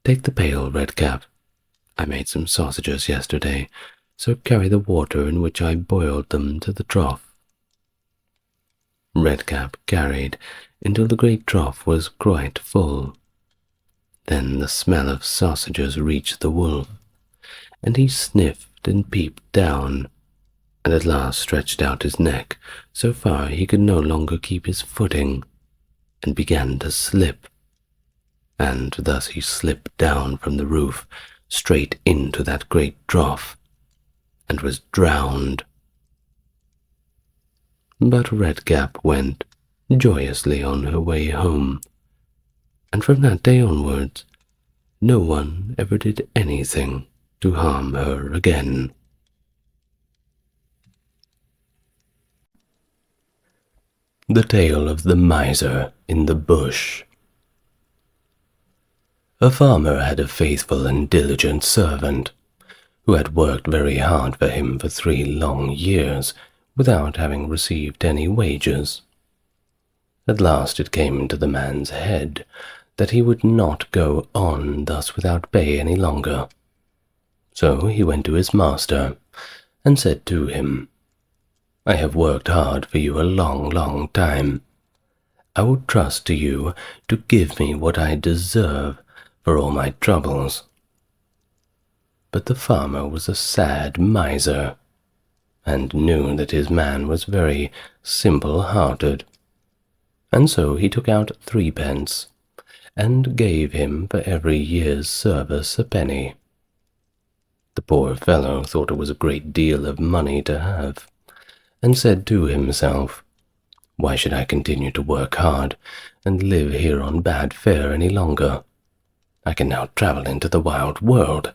"Take the pail, Redcap. I made some sausages yesterday, so carry the water in which I boiled them to the trough." Redcap carried until the great trough was quite full. Then the smell of sausages reached the wolf, and he sniffed and peeped down, and at last stretched out his neck so far he could no longer keep his footing, and began to slip. And thus he slipped down from the roof straight into that great trough, and was drowned. But Redcap went joyously on her way home, and from that day onwards no one ever did anything to harm her again. The Tale of the Miser in the Bush. A farmer had a faithful and diligent servant, who had worked very hard for him for 3 long years without having received any wages. At last it came into the man's head that he would not go on thus without pay any longer. So he went to his master and said to him, "I have worked hard for you a long, long time. I will trust to you to give me what I deserve for all my troubles." But the farmer was a sad miser, and knew that his man was very simple-hearted, and so he took out 3 pence, and gave him for every year's service a penny. The poor fellow thought it was a great deal of money to have, and said to himself, "Why should I continue to work hard and live here on bad fare any longer? I can now travel into the wild world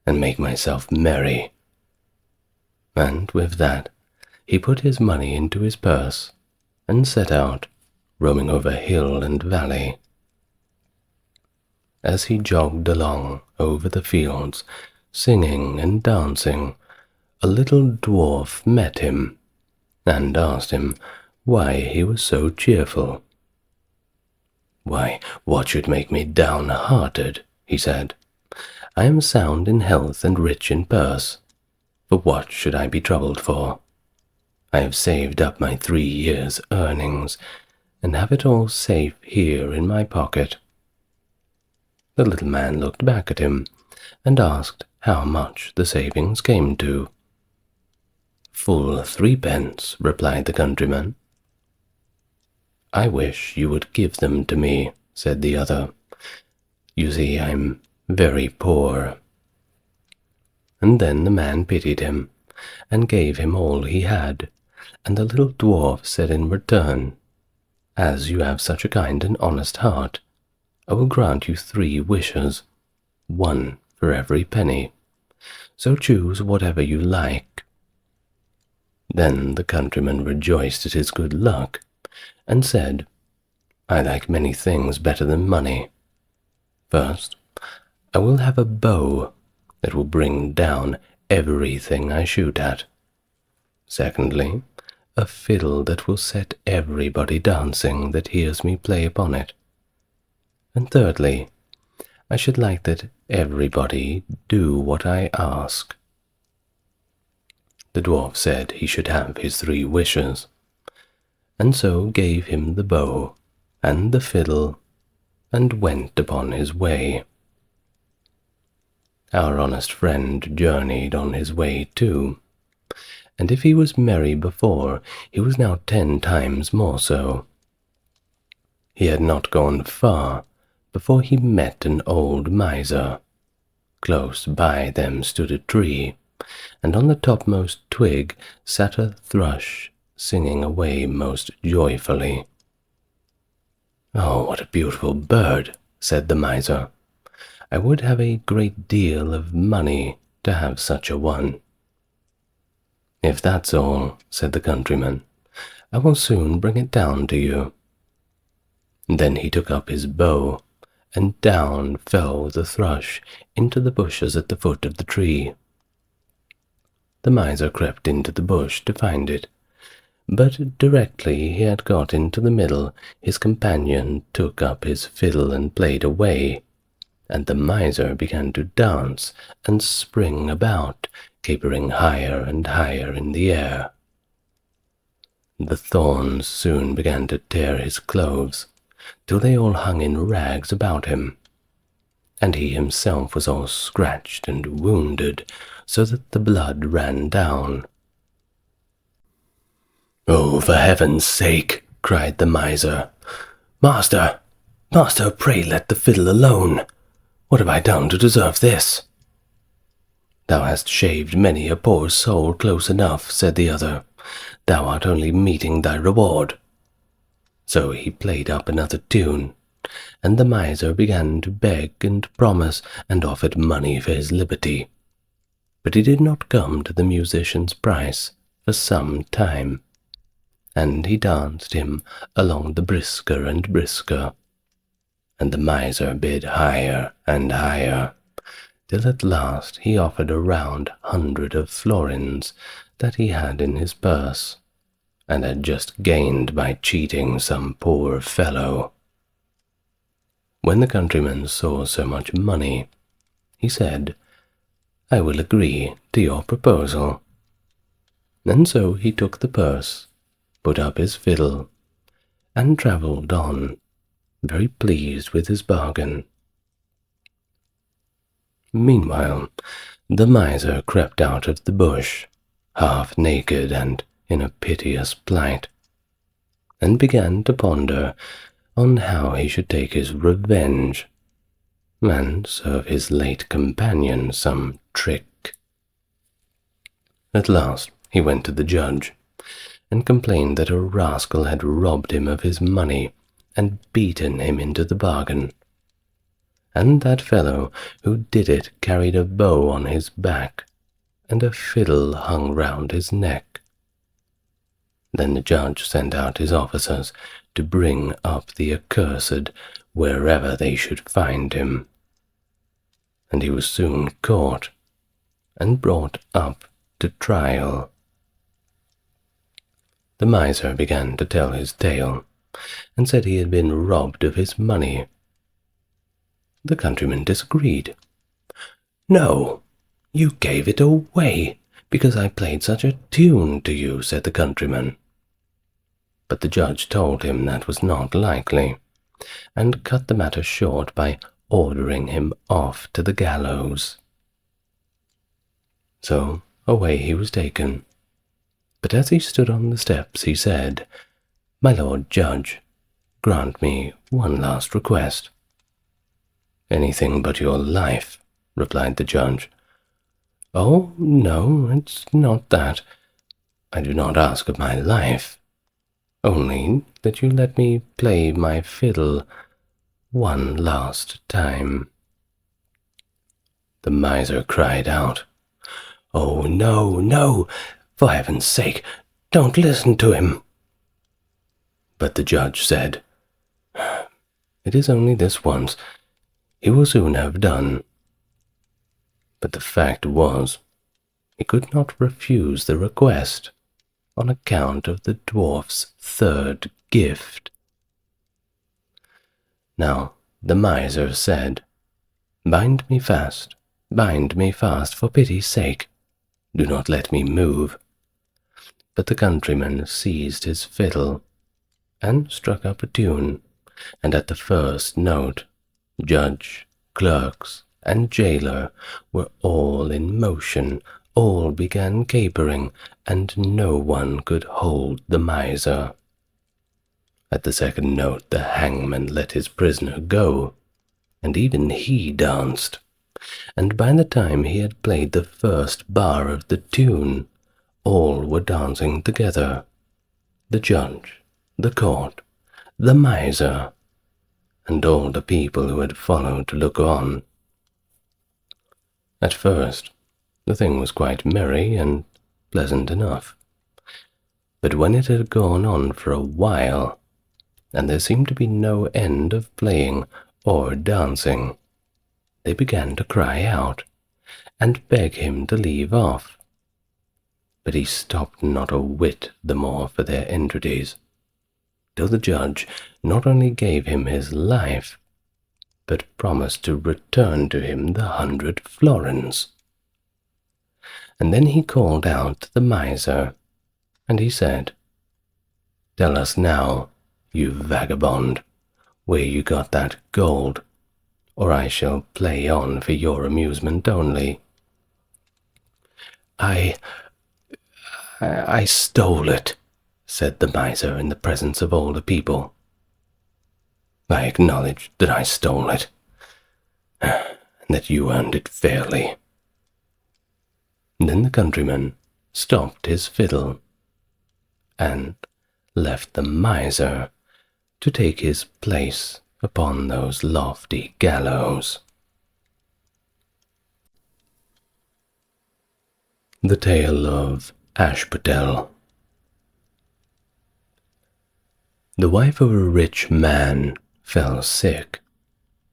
and make myself merry." And with that he put his money into his purse and set out, roaming over hill and valley. As he jogged along over the fields, singing and dancing, a little dwarf met him and asked him why he was so cheerful. "Why, what should make me downhearted?" he said. "I am sound in health and rich in purse. For what should I be troubled for? I have saved up my 3 years' earnings, and have it all safe here in my pocket." The little man looked back at him, and asked how much the savings came to. "Full 3 pence," replied the countryman. "I wish you would give them to me," said the other. "You see, I'm very poor." And then the man pitied him, and gave him all he had, and the little dwarf said in return, "As you have such a kind and honest heart, I will grant you 3 wishes, 1 for every penny. So choose whatever you like." Then the countryman rejoiced at his good luck, and said, "I like many things better than money. First, I will have a bow that will bring down everything I shoot at. Secondly, a fiddle that will set everybody dancing that hears me play upon it. And thirdly, I should like that everybody do what I ask." The dwarf said he should have his 3 wishes, and so gave him the bow and the fiddle, and went upon his way. Our honest friend journeyed on his way too, and if he was merry before, he was now 10 times more so. He had not gone far before he met an old miser. Close by them stood a tree, and on the topmost twig sat a thrush, singing away most joyfully. "Oh, what a beautiful bird," said the miser. "I would have a great deal of money to have such a one." "If that's all," said the countryman, "I will soon bring it down to you." Then he took up his bow, and down fell the thrush into the bushes at the foot of the tree. The miser crept into the bush to find it, but directly he had got into the middle, his companion took up his fiddle and played away, and the miser began to dance and spring about, capering higher and higher in the air. The thorns soon began to tear his clothes, till they all hung in rags about him, and he himself was all scratched and wounded, so that the blood ran down. "Oh, for heaven's sake," cried the miser. "Master, master, pray let the fiddle alone. What have I done to deserve this?" "Thou hast shaved many a poor soul close enough," said the other. "Thou art only meeting thy reward." So he played up another tune, and the miser began to beg and promise, and offered money for his liberty. But he did not come to the musician's price for some time, and he danced him along the brisker and brisker, and the miser bid higher and higher, till at last he offered a round 100 of florins that he had in his purse, and had just gained by cheating some poor fellow. When the countryman saw so much money, he said, "I will agree to your proposal." And so he took the purse, put up his fiddle, and travelled on, very pleased with his bargain. Meanwhile, the miser crept out of the bush, half naked and in a piteous plight, and began to ponder on how he should take his revenge, and serve his late companion some trick. At last he went to the judge, and complained that a rascal had robbed him of his money and beaten him into the bargain, and that fellow who did it carried a bow on his back, and a fiddle hung round his neck. Then the judge sent out his officers to bring up the accursed wherever they should find him, and he was soon caught and brought up to trial. The miser began to tell his tale, and said he had been robbed of his money. The countryman disagreed. "No, you gave it away, because I played such a tune to you," said the countryman. But the judge told him that was not likely, and cut the matter short by ordering him off to the gallows. So away he was taken. But as he stood on the steps, he said, "My lord judge, grant me one last request." "Anything but your life," replied the judge. "Oh, no, it's not that. I do not ask of my life, only that you let me play my fiddle one last time." The miser cried out, "Oh, no, no! For heaven's sake, don't listen to him." But the judge said, "It is only this once. He will soon have done." But the fact was, he could not refuse the request on account of the dwarf's third gift. Now the miser said, bind me fast, for pity's sake. Do not let me move." But the countryman seized his fiddle and struck up a tune, and at the first note, judge, clerks, and jailer were all in motion, all began capering, and no one could hold the miser. At the second note the hangman let his prisoner go, and even he danced, and by the time he had played the first bar of the tune, all were dancing together. The judge, the court, the miser, and all the people who had followed to look on. At first, the thing was quite merry and pleasant enough. But when it had gone on for a while, and there seemed to be no end of playing or dancing, they began to cry out and beg him to leave off. But he stopped not a whit the more for their entreaties, till the judge not only gave him his life, but promised to return to him the 100 florins. And then he called out to the miser, and he said, "Tell us now, you vagabond, where you got that gold, or I shall play on for your amusement only." I stole it," said the miser in the presence of all the people. "I acknowledge that I stole it, and that you earned it fairly." Then the countryman stopped his fiddle and left the miser to take his place upon those lofty gallows. The Tale of Ashputtel. The wife of a rich man fell sick,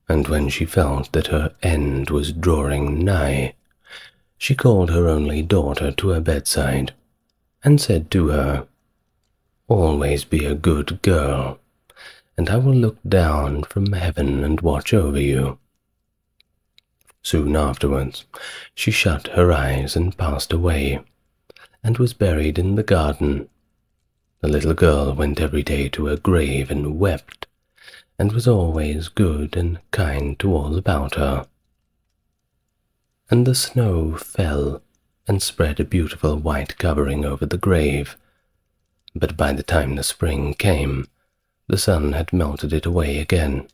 and when she felt that her end was drawing nigh, she called her only daughter to her bedside, and said to her, "Always be a good girl, and I will look down from heaven and watch over you." Soon afterwards she shut her eyes and passed away, and was buried in the garden. The little girl went every day to her grave and wept, and was always good and kind to all about her. And the snow fell and spread a beautiful white covering over the grave, but by the time the spring came, the sun had melted it away again.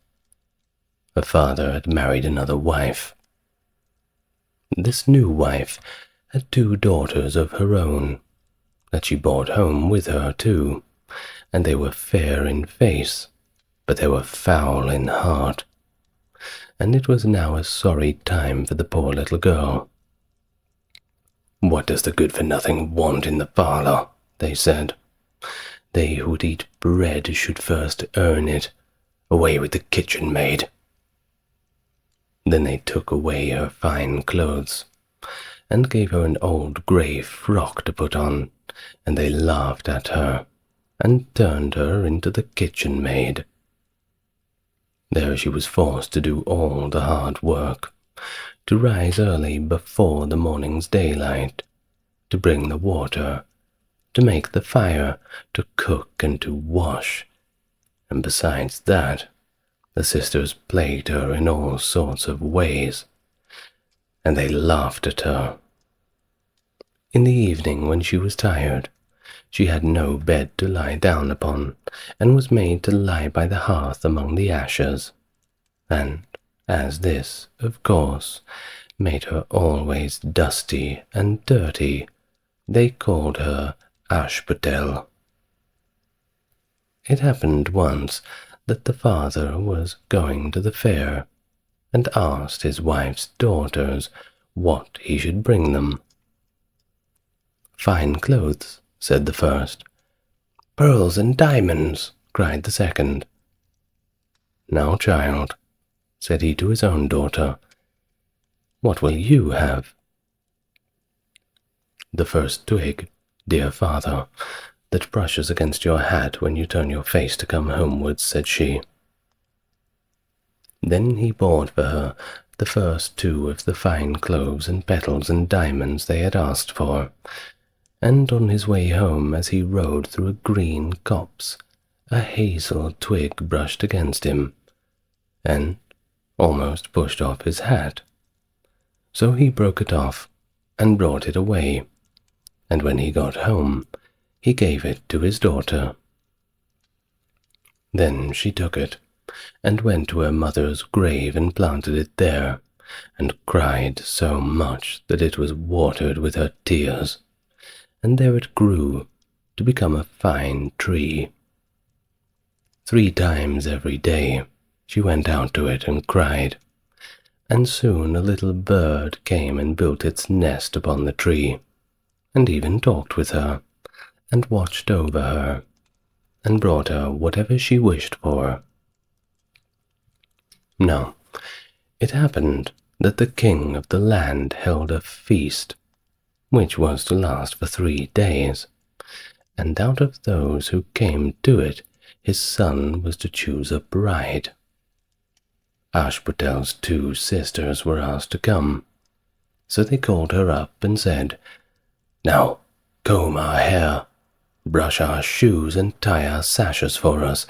Her father had married another wife. This new wife had 2 daughters of her own, that she brought home with her too, and they were fair in face, but they were foul in heart, and it was now a sorry time for the poor little girl. "What does the good-for-nothing want in the parlour?" they said. "They who would eat bread should first earn it. Away with the kitchen maid." Then they took away her fine clothes, and gave her an old grey frock to put on, and they laughed at her, and turned her into the kitchen maid. There she was forced to do all the hard work, to rise early before the morning's daylight, to bring the water, to make the fire, to cook and to wash, and besides that, the sisters plagued her in all sorts of ways, and they laughed at her. In the evening, when she was tired, she had no bed to lie down upon, and was made to lie by the hearth among the ashes, and as this, of course, made her always dusty and dirty, they called her Ashputtel. It happened once that the father was going to the fair, and asked his wife's daughters what he should bring them. "Fine clothes," said the first. "Pearls and diamonds," cried the second. "Now, child," said he to his own daughter, "what will you have?" "The first twig, dear father, that brushes against your hat when you turn your face to come homewards," said she. Then he bought for her the first 2 of the fine cloves and petals and diamonds they had asked for, and on his way home, as he rode through a green copse, a hazel twig brushed against him, and almost pushed off his hat. So he broke it off and brought it away, and when he got home, he gave it to his daughter. Then she took it, and went to her mother's grave and planted it there, and cried so much that it was watered with her tears, and there it grew to become a fine tree. 3 times every day she went out to it and cried, and soon a little bird came and built its nest upon the tree, and even talked with her, and watched over her, and brought her whatever she wished for. Now, it happened that the king of the land held a feast, which was to last for 3 days, and out of those who came to it, his son was to choose a bride. Ashputtel's 2 sisters were asked to come, so they called her up and said, "Now, comb our hair, brush our shoes, and tie our sashes for us,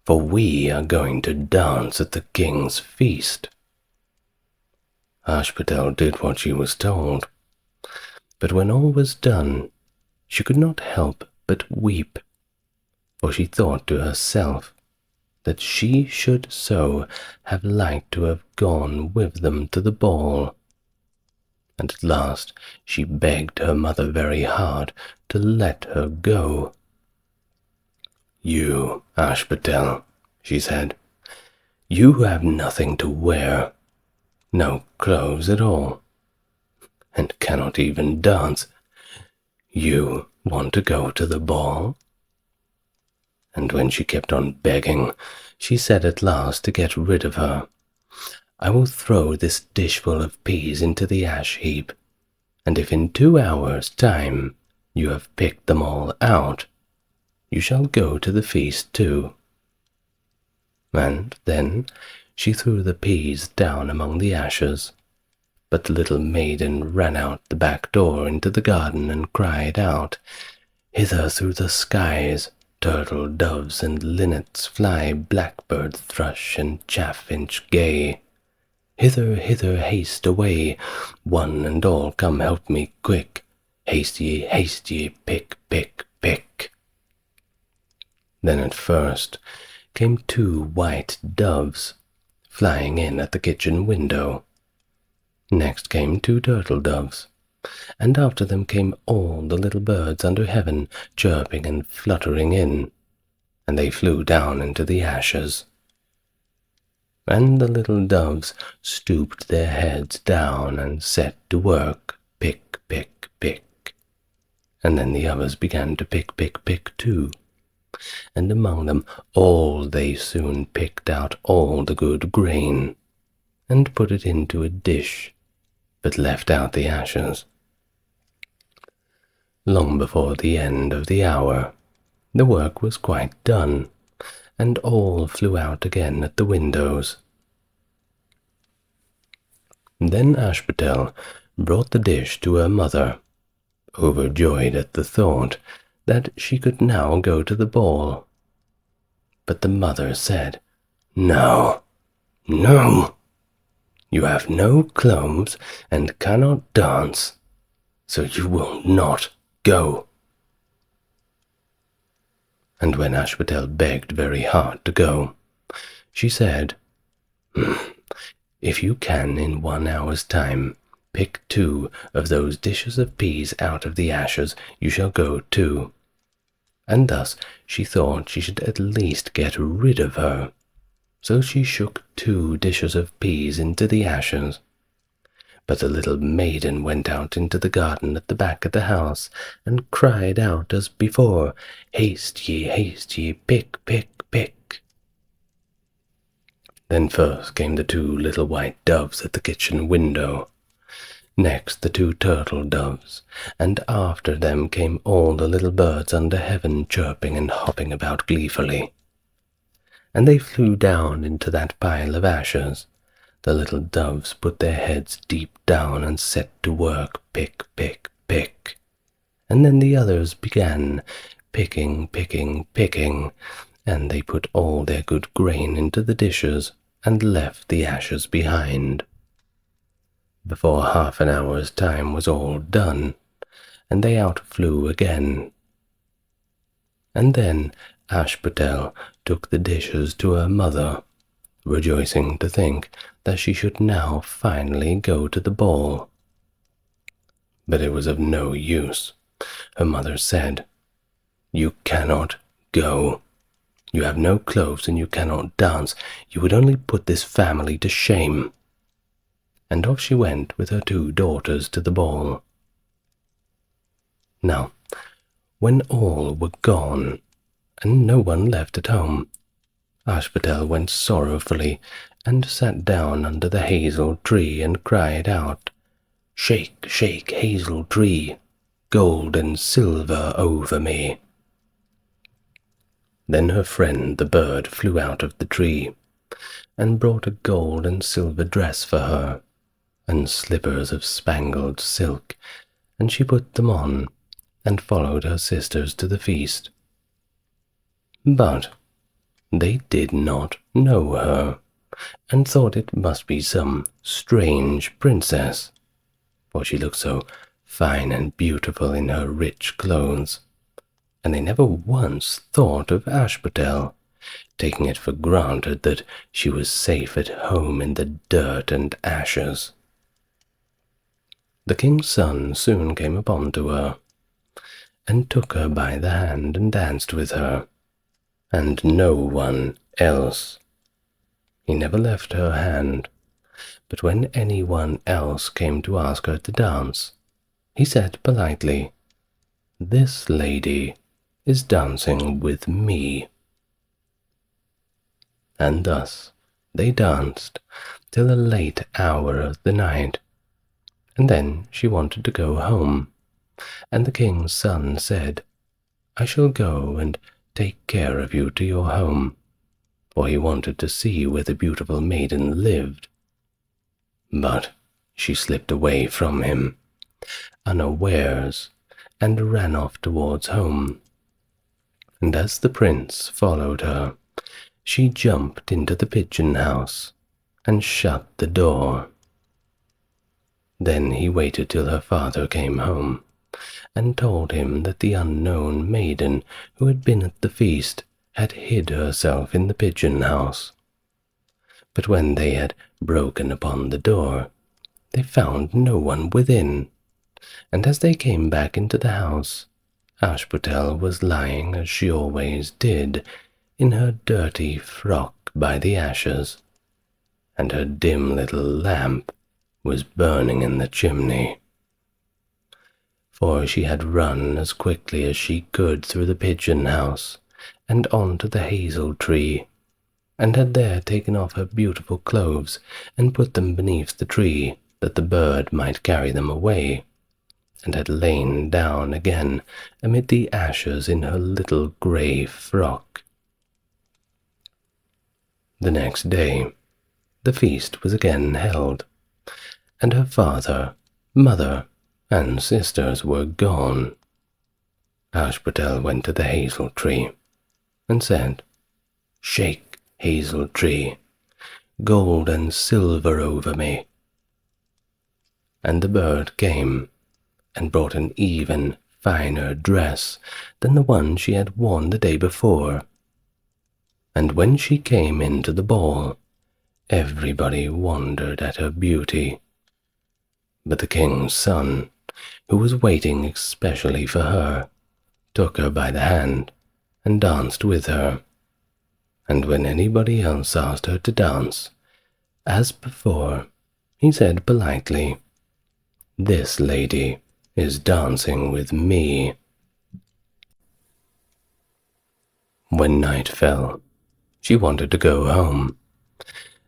for we are going to dance at the king's feast." Ashputtel did what she was told, but when all was done, she could not help but weep, for she thought to herself that she should so have liked to have gone with them to the ball. And at last she begged her mother very hard to let her go. "You, Ashputtel," she said, "you have nothing to wear, no clothes at all, and cannot even dance. You want to go to the ball?" And when she kept on begging, she said at last, to get rid of her, "I will throw this dishful of peas into the ash heap, and if in 2 hours' time you have picked them all out, you shall go to the feast too." And then she threw the peas down among the ashes, but the little maiden ran out the back door into the garden and cried out, "Hither through the skies, turtle, doves, and linnets fly, blackbird, thrush, and chaffinch gay. Hither, hither, haste away, one and all come help me quick. Haste ye, pick, pick, pick." Then at first came 2 white doves, flying in at the kitchen window. Next came 2 turtle doves, and after them came all the little birds under heaven, chirping and fluttering in, and they flew down into the ashes. And the little doves stooped their heads down and set to work, pick, pick, pick. And then the others began to pick, pick, pick too. And among them all they soon picked out all the good grain, and put it into a dish, but left out the ashes. Long before the end of the hour, the work was quite done, and all flew out again at the windows. Then Ashputtel brought the dish to her mother, overjoyed at the thought that she could now go to the ball. But the mother said, "No, no, you have no clothes and cannot dance, so you will not go." And when Ashputtel begged very hard to go, she said, "If you can in 1 hour's time pick 2 of those dishes of peas out of the ashes, you shall go too." And thus she thought she should at least get rid of her. So she shook 2 dishes of peas into the ashes. But the little maiden went out into the garden at the back of the house, and cried out as before, haste ye, pick, pick, pick." Then first came the 2 little white doves at the kitchen window, next the 2 turtle doves, and after them came all the little birds under heaven, chirping and hopping about gleefully. And they flew down into that pile of ashes. The little doves put their heads deep down and set to work, pick, pick, pick. And then the others began picking, picking, picking, and they put all their good grain into the dishes and left the ashes behind. Before half an hour's time was all done, and they out flew again. And then Ashputtel took the dishes to her mother, rejoicing to think that she should now finally go to the ball. But it was of no use. Her mother said, "You cannot go. You have no clothes and you cannot dance. You would only put this family to shame." And off she went with her 2 daughters to the ball. Now, when all were gone, and no one left at home, Ashputtel went sorrowfully and sat down under the hazel tree and cried out, "Shake, shake, hazel tree, gold and silver over me." Then her friend the bird flew out of the tree, and brought a gold and silver dress for her, and slippers of spangled silk, and she put them on, and followed her sisters to the feast. But they did not know her, and thought it must be some strange princess, for she looked so fine and beautiful in her rich clothes, and they never once thought of Ashputtel, taking it for granted that she was safe at home in the dirt and ashes. The king's son soon came upon to her, and took her by the hand and danced with her, and no one else. He never left her hand, but when anyone else came to ask her to dance, he said politely, "This lady is dancing with me." And thus they danced till a late hour of the night, and then she wanted to go home, and the king's son said, "I shall go and take care of you to your home," for he wanted to see where the beautiful maiden lived. But she slipped away from him, unawares, and ran off towards home. And as the prince followed her, she jumped into the pigeon house and shut the door. Then he waited till her father came home, and told him that the unknown maiden who had been at the feast had hid herself in the pigeon house. But when they had broken upon the door, they found no one within, and as they came back into the house, Ashputtel was lying as she always did, in her dirty frock by the ashes, and her dim little lamp was burning in the chimney. For she had run as quickly as she could through the pigeon house and on to the hazel tree, and had there taken off her beautiful clothes and put them beneath the tree, that the bird might carry them away, and had lain down again amid the ashes in her little grey frock. The next day the feast was again held, and her father, mother, and sisters were gone. Ashputtel went to the hazel tree and said, "Shake, hazel tree, gold and silver over me." And the bird came and brought an even finer dress than the one she had worn the day before. And when she came into the ball, everybody wondered at her beauty. But the king's son, who was waiting especially for her, took her by the hand and danced with her. And when anybody else asked her to dance, as before, he said politely, "This lady is dancing with me." When night fell, she wanted to go home,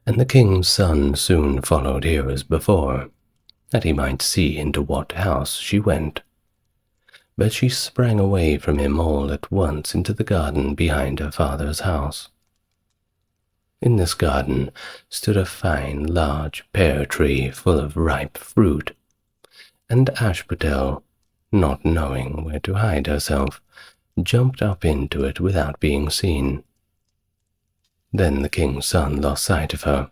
and the king's son soon followed here as before, that he might see into what house she went. But she sprang away from him all at once into the garden behind her father's house. In this garden stood a fine large pear tree full of ripe fruit, and Ashputtel, not knowing where to hide herself, jumped up into it without being seen. Then the king's son lost sight of her,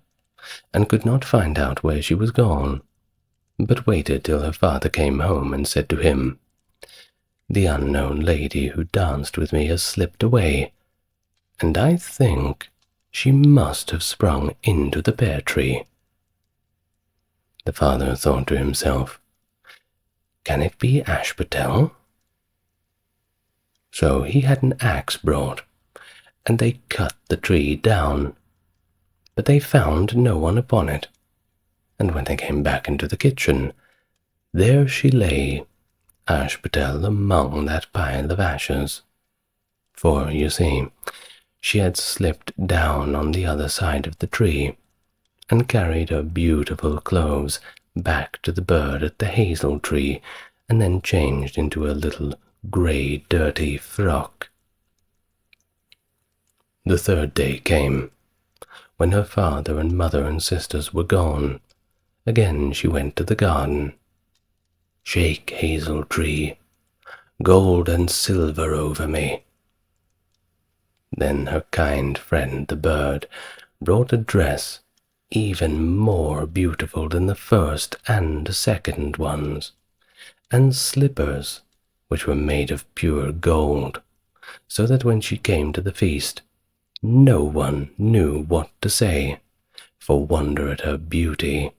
and could not find out where she was gone, but waited till her father came home and said to him, "The unknown lady who danced with me has slipped away, and I think She must have sprung into the pear tree. The father thought to himself, "Can it be Ashputtel?" So he had an axe brought, and they cut the tree down, but they found no one upon it, and when they came back into the kitchen, there she lay, Ashputtel, among that pile of ashes. For, you see, she had slipped down on the other side of the tree, and carried her beautiful clothes back to the bird at the hazel tree, and then changed into a little grey dirty frock. The third day came, when her father and mother and sisters were gone. Again she went to the garden. "Shake, hazel tree, gold and silver over me." Then her kind friend the bird brought a dress even more beautiful than the first and second ones, and slippers which were made of pure gold, so that when she came to the feast, no one knew what to say for wonder at her beauty.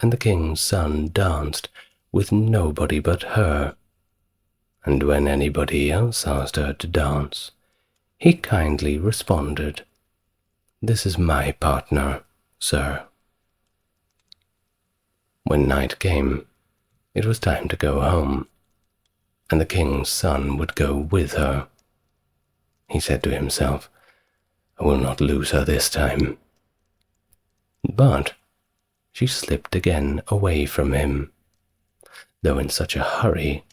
And the king's son danced with nobody but her, and when anybody else asked her to dance, he kindly responded, "This is my partner, sir." When night came, it was time to go home, and the king's son would go with her. He said to himself, "I will not lose her this time." But she slipped again away from him, though in such a hurry.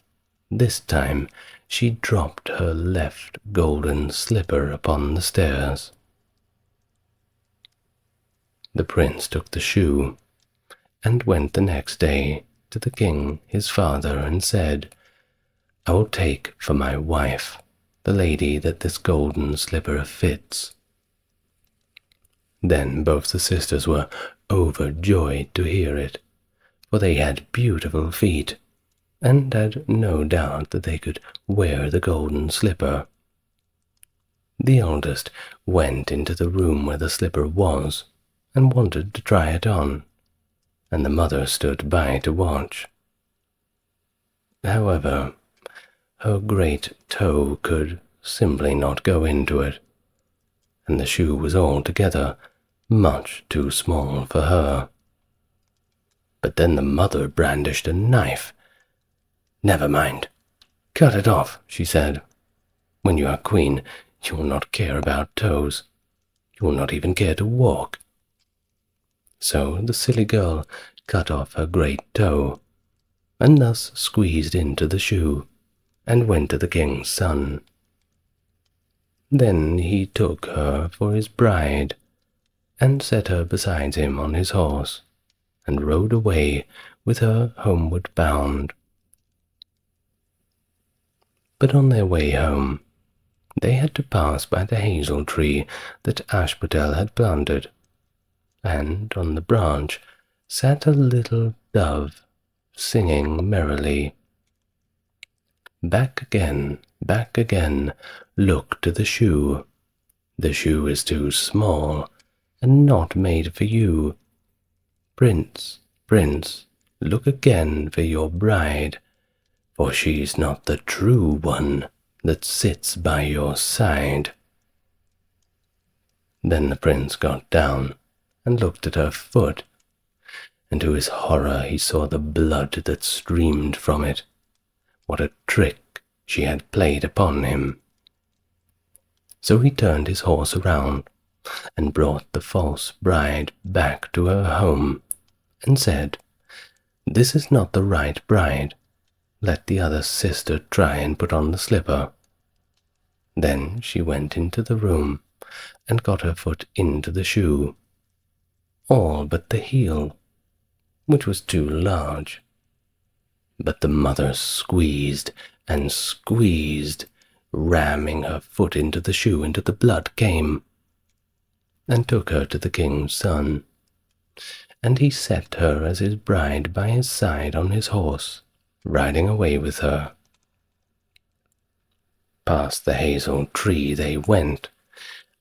This time she dropped her left golden slipper upon the stairs. The prince took the shoe, and went the next day to the king his father, and said, "I will take for my wife the lady that this golden slipper fits." Then both the sisters were overjoyed to hear it, for they had beautiful feet, and had no doubt that they could wear the golden slipper. The eldest went into the room where the slipper was, and wanted to try it on, and the mother stood by to watch. However, her great toe could simply not go into it, and the shoe was altogether much too small for her. But then the mother brandished a knife. "Never mind. Cut it off," she said. "When you are queen, you will not care about toes. You will not even care to walk." So the silly girl cut off her great toe, and thus squeezed into the shoe, and went to the king's son. Then he took her for his bride, and set her beside him on his horse, and rode away with her homeward bound. But on their way home, they had to pass by the hazel tree that Ashputtel had planted, and on the branch sat a little dove, singing merrily. Back again, look to the shoe. The shoe is too small, and not made for you. Prince, prince, look again for your bride, for she's not the true one that sits by your side. Then the prince got down and looked at her foot, and to his horror he saw the blood that streamed from it. What a trick she had played upon him. So he turned his horse around, and brought the false bride back to her home, and said, "This is not the right bride. Let the other sister try and put on the slipper." Then she went into the room, and got her foot into the shoe, all but the heel, which was too large. But the mother squeezed and squeezed, ramming her foot into the shoe until the blood came, and took her to the king's son, and he set her as his bride by his side on his horse, riding away with her. Past the hazel tree they went,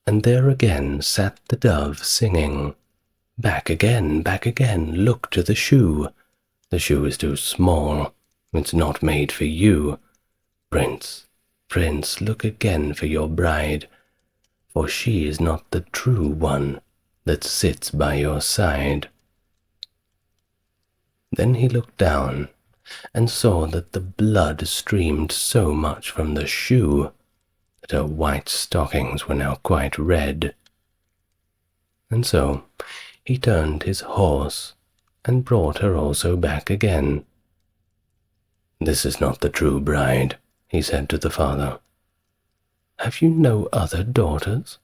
and there again sat the dove singing, back again, look to the shoe. The shoe is too small, it's not made for you. Prince, prince, look again for your bride, for she is not the true one that sits by your side. Then he looked down and saw that the blood streamed so much from the shoe that her white stockings were now quite red. And so he turned his horse and brought her also back again. This is not the true bride, he said to the father. Have you no other daughters?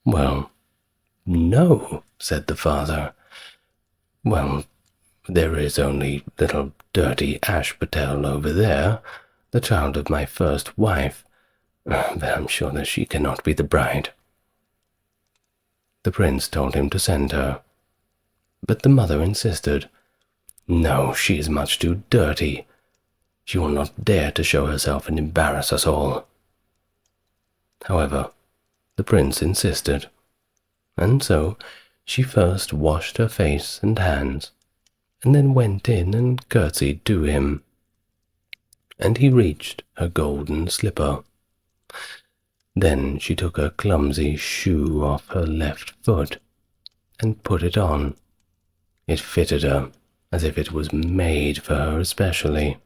Well, no, said the father. Well, there is only little dirty Ashputtel over there, the child of my first wife, but I'm sure that she cannot be the bride. The prince told him to send her, but the mother insisted. No, she is much too dirty. She will not dare to show herself and embarrass us all. However, the prince insisted, and so she first washed her face and hands, and then went in and curtsied to him, and he reached her golden slipper. Then she took her clumsy shoe off her left foot and put it on. It fitted her as if it was made for her especially.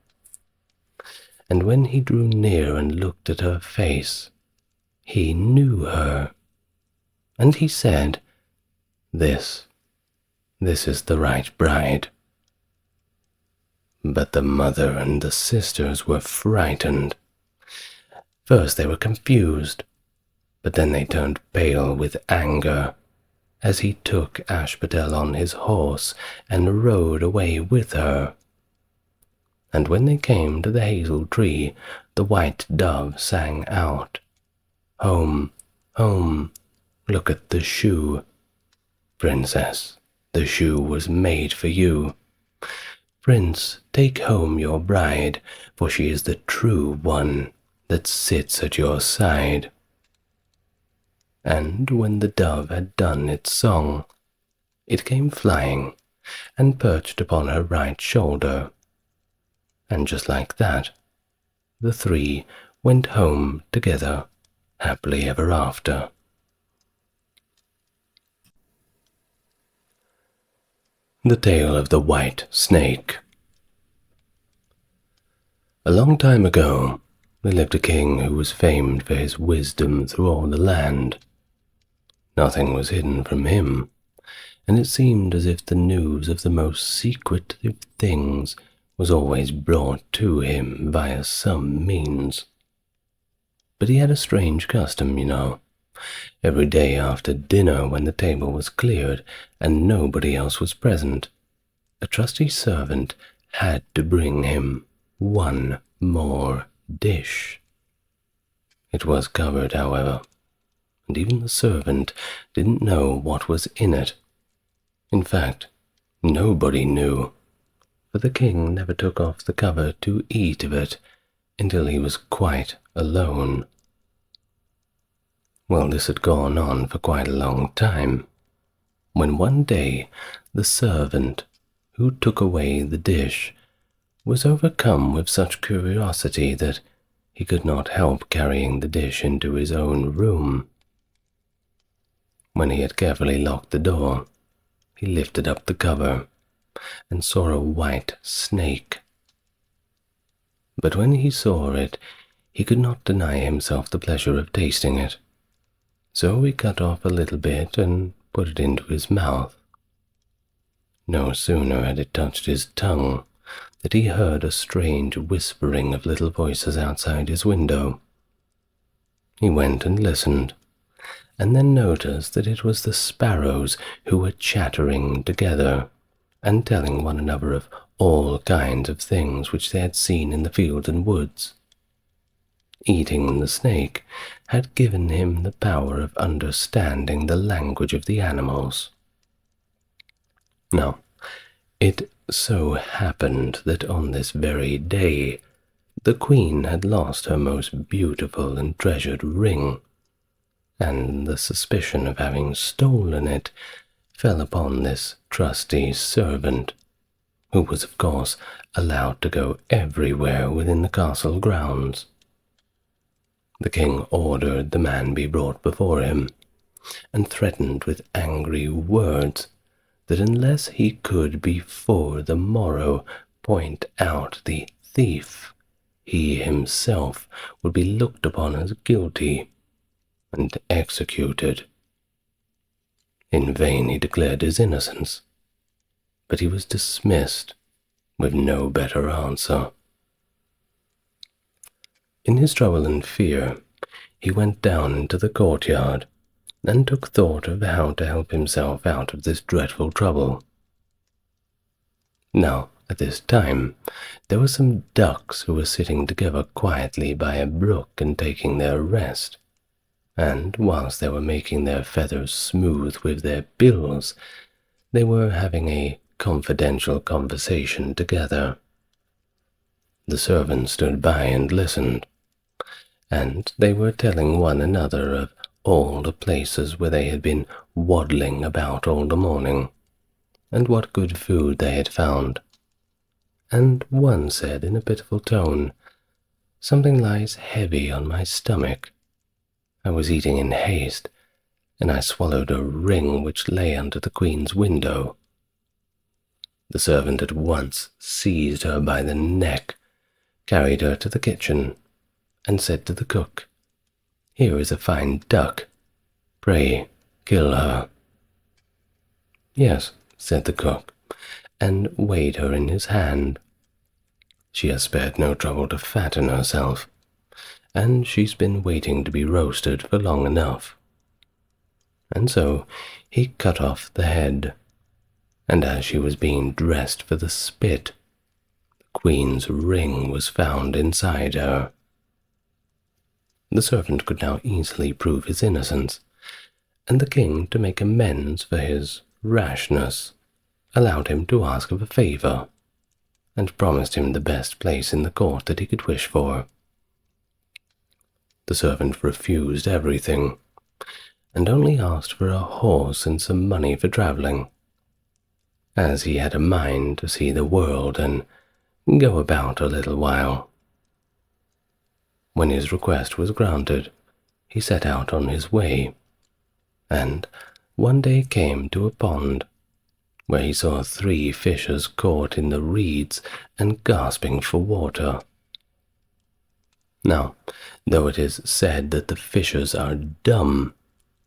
And when he drew near and looked at her face, he knew her, and he said, This is the right bride. But the mother and the sisters were frightened. First they were confused, but then they turned pale with anger as he took Ashputtel on his horse and rode away with her. And when they came to the hazel tree, the white dove sang out, Home, home, look at the shoe. Princess, the shoe was made for you. Prince, take home your bride, for she is the true one that sits at your side. And when the dove had done its song, it came flying and perched upon her right shoulder. And just like that, the three went home together, happily ever after. The Tale of the White Snake. A long time ago, there lived a king who was famed for his wisdom through all the land. Nothing was hidden from him, and it seemed as if the news of the most secretive things was always brought to him via some means. But he had a strange custom, you know. Every day after dinner, when the table was cleared and nobody else was present, a trusty servant had to bring him one more dish. It was covered, however, and even the servant didn't know what was in it. In fact, nobody knew, for the king never took off the cover to eat of it until he was quite alone. Well, this had gone on for quite a long time, when one day the servant who took away the dish was overcome with such curiosity that he could not help carrying the dish into his own room. When he had carefully locked the door, he lifted up the cover and saw a white snake. But when he saw it, he could not deny himself the pleasure of tasting it. So he cut off a little bit and put it into his mouth. No sooner had it touched his tongue that he heard a strange whispering of little voices outside his window. He went and listened, and then noticed that it was the sparrows who were chattering together and telling one another of all kinds of things which they had seen in the fields and woods. Eating the snake had given him the power of understanding the language of the animals. Now, it so happened that on this very day the queen had lost her most beautiful and treasured ring, and the suspicion of having stolen it fell upon this trusty servant, who was of course allowed to go everywhere within the castle grounds. The king ordered the man be brought before him, and threatened with angry words that unless he could before the morrow point out the thief, he himself would be looked upon as guilty and executed. In vain he declared his innocence, but he was dismissed with no better answer. In his trouble and fear, he went down into the courtyard and took thought of how to help himself out of this dreadful trouble. Now, at this time, there were some ducks who were sitting together quietly by a brook and taking their rest, and whilst they were making their feathers smooth with their bills, they were having a confidential conversation together. The servant stood by and listened, and they were telling one another of all the places where they had been waddling about all the morning, and what good food they had found. And one said in a pitiful tone, "Something lies heavy on my stomach. I was eating in haste, and I swallowed a ring which lay under the queen's window." The servant at once seized her by the neck, carried her to the kitchen, and said to the cook, "Here is a fine duck. Pray, kill her." "Yes," said the cook, and weighed her in his hand. "She has spared no trouble to fatten herself, and she's been waiting to be roasted for long enough." And so he cut off the head, and as she was being dressed for the spit, the queen's ring was found inside her. The servant could now easily prove his innocence, and the king, to make amends for his rashness, allowed him to ask of a favour, and promised him the best place in the court that he could wish for. The servant refused everything, and only asked for a horse and some money for travelling, as he had a mind to see the world and go about a little while. When his request was granted, he set out on his way, and one day came to a pond, where he saw 3 fishes caught in the reeds and gasping for water. Now, though it is said that the fishes are dumb,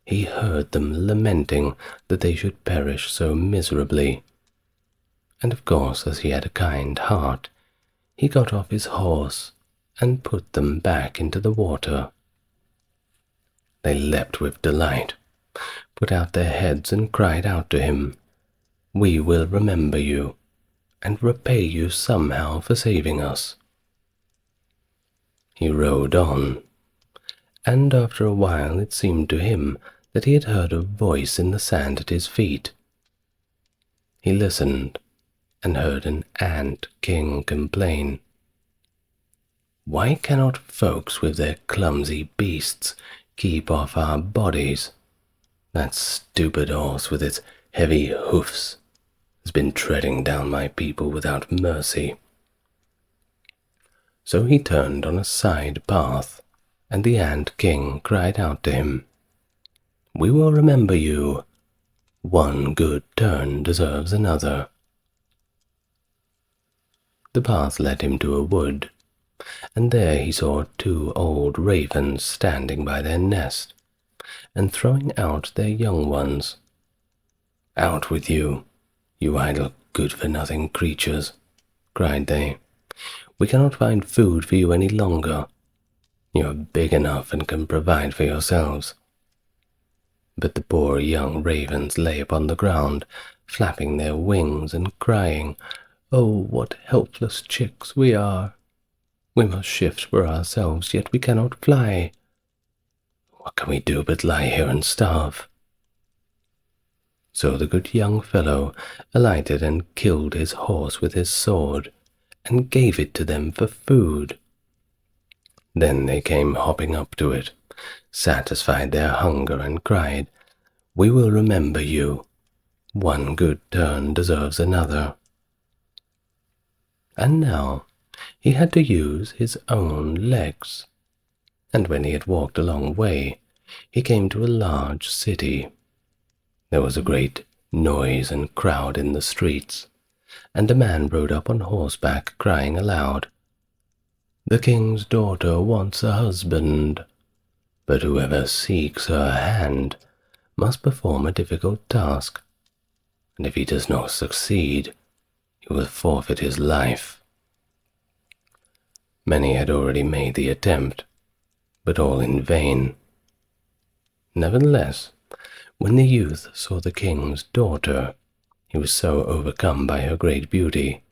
he heard them lamenting that they should perish so miserably, and of course, as he had a kind heart, he got off his horse and put them back into the water. They leapt with delight, put out their heads and cried out to him, "We will remember you, and repay you somehow for saving us." He rode on, and after a while it seemed to him that he had heard a voice in the sand at his feet. He listened, and heard an ant king complain, "Why cannot folks with their clumsy beasts keep off our bodies? That stupid horse with its heavy hoofs has been treading down my people without mercy." So he turned on a side path, and the ant king cried out to him, "We will remember you. One good turn deserves another." The path led him to a wood, and there he saw 2 old ravens standing by their nest, and throwing out their young ones. "Out with you, you idle good-for-nothing creatures," cried they. "We cannot find food for you any longer. You are big enough and can provide for yourselves." But the poor young ravens lay upon the ground, flapping their wings and crying, "Oh, what helpless chicks we are! We must shift for ourselves, yet we cannot fly. What can we do but lie here and starve?" So the good young fellow alighted and killed his horse with his sword, and gave it to them for food. Then they came hopping up to it, satisfied their hunger and cried, "We will remember you. One good turn deserves another." And now he had to use his own legs, and when he had walked a long way, he came to a large city. There was a great noise and crowd in the streets, and a man rode up on horseback crying aloud, "The king's daughter wants a husband, but whoever seeks her hand must perform a difficult task, and if he does not succeed, he will forfeit his life." Many had already made the attempt, but all in vain. Nevertheless, when the youth saw the king's daughter, he was so overcome by her great beauty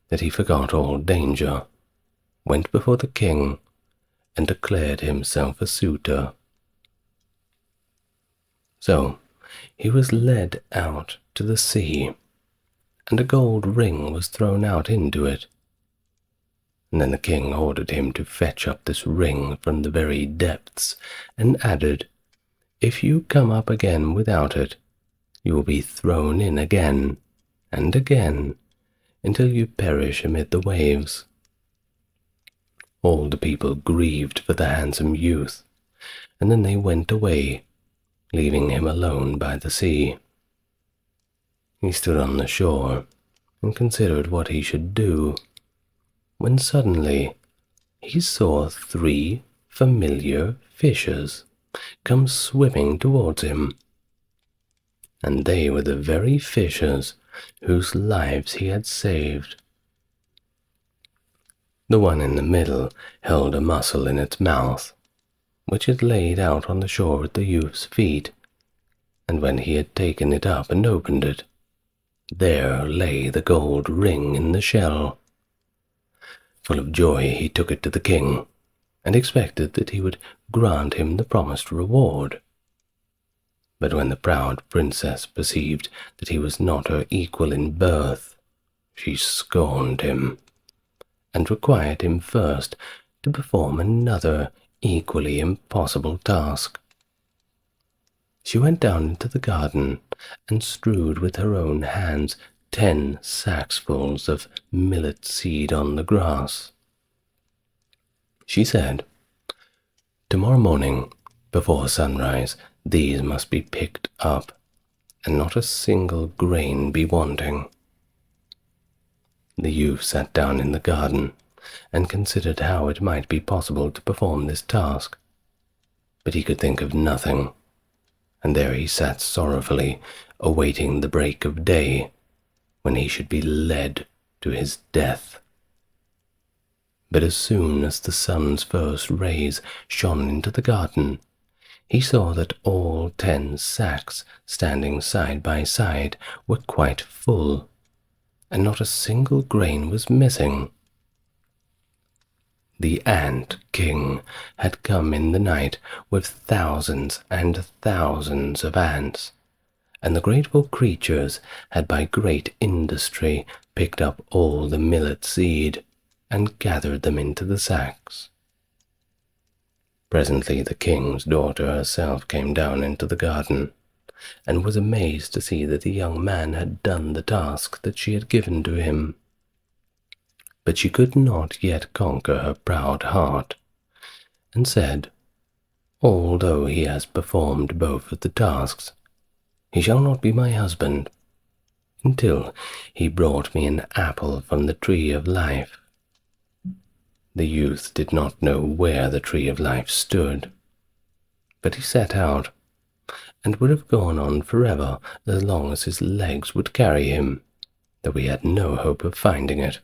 that he forgot all danger, went before the king, and declared himself a suitor. So he was led out to the sea, and a gold ring was thrown out into it. And then the king ordered him to fetch up this ring from the very depths, and added, "If you come up again without it, you will be thrown in again and again until you perish amid the waves." All the people grieved for the handsome youth, and then they went away, leaving him alone by the sea. He stood on the shore and considered what he should do, when suddenly he saw 3 familiar fishes come swimming towards him, and they were the very fishes whose lives he had saved. The one in the middle held a mussel in its mouth, which it laid out on the shore at the youth's feet, and when he had taken it up and opened it, there lay the gold ring in the shell. Full of joy, he took it to the king, and expected that he would grant him the promised reward. But when the proud princess perceived that he was not her equal in birth, she scorned him, and required him first to perform another equally impossible task. She went down into the garden and strewed with her own hands 10 sacksfuls of millet seed on the grass. She said, "Tomorrow morning, before sunrise, these must be picked up, and not a single grain be wanting." The youth sat down in the garden and considered how it might be possible to perform this task, but he could think of nothing, and there he sat sorrowfully, awaiting the break of day, when he should be led to his death. But as soon as the sun's first rays shone into the garden, he saw that all 10 sacks standing side by side were quite full, and not a single grain was missing. The Ant King had come in the night with thousands and thousands of ants, and the grateful creatures had by great industry picked up all the millet seed and gathered them into the sacks. Presently the king's daughter herself came down into the garden, and was amazed to see that the young man had done the task that she had given to him. But she could not yet conquer her proud heart, and said, "Although he has performed both of the tasks, he shall not be my husband until he brought me an apple from the tree of life." The youth did not know where the tree of life stood, but he set out, and would have gone on forever as long as his legs would carry him, though he had no hope of finding it.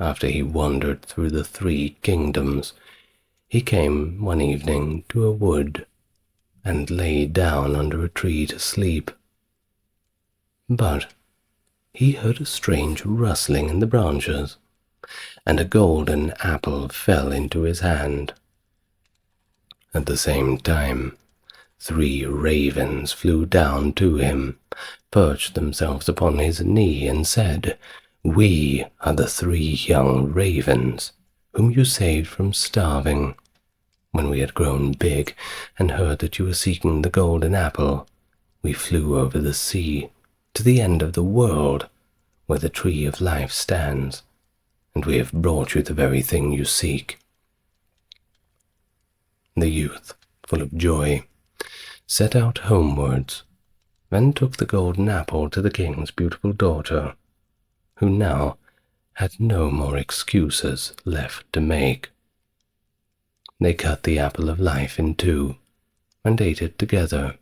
After he wandered through the 3 kingdoms, he came one evening to a wood, and lay down under a tree to sleep. But he heard a strange rustling in the branches, and a golden apple fell into his hand. At the same time, 3 ravens flew down to him, perched themselves upon his knee, and said, "We are the 3 young ravens whom you saved from starving. When we had grown big and heard that you were seeking the golden apple, we flew over the sea to the end of the world, where the tree of life stands, and we have brought you the very thing you seek." The youth, full of joy, set out homewards, then took the golden apple to the king's beautiful daughter, who now had no more excuses left to make. They cut the apple of life in two and ate it together,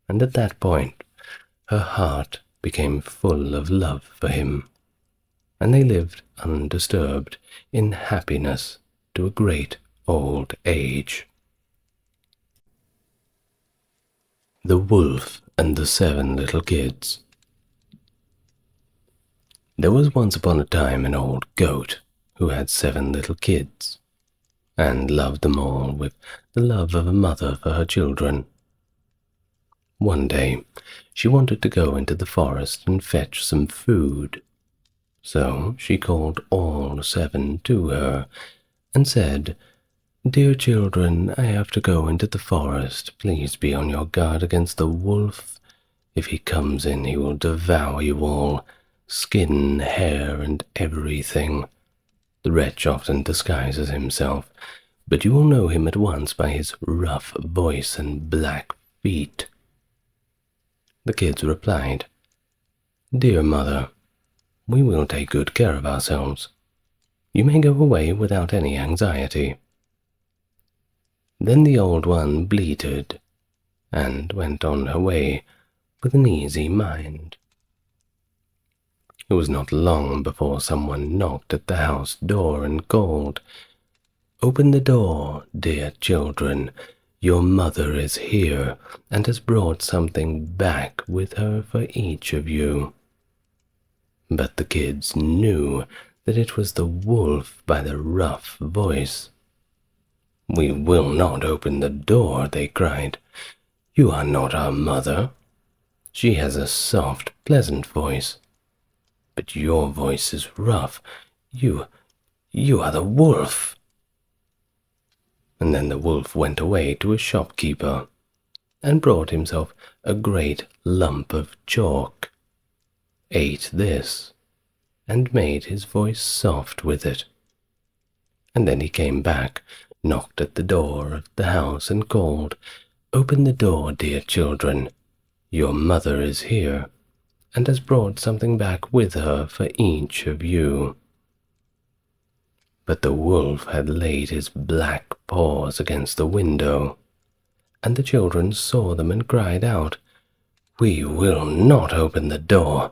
and at that point her heart became full of love for him, and they lived undisturbed in happiness to a great old age. The Wolf and the 7 Little Kids. There was once upon a time an old goat who had 7 little kids, and loved them all with the love of a mother for her children. One day she wanted to go into the forest and fetch some food, so she called all 7 to her and said, "Dear children, I have to go into the forest. Please be on your guard against the wolf. If he comes in, he will devour you all, skin, hair, and everything. The wretch often disguises himself, but you will know him at once by his rough voice and black feet." The kids replied, "Dear mother, we will take good care of ourselves. You may go away without any anxiety." Then the old one bleated and went on her way with an easy mind. It was not long before someone knocked at the house door and called, "Open the door, dear children. Your mother is here and has brought something back with her for each of you." But the kids knew that it was the wolf by the rough voice. "We will not open the door," they cried. "You are not our mother. She has a soft, pleasant voice. But your voice is rough. You are the wolf." And then the wolf went away to a shopkeeper and brought himself a great lump of chalk, ate this, and made his voice soft with it. And then he came back, knocked at the door of the house and called, "Open the door, dear children. Your mother is here and has brought something back with her for each of you." But the wolf had laid his black paws against the window, and the children saw them and cried out, "We will not open the door.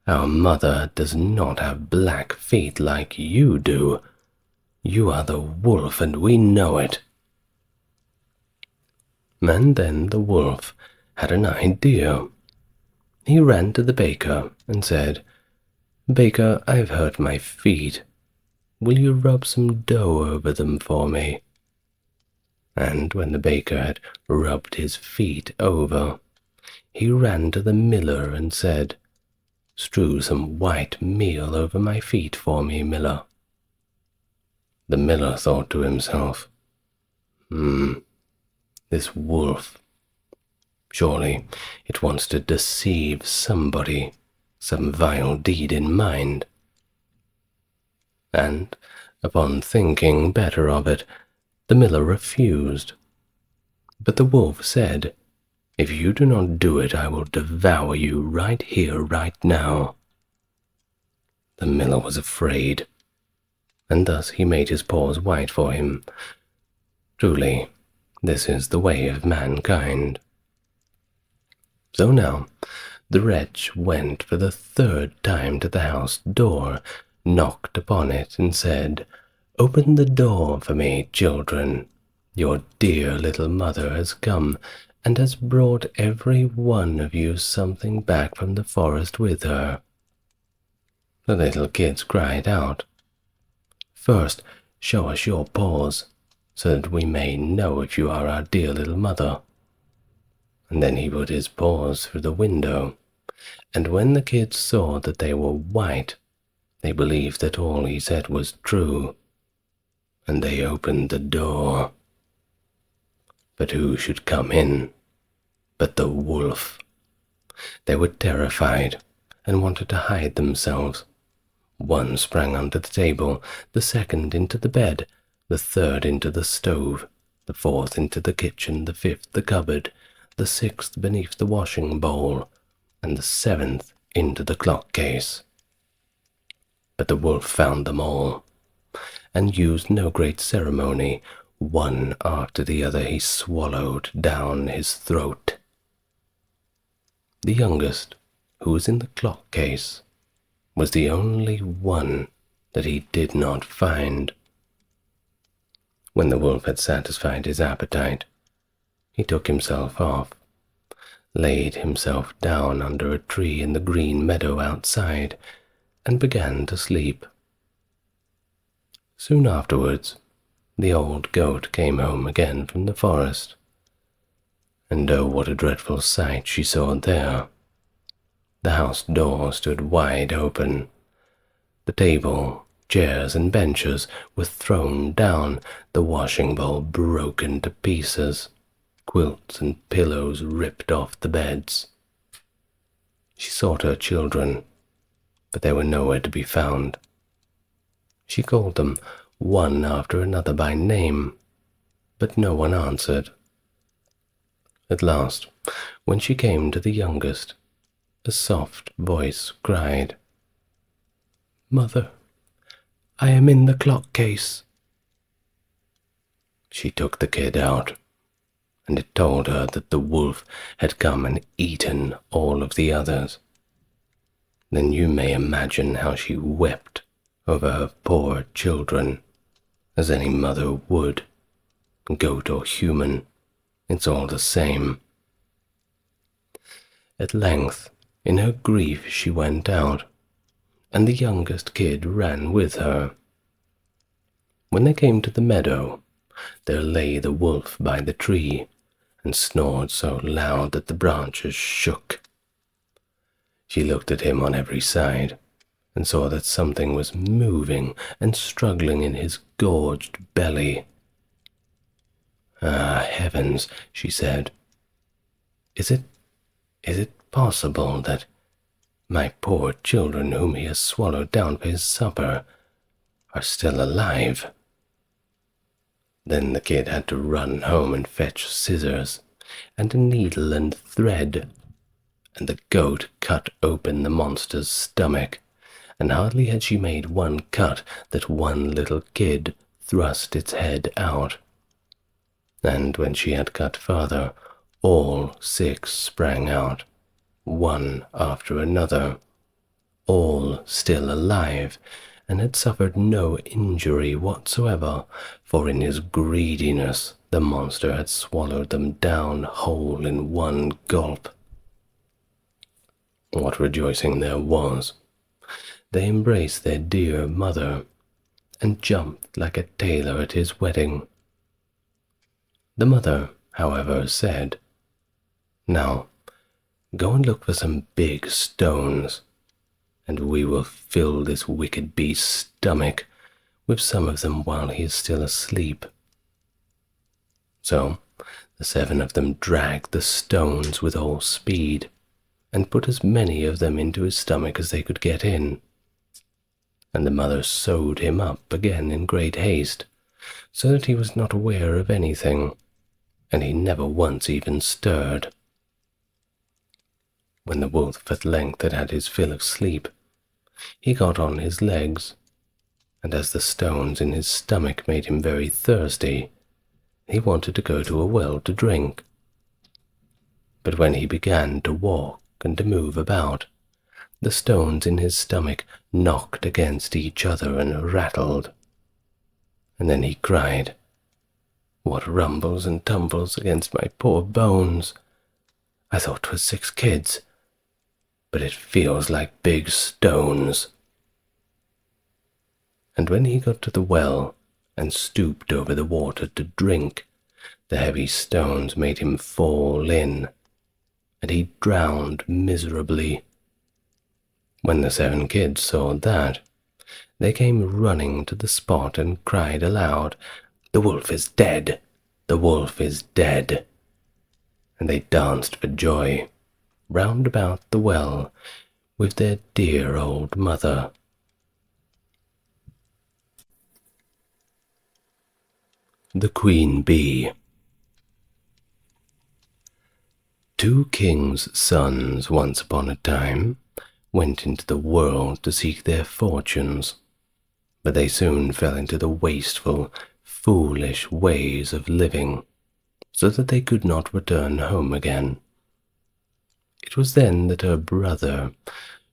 Our mother does not have black feet like you do. You are the wolf, and we know it." And then the wolf had an idea. He ran to the baker and said, "Baker, I've hurt my feet. Will you rub some dough over them for me?" And when the baker had rubbed his feet over, he ran to the miller and said, "Strew some white meal over my feet for me, miller." The miller thought to himself, This wolf, surely it wants to deceive somebody, some vile deed in mind." And, upon thinking better of it, the miller refused. But the wolf said, "If you do not do it, I will devour you right here, right now." The miller was afraid, and thus he made his paws white for him. Truly, this is the way of mankind. So now the wretch went for the 3rd time to the house door, knocked upon it, and said, "Open the door for me, children. Your dear little mother has come and has brought every one of you something back from the forest with her." The little kids cried out, "First, show us your paws, so that we may know if you are our dear little mother." And then he put his paws through the window, and when the kids saw that they were white, they believed that all he said was true, and they opened the door. But who should come in but the wolf? They were terrified and wanted to hide themselves. One sprang under the table, the second into the bed, the third into the stove, the fourth into the kitchen, the fifth the cupboard, the sixth beneath the washing bowl, and the seventh into the clock case. But the wolf found them all, and used no great ceremony. One after the other he swallowed down his throat. The youngest, who was in the clock case, was the only one that he did not find. When the wolf had satisfied his appetite, he took himself off, laid himself down under a tree in the green meadow outside, and began to sleep. Soon afterwards, the old goat came home again from the forest. And oh, what a dreadful sight she saw there! The house door stood wide open. The table, chairs, and benches were thrown down, the washing bowl broken to pieces, quilts and pillows ripped off the beds. She sought her children, but they were nowhere to be found. She called them one after another by name, but no one answered. At last, when she came to the youngest, a soft voice cried, "Mother, I am in the clock case." She took the kid out, and it told her that the wolf had come and eaten all of the others. Then you may imagine how she wept over her poor children, as any mother would. Goat or human, it's all the same. At length, in her grief, she went out, and the youngest kid ran with her. When they came to the meadow, there lay the wolf by the tree, and snored so loud that the branches shook. She looked at him on every side, and saw that something was moving and struggling in his gorged belly. "Ah, heavens," she said, Is it possible that my poor children whom he has swallowed down for his supper are still alive?" Then the kid had to run home and fetch scissors and a needle and thread, and the goat cut open the monster's stomach, and hardly had she made one cut that one little kid thrust its head out. And when she had cut farther, all 6 sprang out, one after another, all still alive, and had suffered no injury whatsoever, for in his greediness the monster had swallowed them down whole in one gulp. What rejoicing there was! They embraced their dear mother, and jumped like a tailor at his wedding. The mother, however, said, "Now, go and look for some big stones, and we will fill this wicked beast's stomach with some of them while he is still asleep." So the 7 of them dragged the stones with all speed, and put as many of them into his stomach as they could get in. And the mother sewed him up again in great haste, so that he was not aware of anything, and he never once even stirred. When the wolf at length had had his fill of sleep, he got on his legs, and as the stones in his stomach made him very thirsty, he wanted to go to a well to drink. But when he began to walk and to move about, the stones in his stomach knocked against each other and rattled. And then he cried, "What rumbles and tumbles against my poor bones! I thought 'twas 6 kids, but it feels like big stones." And when he got to the well and stooped over the water to drink, the heavy stones made him fall in, and he drowned miserably. When the 7 kids saw that, they came running to the spot and cried aloud, "The wolf is dead! the wolf is dead." And they danced for joy round about the well with their dear old mother. The Queen Bee. Two kings' sons once upon a time went into the world to seek their fortunes, but they soon fell into the wasteful, foolish ways of living, so that they could not return home again. It was then that her brother,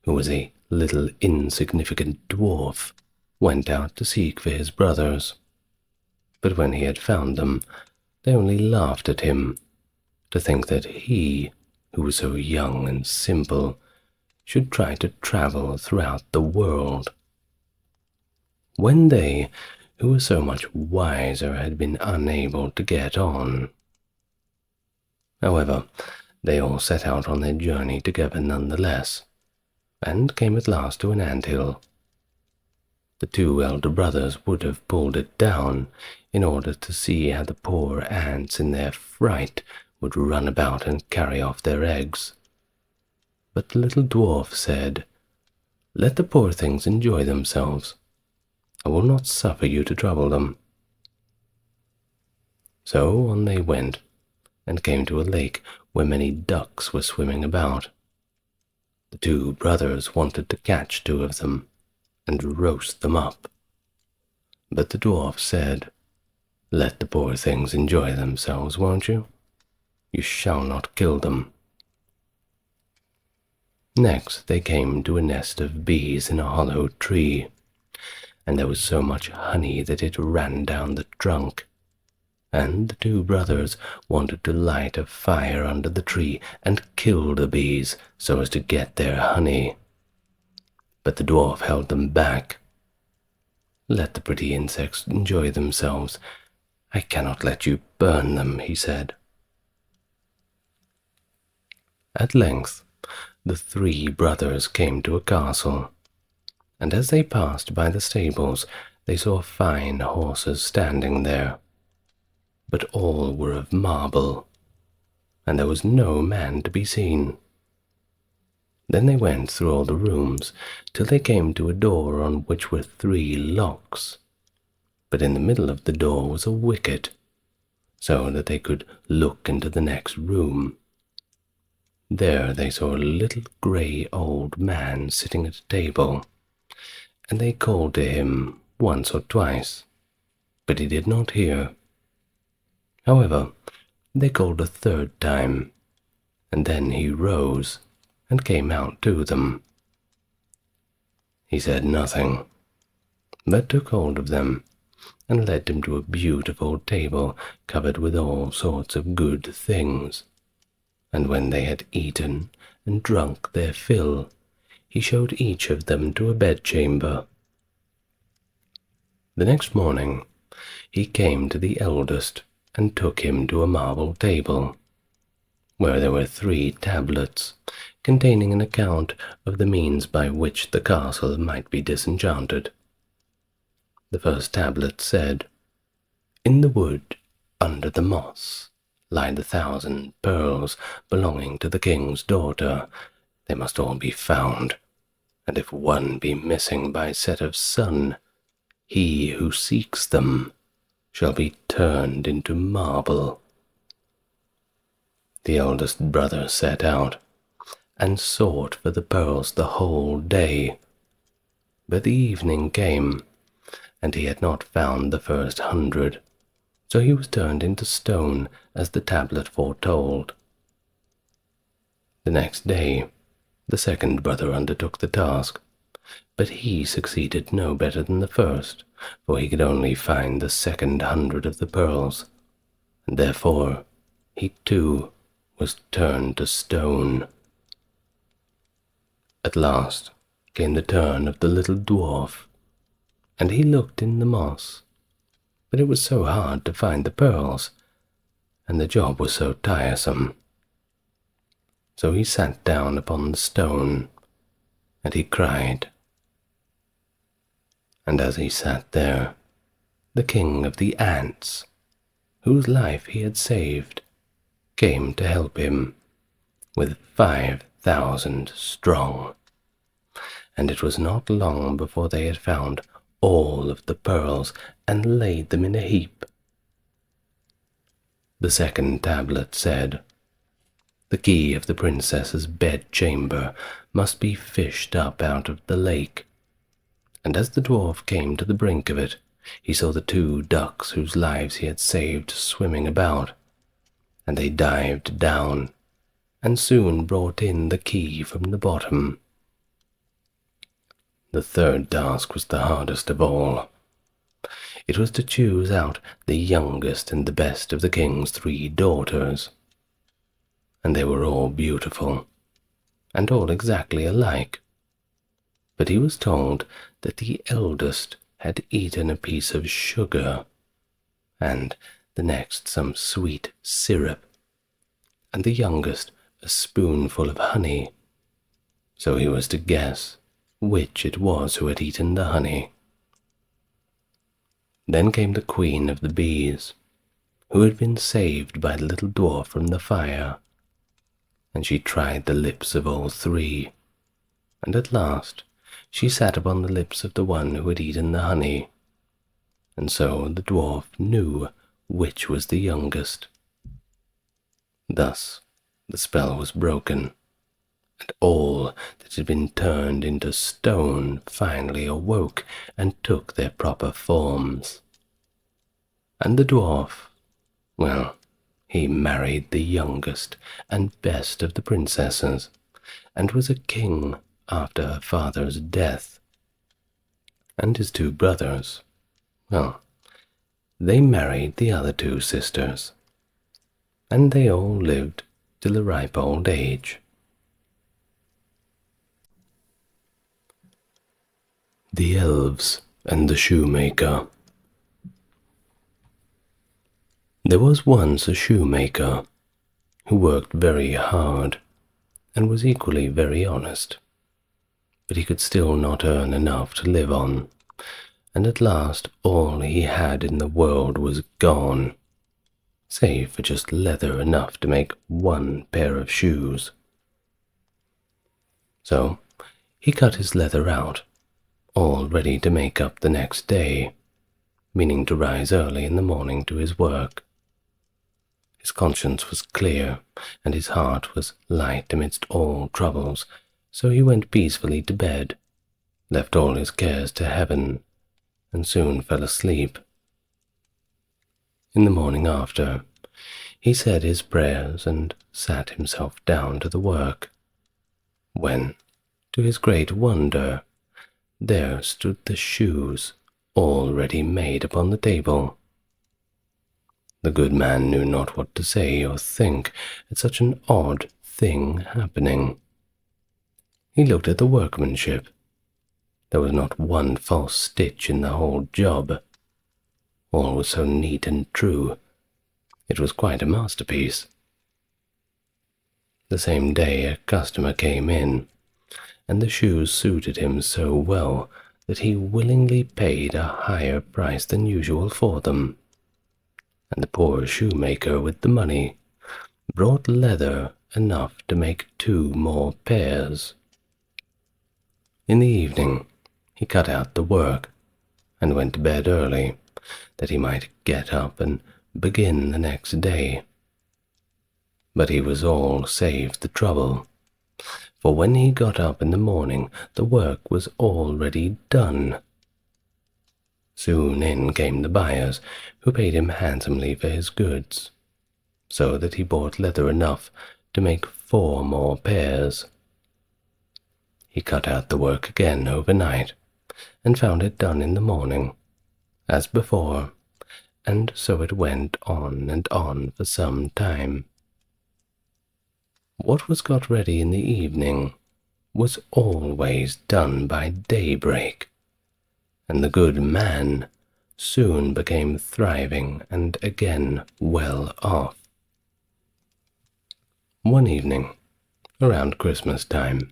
who was a little insignificant dwarf, went out to seek for his brothers. But when he had found them, they only laughed at him, to think that he, who was so young and simple, should try to travel throughout the world. When they, who were so much wiser, had been unable to get on. However, they all set out on their journey together nonetheless, and came at last to an ant-hill. The two elder brothers would have pulled it down in order to see how the poor ants in their fright would run about and carry off their eggs. But the little dwarf said, "Let the poor things enjoy themselves. I will not suffer you to trouble them." So on they went, and came to a lake where many ducks were swimming about. The two brothers wanted to catch two of them and roast them up. But the dwarf said, "Let the poor things enjoy themselves, won't you? You shall not kill them." Next they came to a nest of bees in a hollow tree, and there was so much honey that it ran down the trunk, and the two brothers wanted to light a fire under the tree and kill the bees so as to get their honey. But the dwarf held them back. "Let the pretty insects enjoy themselves. I cannot let you burn them," he said. At length, the three brothers came to a castle, and as they passed by the stables, they saw fine horses standing there. But all were of marble, and there was no man to be seen. Then they went through all the rooms till they came to a door on which were 3 locks, but in the middle of the door was a wicket, so that they could look into the next room. There they saw a little grey old man sitting at a table, and they called to him once or twice, but he did not hear. However, they called a 3rd time, and then he rose and came out to them. He said nothing, but took hold of them and led them to a beautiful table covered with all sorts of good things. And when they had eaten and drunk their fill, he showed each of them to a bedchamber. The next morning he came to the eldest and took him to a marble table, where there were 3 tablets containing an account of the means by which the castle might be disenchanted. The first tablet said, "In the wood under the moss lie the 1,000 pearls belonging to the king's daughter. They must all be found, and if one be missing by set of sun, he who seeks them shall be turned into marble." The eldest brother set out and sought for the pearls the whole day, but the evening came, and he had not found the first 100, so he was turned into stone as the tablet foretold. The next day the second brother undertook the task, but he succeeded no better than the first, for he could only find the second 100 of the pearls, and therefore he too was turned to stone. At last came the turn of the little dwarf, and he looked in the moss, but it was so hard to find the pearls, and the job was so tiresome. So he sat down upon the stone, and he cried. And as he sat there, the king of the ants, whose life he had saved, came to help him, with 5,000 strong, and it was not long before they had found all of the pearls and laid them in a heap. The second tablet said, "The key of the princess's bedchamber must be fished up out of the lake," and as the dwarf came to the brink of it, he saw the 2 ducks whose lives he had saved swimming about, and they dived down and soon brought in the key from the bottom. The third task was the hardest of all. It was to choose out the youngest and the best of the king's 3 daughters, and they were all beautiful, and all exactly alike. But he was told that the eldest had eaten a piece of sugar, and the next some sweet syrup, and the youngest a spoonful of honey. So he was to guess which it was who had eaten the honey. Then came the queen of the bees, who had been saved by the little dwarf from the fire, and she tried the lips of all 3, and at last she sat upon the lips of the one who had eaten the honey, and so the dwarf knew which was the youngest. Thus the spell was broken, and all that had been turned into stone finally awoke and took their proper forms. And the dwarf, well, he married the youngest and best of the princesses, and was a king after her father's death. And his 2 brothers, well, they married the other 2 sisters, and they all lived till a ripe old age. The Elves and the Shoemaker. There was once a shoemaker who worked very hard and was equally very honest, but he could still not earn enough to live on, and at last all he had in the world was gone, save for just leather enough to make 1 pair of shoes. So he cut his leather out, all ready to make up the next day, meaning to rise early in the morning to his work. His conscience was clear, and his heart was light amidst all troubles, so he went peacefully to bed, left all his cares to heaven, and soon fell asleep. In the morning after, he said his prayers and sat himself down to the work, when, to his great wonder, there stood the shoes already made upon the table. The good man knew not what to say or think at such an odd thing happening. He looked at the workmanship. There was not 1 false stitch in the whole job. All was so neat and true. It was quite a masterpiece. The same day a customer came in, and the shoes suited him so well that he willingly paid a higher price than usual for them. And the poor shoemaker with the money brought leather enough to make 2 more pairs. In the evening he cut out the work and went to bed early, that he might get up and begin the next day. But he was all save the trouble, for when he got up in the morning the work was already done. Soon in came the buyers, who paid him handsomely for his goods, so that he bought leather enough to make 4 more pairs. He cut out the work again overnight, and found it done in the morning, as before, and so it went on and on for some time. What was got ready in the evening was always done by daybreak, and the good man soon became thriving and again well off. One evening, around Christmas time,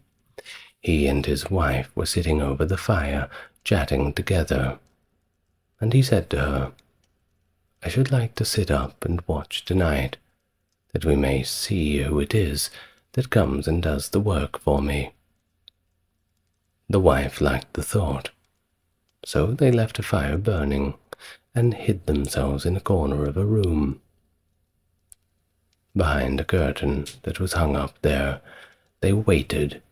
he and his wife were sitting over the fire, chatting together, and he said to her, I should like to sit up and watch tonight, that we may see who it is that comes and does the work for me." The wife liked the thought, so they left a fire burning and hid themselves in a corner of a room. Behind a curtain that was hung up there, they waited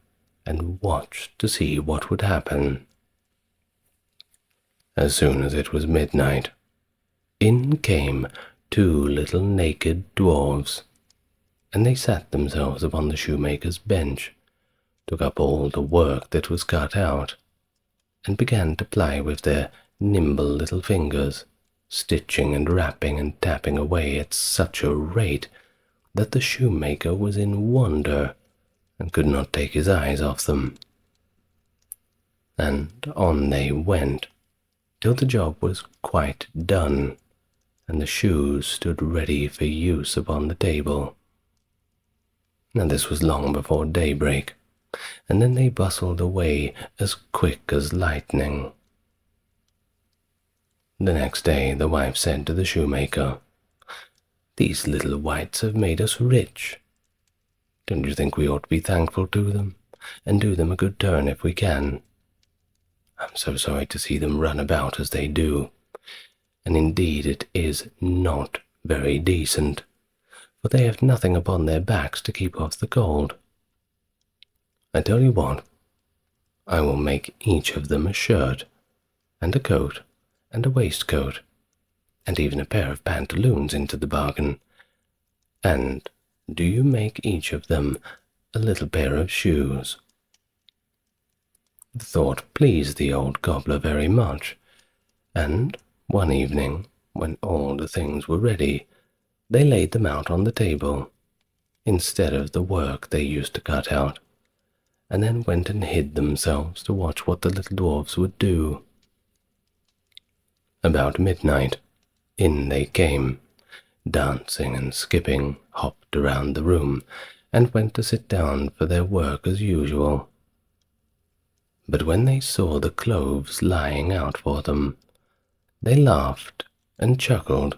and watched to see what would happen. As soon as it was midnight, in came two little naked dwarfs, and they sat themselves upon the shoemaker's bench, took up all the work that was cut out, and began to ply with their nimble little fingers, stitching and rapping and tapping away at such a rate that the shoemaker was in wonder and could not take his eyes off them. And on they went, till the job was quite done, and the shoes stood ready for use upon the table. Now this was long before daybreak, and then they bustled away as quick as lightning. The next day the wife said to the shoemaker, "These little wights have made us rich. Don't you think we ought to be thankful to them, and do them a good turn if we can? I'm so sorry to see them run about as they do, and indeed it is not very decent, for they have nothing upon their backs to keep off the cold. I tell you what, I will make each of them a shirt, and a coat, and a waistcoat, and even a pair of pantaloons into the bargain, and do you make each of them a little pair of shoes." The thought pleased the old cobbler very much, and one evening, when all the things were ready, they laid them out on the table, instead of the work they used to cut out, and then went and hid themselves to watch what the little dwarfs would do. About midnight, in they came, dancing and skipping, hopped around the room, and went to sit down for their work as usual. But when they saw the clothes lying out for them, they laughed and chuckled,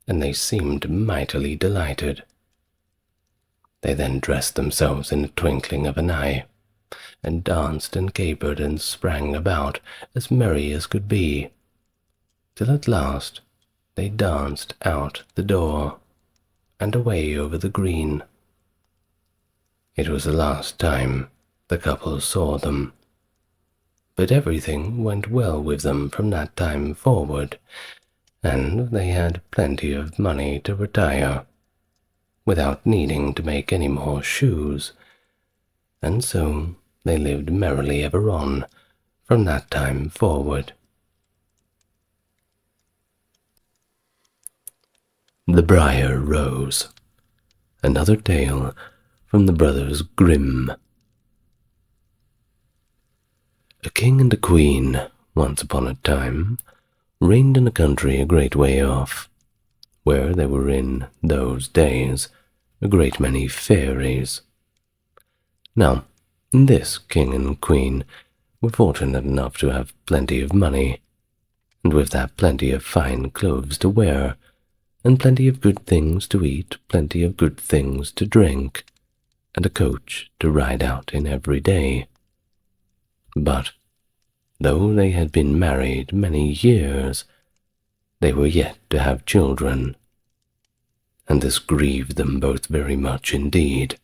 and they seemed mightily delighted. They then dressed themselves in a twinkling of an eye, and danced and capered and sprang about as merry as could be, till at last they danced out the door, and away over the green. It was the last time the couple saw them, but everything went well with them from that time forward, and they had plenty of money to retire, without needing to make any more shoes, and so they lived merrily ever on from that time forward. The Briar Rose. Another tale from the brothers Grimm. A king and a queen, once upon a time, reigned in a country a great way off, where there were in those days a great many fairies. Now, this king and queen were fortunate enough to have plenty of money, and with that plenty of fine clothes to wear, and plenty of good things to eat, plenty of good things to drink, and a coach to ride out in every day. But, though they had been married many years, they were yet to have children, and this grieved them both very much indeed.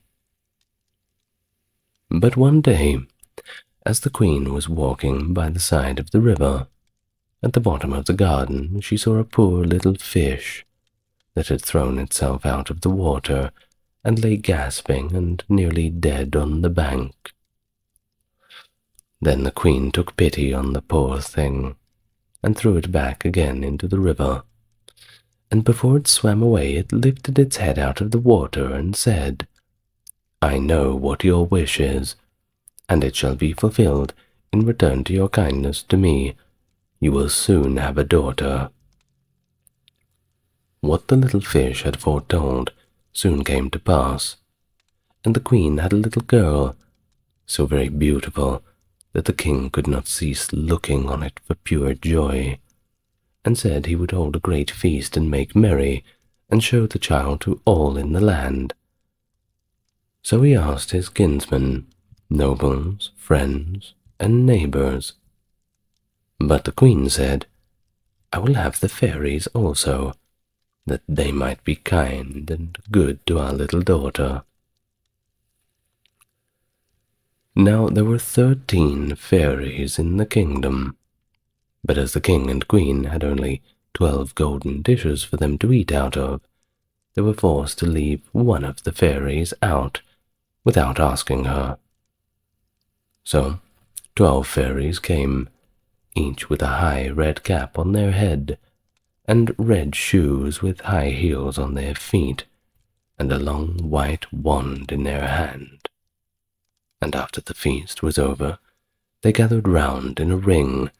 But one day, as the queen was walking by the side of the river, at the bottom of the garden she saw a poor little fish that had thrown itself out of the water and lay gasping and nearly dead on the bank. Then the queen took pity on the poor thing, and threw it back again into the river, and before it swam away it lifted its head out of the water and said, "I know what your wish is, and it shall be fulfilled in return to your kindness to me. You will soon have a daughter." What the little fish had foretold soon came to pass, and the queen had a little girl, so very beautiful that the king could not cease looking on it for pure joy, and said he would hold a great feast and make merry, and show the child to all in the land. So he asked his kinsmen, nobles, friends, and neighbors. But the queen said, "I will have the fairies also, that they might be kind and good to our little daughter." Now there were 13 fairies in the kingdom, but as the king and queen had only 12 golden dishes for them to eat out of, they were forced to leave one of the fairies out, without asking her. So 12 fairies came, each with a high red cap on their head, and red shoes with high heels on their feet, and a long white wand in their hand. And after the feast was over, they gathered round in a ring,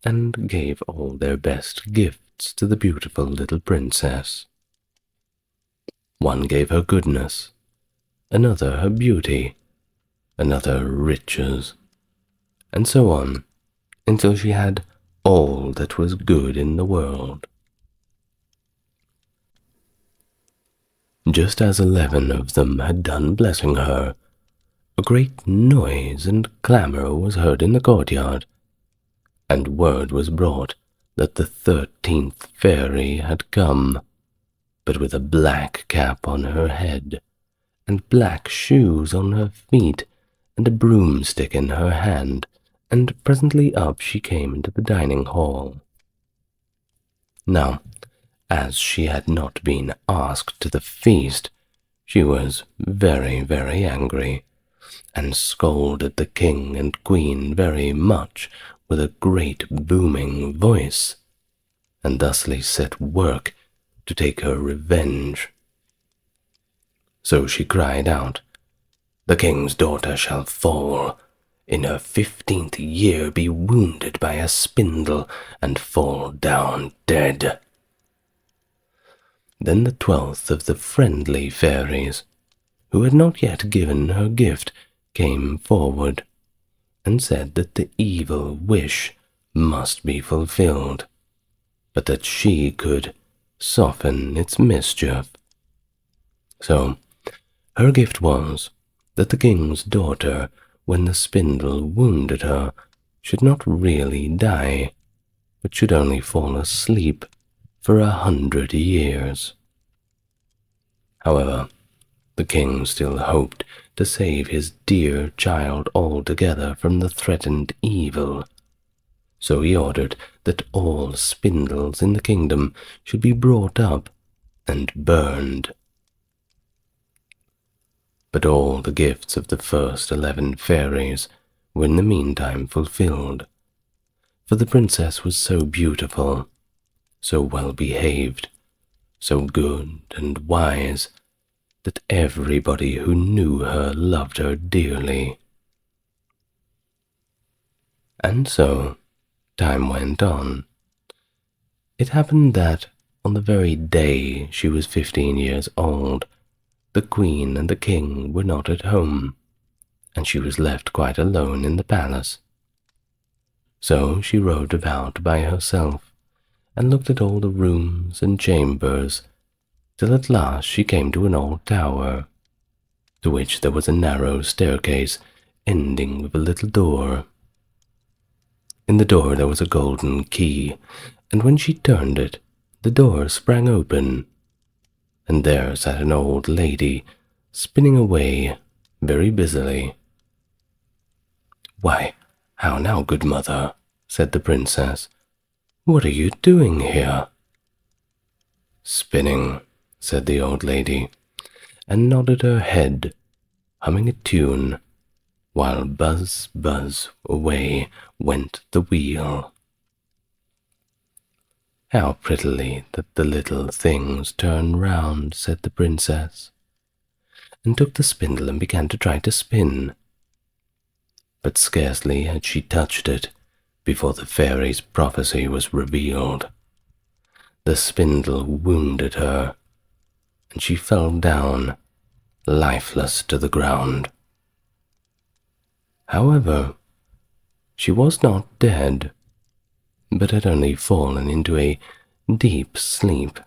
and gave all their best gifts to the beautiful little princess. One gave her goodness, another her beauty, another riches, and so on, until she had all that was good in the world. Just as 11 of them had done blessing her, a great noise and clamour was heard in the courtyard, and word was brought that the 13th fairy had come, but with a black cap on her head, and black shoes on her feet, and a broomstick in her hand, and presently up she came into the dining hall. Now, as she had not been asked to the feast, she was very, very angry, and scolded the king and queen very much with a great booming voice, and thusly set work to take her revenge. So she cried out, "The king's daughter shall fall, in her 15th year be wounded by a spindle, and fall down dead." Then the 12th of the friendly fairies, who had not yet given her gift, came forward, and said that the evil wish must be fulfilled, but that she could soften its mischief. So her gift was that the king's daughter, when the spindle wounded her, should not really die, but should only fall asleep for 100 years. However, the king still hoped to save his dear child altogether from the threatened evil, so he ordered that all spindles in the kingdom should be brought up and burned. But all the gifts of the first 11 fairies were in the meantime fulfilled, for the princess was so beautiful, so well behaved, so good and wise, that everybody who knew her loved her dearly. And so time went on. It happened that on the very day she was 15 years old, the queen and the king were not at home, and she was left quite alone in the palace. So she rode about by herself, and looked at all the rooms and chambers, till at last she came to an old tower, to which there was a narrow staircase ending with a little door. In the door there was a golden key, and when she turned it, the door sprang open, and there sat an old lady, spinning away very busily. "Why, how now, good mother?" said the princess. "What are you doing here?" "Spinning," said the old lady, and nodded her head, humming a tune, while buzz, buzz, away went the wheel. "How prettily that the little things turn round," said the princess, and took the spindle and began to try to spin. But scarcely had she touched it before the fairy's prophecy was revealed. The spindle wounded her, and she fell down, lifeless to the ground. However, she was not dead, but had only fallen into a deep sleep,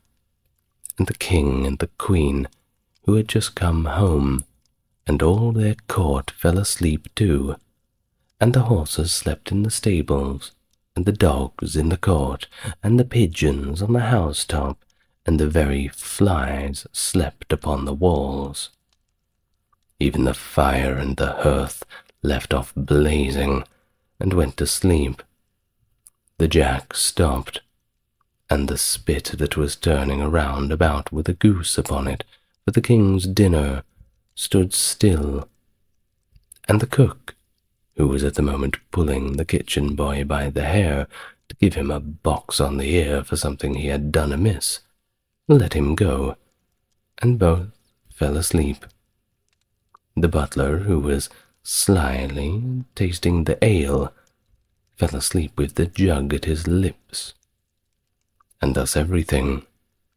and the king and the queen, who had just come home, and all their court fell asleep too, and the horses slept in the stables, and the dogs in the court, and the pigeons on the housetop, and the very flies slept upon the walls. Even the fire and the hearth left off blazing, and went to sleep. The jack stopped, and the spit that was turning around about with a goose upon it for the king's dinner stood still, and the cook, who was at the moment pulling the kitchen boy by the hair to give him a box on the ear for something he had done amiss, let him go, and both fell asleep. The butler, who was slyly tasting the ale, fell asleep with the jug at his lips, and thus everything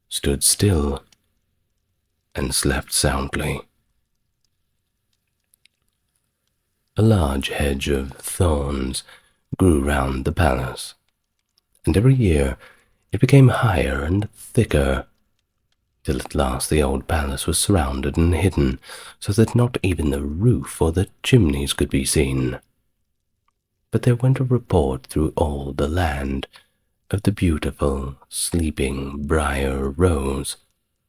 stood still and slept soundly. A large hedge of thorns grew round the palace, and every year it became higher and thicker, till at last the old palace was surrounded and hidden, so that not even the roof or the chimneys could be seen. But there went a report through all the land of the beautiful, sleeping Briar Rose,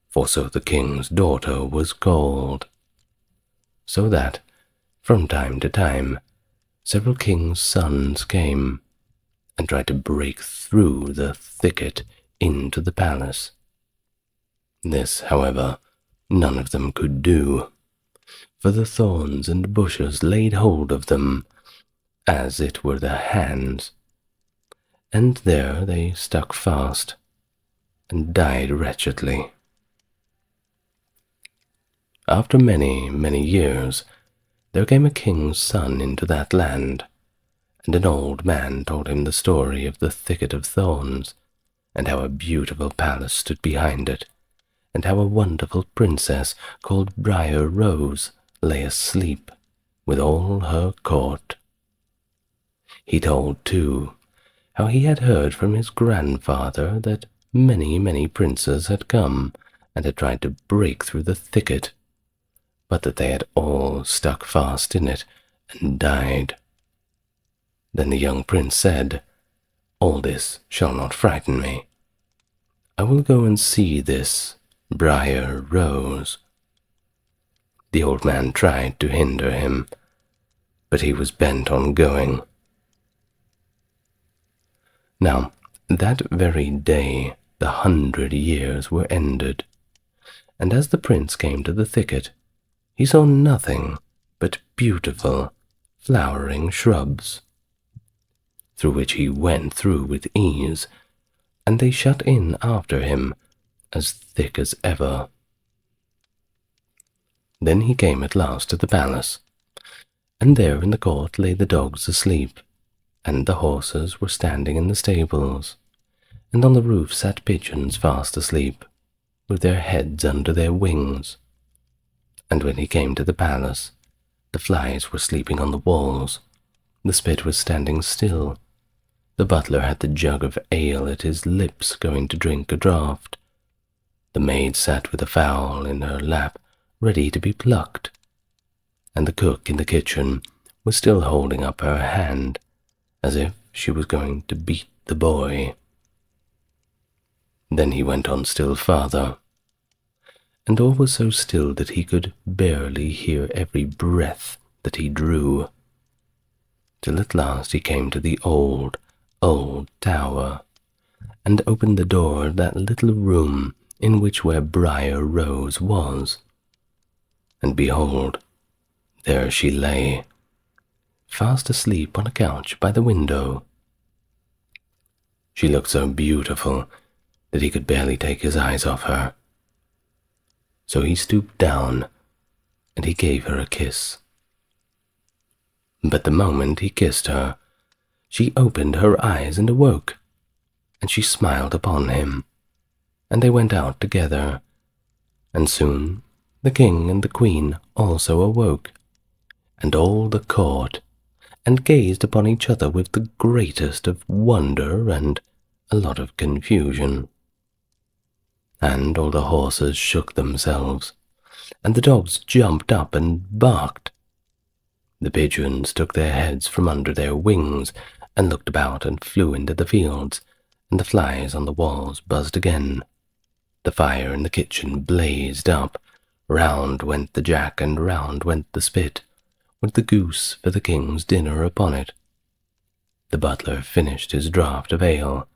for so the king's daughter was called, so that, from time to time, several kings' sons came and tried to break through the thicket into the palace. This, however, none of them could do, for the thorns and bushes laid hold of them, as it were the hands, and there they stuck fast and died wretchedly. After many, many years, there came a king's son into that land, and an old man told him the story of the thicket of thorns, and how a beautiful palace stood behind it, and how a wonderful princess called Briar Rose lay asleep with all her court. He told, too, how he had heard from his grandfather that many, many princes had come and had tried to break through the thicket, but that they had all stuck fast in it and died. Then the young prince said, "All this shall not frighten me. I will go and see this Briar Rose." The old man tried to hinder him, but he was bent on going. Now, that very day 100 years were ended, and as the prince came to the thicket, he saw nothing but beautiful, flowering shrubs, through which he went through with ease, and they shut in after him as thick as ever. Then he came at last to the palace, and there in the court lay the dogs asleep, and the horses were standing in the stables, and on the roof sat pigeons fast asleep, with their heads under their wings. And when he came to the palace, the flies were sleeping on the walls, the spit was standing still, the butler had the jug of ale at his lips going to drink a draught, the maid sat with a fowl in her lap ready to be plucked, and the cook in the kitchen was still holding up her hand, as if she was going to beat the boy. Then he went on still farther, and all was so still that he could barely hear every breath that he drew, till at last he came to the old, old tower, and opened the door of that little room in which where Briar Rose was. And behold, there she lay, fast asleep on a couch by the window. She looked so beautiful that he could barely take his eyes off her. So he stooped down, and he gave her a kiss. But the moment he kissed her, she opened her eyes and awoke, and she smiled upon him, and they went out together, and soon the king and the queen also awoke, and all the court, and gazed upon each other with the greatest of wonder and a lot of confusion. And all the horses shook themselves, and the dogs jumped up and barked. The pigeons took their heads from under their wings and looked about and flew into the fields, and the flies on the walls buzzed again. The fire in the kitchen blazed up. Round went the jack and round went the spit, with the goose for the king's dinner upon it. The butler finished his draught of ale.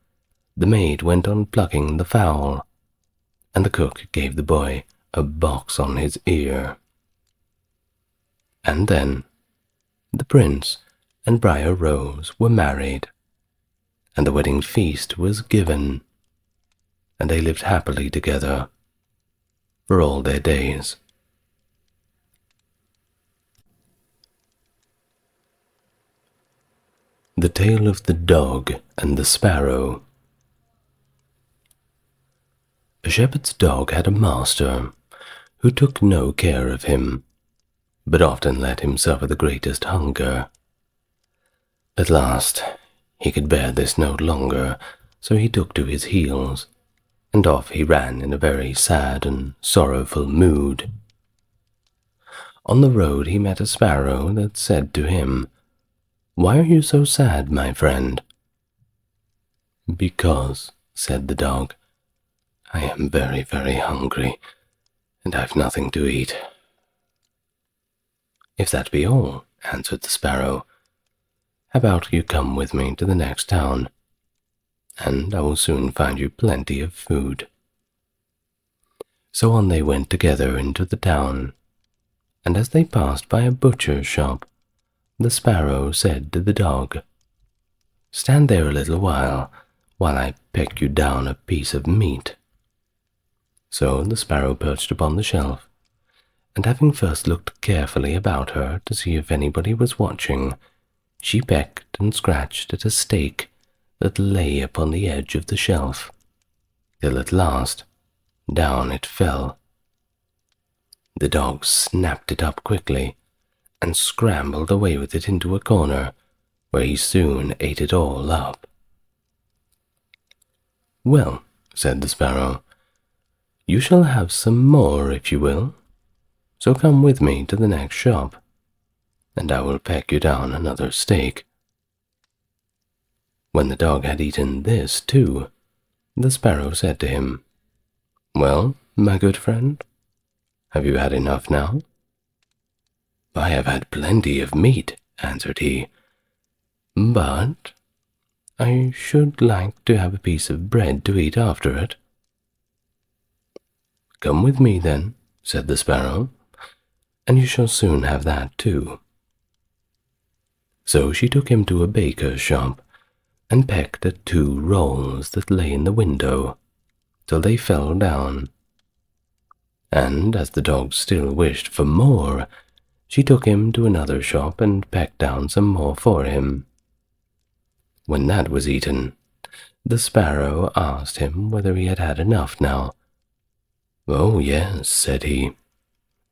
The maid went on plucking the fowl, and the cook gave the boy a box on his ear. And then the prince and Briar Rose were married, and the wedding feast was given, and they lived happily together for all their days. The Tale of the Dog and the Sparrow. A shepherd's dog had a master who took no care of him, but often let him suffer the greatest hunger. At last he could bear this no longer, so he took to his heels, and off he ran in a very sad and sorrowful mood. On the road he met a sparrow that said to him, "Why are you so sad, my friend?" "Because," said the dog, "I am very, very hungry, and I've nothing to eat." "If that be all," answered the sparrow, "how about you come with me to the next town, and I will soon find you plenty of food." So on they went together into the town, and as they passed by a butcher's shop, the sparrow said to the dog, "Stand there a little while I peck you down a piece of meat." So the sparrow perched upon the shelf, and having first looked carefully about her to see if anybody was watching, she pecked and scratched at a steak that lay upon the edge of the shelf, till at last down it fell. The dog snapped it up quickly, and scrambled away with it into a corner, where he soon ate it all up. "Well," said the sparrow, "you shall have some more if you will, so come with me to the next shop, and I will peck you down another steak." When the dog had eaten this too, the sparrow said to him, "Well, my good friend, have you had enough now?" "I have had plenty of meat," answered he, "but I should like to have a piece of bread to eat after it." "Come with me then," said the sparrow, "and you shall soon have that too." So she took him to a baker's shop, and pecked at 2 rolls that lay in the window, till they fell down. And as the dog still wished for more, she took him to another shop and pecked down some more for him. When that was eaten, the sparrow asked him whether he had had enough now. "Oh, yes," said he,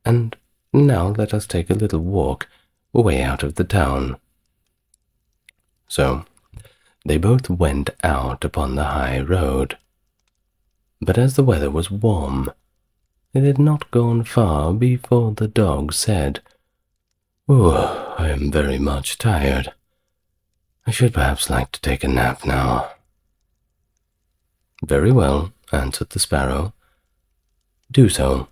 "and now let us take a little walk away out of the town." So they both went out upon the high road. But as the weather was warm, they had not gone far before the dog said, "Oh, I am very much tired. I should perhaps like to take a nap now." "Very well," answered the sparrow. "Do so,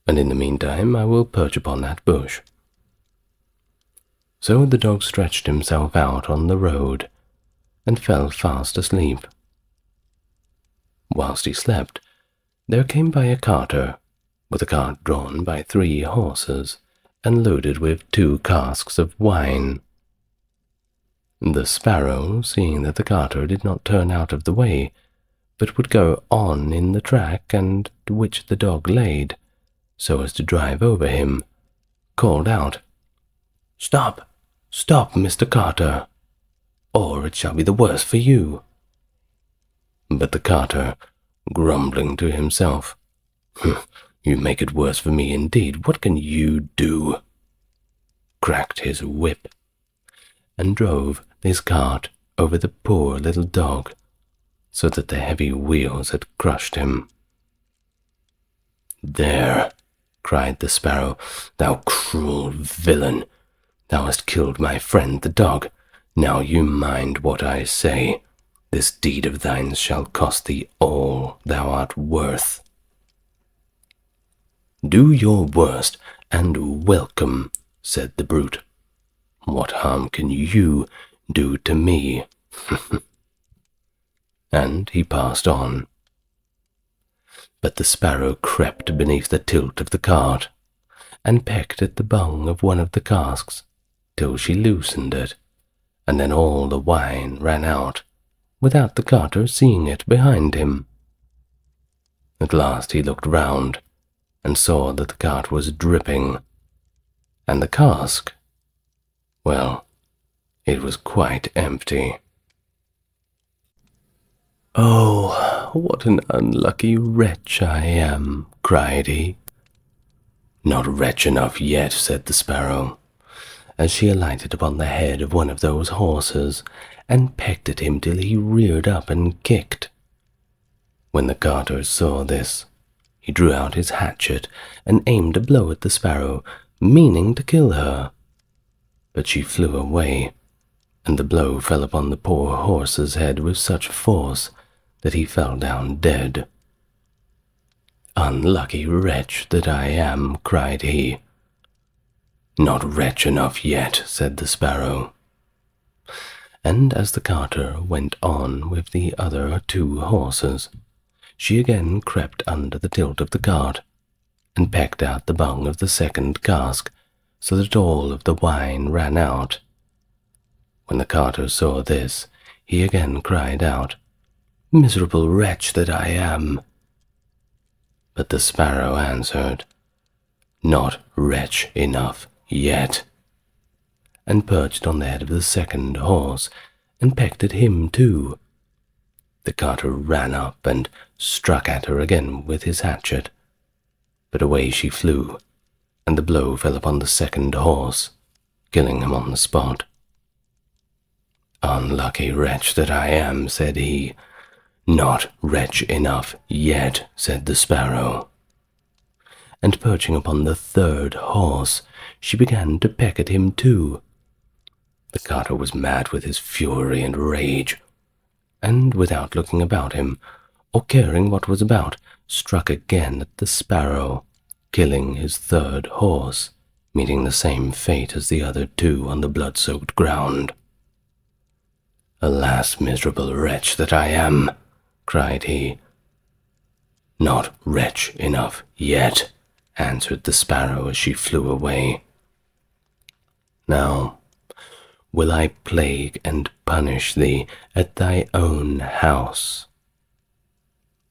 and in the meantime I will perch upon that bush." So the dog stretched himself out on the road, and fell fast asleep. Whilst he slept, there came by a carter, with a cart drawn by 3 horses, and loaded with 2 casks of wine. The sparrow, seeing that the carter did not turn out of the way, but would go on in the track and which the dog laid, so as to drive over him, called out, "Stop, stop, Mr. Carter, or it shall be the worse for you." But the carter, grumbling to himself, "You make it worse for me indeed. What can you do?" cracked his whip, and drove his cart over the poor little dog, so that the heavy wheels had crushed him. "There," cried the Sparrow, "thou cruel villain! Thou hast killed my friend the dog. Now you mind what I say. This deed of thine shall cost thee all thou art worth." "Do your worst, and welcome," said the brute. "What harm can you do to me?" And he passed on. But the Sparrow crept beneath the tilt of the cart, and pecked at the bung of one of the casks, till she loosened it, and then all the wine ran out, without the carter seeing it behind him. At last he looked round, and saw that the cart was dripping, and the cask, well, it was quite empty. "Oh, what an unlucky wretch I am," cried he. "Not wretch enough yet," said the Sparrow, as she alighted upon the head of one of those horses, and pecked at him till he reared up and kicked. When the carter saw this, he drew out his hatchet and aimed a blow at the Sparrow, meaning to kill her. But she flew away, and the blow fell upon the poor horse's head with such force that he fell down dead. "Unlucky wretch that I am," cried he. "Not wretch enough yet," said the Sparrow. And as the carter went on with the other 2 horses, she again crept under the tilt of the cart, and pecked out the bung of the second cask, so that all of the wine ran out. When the carter saw this, he again cried out, "Miserable wretch that I am!" But the Sparrow answered, "Not wretch enough yet," and perched on the head of the second horse, and pecked at him too. The carter ran up and struck at her again with his hatchet, but away she flew, and the blow fell upon the second horse, killing him on the spot. "Unlucky wretch that I am," said he. "Not wretch enough yet," said the Sparrow. And perching upon the third horse, she began to peck at him too. The carter was mad with his fury and rage, and without looking about him, or caring what was about, struck again at the Sparrow, killing his third horse, meeting the same fate as the other 2 on the blood-soaked ground. "Alas, miserable wretch that I am!" cried he. "Not wretch enough yet," answered the Sparrow as she flew away. "Now will I plague and punish thee at thy own house."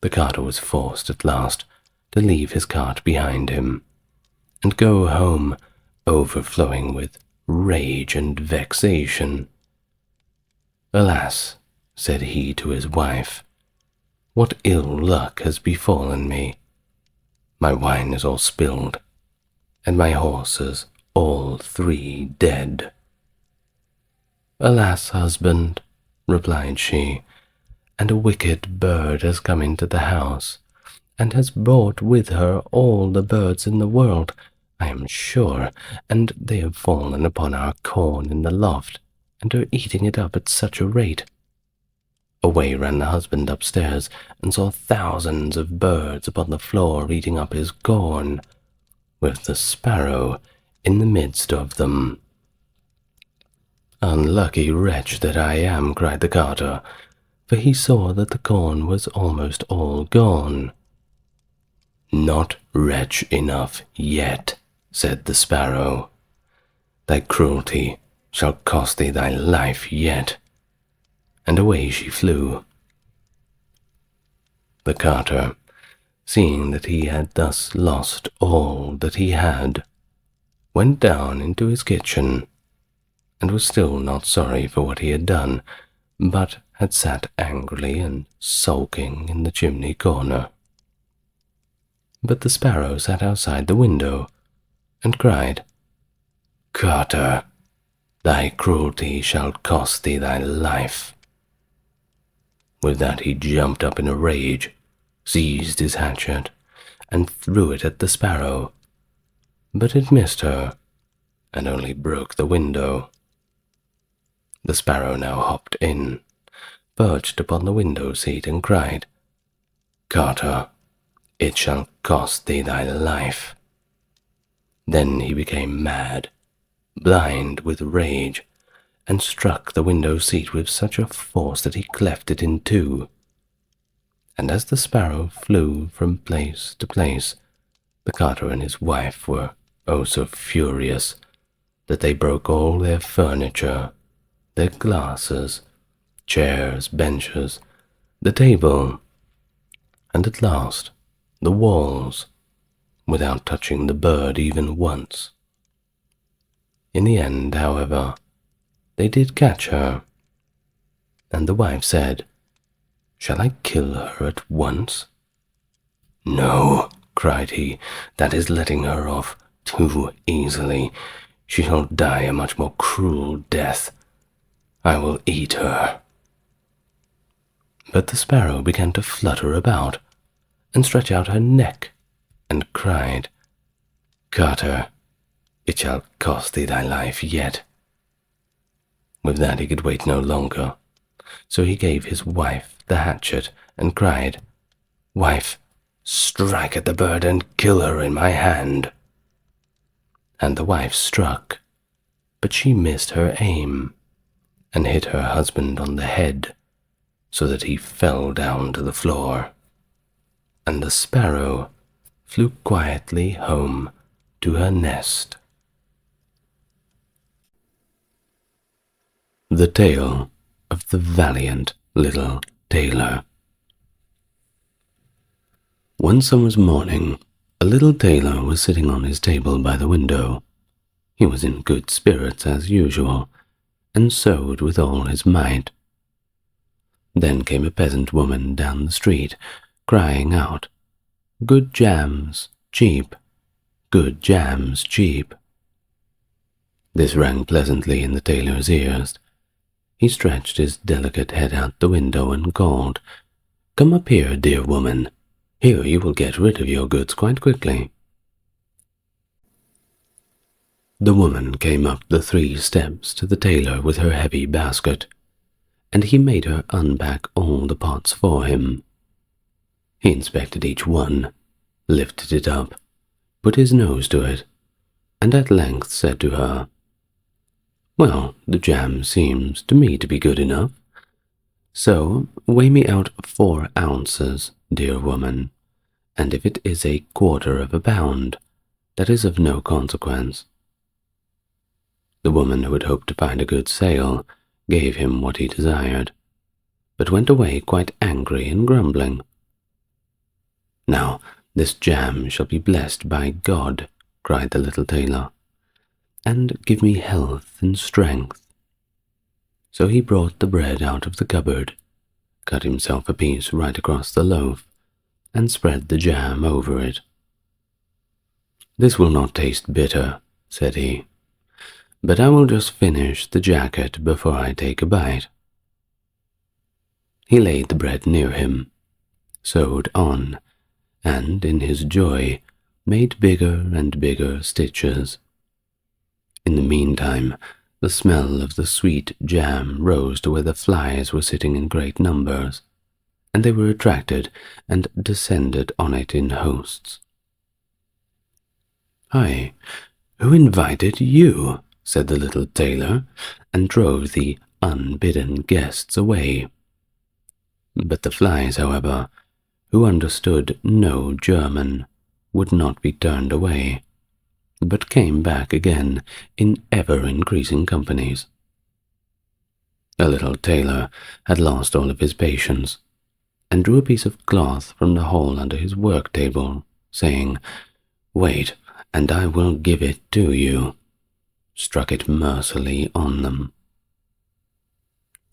The carter was forced at last to leave his cart behind him, and go home overflowing with rage and vexation. "Alas," said he to his wife, "what ill luck has befallen me. My wine is all spilled, and my horses all 3 dead." "Alas, husband," replied she, "and a wicked bird has come into the house, and has brought with her all the birds in the world, I am sure, and they have fallen upon our corn in the loft, and are eating it up at such a rate." Away ran the husband upstairs, and saw thousands of birds upon the floor eating up his corn, with the Sparrow in the midst of them. "Unlucky wretch that I am," cried the carter, for he saw that the corn was almost all gone. "Not wretch enough yet," said the Sparrow. "Thy cruelty shall cost thee thy life yet." And away she flew. The carter, seeing that he had thus lost all that he had, went down into his kitchen, and was still not sorry for what he had done, but had sat angrily and sulking in the chimney corner. But the Sparrow sat outside the window, and cried, "Carter, Thy cruelty shall cost thee thy life." With that he jumped up in a rage, seized his hatchet, and threw it at the sparrow. But it missed her, and only broke the window. The sparrow now hopped in, perched upon the window seat, and cried, "Carter, it shall cost thee thy life." Then he became mad, blind with rage, and struck the window seat with such a force that he cleft it in two. And as the sparrow flew from place to place, the carter and his wife were oh so furious that they broke all their furniture, their glasses, chairs, benches, the table, and at last the walls, without touching the bird even once. In the end, however, they did catch her, and the wife said, "Shall I kill her at once?" "No," cried he, "that is letting her off too easily. She shall die a much more cruel death. I will eat her." But the sparrow began to flutter about, and stretch out her neck, and cried, "Carter, it shall cost thee thy life yet." With that he could wait no longer, so he gave his wife the hatchet, and cried, "Wife, strike at the bird and kill her in my hand." And the wife struck, but she missed her aim, and hit her husband on the head, so that he fell down to the floor, and the sparrow flew quietly home to her nest. The Tale of the Valiant Little Tailor. One summer's morning, a little tailor was sitting on his table by the window. He was in good spirits as usual, and sewed with all his might. Then came a peasant woman down the street, crying out, "Good jams, cheap, good jams, cheap." This rang pleasantly in the tailor's ears. He stretched his delicate head out the window and called, "Come up here, dear woman. Here you will get rid of your goods quite quickly." The woman came up the 3 steps to the tailor with her heavy basket, and he made her unpack all the pots for him. He inspected each one, lifted it up, put his nose to it, and at length said to her, "Well, the jam seems to me to be good enough. So weigh me out 4 ounces, dear woman, and if it is a 1/4 of a pound, that is of no consequence." The woman, who had hoped to find a good sale, gave him what he desired, but went away quite angry and grumbling. "Now this jam shall be blessed by God," cried the little tailor, "and give me health and strength." So he brought the bread out of the cupboard, cut himself a piece right across the loaf, and spread the jam over it. "This will not taste bitter," said he, "but I will just finish the jacket before I take a bite." He laid the bread near him, sewed on, and in his joy made bigger and bigger stitches. In the meantime, the smell of the sweet jam rose to where the flies were sitting in great numbers, and they were attracted and descended on it in hosts. "Hi, who invited you?" said the little tailor, and drove the unbidden guests away. But the flies, however, who understood no German, would not be turned away, but came back again in ever-increasing companies. The little tailor had lost all of his patience, and drew a piece of cloth from the hole under his work-table, saying, "Wait, and I will give it to you," struck it mercilessly on them.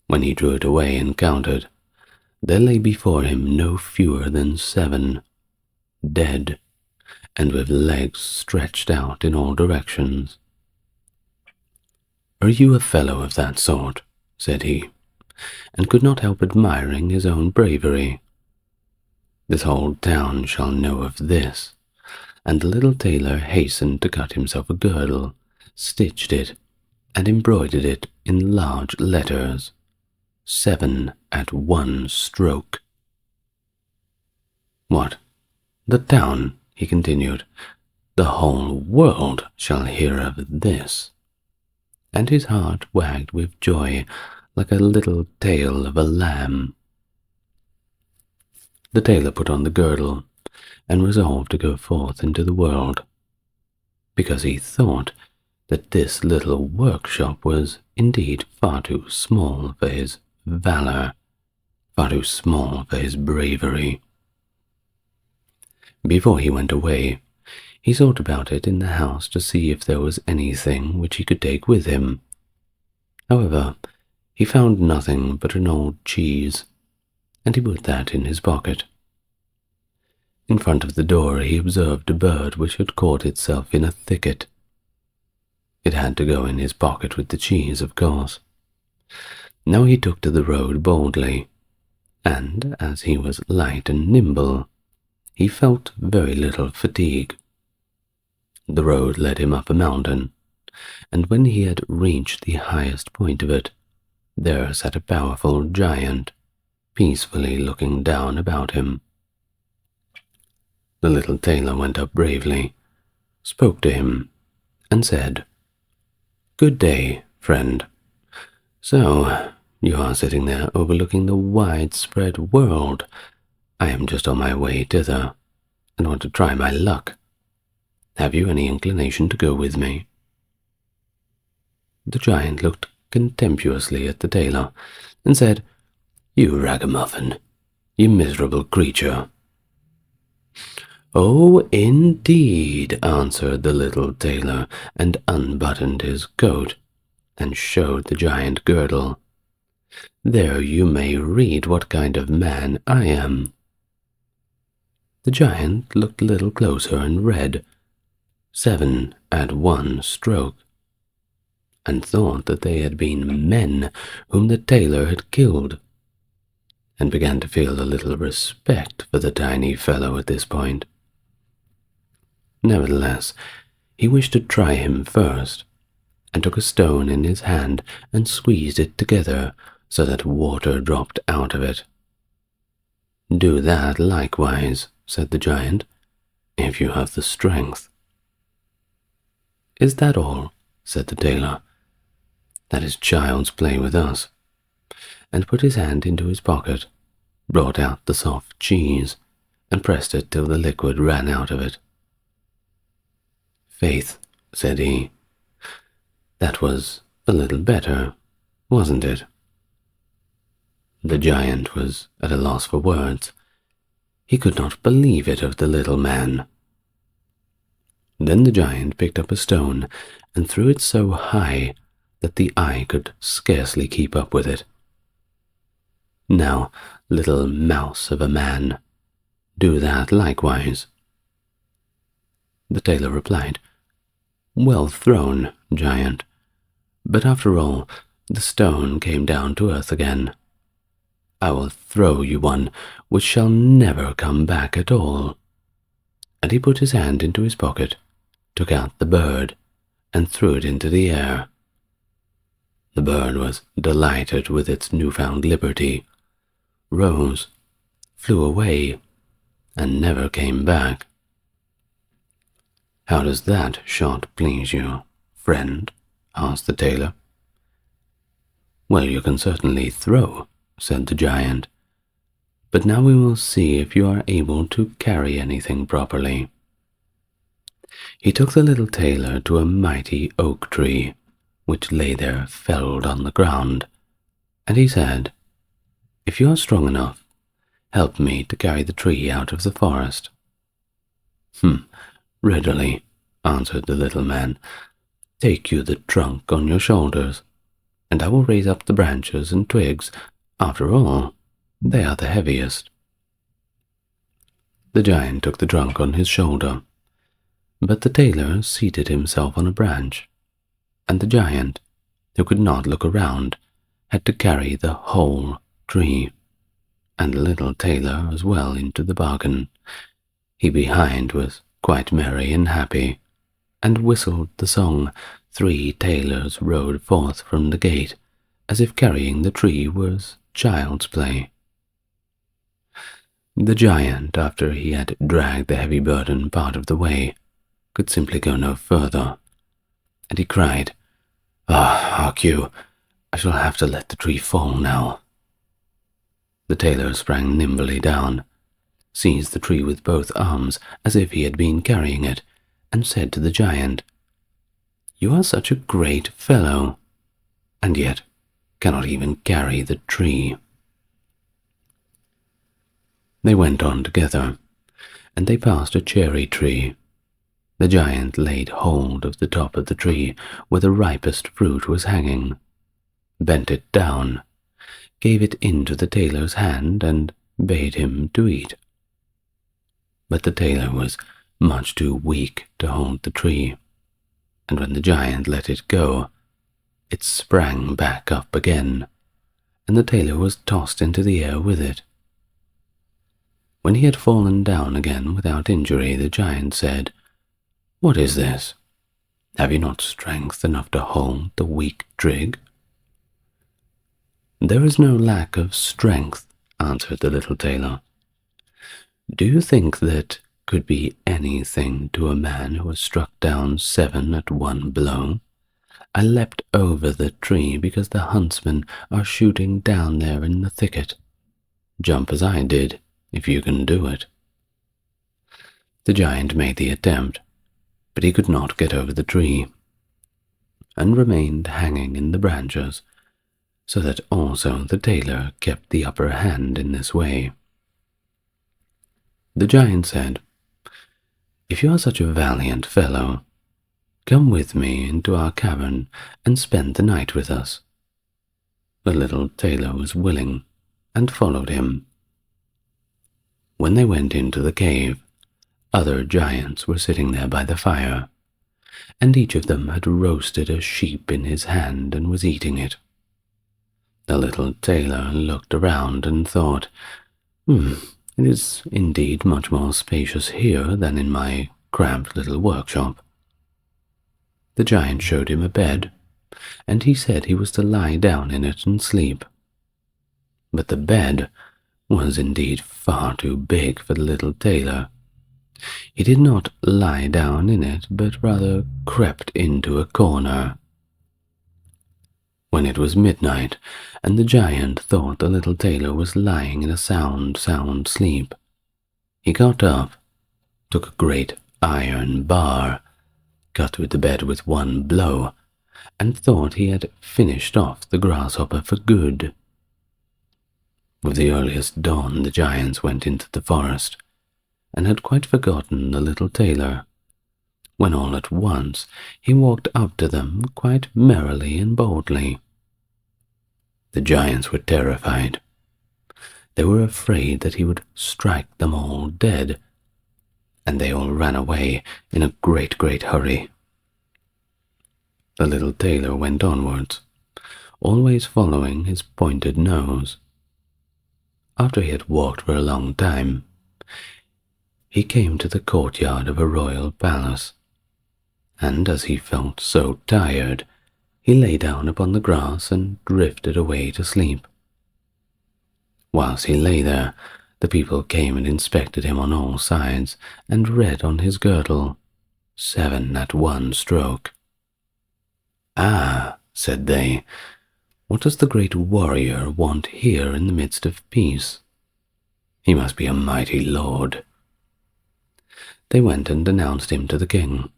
When he drew it away and counted, there lay before him no fewer than 7, dead, and with legs stretched out in all directions. "Are you a fellow of that sort?" said he, and could not help admiring his own bravery. "This whole town shall know of this." And the little tailor hastened to cut himself a girdle, stitched it, and embroidered it in large letters, 7 at 1 stroke. "What, the town," he continued, "the whole world shall hear of this." And his heart wagged with joy like a little tail of a lamb. The tailor put on the girdle and resolved to go forth into the world, because he thought that this little workshop was indeed far too small for his valor, far too small for his bravery. Before he went away, he sought about it in the house to see if there was anything which he could take with him. However, he found nothing but an old cheese, and he put that in his pocket. In front of the door he observed a bird which had caught itself in a thicket. It had to go in his pocket with the cheese, of course. Now he took to the road boldly, and as he was light and nimble, he felt very little fatigue. The road led him up a mountain, and when he had reached the highest point of it, there sat a powerful giant, peacefully looking down about him. The little tailor went up bravely, spoke to him, and said, "Good day, friend. So, you are sitting there overlooking the widespread world. I am just on my way thither, and want to try my luck. Have you any inclination to go with me?" The giant looked contemptuously at the tailor, and said, "You ragamuffin, you miserable creature." "Oh, indeed," answered the little tailor, and unbuttoned his coat, and showed the giant girdle. "There you may read what kind of man I am." The giant looked a little closer and read, 7 at 1 stroke, and thought that they had been men whom the tailor had killed, and began to feel a little respect for the tiny fellow at this point. Nevertheless, he wished to try him first, and took a stone in his hand and squeezed it together so that water dropped out of it. "Do that likewise," said the giant, "if you have the strength." "Is that all?" said the tailor. "That is child's play with us," and put his hand into his pocket, brought out the soft cheese, and pressed it till the liquid ran out of it. "Faith," said he, "that was a little better, wasn't it?" The giant was at a loss for words. He could not believe it of the little man. Then the giant picked up a stone and threw it so high that the eye could scarcely keep up with it. "Now, little mouse of a man, do that likewise." The tailor replied, "Well thrown, giant, but after all, the stone came down to earth again. I will throw you one which shall never come back at all." And he put his hand into his pocket, took out the bird, and threw it into the air. The bird was delighted with its newfound liberty, rose, flew away, and never came back. "How does that shot please you, friend?" asked the tailor. "Well, you can certainly throw," said the giant, "but now we will see if you are able to carry anything properly." He took the little tailor to a mighty oak tree, which lay there felled on the ground, and he said, "If you are strong enough, help me to carry the tree out of the forest." "Readily," answered the little man. "Take you the trunk on your shoulders, and I will raise up the branches and twigs. After all, they are the heaviest." The giant took the trunk on his shoulder, but the tailor seated himself on a branch, and the giant who could not look around, had to carry the whole tree, and the little tailor as well into the bargain. He behind was quite merry and happy, and whistled the song, "Three tailors rode forth from the gate," as if carrying the tree was child's play. The giant, after he had dragged the heavy burden part of the way, could simply go no further, and he cried, hark you, I shall have to let the tree fall now." The tailor sprang nimbly down, seized the tree with both arms as if he had been carrying it, and said to the giant, "You are such a great fellow, and yet cannot even carry the tree." They went on together, and they passed a cherry tree. The giant laid hold of the top of the tree where the ripest fruit was hanging, bent it down, gave it into the tailor's hand, and bade him to eat. But the tailor was much too weak to hold the tree, and when the giant let it go, it sprang back up again, and the tailor was tossed into the air with it. When he had fallen down again without injury, the giant said, "What is this? Have you not strength enough to hold the weak twig?" "There is no lack of strength," answered the little tailor. "Do you think that could be anything to a man who has struck down 7 at one blow? I leapt over the tree because the huntsmen are shooting down there in the thicket. Jump as I did, if you can do it." The giant made the attempt, but he could not get over the tree, and remained hanging in the branches, so that also the tailor kept the upper hand in this way. The giant said, "If you are such a valiant fellow, come with me into our cavern and spend the night with us." The little tailor was willing, and followed him. When they went into the cave, other giants were sitting there by the fire, and each of them had roasted a sheep in his hand and was eating it. The little tailor looked around and thought, it is indeed much more spacious here than in my cramped little workshop." The giant showed him a bed, and he said he was to lie down in it and sleep. But the bed was indeed far too big for the little tailor. He did not lie down in it, but rather crept into a corner. When it was midnight, and the giant thought the little tailor was lying in a sound sleep, he got up, took a great iron bar, cut through the bed with one blow, and thought he had finished off the grasshopper for good. With the earliest dawn, the giants went into the forest, and had quite forgotten the little tailor, when all at once he walked up to them quite merrily and boldly. The giants were terrified. They were afraid that he would strike them all dead, and they all ran away in a great hurry. The little tailor went onwards, always following his pointed nose. After he had walked for a long time, he came to the courtyard of a royal palace, and as he felt so tired, he lay down upon the grass and drifted away to sleep. Whilst he lay there, the people came and inspected him on all sides, and read on his girdle, 7 at one stroke. "Ah," said they, "what does the great warrior want here in the midst of peace? He must be a mighty lord." They went and announced him to the king,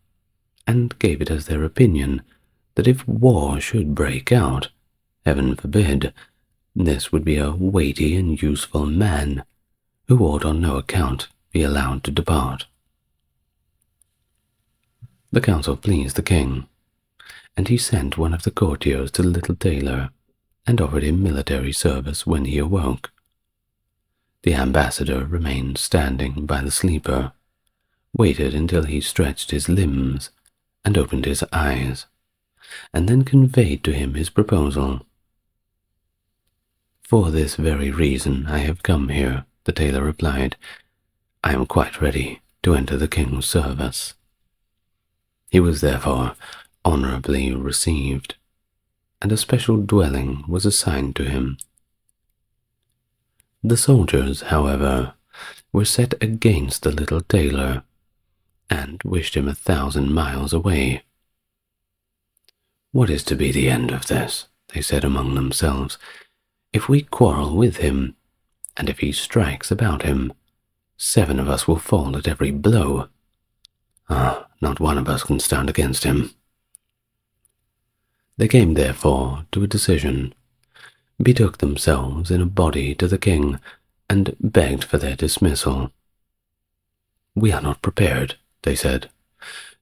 and gave it as their opinion that if war should break out, heaven forbid, this would be a weighty and useful man, who ought on no account be allowed to depart. The counsel pleased the king, and he sent one of the courtiers to the little tailor, and offered him military service when he awoke. The ambassador remained standing by the sleeper, waited until he stretched his limbs, and opened his eyes, and then conveyed to him his proposal. "For this very reason I have come here," the tailor replied. "I am quite ready to enter the king's service." He was therefore honorably received, and a special dwelling was assigned to him. The soldiers, however, were set against the little tailor, and wished him 1,000 miles away. "What is to be the end of this?" they said among themselves. "If we quarrel with him, and if he strikes about him, 7 of us will fall at every blow. Not one of us can stand against him." They came therefore to a decision, betook themselves in a body to the king, and begged for their dismissal. "We are not prepared," they said,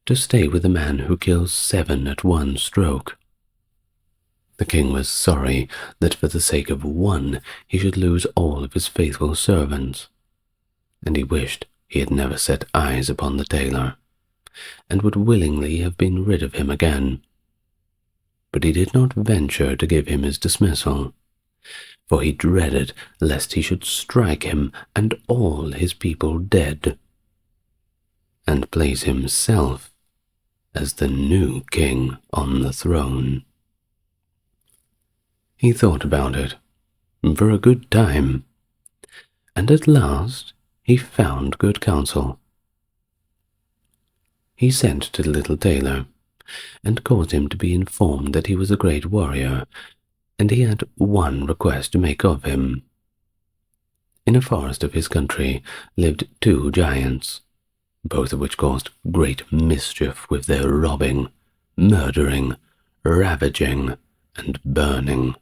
"to stay with a man who kills 7 at one stroke." The king was sorry that for the sake of one he should lose all of his faithful servants, and he wished he had never set eyes upon the tailor, and would willingly have been rid of him again. But he did not venture to give him his dismissal, for he dreaded lest he should strike him and all his people dead, and place himself as the new king on the throne. He thought about it for a good time, and at last he found good counsel. He sent to the little tailor, and caused him to be informed that he was a great warrior, and he had one request to make of him. In a forest of his country lived 2 giants, both of which caused great mischief with their robbing, murdering, ravaging, and burning,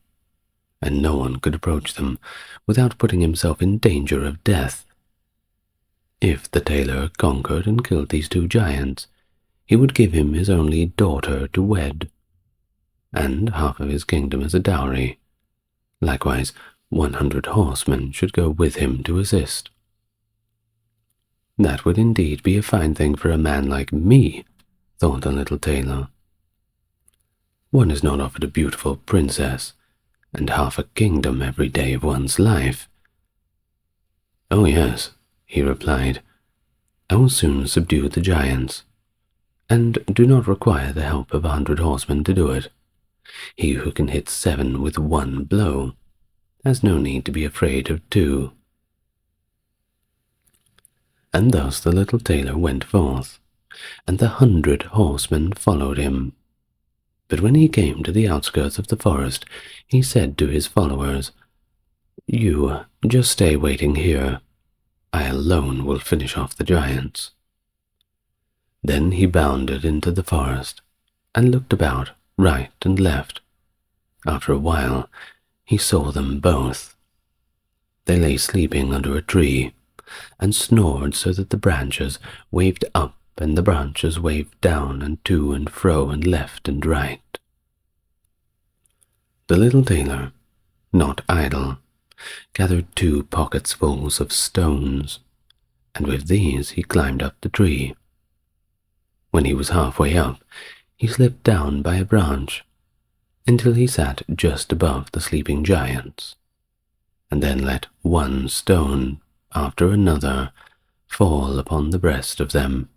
and no one could approach them without putting himself in danger of death. If the tailor conquered and killed these 2 giants, he would give him his only daughter to wed, and half of his kingdom as a dowry. Likewise, 100 horsemen should go with him to assist. "That would indeed be a fine thing for a man like me," thought the little tailor. "One is not offered a beautiful princess, and half a kingdom every day of one's life." "Oh yes," he replied, "I will soon subdue the giants, and do not require the help of 100 horsemen to do it. He who can hit 7 with one blow has no need to be afraid of 2. And thus the little tailor went forth, and the 100 horsemen followed him. But when he came to the outskirts of the forest, he said to his followers, "You just stay waiting here. I alone will finish off the giants." Then he bounded into the forest, and looked about right and left. After a while, he saw them both. They lay sleeping under a tree, and snored so that the branches waved up and the branches waved down and to and fro and left and right. The little tailor, not idle, gathered 2 pocketsfuls of stones, and with these he climbed up the tree. When he was halfway up, he slipped down by a branch, until he sat just above the sleeping giants, and then let one stone after another fall upon the breast of them.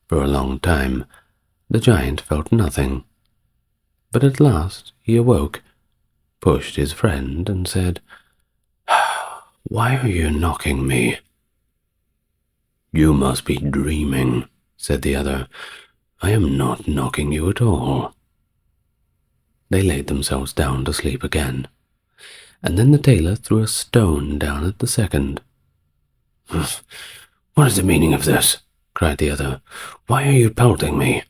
For a long time the giant felt nothing, but at last he awoke, pushed his friend, and said, "Why are you knocking me?" "You must be dreaming," said the other. "I am not knocking you at all." They laid themselves down to sleep again, and then the tailor threw a stone down at the second. "What is the meaning of this?" cried the other. "Why are you pelting me?"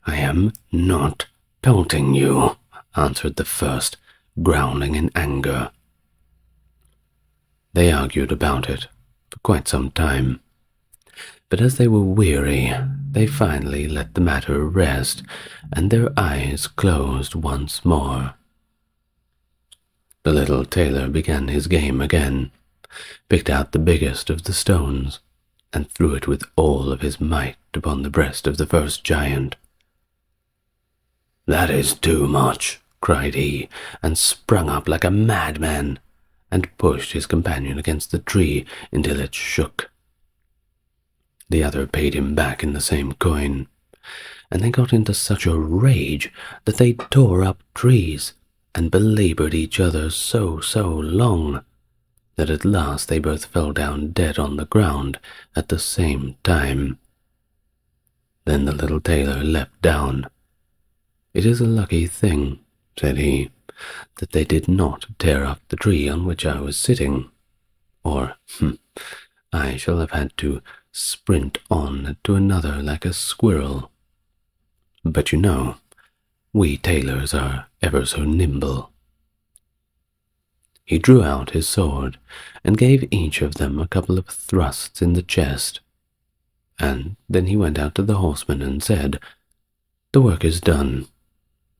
"I am not pelting you," answered the first, growling in anger. They argued about it for quite some time, but as they were weary, they finally let the matter rest, and their eyes closed once more. The little tailor began his game again, picked out the biggest of the stones, and threw it with all of his might upon the breast of the first giant. "That is too much," cried he, and sprung up like a madman, and pushed his companion against the tree until it shook. The other paid him back in the same coin, and they got into such a rage that they tore up trees and belaboured each other so long that at last they both fell down dead on the ground at the same time. Then the little tailor leapt down. "It is a lucky thing," said he, "that they did not tear up the tree on which I was sitting, or I shall have had to sprint on to another like a squirrel. But you know, we tailors are ever so nimble." He drew out his sword and gave each of them a couple of thrusts in the chest, and then he went out to the horsemen and said, "The work is done.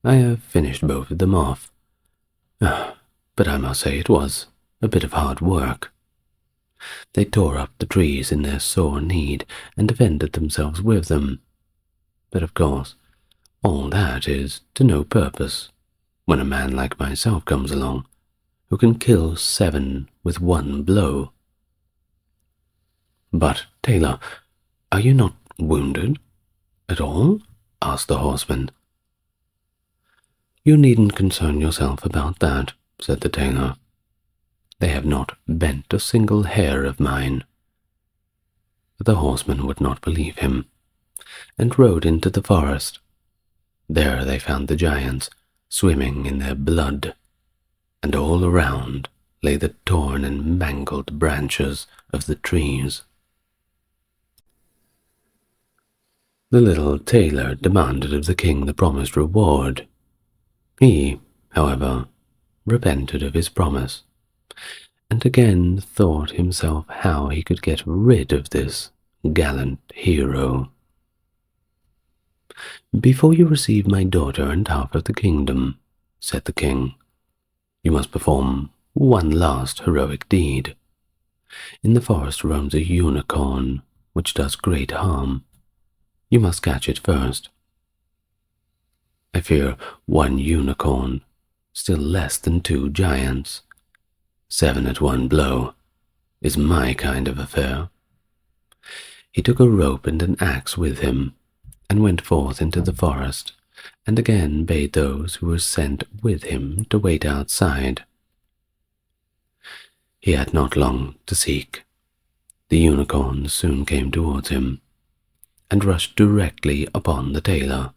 I have finished both of them off. But I must say it was a bit of hard work." They tore up the trees in their sore need and defended themselves with them. But of course, all that is to no purpose when a man like myself comes along, who can kill 7 with 1 blow. "But, tailor, are you not wounded at all?" asked the horseman. "You needn't concern yourself about that," said the tailor. "They have not bent a single hair of mine." But the horseman would not believe him, and rode into the forest. There they found the giants swimming in their blood, and all around lay the torn and mangled branches of the trees. The little tailor demanded of the king the promised reward. He, however, repented of his promise, and again thought himself how he could get rid of this gallant hero. "Before you receive my daughter and half of the kingdom," said the king, "you must perform one last heroic deed. In the forest roams a unicorn, which does great harm. You must catch it first. I fear 1 unicorn, still less than 2 giants. 7 at 1 blow is my kind of affair." He took a rope and an axe with him, and went forth into the forest, and again bade those who were sent with him to wait outside. He had not long to seek. The unicorn soon came towards him, and rushed directly upon the tailor,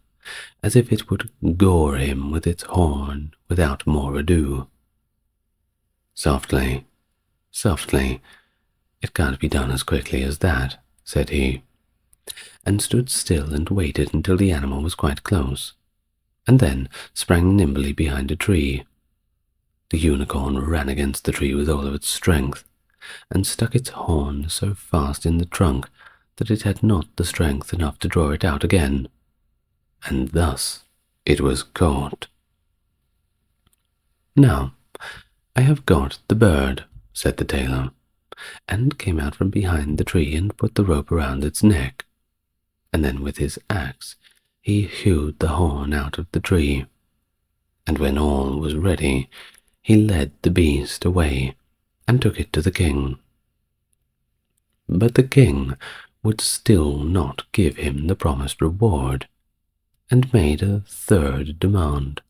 as if it would gore him with its horn without more ado. "Softly, softly, it can't be done as quickly as that," said he, and stood still and waited until the animal was quite close, and then sprang nimbly behind a tree. The unicorn ran against the tree with all of its strength, and stuck its horn so fast in the trunk that it had not the strength enough to draw it out again, and thus it was caught. "Now, I have got the bird," said the tailor, and came out from behind the tree and put the rope around its neck, and then with his axe he hewed the horn out of the tree, and when all was ready he led the beast away and took it to the king. But the king would still not give him the promised reward, and made a 3rd demand.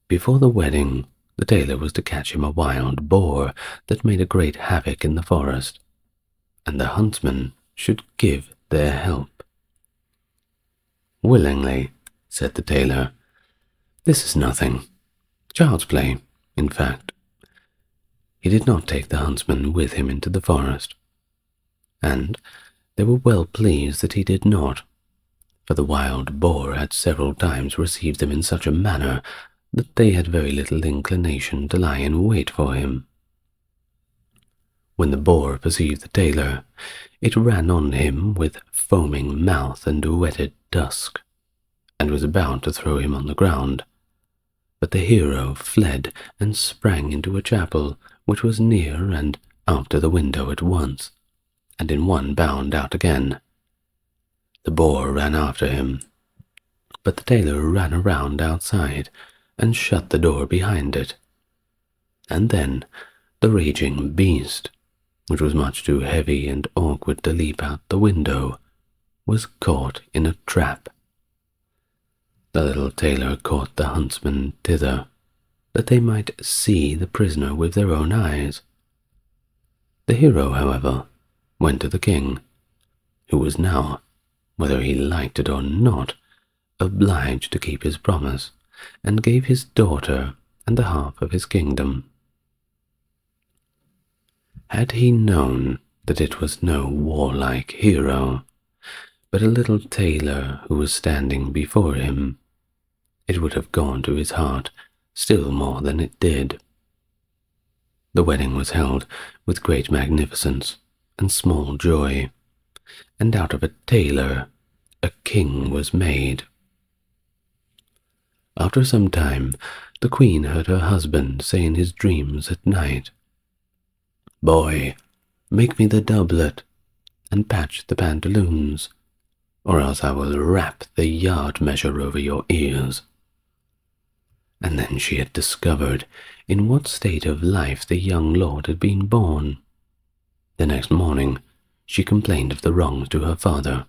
Before the wedding, the tailor was to catch him a wild boar that made a great havoc in the forest, and the huntsmen should give their help. "Willingly," said the tailor. "This is nothing. Child's play, in fact." He did not take the huntsmen with him into the forest, and they were well pleased that he did not, for the wild boar had several times received them in such a manner that they had very little inclination to lie in wait for him. When the boar perceived the tailor, it ran on him with foaming mouth and whetted tusk, and was about to throw him on the ground. But the hero fled and sprang into a chapel which was near and up to the window at once, and in one bound out again. The boar ran after him, but the tailor ran around outside and shut the door behind it. And then the raging beast, which was much too heavy and awkward to leap out the window, was caught in a trap. The little tailor caught the huntsmen thither, that they might see the prisoner with their own eyes. The hero, however, went to the king, who was now, whether he liked it or not, obliged to keep his promise, and gave his daughter and the half of his kingdom. Had he known that it was no warlike hero, but a little tailor who was standing before him, it would have gone to his heart still more than it did. The wedding was held with great magnificence and small joy, and out of a tailor a king was made. After some time, the queen heard her husband say in his dreams at night, "Boy, make me the doublet, and patch the pantaloons, or else I will wrap the yard measure over your ears." And then she had discovered in what state of life the young lord had been born. The next morning she complained of the wrongs to her father,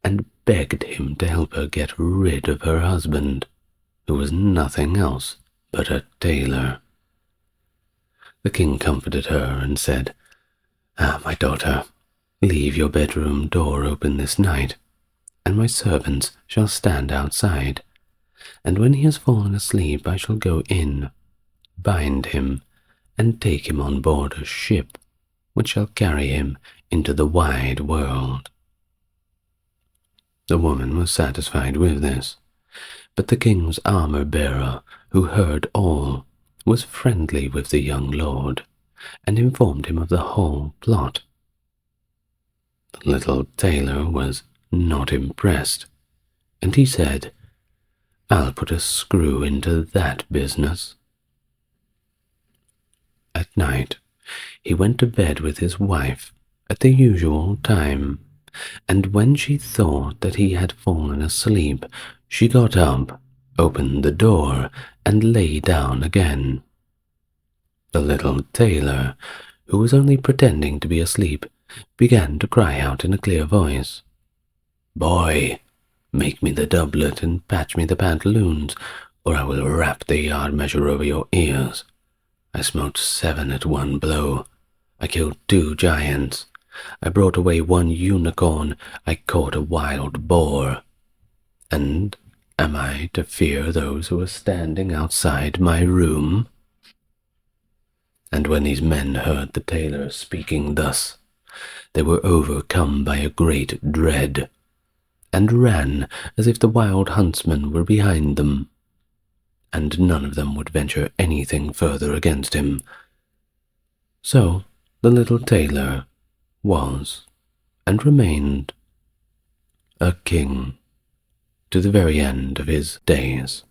and begged him to help her get rid of her husband, who was nothing else but a tailor. The king comforted her and said, "My daughter, leave your bedroom door open this night, and my servants shall stand outside, and when he has fallen asleep I shall go in, bind him, and take him on board a ship, which shall carry him into the wide world." The woman was satisfied with this, but the king's armor-bearer, who heard all, was friendly with the young lord, and informed him of the whole plot. The little tailor was not impressed, and he said, "I'll put a screw into that business." At night he went to bed with his wife at the usual time, and when she thought that he had fallen asleep, she got up, opened the door, and lay down again. The little tailor, who was only pretending to be asleep, began to cry out in a clear voice, "Boy, make me the doublet and patch me the pantaloons, or I will wrap the yard measure over your ears. I smote 7 at one blow. I killed 2 giants. I brought away 1 unicorn. I caught a wild boar. And am I to fear those who are standing outside my room?" And when these men heard the tailor speaking thus, they were overcome by a great dread, and ran as if the wild huntsmen were behind them, and none of them would venture anything further against him. So the little tailor was, and remained, a king to the very end of his days.